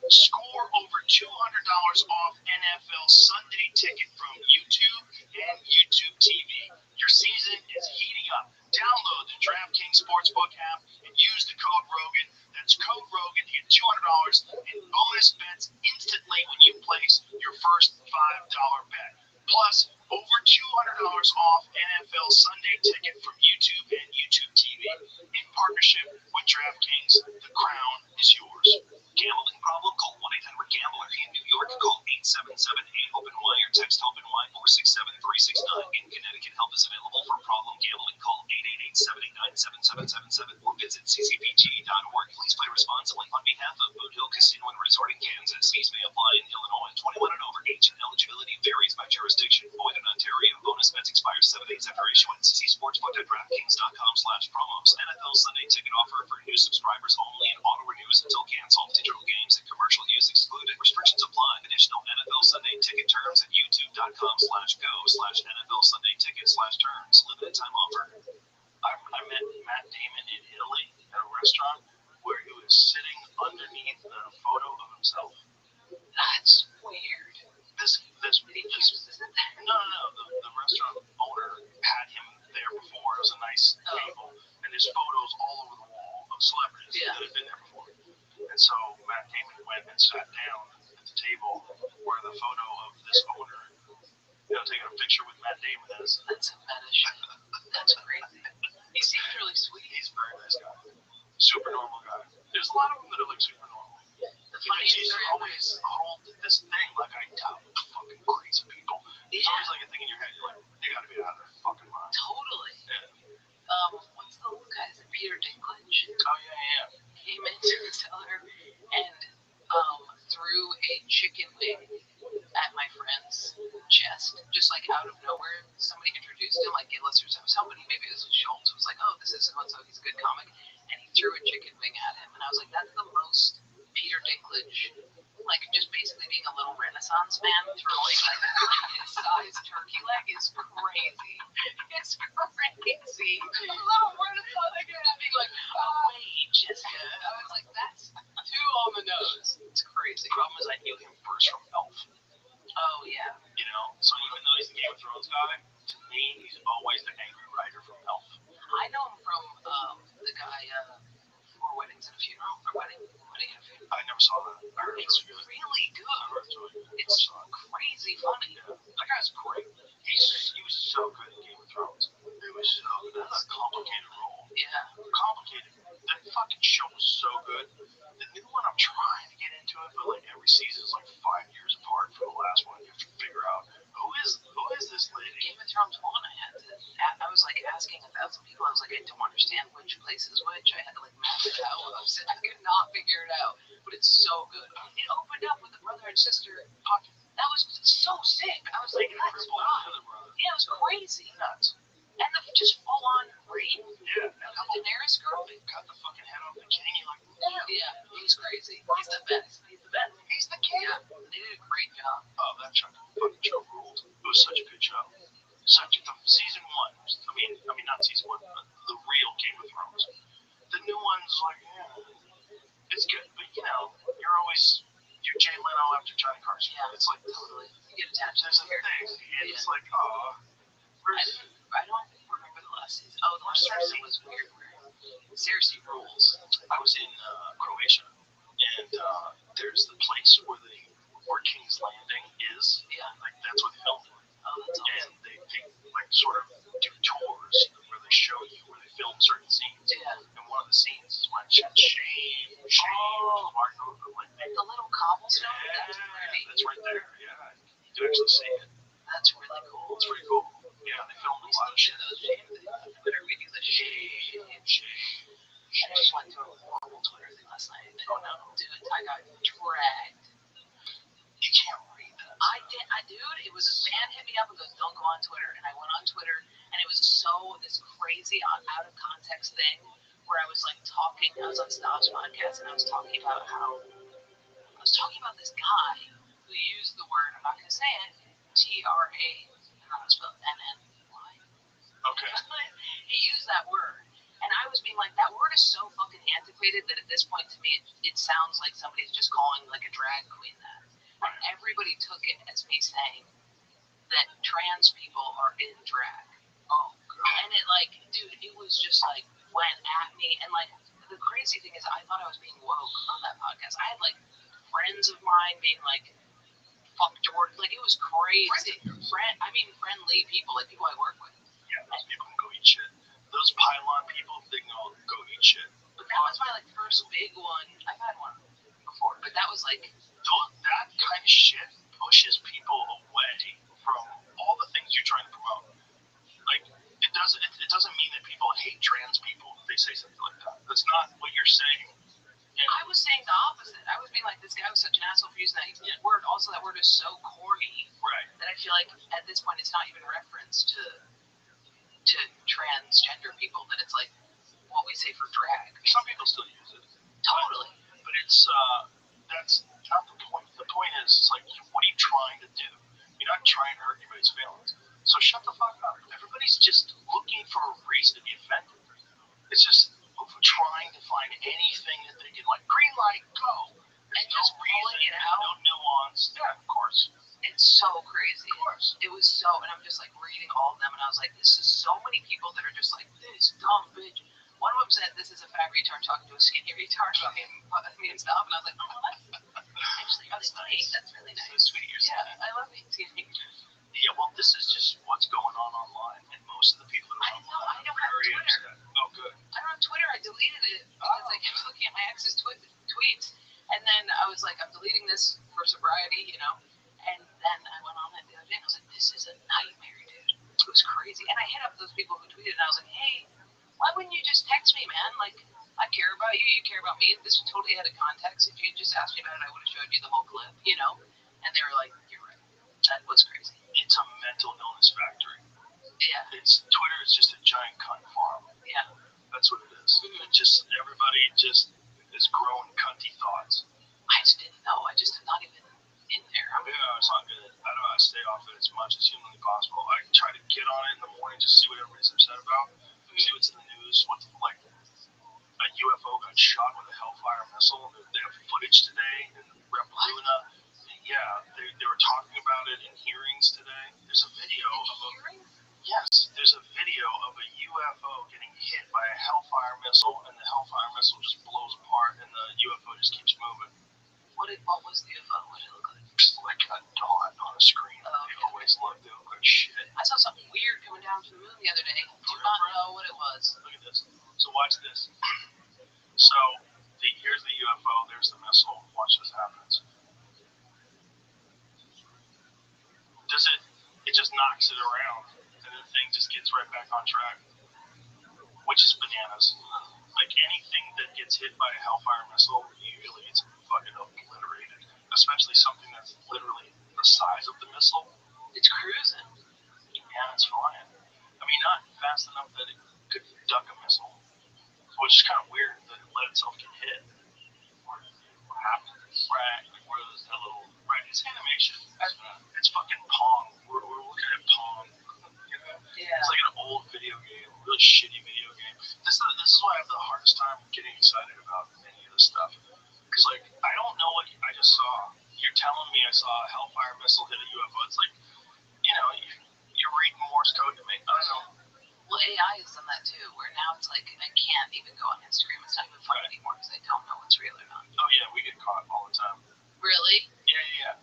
Score over $200 off NFL Sunday Ticket from YouTube and YouTube TV. Your season is heating up. Download the DraftKings Sportsbook app and use the code Rogan. That's code Rogan to get $200 in bonus bets instantly when you place your first $5 bet. Plus, over $200 off NFL Sunday Ticket from YouTube and YouTube TV in partnership with DraftKings. The crown is yours. Gambling problem? Call 1-800-GAMBLER. In New York, call 877-8-OPEN-Y or text OPEN-Y 467-369. In Connecticut, help is available for problem gambling. Call 888-789-7777 or visit ccpg.org. Please play responsibly. On behalf of Boot Hill Casino and Resort in Kansas, fees may apply in Illinois. 21 and over. Age and eligibility varies by jurisdiction. Void in Ontario. Bonus bets expire 7 days after issuance. See sportsbook.draftkings.com/promos. NFL Sunday Ticket offer for new subscribers only and auto renews until canceled. Digital games and commercial use excluded. Restrictions apply. Additional NFL Sunday Ticket terms at youtube.com/go/NFL Sunday Ticket/terms. Limited time offer. I met Matt Damon in Italy at a restaurant where he was sitting underneath a photo of himself. That's weird. No. The restaurant owner had him there before. It was a nice table, and there's photos all over the wall of celebrities that had been there before. And so Matt Damon went and sat down at the table where the photo of this owner, taking a picture with Matt Damon is. That's a fetish. That's crazy. He seems really sweet. He's a very nice guy. Super normal guy. There's a lot of them that are like super normal. The funniest He's story always hold this thing like I doubt fucking crazy people. It's always like a thing in your head. You're like, they gotta be out of their fucking mind. Totally. Yeah. What's the little guy? Is it Peter Dinklage? Oh, yeah. Came into the cellar and threw a chicken wing at my friend's chest, just like out of nowhere. Somebody introduced him, like, hey, let's hear somebody, maybe this was Schultz, was like, oh, this is so-and-so, he's a good comic, and he threw a chicken wing at him, and I was like, that's the most Peter Dinklage, like, just basically being a little Renaissance man, throwing, like, his size turkey leg is crazy. It's crazy. A little Renaissance again, being like, oh, wait, Jessica. I was like, that's too on the nose. It's crazy. The problem is I knew him first from Elf. Oh, yeah. So even though he's the Game of Thrones guy, to me, he's always the angry writer from Elf. I know him from the guy, Four Weddings and a Funeral, or Wedding and a Funeral. I never saw that. It's really good. It's crazy funny. That guy's great. He was so good in Game of Thrones. It was so good. That's a complicated role. Yeah. Complicated. That fucking show was so good. The new one, I'm trying to get into it, but like every season is like 5 years apart from the last one. You have to figure out who is this lady. Game of Thrones 1, I was like asking 1,000 people. I was like, I don't understand which place is which. I had to like map it out. I could not figure it out, but it's so good. It opened up with the brother and sister talking. That was so sick. I was like, that's wild. Yeah, it was crazy. Nuts. And the just full on rape. Yeah. The Daenerys girl. They cut the fucking head off the king. You're like, yeah, he's crazy. He's the best. He's the king. Yeah, they did a great job. Oh, that fucking show ruled. It was such a good show. Season 1. I mean not season 1, but the real Game of Thrones. The new one's like, it's good, but you're Jay Leno after Johnny Carson. Yeah, it's like totally. You get attached to the thing. It's like, I don't remember the last season. Oh, the last season was weird. Cersei rules. I was in Croatia, and there's the place where King's Landing is. Yeah. Like, that's what they filmed it. Oh, that's awesome. And they like sort of do tours where they show you where they film certain scenes. Yeah. And one of the scenes is when shame, which is Martin Luther, like the little cobblestone. Yeah, that's pretty. That's right there. Yeah, you can actually see it. That's really cool. It's pretty cool. Yeah, they filmed a lot of shit. Those shame things. Twitter, we do the shame. I just went through a horrible Twitter thing last night. Oh no, dude, I got dragged. You can't read that. Dude, it was a fan hit me up and goes, don't go on Twitter. And I went on Twitter, and it was this crazy out of context thing where I was like talking. I was on Stopp's podcast, and I was talking about this guy who used the word, I'm not going to say it, T-R-A, and I'm going to spell N-N-Y. Okay. He used that word, and I was being like, that word is so fucking antiquated that at this point to me it sounds like somebody's just calling like a drag queen that. And everybody took it as me saying that trans people are in drag. Oh, girl. And it like, dude, it was just like went at me. And like the crazy thing is I thought I was being woke on that podcast. I had like friends of mine being like, fuck George. Like it was crazy. Friendly people, like people I work with. Yeah, those people can go eat shit. Those pylon people, they can all go eat shit. But that was my like first big one. I've had one before, but that was like that kind of shit pushes people away from all the things you're trying to promote. Like it doesn't mean that people hate trans people if they say something like that. That's not what you're saying. I was saying the opposite. I was being like, this guy was such an asshole for using that word. Also, that word is so corny that I feel like at this point it's not even reference to transgender people. That it's like what we say for drag. Some people still use it. Totally. But it's that's not the point. The point is, it's like, what are you trying to do? You're not trying to hurt anybody's feelings. So shut the fuck up. Everybody's just looking for a reason to be offended. It's just trying to find anything that they can, like, green light, go. And just pulling it out. No nuance. Yeah, of course. It's so crazy. Of course. It was so, and I'm just like reading all of them, and I was like, this is so many people that are just like, this dumb bitch. One of them said, this is a fat retard talking to a skinny retard about me and stuff, and I was like, oh, that's actually really nice. That's really nice. So sweet. Yeah, I love being skinny. Yeah, well, this is just what's going on online, and most of the people that are online are very upset. Oh, good. I don't have Twitter. I deleted it because I kept looking at my ex's tweets, and then I was like, I'm deleting this for sobriety, you know. And then I went on it the other day, and I was like, this is a nightmare, dude. It was crazy. And I hit up those people who tweeted, and I was like, hey, why wouldn't you just text me, man? Like, I care about you, you care about me. This was totally out of context. If you had just asked me about it, I would have showed you the whole clip, you know. And they were like, you're right. That was crazy. It's a mental illness factory. Yeah. Twitter is just a giant cunt farm. Yeah. That's what it is. Mm-hmm. Everybody just is growing cunty thoughts. I just didn't know. I just am not even in there. Yeah, it's not good. I don't know how to stay off it as much as humanly possible. I try to get on it in the morning just to see what everybody's upset about. Mm-hmm. See what's in the news. Like a UFO got shot with a Hellfire missile. They have footage today in Rep Luna. Yeah, they were talking about it in hearings today. There's a video there's a video of a UFO getting hit by a Hellfire missile, and the Hellfire missile just blows apart, and the UFO just keeps moving. What was the UFO? What did it look like? Just like a dot on a screen. They always look like shit. I saw something weird coming down from the moon the other day. Do not know what it was. Look at this. So watch this. So here's the UFO. There's the missile. Watch this happens. It just knocks it around, and the thing just gets right back on track, which is bananas. Like anything that gets hit by a Hellfire missile usually gets fucking obliterated, especially something that's literally the size of the missile. It's cruising. Yeah, it's flying. I mean, not fast enough that it could duck a missile, which is kind of weird that it let itself get hit. What happened? Right, like where is that little? Right, it's animation. It's fucking Pong. We're looking at Pong. You know? Yeah. It's like an old video game, really shitty video game. This is why I have the hardest time getting excited about any of this stuff. Because like I don't know what I just saw. You're telling me I saw a Hellfire missile hit a UFO. It's like, you know, you're reading Morse code to me. I don't know. Well, AI has done that too, where now it's like I can't even go on Instagram. It's not even fun anymore because I don't know what's real or not. Oh yeah, we get caught all the time. Really? Yeah.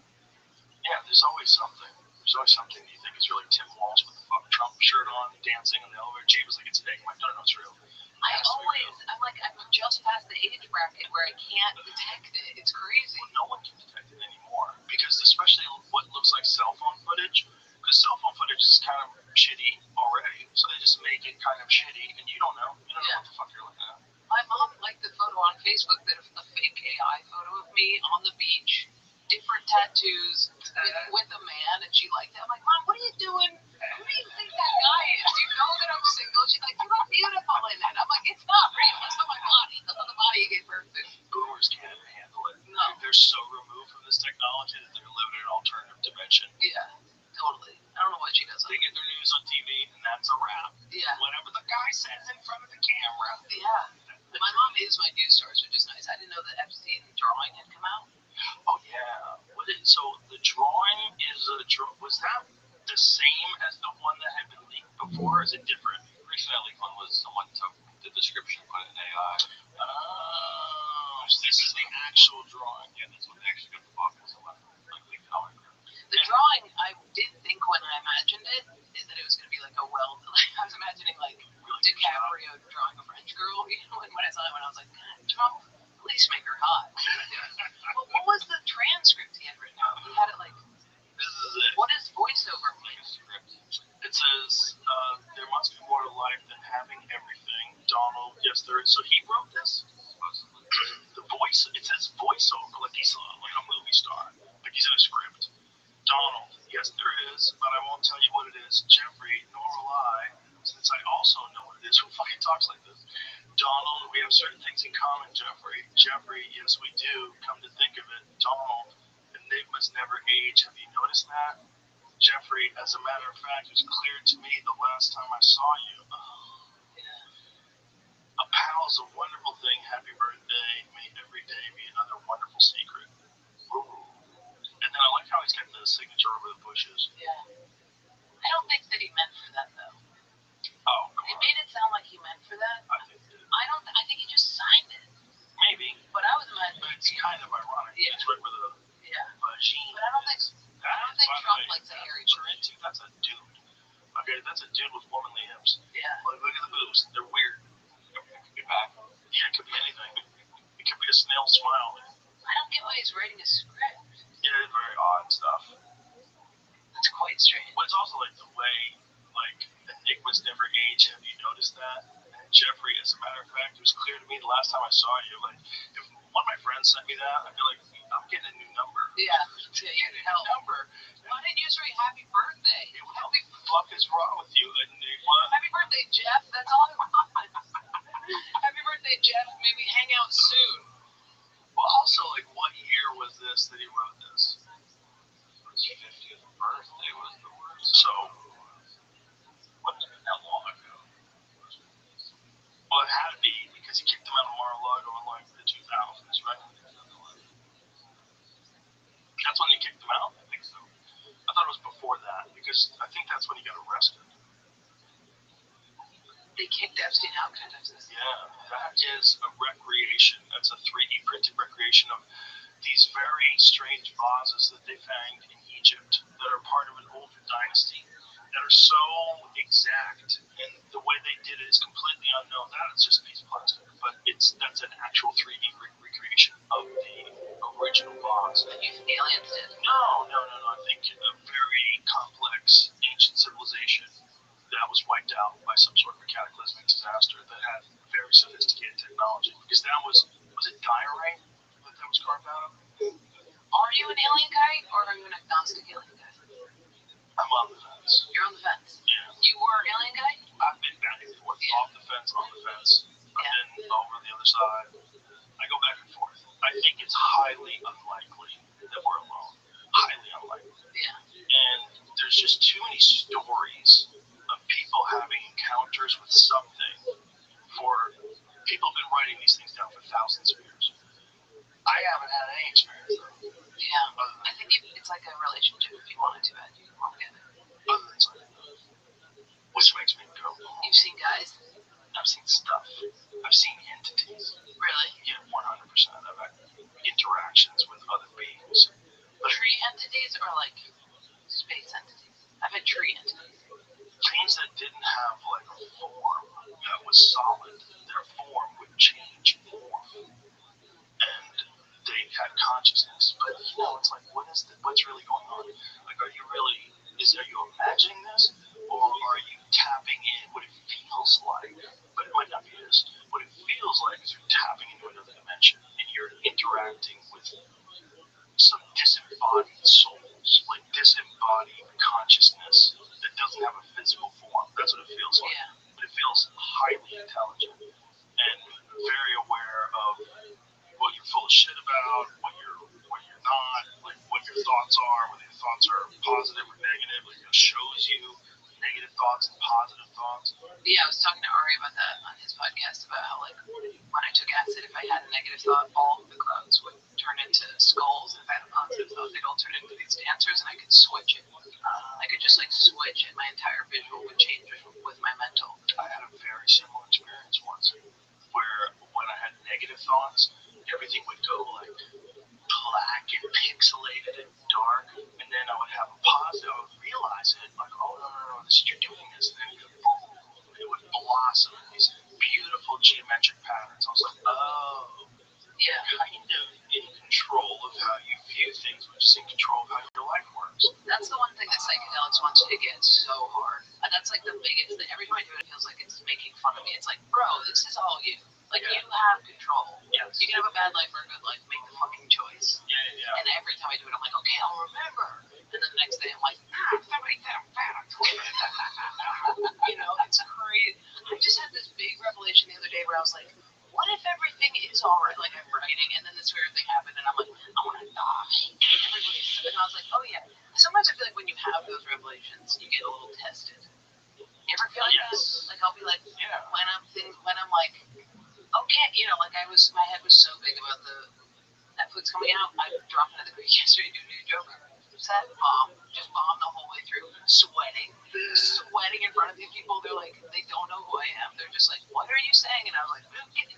Yeah, there's always something. There's always something you think is really Tim Walsh with the fucking Trump shirt on, dancing in the elevator. Jay was like, it's fake. I'm like, no, it's real. I'm like, I'm just past the age bracket where I can't detect it. It's crazy. Well, no one can detect it anymore because especially what looks like cell phone footage. Because cell phone footage is kind of shitty already, so they just make it kind of shitty, and you don't know. You don't know what the fuck you're looking at. My mom liked the photo on Facebook, that a fake AI photo of me on the beach, different tattoos, with a man, and she liked it. I'm like, Mom, what are you doing? Who do you think that guy is? Do you know that I'm single? She's like, you look beautiful in that. I'm like, it's not real. It's on my body. That's on the body you gave birth to. Boomers can't handle it. No. They're so removed from this technology that they're living in an alternative dimension. Yeah, totally. I don't know what she does. They get their news on TV, and that's a wrap. Yeah. Whatever the guy says in front of the camera. Yeah. My mom is my news source, which is nice. I didn't know that Epstein drawing had come out. Oh yeah. So the drawing is was that the same as the one that had been leaked before, or is it different? The reason that leaked one was someone took the description, put it in AI. Oh, this is the actual drawing. Yeah, that's what they actually got the book and someone like leaked out. The drawing, I did think when I imagined it, is that it was going to be like a I was imagining like DiCaprio drawing a French girl, you know, and when I saw it, I was like, God, draw, at least make her hot. Well, what was the transcript he had written out? He had it like, this is it. What is voiceover mean? It says, there must be more to life than having everything. Donald, yes, there is. So he wrote this? The voice, it says voiceover, like he's like a movie star. Like he's in a script. Donald, yes, there is, but I won't tell you what it is. Jeffrey, nor will I, since I also know what it is. Who fucking talks like this? Donald, we have certain things in common, Jeffrey. Jeffrey, yes, we do. Come to think of it, Donald, enigmas never age. Have you noticed that? Jeffrey, as a matter of fact, it was clear to me the last time I saw you. A pal's a wonderful thing. Happy birthday. May every day be another wonderful secret. Ooh. And then I like how he's got the signature over the bushes. Yeah. I don't think that he meant for that, though. Oh, come It on. made it sound like he meant for that. I think it did. I think he just signed it. Maybe. But I was imagining. But it's kind of ironic. Yeah. It's right where the vagine. But I don't think Trump likes a hairy person. That's a dude. Okay, that's a dude with womanly hips. Yeah. Like, look at the boobs. They're weird. It could be back. Yeah, it could be anything. It could be a snail smile. I don't get why he's writing a script. Yeah, it's very odd stuff. That's quite strange. But it's also like the way, like, enigmas never age. Have you noticed that? And Jeffrey, as a matter of fact, it was clear to me the last time I saw you. Like, if one of my friends sent me that, I'd be like, I'm getting a new number. Yeah, you need help. Number. Why didn't you say happy birthday? What the fuck is wrong with you, Enigma? Happy birthday, Jeff. That's all I want. Happy birthday, Jeff. Maybe hang out soon. Well, also, like, what year was this that he wrote this? His 50th birthday was the word. So, wasn't even that long ago. Well, it had to be because he kicked him out of Mar-a-Lago in like the 2000s, right? That's when they kicked him out? I think so. I thought it was before that because I think that's when he got arrested. They kicked Epstein out, kind of. Yeah, that is a recreation. That's a 3D printed recreation of these very strange vases that they found in Egypt that are part of an older dynasty that are so exact, and the way they did it is completely unknown. That is just a piece of plastic, but that's an actual 3D recreation of the original vase. That you think aliens did? No. I think a very complex ancient civilization that was wiped out by some sort of a cataclysmic disaster that had very sophisticated technology. Because that was it diorite that was carved out of? Are you an alien guy or are you an agnostic alien guy? I'm on the fence. You're on the fence? Yeah. You were an alien guy? I've been back and forth, off the fence, on the fence. I've been over the other side. I go back and forth. I think it's highly unlikely that we're alone. Highly unlikely. Yeah. And there's just too many stories of people having encounters with something people have been writing these things down for thousands of years. I haven't had any experience though. Yeah. I think it's like a relationship. If you wanted to, you won't get it. Other than something. Which makes me go. You've seen guys? I've seen stuff. I've seen entities. Really? Yeah, 100%. I've had interactions with other beings. But tree entities or like space entities? I've had tree entities. Things that didn't have like a form that was solid, their form would change form. And they had consciousness. But you know, it's like, what's really going on? Like, are you imagining this? Or are you tapping in what it feels like? But it might not be this. What it feels like is you're tapping into another dimension and you're interacting with some disembodied souls, like disembodied consciousness that doesn't have a physical form. That's what it feels like. Yeah. But it feels highly intelligent and very aware of what you're full of shit about, what you're not, like what your thoughts are, whether your thoughts are positive or negative. Like it shows you negative thoughts and positive thoughts. Yeah, I was talking to Ari about that on his podcast about how, like, when I took acid, if I had a negative thought, all of the clouds would turn into skulls. If I had a positive thought, they'd all turn into these dancers, and I could switch it. I could just, like, switch, and my entire visual would change with my mental. I had a very similar experience once where when I had negative thoughts, everything would go, like, black and pixelated and dark, and then I would have a positive, I would realize it, like, oh, no, you're doing this, and then it would boom, it would blossom in these beautiful geometric patterns. I was like, oh, Yeah. kind of in control of how you view things, which is in control of how your life works. That's the one thing that psychedelics wants you to get so hard. And that's like the biggest thing. Every time I do it, it feels like it's making fun of me. It's like, bro, this is all you. Like, you have control. Yes. You can have a bad life or a good life. Make the fucking choice. Yeah. And every time I do it, I'm like, okay, I'll remember. And then the next day, I'm like, somebody said I'm fat on Twitter. You know, it's crazy. I just had this big revelation the other day where I was like, what if everything is alright? Like, I'm writing, and then this weird thing happened, and I'm like, I want to die. And everybody's, and I was like, oh yeah. Sometimes I feel like when you have those revelations, you get a little tested. You ever feel like that? Like, I'll be like, when I'm like, okay, you know, like my head was so big about the Netflix coming out. I dropped into the Greek yesterday to do a new Joker. Set, just bomb the whole way through, sweating in front of these people. They're like, they don't know who I am. They're just like, what are you saying? And I was like,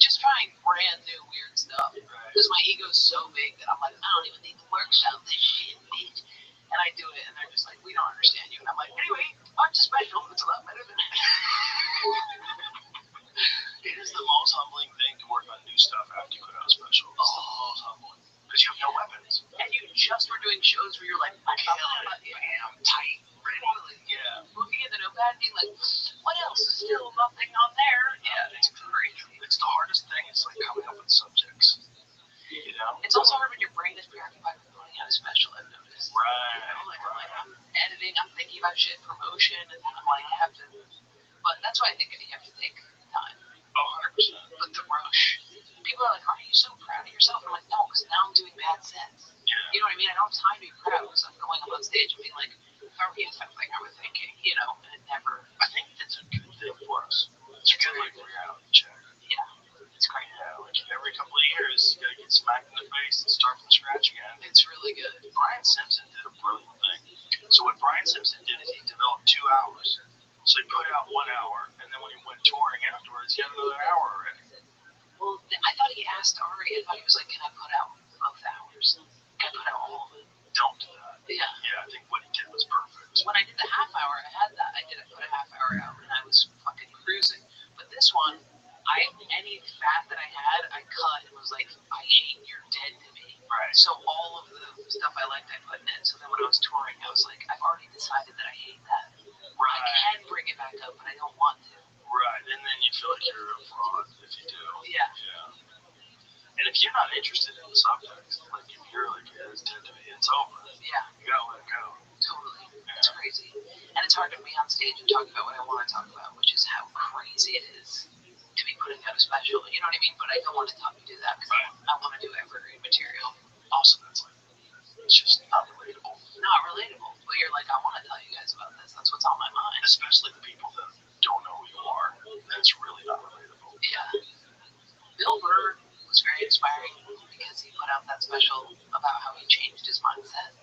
just trying brand new weird stuff. Because my ego's so big that I'm like, I don't even need to workshop this shit, bitch. And I do it, and they're just like, we don't understand you. And I'm like, anyway, watch the special. It's a lot better than that. It is the most humbling thing to work on new stuff after you put out a special. It's the most humbling. Because you have no weapons. And you just were doing shows where you're like, bam, tight, ready. Yeah. Looking at the notepad and being like, what else? Still nothing on there. Yeah, it's crazy. It's the hardest thing. It's like coming up with subjects. You know? It's also hard when your brain is preoccupied with putting out a special, I've noticed. Right. You know, like, I'm editing, I'm thinking about shit, promotion, and then I'm like, I have to. But that's why I think you have to take time. 100%. But the rush. People are like, are you so proud of yourself? I'm like, no, because now I'm doing bad sets. Yeah. You know what I mean? I don't have time to be proud because I'm going up on stage and being like, forget something I was thinking, you know, and it never. I think that's a good thing for us. It's a good like reality check. Yeah. It's great. Yeah, like every couple of years, you gotta get smacked in the face and start from scratch again. It's really good. Brian Simpson did a brilliant thing. So what Brian Simpson did is he developed 2 hours. So he put out 1 hour, and then when he went touring afterwards, he had another hour already. Well, I thought he asked Ari. I thought he was like, can I put out both hours? Can I put out all of it? Don't do that. Yeah. Yeah, I think what he did was perfect. When I did the half hour, I had that. I put a half hour out, and I was fucking cruising. But this one, any fat that I had, I cut and was like, I hate you're dead to me. Right. So all of the stuff I liked, I put in it. So then when I was touring, I was like, I've already decided that I hate that. Right. I can bring it back up, but I don't want to. Right, and then you feel like you're a fraud if you do. Yeah. And if you're not interested in the subject, like if you're like, yeah, it's dead to me, it's over. Yeah. You gotta let it go. Totally. Yeah. It's crazy. And it's hard to be on stage and talk about what I want to talk about, which is how crazy it is to be putting out a special. You know what I mean? But I don't want to do that because I want to do evergreen material. Also, that's like, it's just not relatable. Not relatable. But you're like, I want to tell you guys about this. That's what's on my mind. Especially the people that don't know who you are. That's really not relatable. Yeah. Bill Burr was very inspiring because he put out that special about how he changed his mindset.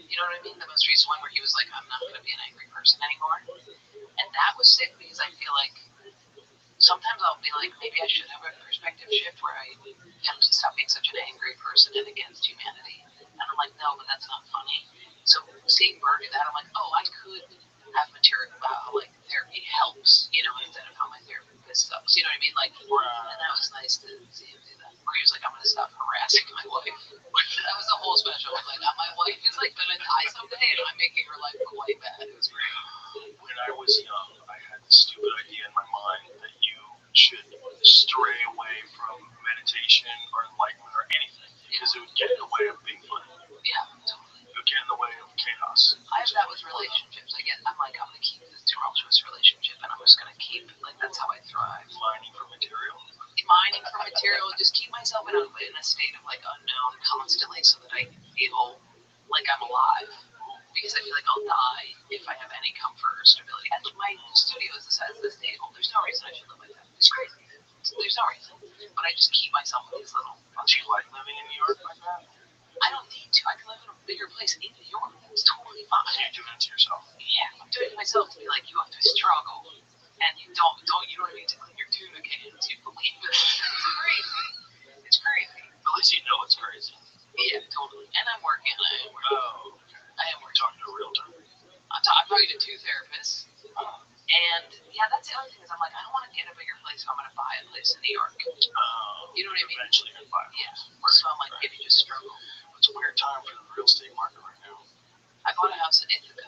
You know what I mean? The most recent one where he was like, I'm not going to be an angry person anymore. And that was sick because I feel like sometimes I'll be like, maybe I should have a perspective shift where I am to stop being such an angry person and against humanity. And I'm like, no, but that's not funny. So seeing Burr do that, I'm like, oh, I could have material about how like therapy helps, you know, instead of how my therapist sucks. You know what I mean? Like, and that was nice to see him do that. Where he was like, I'm gonna stop harassing my wife. That was the whole special. Like, my wife is like gonna die someday, and I'm making her life quite bad. It was great. When I was young, I had this stupid idea in my mind that you should stray away from meditation or enlightenment or anything because it would get in the way of being fun. Yeah, totally. It would get in the way of chaos. I have that with relationships. I'm like, I'm gonna keep this tumultuous relationship, and I'm just gonna keep, like, that's how I thrive. Mining for material? Mining for material, just keep myself in a state of, like, unknown constantly so that I feel like I'm alive. Because I feel like I'll die if I have any comfort or stability. And too. I can live in a bigger place in New York. It's totally fine. So you're doing it to yourself. Yeah, I'm doing it myself to be like, you have to struggle. And you don't need to clean your tuna cans. You believe it. It's crazy. It's crazy. At least you know it's crazy. Yeah, totally. And I'm working. Oh, okay. I am working. Talking to a realtor. I'm talking to 2 therapists. And yeah, that's the other thing is I'm like, I don't want to get a bigger place if I'm going to buy a place in New York. You know what I mean? Eventually you're going to buy a place. Yeah. So I'm like, maybe just struggle. It's a weird time for the real estate market right now. I bought a house in Ithaca.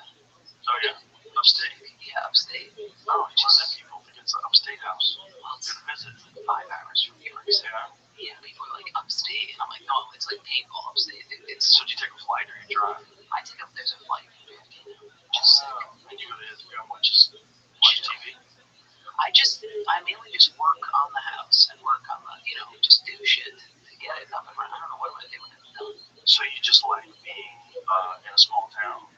Oh, yeah? Upstate? Yeah, upstate. Oh, you're one of them people think it's an upstate house. Well, it's Good to visit. 5 hours from New York. Yeah. Yeah, people are like, upstate? And I'm like, no, it's like painful upstate. So do you take a flight or you drive? There's a flight from 15 And you go to Ithaca and watch TV? I mainly just work on the house and work on the, just do shit to get it up and running. I don't know what I'm going to do when it's done. So you just like being in a small town?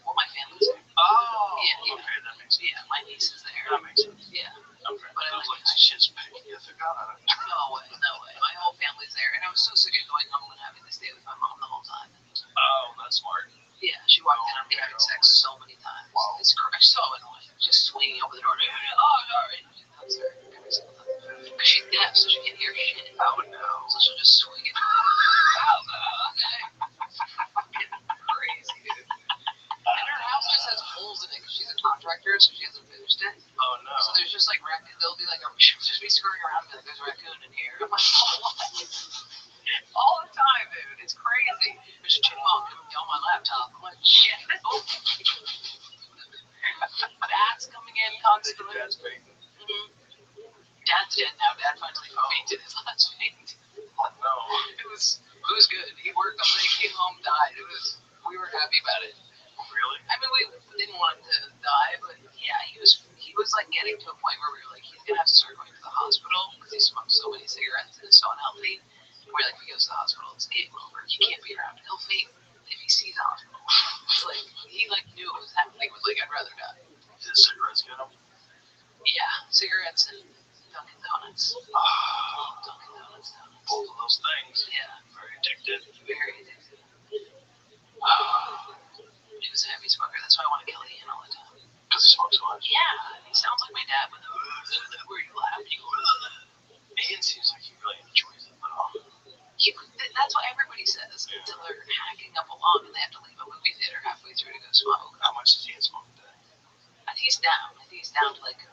Well, my family's there. Oh, yeah. Okay, that makes sense. Yeah, my niece is there. That makes sense. Yeah. Okay. But I was like, shit's picking Ithaca? No way. My whole family's there. And I was so sick of going home and having to stay with my mom the whole time. Oh, that's smart. Yeah, she walked in on me having sex so many times. Wow. It's so annoying. Just swinging over the door. Oh, sorry. That's her every single time. Because she's deaf, so she can't hear shit. Oh, no. So she'll just swing it. Fucking crazy, dude. And her house just has holes in it because she's a contractor, so she hasn't finished it. Oh, no. So there's just like they'll be like, she'll just be screwing around and be like, there's a raccoon in here. I'm like, what? All the time, dude. It's crazy. There's a chipmunk on my laptop. I'm like, shit. Bats coming in constantly. Dad's painting. Dad's dead now. Dad finally painted his last paint. Oh, no. It was good. He worked on it, came home, died. We were happy about it. Really? I mean, we didn't want him to die, but yeah, he was like getting to a point where we were like, he's gonna have to start going to the hospital because he smokes so many cigarettes and is so unhealthy. We're like, if he goes to the hospital, it's game over. He can't be around. He'll faint if he sees the hospital. Like he knew it was happening. He was like, I'd rather die. Did cigarettes get him? Yeah, cigarettes and Dunkin' Donuts. Dunkin' Donuts. Both of those things. Yeah. Very addicted. Very addicted. He was a heavy smoker. That's why I want to kill Ian all the time. Because he smokes so much? Yeah, he sounds like my dad with where you laugh. Ian seems like he really enjoys it, though. That's what everybody says until they're hacking up a lung and they have to leave a movie theater halfway through to go smoke. How much does Ian smoke a day? I think he's down. I think he's down to like a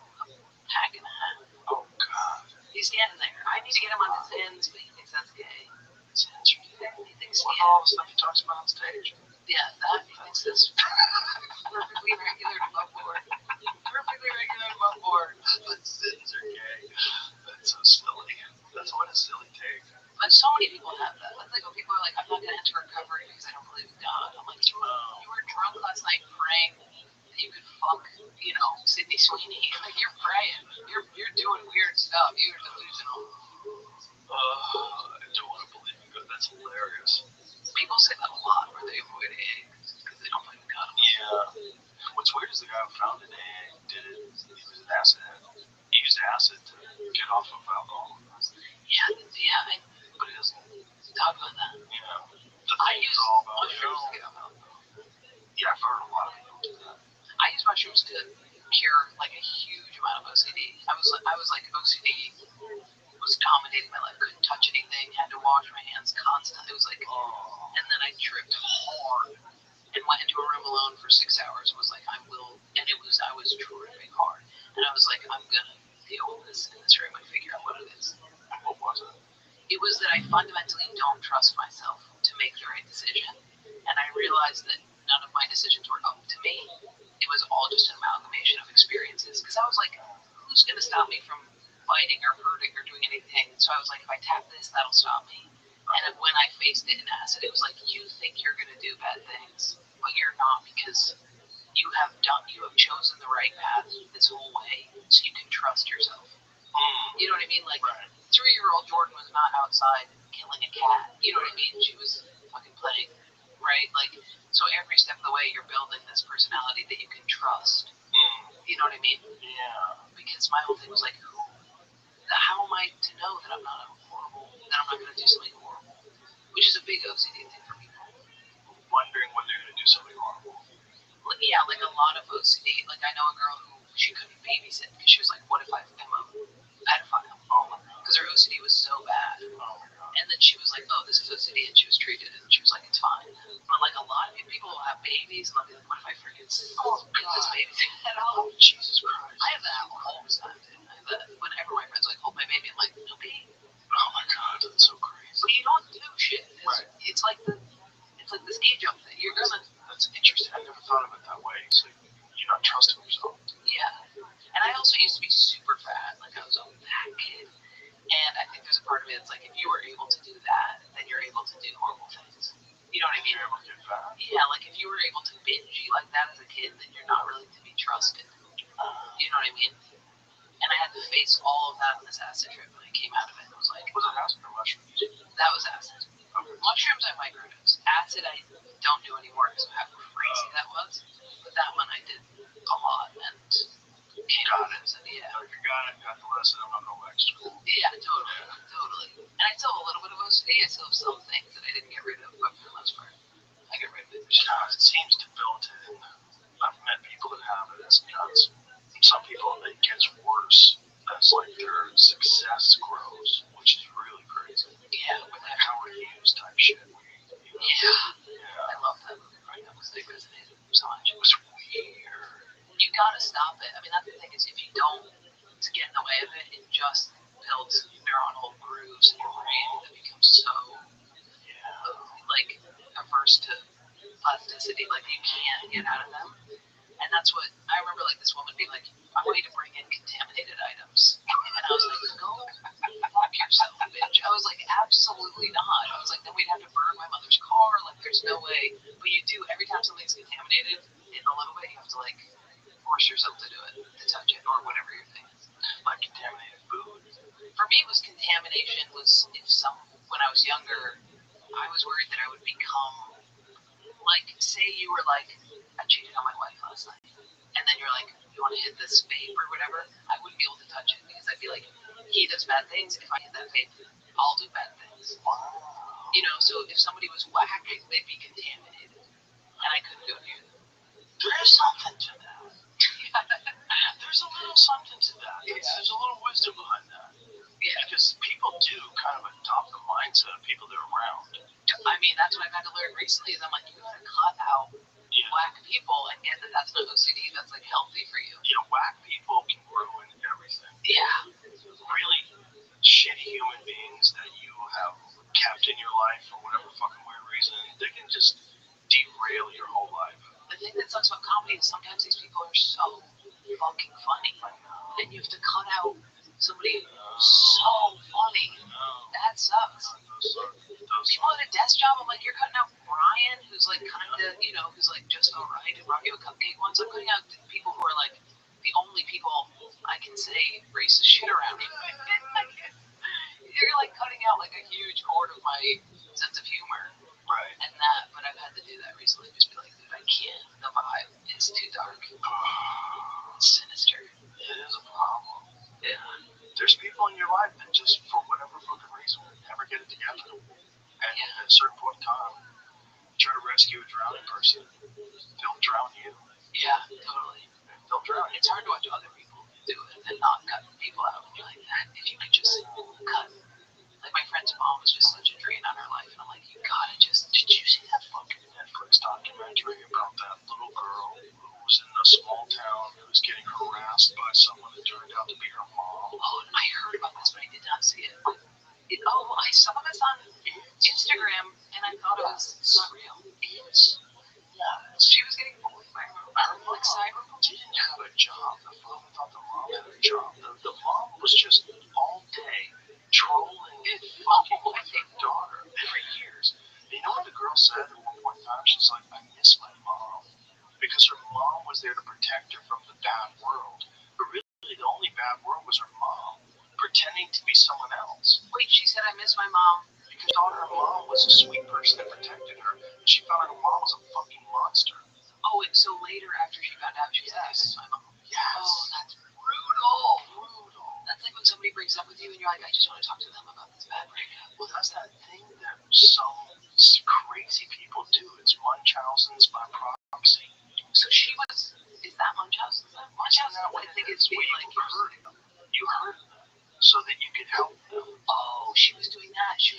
pack and a half. Oh, God. He's getting there. I need to get him on his ends, but he thinks that's gay. His ends are gay? He thinks What all the stuff he talks about on stage? Yeah, that he thinks that's perfectly regular to above board. Perfectly regular to above board. But sins are gay. That's so silly. That's what a silly take. But so many people have that. That's like when people are like, I'm not going to enter recovery because I don't believe in God. I'm like, you were drunk last night praying that you could fuck, Sydney Sweeney. Like, you're praying. You're doing weird stuff. You're delusional. I don't want to believe in God. That's hilarious. People say that a lot where they avoid AA because they don't believe in God. Yeah. What's weird is the guy who founded AA did it. He was an acid head. He used acid to get off of alcohol. Yeah. But he doesn't talk about that. Yeah. I use mushrooms to get off alcohol. Yeah, I've heard a lot of people do that. I use mushrooms to cure like a huge amount of OCD. I was like OCD was dominating my life. Couldn't touch anything. Had to wash my hands constantly. It was like, and then I tripped hard and went into a room alone for 6 hours. Was like, I was tripping hard, and I was like, I'm gonna deal with this in this room and figure out what it is. What was it? It was that I fundamentally don't trust myself to make the right decision. And I realized that none of my decisions were up to me. It was all just an amalgamation of experiences. Because I was like, who's going to stop me from fighting or hurting or doing anything? So I was like, if I tap this, that'll stop me. And when I faced it in acid, it was like, you think you're going to do bad things, but you're not, because you have chosen the right path this whole way, so you can trust yourself. You know what I mean? Like, 3-year-old Jordan was not outside killing a cat. You know what I mean? She was fucking playing, right? Like, so every step of the way, you're building this personality that you can trust. You know what I mean? Yeah. Because my whole thing was like, how am I to know that I'm not horrible, that I'm not going to do something horrible? Which is a big OCD thing for people. lot of OCD. Like, I know a girl who she couldn't babysit because she was like, what if I am a pedophile? Because her OCD was so bad. And then she was like, oh, this is OCD, and she was treated, and she was like, it's fine. But like a lot of people will have babies, and they'll be like, what if I forget this baby at all? Jesus Christ. I have that all the time. I have that whenever my friends like hold my baby, I'm like, no baby. Oh my God, that's so crazy. But you don't do shit. It's like the ski jump thing. You're gonna. That's interesting. I never thought of it that way. So you're not trusting yourself. Yeah. And I also used to be super fat. Like I was a fat kid. And I think there's a part of it that's like if you were able to do that, then you're able to do horrible things. You know what I mean? You're able to get fat. Yeah, like if you were able to binge eat like that as a kid, then you're not really to be trusted. You know what I mean? And I had to face all of that on this acid trip when I came out of it. It was like, was it acid or mushrooms? That was acid. Mushrooms I microdose. Acid I don't do anymore because of how crazy that was. But that one I did a lot and got it. So, yeah. So if you got it, got the lesson, I'm not going back to school. Yeah, totally. And I still have a little bit of OCD. I still have some things that I didn't get rid of, but for the most part, I get rid of it. It seems debilitating. I've met people that have it. It's nuts. Some people, it gets worse as like their success grows, which is really crazy. Yeah, with that power use type shit. Yeah. I love that movie right now because they resonated so much. It was weird. You gotta stop it. I mean, that's the thing is if you don't get in the way of it, it just builds neuronal grooves in your brain that become so like averse to plasticity. Like you can't get out of them. And that's what I remember. Like this woman being like, "I want you to bring in contaminated items," and I was like, "Go fuck yourself, bitch." I was like, "Absolutely not." I was like, "Then we'd have to burn my mother's car. Like, there's no way." But you do every time something's contaminated in a little bit. You have to like force yourself to do it, to touch it, or whatever your thing is. Like contaminated food. For me, it was contamination. Was if when I was younger, I was worried that I would become like, say you were like, I cheated on my wife last night, and then you're like, you want to hit this vape or whatever, I wouldn't be able to touch it because I'd be like, he does bad things. If I hit that vape, I'll do bad things. You know, so if somebody was whacking, they'd be contaminated, and I couldn't go near them. There's something to that. There's a little something to that. Yeah. There's a little wisdom behind that. Yeah. Because people do kind of adopt the mindset of people they're around. I mean, that's what I've had to learn recently is I'm like, you gotta cut out whack people and get that that's not OCD, that's like healthy for you. Yeah, whack people can ruin everything. Yeah. Really shitty human beings that you have kept in your life for whatever fucking weird reason, they can just derail your whole life. The thing that sucks about comedy is sometimes these people are so fucking funny, and you have to cut out somebody so funny. That sucks. People at a desk job, I'm like, you're cutting out Brian, who's like kind of, you know, who's like just alright and brought you a cupcake once. I'm cutting out people who are like the only people I can say racist shit around. You're like cutting out like a huge chord of my sense of humor. Right. And that, but I've had to do that recently. Just be like, dude, I can't. The vibe is too dark. It's sinister. It is a problem. Yeah. There's people in your life that just, for whatever fucking reason, never get it together. And at a certain point in time, try to rescue a drowning person, they'll drown you. Yeah, totally. They'll drown you. It's hard to watch other people do it and not cut people out. And you're like, if you could just cut. Like, my friend's mom was just such a drain on her life. And I'm like, you gotta just. Did you see that fucking Netflix documentary about that little girl who was in a small town who was getting harassed by someone that turned out to be her mom? Oh, I heard about this, but I did not see it. I saw this on Instagram, and I thought it was not real. It's nuts. She was getting bullied by her like cyberbullying. Didn't have a job. The father thought the mom had a job. The mom was just all day trolling and fucking with her daughter for years. And you know what the girl said at one point in time? She's like, I miss my mom. Because her mom was there to protect her from the bad world. But really, the only bad world was her mom pretending to be someone else. Wait, she said, I miss my mom. Because she thought her mom was a sweet person that protected her. And she found out her mom was a fucking monster. Oh, and so later after she found out, she said, I miss my mom. Yes. Oh, that's brutal. That's like when somebody breaks up with you and you're like, I just want to talk to them about this bad breakup. Well, that's that thing that some crazy people do. It's Munchausen's by proxy. So she was Is that Munchausen? Munchausen, I think it's being like you hurt them so that you could help them. Oh, she was doing that. She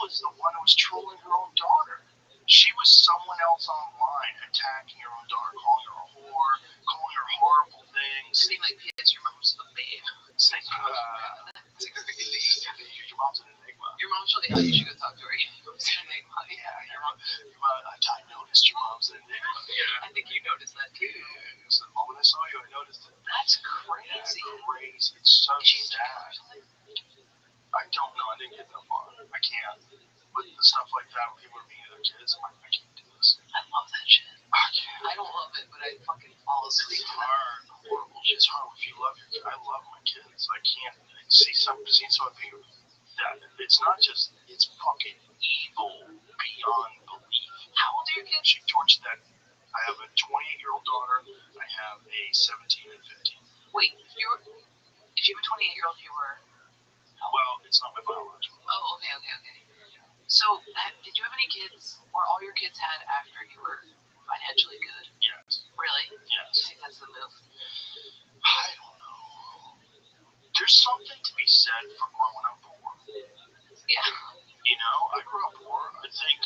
was the one who was trolling her own daughter. She was someone else online attacking her own daughter, calling her a whore, calling her horrible things. I mean, like, yes, your mom's a babe. Your mom's an enigma. Your mom's really hot. You should go talk to her. Your mom's an enigma. Yeah, your mom. I noticed your mom's an enigma. Yeah. I think you noticed that too. So the moment I saw you, I noticed it. That's crazy. Yeah, crazy. It's so sad. I don't know. I didn't get that far. I can't. But the stuff like that, when people are mean to their kids, I'm like, I can't do this. I love that shit. I can't. I don't love it, but I fucking fall asleep. It's hard. Horrible. It's hard if you love your kids. I love my kids. I can't see something that it's not just, it's fucking evil beyond belief. How old are your kids? She tortured that. I have a 28-year-old daughter. I have a 17 and 15. Wait, if you have a 28-year-old, you were... Well, it's not my biological. Oh, okay. So, did you have any kids, or all your kids had after you were financially good? Yes. Really? Yes. You think that's the move? I don't know. There's something to be said for growing up poor. Yeah. You know, I grew up poor. I think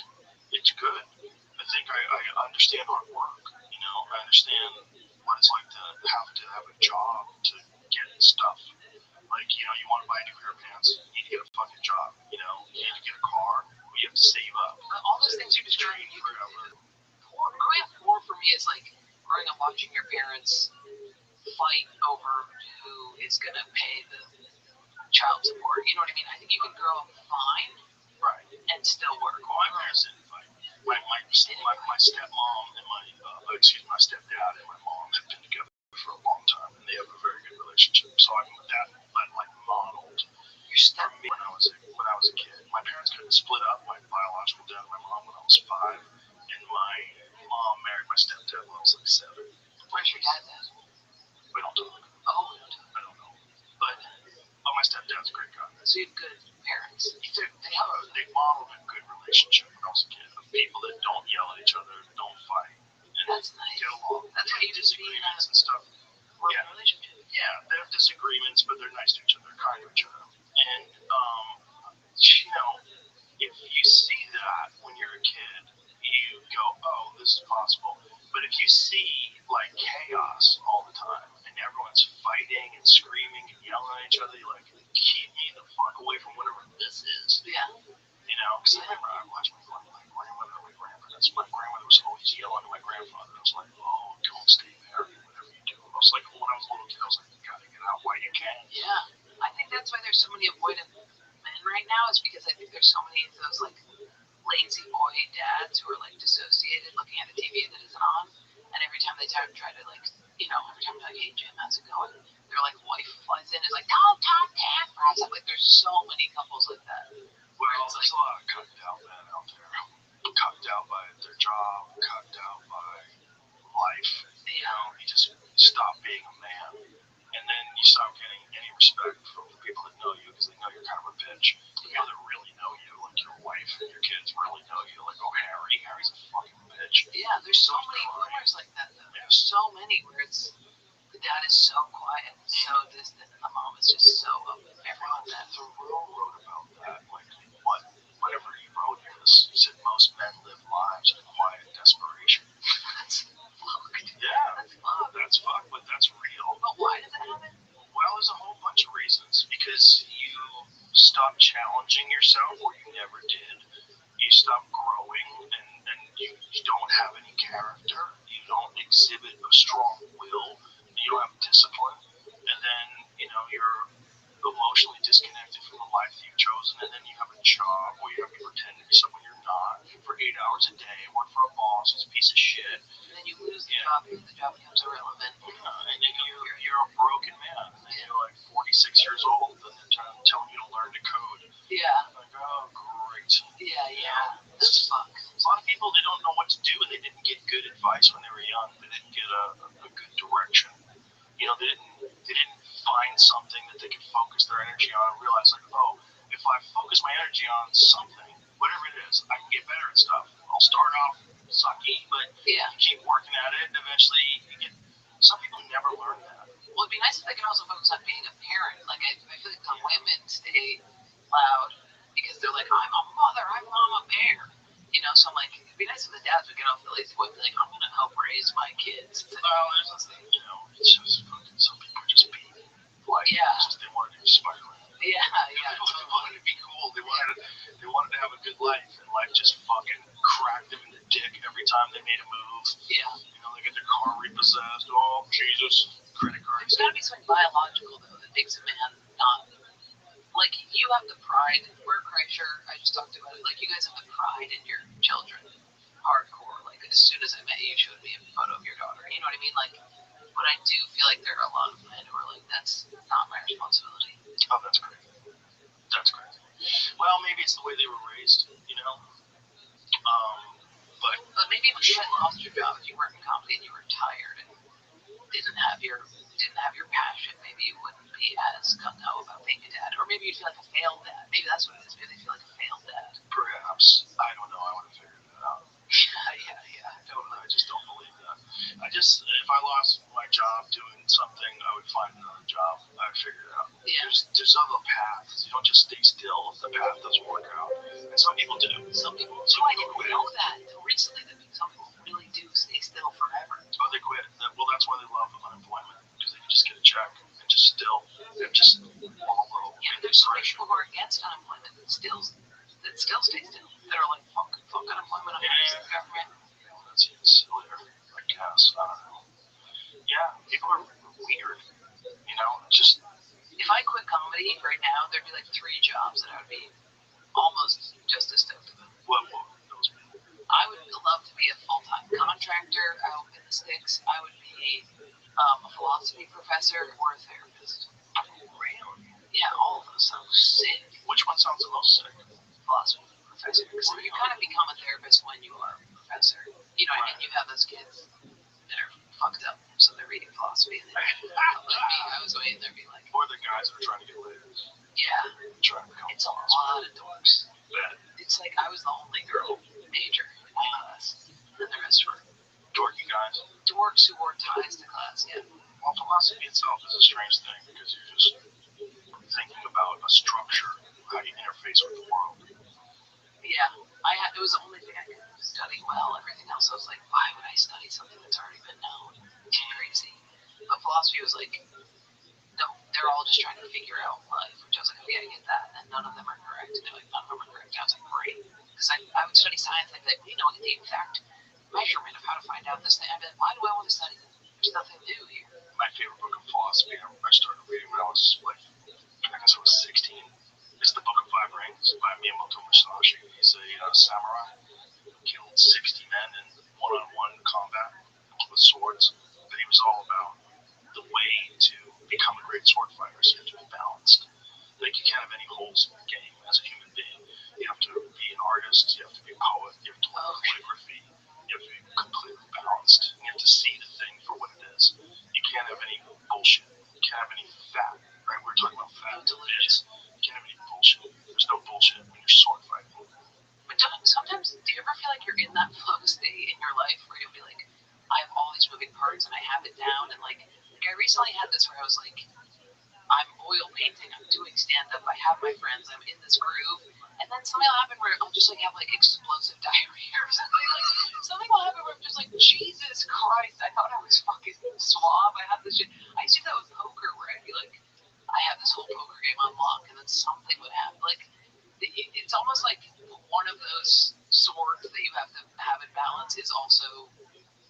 it's good. I think I understand hard work. You know, I understand what it's like to have a job to get stuff. Like, you know, you want to buy a new pair of pants, you need to get a fucking job. You know, you need to get a car, you have to save up. All those things you described, growing up poor for me is like growing up watching your parents fight over who is going to pay the child support. You know what I mean? I think you can grow up fine, right, and still work. Well, my parents didn't fight. My stepmom and my stepdad and my mom have been together for a long time, and they have a very good relationship. So I mean, that modeled for me when I was a kid. My parents kind of split up. My biological dad and my mom when I was 5, and my mom married my stepdad when I was like 7. Where's your dad then? We don't talk. Oh, I don't know. But my stepdad's a great guy. So you have good parents. They modeled a good relationship when I was a kid. Of people that don't yell at each other, don't fight, and that's nice. Get along. That's how you just be in a and stuff. relationship. Yeah, they have disagreements, but they're nice to each other, kind to each other. And you know, if you see that when you're a kid, you go, oh, this is possible. But if you see like chaos all the time and everyone's fighting and screaming and yelling at each other, you're like, keep me the fuck away from whatever this is. Yeah. You know, because I remember I watched my grandmother and my grandfather. My grandmother was always yelling at my grandfather. I was like, oh, don't stay married, whatever you do. I was like, when I was a little kid, I was like, you gotta get out while you can. Yeah. I think that's why there's so many avoidant men right now, is because I think there's so many of those like lazy boy dads who are like dissociated looking at a TV that isn't on, and every time they try to like, you know, every time they're like, hey Jim, how's it going? Their like wife flies in and is like, don't talk to him. Like there's so many couples like that. Well, there's a lot of cucked out men out there. Cucked out by their job, cucked out by life. You know, you just stop being a man. And then you stop getting any respect from the people that know you because they know you're kind of a bitch. The people that really know you, like your wife and your kids really know you. Like, oh, Harry's a fucking bitch. Yeah, there's so many rumors like that, though. There's so many where it's the dad is so quiet and so distant, and the mom is just so open. Everyone that Thoreau wrote about that. Like, whatever he wrote here, he said most men live lives of quiet desperation. That's fucked. Yeah, that's fucked, but that's real. But why does that happen? Well, there's a whole bunch of reasons. Because you stop challenging yourself, or you never did. You stop growing, and you don't have any character. You don't exhibit a strong will. You don't have discipline. And then, you know, you're emotionally disconnected from the life that you've chosen, and then you have a job where you have to pretend to be someone you're not for 8 hours a day, work for a boss who's a piece of shit. And then you lose the job because the job becomes irrelevant. Yeah, and then you're a broken man. And then you're like 46 years old, and they're telling you to learn to code. Yeah. Like, oh, great. Yeah. That's fucked. A lot of people, they don't know what to do, and they didn't get good advice when they were young. They didn't get a good direction. You know, they didn't find something that they could focus their energy on and realize, like, oh, if I focus my energy on something, whatever it is, I can get better at stuff. I'll start off sucky, but Yeah. you keep working at it, and eventually you get. Some people never learn that. Well, it'd be nice if they can also focus on being a parent. Like, I feel like the women stay loud because they're like, I'm a mother, I'm Mama Bear. You know, so I'm like, it'd be nice if the dads would get off the lazy boy and be like, I'm going to help raise my kids. Well, there's this thing, you know, it's just fucking, some people are just being, like, Yeah. just they wanted to be Spider-Man. Yeah. They wanted to be cool. They wanted to have a good life, and life just fucking cracked them in the dick every time they made a move. Yeah. You know, they get their car repossessed. Oh, Jesus. Credit card. There's got to be something biological, though, that makes a man not. Like, you have the pride. We're Kreischer. I just talked about it. Like, you guys have the pride in your children. Hardcore. Like, as soon as I met you, you showed me a photo of your daughter. You know what I mean? Like, but I do feel like there are a lot of men who are like, that's not my responsibility. Oh, that's crazy. That's crazy. Well, maybe it's the way they were raised, you know? But maybe if you had lost your job, if you weren't in comedy and you were tired and didn't have your passion, maybe you wouldn't be as gung-ho about being a dad. Or maybe you'd feel like a failed dad. Maybe that's what it is. Maybe they feel like a failed dad. Perhaps. I don't know. I want to figure that out. Yeah. I don't know. I just don't believe that. If I lost my job doing something, I would find another job. I'd figure it out. Yeah. There's other paths. You don't just stay still if the path doesn't work out. And some people do. Some people I didn't know that until recently. That some people really do stay still forever. Oh, they quit. Well, that's why they love unemployment, because they can just get a check and just wallow. Yeah, there's so many people who are against unemployment that still stay still. That are like, fuck unemployment. I'm against the government. That seems sillier, I guess. I don't know. Yeah, people are weird. You know, just. If I quit comedy right now, there'd be like 3 jobs that I would be almost just as stoked about. What would those be? I would love to be a full-time contractor out in the sticks. I would be a philosophy professor or a therapist. Really? Yeah, all of those sound sick. Which one sounds the most sick? Philosophy professor. Because you kind of become a therapist when you are a professor. You know what I mean? You have those kids that are fucked up, so they're reading philosophy. And like me, I was waiting there being like... Or the guys that are trying to get laid. Yeah. Trying to become it's a lot of dorks. Yeah. It's like I was the only girl major in my class, and the rest were dorky guys. Dorks who wore ties to class, yeah. Well, philosophy itself is a strange thing because you're just thinking about a structure, how you interface with the world. Yeah, it was the only thing I could study well. Everything else, I was like, why would I study something that's already been known? It's crazy. But philosophy was like, no, they're all just trying to figure out life, which I was like, oh yeah, I get that. And none of them are correct. And they're like, none of them are correct. I was like, great. Because I would study science, and I'd be like, you know, the exact measurement of how to find out this thing. I'd be like, why do I want to study this? There's nothing new here. My favorite book of philosophy I started reading when I was like, I guess I was 16. It's the Book of Five Rings by Miyamoto Musashi. He's a samurai who killed 60 men in one-on-one combat with swords. But he was all about the way to become a great sword fighter. So you have to be balanced. Like, you can't have any holes in the game as a human being. You have to be an artist. You have to be a poet. You have to learn calligraphy. You have to be completely balanced. You have to see the thing for what it is. You can't have any bullshit. You can't have any fat. Right? We're talking about fat delusions. You can't have any bullshit. There's no bullshit when you're sword fighting. But sometimes, do you ever feel like you're in that flow state in your life where you'll be like, I have all these moving parts and I have it down, and like I recently had this where I was like, I'm oil painting, I'm doing stand-up, I have my friends, I'm in this groove, and then something will happen where I'll just like have like explosive diarrhea or something. Like something will happen where I'm just like, Jesus Christ, I thought I was fucking suave. I had this shit. I used to do that with poker where I'd be like, I have this whole poker game on lock, and then something would happen. Like it's almost like one of those swords that you have to have in balance is also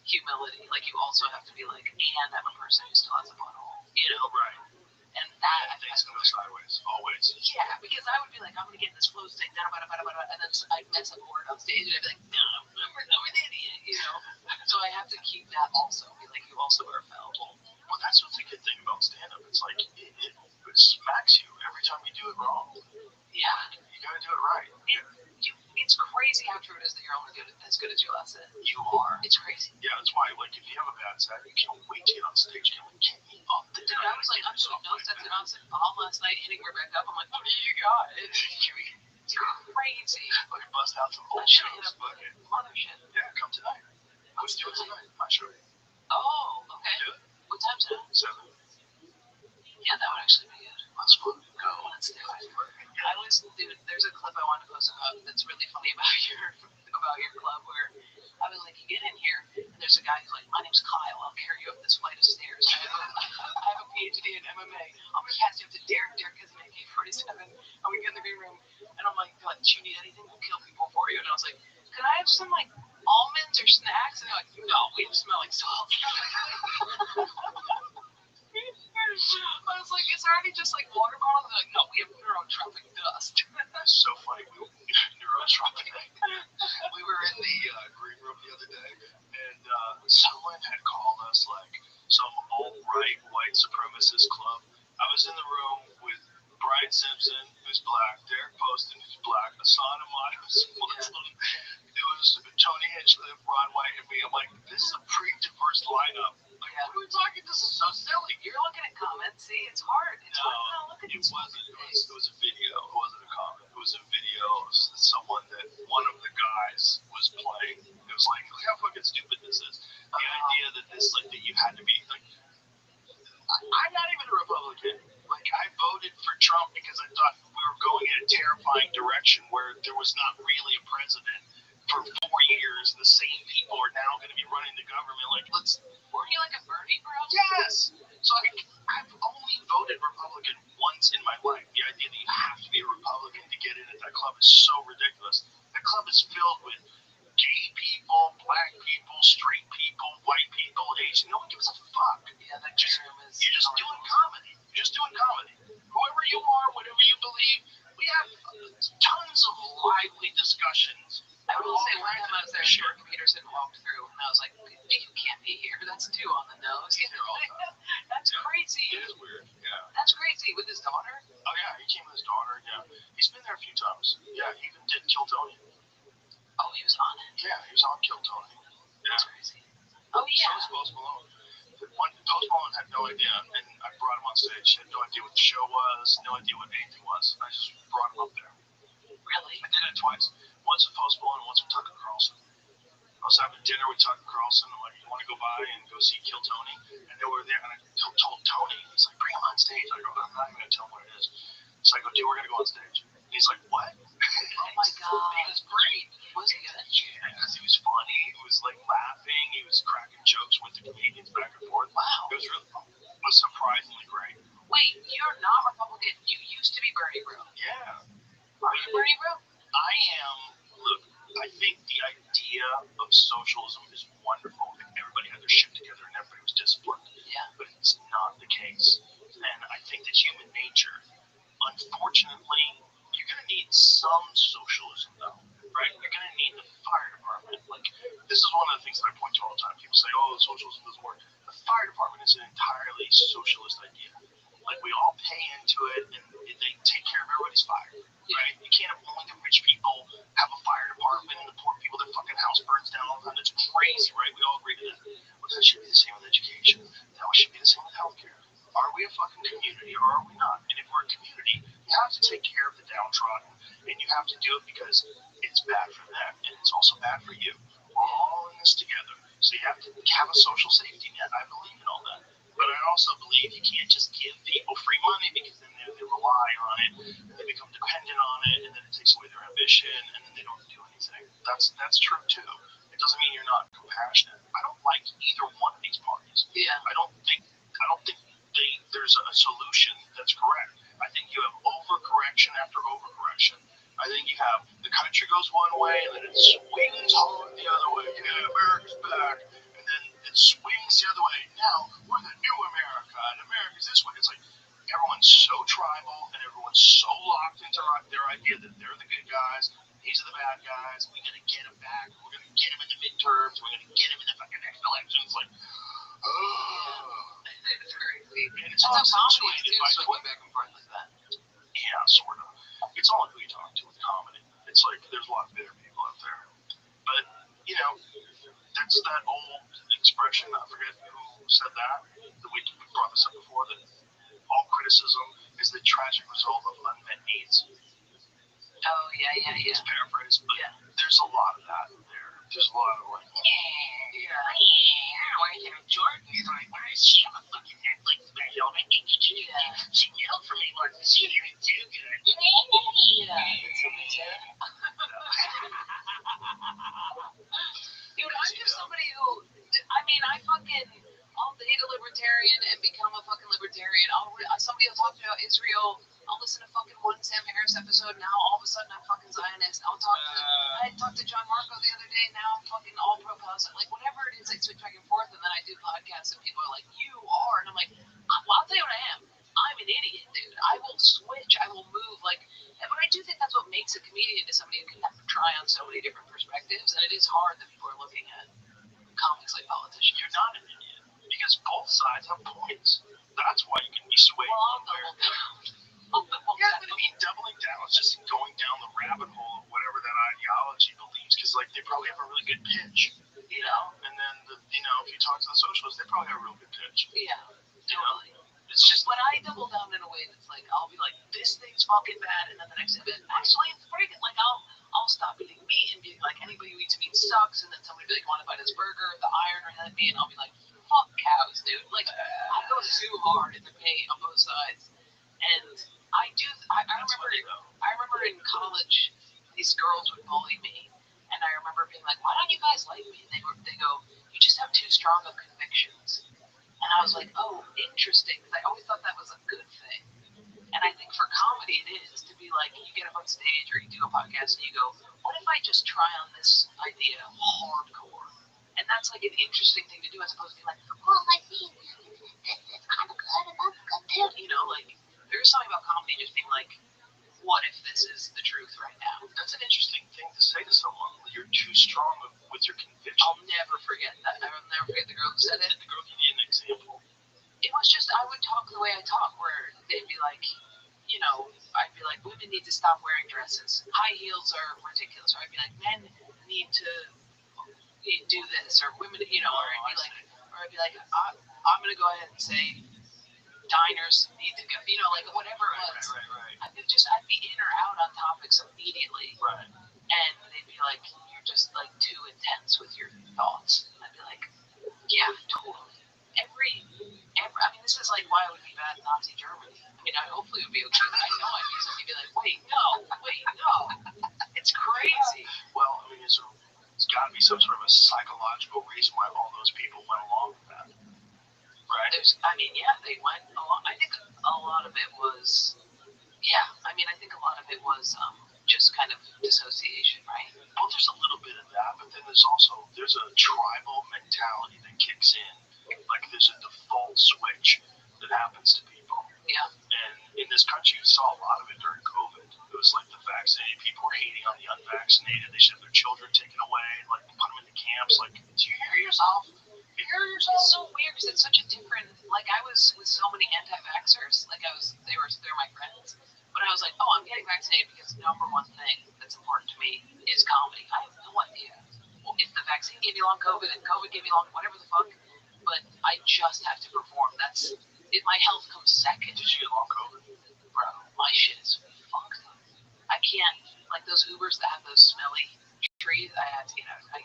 humility. Like you also have to be like, and I'm a person who still has a butthole, you know? Right. And that things can go sideways, always. Yeah, because I would be like, I'm gonna get in this flow state, and then I'd mess up a word on stage, and I'd be like, no, I'm an idiot, you know. So I have to keep that also. Be like, you also are fallible. Well, that's what's a good thing about stand-up. It's like it smacks you every time you do it wrong. Yeah, you gotta do it right. It's crazy how true it is that you're only as good as your last set. You are. It's crazy. Yeah, that's why, like, if you have a bad set, you can't wait to get on stage. You can't get me up. Dude, I was like, I'm doing no sets, and I was like, all last night, hitting Rebecca up. I'm like, what do you got? It's crazy. Like, bust out some old should shows. Hit a mother shit. Yeah, come tonight. was doing tonight. My show. Oh, okay. Do it. What time's it? 7. Yeah, that would actually be good. Let's go. Let's do it. I was, dude, there's a clip I want to post about that's really funny about your club where I was like, you get in here and there's a guy who's like, my name's Kyle, I'll carry you up this flight of stairs. I have a PhD in MMA. I'm gonna cast you up to Derek. Derek has an AK-47. And we get in the green room and I'm like, do you need anything? We'll kill people for you. And I was like, could I have some like almonds or snacks? And they're like, no, we have smelling salts. I was like, is there any just like water bottles? They're like, no, we have neurotropic dust. That's so funny. Neurotropic. We were in the green room the other day, and someone had called us like some alt-right white supremacist club. I was in the room with Brian Simpson, who's black, Derek Poston, who's black, Hassan Ahmad, who's Muslim. It was Tony Hinchcliffe, Ron White, and me. I'm like, this is a pretty diverse lineup. Like, what are we talking? This is so silly. You're looking at comments. See, it's hard. It's hard to look at it wasn't. It was a video. It wasn't a comment. It was a video of someone that one of the guys was playing. It was like, look how fucking stupid this is. The idea that this, like, that you had to be, like, I'm not even a Republican. Like, I voted for Trump because I thought we were going in a terrifying direction where there was not really a president for 4 years. The same people are now going to be running the government. Like, weren't you like a Bernie bro? Yes. So I've only voted Republican once in my life. The idea that you have to be a Republican to get in at that club is so ridiculous. That club is filled with gay people, black people, straight people, white people, Asian. No one gives a fuck. Yeah, that term is. You're just doing comedy. You're just doing comedy. Whoever you are, whatever you believe, we have tons of lively discussions. I will say one time I was there, Jordan Peterson walked through, and I was like, you can't be here. That's 2 on the nose. That's crazy. It is weird, yeah. That's crazy. With his daughter? Oh, yeah, he came with his daughter, yeah. He's been there a few times. Yeah, he even did Kill Tony. Oh, he was on it? Yeah, he was on Kill Tony. Yeah. That's crazy. Oh, yeah. So was Post Malone. Post Malone had no idea, and I brought him on stage. He had no idea what the show was, no idea what anything was. I just brought him up there. Really? I did it twice. Once with Post Malone and once with Tucker Carlson. I was having dinner with Tucker Carlson. I'm like, you want to go by and go see Kill Tony? And they were there, and I told Tony, he's like, bring him on stage. I go, I'm not even going to tell him what it is. So I go, dude, we're going to go on stage. And he's like, what? Oh, my God. He was great. Was he good? Yeah, because he was funny. He was, like, laughing. He was cracking jokes with the comedians back and forth. Wow. It was surprisingly great. Wait, you're not Republican. You used to be Bernie bro. Yeah. Are you Bernie bro? I am. Look, I think the idea of socialism is wonderful if everybody had their shit together and everybody was disciplined. Yeah. But it's not the case. And I think that human nature, unfortunately, you're going to need some socialism, though, right? You're going to need the fire department. Like, this is one of the things that I point to all the time. People say, oh, socialism doesn't work. The fire department is an entirely socialist idea. Like, we all pay into it, and they take care of everybody's fire, right? You can't have only the rich people have a fire department, and the poor people, their fucking house burns down all the time. That's crazy, right? We all agree to that. Well, that should be the same with education. That should be the same with healthcare. Are we a fucking community, or are we not? And if we're a community, you have to take care of the downtrodden, and you have to do it because it's bad for them, and it's also bad for you. We're all in this together. So you have to have a social safety net. I believe in all that. But I also believe you can't just give people free money because then they rely on it, and they become dependent on it, and then it takes away their ambition, and then they don't do anything. That's true too. It doesn't mean you're not compassionate. I don't like either one of these parties. Yeah. I don't think there's a solution that's correct. I think you have overcorrection after overcorrection. I think you have the country goes one way, and then it swings hard the other way. Yeah, America's back. And then it swings the other way. Now we're the new America, and America's this way. It's like everyone's so tribal, and everyone's so locked into their idea that they're the good guys, these are the bad guys. We're gonna get them back. We're gonna get them in the midterms. We're gonna get them in the fucking next elections. Like, It's crazy. and it's That's how comedy accentuated is, by too, swinging back and forth like that. Yeah, sort of. It's all who you talk to with comedy. It's like there's a lot of bitter people out there. But, you know, that's that old expression, I forget who said that we brought this up before, that all criticism is the tragic result of unmet needs. Oh, yeah. It's paraphrased, but there's a lot of that there. There's a lot of like, Jordan is like, why does she have a fucking Netflix special? She yelled for me once and she didn't do good. Yeah, that's what they said. Dude, I'm just somebody who, I mean, I'll date a libertarian and become a fucking libertarian. Somebody will talk about Israel. I'll listen to fucking one Sam Harris episode. Now all of a sudden I'm fucking Zionist. I talked to John Marco the other day. Now I'm fucking all pro-Palestine. Like whatever it is, I switch back and forth, and then I do podcasts, and people are like, "You are," and I'm like, "Well, I'll tell you what I am. I'm an idiot, dude. I will switch. I will move. Like, but I do think that's what makes a comedian is somebody who can try on so many different perspectives, and it is hard that people are looking at comics like politicians. You're not an idiot because both sides have points. That's why you can be swayed. Well, I'll double down. Yeah, but I mean, doubling down is just going down the rabbit hole of whatever that ideology believes, because like they probably have a really good pitch, you know. And then if you talk to the socialists, they probably have a real good pitch. Yeah, totally. It's just, but I double down in a way that's like I'll be like, this thing's fucking bad, and then the next bit, actually it's pretty good. Like I'll stop eating meat and be like, anybody who eats meat sucks, and then somebody will be like, want to buy this burger, the iron or that meat, and I'll be like, fuck cows, dude. Like I go too hard in the paint on both sides, and I remember in college, these girls would bully me, and I remember being like, why don't you guys like me? And they go, you just have too strong of convictions. And I was like, oh, interesting, because I always thought that was a good thing. And I think for comedy it is to be like, you get up on stage or you do a podcast and you go, what if I just try on this idea hardcore? And that's like an interesting thing to do as opposed to being like, well, I think this is kind of good and that's good too. You know, like, there's something about comedy just being like, what if this is the truth right now? That's an interesting thing to say to someone. You're too strong with your conviction. I'll never forget that. I will never forget the girl who said it. The girl gave you an example. It was just, I would talk the way I talk, where they'd be like, I'd be like, women need to stop wearing dresses. High heels are ridiculous. Or I'd be like, men need to do this. Or women, or I'd be like, I'm going to go ahead and say, diners need to go, like whatever it was. Right. I'd be in or out on topics immediately. Right. And they'd be like, you're just like too intense with your thoughts. And I'd be like, yeah, totally. I mean, this is like why I would be bad in Nazi Germany. I mean, hopefully it would be okay, but I know I'd be somebody be like, wait, no. It's crazy. Well, I mean, there's got to be some sort of a psychological reason why all those people went along with that. Right? They went along. I think a lot of it was, just kind of dissociation, right? Well, there's a little bit of that, but then there's a tribal mentality that kicks in. Like there's a default switch that happens to people. Yeah. And in this country, you saw a lot of it during COVID. It was like the vaccinated people were hating on the unvaccinated. They should have their children taken away, like put them into camps. Like, do you hear yourself? It's so weird because it's such a different. Like I was with so many anti-vaxxers. Like they're my friends. But I was like, oh, I'm getting vaccinated because the number one thing that's important to me is comedy. I have no idea. Well, if the vaccine gave me long COVID and COVID gave me long whatever the fuck, but I just have to perform. My health comes second. Did you get long COVID? Bro, my shit is fucked up. I can't, like those Ubers that have those smelly trees, I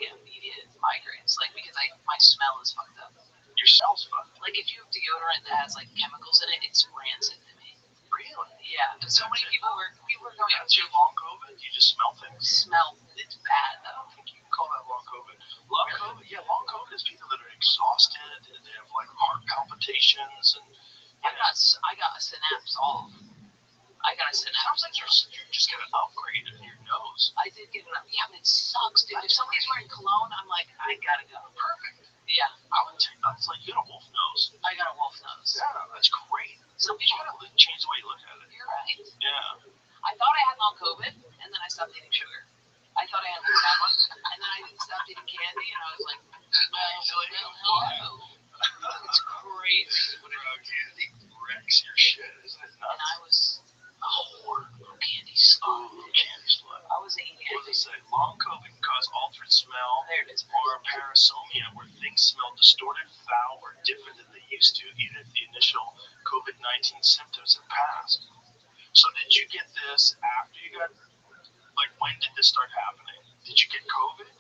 get immediate migraines, like because my smell is fucked up. Your smell's fucked. Like if you have deodorant that has like chemicals in it, it's rancid to me. Really? Yeah. And so many people were going. That's your long COVID? You just smell things? It's bad though. I don't think you can call that long COVID. Long COVID is people that are exhausted and they have like heart palpitations and. I got a synapse off. Sounds like you're just gonna upgrade in your nose. I did get it up. Yeah, but it sucks, dude. If somebody's wearing cologne, I'm like, I gotta go. Perfect. Yeah. I would take that's like you got a wolf nose. I got a wolf nose. Yeah, that's great. Some people gotta change the way you look at it. You're right. Yeah. I thought I had long COVID, and then I stopped eating sugar. I thought I had that one, and then I stopped eating candy, and I was like, no. It's crazy. Candy wrecks your shit, isn't it nuts? And I was a whore of candy slut. Candy slut. I was eating it. What does it say? Long COVID can cause altered smell or parasomnia, where things smell distorted, foul, or different than they used to, even if the initial COVID-19 symptoms have passed. So did you get this after you got, when did this start happening? Did you get COVID?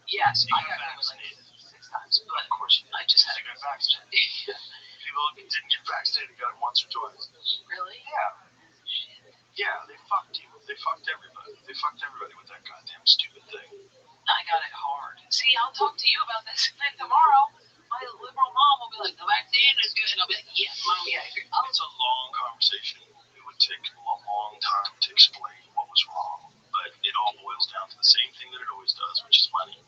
Yes, I got vaccinated. 6 times. But of course, I just had they got vaccinated. People didn't get vaccinated got it once or twice. Really? Yeah. Yeah, they fucked you. They fucked everybody. They fucked everybody with that goddamn stupid thing. I got it hard. See, I'll talk to you about this tomorrow. My liberal mom will be like, the vaccine is good. And I'll be like, yeah, mom, yeah, I agree. It's a long conversation. It would take a long time to explain what was wrong. But it all boils down to the same thing that it always does, which is money.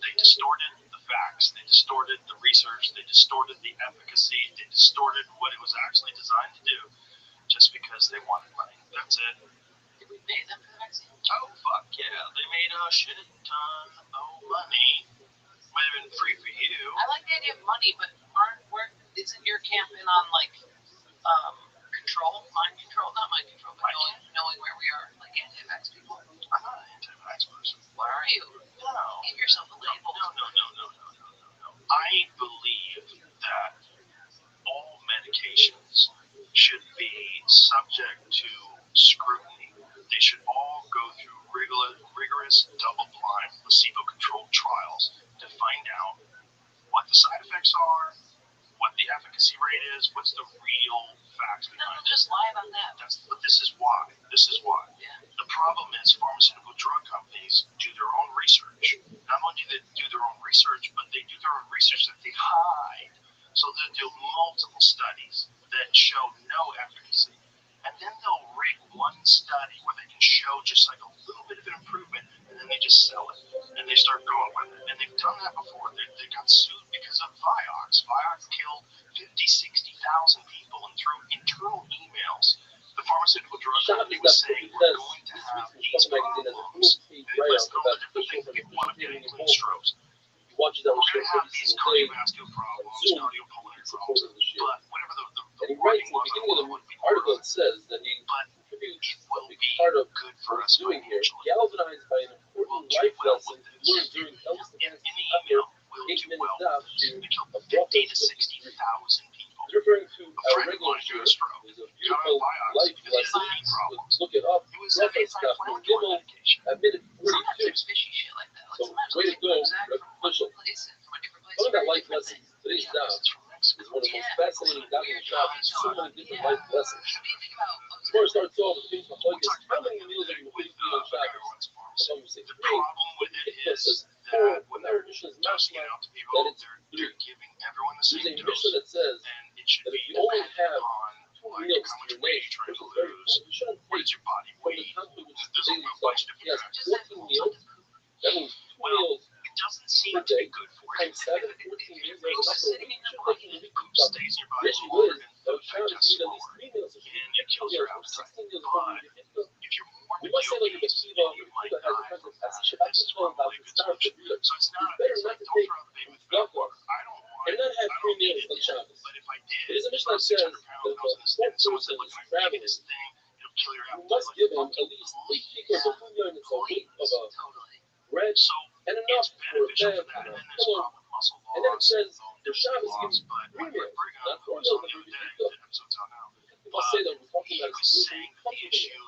They distorted the facts. They distorted the research. They distorted the efficacy. They distorted what it was actually designed to do just because they wanted money. That's it. Did we pay them for the vaccine? Oh, fuck yeah. They made a shit ton of money. Might have been free for you. I like the idea of money, but isn't your campaign on, like, control? Mind control? Not mind control, but knowing where we are, like anti-vax people. I'm not an anti-vax person. What are you? No. Give yourself a label. No. I believe that all medications should be subject to scrutiny. They should all go through rigorous double-blind, placebo-controlled trials to find out what the side effects are, what the efficacy rate is, what's the real facts behind it. Just lie about that. But this is why. Yeah. The problem is pharmaceutical drug companies do their own research. Not only do they do their own research, but they do their own research that they hide. So they'll do multiple studies that show no efficacy. And then they'll rig one study where they can show just like a little bit of an improvement, and then they just sell it. And they start going with it. And they've done that before. They got sued because of Vioxx. Vioxx killed 50,000, 60,000 people, and through internal emails, the pharmaceutical drug company was saying, we're going to have these problems. They list all the different things that one of them includes strokes. We're going to have these cardiovascular problems, cardiopulmonary problems, but whatever the wording was, I don't know what the article says that he it will be part of good for what us we're doing here, financially. galvanized by an important life lesson learned during Elvis In Duran's the email, we'll 8 do minutes well. out They killed to 50,000 to 60,000 people. referring to A our friend of regular mine got show. a stroke. There's a Got beautiful on Vioxx life because he has lesson. knee problems. Look it up. It was Reference stuff from Gimel medication. admitted Sometimes 42. there's fishy shit like that. Like, So, sometimes way to I'll go, take Prozac from one official. place and from a different place. Talking about for a life different lessons, thing. today's Yeah, job it's from Mexico. is one of the most Yeah. fascinating documented jobs with so many different life lessons. What do you think about Before it starts off, the things We like talked how about many that meals the are you other day willing to eat on with Shabbos? everyone's Some say The 3. problem with it It is says that when our they're mission is dosing it maximized. out to people, that it's they're giving everyone the There's same a mission dose, that says and it should that be if you only dependent have on 2 like meals how to much your weight name, you're trying which to is very lose, important. You shouldn't what take is your body from the weight. conflict which is There's daily a bunch life. of He has different 14 meals. That means 2 Well, meals it doesn't seem per to be day good for you. times 7, 14 meals. There's enough for a week. You should take in a week. Food stays in your body Yes, you longer would. and But food Shabbos, digests you need at least slower, 3 meals. It should and be it kills your 15 appetite. 16 meals But before you get to if you're we morbidly must say like the obese, Kiva, you the might Kiva has a die present from as that. Shabbat This is is 12 probably a about good to start to solution. do it. So it's not, It's better it's not like, to don't take throw out the baby with the milk bathwater. I don't want and not have I 3 don't need meals it on yet. Shabbos. But if I did, There's a if mission I that was says 600 pounds that and I was in this, and someone said, look, if I give you this thing, it'll kill your you appetite. must Like, give him fucking at least a please. pico of food yarn that's a weight of a Totally. bread So and it's enough for a beneficial bed for that. and And a then there's a pillow. problem with muscle loss And then it says bone the density Shabbos loss. gives But 3 my meals, Brigham, not 4 who was meals on the of other day, pico. the episode's out now. You must say that we're talking He about was saying the issue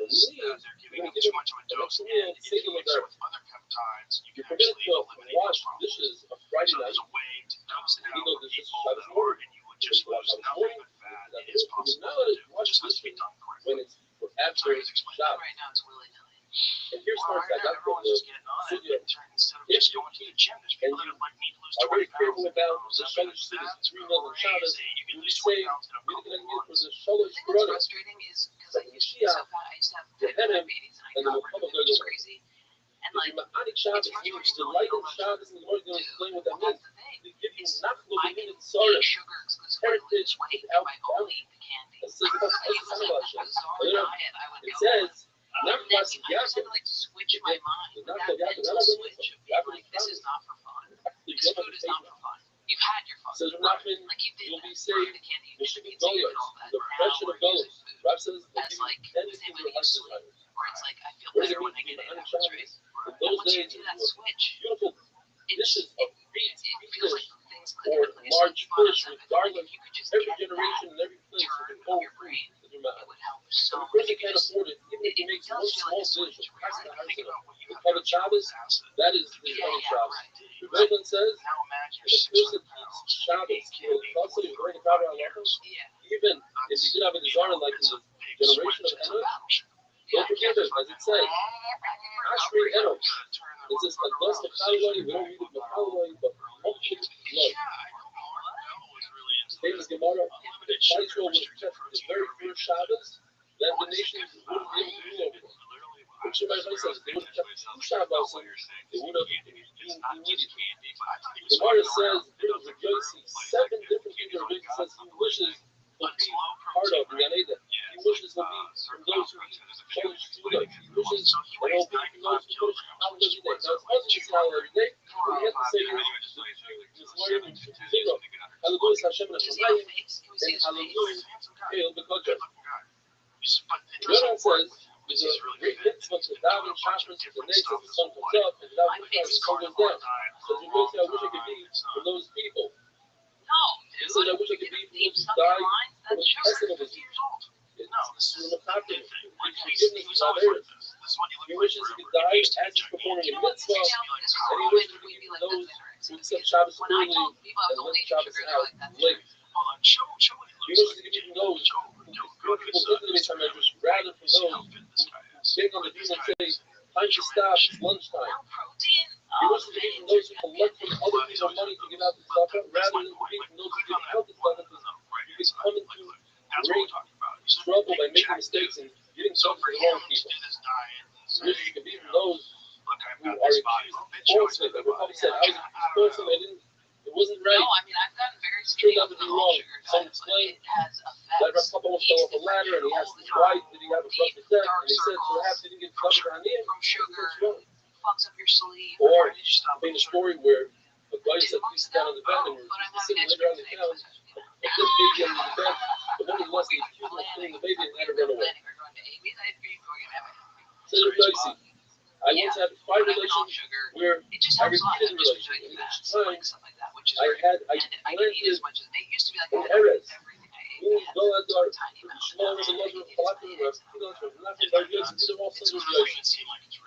is that they're giving them too much of a dose, and if you mix it with other peptides, you You're can permitted actually to eliminate those wash problems. dishes on Friday So night. there's a way to dose it You out know, for this is people Shabbos that morning. are, and you would just lose nothing but fat. It is possible to do. It just has to be done correctly. When it's for after Sorry, I was explaining. Shabbos. Right now it's willy-nilly. And here's Well, starts right that now, got from everyone's just getting on it Sugya. instead of just going to the gym. There's people that like need to lose Are very 20 pounds. careful about the That's Shalosh Siddhis 3 meals on Shabbos. crazy. You can We lose say 20 pounds in a really couple good idea for months. the The Shalosh thing that's Siddhis. frustrating is because I used to be so fat. I used to have type 1 diabetes and I And the got rid of it, which is crazy. And If like, you're Ma'anik Shabbos, it's you frustrating delight in to Shabbos, and the Lord is going to explain what that well, means. that's the thing. They give you It's- Nachlo, I the can minute eat Sarah. sugar exclusively to lose weight if I only eat the candy. That's the Like, it was a Hassan. bizarre diet I would It go says, on. not And then I Mas just had Yaakov. to like switch my mind. Not That Yaakov, mental not switch of being like, this is not for fun. This food is not for fun. You've had your fun. Says Nachman, Like you did you'll that. be saved. The candy, you There did should the be pizza, you did Golos, all that. the Now oppression we're of Golos. using food Rab says they as give like you the 10 same to way your that you heart sleep. desires. Where it's like I feel What does better it when I mean get to be 8 Ma'anik hours, right? Shabbos? In And those once you days, do it that was switch, beautiful it dishes of meat, it feels like fish, things click or into place. large Like, fun fish stuff. with It's like garlic. if you could just Every get generation and every place turn with of whole your food. brain, That you're it mad. would help so The much. person You can't just- afford it, even if he makes does one feel small like a switch. dish. Where Pass you're the like, house Think in it. about what you We have call to it Shabbos. acid. That is the Yeah, Shabbos yeah, Shabbos. right. Brooklyn says, Now imagine person eats Shabbos, also you're going to cover halachos, even if you did have a desire like in the generation of Enoch, don't forget it, as it says, Ashri Enoch. It says, Ados Mechaloi, we don't read it Mechaloi, but Mokshik Loi. Famous Gemara, if Israel was kept the very first Shabbos, then the nations wouldn't be able to rule over them. Which Rabbi says, they would have kept 2 Shabbos, they would have been immediately. Gemara says, there's a Yossi, 7 different things that Rabbi says he wishes will be part of in Gan Eden. He wishes will be from those who Polish Judah. He wishes that will be from those who Polish Hallel every day. Now, it's not just Hallel every day, but we have to say Mizmorim and Zero. Hallelujah Hashem and Hashemayim, and Hallelujah Hail B'Kodesh. Yonan says, there's a great mitzvah to daven Shabbos to the next as the sun comes up, and daven Shabbos as the sun goes down. So you go say, I wish I could be from those people. He said, I wish I could be from those who died from the testing of his years. It's from the captain. It's forgiveness of Eretz. He wishes he could die as he's performing a mitzvah, and he wishes he could be from those who accept Shabbos early and let Shabbos out late. He wishes he could be from those who people listen to me time measures rather from those who bang on the beam and say, time to stop, it's lunchtime. He wishes to be from those who collect from other people money to give out the tzedakah rather than to be from those who give out the tzedakah because you come into great trouble by making mistakes and giving something to the wrong people. He wishes he could be from those who are accused falsely. Like Rabbi said, I was accused falsely, it wasn't right. No, I mean, I've gotten very turned out to be wrong. Someone explained that Rabbi Papa fell off a ladder and he asked his wife, did he have a rough death? And he said, perhaps he didn't get covered on him. Fucks up your sleeve. Or I made a story where a guy said, please sit down on the bed, and we're sitting later on the couch, and this baby under the bed, the woman was the accused of killing the baby and had to run away. So I once had a 5 relations where I repeated the relation, and each time I planted in Erez. No Adar, Shmuel was a lover of Falafel, these are all sons of Yosef.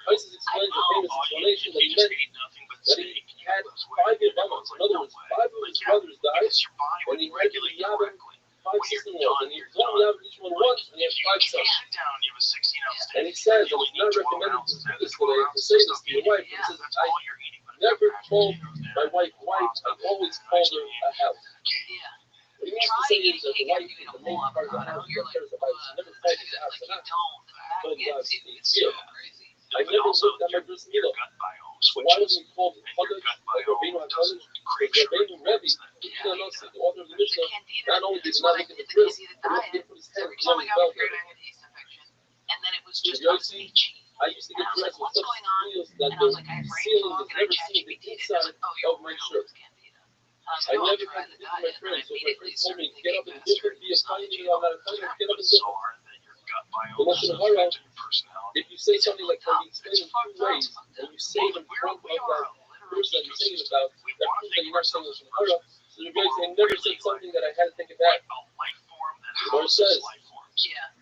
Isis explains the famous explanation that he meant that he had 5 Yavamas. In other words, 5 of his brothers died, and he had to be Yavim 5 sister-in-laws, and he told Yavim each one once, and he had 5 sons. And he says, and it's not recommended to do this today, to say this to your wife, he says, I never told my wife, I always called her a house. What he means to say is that the wife is the main part of the house, but cares about it. She never called it the house, and not told God's fear. I never looked at my bris milah. So why wasn't he called Chodesh, like Rabbeinu HaKodesh? Because Rabbeinu Rabbi, the author of the Mishnah, not only did he not look at the bris, but he put his head below his belt. I used to get dressed with such heels that the ceiling was never seen the inside of my shirt. I never had to do my friends, so my friends told me, get up and different, be a funny, get up and different. The Lashon Hara, if you say something like that, you explain in 2 ways, and you say it in front of that person that you're saying it about, that proves that you're not saying Lashon Hara. So you're going to say, I never said something that I had to take it back. The Lord says,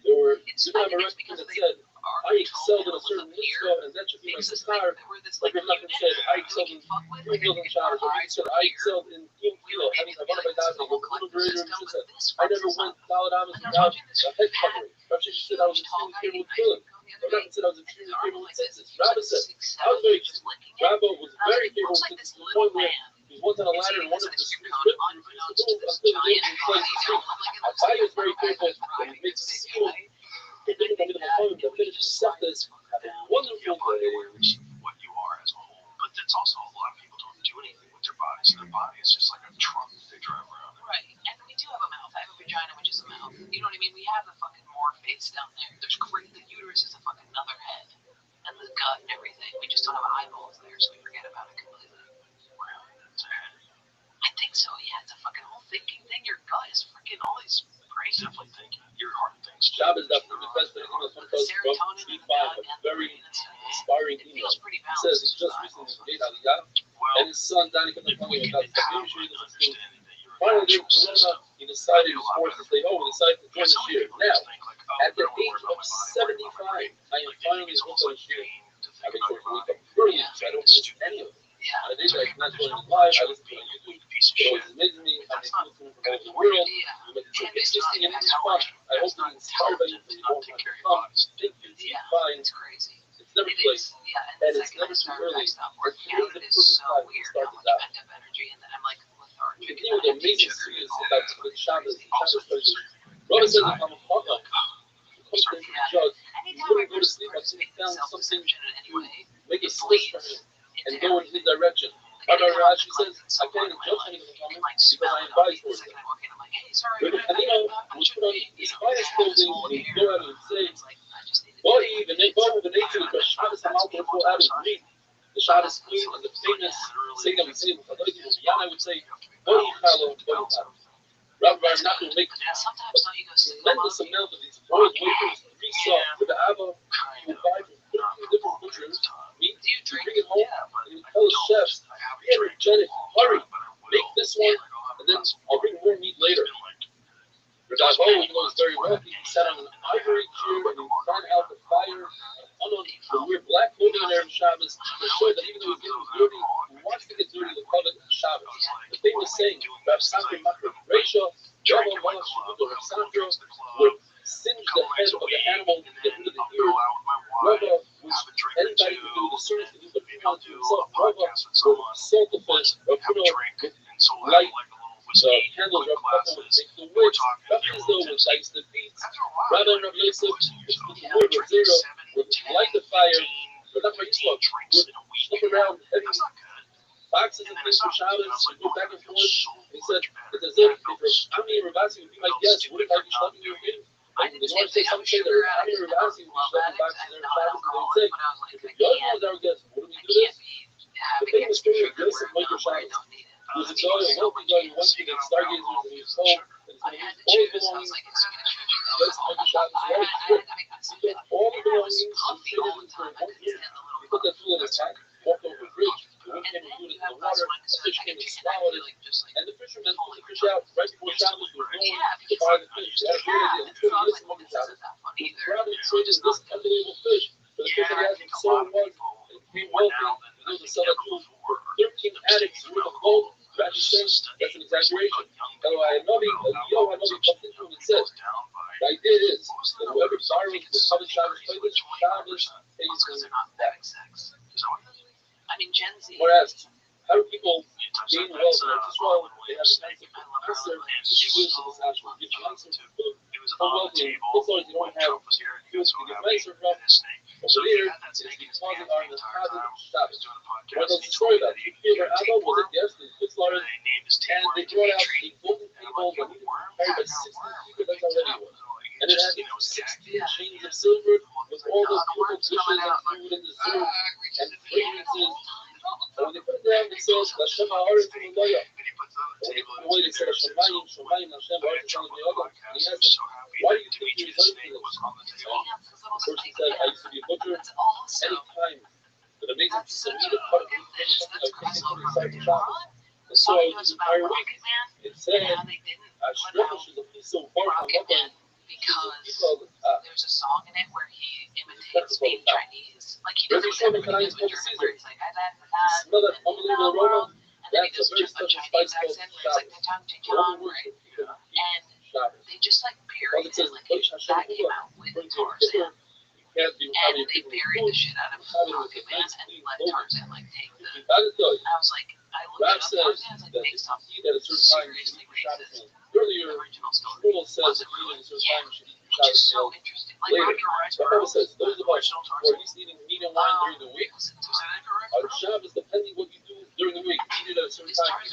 there were Judah Americans that said, I excelled in a certain mitzvah, and that should be my star. Like Rabbi said, I excelled in 3 meals and showers. Or he said, I excelled in Yom Kilo, having a one of my davening, a little greater than said. I never went Daled Amos without a head covering. Rabbi said I was extremely careful with killing. Rabbi said I was extremely careful with tzitzis. Rabbi said, I was very careful. Rabbi was very careful with tzitzis to the point where he was on a ladder and wanted to squeeze quickly and refused to move until the day he was asleep. I was very careful when he makes seal. But then I'm going to phone to finish the Sabbath. Have a wonderful day. What you are as a whole, but it's also a lot of people don't do anything with their bodies. Their body is just like a truck they drive around. Right, and we do have a mouth. I have a vagina, which is a mouth. You know what I mean? We have the fucking face down there. There's great. The uterus is a fucking another head, and the gut and everything. We just don't have eyeballs there, so we forget about it completely. Wow, that's a head. I think so. Yeah, it's a fucking whole thinking thing. Your gut is freaking all these. Definitely thinking. Your heart thinks. Shabbos is the best thing. From Steve Five, a very inspiring email. He says he just recently made Aliyah, and his son Danny comes telling him about the community. Finally, during Corona, he decided he was forced to stay home and decided to join the year. Now, at the age of 75, I am finally hooked on Shir. I make sure to wake up early so I don't miss any of it. On a day that I cannot join live, I listen to it on YouTube. It always amazes me how many people from all over the world. It's interesting and it's fun. I hope you're inspired by you. You don't have to come. Think it's fine. It's crazy. It's never too late. And it's never too early. It's today's the perfect time to start this out. The thing with the amazing thing is about the Shabbos studies. Rabbi says if I'm a partner, comes to the judge, he's going to go to sleep until he found something to make it sleep for him and go in his direction. Rabbi Rashi says, I can't even judge him in the comments because I advise for it. And you know, we put on his finest clothing and he go out and say, Boy, even they go over the nature of the Shabbos and Malta before out of greed. The Shabbos queen and the famous saying that we say, I would say, Boy, Chalo, Boy, Chalo. Rabbi Nachman will make a tremendous amount of these boiled wafers. We saw with the Abba, he would buy from 13 different butchers meat, bring it home, and he would tell his chefs, be energetic, hurry, make this one, and then I'll bring more meat later. Rabbi always knows very well. He sat on an ivory chair and he found out the fire. He wear black clothing on Erev Shabbos to show that even though he's getting dirty, he wants to get dirty to cover Shabbos. The famous saying, Rav Sandra Makar Resha, Java Malach Shibuto Rav Sandra would singe the head of the animal to get rid of the ears. Rava was anybody who knew the service to do, but he wanted to himself. Rava would salt the fish, Rav Kuno would light the candles, Rav Papa would make the wicks, Rav Yisrael would dice the beets, Rabbi and Rav Yosef would put the wood or zero, would light the fire, but Rav Yisrael would flip around heavy boxes and things for Shabbos, would go back and forth. He said, it's as if Ami and Ravasi would be my guests, what if I be schlepping your game? And the Lord says, some say that Ami and Ravasi would be schlepping boxes there in Shabbos, and they would say, if the other one is our guest, what do we do this? The famous story of Yosef Michael Shabbos was a guy, a wealthy guy who went to the stargazers and he was told that all the belongings, Yosef Michael Shabbos, he took all the belongings and traded them for 1 year. He put that tool in his hat, walked over the bridge, the wind came and blew it in the water, the fish came and swallowed it, and the fishermen pulled the fish out right before Shabbos. There was no one to buy the fish. They had a great idea. Let's go to Yosef Michael Shabbos. He proudly traded this unbelievable fish for the fish that he had been so in one, and became wealthy, and able to sell that tool for 13 addicts worth of gold. Rashi says that's an exaggeration. Hanovi comes into him and says, the idea is that whoever borrows the covered Shabbos Kodesh, Shabbos pays him back. Or asks, how do people gain wealth in Israel? They have a concept of answer, which is actual. Give answer to food, for wealthy. As long as you don't have food, you give nicer from. Over there, it's deposit on the Chazan Shabbos. What does the story about? Here, Abba was a guest in Kutzlar, and they brought out a golden table that needed to be carried by 16 people, that's how heavy it was. And it had 16 chains of silver with all those beautiful dishes and food and dessert and fragrances. And when they put it down, it says, Hashem ha'aretz v'loya. When they put it away, they said, Hashemayim, Hashem ha'aretz v'loya. And he asked them, why do you think you're reserved for this? The person said, I used to be a butcher. Anytime an amazing piece of meat or cut of meat was something I couldn't put inside the Shabbos. And so I was the entire week. It said, Ashrefish is a piece of bark on one end. Because there's a song in it where he imitates being Chinese. Like he does it with everything in German where he's like, smell that unbelievable aroma? And then he does just a Chinese accent where it's like, and they just like buried it. Like that came out with Tarzan. And they buried the shit out of Rocket Man and let Tarzan like take the. I was like, I looked it up. Tarzan's like based off seriously racist. Earlier, Shmuel says that eating a certain time should eat Shabbos meal later. The Bible says those of us who are used to eating meat and wine during the week, on Shabbos, depending what you do during the week, eat it at a certain time.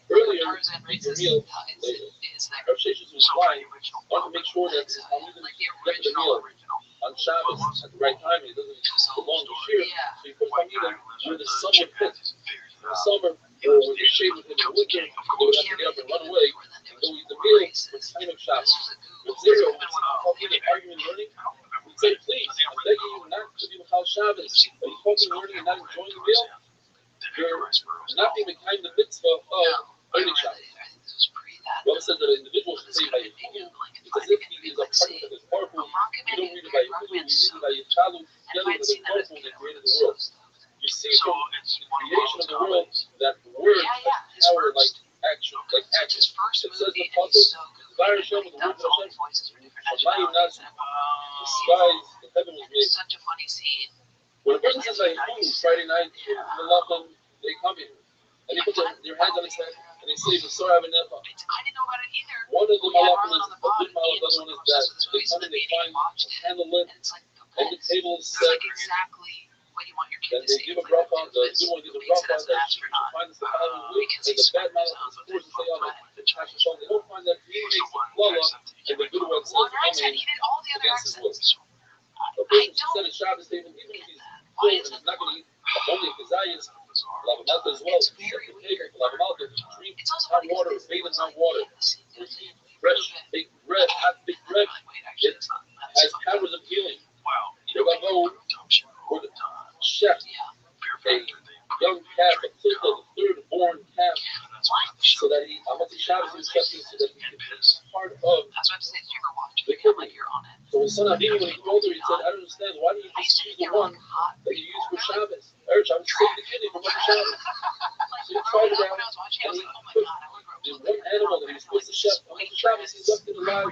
Earlier, eat your meal later. Rav Sheshes was wine, wanted to make sure that the Talmudim get the meal on Shabbos at the right time, and it doesn't belong to Shir. So you put Talmudim where the sun would fit. In the summer, or when you shave with him in the winter, they would have to get up and run away and go eat the meal with time of Shabbos. With zero, when Talmudim arguing and learning, we'd say, please, I'm begging you not to be Michal Shabbos. Are you talking and learning and not enjoying the meal? You're not being the kind of mitzvah of earning Shabbos. Rabbi said that an individual should say by Yehudu, because if he is a part of his powerful, you don't read it by Yehudu, you read it by Yechalu, together with the powerful that created the world. You see from the creation of the world that the They come here and they put their hands on his head and they say, "Sorry, I'm never." I didn't know about it either. One of the Marlon malachim on the is a pod, good malach. The other one is that they come and they find a candle lit and it's like the and the best. table is It's set. like exactly what you want your kid Then to they see. give a Like, bracha. The this good one gives a makes it bracha as an that astronaut. finds the family weak, Because and he's the bad smart malach as is forced to say on it. hell. The Tasha Shalom, they don't find that he makes the flala, and the good one says Well, an accent, amen he did all the other against his will. accents. A person said a Shabbos statement, even if he's full and he's not going to eat only a kazayas, lavamalta as well. It's very weird. Lavamalta, drink It's also hot funny water, because bathe in it's hot like, water. Fresh baked bread, hot baked bread. It has powers of healing. Wow. They're going to go for the chef, a young calf, a tilta, the third born calf, so that he, I'm going to Shabbos and accepting so that he can be part of That's what I'm saying. You ever watch the it? kidney. Like you're on it. So his son Avini, when he called her, he said, I don't understand. Why do you just use the one that you use for Shabbos? Erev Shabbos, save the kidney for Mother Shabbos. So he tried it out, and he put the one animal that he was supposed to chef on Mother Shabbos, he left it alive.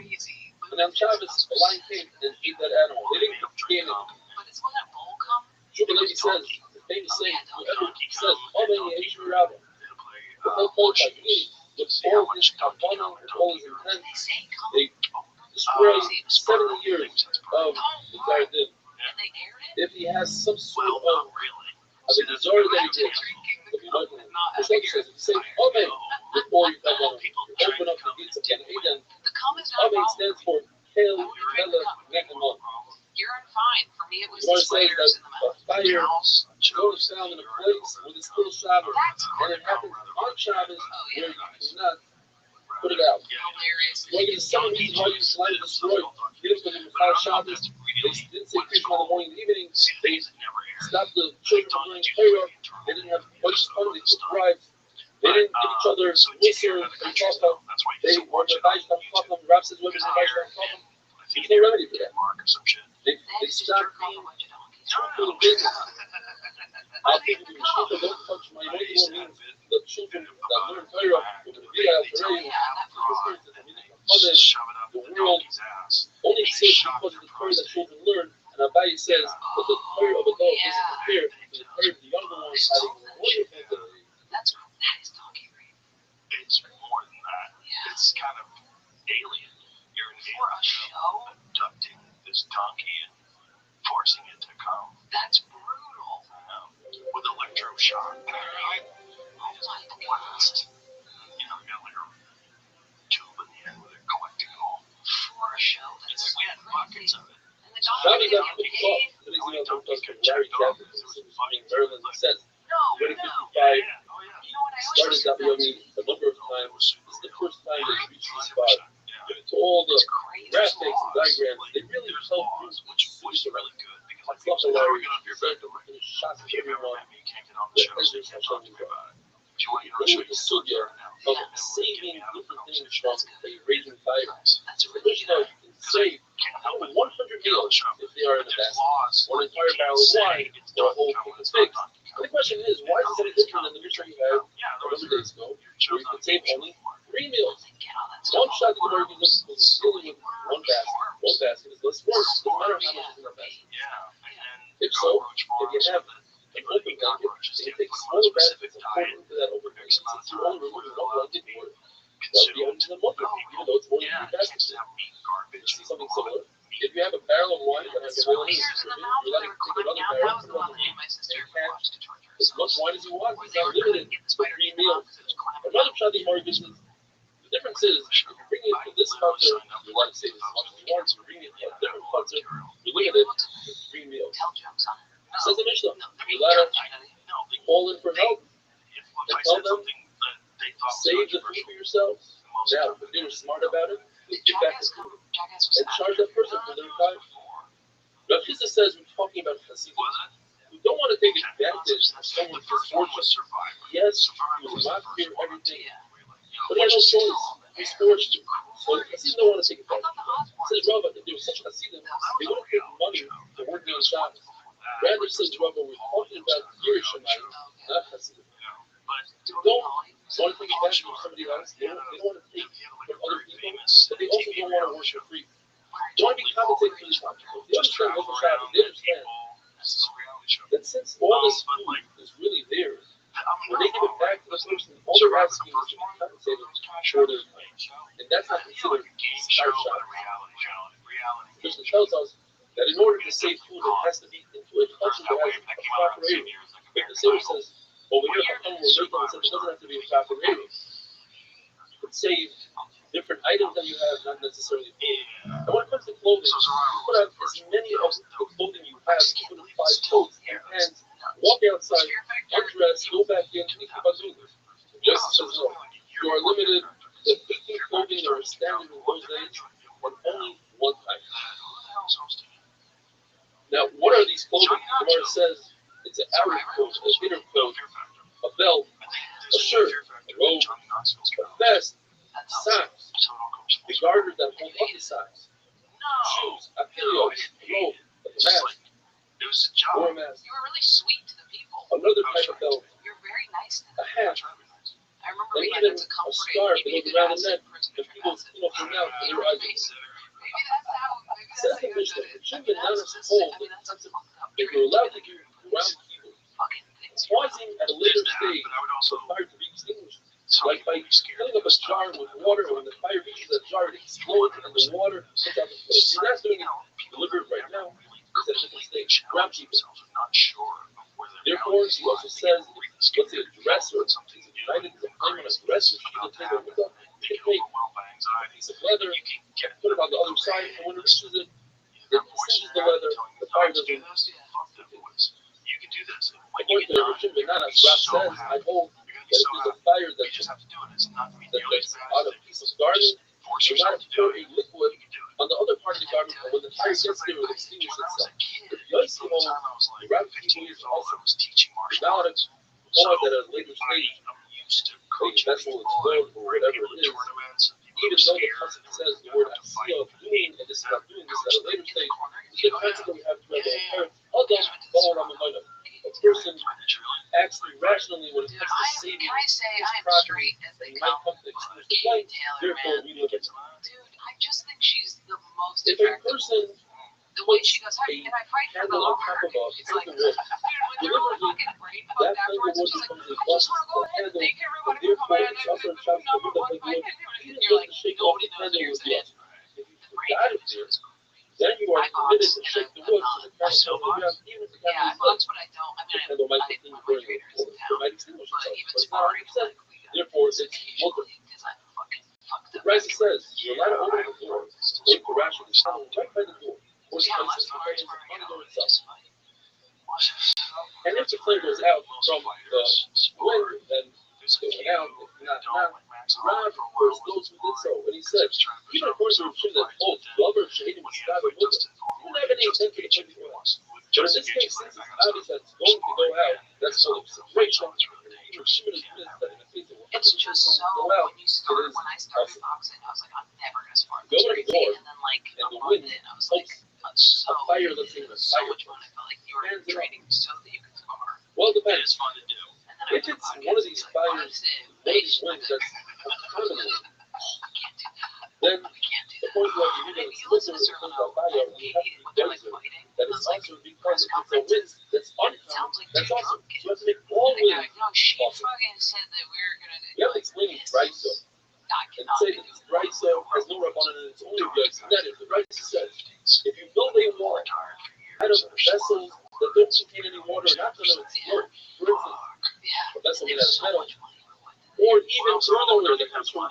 And on Shabbos, a lion came and ate that animal. They didn't scan it. But it's when that bowl comes. Shubba Levi says, the famous saying, whoever says, Amen, Yeshua Rabbi, with no fault like me, with all his kavanah, with all his intent, they destroy 70 years of the entire din. If he has some sort of a desire that he did, if you don't know, the Shlomo says, if you say Amen before you kavanah, you open up the gates of Gan Eden. Amen stands for Kel, Melech, Nechemah. You're fine. For me, it was The the Gemara says spiders that in the mouth. a fire goes down in a place where it's still Shabbos, and it happens on Shabbos where you cannot put it out. Hilarious. Like in some reason why you slide destroyed, because of the Mechal Shabbos, they didn't say Krishma in the morning and evening, they stopped the children from learning Torah, they didn't have much fun, they took bribes, they didn't give each other whistle and talk. They were the Vaishnav Chacham, Rav says, whoever's the Vaishnav Chacham, there's no remedy for that. They stopped being true business. I think the Yeshiva don't touch my money means the children that learn Torah with the Bia, the world only exists because of the Torah that children learn. And Abaye says that the Torah of adults isn't compared to the Torah of the younger ones having wonderful day. That is donkey rape. It's more than that. It's kind of alien. You're an For a show? abducting this donkey and forcing it to come. That's brutal. With electroshock. I blast. You know, you got like a tube in the end where they're collecting it all. For a show. That's And we had buckets of it. And the Shabbos donkey got didn't put get off. paid. Today's email from Larry Chapman, in Maryland, says, No. 2055 You know what I started always WME a number of times. This is the first time they've reached the spot. To all the graphics and diagrams, they really help which is really good because it's not so Larry, if shots of you ever everyone. met me, you can't get on the show, so you can't talk to me about it. If you want, you know, show you the studio Of saving different things from a raging fire. That's really You know, you can save 100 meals if they are in the best, or an entire barrel of wine, or a whole cake of figs. And the question is, why is it different than the mission you had a number of days ago, where you could save only 3 meals? One shot the Gemara gives us is dealing with one basket. One basket is less work, no matter how much is in our basket. If so, if you have an open blanket, and you take smaller baskets and pour into that open blanket, since you only remove one blanket for it, that'll be only the one blanket, even though it's only 3 baskets. You see something similar? If you have a barrel of wine that has a hole in it, you're letting take another barrel and put it on the heat, and you can't as much wine as you want. It's not limited for 3 meals. Another shot the Gemara gives us. The difference is, if you bring it to this culture, you let it save as much as you want. If you bring it to a different culture, you limit it to 3 meals. Says the Mishnah, you let her call in for help and tell them, save the food for yourselves. Now, if they were smart about it, they give back the food and charge that person for their time. Rothschild'S says we're talking about Hasidim. We don't want to take advantage of someone's misfortune. Yes, he was not here everything. But he had no choice. He's forced to. So Hasidim don't want to take advantage. Says Rabbi, if there was such Hasidim, they wouldn't take money to work on Shabbos. Rather, says Rabbi, we're talking about Yerushalayim, not Hasidim. Don't want to take advantage of somebody else. They don't want to take from other people, but they also don't want to worship free. They want to be compensated for this one. They understand local Shabbos. They understand that since all this food is really theirs, When they give it back to the person, all they're asking is to be compensated for their time. And that's not considered star shot. Krishna tells us that in order to save food, it has to be into a culture that has a proper rating. But the Savior says, over here, we're making it says it doesn't have to be a proper rating. You can save different items that you have, not necessarily food. And when it comes to clothing, you put out as many of the clothing you have, you put in 5 coats and pants, walk outside, undress, go back in, and keep on doing this. Just says no. You are limited to 15 clothing that are standard in those days, and only one type. Now, what are these clothing? The Gemara says it's an Arab coat, a bitter coat, a belt, a shirt, a robe, a vest, socks, the garters that hold up the socks, shoes, a pillow, a robe, a mask, or a mask. You were really sweet to the people. Another type of belt, You're very nice to a them. hat, I remember and we had even to a comfort scarf it. that goes around the neck. And people, from now, they were Maybe that's how says the you Mishnah, did it. it should be not as cold that you're allowed to do around people, pausing at a later stage for fire to be extinguished. Like by filling up a jar with water, and when the fire reaches that jar, it explodes, and the water gets out the flame. You're not doing it deliberate right now. It's at a different stage. Around people. Therefore, he also says, let's say a dress or something is united to flame on a dress, or sheet of paper, you can take a piece of leather, put it on the other side, and when it reaches it, it singes the leather, the fire doesn't. According to Rosh says, I hold that if there's a fire that's out of a piece of garment, you're not to pour a liquid on the other part of the garment, and when the fire gets there, it will extinguish itself. If Yossi holds, the Rabbi people use also now at a that at a later stage, a vessel explode or whatever it is, even though the concept says the word asiya of doing, and this is not doing this at a later stage, the concept that we have to have a person acts irrationally when it comes to saving his property, and might come to excuse the light, therefore we look at it. Dude, I just think she's the most If a attractive. person The way she goes, hey, can I fight for the handle on lumber? top of a It's like, plank dude, of wood, when they're all deliberately, fucking brain that fucked plank of afterwards, wood she's like, becomes a I just bust want to go that ahead and handle, thank everybody and for coming therefore in. it chops and chops the wood like wood, even You're like, to shake off the nobody knows handle what with you're the saying. other. If you forgot it there, then you are permitted to shake the wood so the candle falls on the ground, even if the Yeah, I candle is lit. box, but I don't. I The mean, candle might I continue my burning, traders or in it town. might extinguish But itself, even but it's not sparring, 100%. like, we got Therefore, it's multiple. because I fucking fucked up. Rashi says, you're allowed to open the door, take the ration and stand right by the door, or Yeah, place last it time on the door it's itself. funny. And if the flame goes out from the wind, then it went out. If not, Rav first knows who did so, and he said, even according to Rothschild that both Rabbi Shahidim and Scott and Muda, you didn't have any intent to the before. But in this case, since it's obvious that it's going to go out, that's called a situation. Even Shimon is convinced that in the case of It's just so, go out, when I started boxing, I was like, I'm never going to spar go this to the crazy. door, And then, like, and a the month wind in, I was like, pokes a fire that's in the so fire. much fun. I felt like you were training so that you could spar. Well, it It depends. is fun to do. And then I If it's one of these fires, one of these winds that's contaminated, then the point where you need to listen to the fire, you have to be wiser that it's also because if it's a wind that's uncommon, that's also, you have to make all winds She possible. fucking said that we were going to do You have to explain it's dry so. And say that it's dry so has no rabbanon and it's only good. That is, the right says, if you build a wall out of vessels that don't contain any water, not to know it's work, for instance, a vessel made out of metal, or even earthenware that comes from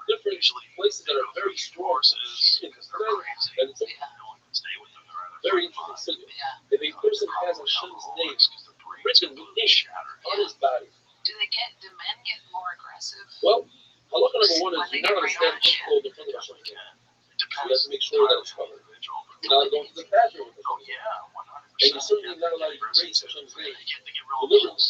different places that are very strong, and it's a very interesting signal. If a person has Hashem's name written within on his body, do men get more aggressive? well, halakha number one is you're not going to stand cold in front of Hashem's name. You have to make sure that it's covered. You're not going to the bathroom with Hashem's name. And you're certainly not allowed to erase Hashem's name deliberately.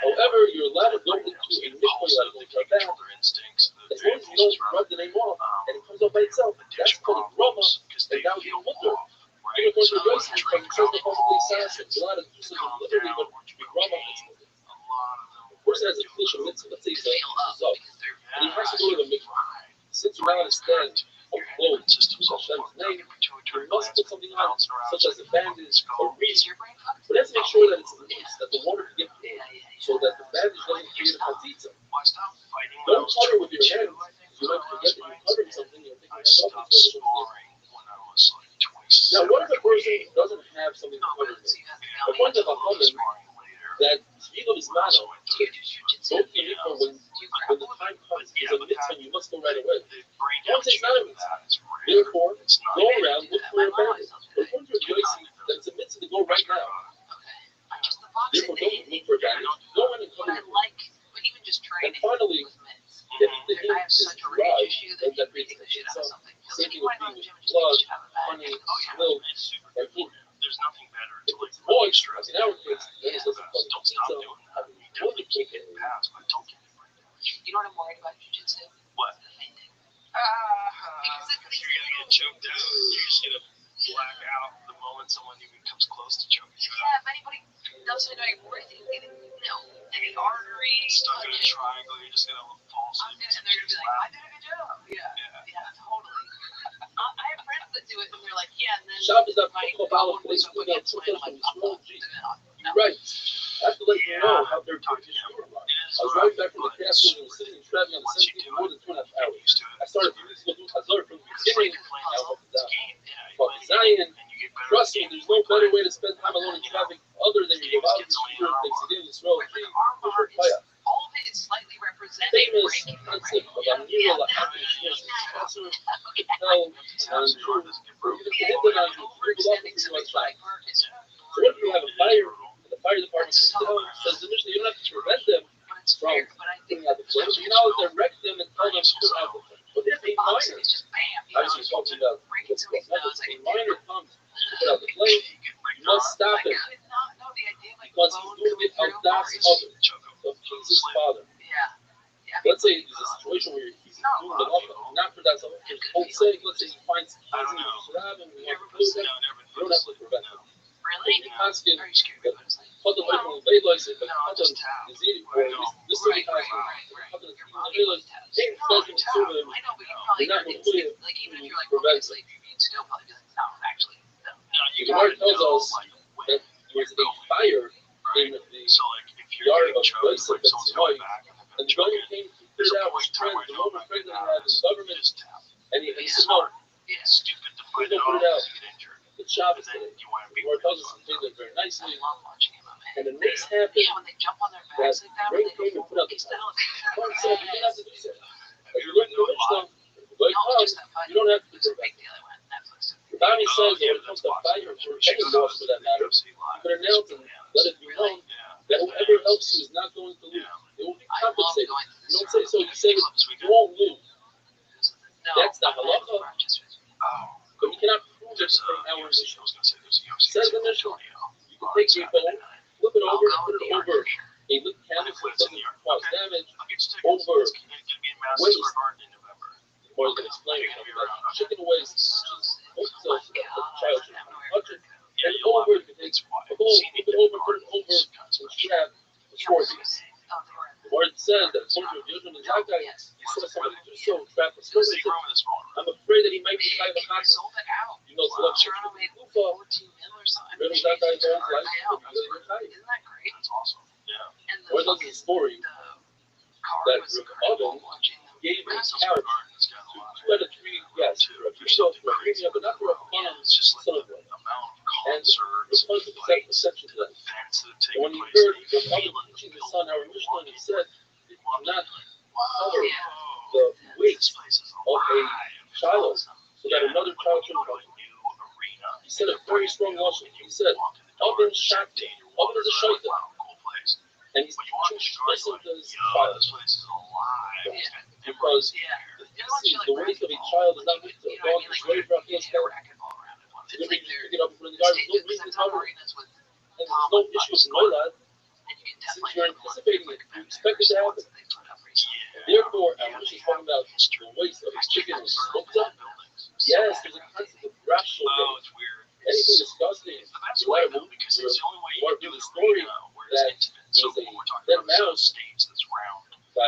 However, you're allowed to go into a mikvah, like into a bath, as long as you don't rub the name off and it comes up by itself. That's called rama, and now you're mutter. Even according to Yosef, because it says the possibly assassin, you're allowed to do something literally, but be rama, it's mutter. A person has a fish, let's say he's a zov, and he has to go to the mikvah. Since you're not going to stand alone to Hashem's name, you must put something on, such as a bandage or reed. But let's make sure that it's loose, that the water can get through. so that the bandage doesn't create a patita. Well, I stopped fighting when I Don't was cover with your 22. hands. You might forget that you're covering something. You're thinking I that's stopped sparring when I was like 27. Now, what if a person doesn't have something to cover with? The point of a woman that Tefillah is mano, don't believe her when the time comes, is a mitzvah, you must go right away. Once it's not a mitzvah. Therefore, go around, look for a bandage. But according to Yossi, that it's a mitzvah to go right now. Therefore, don't look for a bandage. Go in and cover your face. And finally, if the heat is dry, then that means that it's same thing with blood, honey, milk, or heat. There's nothing better to like Moist, stress. in our case, Yeah, it doesn't cause don't stop pizza. doing that. You definitely keep getting past, but don't get it right now. You know what I'm worried about jujitsu? What? Fainting. Because you're gonna get choked out. You're just gonna black out the moment someone even comes close to choking you out. Yeah, if anybody doesn't know you're breathing, any artery. Stuck in a triangle, you're just gonna fall asleep. And they're gonna be like, I did a good job. Yeah, totally. I have friends that do it, and they're like, yeah, and then Shabbos that my bone bone was up against my like, You're right. I have to let you know how they're talking to you. I was riding back from the castle and was sitting and traveling on the 17th for more than 2.5 hours. I started to do Hazar from the beginning. Now up and down. But Zion, trust me, there's no better way to spend time alone in traffic other than your Rabbi things again. This road, all of it is slightly represented. famous concept of Amira Lahabish. Also, hell, and you're going to Overextending somebody's body part is so what if you have a fire, and the fire department comes down and says initially you don't have to prevent them from putting out the flames, you now direct them and tell them to put out the flames. But if a minor, obviously talking about what's going on, if a minor comes to put out the flame, you must stop him because he's doing it al das of Jesus' Father. Let's say there's a situation where he's doing the love, not for that, so let's say he finds keys in the Shirab and we want to do that, you don't have to prevent him. Really? Asking, cut the way from the Baylois, but cut them is easy for this is the asking, cut the Baylois, ain't doesn't sue them, they're not going to put it to prevent them. The Gemara tells us that there was a fire in the yard of Yosef and Tzimoi, and the Golan came to put it out with friends, the Roman friend that had his government, and he said, no, please don't put it out. The Shabbos today. The Gemara tells us he did it very nicely. And the next happened that rain came and put out the fire. God said, you don't have to do that. If you look at the Mishnah, you don't have to do that. Rabbi says that when it comes to fire, or any loss for that matter, you could announce and let it be known that whoever helps you is not going to lose. They will be compensated. You don't say so, you say you won't lose. That's the halacha. But you cannot prove it from our Mishnah. Says the Mishnah, you can take your bone, flip it over, put it over a lit candle so it doesn't cause damage, over waste. Or you can explain that chicken waste, which is most of the child should not touch it. And over, you can take a bowl, flip it over, put it over, and strap the scorpions. The word says that according to Yoshua and Zakkai, he saw somebody do so, trap a scorpion. I'm afraid that he might be kind of a hostile. You know, it's a lot of Kufa. Yoshua and Zakkai knows life. Isn't that great? That's awesome. Yeah. Where does the story that Rabbi gave his carrot to 2 out of 3 guests for a video for a premium, but not for a fun celebrate. And response to the perception to that. And when he heard Rabbi teaching his son our Mishnah, he said, do not cover the weight of a child so that another child shouldn't come. He said a very strong lesson. He said, Oven Shakti, Oven is a shaitan. And he's teaching to his child. Because the weight of a child is not weight of a dog, it's weight of a child. You're going to pick it up and put it in the garden. There's no reason to cover it. And there's no issue with Noilad. Since you're anticipating it, you expect it to happen. Therefore, our Mishnah is talking about the waste of a chicken was smoked up. Yes, there's a concept of rational waste. Anything disgusting, you want to do the story that there's a dead mouse by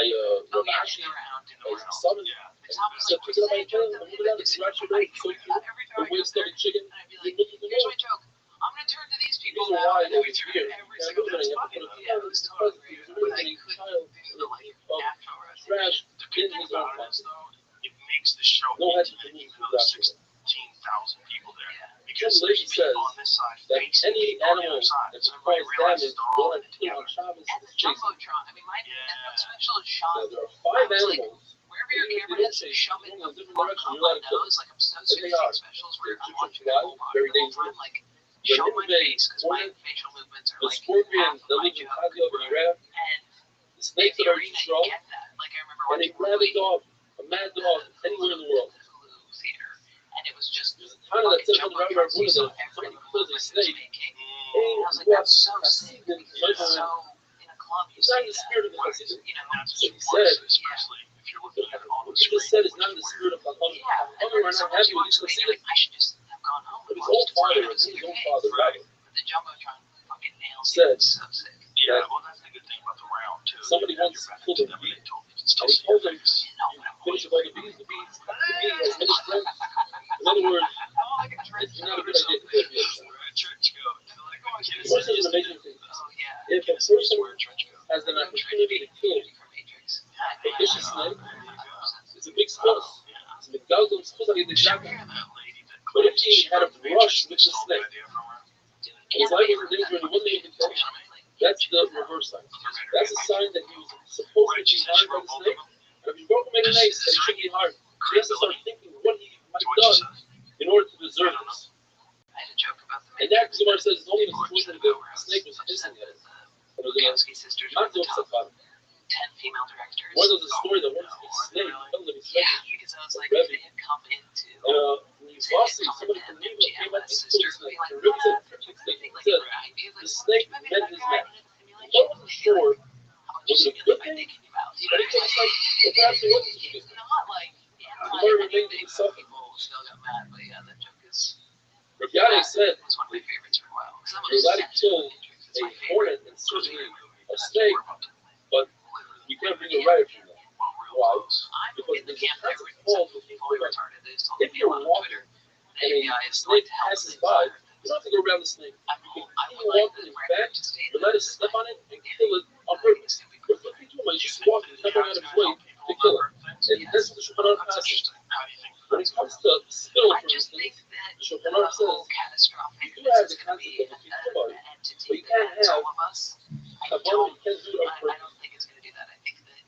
Rashi, by Summon, and he said, pick it up by a tail, and move it out, and scratch your nose, so the waste of a chicken, you look at the nose. I'm going to turn to these people The reason why they would hear, every single time. opening child of trash The good in thing his own about it is, country. though, it makes the show No intimate, hesitation even though there's to 16,000 people there. Yeah. Because Some there's lady people says on this side that facing any people on the animal other side. that So can everybody cause realizes damage, they're all they'll in it have to together. on Shabbos And and the chasing. jumbotron. I mean, my Yeah. that special is shot. Now, there are 5 I was like, animals. wherever your camera is, shove it in the front of my nose. Like I'm so sick of seeing specials where I'm watching the whole body the whole time. Like, show my face because my facial movements are The like scorpion, half the of my lizard, joke. tiger, the giraffe, And the snakes in that the are arena, too strong, you get that. Like I remember and they watching grab a Louis dog, a mad dog, anywhere in the world. at the Hulu theater, and it was just There's a time that says on the jumbotron, right so you saw one every of them kills a movement it was snake. making. Hey, And I was like, that's so sick because it's so in a club you It's not see in the that. spirit of the Right. Hasidim. You know, That's So what he it was, said, especially if you're looking at it on the what you screen. just said is which not in the weird. spirit of Chacham. yeah. And Chacham then are not sometimes happy you with watch you the to movie, see you're it. like, I should just have gone home But and his watched own it father, to see his their own face. father, Right. Rabbi, But the jumbotron fucking nails said it. It's so sick. Yeah, well, that's the good thing about the round, too. somebody You have once your back pulled to a them, and bee, they told me you can still and he see your told him, face. You know what I'm finish up all the bees. The bee has many strengths. In other words, like a trench it's not a coat good or idea to something. get bees. Wear a trench coat. Like, oh, The person is an amazing thing. Oh yeah. If a Kids used to person wear a trench coat. has an opportunity to kill From Matrix. a vicious snake, There you go. it's a big spus. Yeah. It's a galgal spus like Did you exactly. hear that lady that But if claims he she had a wrote the brush Matrix with and the stole snake, the idea from her? and his life was in danger and he wasn't able to kill him, that's the reverse sign. That's a sign that he was supposed Right, to she be said she harmed by wrote the both of snake. them. And if he broke him in an ace, then he should be harmed. He has to start thinking what he might To have what she done says. in order to deserve this. I had a joke about the And that Matrix. Gemara says it's only in a People were situation upset that about the snake was where I hissing said at it. that It was Wachowski sisters were not the to upset top about it. 10 female directors. One was a story that once a snake fell to his Yeah, snake. because I was like, Rabbi. they had come into. When he was lost, somebody from New York came up and killed the snake. And Rabbi said, the snake said, the snake met his match. No one was sure, was it a good thing? But he was like, well, perhaps it wasn't a good It's thing. not like, Gemara remained anything, himself. people still got mad, but yeah, that joke is. Rabbi Yadeh said, It was one of my favorites for a while. you're allowed to kill a hornet and certainly a snake, but you can't bring a riot from that. Why? Because In the there's a camp, concept called the fully Fukuba. retarded. They just told If me you're on walking Twitter. and a snake passes by, you don't have to go around the snake. You can walk in its back, you let it step on it, and kill it on purpose. But what you do, man, you just walk and step out of its way to kill it. And that's what the Shulchan Aruch passes. When it comes to spittle, I for just instance, think that the Shulchan the Aruch whole says, catastrophic you do have this the is going to be concept of the Fukuba, an entity but you that can't ends have all of us. I Kabbalah, don't, you can't do it on I purpose. don't think it's going to do that. I think that.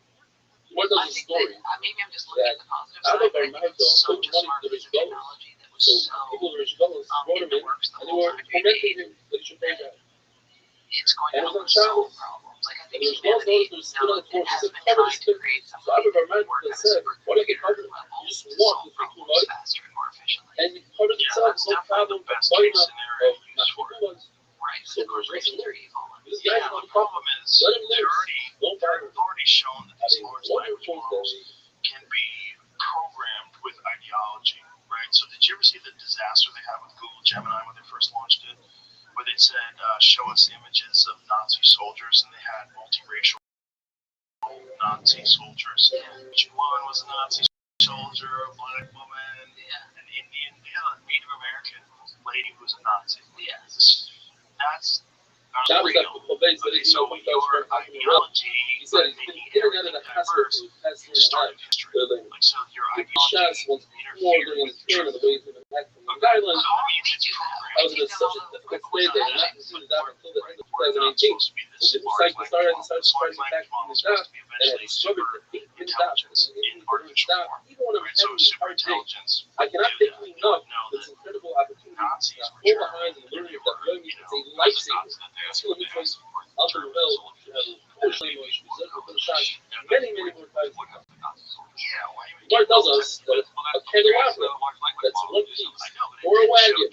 What I does the think story? that maybe I'm just looking at the positive out side, of but I our think mouth, it's though, such a put money smart to the piece of Rishgalos. technology that was So so people in Rishgalos brought in him the in, works the and they whole were time tormenting him that he should pay back. it's going And to it was on solve Shabbos. problems. Like I And think the Rishgalos humanity noticed there was still on the floor. She has said, been cover trying the to stick. create So something out of our that mouth, work they at a said, why don't you cover it? level You just to walk solve with your problems life, faster and more efficiently. and you cover Yeah, itself, that's no definitely problem. the best Biting case up scenario of you use for it. Fukuba. Right. So The corporations are evil. this Yeah, guy's the on the problem is Let him they're live. Don't bother. already shown that these Having large language wonderful models day. can be programmed with ideology, right? So did you ever see the disaster they had with Google Gemini when they first launched it? Where they said, show us images of Nazi soldiers, and they had multiracial Nazi soldiers. Each one was a Nazi soldier, a black woman, an Indian, a Native American lady who was a Nazi. Yeah. That's That was real. that Fukuba base, but Okay, it's so no your ideology, He said he's been making internet everything at a hospital diverse, for the past year is and a starting half. history. Really. Like, so your Fifty shots ideology once before interfered during with the the train on truth. the way to the back from Long Island. I was in such a difficult state that I not completed that until the end of 2018. The cycle started and started surprising back to the job, and I discovered that 8 minutes out, even when I'm So having a super hard day, intelligence. I cannot do thank that. you You don't enough know for this that incredible opportunity. Nazis Now, were fall German, behind and and learning they that were, learning you is a know, lifesaver. Orthodox, that they It's going to asked be for Uncle German Bill, soldiers. you have unfortunately no issues with the shots many more times to come. Yeah, why do you Mark tells us that a candelabra, that's one piece, or a wagon,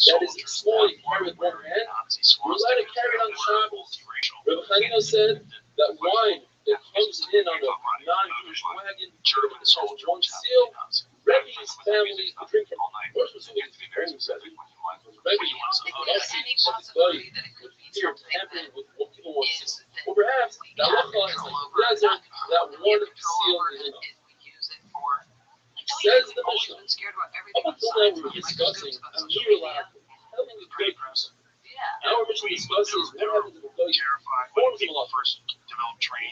that is small, you carry with one hand, you're allowed to carry it on Shabbos. Rabbi Hanino said that wine that comes in on a non-Jewish wagon, German has one seal, Rebbe's family drink it. Of course, we're supposed to be very excited. Rebbe, I don't think there's any possibility that it could be here something tampering that with what people want to is see. that Or perhaps we that have one is control like over, the desert, not that we one have control seal over, is and enough. we use it for. Like, don't Says you the think we've always Mishnah. been scared about everything Up on until now, science, we were about discussing microscopes, about a social mere media? lack of telling a good person. Yeah. Our mission discusses what happens if a guy Terrified forms when people malacha. first develop training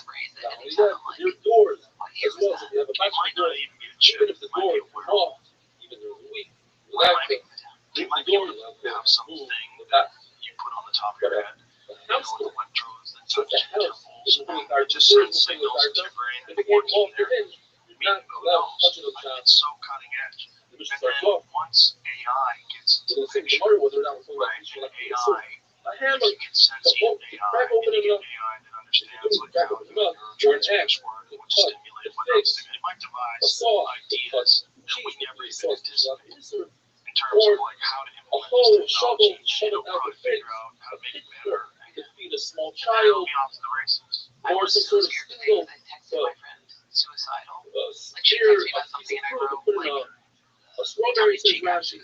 lights. Not only that, your doors, as well as if you have a It might door, not even be a chip. even if the It might door be is a werewolf. off, even during the week, It might be, leave you might the be door able up to have something with that. you put on the top of your head. The You know, house with door, electrodes that so touch the your house, temples. it It just sends signals into your brain if that it can't working walk there. in, Who not allowed touching knows? those Like, shots. it's so cutting edge. The mission And starts then off. once AI gets into We're the gonna see picture, tomorrow whether or not we're right, going and to AI, a hammer. if you get sentient AI, Crack and open you get enough. AI that understands like Crack how open your enough. neurotransmitters work and what to stimulate, what not to stimulate, it might A devise saw. ideas that we never even anticipated in terms of like how to a implement whole this shovel technology, out probably the face, figure out how a to make it pitchfork better. to feed a small And then it'll child, be off to the races. or some sort of single I texted my friend suicidal. spear, a piece of fruit to put in a strawberry says Rashi,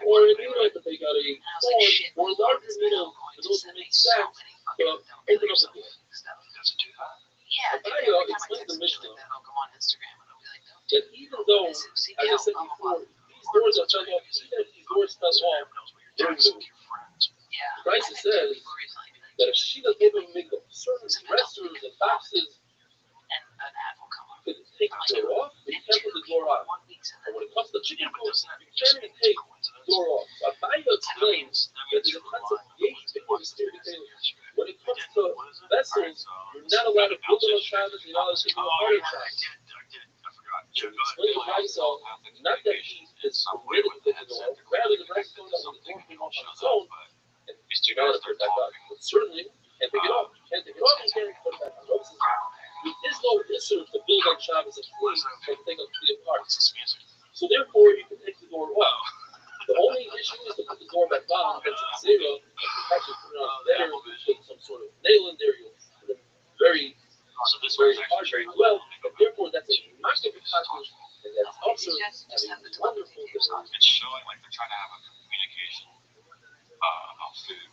or a needle that they got a thorn, or a larger needle for those who make sacks to open up the door. Does it do that? Yeah, But I explained the Mishnah I'll go on Instagram and I'll be like, don't that even though, as I said before, these doors are fell off, even if these doors fell off during the Christ says that if she doesn't able to make the certain dressers and boxes, and an ad will come up. you could take the door off, but you can't put the door on. And when it comes to chicken food, you can't even take the door off. So Abaya explains that there's a concept of age before the spirit of Taylor. When it comes to vessels, you're not allowed to build them on Shabbos, you're not allowed to do a heart attack. So explain the Raisa, not that he is permitted to put the door off, rather the Raisa told that when the door came off on its own, and you gotta put it back on. But certainly, you can't take it off. You can't take it off, you can't put it back on. There is no issue to build on Shabbos and clean and take up the parts. So therefore, you can take the door off. The only issue is to put the door back on. That's a zero. You actually put it on there. You put some sort of nail in there. You'll put it very hard, very well. But therefore, that's a massive accomplishment. And that's also a wonderful design. It's showing like they're trying to have a communication about food.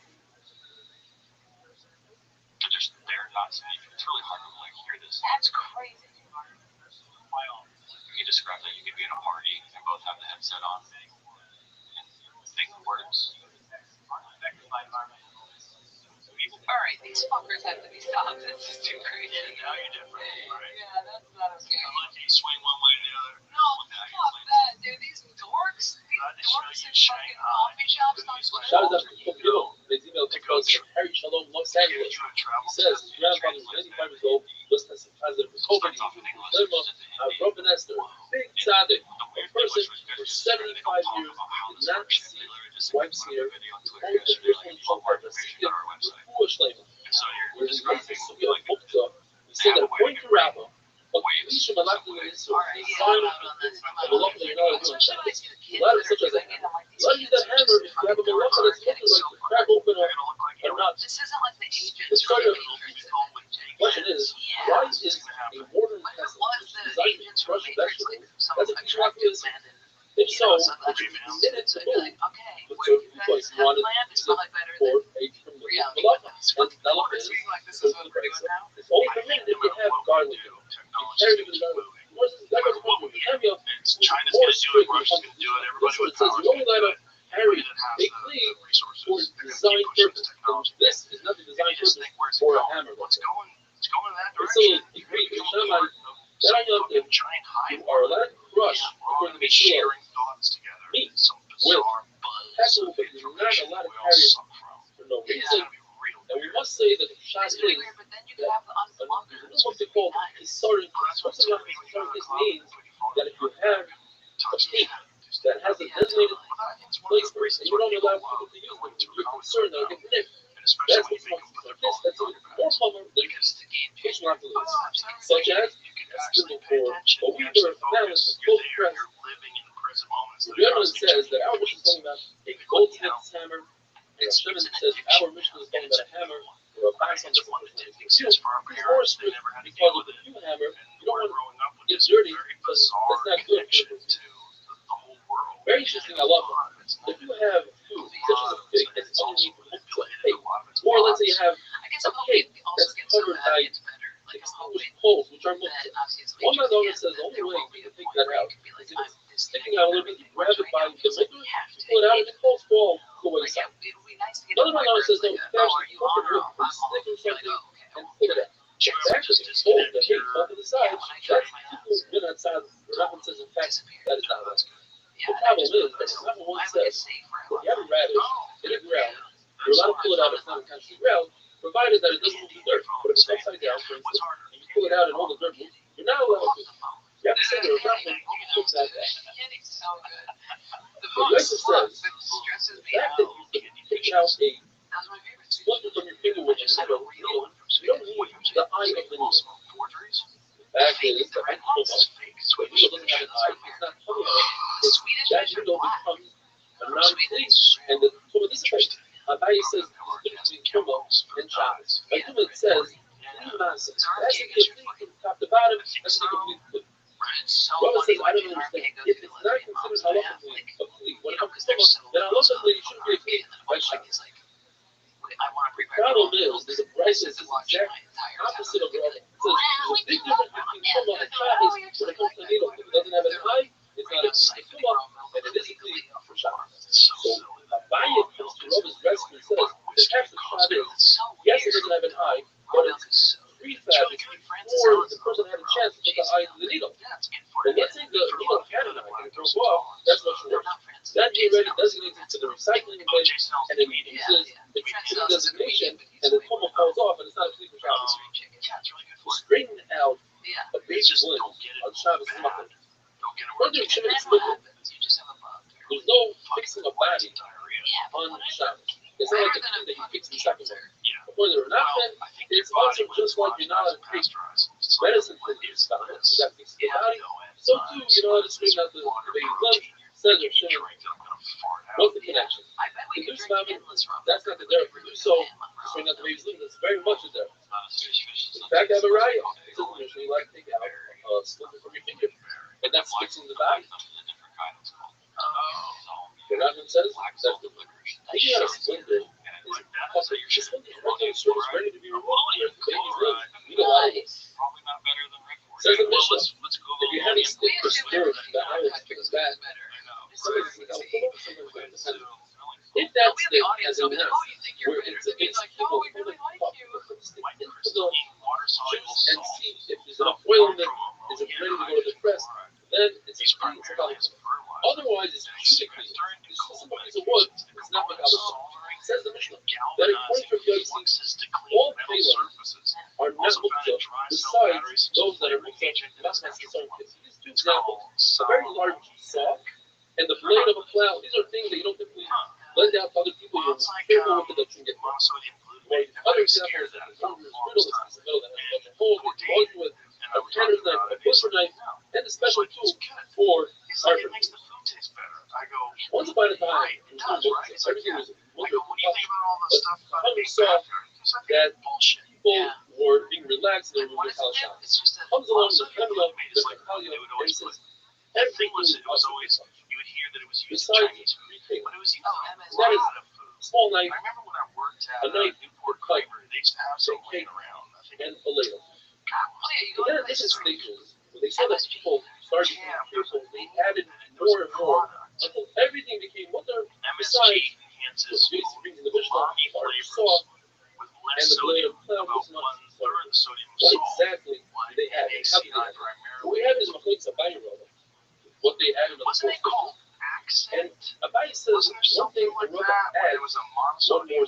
They're not speaking. It's really hard to like hear this. That's crazy. You describe that you could be in a party and both have the headset on and think words. All right, these fuckers have to be stopped. This is too crazy. Yeah, now you're different, right? Yeah, that's not okay. I like you swing one way or the other. No, fuck that, dude. These dorks in fucking coffee shops on Twitter. Shout out to Pokemon. His email comes from Harry Shalom, Los Angeles. He says his grandfather is 95 years old, just tested positive for COVID. Rabbi Esther, big tzaddik, a person for 75 years did not see his wife's hair, only personally showed her the secret Refuah Shlema. Where his wife is Sugya Mukta, he said that according to Rabbi, a Klisha Malachim is a sign of Malacha you're not doing Shabbos. A lot of such as a hammer. A lot of use that hammer if you have a Malacha that's looking like to crack open a nut. This isn't like the agents. The question is, why is a mortar and pestle designed to crush vegetables? That's a Klisha Malachim. If so, would you commit it to move with certain people you wanted to for a permitted malacha? And malacha is it's only permitted if you have garlic. You carry the garlic. That goes along with the China's going to do it, Russia's going to do it, everybody with power. You only let a carry a cleave for design purpose. This is not the design purpose for a hammer. It's going in that And direction. so, you agree with Shammai that you are allowed to crush according to the Shia meat with pestle, but you're not allowed to carry it for no reason. And we must say that the shot is that what they call historic. This means that if you have a meat that has a designated place for it, and you don't allow people to use it, you're concerned that it'll get nicked. That's what's like this. That's a more common than fish markets, such as spindle cord, a weaver, balance, a close press. The evidence says that our mission is talking about a goldsmith's hammer, and the evidence says our mission is talking about a hammer or a box on the floor. It's more strict because of the new hammer. You don't want to get dirty because that's not good for the very interesting, I love it. If you have food, such as a pig that's underneath a cake, or let's say you have a cake that's covered by extinguished coals, which are muktzah. One of my daughters says the only way we can take that out is if it's sticking out a little bit, you grab it by the muktzah, you pull it out, and the coals fall the way it's out. Another one of my daughters says, no, you can actually cook it real quick, stick in something, and pull it out. It's actually cold, the heat off to the side. That's people who've been outside. Rabbi says, in fact, that is not right. The problem is that Rabbi once says, if you have a radish in a ground, you're allowed to pull it out if it's not constantly ground, provided that it doesn't move the dirt. But if it's upside down, for instance, and you pull it out and all the dirt moves, you're not allowed to. You have to say that a Rabbi looks at that. But Yosef says, the fact that you pick out a splinter from your finger with a needle, you don't need the eye of the needle. The fact is that when the needle doesn't have an eye, it's not coming out. That needle becomes a non-complete. And the Tumah, this is Abaye says the difference between Tumah and Shabbos. By Tumah it says, that's a complete from top to bottom, that's a complete flip. Rabbi says, I don't understand. If it's not considered halachically a flea, when it comes to Tumah, then halachically it shouldn't be a flea by Shabbos. The problem is, there's a price that's the exact opposite of Rabbi. It says, there's a big difference between Tumah and Shabbos when it comes to the needle. If it doesn't have an eye, it's not a flea for Tumah, and it is a flea for Shabbos. So, Abaye comes to Rabbi's rescue and says, the half of Shabbos, yes, it doesn't have an eye, but it's prefab before the person had a chance to put the eye into the needle. But let's say the needle had an eye and it broke off, that's much worse. That already designates it to the recycling bin, and it uses the designation, and the Tumah falls off, and it's not a flea for Shabbos. Straighten out a baby's limb on Shabbos is nothing. Whether it's Shimon is liquid, there's no fixing a body on Shabbos. It's not like a thing that you fix in seconds. Whether or not, then it's also just like you're not allowed to take medicine for your stomach, so that fixes the body. So too, you know how to straighten out the baby's limb. Says or Shimon. What's the connection? The Deuce Mammon, that's not the derech. The Deuce, so straighten out the baby's limb, that's very much a derech. In fact, I have a riot. It says in Mishnah, you like to take out a splinter from your finger, and that's fixing the body. The Rabbi says that's the taking out a splinter. The splinter is ready to be removed. The baby's limb, you get a lot of this. Says in Mishnah, if you're having stick or stir, the iron is bad. If that stick has a nest where it's people put the stick into the chips and see if there's enough oil in it, is it ready to go to the press, then it's clean, it's valuable. Otherwise, it's clean. It's just a piece of wood, it's not valuable. Says the Mishnah that according to Rabbi, all kalim are not muktzah besides those that are muktzah, not necessarily. These two examples: a very large saw and the blade of a plow. These are things that you don't typically lend out to other people. You're careful with it that you can get wrong. Other examples that one is riddle, this piece of metal that has a bunch of holes, which goes with a tanner's knife, a butcher knife, and a special tool for carpentry. Once upon a time, everything was Hunter saw that people were being relaxed and they were doing Kalashah. Comes along the Pamela, the Natalia, and he says, everything is always besides three things. That is a small knife, a knife, a pipe, a cake, and a ladle. But then at this stages, when they saw that people started to be careful, they added more and more until everything became what they're besides what Jason brings in the Mishnah, a large saw, and the blade of plow was not what exactly they had and how did they have it? What we have is Machlokes Abaye Rabbi, what they added on the first Mishnah. And Abaye says one thing and Rabbi adds one more thing.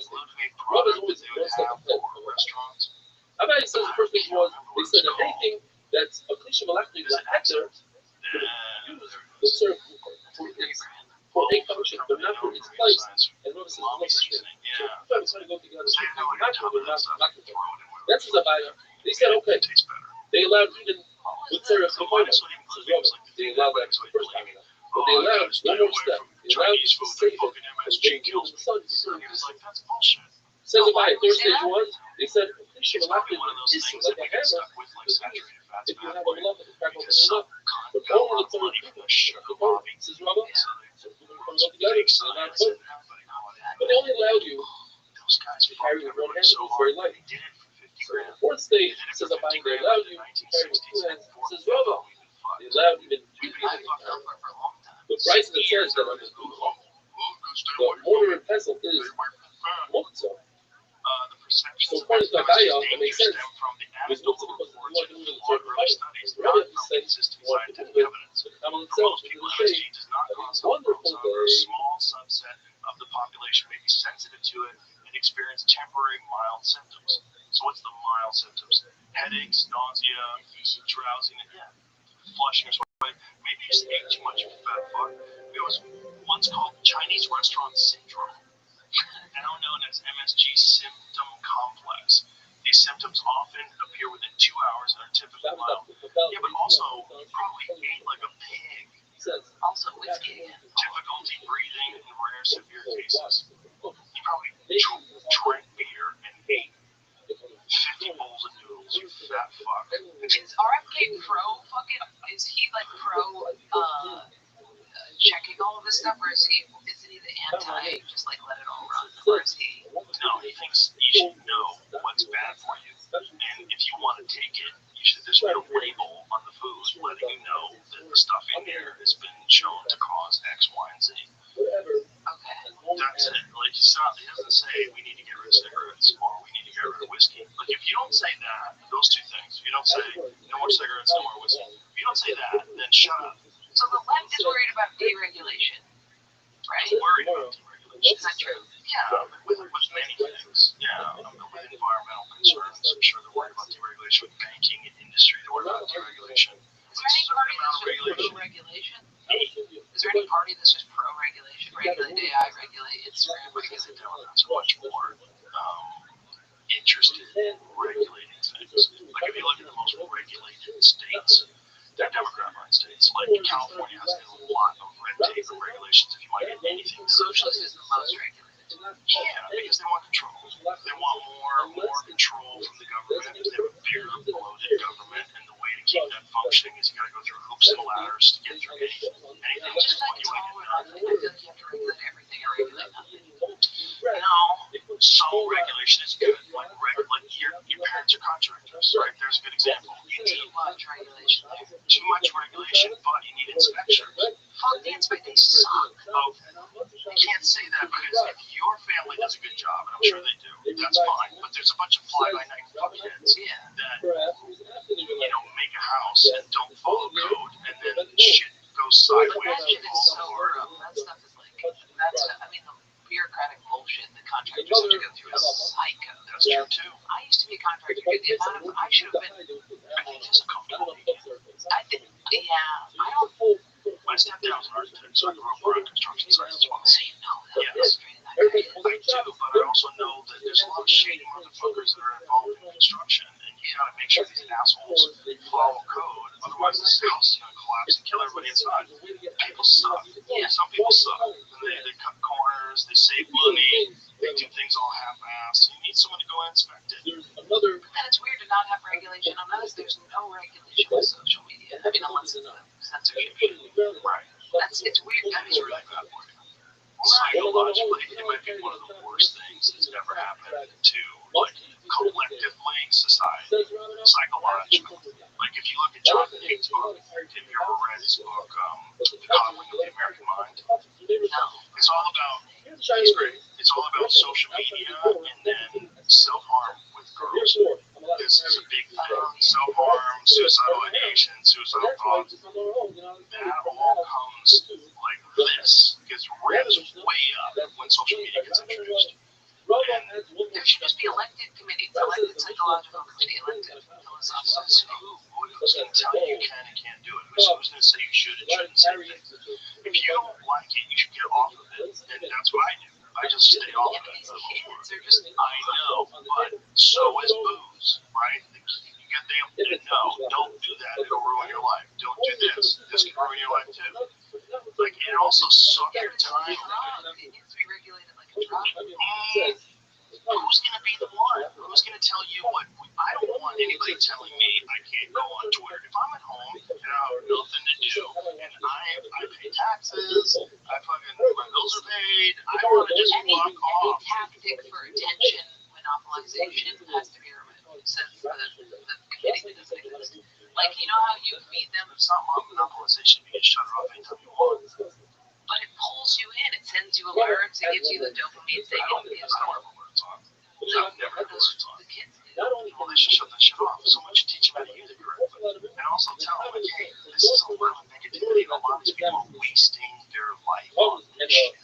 Rabbi is always one step ahead of restaurants. Abaye says the first thing was, they said that anything that's a cliche malachli like hector would serve for a function, but not for its place. And Rabbi says, no such thing. So it's going to go together. That's his Abaye. They said, okay. They allowed even with Sarah Kapoina, says Rabbi. They allowed that the first time. But they allowed one more step. They allowed you to save it from being killed in the sun. Says Abaye, third stage was, they said, cliche malachli is like a hammer. If you have a malach, it's crack open enough. But only the third people, says Rabbi, so people come together, they're not put. But they only allowed you to carry with one hand, it was very light. So the fourth stage, says Abaye, they allowed you to carry with two hands, says Rabbi, they allowed even two people to carry. The price that says that on the mortar and pestle is muktzah. So according to Abaye, it makes sense. It's muktzah because you want to move to the third fight. Rabbi says you want to move it to the camel itself, to the shade. It's wonderful day. Small subset of the population may be sensitive to it and experience temporary mild symptoms. So what's the mild symptoms? Headaches, nausea, drowsiness, flushing or sweating. Maybe you just ate too much fat fuck. It was once called Chinese restaurant syndrome, now known as MSG symptom complex. These symptoms often appear within 2 hours and are typically mild. Yeah, but also, you probably ate like a pig. Also whiskey again. Difficulty breathing in rare severe cases. You probably drank beer and ate 50 bowls of noodles, you fat fuck. Is RFK pro fucking, is he like pro checking all of this stuff, or isn't he the anti, just like let it all run, or is he? No, he thinks you should know what's bad for you, and if you want to take it, there's no label on the food letting you know that the stuff in there has been shown to cause X, Y, and Z. Okay. That's it. Like, he doesn't say we need to get rid of cigarettes or we need to get rid of whiskey. Like, if you don't say that, those two things, if you don't say no more cigarettes, no more whiskey, if you don't say that, then shut up. So the left is worried about deregulation, right? It's worried about deregulation. Is that true? Yeah, with many things. Yeah, with environmental concerns, I'm sure they're worried about deregulation. With banking and industry, they're worried about deregulation. Is there any party that's just pro-regulation? Is there any party that's just pro-regulation? Regulate AI, regulate Instagram, because they don't have so much more interested in regulating things. Like, if you look at the most regulated states, they're Democrat-run states. Like, California has a lot of red tape and regulations if you want to get anything. Socialist is the most regulated. Yeah, because they want control. They want more control from the government. They have a bigger, bloated government, and the way to keep that functioning is you got to go through hoops and ladders to get through anything. Anything Just just like you want to get done. I feel like you have to regulate everything or regulate nothing. No, some regulation is good. Like your parents are contractors, right? There's a good example. You need Too much regulation there. too much regulation, but you need inspections. Fuck the inspectors suck. Okay. You can't say that because if your family does a good job, and I'm sure they do, that's fine. But there's a bunch of fly-by-night kids that, make a house and don't follow code, and then shit goes sideways. But that shit is so real. That stuff is like, the bureaucratic bullshit that contractors have to go through is psycho. That's true too. I used to be a contractor. The amount of, I should have been, I think it's a comfortable medium. My stepdad was an architect, so I grew up around construction sites as well. So you know that. Yes. I do, but I also know that there's a lot of shady motherfuckers that are involved in construction, and you gotta make sure these assholes follow code, otherwise this house is gonna collapse and kill everybody inside. People suck. Yeah, some people suck. And they cut corners, they save money, they do things all half-assed. You need someone to go and inspect it. But then it's weird to not have regulation on us. There's no regulation with social media. I mean, unless it's censorship. Right. It's weird. That is really bad for you. Psychologically, it might be one of the worst things that's ever happened to, like, collectively, society. Psychologically. Like, if you look at John Haig's book, if you ever read his book, The Coddling of the American Mind, it's all about, he's great, it's all about social media and then self-harm with girls. This is a big thing. Self-harm, suicidal ideation, suicidal thoughts, that all comes like this, gets ramped way up when social media gets introduced. And there should just be elected committees, elected psychological committee, elected philosophers. Who's going to tell you you can and can't do it? Who's going to say you should and shouldn't say things? If you don't like it, you should get off of it. And that's what I do. I just stay off of it. Kids are just, I know, but so is booze, right? You get them to know, don't do that, it'll ruin your life. Don't do this can ruin your life too. Like, it also sucks your time. It needs to be regulated like a drug. Who's going to be the one? Who's going to tell you what? I don't want anybody telling me I can't go on Twitter. If I'm at home and I have nothing to do, and I pay taxes, my bills are paid, I want to just walk off. Any tactic for attention monopolization has to be removed, says the committee that doesn't exist. Like, you know how you feed them? It's not monopolization. You can shut it off anytime you want. But it pulls you in. It sends you alerts. It gives you the dopamine thing. I don't have alerts on. I've never had alerts on. The kids do. Well, they should shut that shit off. So much to teach them how to use it correctly. And also tell them, like, hey, this is a lot of negativity. A lot of these people are wasting their life on this shit.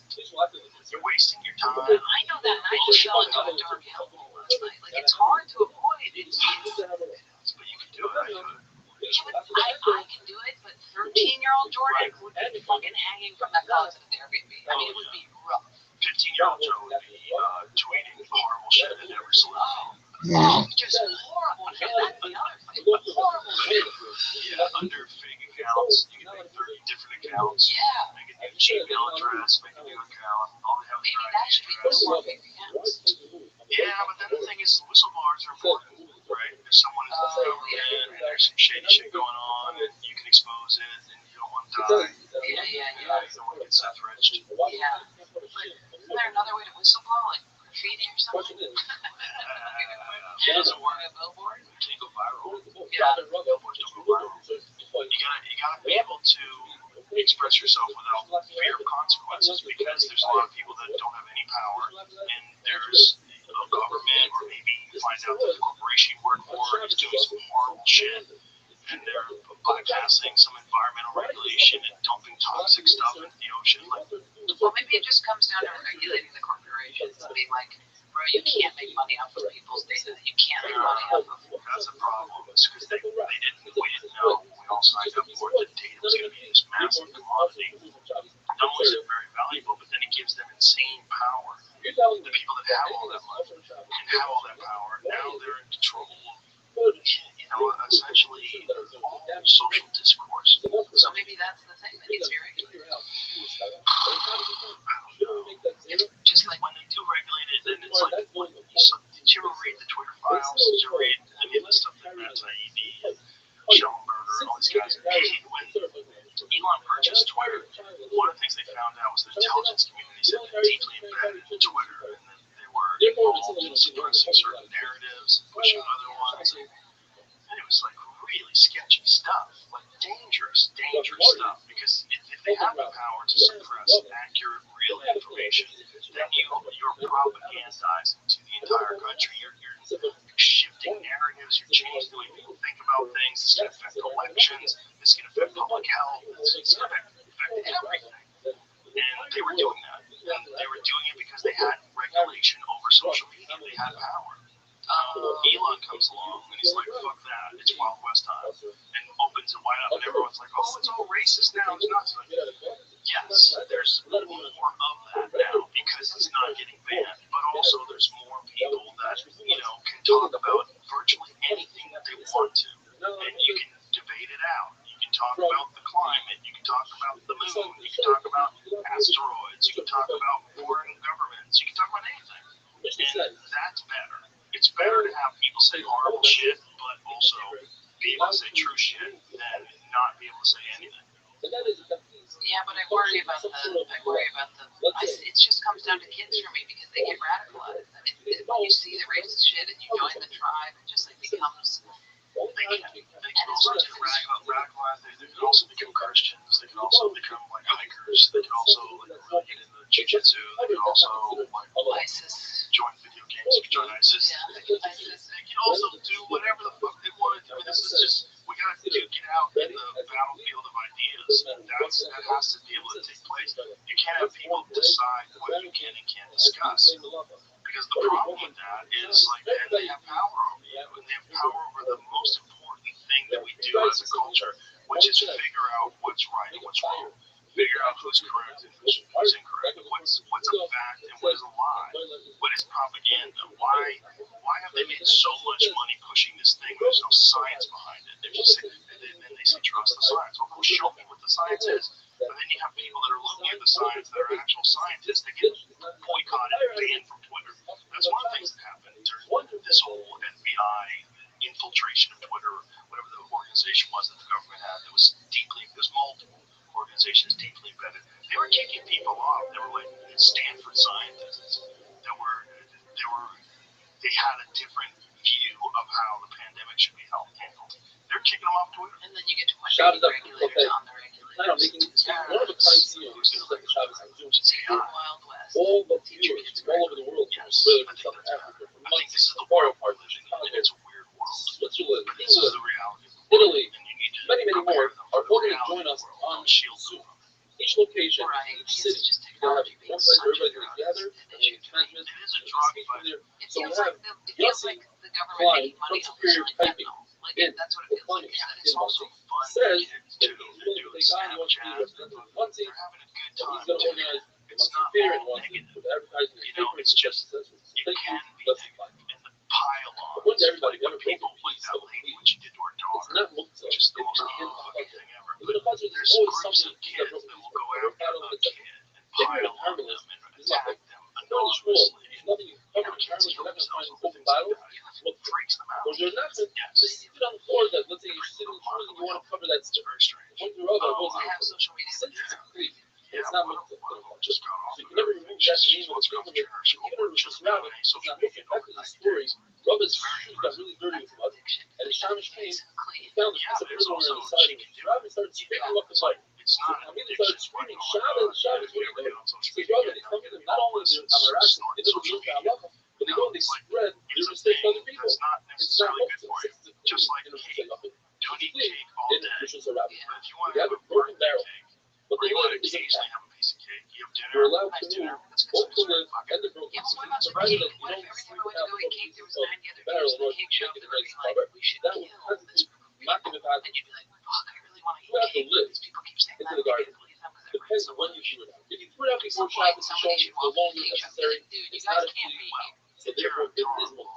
You're wasting your time. I know that, and I just fell into a dark hellhole last night. Like, it's hard to avoid. But you can do it. I do it. I can do it, but 13-year-old Jordan would be fucking hanging from that closet at the Airbnb. I mean, it would be rough. 15-year-old Joe would be tweeting horrible shit at every celebrity. Just horrible shit. That's the other thing. Horrible shit. under fake accounts. You can make 30 different accounts. Yeah. Make a new Gmail address, make a new account. All they have is Maybe their that IP should be address. more fake accounts. Yeah, but then the thing is, whistleblowers are important, right? If someone is in the government and there's some shady shit going on, and you can expose it, and you don't want to die. Yeah. You don't want to get suffraged. Yeah. But isn't there another way to whistleblow, like graffiti or something? Doesn't work. A billboard? You can't go viral. Yeah. Billboards don't go viral. You gotta be able to express yourself without fear of consequences, because there's a lot of people that don't have any power, and there's a government, or maybe you find out that the corporation you work for is doing some horrible shit, and they're bypassing some environmental regulation and dumping toxic stuff into the ocean. Well, maybe it just comes down to regulating the corporations and being like, bro, you can't make money off of people's data. You can't make money off of. That's a problem. It's because we didn't know. We all signed up for it. The data was going to be this massive commodity. Not only is it very valuable, but then it gives them insane power. The people that have all that money and have all that power, now they're in control of, essentially all social discourse. So maybe that's the thing that needs to be regulated. Just like when they do regulate it, then it's like, did you ever read the Twitter files? Did you ever read any of the stuff that Matt Taibbi and Schellenberger and all these guys? When Elon purchased Twitter, one of the things they found out was the intelligence communities had been deeply embedded in Twitter, and then they were involved in suppressing certain narratives, pushing other ones, and it was like really sketchy stuff, like dangerous stuff, because if they have the power to suppress accurate, real information, then you're propagandizing to the entire country. You're shifting narratives, you're changing the way people think about things. This can affect elections, this can affect public health, it's going to affect everything. And they were doing that. And they were doing it because they had regulation over social media. They had power. Elon comes along and he's like, fuck that, it's Wild West time, and opens it wide up, and everyone's like, oh, it's all racist now, it's not. Like, yes, there's more of that now because it's not getting banned, but also there's more people that, can talk about virtually anything that they want to, and you can debate it out. You can talk about the climate, you can talk about the moon, you can talk about asteroids, you can talk about foreign governments, you can talk about anything, and that's better. It's better to have people say horrible shit, but also be able to say true shit than not be able to say anything. Yeah, but I worry about the. It just comes down to kids for me because they get radicalized. I mean, when you see the racist shit and you join the tribe, it just like becomes. They can also get radicalized. They can also become Christians. They can also become like hikers. They can also really get into jiu-jitsu. They can also ISIS. Join video games. They can join ISIS. Yeah, ISIS. They can also do whatever the fuck they want to do. I mean, this is just, we got to get out in the battlefield of ideas. That has to be able to take place. You can't have people decide what you can and can't discuss. Because the problem with that is, like, they have power over you, and they have power over the most important thing that we do as a culture, which is figure out what's right and what's wrong. Figure out who's correct and who's incorrect. What's a fact and what is a lie? What is propaganda? Why have they made so much money pushing this thing when there's no science behind it? They just say, and then they say trust the science. Well, show me what the science is. But then you have people that are looking at the science that are actual scientists that get boycotted and banned from Twitter. That's one of the things that happened during this whole FBI infiltration of Twitter, whatever the organization was that the government had. That was multiple organizations deeply embedded. They were kicking people off. They were like Stanford scientists they had a different view of how the pandemic should be handled. They're kicking them off Twitter. And then you get to question the regulators on the regulators. Who's going to regulate? Wild West. All the viewers all over the world, yes, whether I it's South Africa, think this is the world we're living in, and it's a weird world. Switzerland, But this is the reality. Italy, And you need to many more are the all going to reality join us of the world. on Shield Zoom. them. Each location, Right. each It's city, just they'll have technology being one place such where a everybody's going to gather and issue to me. transmit. It is a drug, but It So we feels have like the government Klein making money from off Superior selling Typing fentanyl. Like in that's what it feels like. yeah, It's it's also fun says to kids too. They're doing the guy who wants to be Snapchat. represented Muncie, They're having a good he's time going to too. organize It's not Superior and all wants to negative. put advertising in papers. It's just It it can be negative. And the pile-ons, Everybody, like when people like that lady, what she did to her It's daughter. not just the most fucking thing ever. There's groups of kids that will go after a kid and pile on them and attack them anonymously. Kids heal themselves with things like that. It freaks them out. Yes. Just sit on the floor that, let's say you're sitting in shoes and you want to cover that It's very strange. one through other. I have social media. It's not what just got off. so you can never remove that name of the Just people. Even if it's just around it, it's not looking back to the story. Rabbi's shoes got really dirty with mud, and his shamish came. He found a piece of prisoner on the side. Rabbi started spitting up the fight. It's not an started screaming, Shabbos, Shabbos, what are you doing? He says, Rabbi, they come in, not only do I'm harassing, they don't look at Allah, but they go and they spread their mistakes to other people. That's not It's not necessarily good for you. Just like cake. Don't eat cake all day. But if you want to have a broken barrel, but or they you want to live is occasionally have a piece of cake, you have dinner. you're allowed to dinner. move both to live and the broken. Yeah, what about the Provided cake? that you What don't if every sleep time I went to go out eat cake, there was the 90 other barrel people in in the order cake to shop make it that a were nice being like, cover. we should That kill would this group of not people. give it back. And you'd be like, fuck, I really want to You have eat to cake. live These people keep saying into that. the I garden. can't believe them because Depends on when you threw it out. If you threw it out before Shabbos, it's showing you the longer necessary. Dude, you It's guys not can't actually be well. here. So therefore, it is more.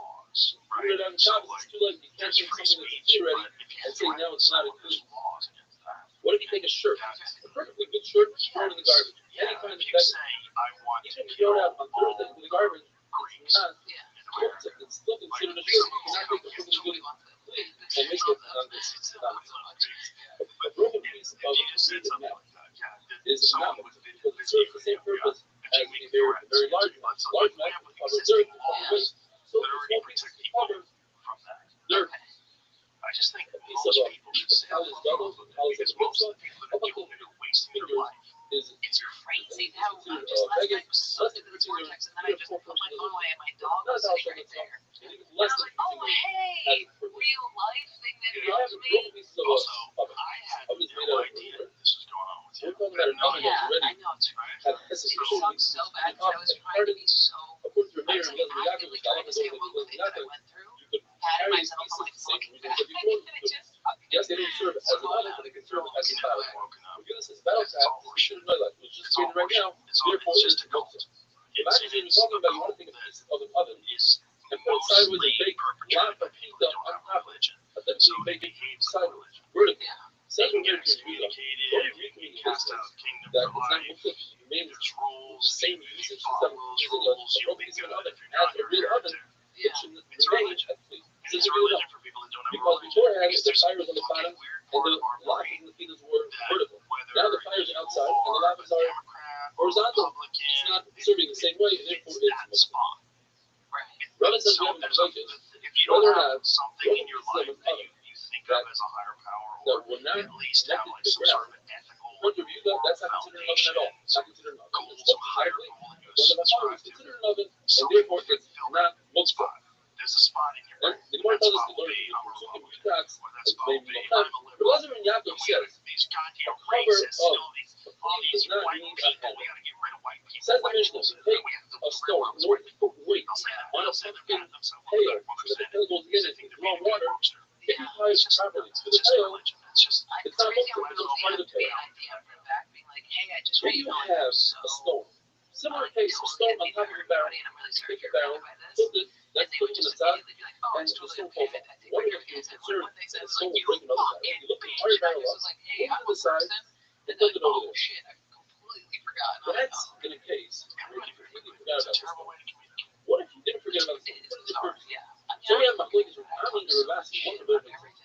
Threw it out on Shabbos, it's too late. You can't take something that's already and say now it's not included. What if you take a shirt, a perfectly good shirt, throw it in the garbage? Any kind of If you say, I want to even if you throw it out on kill Thursday in the garbage, Greeks it's not. It's still considered a shirt. You cannot take a perfectly good and make it on this. A broken piece of meat is not. Is not because it serves the same purpose as a very large one. Large one covers dirt, covers waste. So small pieces cover dirt. I just think A piece most of people should say Holly's double, Holly's because most of the people that are doing it are wasting their life. is It's crazy how just last night was sucked into the vortex, and then I just put my phone away, and my dog was sitting right there. And I was like, oh, hey, real life thing that helps me. Also, I had no idea this was going on with you. I know it's right. It sucks so bad because I was trying to be so. I was actively trying to say what things I went through, patting myself on my fucking back, and it just fucking. Yes, they don't serve as a mother, but they can serve as a battle. Because this battle tap is just my life. It's just created right now. Therefore, it's just a cult. Imagine you're talking about you want to take a piece of an oven and put it sideways and bake lot of pizza on top of it. But then you bake it sideways, vertically. Second year to be up. Don't recreate cast out kingdom that example you made There's rules. the same You usage follow system those using rules. a You'll be piece of good. an oven If you're not, as a real oven. It should It's a remain religion. at least. It's a religion for people that don't have a Because religion. beforehand, Because the there's fire was on the bottom fucking weird and part the of our lavas brain and the feeders were vertical. whether Now the fire's you're outside and the lavas a are Democrat or horizontal. Republican, It's not serving the same way, and therefore it's that it's spot. Right. Rabbi says So we have there's a, religion. if you don't Whether or have not something in your life that you think of as a higher power, that or we're not at least have like connected to some the sort ground. of an ethical Point of view, that's not considered an oven at all. Not considered an oven. goal, It's some not higher exactly. goal that you Well, the Messiah subscribe was to, considered an oven, and something therefore that it's fill not that multiple. spot. There's a spot in your And brain. the Gemara That tells us spot to will learn be, I'm a from Republican. Yitzchak's, Or that it's spot will maybe be, not. I'm a liberal. Elazar and Yaakov And we got says, these goddamn a cover racists and of all these does not white mean people. We gotta get rid of white people. says the White Mishnah, people. take We have to a stone in order to put weight They'll say that. on a They'll say pumpkin that themselves. pail, Well, so they're the pail goes in they it think with they're warm being a water. roaster. If you apply it properly to the It's just pail, religion. It's just it's not crazy. I multiple, wanted it's to part of the be pail. an idea for back, being like, hey, I just If read you it. have a stone, similar case, a stone on top of a barrel, take a barrel, tilt it, that's put in the top, and the stone falls off. One of you is concerned that the stone will break another barrel. You look at the entire barrel up, move it to the side, and tilt it over there. Shit, I completely forgot. That's in a case where you completely forgot about the stone. What if you didn't forget about the stone? What is the purpose? So we have Machlokes with Rami and Ravasi, one of the versions.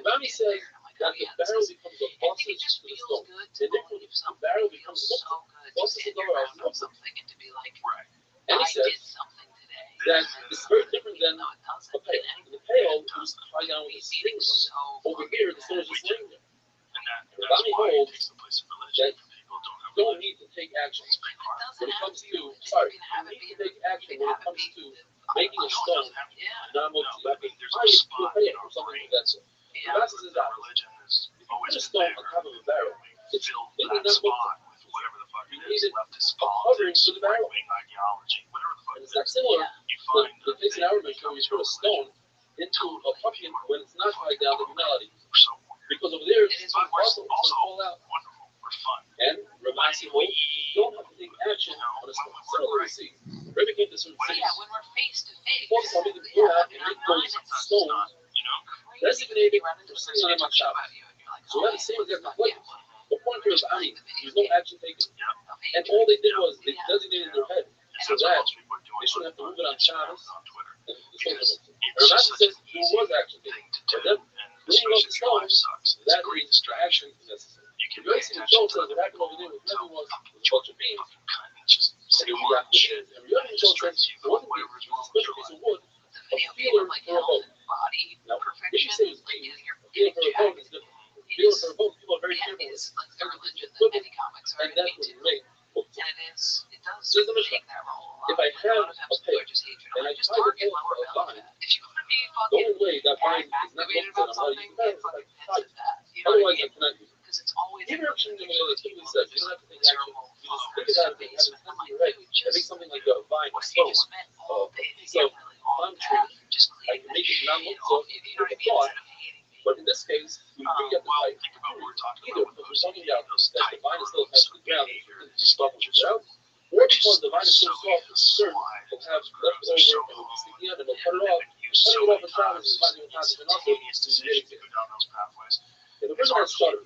Rami says that the barrel becomes a faucet to the stone. And therefore, the barrel becomes a faucet to the stone. And he says that it's very different than a pail. In the pail, it was tied down with a string or something. Over here, the stone is just laying there. And Rami holds that you don't need to take action when it comes to, you need to take action when it comes to making a stone non-multi. You have to tie it to a pail or something like that. So, Ravasi says that if you put a stone on top of a barrel, it's maybe not multi. You need it covering to the barrel. And it's not similar. The case in our mission where you put a stone into a pumpkin when it's not tied down to humility. Because over there, it's impossible to fall out. And Ravasi holds you don't have to take action on a stone. Similar to the sea. Rabbi came to certain cities. When we're face to face. Folks tell me to go out and make those stones designated for sitting on my shop. So we had the same exact complaint. The point here is, there's no action taken. And all they did was they designated their head so that they shouldn't have to move it on Shabbos. And Rabbi says there was action taken. But then bringing up the stone, that is action necessary. You already see the show says what happened over there with everyone was a bunch of beans. And then we got the shit. And the other show says it wasn't beans, it was a special piece of wood, a feeler for a boat. Now, if you say it's beans, a feeler for a boat is different. Feeler for a boat, people are very careful. And that's what we make. If I have a pig and I try to get a vine, the only way that vine is not looked at how you can otherwise I cannot use it. Even if something like Kiwi says, you don't have to take action. You just think about it and have it come to your head. I make something like a vine, a stone, a piece of palm tree. I can make it non-look so with a thought. But in this case, we get the pipe. Either because we're talking about that the vine is still attached to the ground, you can just stop it out, or because the vine is so soft, it's certain it'll have left over and it'll be sticking out and it'll cut it off. Cutting it off in Shabbos is not even possible enough to get it. And the person has shutters.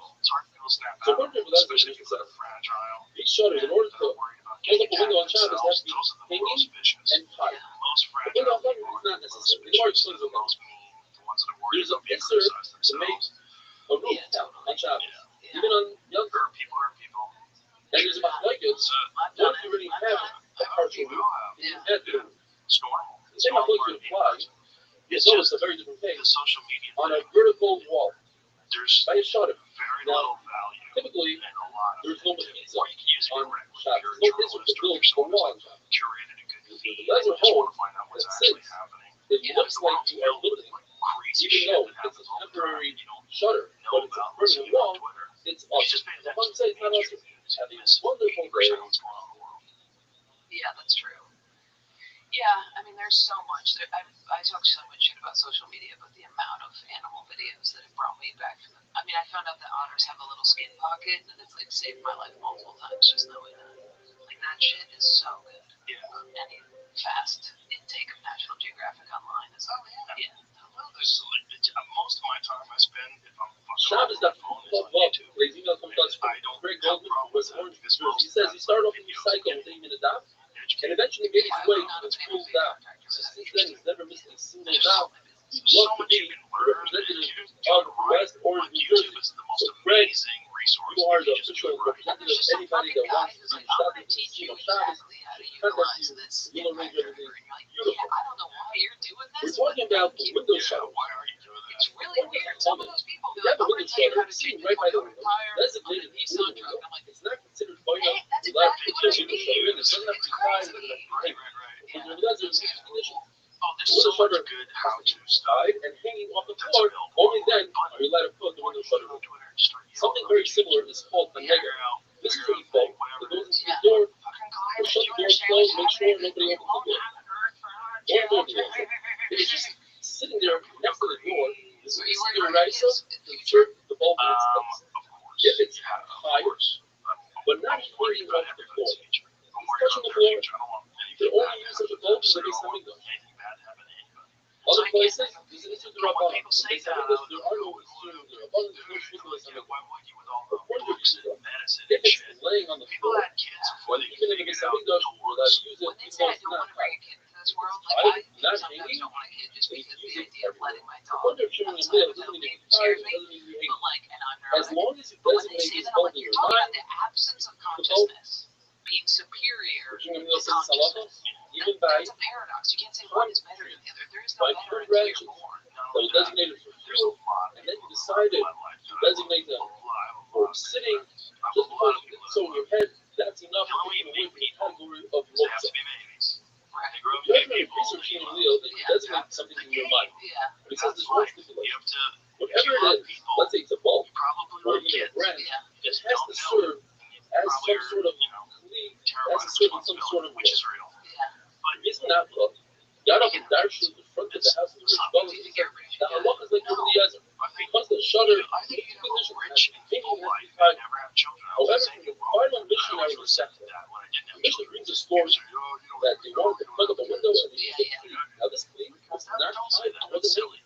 So one thing with that is these shutters, in order to close up a window on Shabbos, has to be hanging and tied. The window on Shabbos is not necessary. The large things are not. There's a picture to make a roof on Shabbos, even on younger people. And there's about like it, what if you already have a partial roof? You have to. The same applies to apply. You notice a very different thing on a vertical wall. By a shutter. Now, typically, there's no mezuzah on Shabbos. No place to build a wall on Shabbos. There's a hole that sits. It looks like you are building, even though it's a temporary shutter, but it's a permanent wall. It's awesome. The fun say it's not awesome. It's having a wonderful day. Yeah, that's true. Yeah, I mean, there's so much. I talk so much shit about social media, but the amount of animal videos that have brought me back from them. I mean, I found out that otters have a little skin pocket, and it's like saved my life multiple times just knowing that. Like, that shit is so good. Yeah. Any fast intake of National Geographic online is Well, there's most of my time I spend if I'm Shabbos got fucked up. His email comes out from Greg Goldman was orange. He says he started off in the cycle with even a dot, and eventually made his way to the full dot. Since then, he's never missed a single dot. He'd love to be a representative of West Orange, New Jersey. So, Greg, you are the official representative of anybody that wants to be Shabbos. Shabbos, contact you. You'll arrange everything. Beautiful. I don't know why you're doing this. We're talking about the window shutter. Why are you doing that? It's really weird. Some of those people, You have a window shutter sitting right by the window. that's Designated for the window. It's not considered far enough to let the window shutter in. It doesn't have to be tied. But when it does, there's a condition. There's so much good how to side and hanging off the floor. Only then are you allowed to put the window shutter in. Something very similar is called a nigger. This is a bolt that goes into the door. Shut the door closed, make sure nobody opens the door. It's just sitting there next to the door. You see your right side, the bulb in its place. If it's high, but not hanging off the floor. It's touching the floor. You can only use such a bulb when it's something good. Other places, this is the Rabbi. There are no Muslims, there are abundant Jewish people in some of them. If it's laying on the floor, or even if it's something that you're allowed to use it, it's not tied. Not hanging, it's using everywhere. I wonder if you're in the middle, it doesn't mean it's tired, it doesn't mean you're hanging. As long as you designate this bulb in your mind, the absence of consciousness being superior to consciousness. Even by that's a paradox. You can't say one is better than the other. There is no by better two until you're branches born. that were designated for fuel, and then you decided to designate them for sitting just because you get so in your head, that's enough to put you away from the category of loathsome. If you have been researching in Leo, then you designate something in your mind. But it says there's one stipulation. Whatever it is, let's say it's a bulb, or even a branch, it has to serve as some sort of has to serve as some sort of will. It's not look. Yada the darshan in front of the house is rich. The halach is like over the desert. Because the shutter, the condition has to be tied. However, from the final missionary receptor, the mission brings a story that they wanted to plug up a window and they used a cleat. Now this cleat was not tied, it wasn't hanging.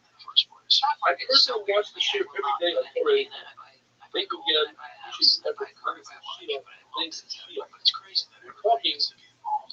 in the first place. I personally watch the shir every day on Torah. They began usually every Shia, things in Shia. But it's crazy that we're talking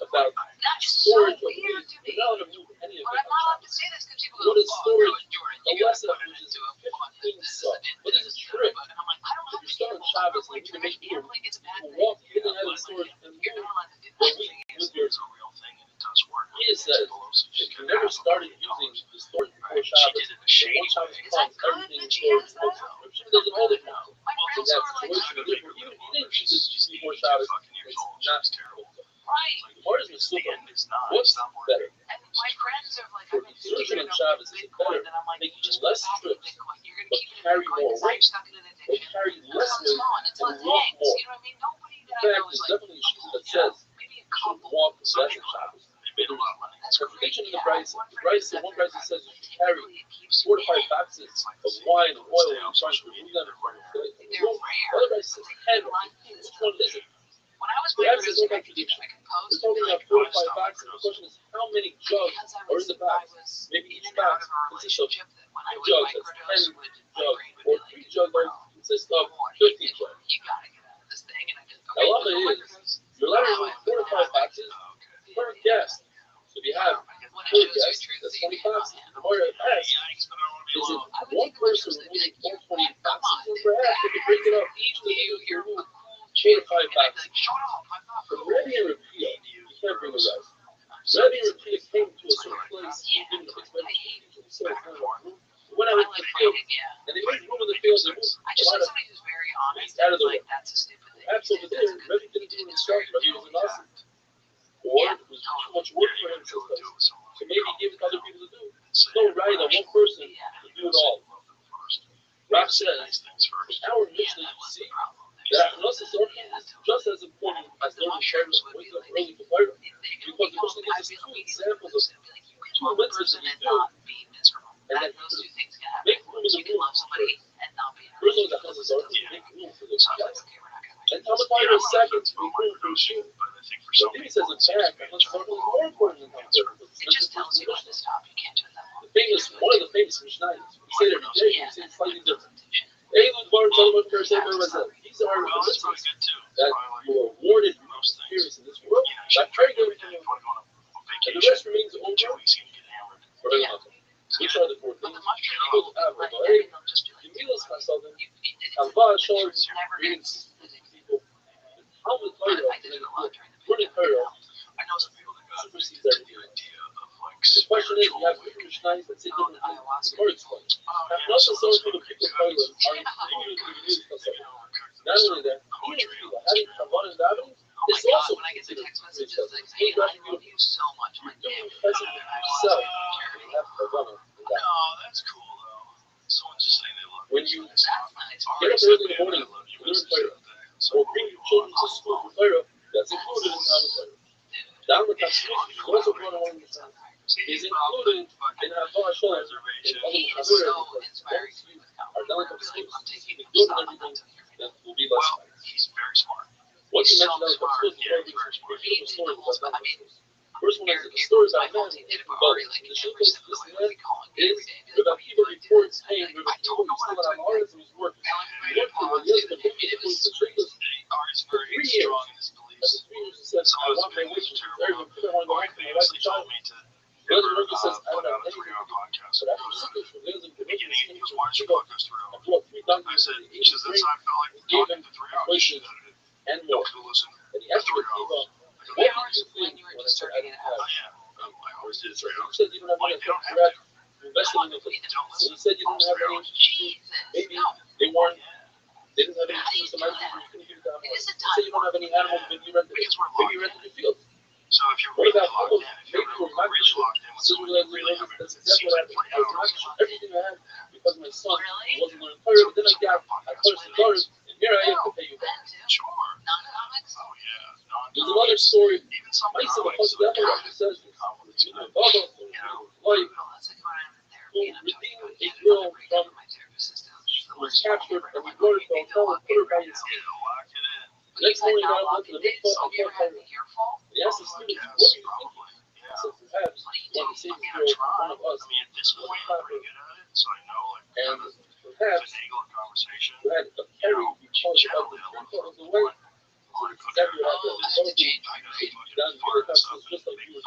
about That is so storage of weird waste. to me. We're not allowed to move any of But it I'm not allowed to on say this because people What go, is oh, storage? no, Jordan, The you gotta lesson put it which is into a font. 15 This is stuff. an What is index. a trick? And I'm like, I don't have If you to start gamble. on Shabbos I'm like, and you make people gambling is a bad thing. walk in and out But of the storage and you're move not allowed to do the that. week with your. It's a real thing and it does work. He says if you never started using the storage before She Shabbos, did it in a shady once Shabbos way. Is that comes, good everything that is she stored. has that? She does it all the time. My So friends that's are like, the way she did it. Even if you didn't use it before Shabbos, it's not terrible. right. What is The Masufa? end is not. What's It's not better? And my friends are like, For I've been exertion thinking on about Shabbos, is it Bitcoin, better and I'm like, you making just less put it back in trips, Bitcoin. You're but gonna keep it in carry Bitcoin more because now weight, you're stuck in an or addiction. carry Because less it's weight fun. It's and less walk hangs. more? You know what I mean? Nobody In that I fact, know is there's like, definitely a shoe that yeah, says maybe a you should couple. walk Some less on people Shabbos. they made a lot of money. That's Contradiction great. in the Yeah, price. one The friend price, said the one that, price that says you should carry typically it keeps you 4 to 5 in. boxes of wine and oil and trying to remove them from the They're rare. other price says 10. Which one is it? When I was So that's microdosing, no I could do contradiction. that. I could We're post and talking be like, about 4 to 5 boxes. The question is how many jugs because I are in was, the box? Maybe in each and out box of a consists of relationship that when I 2 would jugs, microdose, that's 10 my jugs, brain would or be 3 like, jugs bro, consist of boy, 50 jugs. you gotta get out of this thing. And I just, A lot of it is you're allowed to do 4 to 5 boxes per guest. So if you have 4 guests, that's 20 boxes. The more you pass, is it one person removing all 20 boxes, or perhaps you could break it up each to remove 4 to 5 boxes? From Rabbi and Rabbi, you can't bring the rest. Rabbi and Rabbi came to a certain place, he didn't expect to be so when I went to the field, and they made room in the field, they moved I a just lot like of somebody who's very honest out of and the like, that's a stupid thing. perhaps over there, Rabbi didn't do an instruction, Rabbi was an awesome. Or it was too much work for him to do. So maybe he gave it to other people to do. It's no right on one person to do it all. Rob says, our Mishnah, you see, that Achnosis Orchim is just as important as learning Torah and waking up early for Torah. Because the Mishnah gives us 2 examples of 2 mitzvahs that we do, and that make room in the room for it. First of all, the Achnosis Orchim, make room for the guest. And Talmud Torah is second to make room for the Shul. So he says in fact, Achnosis Orchim is more important than Talmud Torah. It just tells you when to stop. You can't do it that long. The famous, one of the famous Mishnayos, we say it every day, we say it slightly different. Elud Bar Talmud Peraseh Berazeh. These are the mitzvahs that you are awarded most experience in this world. By very good, and the rest remains over for another. Which are the 4 things? Elud Avra Ba'eh, Yemilas Chasadim, Kavah Shalom, reading people, Talmud Torah, learning Torah, supersedes everything else. The question is, you have different Mishnayos that say different things. Or explain. Achnosis Orchim and people Torah are included in the Yemilas Chasadim. Not only that, even people having Kavah and davening is also when I get the considered text messages mitzvah. like, hey, I love you so much. I'm like, You're doing chesed with yourself when you have Kavah. No, that's cool though. Someone just saying they love When you That's nice. get up early in the morning, learn Torah, or bring your children to school for Torah, that's included in Talmud Torah. Down the Kashrus, you also brought along the time, is included in Havah Shalom, in He other is so Chavirah, inspiring to me with our Talmud. delicate Like, I'm schools, taking the good and stock everything, until here. that will be less Well, fun. he's very smart. Once you He's mention so that, smart. the Yeah, he's very smart. beautiful story He did the whole- about I mean, First one is Eric the story about Abrams, men, I did it but already, like, the every shulchan step of the way, listener like, calling me is every day. Be like, Rabbi what are you Akiva doing? reports And pain, I'm Rabbi like, I Akiva don't know was what still I'm on doing. Mars and was working. Telling He me worked for to years, but pause, he it was the shulchan Ari's for very 3 strong years. in his And beliefs. for 3 years he said, Some I of his want my opinions wishes. are Very terrible. good. I want to go Ari home to my wife famously and told child. me to The other Rebbe says, I put don't out have a 3-hour anything. podcast. But after sitting for days and Beginning, he was days, watching the podcast 3 I hours. brought 3 I documents said, to the she said, I felt like talking for 3 hours. She edited it. and No more. one could listen. And he asked 3 Rabbi Akiva, hours. what did you when think you were when I just said starting I didn't it have? out. Yeah. I always did 3 You hours. said you don't have Like, any they don't have direct to. investment in it. And you said you didn't have any, Jesus. maybe No. they weren't, they didn't have any How do you tools to do manage that? it, you couldn't give it to It is a animals. You said you don't have any animals, maybe you rented it. Because we're Maybe you locked in. rented your field. So if you're What really about locked people? in, if Maybe you're you were really locked in with someone you really have That's it exactly seems what like happened. 20 hours. Everything I had because my son Really? wasn't learning Torah, but then I got some daughters, and here I am to pay you back. Sure. Non-comics? Oh yeah. There's another story. Even some I used to comics have a like that says, comics, you know, Baba, you know, like, That's like when I'm in therapy who and I'm talking redeemed about a getting girl another breakup from with my therapist is down. She's the who was worst. captured, and we brought her to a hotel and put her by his feet. yeah, lock it in. Next morning, I went to the mikvah and Have you ever had told the earful? He asked the students, what were Yes, you thinking? probably. He Yeah. said, perhaps What do you one do? of the safest I girls in try. front of us I mean, at this point, I'm pretty good at it, so I know like and how to perhaps finagle a conversation. you had a carry because of the three quarters of the way. So that's exactly what Oh, I happened. have to change my So grade. down the middle class was just like you were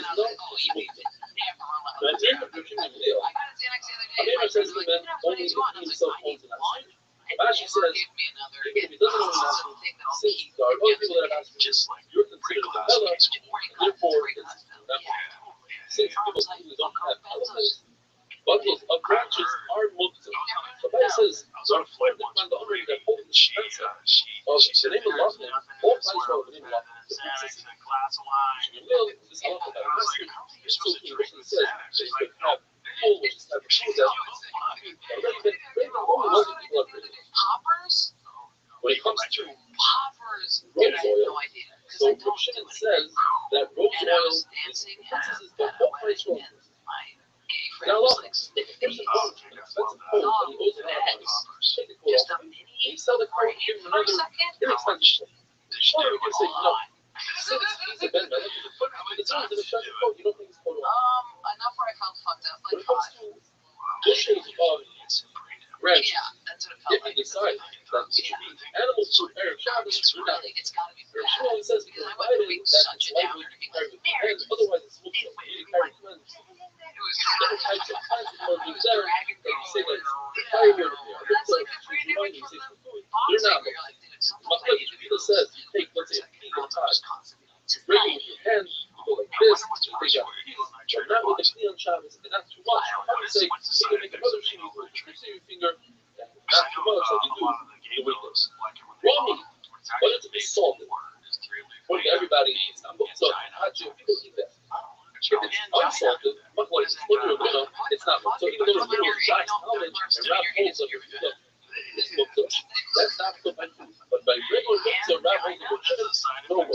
is I was not like, oh, yeah, smoking. you could never allow And I that. think if you're keeping real, I got a Xanax the other a day. neighbor says to Like, the man, you can have as many only as if you want. I he was himself like, I owns need an one. acid. And Rashi never says, give me another. even if he doesn't own an This is acid, the thing that I'll since keep God, all the against people that have me. asked me, Just like you're considered a Rick Bella, Glass. they're So he actually says that you could have full type of food that Poppers? when it comes to Poppers. rose I have oil. no idea. So Rothschild says that rose And I oil was is dancing this at is the whole price wedding, for and my gay now friend was look, like, if there's a coat, an expensive coat, and he owes a lot of money, take the coat just off, a and mini you sell the coat, give him for a another second? inexpensive coat. Or we can say, no, since he's a bad man, it's always an expensive coat, you don't think his coat off. Enough where I felt fucked up, When like it comes five. to bushels of ranch, Yeah, that's what it if felt you like. decide that it should be animal food, Eric Shabbos, It's you're not. really, it's gotta be bad. Shmuel says Because I went provided to be that such it's a likely downer to to be be carried like, with hands, otherwise it's supposed to be carried with hands. It was Different types of plants that are being there, dragging that you say that Yeah. carry here, That's like the free you image use from it the for food. boxing, They're not. where you're like, dude, sometimes But I like need to Peter do says, this. you take, let's say, a pea or a tie, Tonight. break it with your hand, you go like this, you take out the piece, but not with the flea on Shabbos, and not too much. I would say, you can make another sheet, you see your finger, not too much, like you do the weekends. Raw meat, but it's to be salted. According to everybody, it's not so hot, people eat that. If it's unsalted, much like when you're a winner, it's not. So even though it's little shots, helmet, and wrap holes of your foot, it's cooked up. That's not cooked by food. But by regular pizza, wrap holes of your chicken, no more.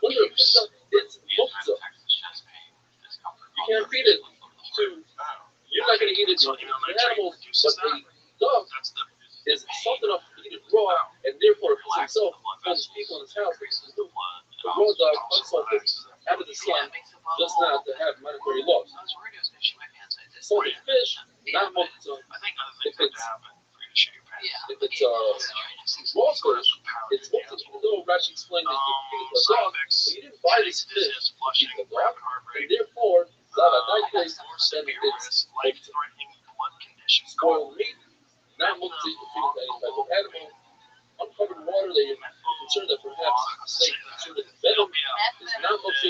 When you're a pizza, it's cooked up. You can't feed it to, you're not going to eat it to an animal, but a dog is soft enough to eat it raw, and therefore himself tells people in his house that the raw dog, unsalted, out of the sun, does not have mandatory laws. Salted fish, not multi. If it's raw fish, it's multi. Even though Rashi explained that you feed it to a dog, but you didn't buy this fish to feed the dog, and therefore, then it's multi. Spoiled meat, not multi to feed it to any type of animal. Uncovered water that you're concerned that perhaps snake considered venom is not multi.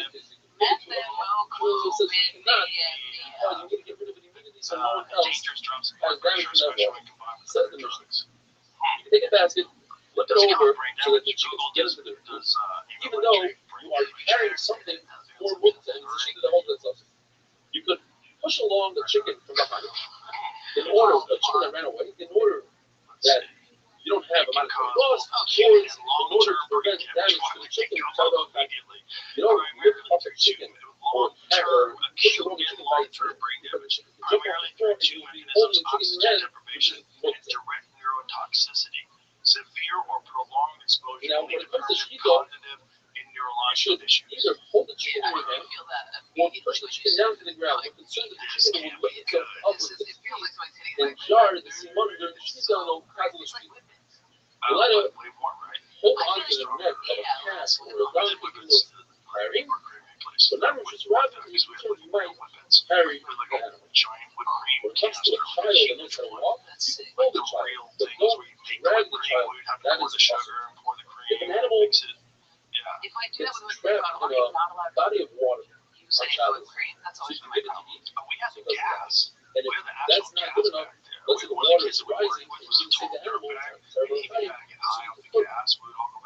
Also says you cannot, because you need to get rid of it immediately so no one else has damage from that water. Says the Mishnah. You can take a basket, flip it over so that the chicken can get into the food. Even though you are carrying something more with it, and it's a sheet that holds that stuff. You could push along the chicken from behind in order, a chicken that ran away, in order that you don't have a mandatory loss, or in order to prevent damage to the chicken, you don't lift up the chicken or push it over the chicken by its head. Because the chicken can jump off the floor and you'll be holding the chicken in your hand, which is multi. Severe or prolonged exposure Now, when it comes to shito, in you neurological should issues. either hold the chicken in your hand or push the chicken down to the ground. We're concerned that the chicken will lift itself up with its feet and jar the simon during the shito and will crackle its feet. You let it hold on to the neck of a calf or a donkey who is carrying, but not just rather because you might carry the animal. When it comes to a child that knows how to walk, you can hold the child, but don't drag the child. That is possible. If an animal gets trapped in a body of water on Shabbos, so you can give it to eat, so it doesn't die. And if that's not good enough, let's say the water is rising, and you can see the animal terrible fighting, so you can put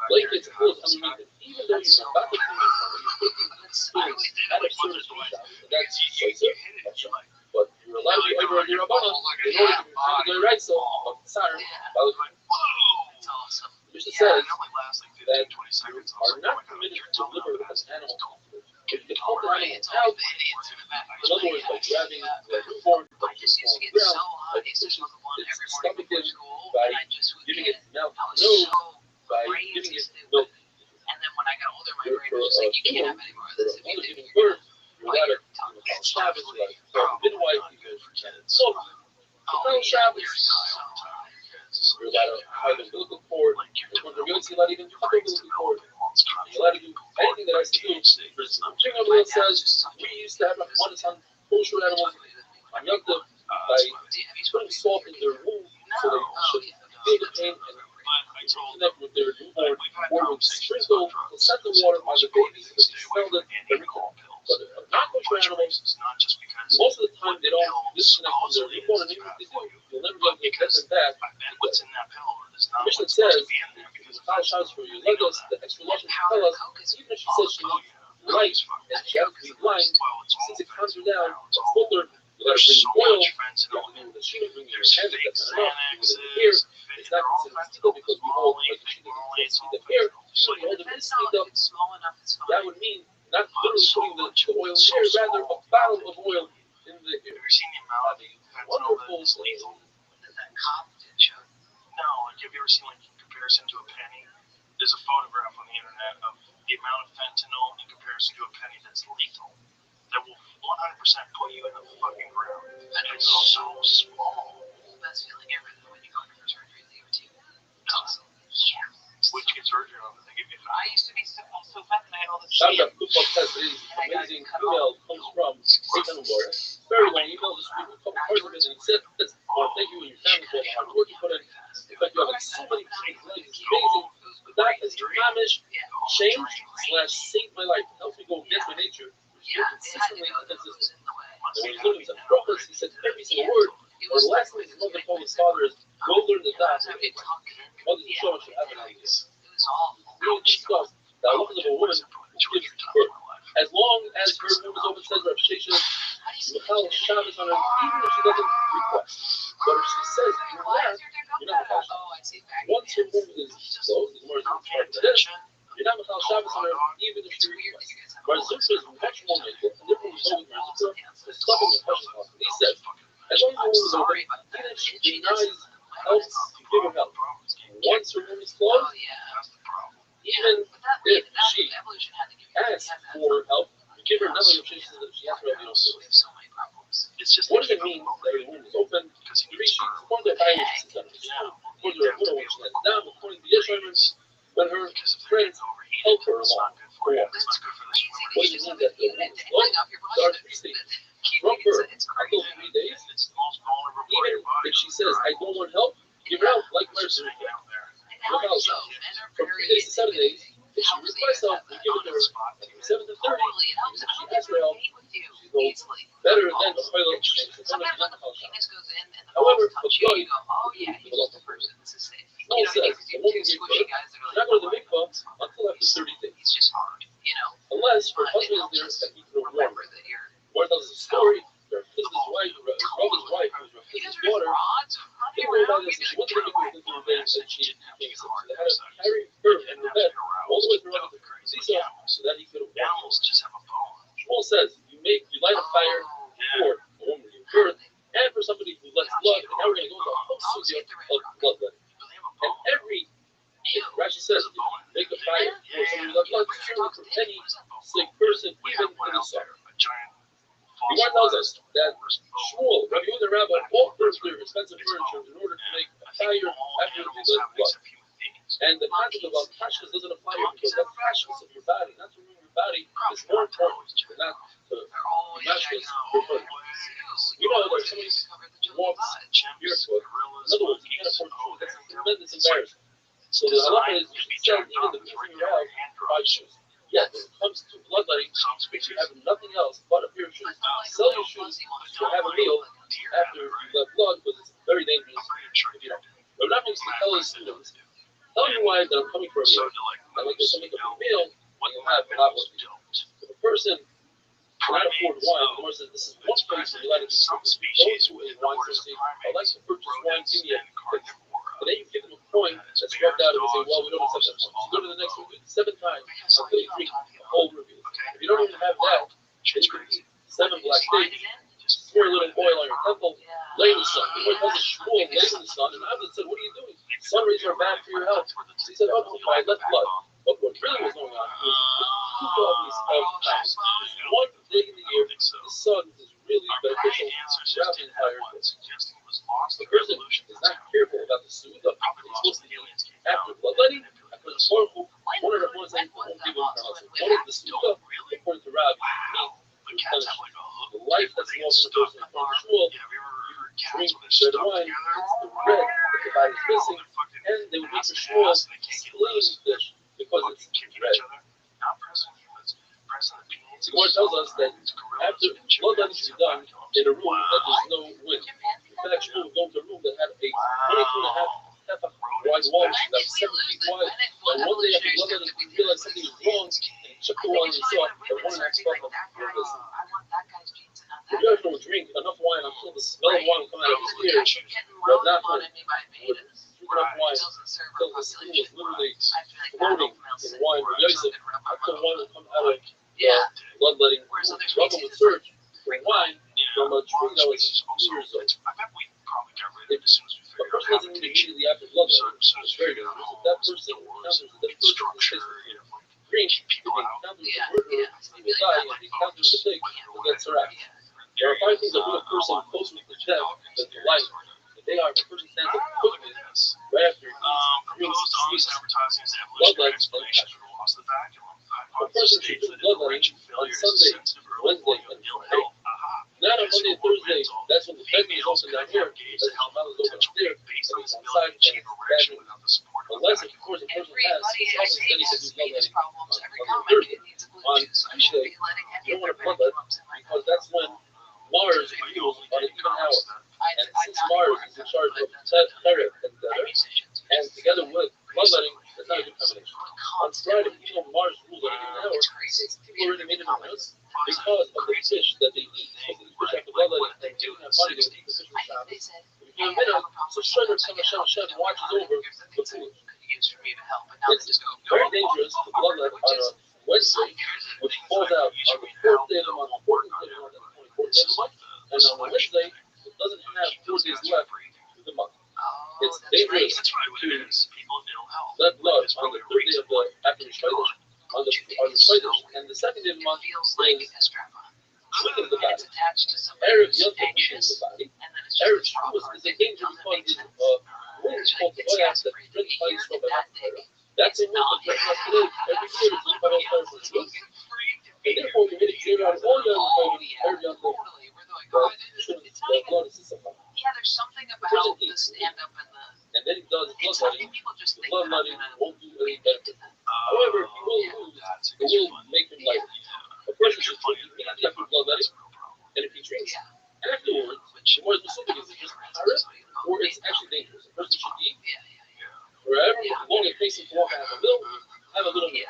blankets and clothes underneath it. Even though you're about to clean it, you're taking out of service for Shabbos, and that's safe. But you're allowed to be over on your Rabbanah in order to have the right so of the Tsar. Mishnah says that you are not permitted to deliver an animal. If you hold the animal out, in other words, by grabbing the newborn, by just on the ground, by pushing its stomach in, by giving it milk, by giving it milk. And then when I got older, my brain For was like, you can't have any more of this. a woman giving birth, you're allowed to call Shabbos, you're allowed to call midwife, because so call Shabbos. You're allowed to have an umbilical cord. When the you're allowed to even cut the umbilical cord. You're allowed to do anything that has to do. King of Leon says we used to have a on kosher animals on Yom Tov by putting salt in their wound so they should feel the pain and connect with their newborn, or would sprinkle placenta water on the babies because they smelled it every time. But a non-kosher animal, most of the time they don't disconnect from their newborn, and even if they do, you'll never be able to get them back. The Mishnah says, Chal Shabbos for you, let us, the extra lesson tell us, even if she says she likes and she happens to be blind, Well, it's all since it calms her fentanyl down, now. it's filter, you gotta There's bring so oil, much you fentanyl. have to bring the machine, bring your There's hand, fake that's not enough, you Xanaxes, bring it here, it's they're not all considered fentanyl. steal because we hold like the machine It's all up here, fentanyl. so you hold it really steamed up, If it's small enough, it's fine. that would mean not literally putting the oil in the air, rather a bottle of oil in the air. Have you seen the amount of fentanyl that is lethal? That cop did show. No, like have you ever seen like in comparison to a penny? There's a photograph on the internet of the amount of fentanyl in comparison to a penny that's lethal. That will 100% put you in the fucking ground. And it's so small. The best feeling ever though when you go under for surgery, they give it to you. No. Yeah. Which gets surgery on that they give you I used to be so fat and I had all this Sounds shit. like football test. Today's amazing email comes from Satan Lawyer. Very long email. Just read a couple parts of it and it says, I want to thank you and your family for all the hard work you put in. In fact, you have like so many things. It's amazing. That is Amish changed / saved my life. It helps me go against my nature. Consistently consistent. And when he's living in Prophets, he said every single word. Or the last thing his mother told his father is, go learn the dance. Mother show us should have an idea. We discussed the love of a woman who gives birth. As long as her womb is open, says reputation, Michal Shabbos on her, even if she doesn't request. But if she says you're not Michal Shabbos. Once her womb is closed, the more is part of this, you're not Michal Shabbos on her, even if she requests. But Zutra is much more makel, and different result with Zutra is stopping the question off. He says, as long as her womb is open, even if she denies help, you give her help. Once her womb is closed, even if she asks for help, you give her another chances that she has for help, you don't do it. What does it mean that her womb is open? Three sheets. According to the Bible, she says that. According to her widow, when she lays down, according to the Yeshayim, when her friends help her along. What does it mean that the womb is open? There are three stages. From birth until 3 days, even if she says, I don't want help, give her help, like mercy. From 3 days to 7 days, if she requests help, we give it to her. From 7 to 30, if she asks for help, she goes better than the toilet. However, for blood, Shmuel says the woman gave birth, she's not going to the mikvah until after 30 days. Unless her husband is there and he can warn her. Where tells us a story, Rabbi's wife, who's Rabbi's daughter, they were about this, she went to the mikvah within 3 days and she became sick. So they had to carry her and her bed all the way through Rabbi Zisa so that he could warn her. Shmuel says, you light a fire for a woman who gave birth and for somebody who lets blood, and now we're going to go into a whole sugya of bloodletting. And every, Rashi says, if you make a fire for somebody who lets blood, certainly for any sick person, even in the summer. The one tells us that Shmuel, Rabbi and the Rabbi, all purchased their expensive furniture in order to make a fire after they let blood. And the concept of al-kashkas doesn't apply here because that's kashkas of your body. Not to ruin your body is more important than not to kashkas for furniture. You know that somebody walks barefoot. In other words, you can't afford shoes. That's a tremendous embarrassment. So the halacha is you should sell even the things you have to buy shoes. Yes, when it comes to bloodletting, if you have nothing else but a pair of shoes, sell your shoes to have a meal after you let blood because it's very dangerous if you don't. But we're not going to tell his students, tell your wife that I'm coming for a meal. I like this to make a meal, and you'll have a lot of meal. If a person cannot afford wine, the Lord says this is one place where you like to do something. Those who is wine thirsty, I'd like to purchase wine, give me a pitch. But then you give them a coin that's rubbed out and you say, well, we don't accept that coin. So go to the next review 7 times until you drink the whole review. If you don't even have that, then you can eat 7 black dates, pour a little oil on your temple, lay in the sun. The Lord tells us Shmuel lays in the sun, and Abed said, what are you doing? Sun rays are bad for your health. So he said, oh, no, I left blood. But what really was going on was 2 doggies of time. One day in the year, the sun is really beneficial throughout the entire year. The person is not careful about the suda. He's supposed to eat after bloodletting, after the sorrowful. One of the ones that won't give him pronounced. One of the suda, according to Rabbi, because the life that's lost in the person from Shmuel, drink red wine, it's the red that the body's missing, and they would make the Shmuel clean dish because it's red. The Lord tells us that after bloodletting should be done in a room that there's no wind. In fact, Shmuel would go into a room that had a 22.5 wide wall, which is about 7 feet wide. And one day after bloodletting, he realized something was wrong, and he check the think one it's you funny saw. when The women one start next to be like, fucking. that guy, I want that guy's jeans and not If that you guy. ever drink enough wine until the smell of Right? wine come out of Because his I ears, keep getting but love not on me by with betas. drink enough wine Doesn't serve until our the skin was population. literally I feel like floating that male in sin. wine with Yosef Something rub my until mouth. wine would come out of Yeah. bloodletting. Whereas other Rubber species, would it's like, surge with wine from a tree that was Species also, years old. I bet we probably got rid of it as soon as we A figured out person doesn't need habitation. immediately after bloodletting. So as It's soon as we very figured out dangerous. If homes that and person doors encounters and that person structure, is you know, like drink, keep if people he out. encounters Yeah, the murderer, yeah. he will die. If he encounters the pig, he'll get harassed. There are 5 things that bring a person closer to death than to life. And they are if a person stands up quickly right after he drinks, Proposed honest sleeps, advertising is the evolutionary bloodletting, and explanation passion. for the loss of the vacuum. A Hypothesis person should states drink that bloodletting enraged on failure is a Sunday, sensitive early Wednesday, warning of and ill Friday. health. Not on Monday and Thursday. That's when the bedroom is open down here. Gauge That's the the health smell is open potential up there. based And on it's his outside ability to and achieve it's erection bedroom. without the support of a Unless, of vacuum. course, a person Everybody has I something say then he has can do venous bloodletting problems. on Every the comment Thursday. it needs a blue On juice. I Tuesday, shouldn't be letting you any don't of want their to bloodlet vacuums in my because that's when Mars rules on an even hour. And since Mars is in charge of Terek and Tether, and together with bloodletting, that's not a good combination. On Friday, even though Mars rules on an even hour, people already made it on us because of the fish that they eat. So the fish after bloodletting, they do have money to eat the fish with Shabbos. If you have minute, so Shredder Shem watches over the food. It's very dangerous to bloodlet on a Wednesday, which falls out on the 4th day of the month, 14th day of the month, and the 24th day of the month. And on a Wednesday, it doesn't have 4 days left to the month. It's dangerous to let blood on the 3rd day of the after the Shredder, on the Shredder, and the 2nd day of the month is weaken the body. Erev Yontif weakens the body. Erev Shabbos is a danger because it's wound called the Voyage that spreads bodies from the Torah. That's a wound that threatens us today. Every year it's a Torah for Shabbos. And therefore we made it clear on all young Erev Yontif the blood is a blood. Yeah, there's something about the stand-up and the... And then he does bloodletting. Just The bloodletting won't do any benefit. However, he will lose. It will make him lighter. A person should drink after bloodletting, and if he drinks afterwards, the more specific is it just haram or it's actually dangerous. A person should eat forever long it takes him to walk and have a little bit.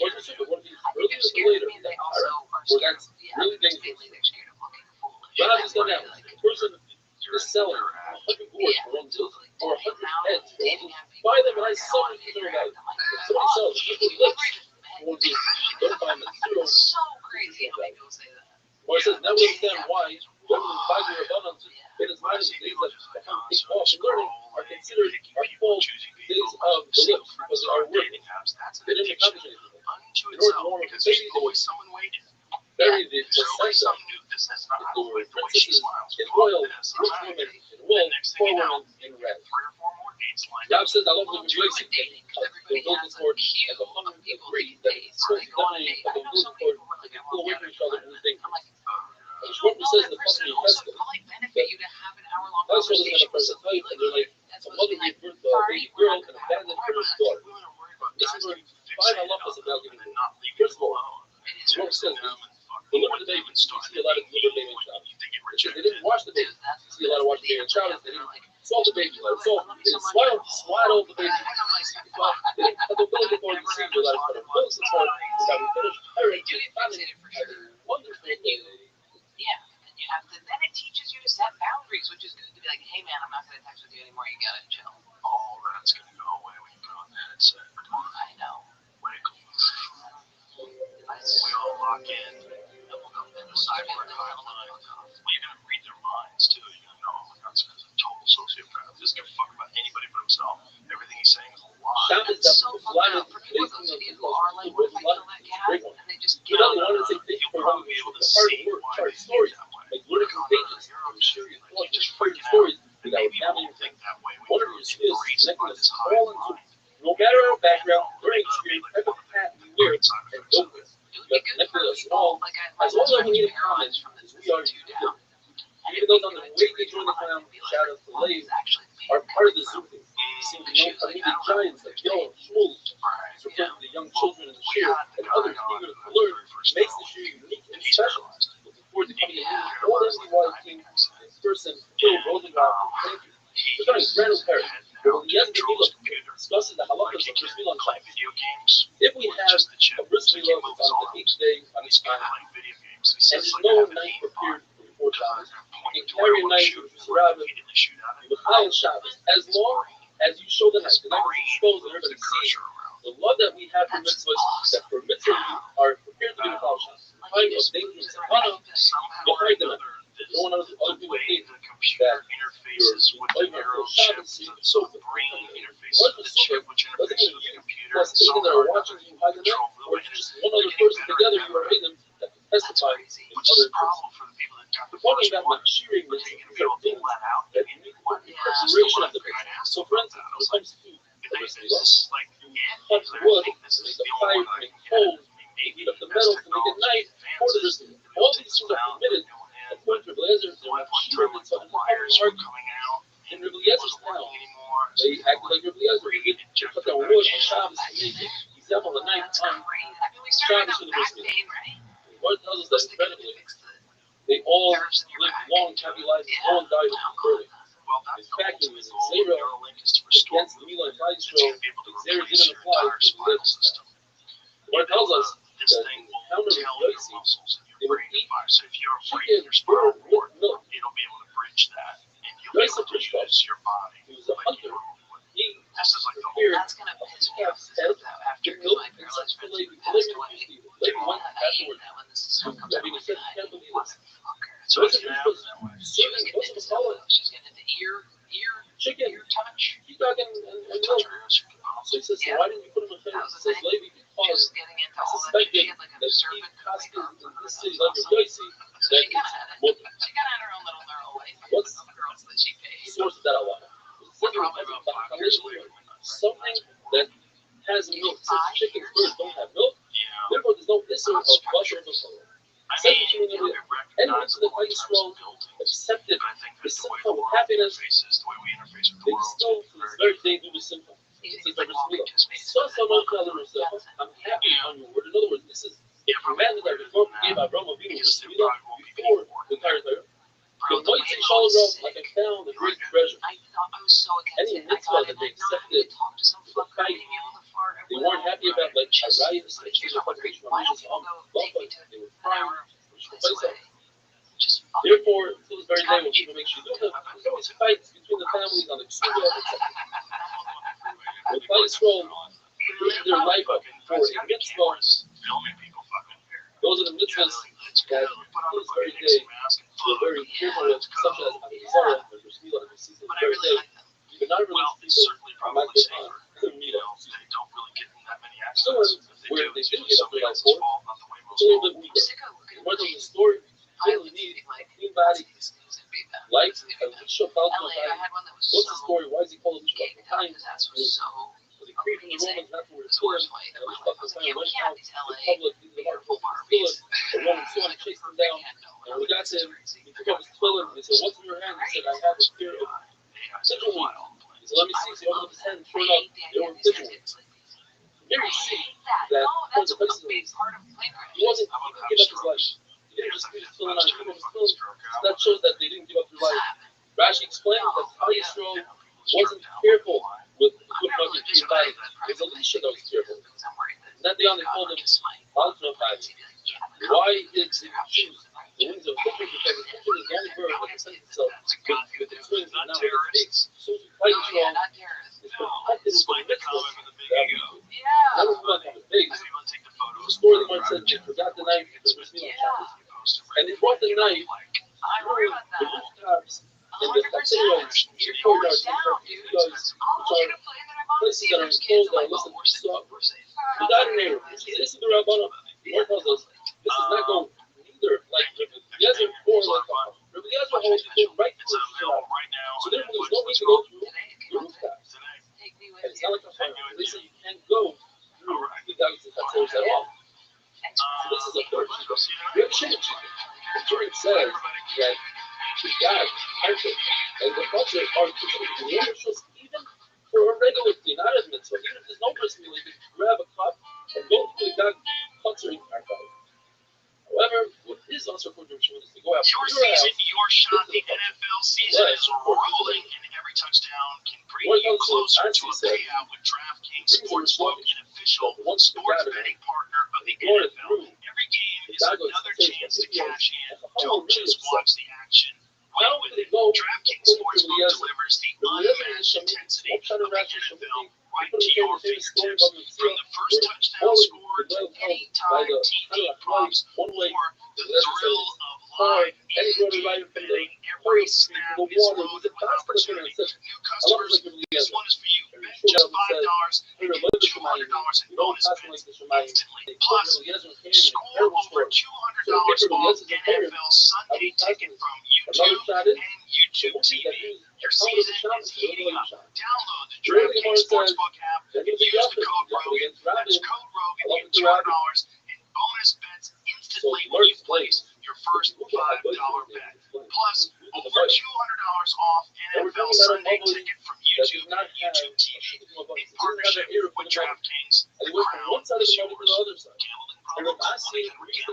More specific, what if he's earlier or later? Is that haram or that's really dangerous? Rabbi said now, if a person is selling 100 gourds for 1 deal or 100 heads for 1 deal, buy them and I sell them for $0. If somebody sells 50 lips for 1 deal, don't buy them at $0. So crazy how people say that. Or it says, now we understand why Reverend 5-year abundance in his mind, the days that become take off and learning are considered our full days of the lips because they are working. They didn't accomplish anything. In order to warm up the baby, they would bury the placenta if they were princesses in oil, rich women in wool, poor women in red. Rabbi says, I love living Yosef. The umbilical cord and the hunger and greed that is so dominating of the umbilical cord that they pull away from each other and we think. And Shmuel says in the Pasuk of Pesach that householders have a person type and they're like a mother gave birth to a baby girl and abandoned her daughter. This is where five halachas about giving birth. First of all, Shmuel says deliver the baby. You see a lot of deliver the baby in Shabbos. Because they didn't wash the baby. You see a lot of wash the baby in Shabbos. They didn't salt the baby. Let it salt. They didn't swaddle the baby. They didn't cut the umbilical cord and see the lot of cut the umbilical cord. It's got to be finished. Wonderful thing. Yeah, and you have to. Then it teaches you to set boundaries, which is good to be like, hey man, I'm not going to text with you anymore. You gotta chill. All that's going to go away when you put on the headset. I know. We all lock in, and we'll go in the cyborg timeline. Well, you're going to read their minds too. You're going to know, oh my God, this guy's a total sociopath. He doesn't give a fuck about anybody but himself. Everything he's saying is a lie. It's so fucked up for people who are like, what if I kill that cat? And they just get out. You'll probably be able to see why they stories. that way. Like learning pages. I'm sure you're just freaking stories. Maybe you won't think that way when one of you're your skills is connecting us this all into no matter our background, learning experience, type of path we wear, and go with. You have connected us all. As long as we need a comment, we are down. Even those on the way they join the clown, shout out to Lave, are part of the Zoom. Seeing the young comedic giants like Yo and Shmuel, supporting the young children in the shir, and others eager to learn, makes the shir unique and special. Looking forward to coming in all MDY team in person, Phil Rosenbaum, thank you. Becoming Grand Paris, where the Yes discusses the halachas of bris milah. If we have a bris milah video games. He And says there's like I no have an knife aim prepared bot. before You Shabbos. can You point can to where carry I a want to knife shoot with before Rabbi immediately shoot at it. with Chayil Shabbos, as long as you show the knife. The knife is exposed and everybody sees the love that we have for mitzvahs, that for mitzvahs we are prepared to be with Chayil Shabbos. Fight of dangerous sakana, Somehow you or fight them. another, You don't want other the people to way think the computer interfaces with the neural chip, the brain interfaces with the chip, which interfaces with the computer, plus and people that somehow are or watching another, you hide the control knife, or movement. it's just And one other person together, you are in them that can testify in which is other a problem for the people that got the talking first about one. like cheering, Are this you is going to be able to things pull that out? that you need to put in preparation of the business. So for instance, when it comes to Is this like it? cut Is there- I wood, think this make is a the only pipe, one that make I can holes, maybe heat up the metal to make a knife, mortars, all these things are permitted. According to Blazer, they're not cheering, it's the wires were coming out. in It Rabbi Yezer's wasn't town. working anymore. They acted like Rabbi Yezer. He did cut down wood on Shabbos to make it. He example the knife on Shabbos for the bris milah. The Lord tells us that incredibly, they all lived long, happy lives. No one died early. Well, In that's the fact, it ultimate was goal of Zera Neuralink is to restore against the movement. Milah and It's Yisrael. to be able to Zera replace didn't your apply entire to the spinal Yezer's system. The Lord tells us This that thing the will founder tell of your Yossi, muscles and they your would brain eat to fire. So if you're chicken, breaking your spinal bird, cord, milk. it'll be able to bridge that, and you'll be Yossi able to Krishkov, use your body. he was a Like hunter. you would. He This is like the prepared That's gonna piss me off head, after milk, my and paralyzed such friend Levi. passed Levi away. refused to eat. Levi went I hate afterwards. that when this stuff comes out. Rabbi said, "You can't believe this." Motherfucker. So Yossi it's Krishkov now was that way. She was serving getting into stuff. Rothschild'S She's getting into chicken, ear touch. she dug in and milk. So he says, so why didn't you put him in That favor? was He the says, thing. Levi, She because was getting into I all that shit. suspected She had like a that he serpent passed coming in on. this That city, was like awesome. Rabbi Yossi, So that she kind of had what her own little neural life. What's Of girls that she the paid. source of that Allah? We're probably about 5 years away from it. Something that has milk, since chickens, birds don't have milk, Yeah. therefore there's no issue of butter of the soul. I Second mean, thing it'll we be and recognizable the in White terms Scroll of buildings. accepted But I think the that the way the simple world happiness, interfaces, the way we interface with the they world, still to this very day do the simple. You This is think the like walking Bismillah. to space. So much I'm happy on your word. In other words, this is the commandment that before we gave Abraham Avinu because there Bismillah probably won't be before any war. the entire Torah. Bro, The the mighty way Shalom I was like I sick. found a great treasure. I thought I was so against Any it. I mitzvah got that it. they I know accepted, to talk to some fucker fight, being able to fart. I they will. weren't happy about like Just, Arayis, but which here's is what a we're fucking why don't religious people go take me to they were an crying, hour which place away? Just fucking therefore, to this very day, when people make shidduchim, there's always fights between the families on the Ksuba, etc. The Klal Yisrael gave their life up for a mitzvah. Filming people fucking here. Those are the mitzvahs that to this very day we're very careful with, such as Arizara, and Bismillah, and this But I very really day. like them. Even not Well, religious it's people certainly are not probably good safer. on You know, they don't really get in that many So accidents. If they where do, they it's didn't usually give up somebody their life else's for, fault, not the way most it's a little people bit I'm weaker. sick of looking More at than the these. story, I really like need being like, clean body, these things and be that. light, Let's leave a it at Lisha Balto LA, I body. had one that was What's the so story? Why is he called Lisha gay Balto? his ass was so The decree from the Romans not to wear the worst skin, fight and of Lisha my life. I Balto was like, yeah, we went can't have out these in LA public, these are beautiful the Barbies. The Roman sword chased him down. And when we got to him, he took up his tefillin. He said, "What's in your hand?" He said, "I have a pair of pigeon wings." He said, "Let me see." So he opened up his hand, and sure enough, they were pigeon wings. Here you see that that's the a big part of plane he wasn't. He didn't give up his life. He didn't just put his tefillin on. He put his tefillin. So that shows that they didn't give up their life. Rashi explains that Klal Yisrael wasn't careful with putting up his body. It was Elisha that was careful. And that day on, they told him, "Why did you choose the wings of a pigeon? Because the pigeon is the only bird that can itself with its wings and not with its beak. So Klal Yisrael is protected from the mitzvahs that we do." That was one of the pigs. The story the one said they forgot the knife because we're still on Shabbos. And they brought the knife through the rooftops and the facilities, the courtyards, and the which are places that are enclosed that are listed for Pesach, without an error. Which is the Rabbanah. The Lord tells us this is not going neither like Rabbi Yezer or like Rabbi Yezer holds you right through the Shabbat. So therefore there's no need to go through the rooftops. And it's not like a fire. They say you can't go through the guys that facilities at all. So this is a third shikha. We have shikha. The Torah says that the God, Arthur, and the culture are considered wonderful even for a regular thing, not as mitzvah. Even if there's no bris milah, you can grab a cup and go to the God culture in our body. However, what is also for Jewish is to go out Your season, your shot, the NFL season is rolling, and every touchdown can bring you closer to a payout with DraftKings Sportsbook, an official sports betting partner of the NFL. Every game is another chance to cash in. Don't just watch the action. Win with it. DraftKings Sportsbook delivers the unmatched intensity of the NFL right to your fingertips. From the first touchdown scored to anytime TV props or the thrill of live in-game betting. Every snap is loaded with opportunity. New customers, this one is for you. Bet just $5 and get $200 in bonus bets instantly. Plus, score over $200 off NFL Sunday Ticket from YouTube and YouTube TV. Your season is heating up. Download the DraftKings Sportsbook app and use the code Rogan. That's code Rogan. You get $200 in bonus bets instantly when you place your first $5 bet. Plus, over $200 off NFL Sunday Ticket from YouTube and YouTube TV in partnership with DraftKings. The crown is yours. Gambling problem? If you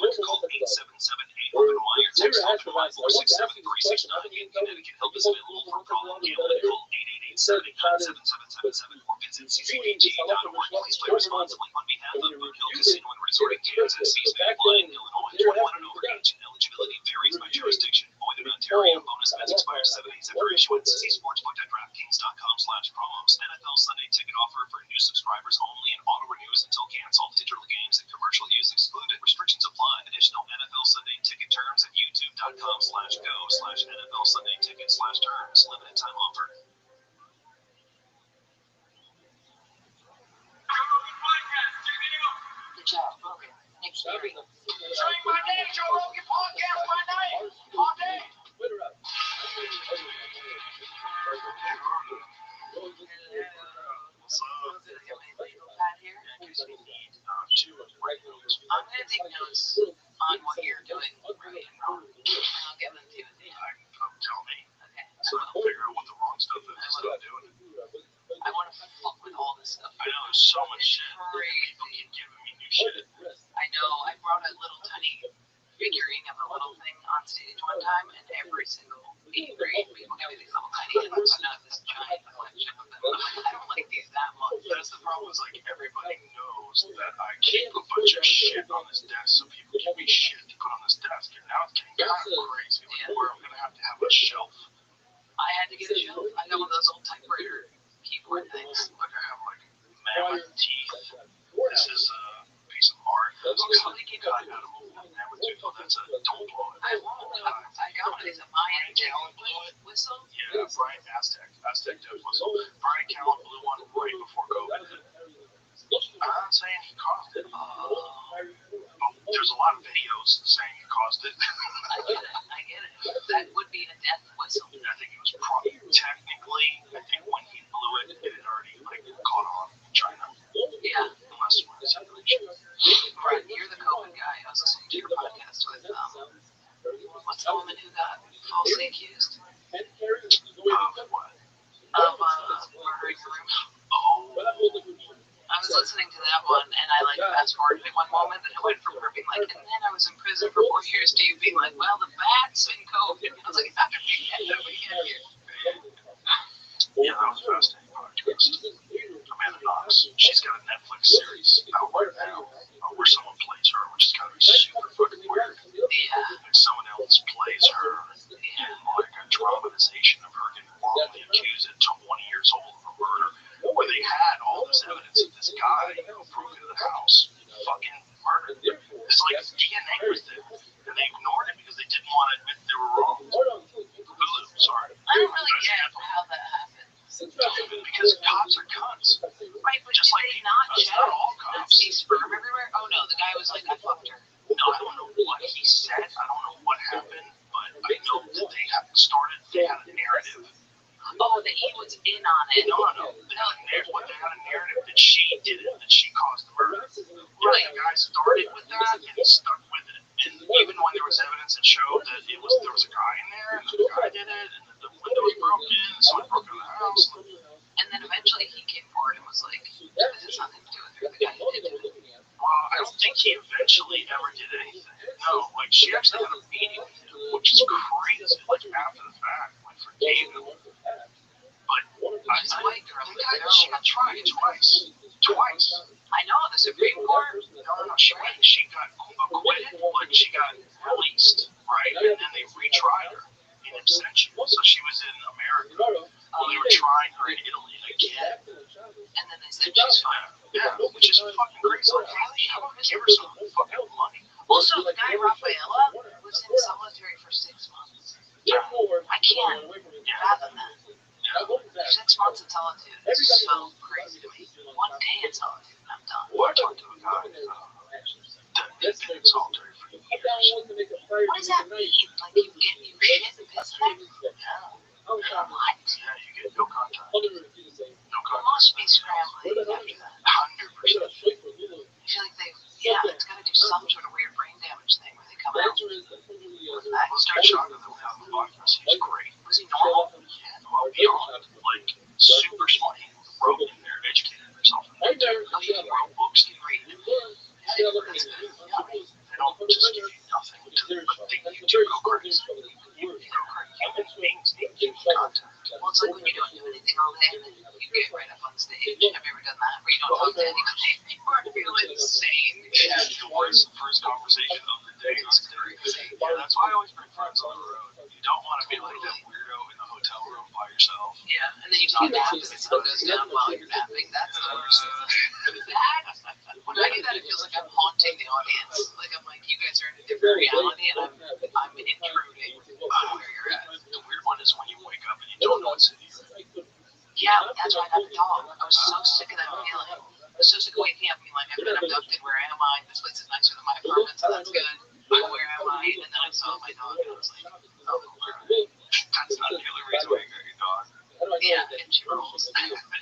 would call 877-8-OPEN-Y or text OPEN-Y 467-369 in Connecticut. Help is available for problem gambling. Call 888-789-7777 or visit ccpg.org. Please play responsibly on behalf of Boot Hill Casino and Resort in Kansas. Fees may apply in Illinois. 21 and over age and eligibility varies by jurisdiction. Void in Ontario. Bonus bets expire 7 days after issuance. See sportsbook.draftkings.com/promos. NFL Sunday Ticket offer for new subscribers only and auto renews until canceled. Digital games and commercial use excluded. Restrictions apply. Additional NFL Sunday Ticket terms at youtube.com/go/NFL Sunday Ticket/terms. Limited time offer. Good job, Rogan. Next year. Saying my name, Joe Rogan Podcast, my name. All day. What's up? I'm going to take notes on what you're doing right and wrong. And I'll give them to you. Tell me. Okay. So I'll figure out what the wrong stuff is and start doing it. I want to fuck with all this stuff. I know there's so much shit. People keep giving me new shit. I know. I brought a little tiny figurine of a little thing on stage one time, and every single meet and greet, people give me these little tiny ones, and I have this giant collection of them. I don't like these that much. That's the problem. Is like everybody knows that I keep a bunch of shit on this desk, so people give me shit to put on this desk, and now it's getting kind of crazy. Like, where I'm gonna have to have a shelf. I had to get a shelf. I got one of those old typewriter keyboard things. Like I have like mammoth teeth. This is a piece of art. How they get cut out of a mammoth tooth? Oh, that's a don't blow it. I won't. I got one. It's a Mayan Callan blew it. whistle. Yeah, Brian Aztec did whistle. Brian Callan blew one right before COVID hit. I'm not saying he caused it. But there's a lot of videos saying he caused it. I get it. That would be a death whistle. I think it was probably technically. I think when he blew it, it had already like caught on in China. Yeah. Unless we're in simulation. Brett, you're the COVID guy. I was listening to your podcast with what's the woman who got falsely accused? Of what? Of murdering the room. Oh. I was listening to that one, and I like fast forwarded it one moment, and it went from her being like, and then I was in prison for 4 years to you being like, well, the bats and COVID. I was like, how did we get here? Yeah, that was a fascinating podcast. Amanda Knox, she's got a Netflix series out right now where someone plays her, which is kind of super fucking weird. Yeah. Like someone else plays her, and like a dramatization of her getting wrongly accused at 20 years old of a murder, where they had all this evidence of this guy who broke into the house, fucking murdered. It's like DNA was there, and they ignored it because they didn't want to admit they were wrong. Sorry. I don't really get how that happened. Because cops are cunts. Right, but just did like they not check? not all Not cops. see sperm everywhere? Oh no, the guy was like, I fucked her. No, I don't know what he said. I don't know what happened, but I know that they had started. They had a narrative. Oh, that he was in on it. No. They had a narrative that she did it, that she caused the murder. Right. The guy started with that and stuck with it. And even when there was evidence that showed that there was a guy in there, and the guy did it, and the window was broken, and someone broke into the house. And then eventually he came forward and was like, this has nothing to do with her. The guy who did it. Well, I don't think he eventually ever did anything. No, like she actually had a meeting with him, which is crazy. Like after the fact, like forgave him. But She's a white girl. she got tried twice. I know, the Supreme Court. No, she got acquitted. but she got released, right? And then they retried her in absentia. So she was in America. They were trying her in Italy again. And then they said she's fine. Yeah, which is fucking crazy. Like, how about give her some fucking money? Also, the guy Raffaella was in solitary for 6 months. I can't fathom that. 6 months in solitude is so crazy to me. 1 day in solitude, and I'm done. Well, I talked to a guy that's been in solitary for years. What does that mean? Like, you shit and piss in there? Yeah. What? Yeah, you get no contact. No You contact. must be scrambling after that. 100%. I feel like it's got to do some sort of weird brain damage thing where they come out. Well, Start shocking them without the podcast. He's great. Was he normal? Yeah, well, beyond. Like, super smart. He wrote in there, educated himself. He wrote books, he read. They don't just give you nothing, but you do go crazy. You go crazy. Human beings need contact. Well, it's like when you don't do anything all day and then you get right up on stage. Have you ever done that? Where you don't talk to anybody anymore? You feel insane. Yeah, the worst first conversation of the day is crazy. Yeah, that's why I always bring friends on the road. You don't want to be like that weirdo in the hotel room by yourself. Yeah, and then you take a nap and the sun goes down while you're napping. That's the worst. When I do that, it feels like I'm haunting the audience. Like I'm like, you guys are in a different reality, and I'm intruding where you're at. The weird one is when you wake up and you don't know what city you're in. Yeah, that's why I got the dog. I was so sick of that feeling. I was so sick of waking up and being like, I've been abducted. Where am I? This place is nicer than my apartment, so that's good. Where am I? And then I saw my dog, and I was like, oh, that's not the only reason why you got your dog. Yeah, and she rolls.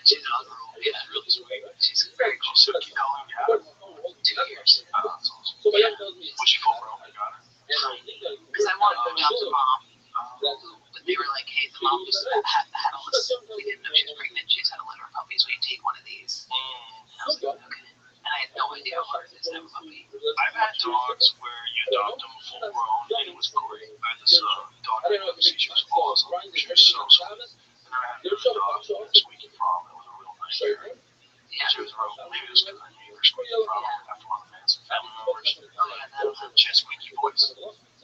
She's an unroll. Yeah, It's really sweet. she's very cool. So keep calling you out. 2 years. That's awesome. Yeah. Was she full grown? You got her? Because I wanted to adopt a mom. But they were like, hey, the mom just had all this. We didn't know she was pregnant. She's had a litter of puppies. Will you take one of these? And I was like, okay. And I had no idea how hard it is to have a puppy. I've had dogs where you adopt them full grown, and it was great. I had this dog named Lucy. She was awesome. She was so sweet. And then I had another dog that was squeaky from. It was a real nightmare. Yeah. She was a real, maybe it was because I knew her squeaky from after one of the fancy family members. Oh, yeah, that'll happen. She had squeaky voice.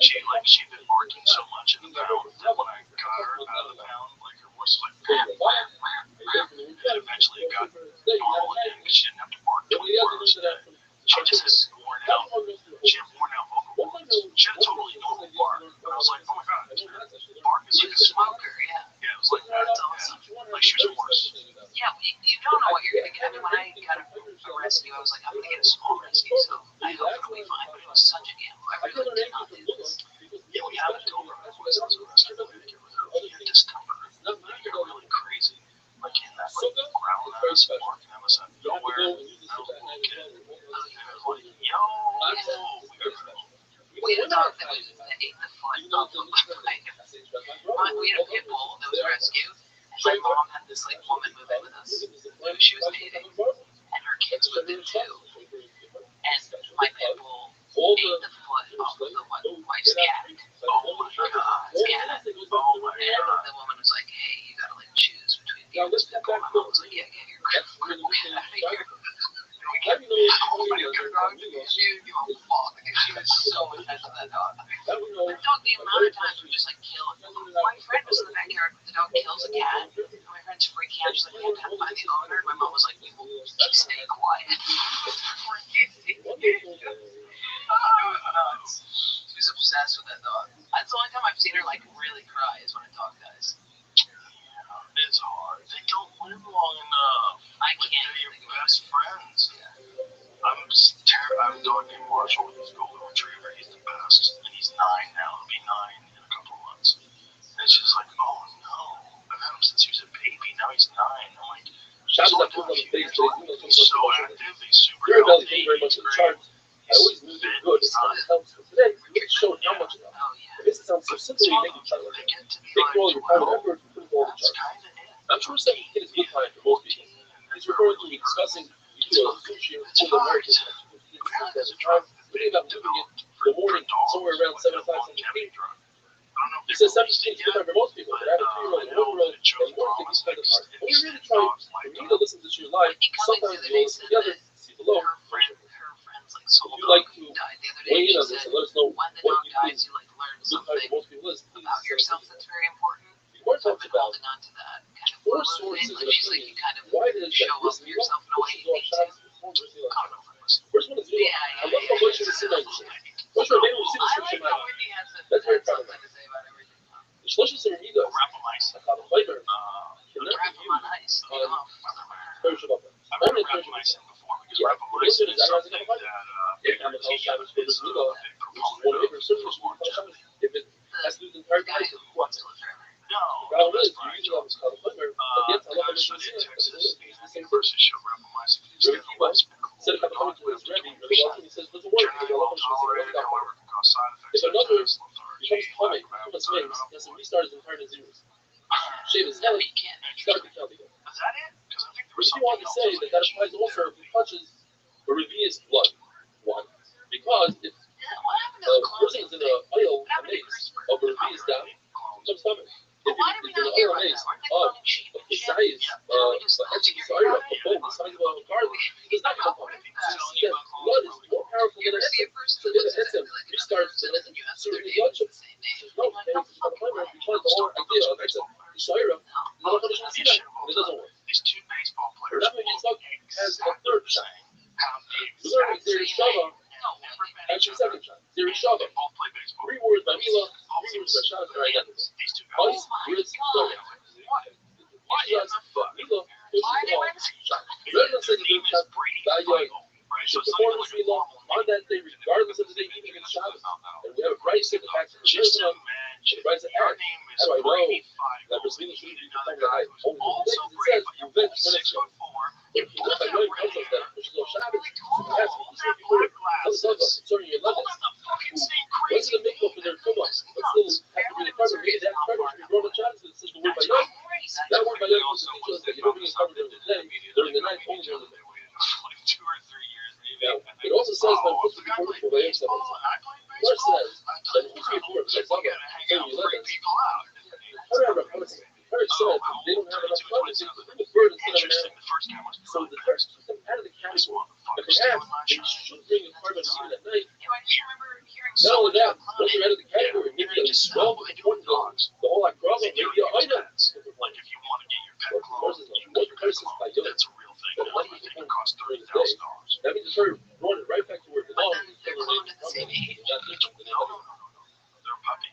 She'd been barking so much in the pound that when I got her out of the pound, like her voice was like, and eventually it got normal again because she didn't have to bark 24 hours a day. She just had worn out. She had worn out vocal cords. She had a totally normal bark. And I was like, oh my god, her bark is like a Smoker, yeah. Yeah, it was like that. That's awesome. Like she was a horse. Yeah, you don't know what you're going to get. I mean, when I got a rescue, I was like, I'm going to get a small rescue, so I hope it'll be fine. But it was such a gamble. I really did not do this. Yeah, we have a Doberman who was also rescued by the he had discomfort. You're really crazy. Like in that like growling at us, barking at us out of nowhere. Little kid. And I was like, yo. We had a dog that ate the foot off of we had a pit bull that was rescued, and my mom had this like woman move in with us who she was dating, and her kids moved in too. And my pit bull ate the foot off of the wife's cat. Oh my god. Cat. Oh my And god. the woman was like, hey, you gotta like choose between me and this pit bull. My mom was like, yeah, get your cripple cat out of here. Oh my god, she didn't give a fuck. She was so intense with that dog. The dog, the amount of times we just like kill it. My friend was in the backyard, the dog kills a cat, and my friend's freaking out. She's like, we have to find the owner. And my mom was like, we will stay quiet. It was nuts. She was obsessed with that dog. That's the only time I've seen her like really cry is when a dog dies. It's hard. They don't live long enough. I Like, can't. they're your best friends. I'm just terrified. I have a dog named Marshall. He's a golden retriever. He's the best. And he's 9 now. He'll be 9 in a couple of months. And it's just like, oh no. I've had him since he was a baby. Now he's 9. I'm like, he's only been a few years old. He's so active. He's super healthy. He's great. He's fit. He's not. Today, we showed how much. Oh yeah. This sounds so simple. You make each other. They get to be Take like, all your time, whatever, put it all in that's charge. kind of it. I'm sure saying it is good time for most people. He's referring to discussing sushi with the Americans. There's a drug. We ended up doing it in the morning, somewhere around 7 o'clock in the evening. He says 7 is good time for most people, but I have a 3-year-old and 1-year-old, and more they can spend the time. When we really try, for me to listen to your live, sometimes you'll together see the low. Her friends like this whole If you'd like to died the other weigh day. in on She this said, and let us know when the what dog you think dies, you like learn a good time something for most people is, please about send us yourself an that's very important. email. Before I So I've talked been about holding on to that kind of 4 love sources thing. of Like she's like, you opinion kind of why it is that show up Brisbane yourself in a way pushes you off need to. Shabbos before Brisbane on Shabbos. First one is you. I love how much you see my What's your name? I like how Whitney has That's very something proud of to say about everything. The Schlushes are Amigas. I call them Flavor. Wrap them on ice. Very Shabbat. I've never wrapped my ice in before because rapamycin is something that I'm a Shabbos for this Amiga, which is one of Shabbos. If it has to do with the entire guy night, who wants to live forever. No, problem is, you usually have called Flavor, but yet I love how much you see in it. Texas, the university showed rapamycin for Very these Kiva, it's been cool. said a couple times to his Rabbi, really welcome, he says, it doesn't work, because I Generally love well how much you see it. tolerated, however, can cause side effects. If another becomes becomes plumbing, becomes mix, he has to restart his entire zeros. Shave his head, start the counting. Is that it? Because I think there But was if you want to say that that applies also if he touches a Revi's blood, one, because if What happened to a the person is in an oil What happened to maze CRISPR? of a Revi's dam, becomes stomach. If Why did we it's in not an hear oil about maze that? Weren't they of cloning sheep and the shit? size, actually the size of a bone, the size of a garlic, does not become plumbing. So you see that blood is more powerful than an essence. So if an essence restarts the essence, so the blood should there's no chemical plumbing because the whole idea of essence, the Shaira, you don't want to see that, and it doesn't work. these two baseball But players that means has a third shot. how the You learn that there is Shava, actually second shot. There is Shava. they both play baseball. 3 words by Mila, 3 words by Shava are identical. These two guys. Ice, Grizz, Florida. Why is that fuck? Mila, pushes the ball, shot. Redmond said the third shot, Bayoy. Right, So so it's not even performance like a Mila, normal on that day, regardless of the day, even against Shabbos. And we have a Bryce in the back of the Just Jerusalem, and imagine. Bryce at Your Eric. name is How do I know Brady that Feigl. Brazilian should be Another the guy guy who's over the also day? It Brady, says, but you you're bet both 6'4". if you look at Young Cousins that pushes off Shabbos, you have to say before it. Tell the Zava, concerning your Hold levels. on the fucking same What's crazy in the mikvah for their Tumah? Let's still have to be the cover. Maybe that cover should be brought on Shabbos, but it says the word by Young. That word by Young is to teach us that you don't bring a cover during the day, during the night, only during the day. Like 2 or 3 years maybe. Now, it also says that what's the word for by Young Sabbath? First says that who's before it says Zava, concerning your levels. First said they don't have enough funds to put the bird instead of an animal. So the first took them out of the category. And perhaps they should bring a carbon even at night. Not only that, once you're out of the category, maybe a 12 important dogs. The whole like problem, maybe a item. Like if you want to get your pet What clone, versus you can what get your pet versus clone. by Young? That's a real thing. But Now, what I do you think think it costs during the day? $30,000. That means you start running right back to where it belongs. But then they're cloned at the same age. That's different than No, anybody. they're a puppy.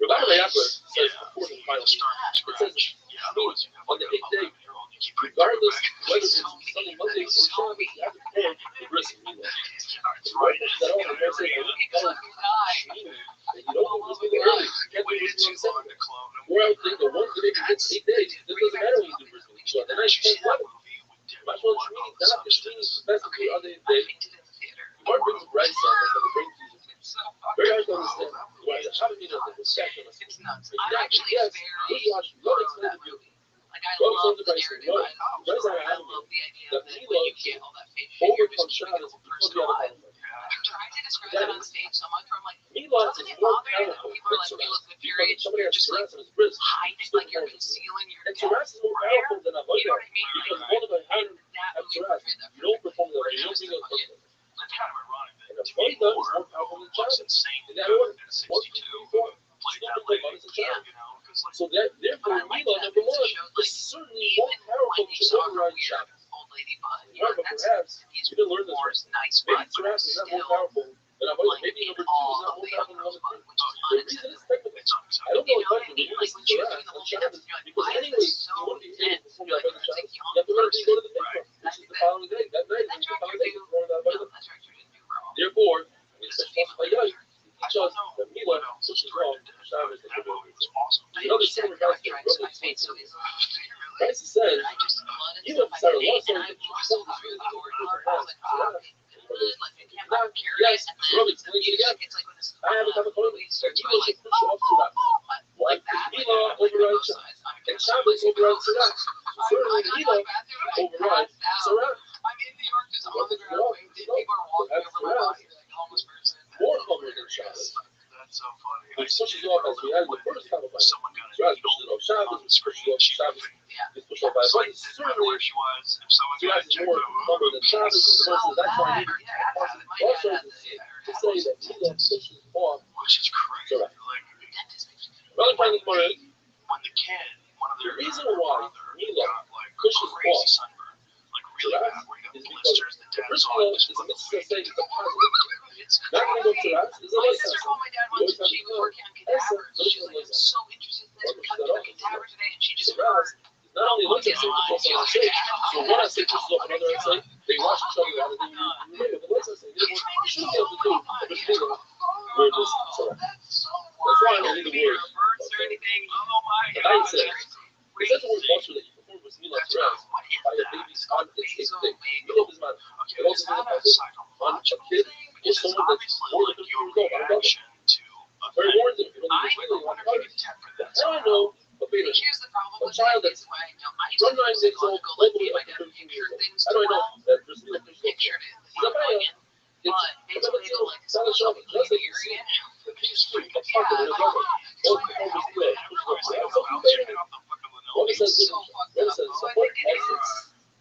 Rabbi Re'akler says before the final Start sheet, from it says, scratch. Yeah, otherwise you have on like the an 8th day, 11-year-old. You keep putting regardless it whether it's Sunday, Monday, or Shabbos, you have to perform the bris of Mila. Right? That all the verse says, and you don't do bris Mila early. You can't do bris Mila on 7th. Or I would think the ones that maybe gets 8 days, it doesn't matter when you do bris Mila. The night 10, 11. Much more Shmini, not the Shmini specifically on the 8th day. The Lord brings a bright sun, that's how the brain fuses. Very hard to understand. Why the Shabbat Mila is a section of It's nuts. it. I'm actually Yes, very you watch, you don't pro explain that the beauty. movie. Like I Well, love so the the narrative. Bryce, I love the idea that that Mila when you get all that fake shit, you're overcomes just keeping Shabbos a because person we have a alive. conflict. I'm trying to describe that on stage so much where I'm like, Mila doesn't is it more bother you that powerful people are like, than we look Surah. at your Because age, somebody you're has just like Surah on his wrist. hiding, like you're concealing your And death. Surah is more powerful than You know Avodah. what I mean? Because Like, one of the hand that have movie Surah. portrayed that You don't perform that We're way. You don't just bring a fucking- It's kind of ironic And that Avodah is more powerful than looks Shabbos. insane In that order, 1, 2, 3, 62 4. played Still that bring lady, the Shabbos. you know, because like So that, therefore, But I like Mila, that number because it 1, showed, is like, certainly more even powerful when you to saw her override weird Shabbos. old lady butt, you Yeah, know, but that's perhaps he's you didn't learn this more right. nice Maybe butt, but Surah it's is not more still powerful than Avodah. like Maybe in number 2 is all not of more the powerful than other number 3. butt, which is The reason unacceptable. is technical. it's unacceptable. I don't You know know what I exactly mean? when Like you when she was Surah doing the on whole Shabbos, dance, you're like, because why is anyway, this so you want to be able to intense? perform You're that like, by the it's Shabbos, like you have to learn to go to the mikvah, which is the following day. That night That is the director following day do, to perform that by no, the that director didn't do wrong. Therefore, it's This a is by Yai, I teach us don't know that Mila what else pushes is wrong, directed. Shabbos is That the movie was awesome. I Another understand similar God guy tries said, to my fate so easily. Bryce says, I just blood and even stuff I Sarah can eat, Lawson, and the I'm truth so is really happy the with word it. for I us. was like, oh, good, like I can't Now, carry yes, it, and then Rob explains it again. it's like when this I have a couple movie starts Mila going should like, push off Surah. like that, Mila like on overrides both Shabbos. sides. I'm And Shabbos overrides Surah. So certainly Mila overrides Surah. I'm in New York, just on the ground, waiting. People are walking over my body like a homeless person. More cover than Shabbos. That's so funny. Which pushes off, as we had in the first couple of Someone got a Surah needle pushes off Shabbos, on the screen. pushes off Shabbos. Yeah. It's pushed off by It's like, but didn't matter certainly where she was, if someone Surah got is checked more over, cover than Shabbos. And the verse says, that's why I need Yeah, My dad had Rothschild'S to say that Mila pushes off Which is crazy. Sarah. Like, Rather than the Murray, when the kid, one of the their reason their why brother Mila got like pushes crazy off sunburn, like really Sarah bad, where he got is because blisters. The the dad first saw Mila it. is a mitzvah saying it's a positive. It's Not going to go crazy. to Sarah is a My light sister house. called my dad once and she was working on cadavers. She was like, I'm so interested in this. We're cutting a cadaver today, and she just heard. Not only looks at something else on our stage, so one I say pushes off another I say, they watch each other out of the remember the less I say, you should be able to do a bit bigger where this Sarah. That's why I don't need the word. But I say, is that the word culture that you perform with Mila Sarah by a baby's on its thing? Middle of his mind. It also means on a kid or someone that's more than 50 years old. I love it. Very warned them. You don't need to feel like how I know a baby. Here's the problem A with child it, that's is why I don't. I from 9 days old, go like me and my over dad 13 years picture old. things How too do I know well. that there's Mila Pictured it. But Basically, they'll like it's not a shock. Just like you see, it's free. A pocket in his mother. All the phone is good. What it says, support essence.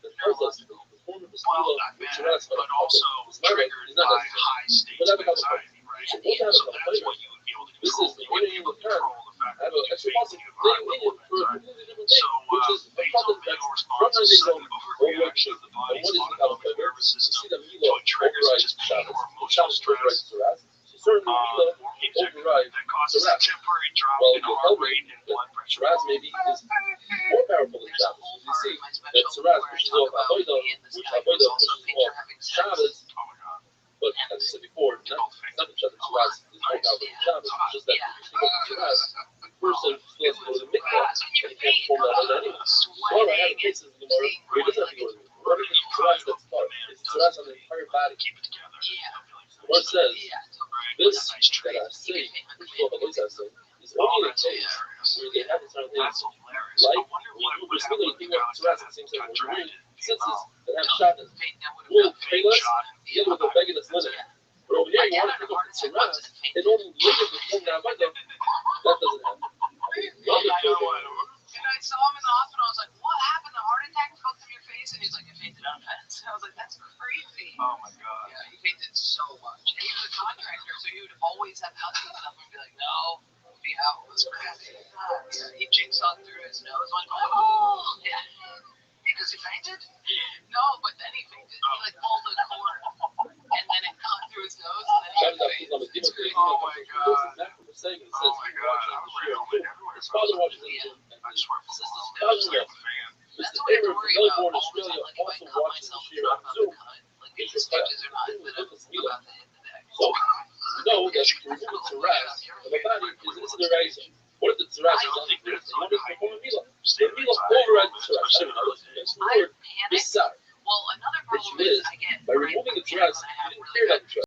The process, the form of the skill of which you ask but also triggered by high states of anxiety, right? So that's what you would be able to this control. is You wouldn't be able to control the fact I that have an you extra face positive the thing environment. for a completely different So, thing, which is a basal problem that's vagal from 9 response is days an old, overreaction of the and body's what is the autonomic caliber? nervous You system see that to Mila a trigger such as overrides pain Shabbos. or emotional Shabbos overrides stress. Saras. So certainly Mila overrides That causes a Saras. temporary drop Well, in you'll heart tell me rate and that blood pressure. Saras maybe is more powerful than Shabbos. You see that Saras pushes off Avodah, which Avodah pushes off Shabbos. Oh my god. But as I said before, not that Saras is more powerful than Shabbos. It's just that if you go to Saras, the person still has to go to the mikvah, and he can't perform that Avodah anyway. Well, I have cases in the Gemara where he doesn't have to go to the mikvah. What is Saras that's taught? It's Saras on the entire body. Keep it together. What says this that I say, which is what I say, is only in a case where they have certain things like we're still looking at Saras at the same time. We're wearing senses that have shadows. Wool, payless, deal with the beggar that's linen. But over here, you want to pick up the Saras and only later perform that Avodah. That doesn't happen. And I saw him in the hospital. I was like, what happened? The heart attack fucked up your face? And he's like, I fainted on a fence. I was like, that's crazy. Oh my god. Yeah, he fainted so much. And he was a contractor, so he would always have healthy stuff and be like, no, be out. It was crazy. Yeah, he jigsawed through his nose. I'm like, oh, yeah. Because he fainted? No, but then he fainted. He like pulled the cord, and then it cut through his nose, and then he fainted. It's crazy. Oh my god. Oh my god. His father watches it. I swear for His God. father I'm a fan. That's Mr. what we have to Abrams, worry Melbourne, about all the Australia, time. Like if I also cut watches myself, this it's year not on about Zoom. the cut. Like if the stitches or not, but about the hit the neck. So, know that to remove Saras, the body is insular